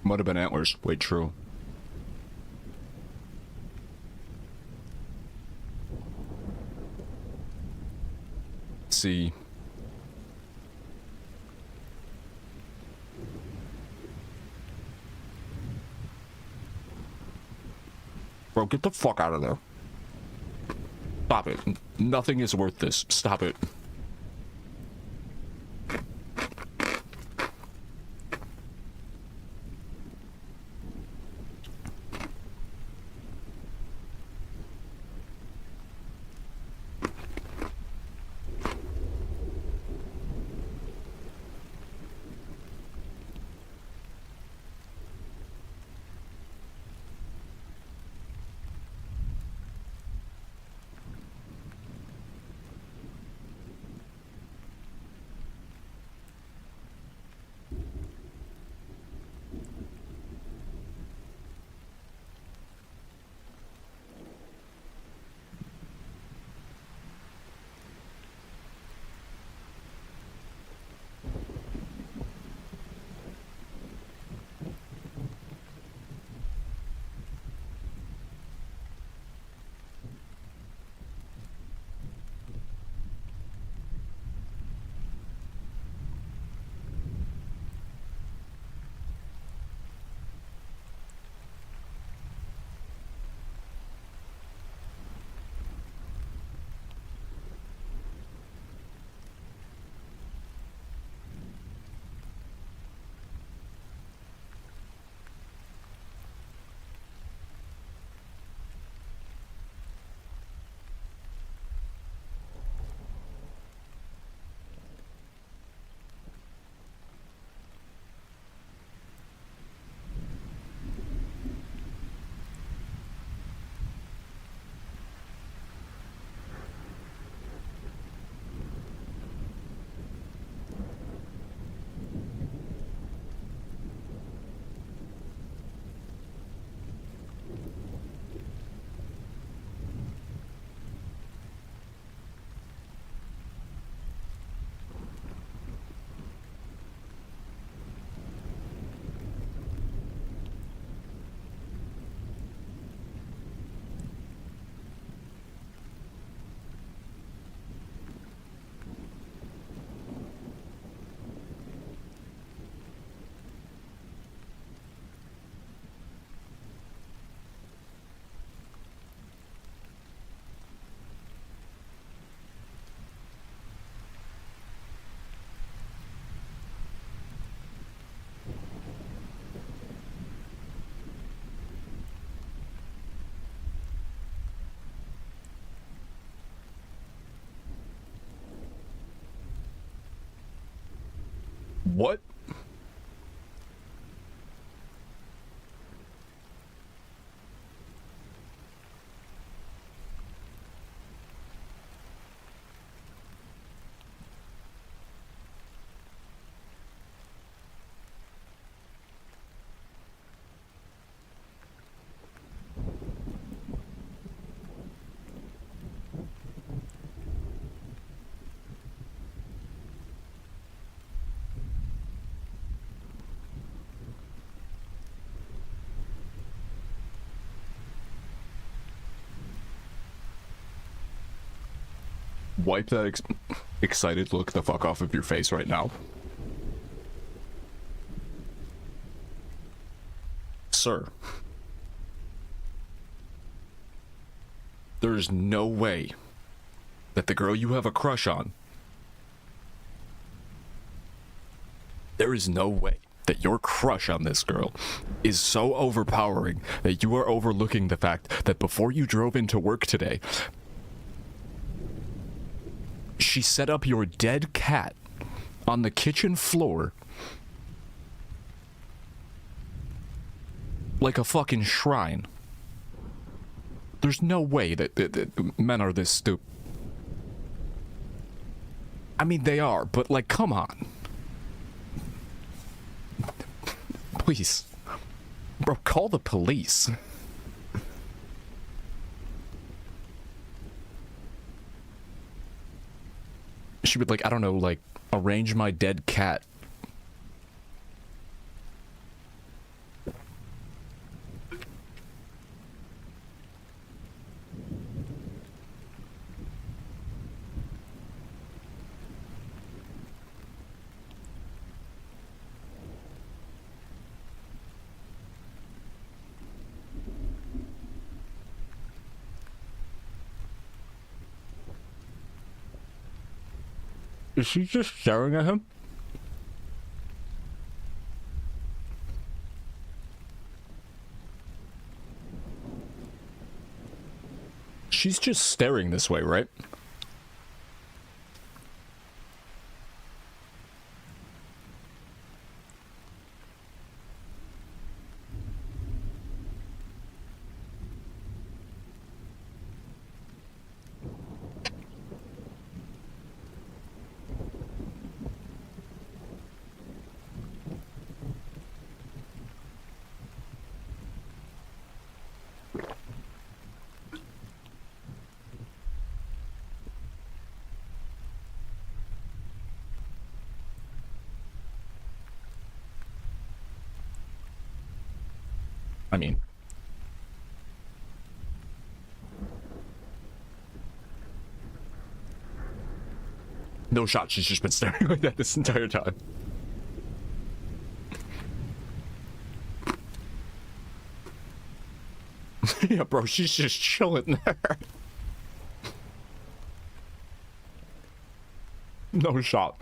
Might have been antlers. Wait, true. Let's see. Bro, get the fuck out of there. Stop it. Nothing is worth this. Stop it. What? Wipe that excited look the fuck off of your face right now. Sir. There's no way that the girl you have a crush on, there is no way that your crush on this girl is so overpowering that you are overlooking the fact that before you drove into work today, she set up your dead cat on the kitchen floor like a fucking shrine. There's no way that men are this stupid. I mean, they are, but like, come on. Please. Bro, call the police. She would, like, I don't know, like, arrange my dead cat. Is she just staring at him? She's just staring this way, right? I mean, no shot, she's just been staring like that this entire time. Yeah, bro, she's just chilling there. No shot.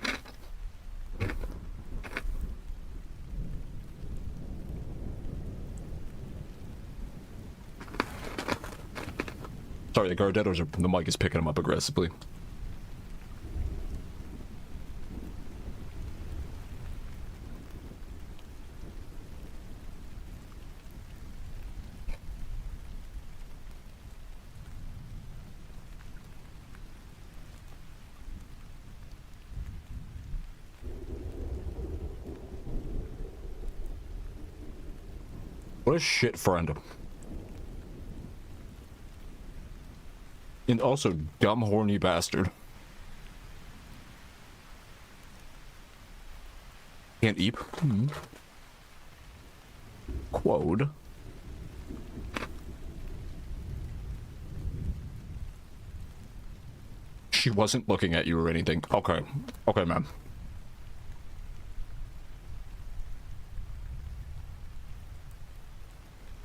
Sorry, the Gardettos are, the mic is picking them up aggressively. What a shit friend. And also, dumb, horny bastard. Can't eat. Quote. She wasn't looking at you or anything. Okay. Okay, man.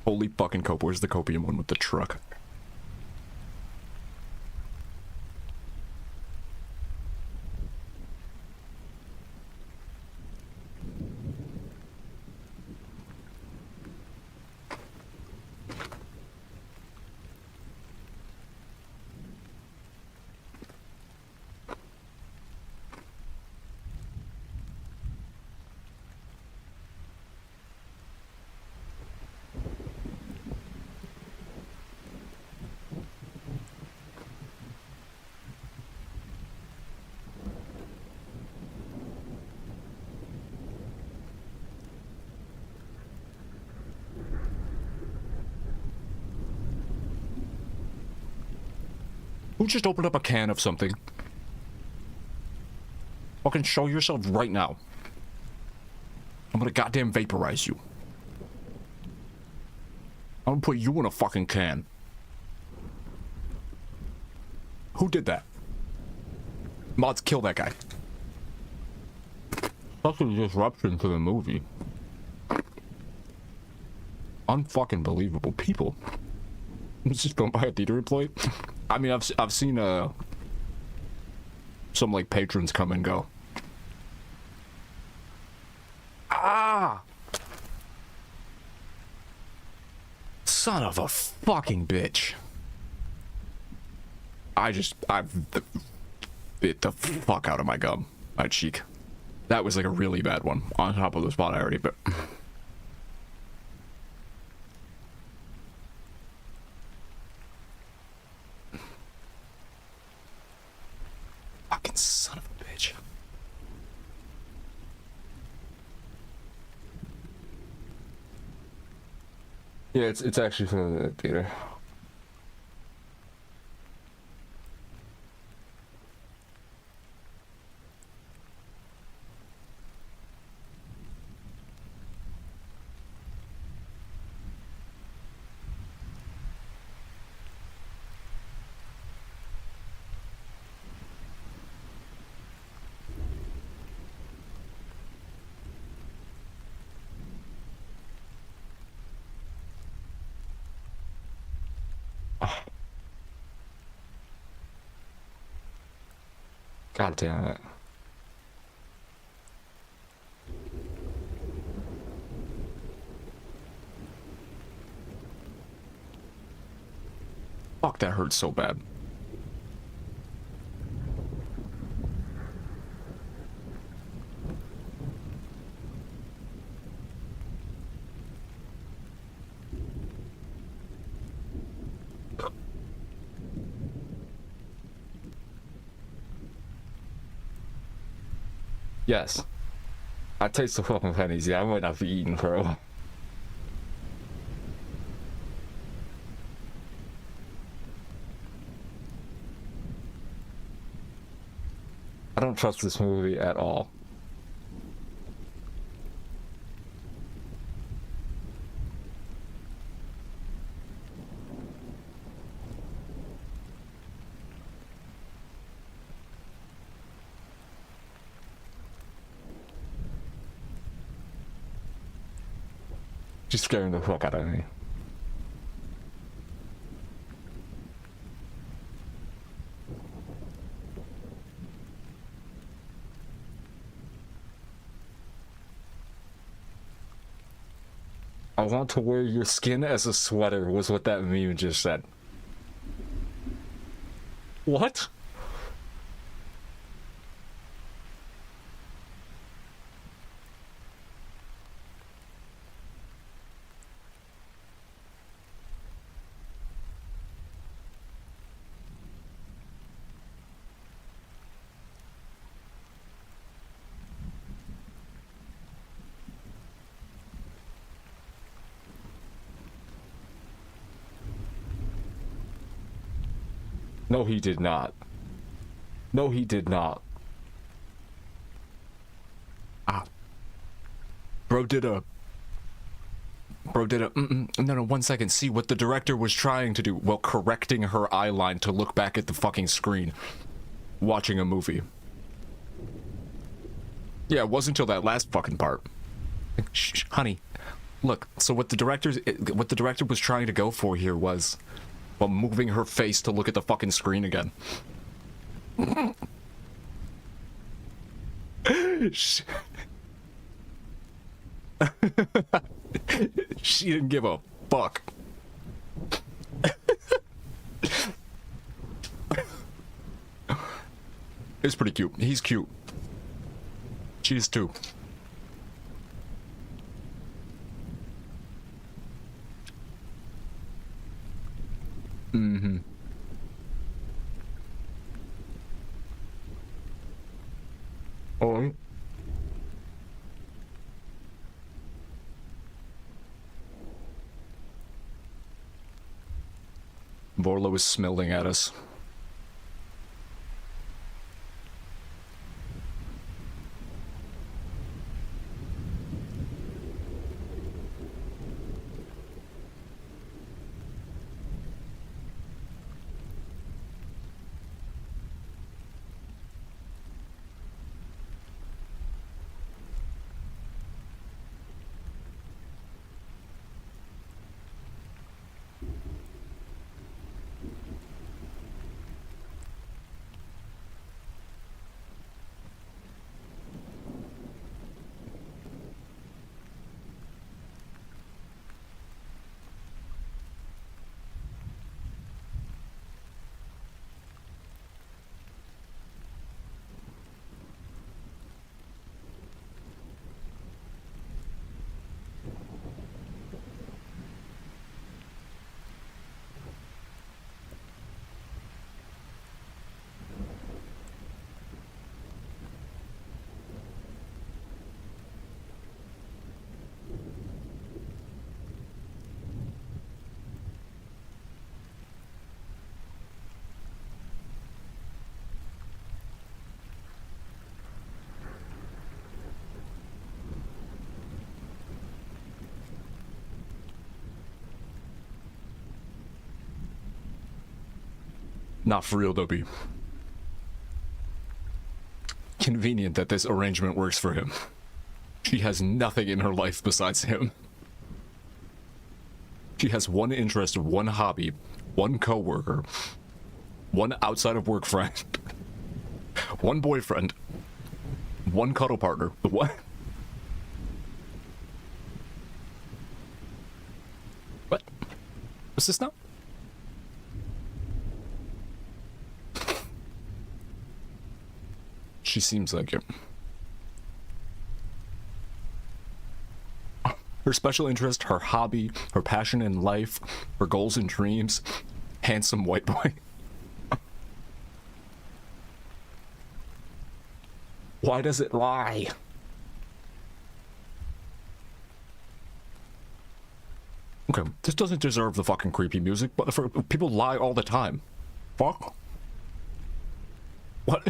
Holy fucking cope. Where's the copium one with the truck? Who just opened up a can of something? Fucking show yourself right now. I'm gonna goddamn vaporize you. I'm gonna put you in a fucking can. Who did that? Mods, kill that guy. Such a disruption to the movie. Unfucking believable people. It's just filmed by a theater employee. I mean, I've seen some like patrons come and go. Ah! Son of a fucking bitch. I've bit the fuck out of my gum, my cheek. That was like a really bad one on top of the spot I already bit. Fucking son of a bitch. Yeah, it's actually from the theater. God damn it. Fuck, that hurts so bad. Yes. I taste the fucking pennies. Yeah, I might not be eating for a while. I don't trust this movie at all. She's scaring the fuck out of me. I want to wear your skin as a sweater was what that meme just said. What? No, he did not. No, he did not. Ah. Bro did a... No, 1 second. See what the director was trying to do while correcting her eye line to look back at the fucking screen. Watching a movie. Yeah, it wasn't until that last fucking part. Shh, honey. Look, so what the director was trying to go for here was... while moving her face to look at the fucking screen again. She didn't give a fuck. It's pretty cute. He's cute. She's too. Mm-hmm. Oh. Vorlo is smelling at us. Not for real, though, B. Convenient that this arrangement works for him. She has nothing in her life besides him. She has one interest, one hobby, one coworker, one outside of work friend, one boyfriend, one cuddle partner. What? What? What's this now? She seems like it. Her special interest, her hobby, her passion in life, her goals and dreams. Handsome white boy. Why does it lie? Okay, this doesn't deserve the fucking creepy music, but people lie all the time. Fuck. What?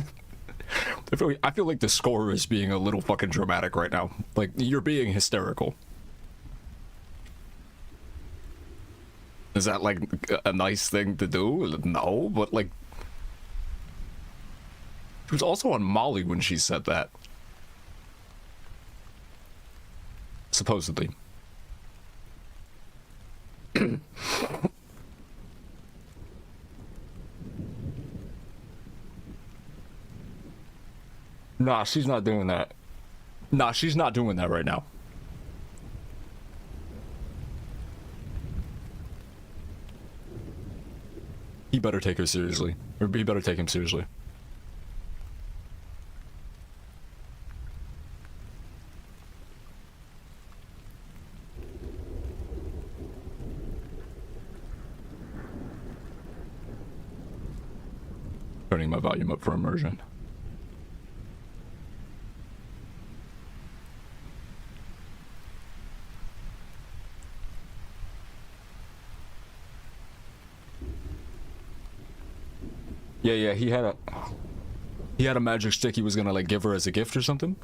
I feel like the score is being a little fucking dramatic right now. Like, you're being hysterical. Is that, like, a nice thing to do? No, but, like... She was also on Molly when she said that. Supposedly. Nah, she's not doing that. Nah, she's not doing that right now. He better take her seriously. Or he better take him seriously. Turning my volume up for immersion. Yeah, he had a magic stick he was gonna like give her as a gift or something.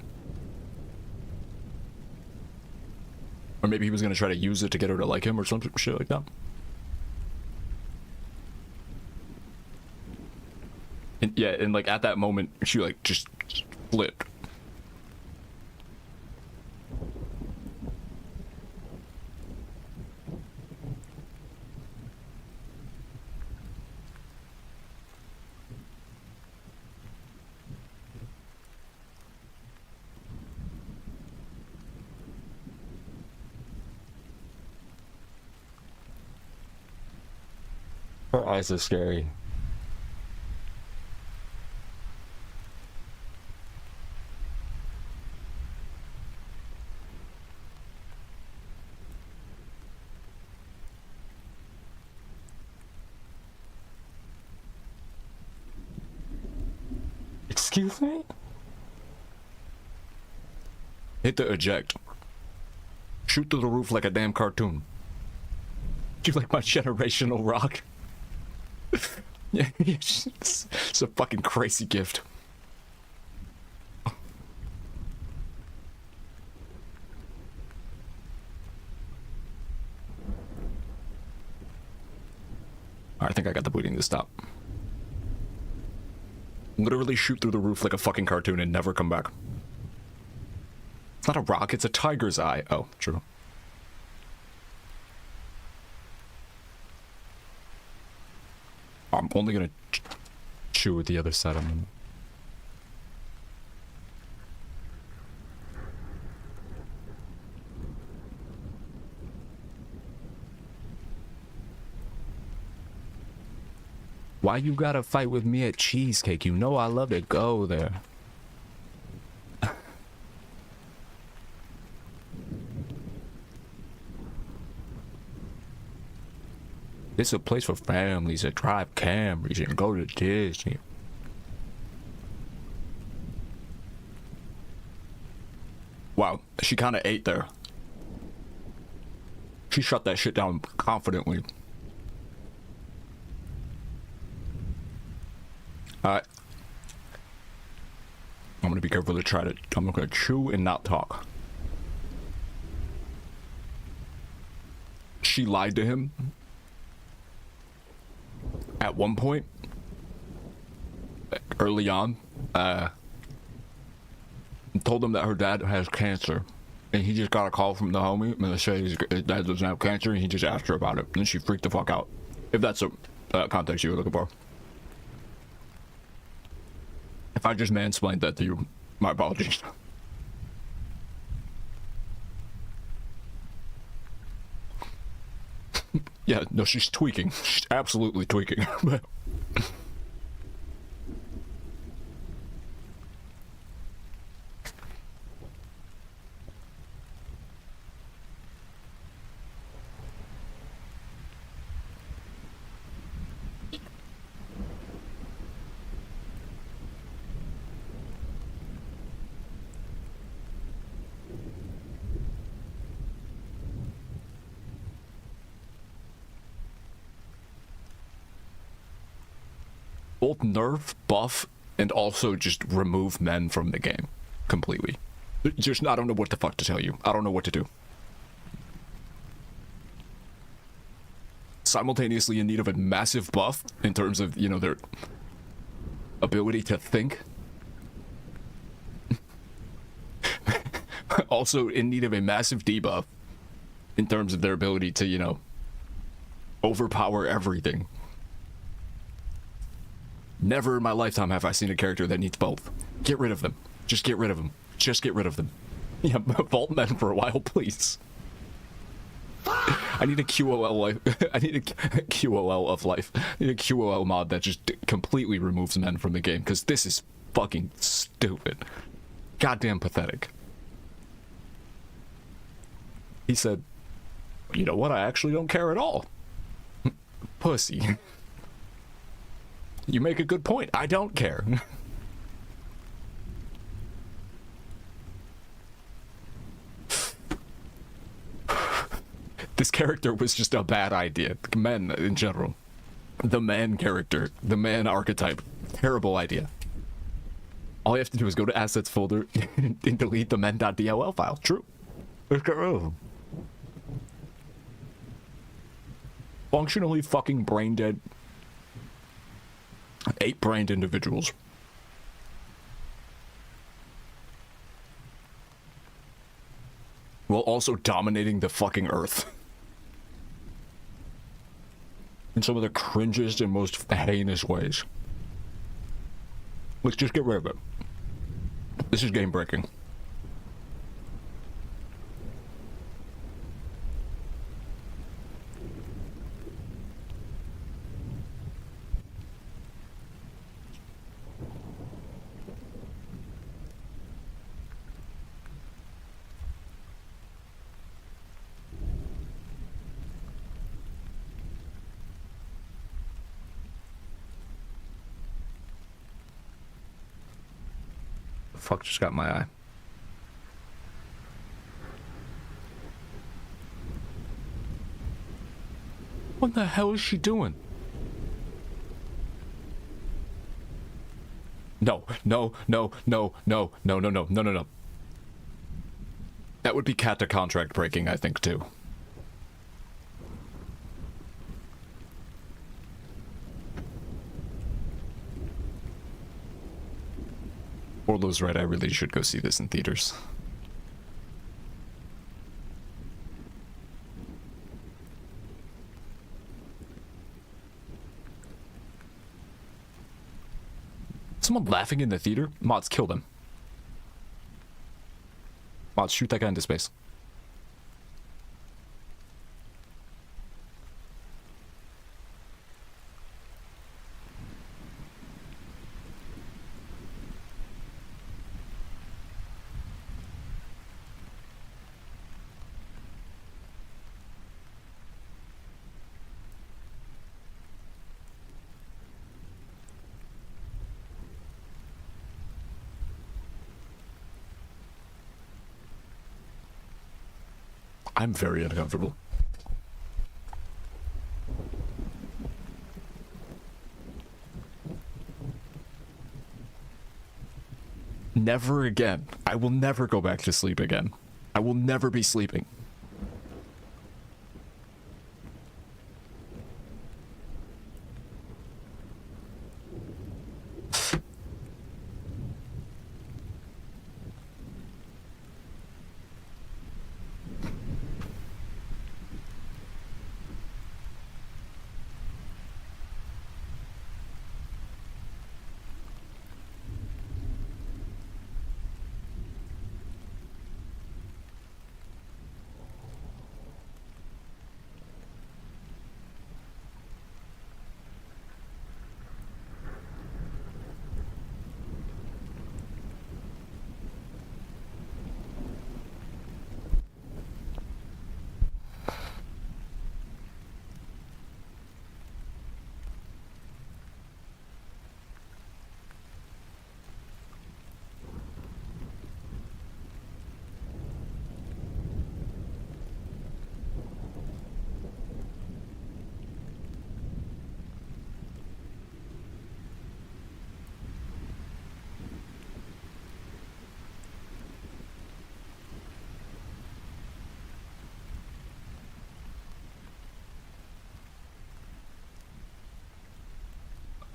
Or maybe he was gonna try to use it to get her to like him or some shit like that. And yeah, and like at that moment she like just flipped. Her eyes are scary. Excuse me? Hit the eject. Shoot through the roof like a damn cartoon. You like my generational rock? Yeah, it's a fucking crazy gift. I think I got the bleeding to stop. Literally shoot through the roof like a fucking cartoon and never come back. It's not a rock, it's a tiger's eye. Oh, true. I'm only gonna chew with the other side of them. Why you gotta fight with me at Cheesecake? You know I love to go there. It's a place for families that drive Camrys and go to Disney. Wow, she kind of ate there. She shut that shit down confidently. Alright. I'm gonna be careful to try to... I'm gonna chew and not talk. She lied to him. At one point, early on, told him that her dad has cancer. And he just got a call from the homie, and they say his dad doesn't have cancer, and he just asked her about it. And she freaked the fuck out. If that's the context you were looking for. If I just mansplained that to you, my apologies. Yeah, no, she's tweaking. She's absolutely tweaking. Both nerf, buff, and also just remove men from the game completely. Just, I don't know what the fuck to tell you. I don't know what to do. Simultaneously in need of a massive buff in terms of, you know, their ability to think. Also in need of a massive debuff in terms of their ability to, you know, overpower everything. Never in my lifetime have I seen a character that needs both. Get rid of them. Just get rid of them. Just get rid of them. Yeah, vault men for a while, please. I need a QOL life. I need a QOL of life. I need a QOL mod that just completely removes men from the game, because this is fucking stupid. Goddamn pathetic. He said, you know what, I actually don't care at all. Pussy. You make a good point. I don't care. This character was just a bad idea. Men in general. The man character. The man archetype. Terrible idea. All you have to do is go to assets folder and delete the men.dll file. True. Let's get rid of them. Functionally fucking brain dead. 8-brained individuals. While also dominating the fucking earth. In some of the cringiest and most heinous ways. Let's just get rid of it. This is game breaking. Fuck just got my eye. What the hell is she doing? No. That would be CAT to contract breaking, I think, too. Orlo's right, I really should go see this in theaters. Someone laughing in the theater? Mods, kill them. Mods, shoot that guy into space. I'm very uncomfortable. Never again. I will never go back to sleep again. I will never be sleeping.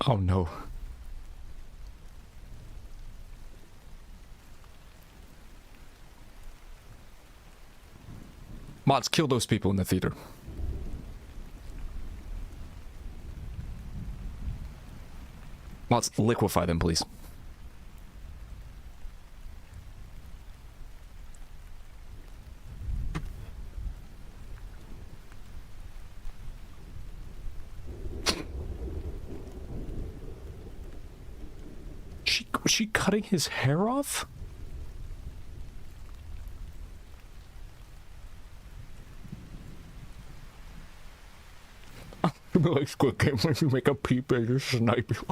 Oh no. Mods, kill those people in the theater. Mods, liquefy them, please. Was she cutting his hair off? Like Squid Game when you make a peep and you snipe you.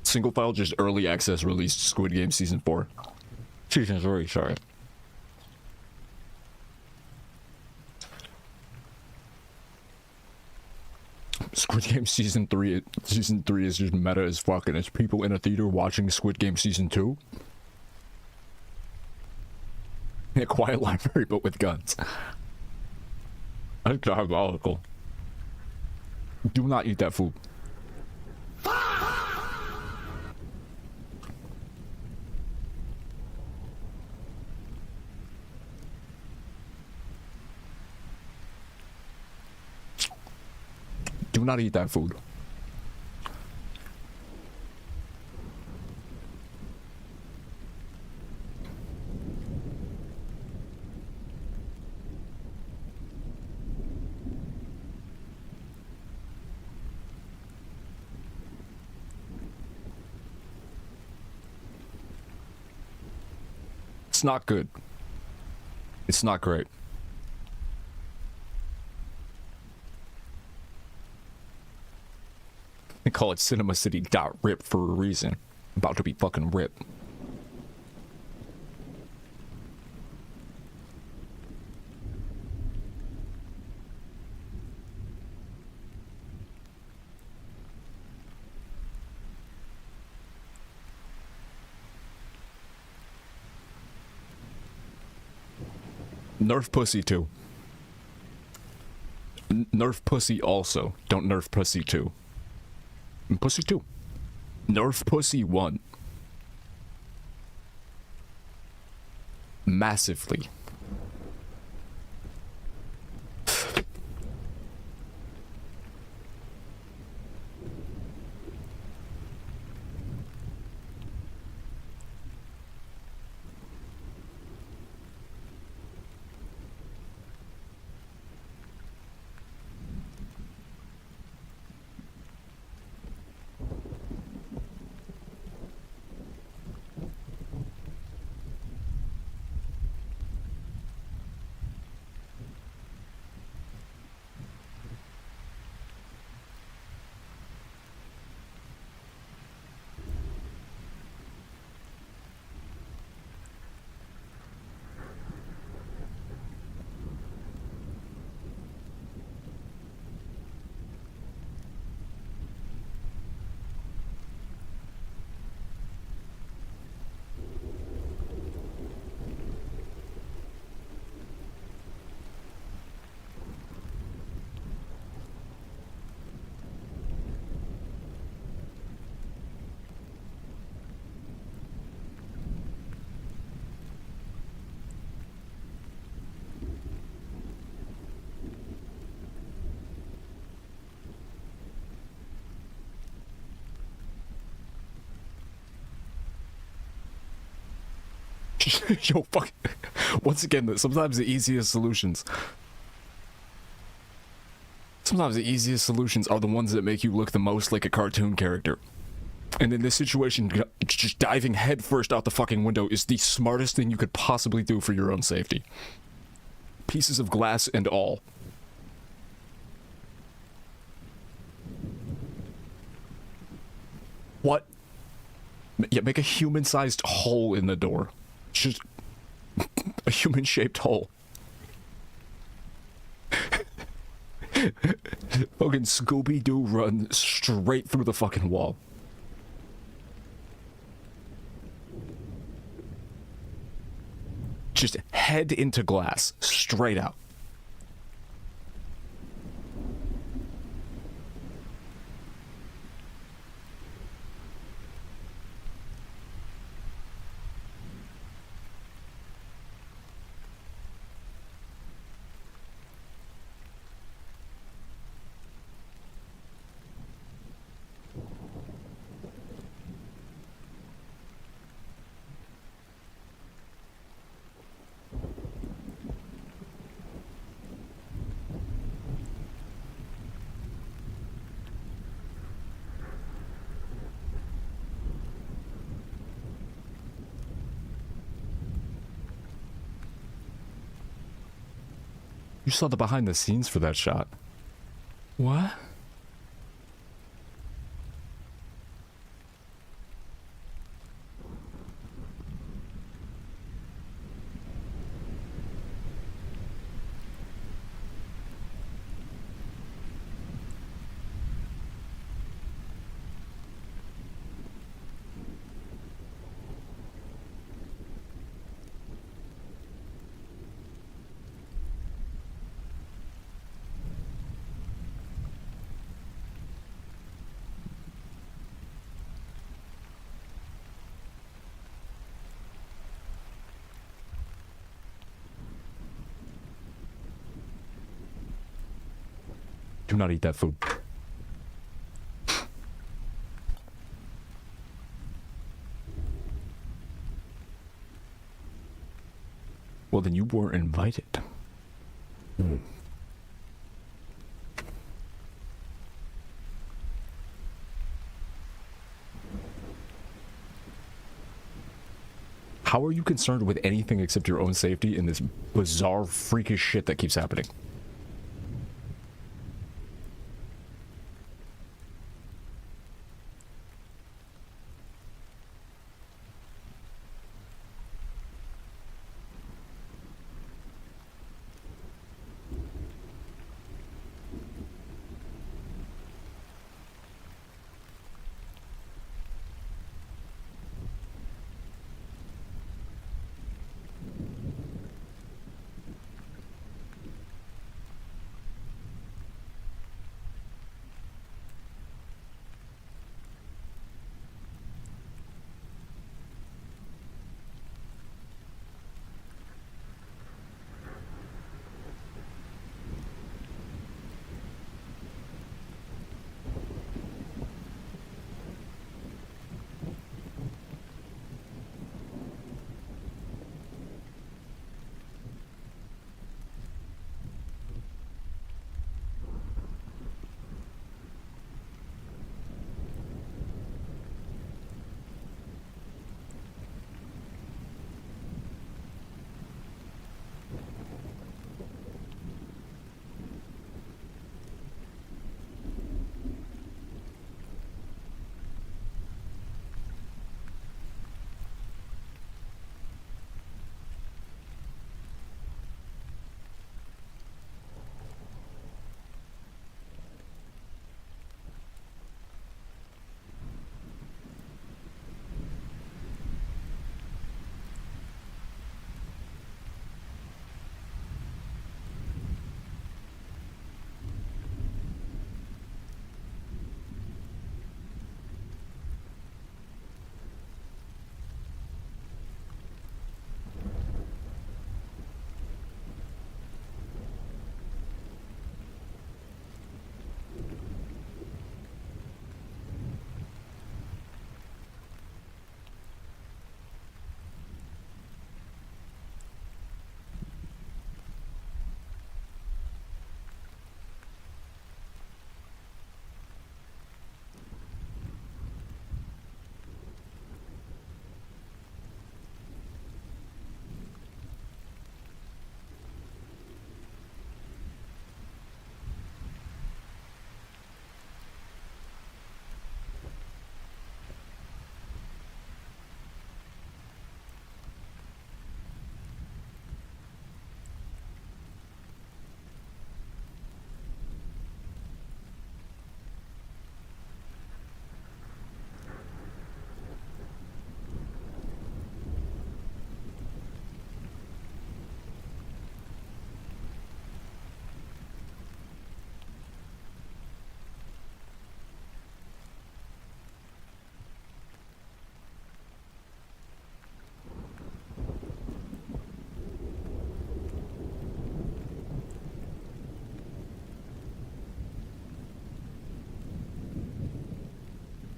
Single file just early access released Squid Game Season 4. Season 3, sorry. Squid Game Season 3 is just meta as fuck, and it's people in a theater watching Squid Game Season 2. A quiet library, but with guns. That's diabolical. Do not eat that food. Do not eat that food. It's not good. It's not great. They call it Cinema City .rip for a reason. About to be fucking ripped. Nerf pussy too. Nerf pussy also. Don't nerf pussy too. Pussy 2. Nerf pussy 1. Massively. Yo, fuck. Once again, sometimes the easiest solutions. Sometimes the easiest solutions are the ones that make you look the most like a cartoon character. And in this situation, just diving headfirst out the fucking window is the smartest thing you could possibly do for your own safety. Pieces of glass and all. What? Yeah, make a human-sized hole in the door. Just a human-shaped hole. Fucking Scooby-Doo run straight through the fucking wall. just head into glass, straight out. You saw the behind the scenes for that shot. What? Do not eat that food. Well, then you weren't invited. How are you concerned with anything except your own safety in this bizarre, freakish shit that keeps happening?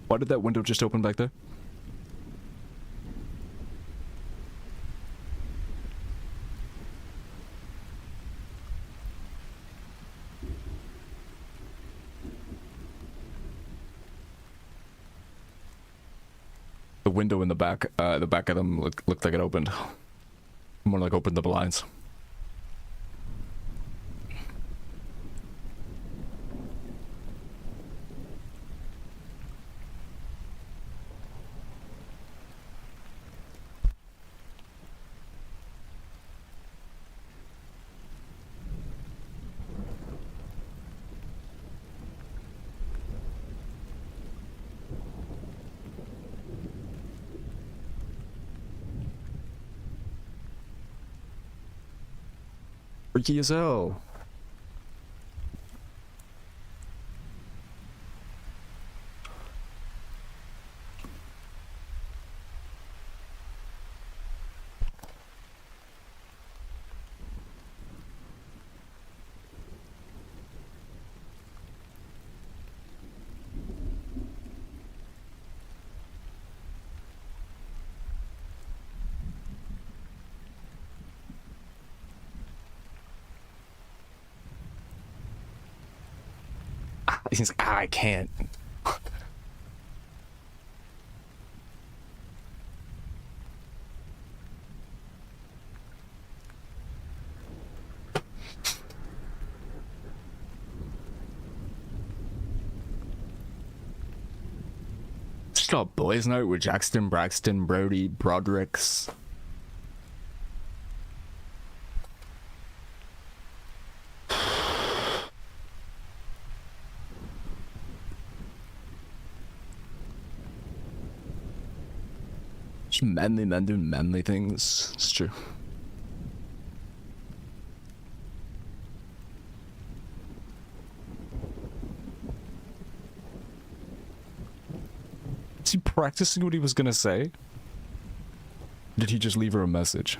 Why did that window just open back there? The window in the back of them looked like it opened. More like opened the blinds. Freaky as hell. He's like, I can't. Just got boys night with Jackson, Braxton, Brody, Brodericks. Manly men doing manly things. It's true. Is he practicing what he was gonna say? Did he just leave her a message?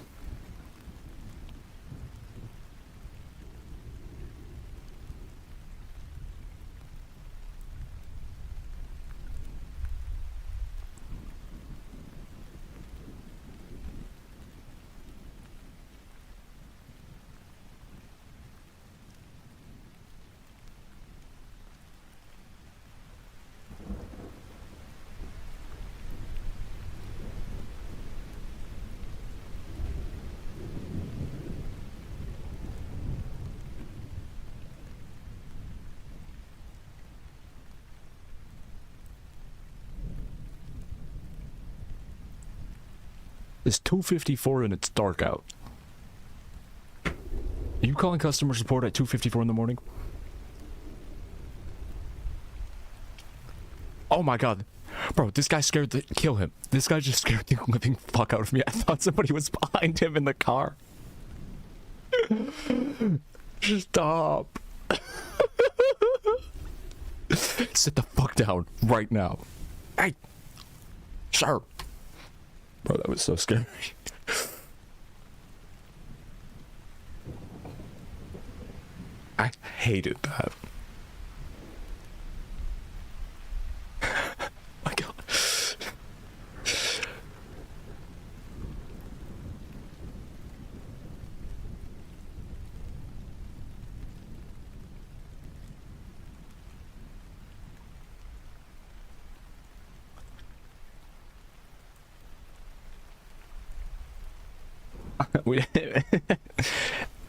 It's 2:54 and it's dark out. Are you calling customer support at 2:54 in the morning? Oh my god. Bro, this guy scared the- kill him. This guy just scared the living fuck out of me. I thought somebody was behind him in the car. Stop. Sit the fuck down right now. Hey. Sir. Bro, that was so scary. I hated that. My god.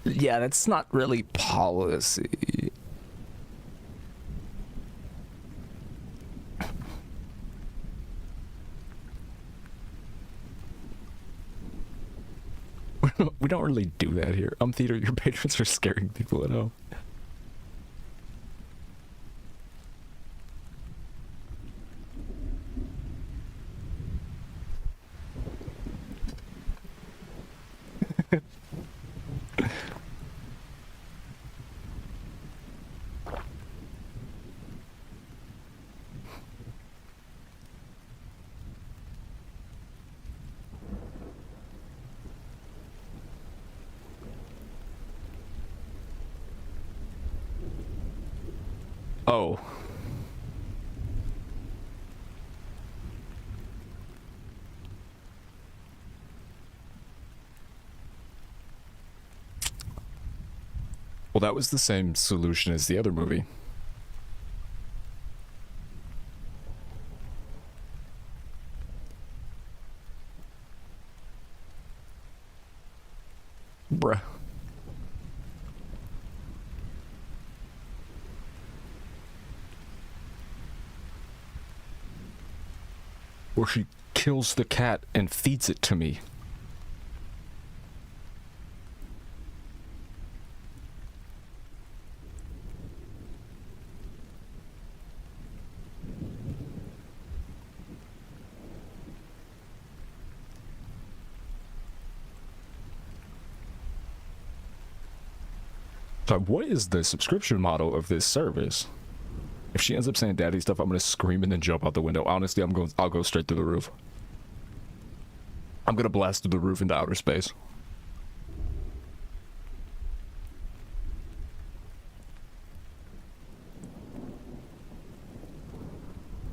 Yeah, that's not really policy. We don't really do that here. Theater, your patrons are scaring people at home. Oh. Well, that was the same solution as the other movie. Bruh. Where she kills the cat and feeds it to me. So what is the subscription model of this service? If she ends up saying daddy stuff, I'm gonna scream and then jump out the window. Honestly, I'll go straight through the roof. I'm gonna blast through the roof into outer space.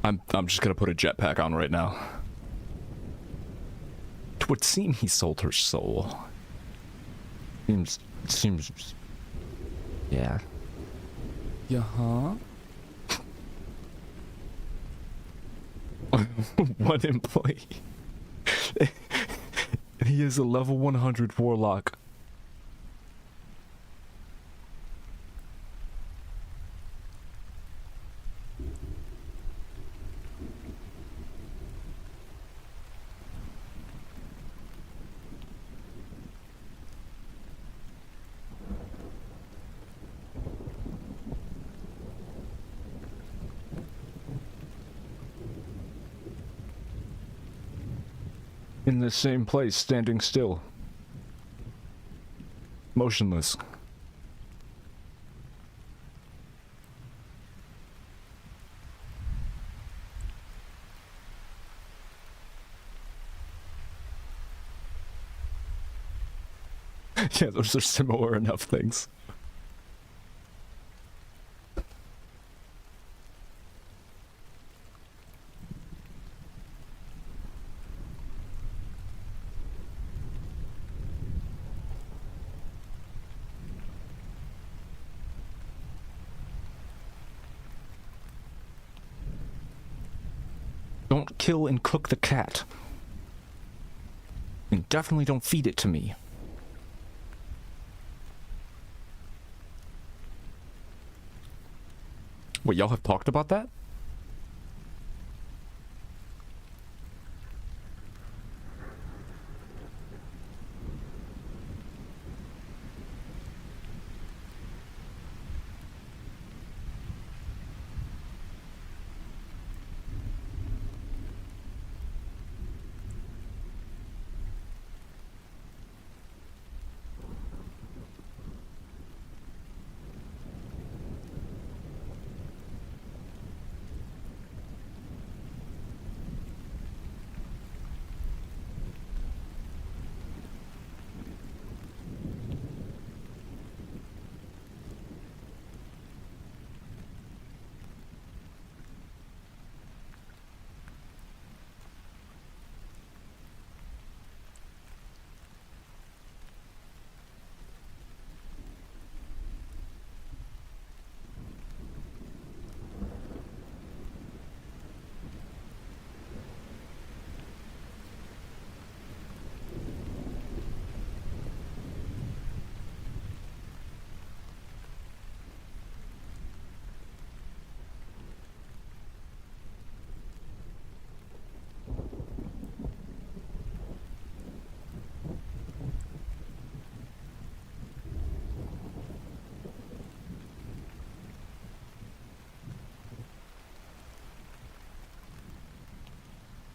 I'm just gonna put a jetpack on right now. It would seem he sold her soul. Seems. Yeah. Yeah, huh? One employee. He is a level 100 warlock. In the same place, standing still. Motionless. Yeah, those are similar enough things. Don't kill and cook the cat. And definitely don't feed it to me. Wait, y'all have talked about that?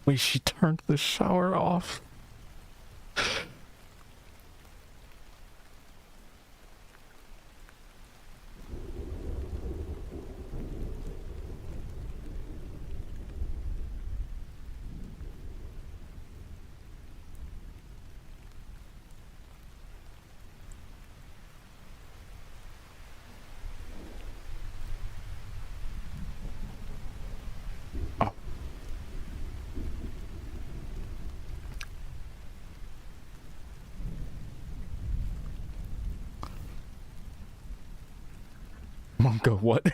Wait, she turned the shower off. Wonka, what?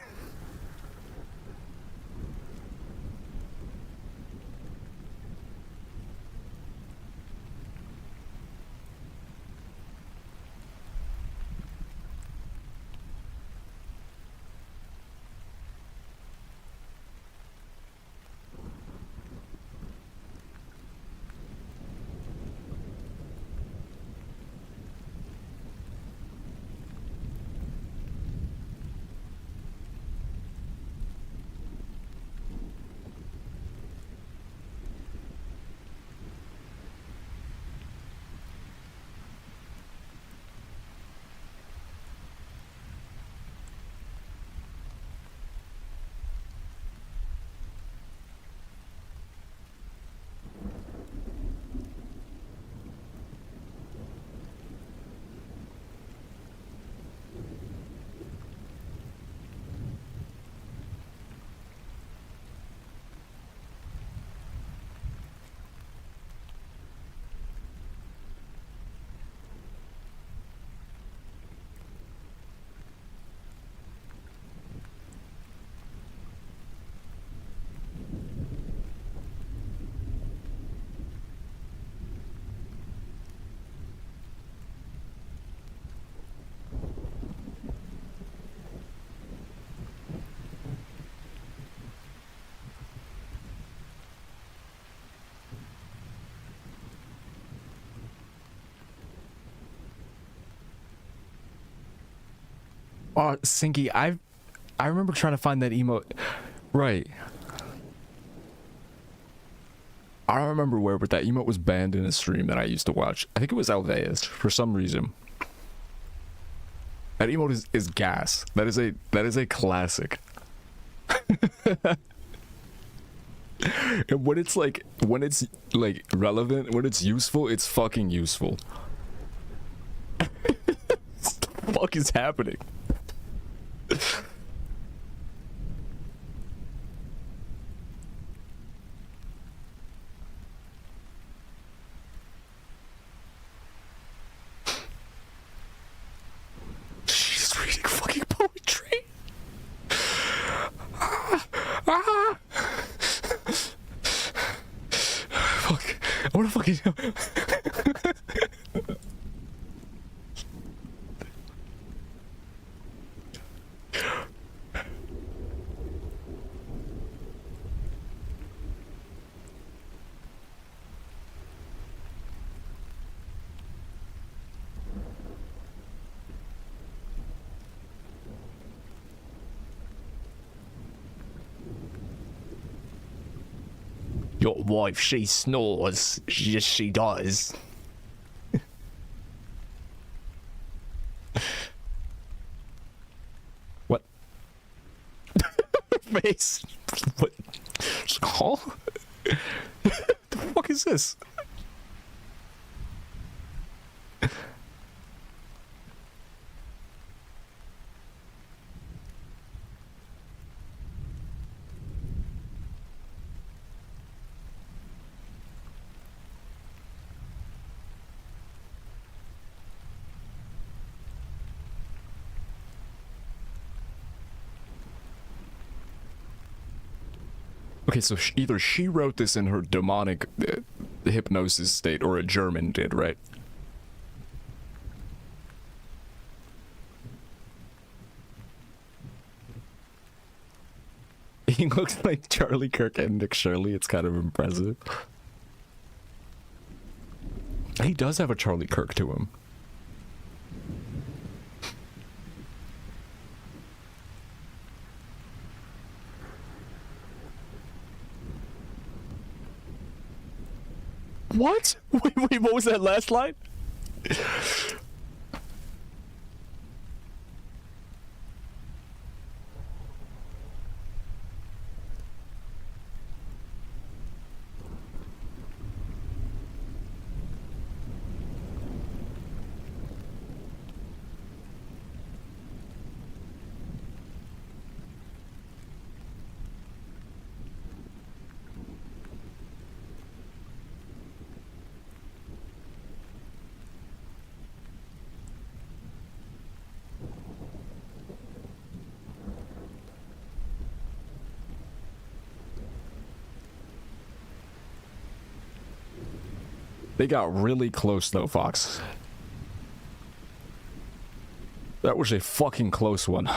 Oh, Sinky, I remember trying to find that emote. Right. I don't remember where, but that emote was banned in a stream that I used to watch. I think it was Alveus for some reason. That emote is gas. That is a classic. And when it's like relevant, when it's useful, it's fucking useful. What the fuck is happening? She's reading fucking poetry. Fuck. I wanna fucking Your wife, she snores. Yes, she does. What? Face? What? Call? The fuck is this? Okay, so either she wrote this in her demonic hypnosis state, or a German did, right? He looks like Charlie Kirk and Nick Shirley. It's kind of impressive. He does have a Charlie Kirk to him. What? Wait, what was that last line? They got really close though, Fox. That was a fucking close one.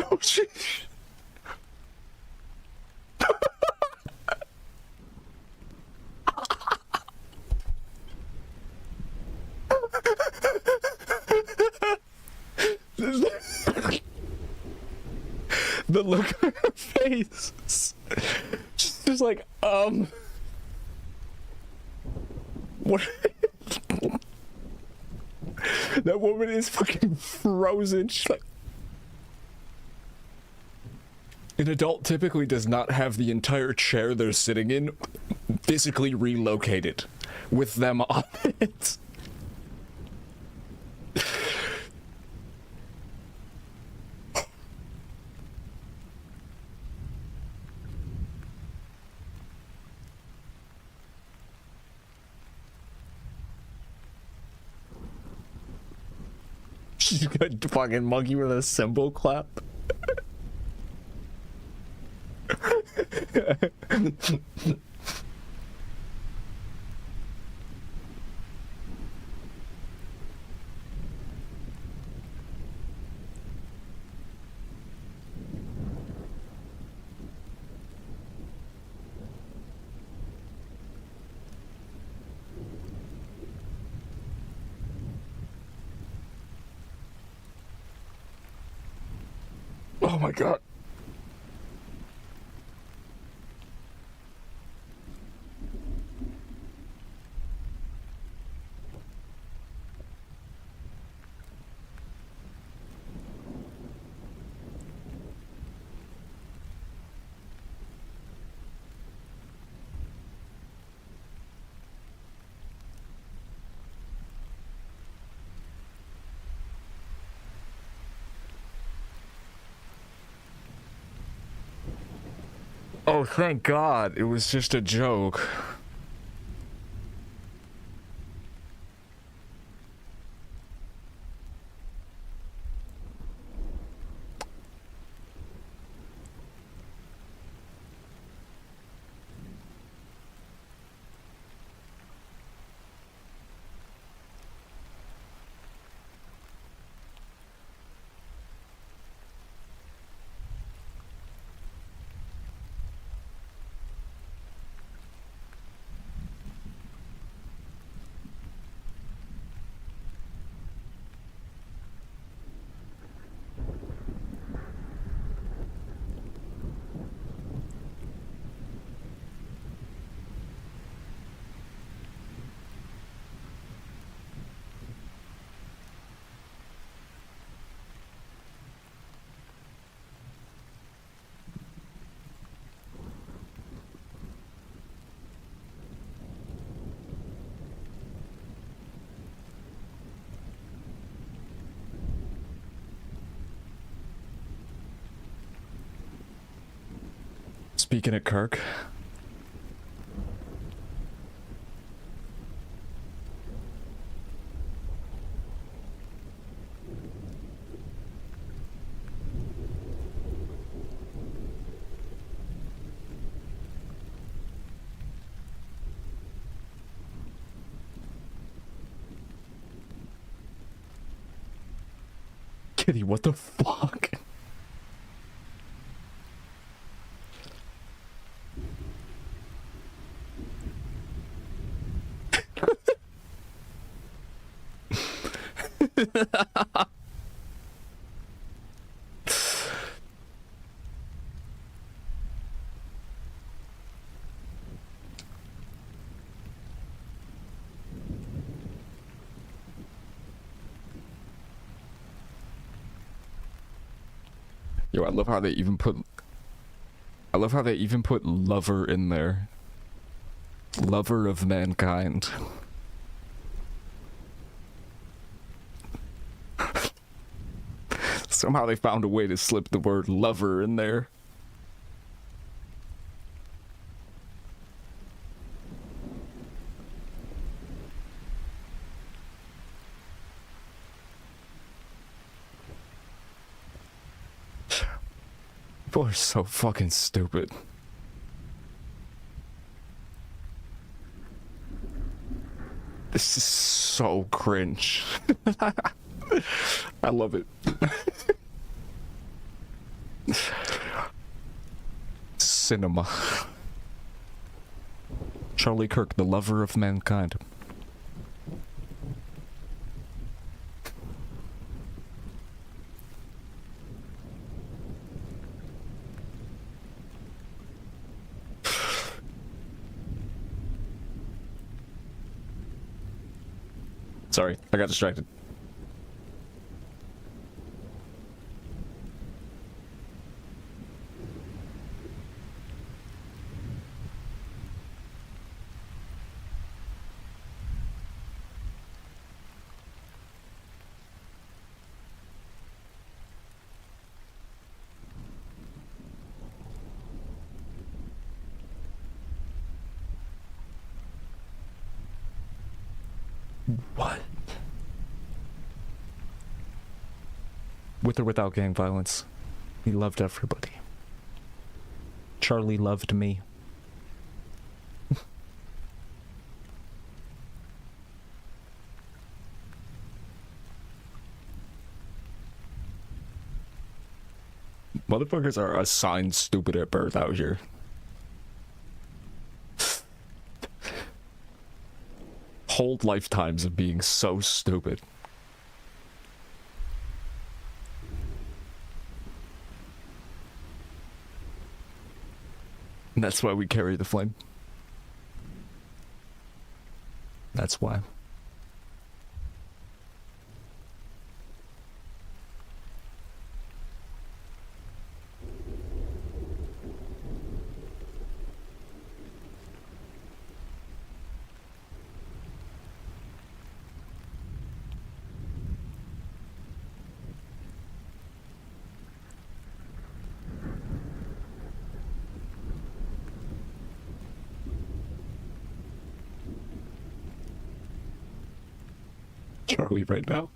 Oh shit. The look on her face. Just like, what? That woman is fucking frozen. She's like, an adult typically does not have the entire chair they're sitting in physically relocated with them on it. She's got a fucking monkey with a cymbal clap. Oh my god. Oh, thank God. It was just a joke. Speaking of Kirk. Kitty, what the fuck? Yo, I love how they even put... I love how they even put lover in there. Lover of mankind. Somehow they found a way to slip the word lover in there. People are so fucking stupid. This is so cringe. I love it. Cinema. Charlie Kirk, the lover of mankind. Sorry, I got distracted. What? With or without gang violence, he loved everybody. Charlie loved me. Motherfuckers are assigned stupid at birth out here. Whole lifetimes of being so stupid. And that's why we carry the flame. That's why. Charlie right now.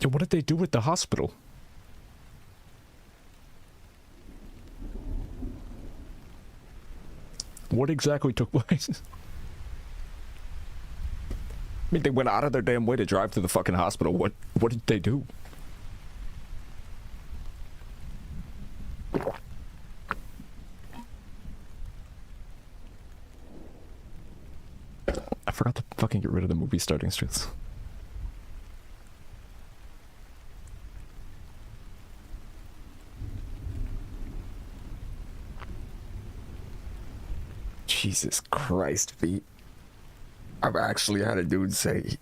Yo, what did they do with the hospital? What exactly took place? I mean, they went out of their damn way to drive to the fucking hospital. What did they do? I forgot to fucking get rid of the movie starting streets. Jesus Christ, Pete. I've actually had a dude say...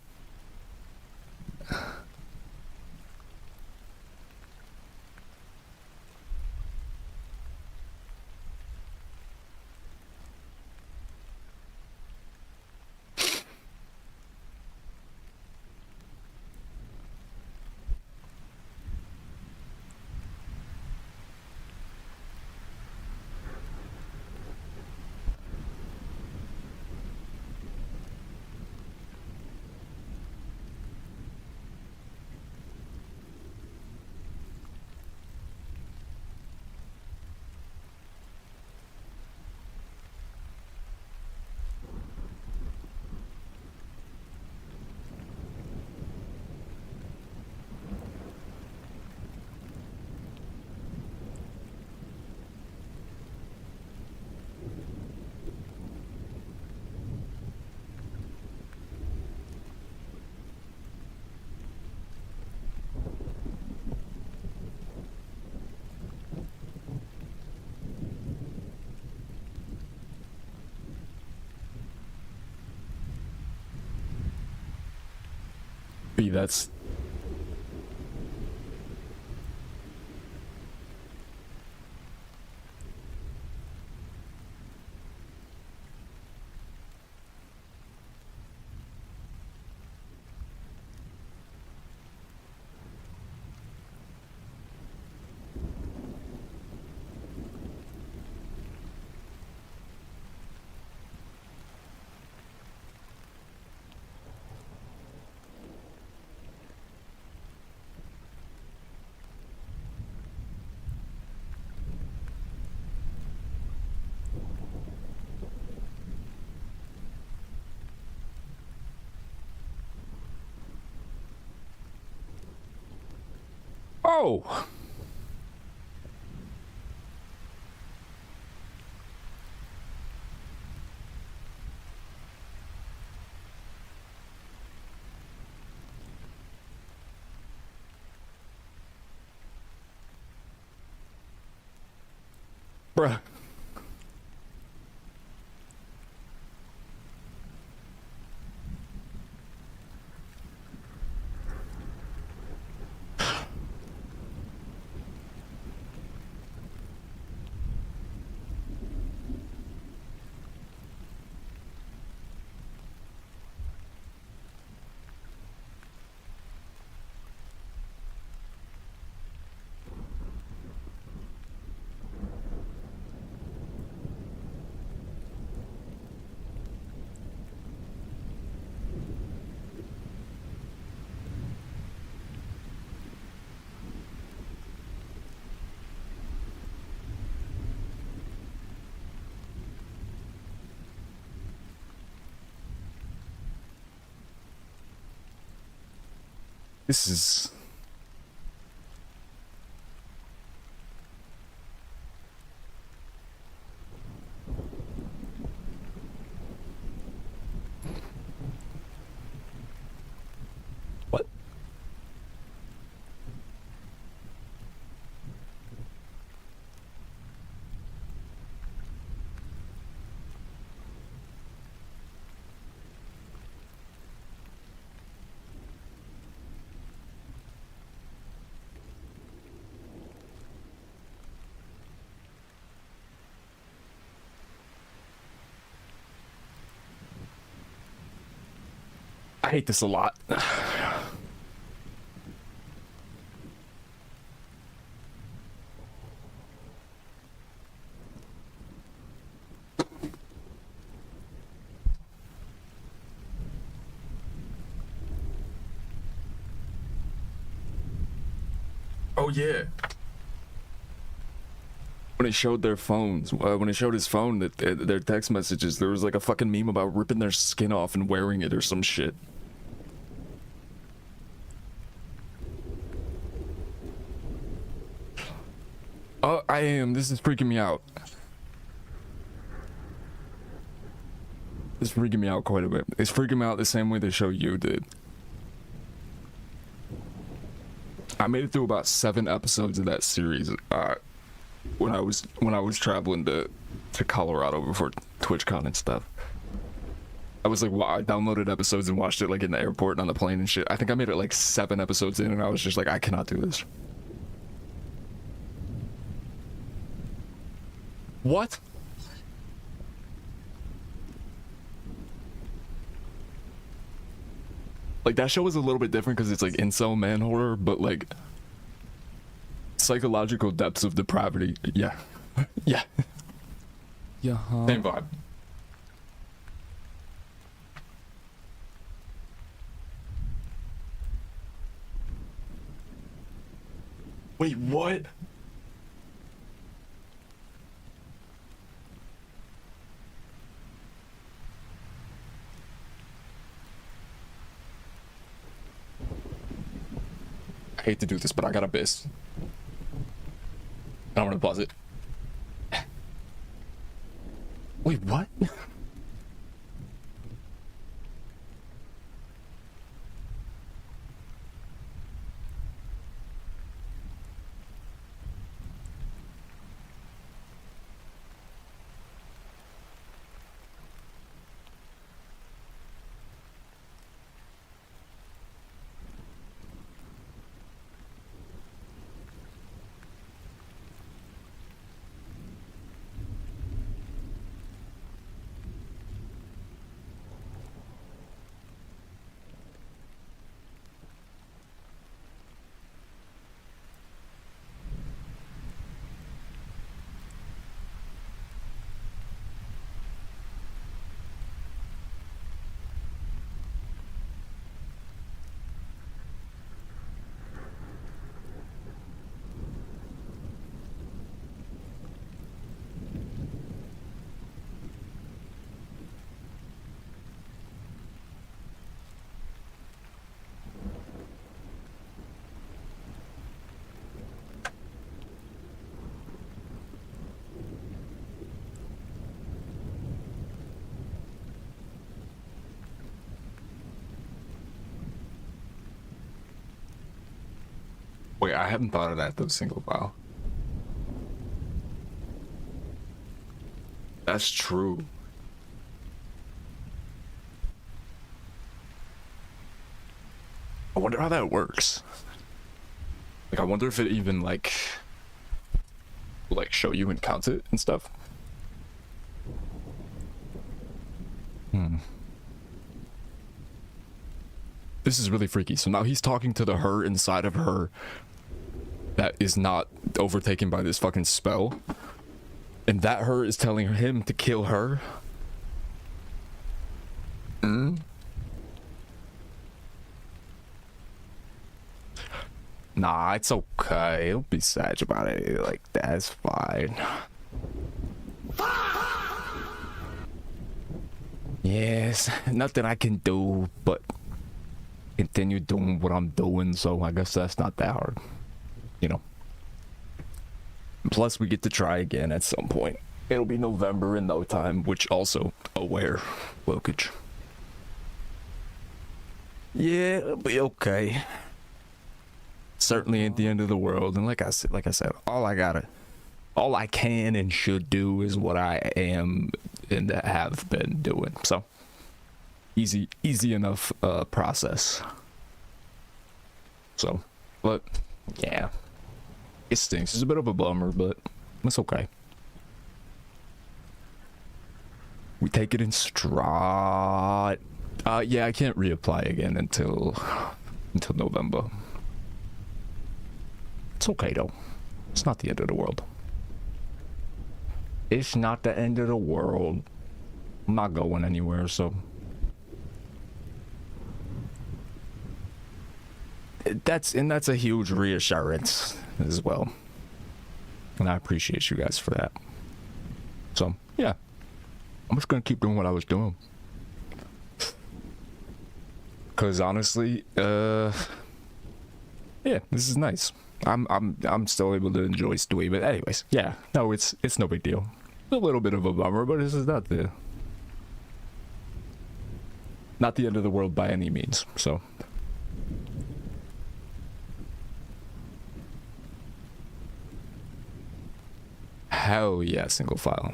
B, that's... Oh! Bruh. This is... What? I hate this a lot. Oh yeah. When it showed their phones, when it showed his phone, that their text messages, there was like a fucking meme about ripping their skin off and wearing it or some shit. Oh, I am. This is freaking me out. This is freaking me out quite a bit. It's freaking me out the same way the show You did. I made it through about 7 episodes of that series when I was traveling to Colorado before TwitchCon and stuff. I was like, wow, I downloaded episodes and watched it like in the airport and on the plane and shit. I think I made it like 7 episodes in and I was just like, I cannot do this. What? Like, that show was a little bit different because it's like incel man horror, but like psychological depths of depravity. Yeah. Yeah. Yeah. Same vibe. Wait, what? I hate to do this, but I got a piss. I don't want to pause it. Wait, what? Wait, I haven't thought of that though, single file. That's true. I wonder how that works. Like, I wonder if it even like show you and count it and stuff. This is really freaky. So now he's talking to the her inside of her that is not overtaken by this fucking spell. And that her is telling him to kill her. Nah, it's okay. Don't be sad about it. Like, that's fine. Yes, nothing I can do but continue doing what I'm doing, so I guess that's not that hard. You know. Plus, we get to try again at some point. It'll be November in no time, which also aware Wilkage. Yeah, it'll be okay. Certainly ain't the end of the world, and like I said, all I can and should do is what I am and have been doing. So easy enough process. So, but yeah, it stinks. It's a bit of a bummer, but it's okay. We take it in stride. Yeah, I can't reapply again until November. It's okay though. It's not the end of the world. It's not the end of the world. I'm not going anywhere, so that's a huge reassurance as well. And I appreciate you guys for that. So yeah, I'm just gonna keep doing what I was doing. Cause honestly, yeah, this is nice. I'm still able to enjoy Stewie, but anyways, yeah, no, it's no big deal. A little bit of a bummer, but this is not the end of the world by any means. So hell yeah, single file.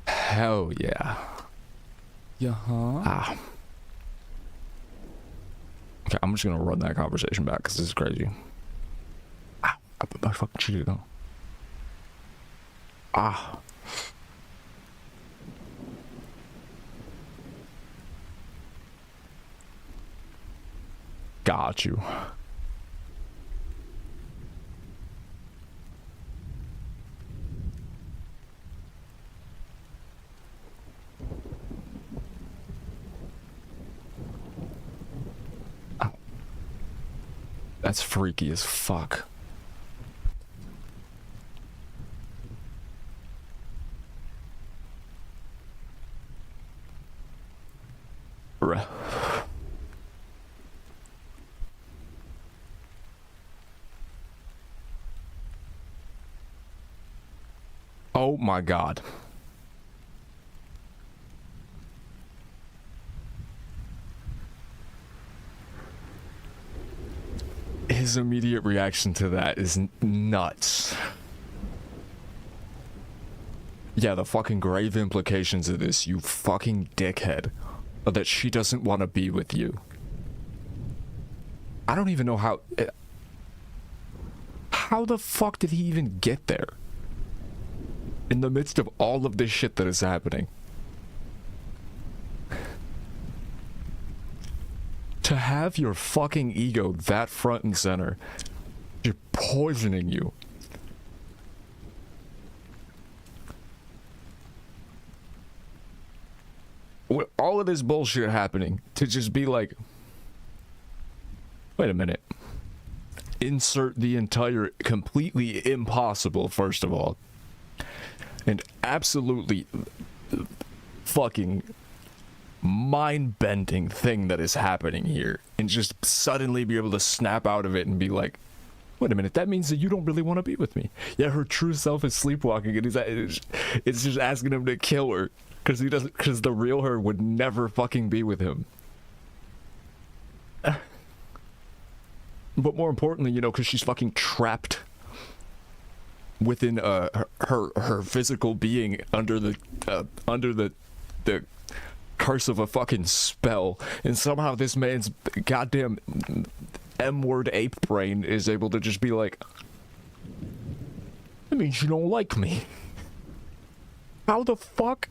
Hell yeah. Yeah. Okay, I'm just gonna run that conversation back because this is crazy. I put my fucking cheated on. Got you. That's freaky as fuck. Bruh. Oh my god. His immediate reaction to that is nuts. Yeah, the fucking grave implications of this, you fucking dickhead, are that she doesn't want to be with you. I don't even know how the fuck did he even get there? In the midst of all of this shit that is happening. To have your fucking ego that front and center, you're poisoning you. With all of this bullshit happening, to just be like, wait a minute. Insert the entire completely impossible, first of all, and absolutely fucking mind-bending thing that is happening here, and just suddenly be able to snap out of it and be like, wait a minute, that means that you don't really want to be with me. Yeah, her true self is sleepwalking, and it's just asking him to kill her because the real her would never fucking be with him. But more importantly, you know, because she's fucking trapped within her physical being under the curse of a fucking spell, and somehow this man's goddamn M-word ape brain is able to just be like, that means you don't like me. How the fuck?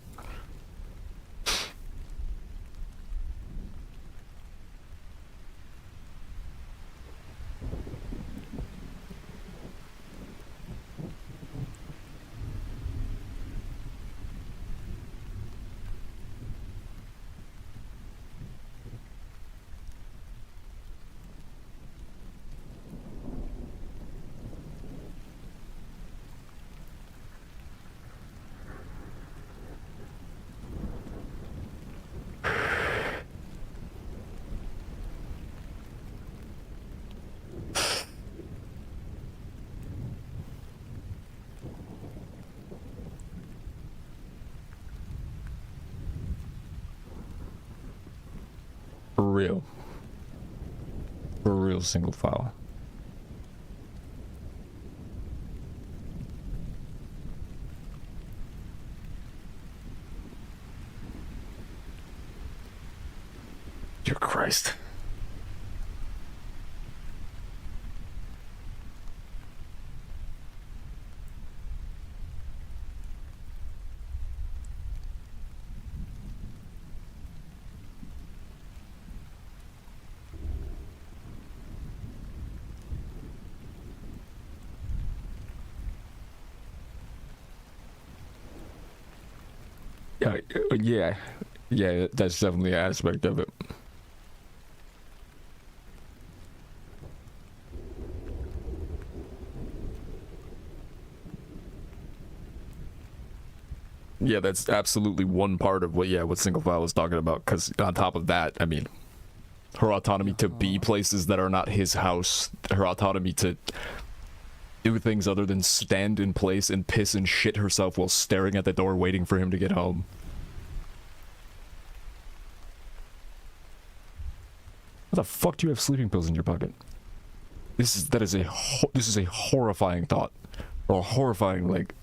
For real single file. Dear Christ. Yeah, that's definitely an aspect of it. Yeah, that's absolutely one part of what single file was talking about, because on top of that, I mean, her autonomy to be places that are not his house, her autonomy to do things other than stand in place and piss and shit herself while staring at the door waiting for him to get home. What the fuck do you have sleeping pills in your pocket? This is a horrifying thought, or a horrifying, like,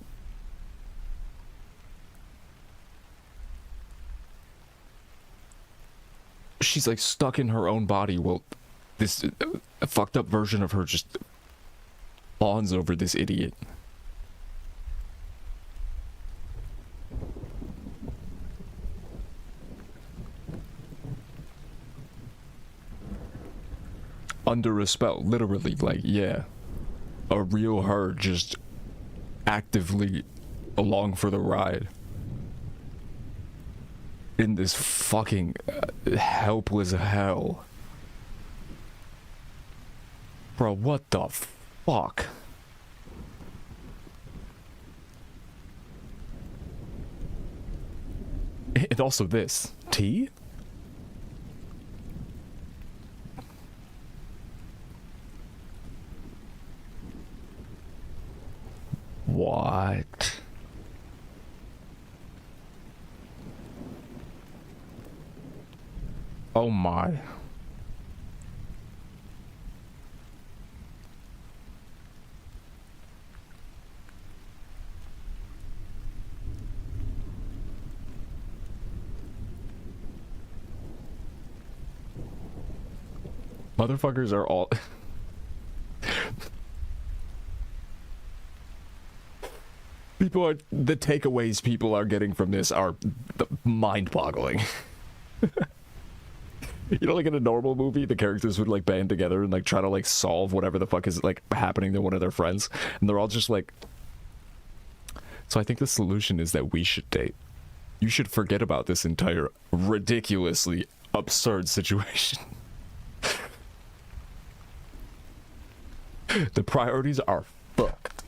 she's like stuck in her own body while this fucked up version of her just fawns over this idiot. Under a spell, literally, like, yeah. A real her just actively along for the ride. In this fucking helpless hell. Bro, what the fuck? And also this. Tea? What? Oh my. Motherfuckers are all... the takeaways people are getting from this are mind-boggling. You know, like in a normal movie, the characters would like band together and like try to like solve whatever the fuck is like happening to one of their friends, and they're all just like, so I think the solution is that we should date. You should forget about this entire ridiculously absurd situation. The priorities are fucked.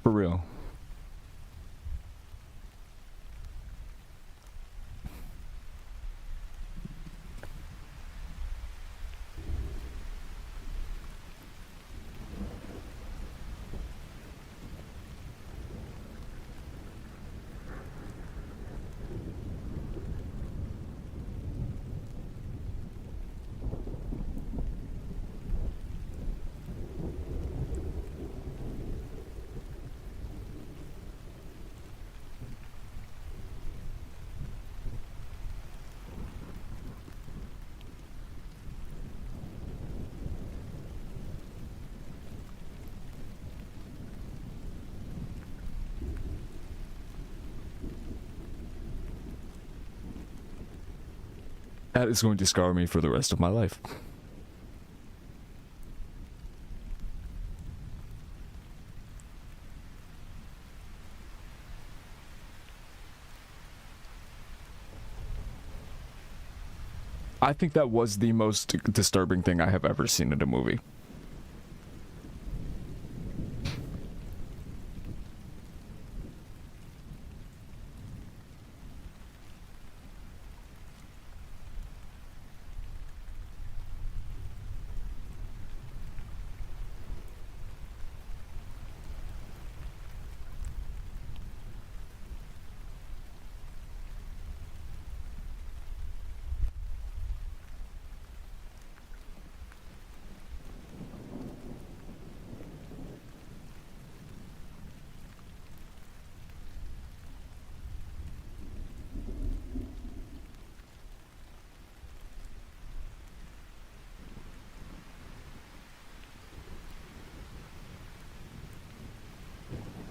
For real. That is going to scar me for the rest of my life. I think that was the most disturbing thing I have ever seen in a movie.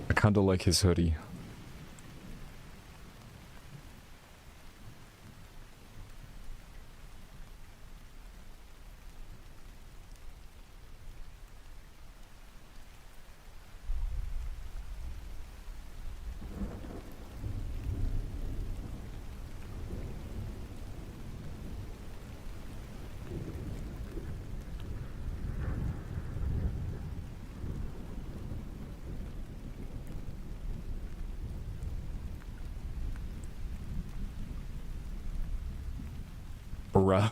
I kinda like his hoodie. Bruh.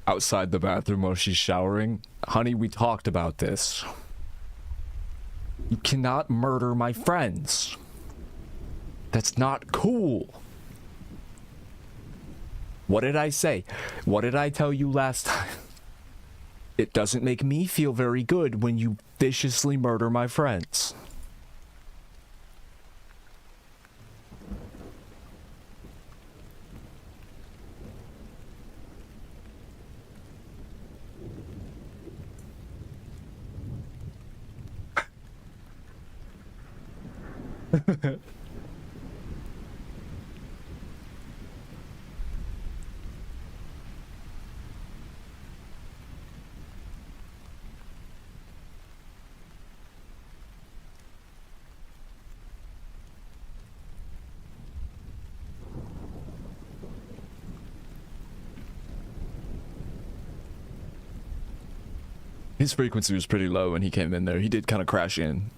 Outside the bathroom while she's showering. Honey, we talked about this. You cannot murder my friends. That's not cool. What did I say? What did I tell you last time? It doesn't make me feel very good when you viciously murder my friends. His frequency was pretty low when he came in there. He did kind of crash in.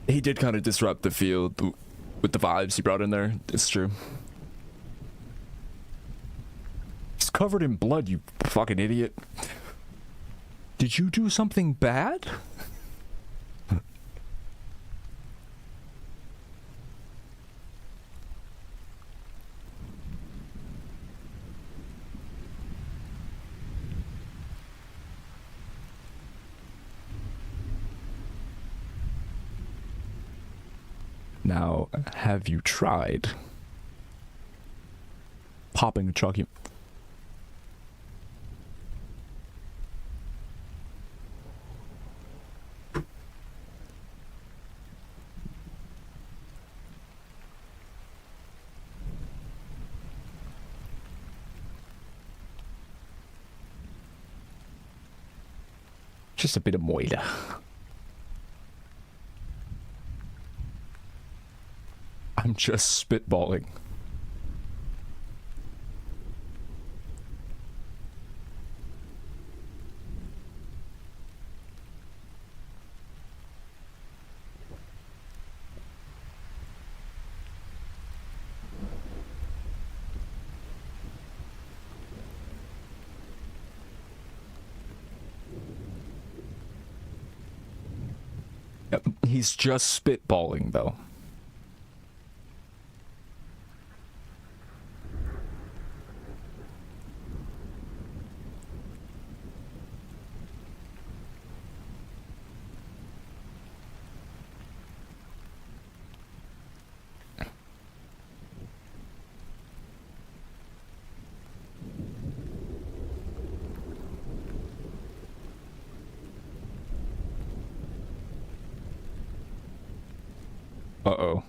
He did kind of disrupt the field with the vibes he brought in there. It's true. He's covered in blood, you fucking idiot. Did you do something bad? Now, have you tried popping a Chucky? Just a bit of moida. I'm just spitballing. He's just spitballing, though. Uh-oh.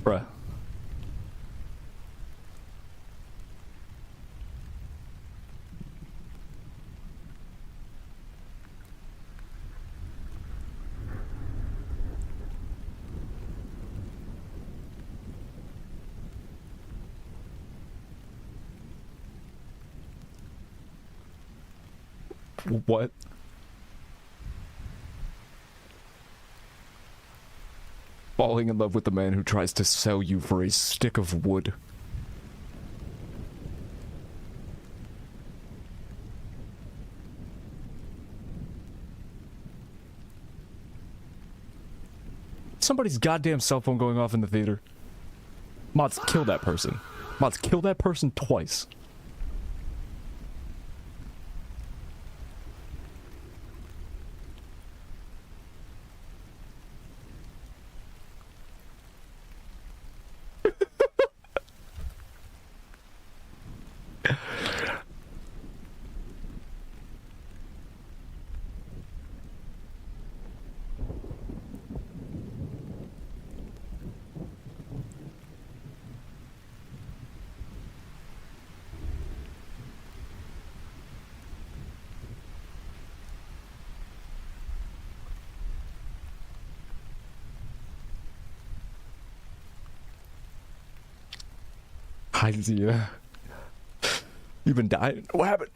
Bruh. What? Falling in love with the man who tries to sell you for a stick of wood. Somebody's goddamn cell phone going off in the theater. Mods, kill that person. Mods, kill that person twice. Hi, Zia. You've been dying. What happened?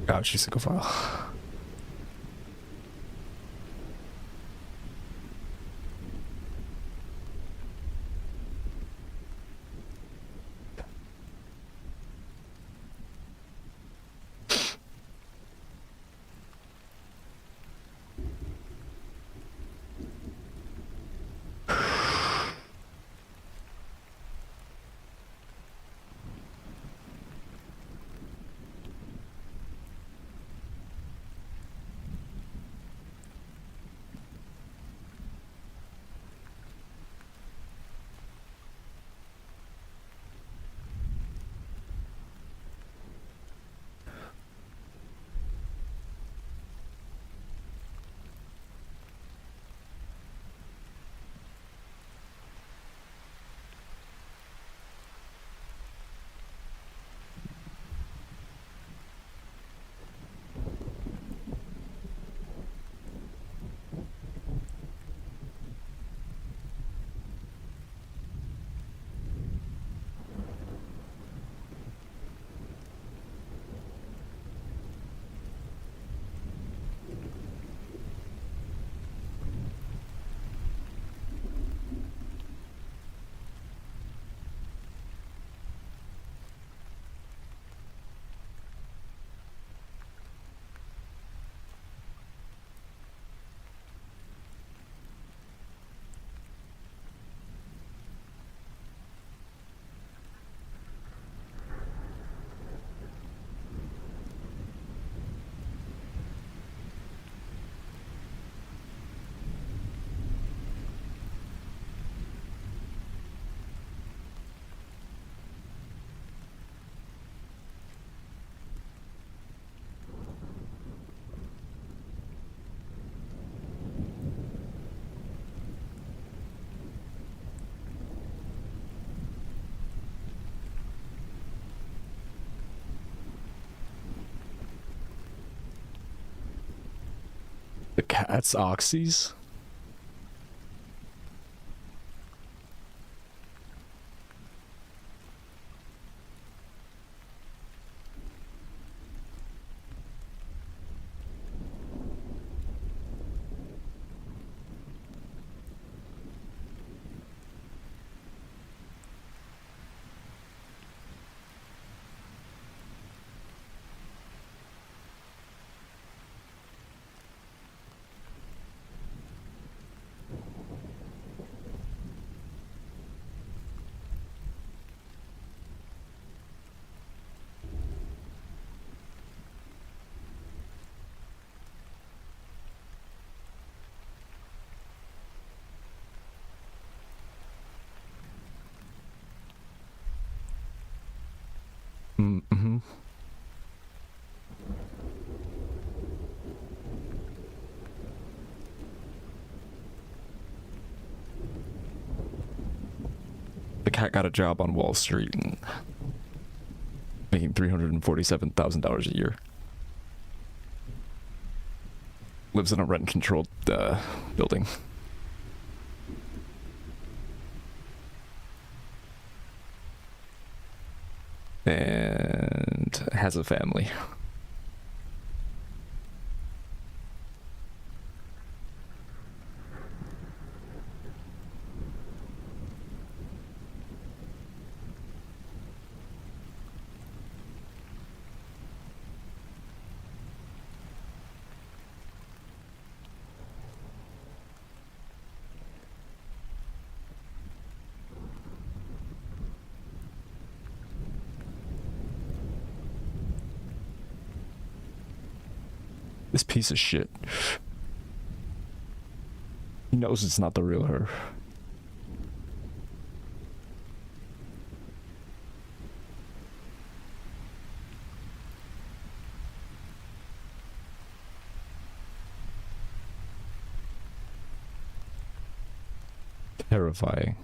Oh, she's single file. The cat's oxys? Mm-hmm. The cat got a job on Wall Street and making $347,000 a year. Lives in a rent-controlled building. And has a family. This piece of shit. He knows it's not the real her. Terrifying.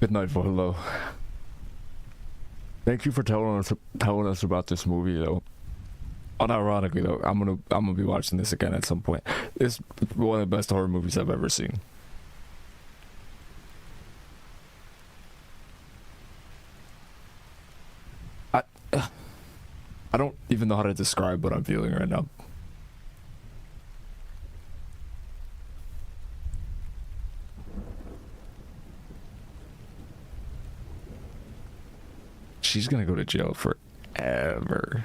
Good night, Volo. Thank you for telling us about this movie, though. Unironically, though, I'm gonna be watching this again at some point. It's one of the best horror movies I've ever seen. I don't even know how to describe what I'm feeling right now. She's gonna go to jail forever.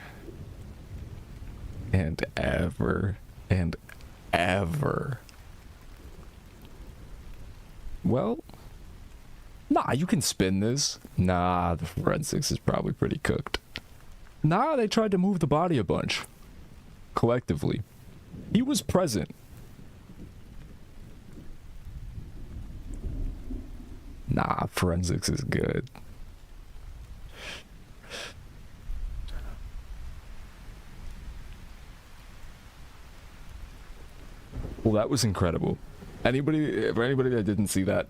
And ever. And ever. Well, nah, you can spin this. Nah, the forensics is probably pretty cooked. Nah, they tried to move the body a bunch. Collectively. He was present. Nah, forensics is good. Well, that was incredible. For anybody that didn't see that,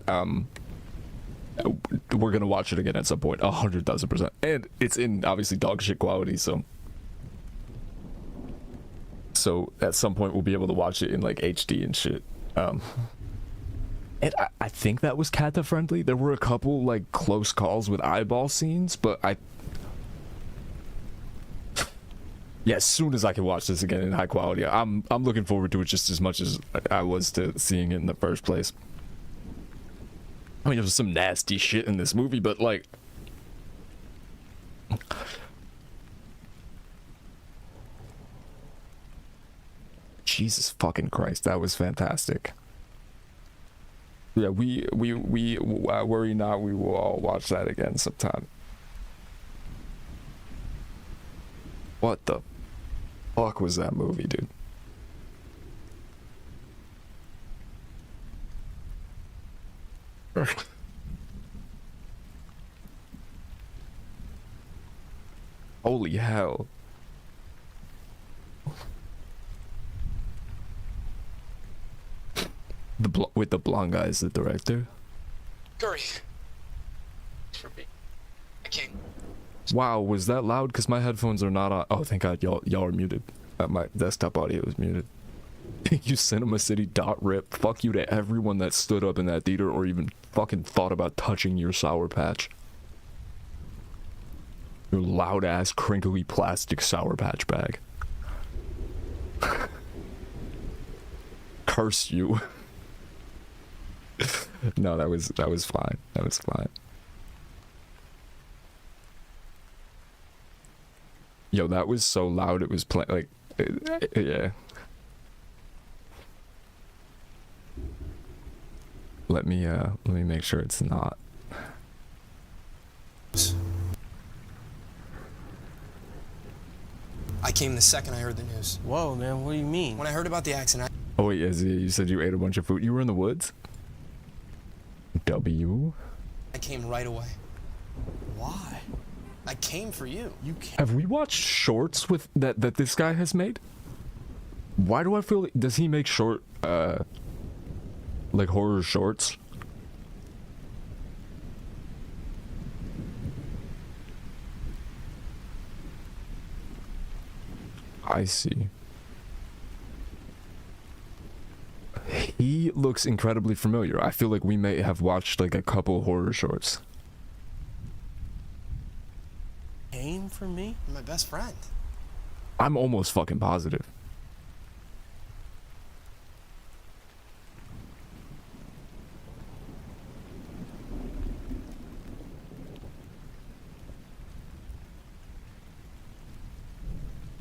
we're gonna watch it again at some point, 100,000%. And it's in obviously dog shit quality, so at some point we'll be able to watch it in like HD and shit. And I think that was Kata friendly. There were a couple like close calls with eyeball scenes, but yeah, as soon as I can watch this again in high quality, I'm looking forward to it just as much as I was to seeing it in the first place. I mean, there was some nasty shit in this movie, but like, Jesus fucking Christ, that was fantastic. Yeah, we worry not, we will all watch that again sometime. What the fuck was that movie, dude? Holy hell. With the blonde guy as the director. Curry. For me. I can't. Wow, was that loud? Because my headphones are not on. Oh, thank God, y'all are muted. My desktop audio is muted. Thank you, CinemaCity.rip. Fuck you to everyone that stood up in that theater or even fucking thought about touching your Sour Patch. Your loud ass, crinkly plastic Sour Patch bag. Curse you. No, that was fine. That was fine. Yo, that was so loud. It was like, yeah. Let me make sure it's not. I came the second I heard the news. Whoa, man, what do you mean? When I heard about the accident, Oh wait, you said you ate a bunch of food. You were in the woods? I came right away. Why? I came for you. Have we watched shorts with that this guy has made? Why do I feel like, does he make short like horror shorts? I see. He looks incredibly familiar. I feel like we may have watched like a couple horror shorts. Came for me? My best friend. I'm almost fucking positive.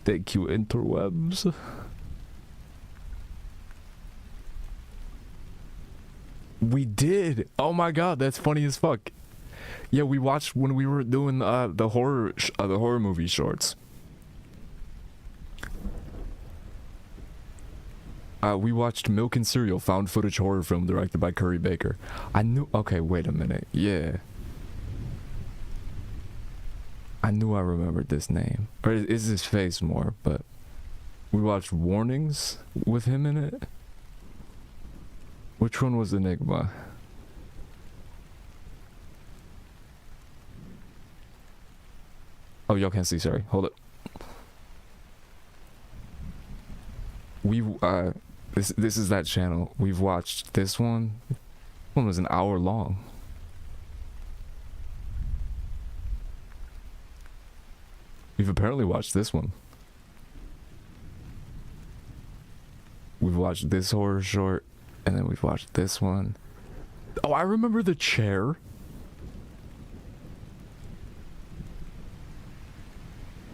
Thank you, interwebs. We did. Oh my god, that's funny as fuck. Yeah, we watched when we were doing the horror movie shorts. We watched Milk and Cereal, found footage horror film directed by Curry Baker. I knew. Okay, wait a minute. Yeah. I knew I remembered this name. Or is his face more, but we watched Warnings with him in it. Which one was Enigma? Oh, y'all can't see. Sorry. Hold it. This is that channel. We've watched this one. One was an hour long. We've apparently watched this one. We've watched this horror short, and then we've watched this one. Oh, I remember the chair.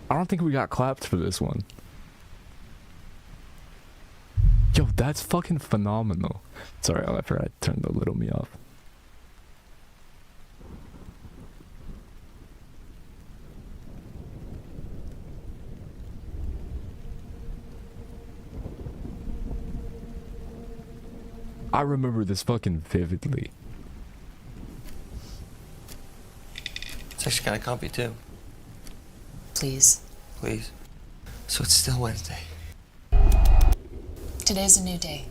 I don't think we got clapped for this one. Yo, that's fucking phenomenal. Sorry, I forgot I turned the little me off. I remember this fucking vividly. It's actually kind of comfy too. Please. Please. So it's still Wednesday. Today's a new day.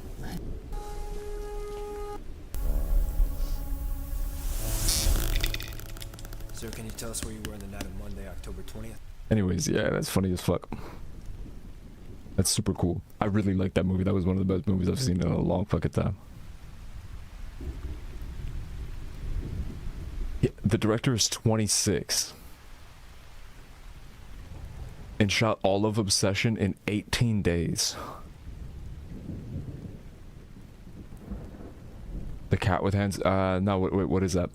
Sir, can you tell us where you were on the night of Monday, October 20th? Anyways, yeah, that's funny as fuck. That's super cool. I really like that movie. That was one of the best movies I've seen in a long fucking time. Yeah, the director is 26. And shot all of Obsession in 18 days. The cat with hands? No, wait, what is that?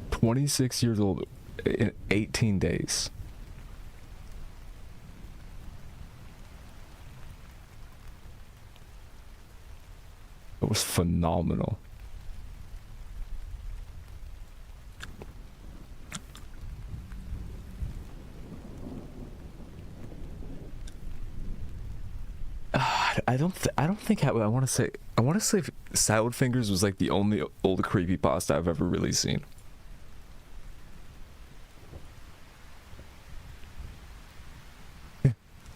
26 years old in 18 days. It was phenomenal. I don't think I want to say Salad Fingers was like the only old creepypasta I've ever really seen.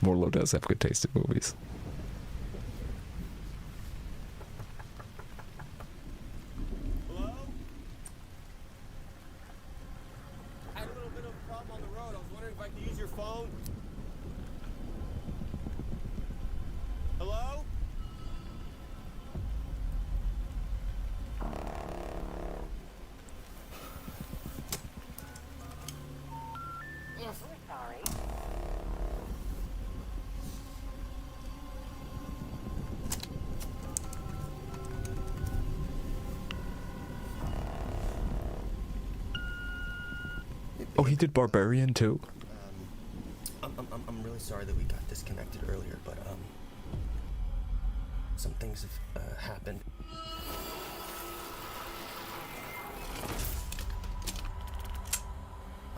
Morlo does have good taste in movies. Hello? I had a little bit of a problem on the road. I was wondering if I could use your phone. Hello? Yes, we're sorry. Oh, he did Barbarian too. I'm really sorry that we got disconnected earlier, but some things have happened.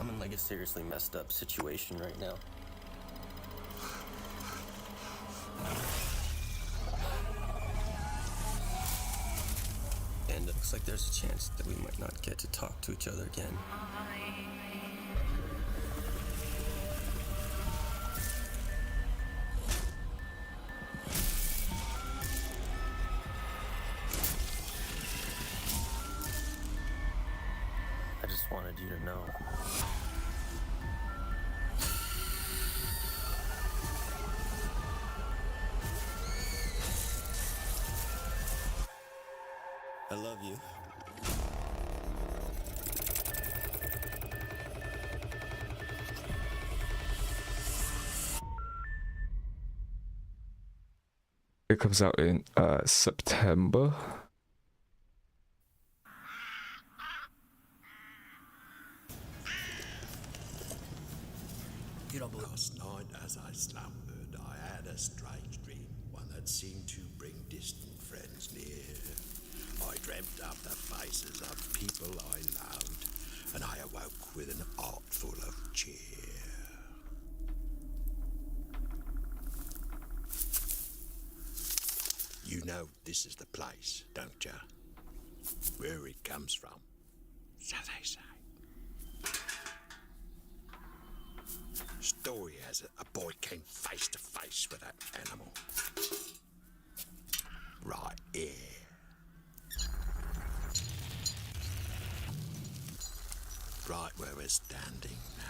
I'm in like a seriously messed up situation right now. And it looks like there's a chance that we might not get to talk to each other again. I just wanted you to know. I love you. It comes out in September. Last night, as I slumbered, I had a strange dream, one that seemed to bring distant friends near. I dreamt of the faces of people I loved, and I awoke with an heart full of cheer. You know this is the place, don't ya? Where it comes from, so they say. Story has it, a boy came face to face with that animal. Right here. right where we're standing now.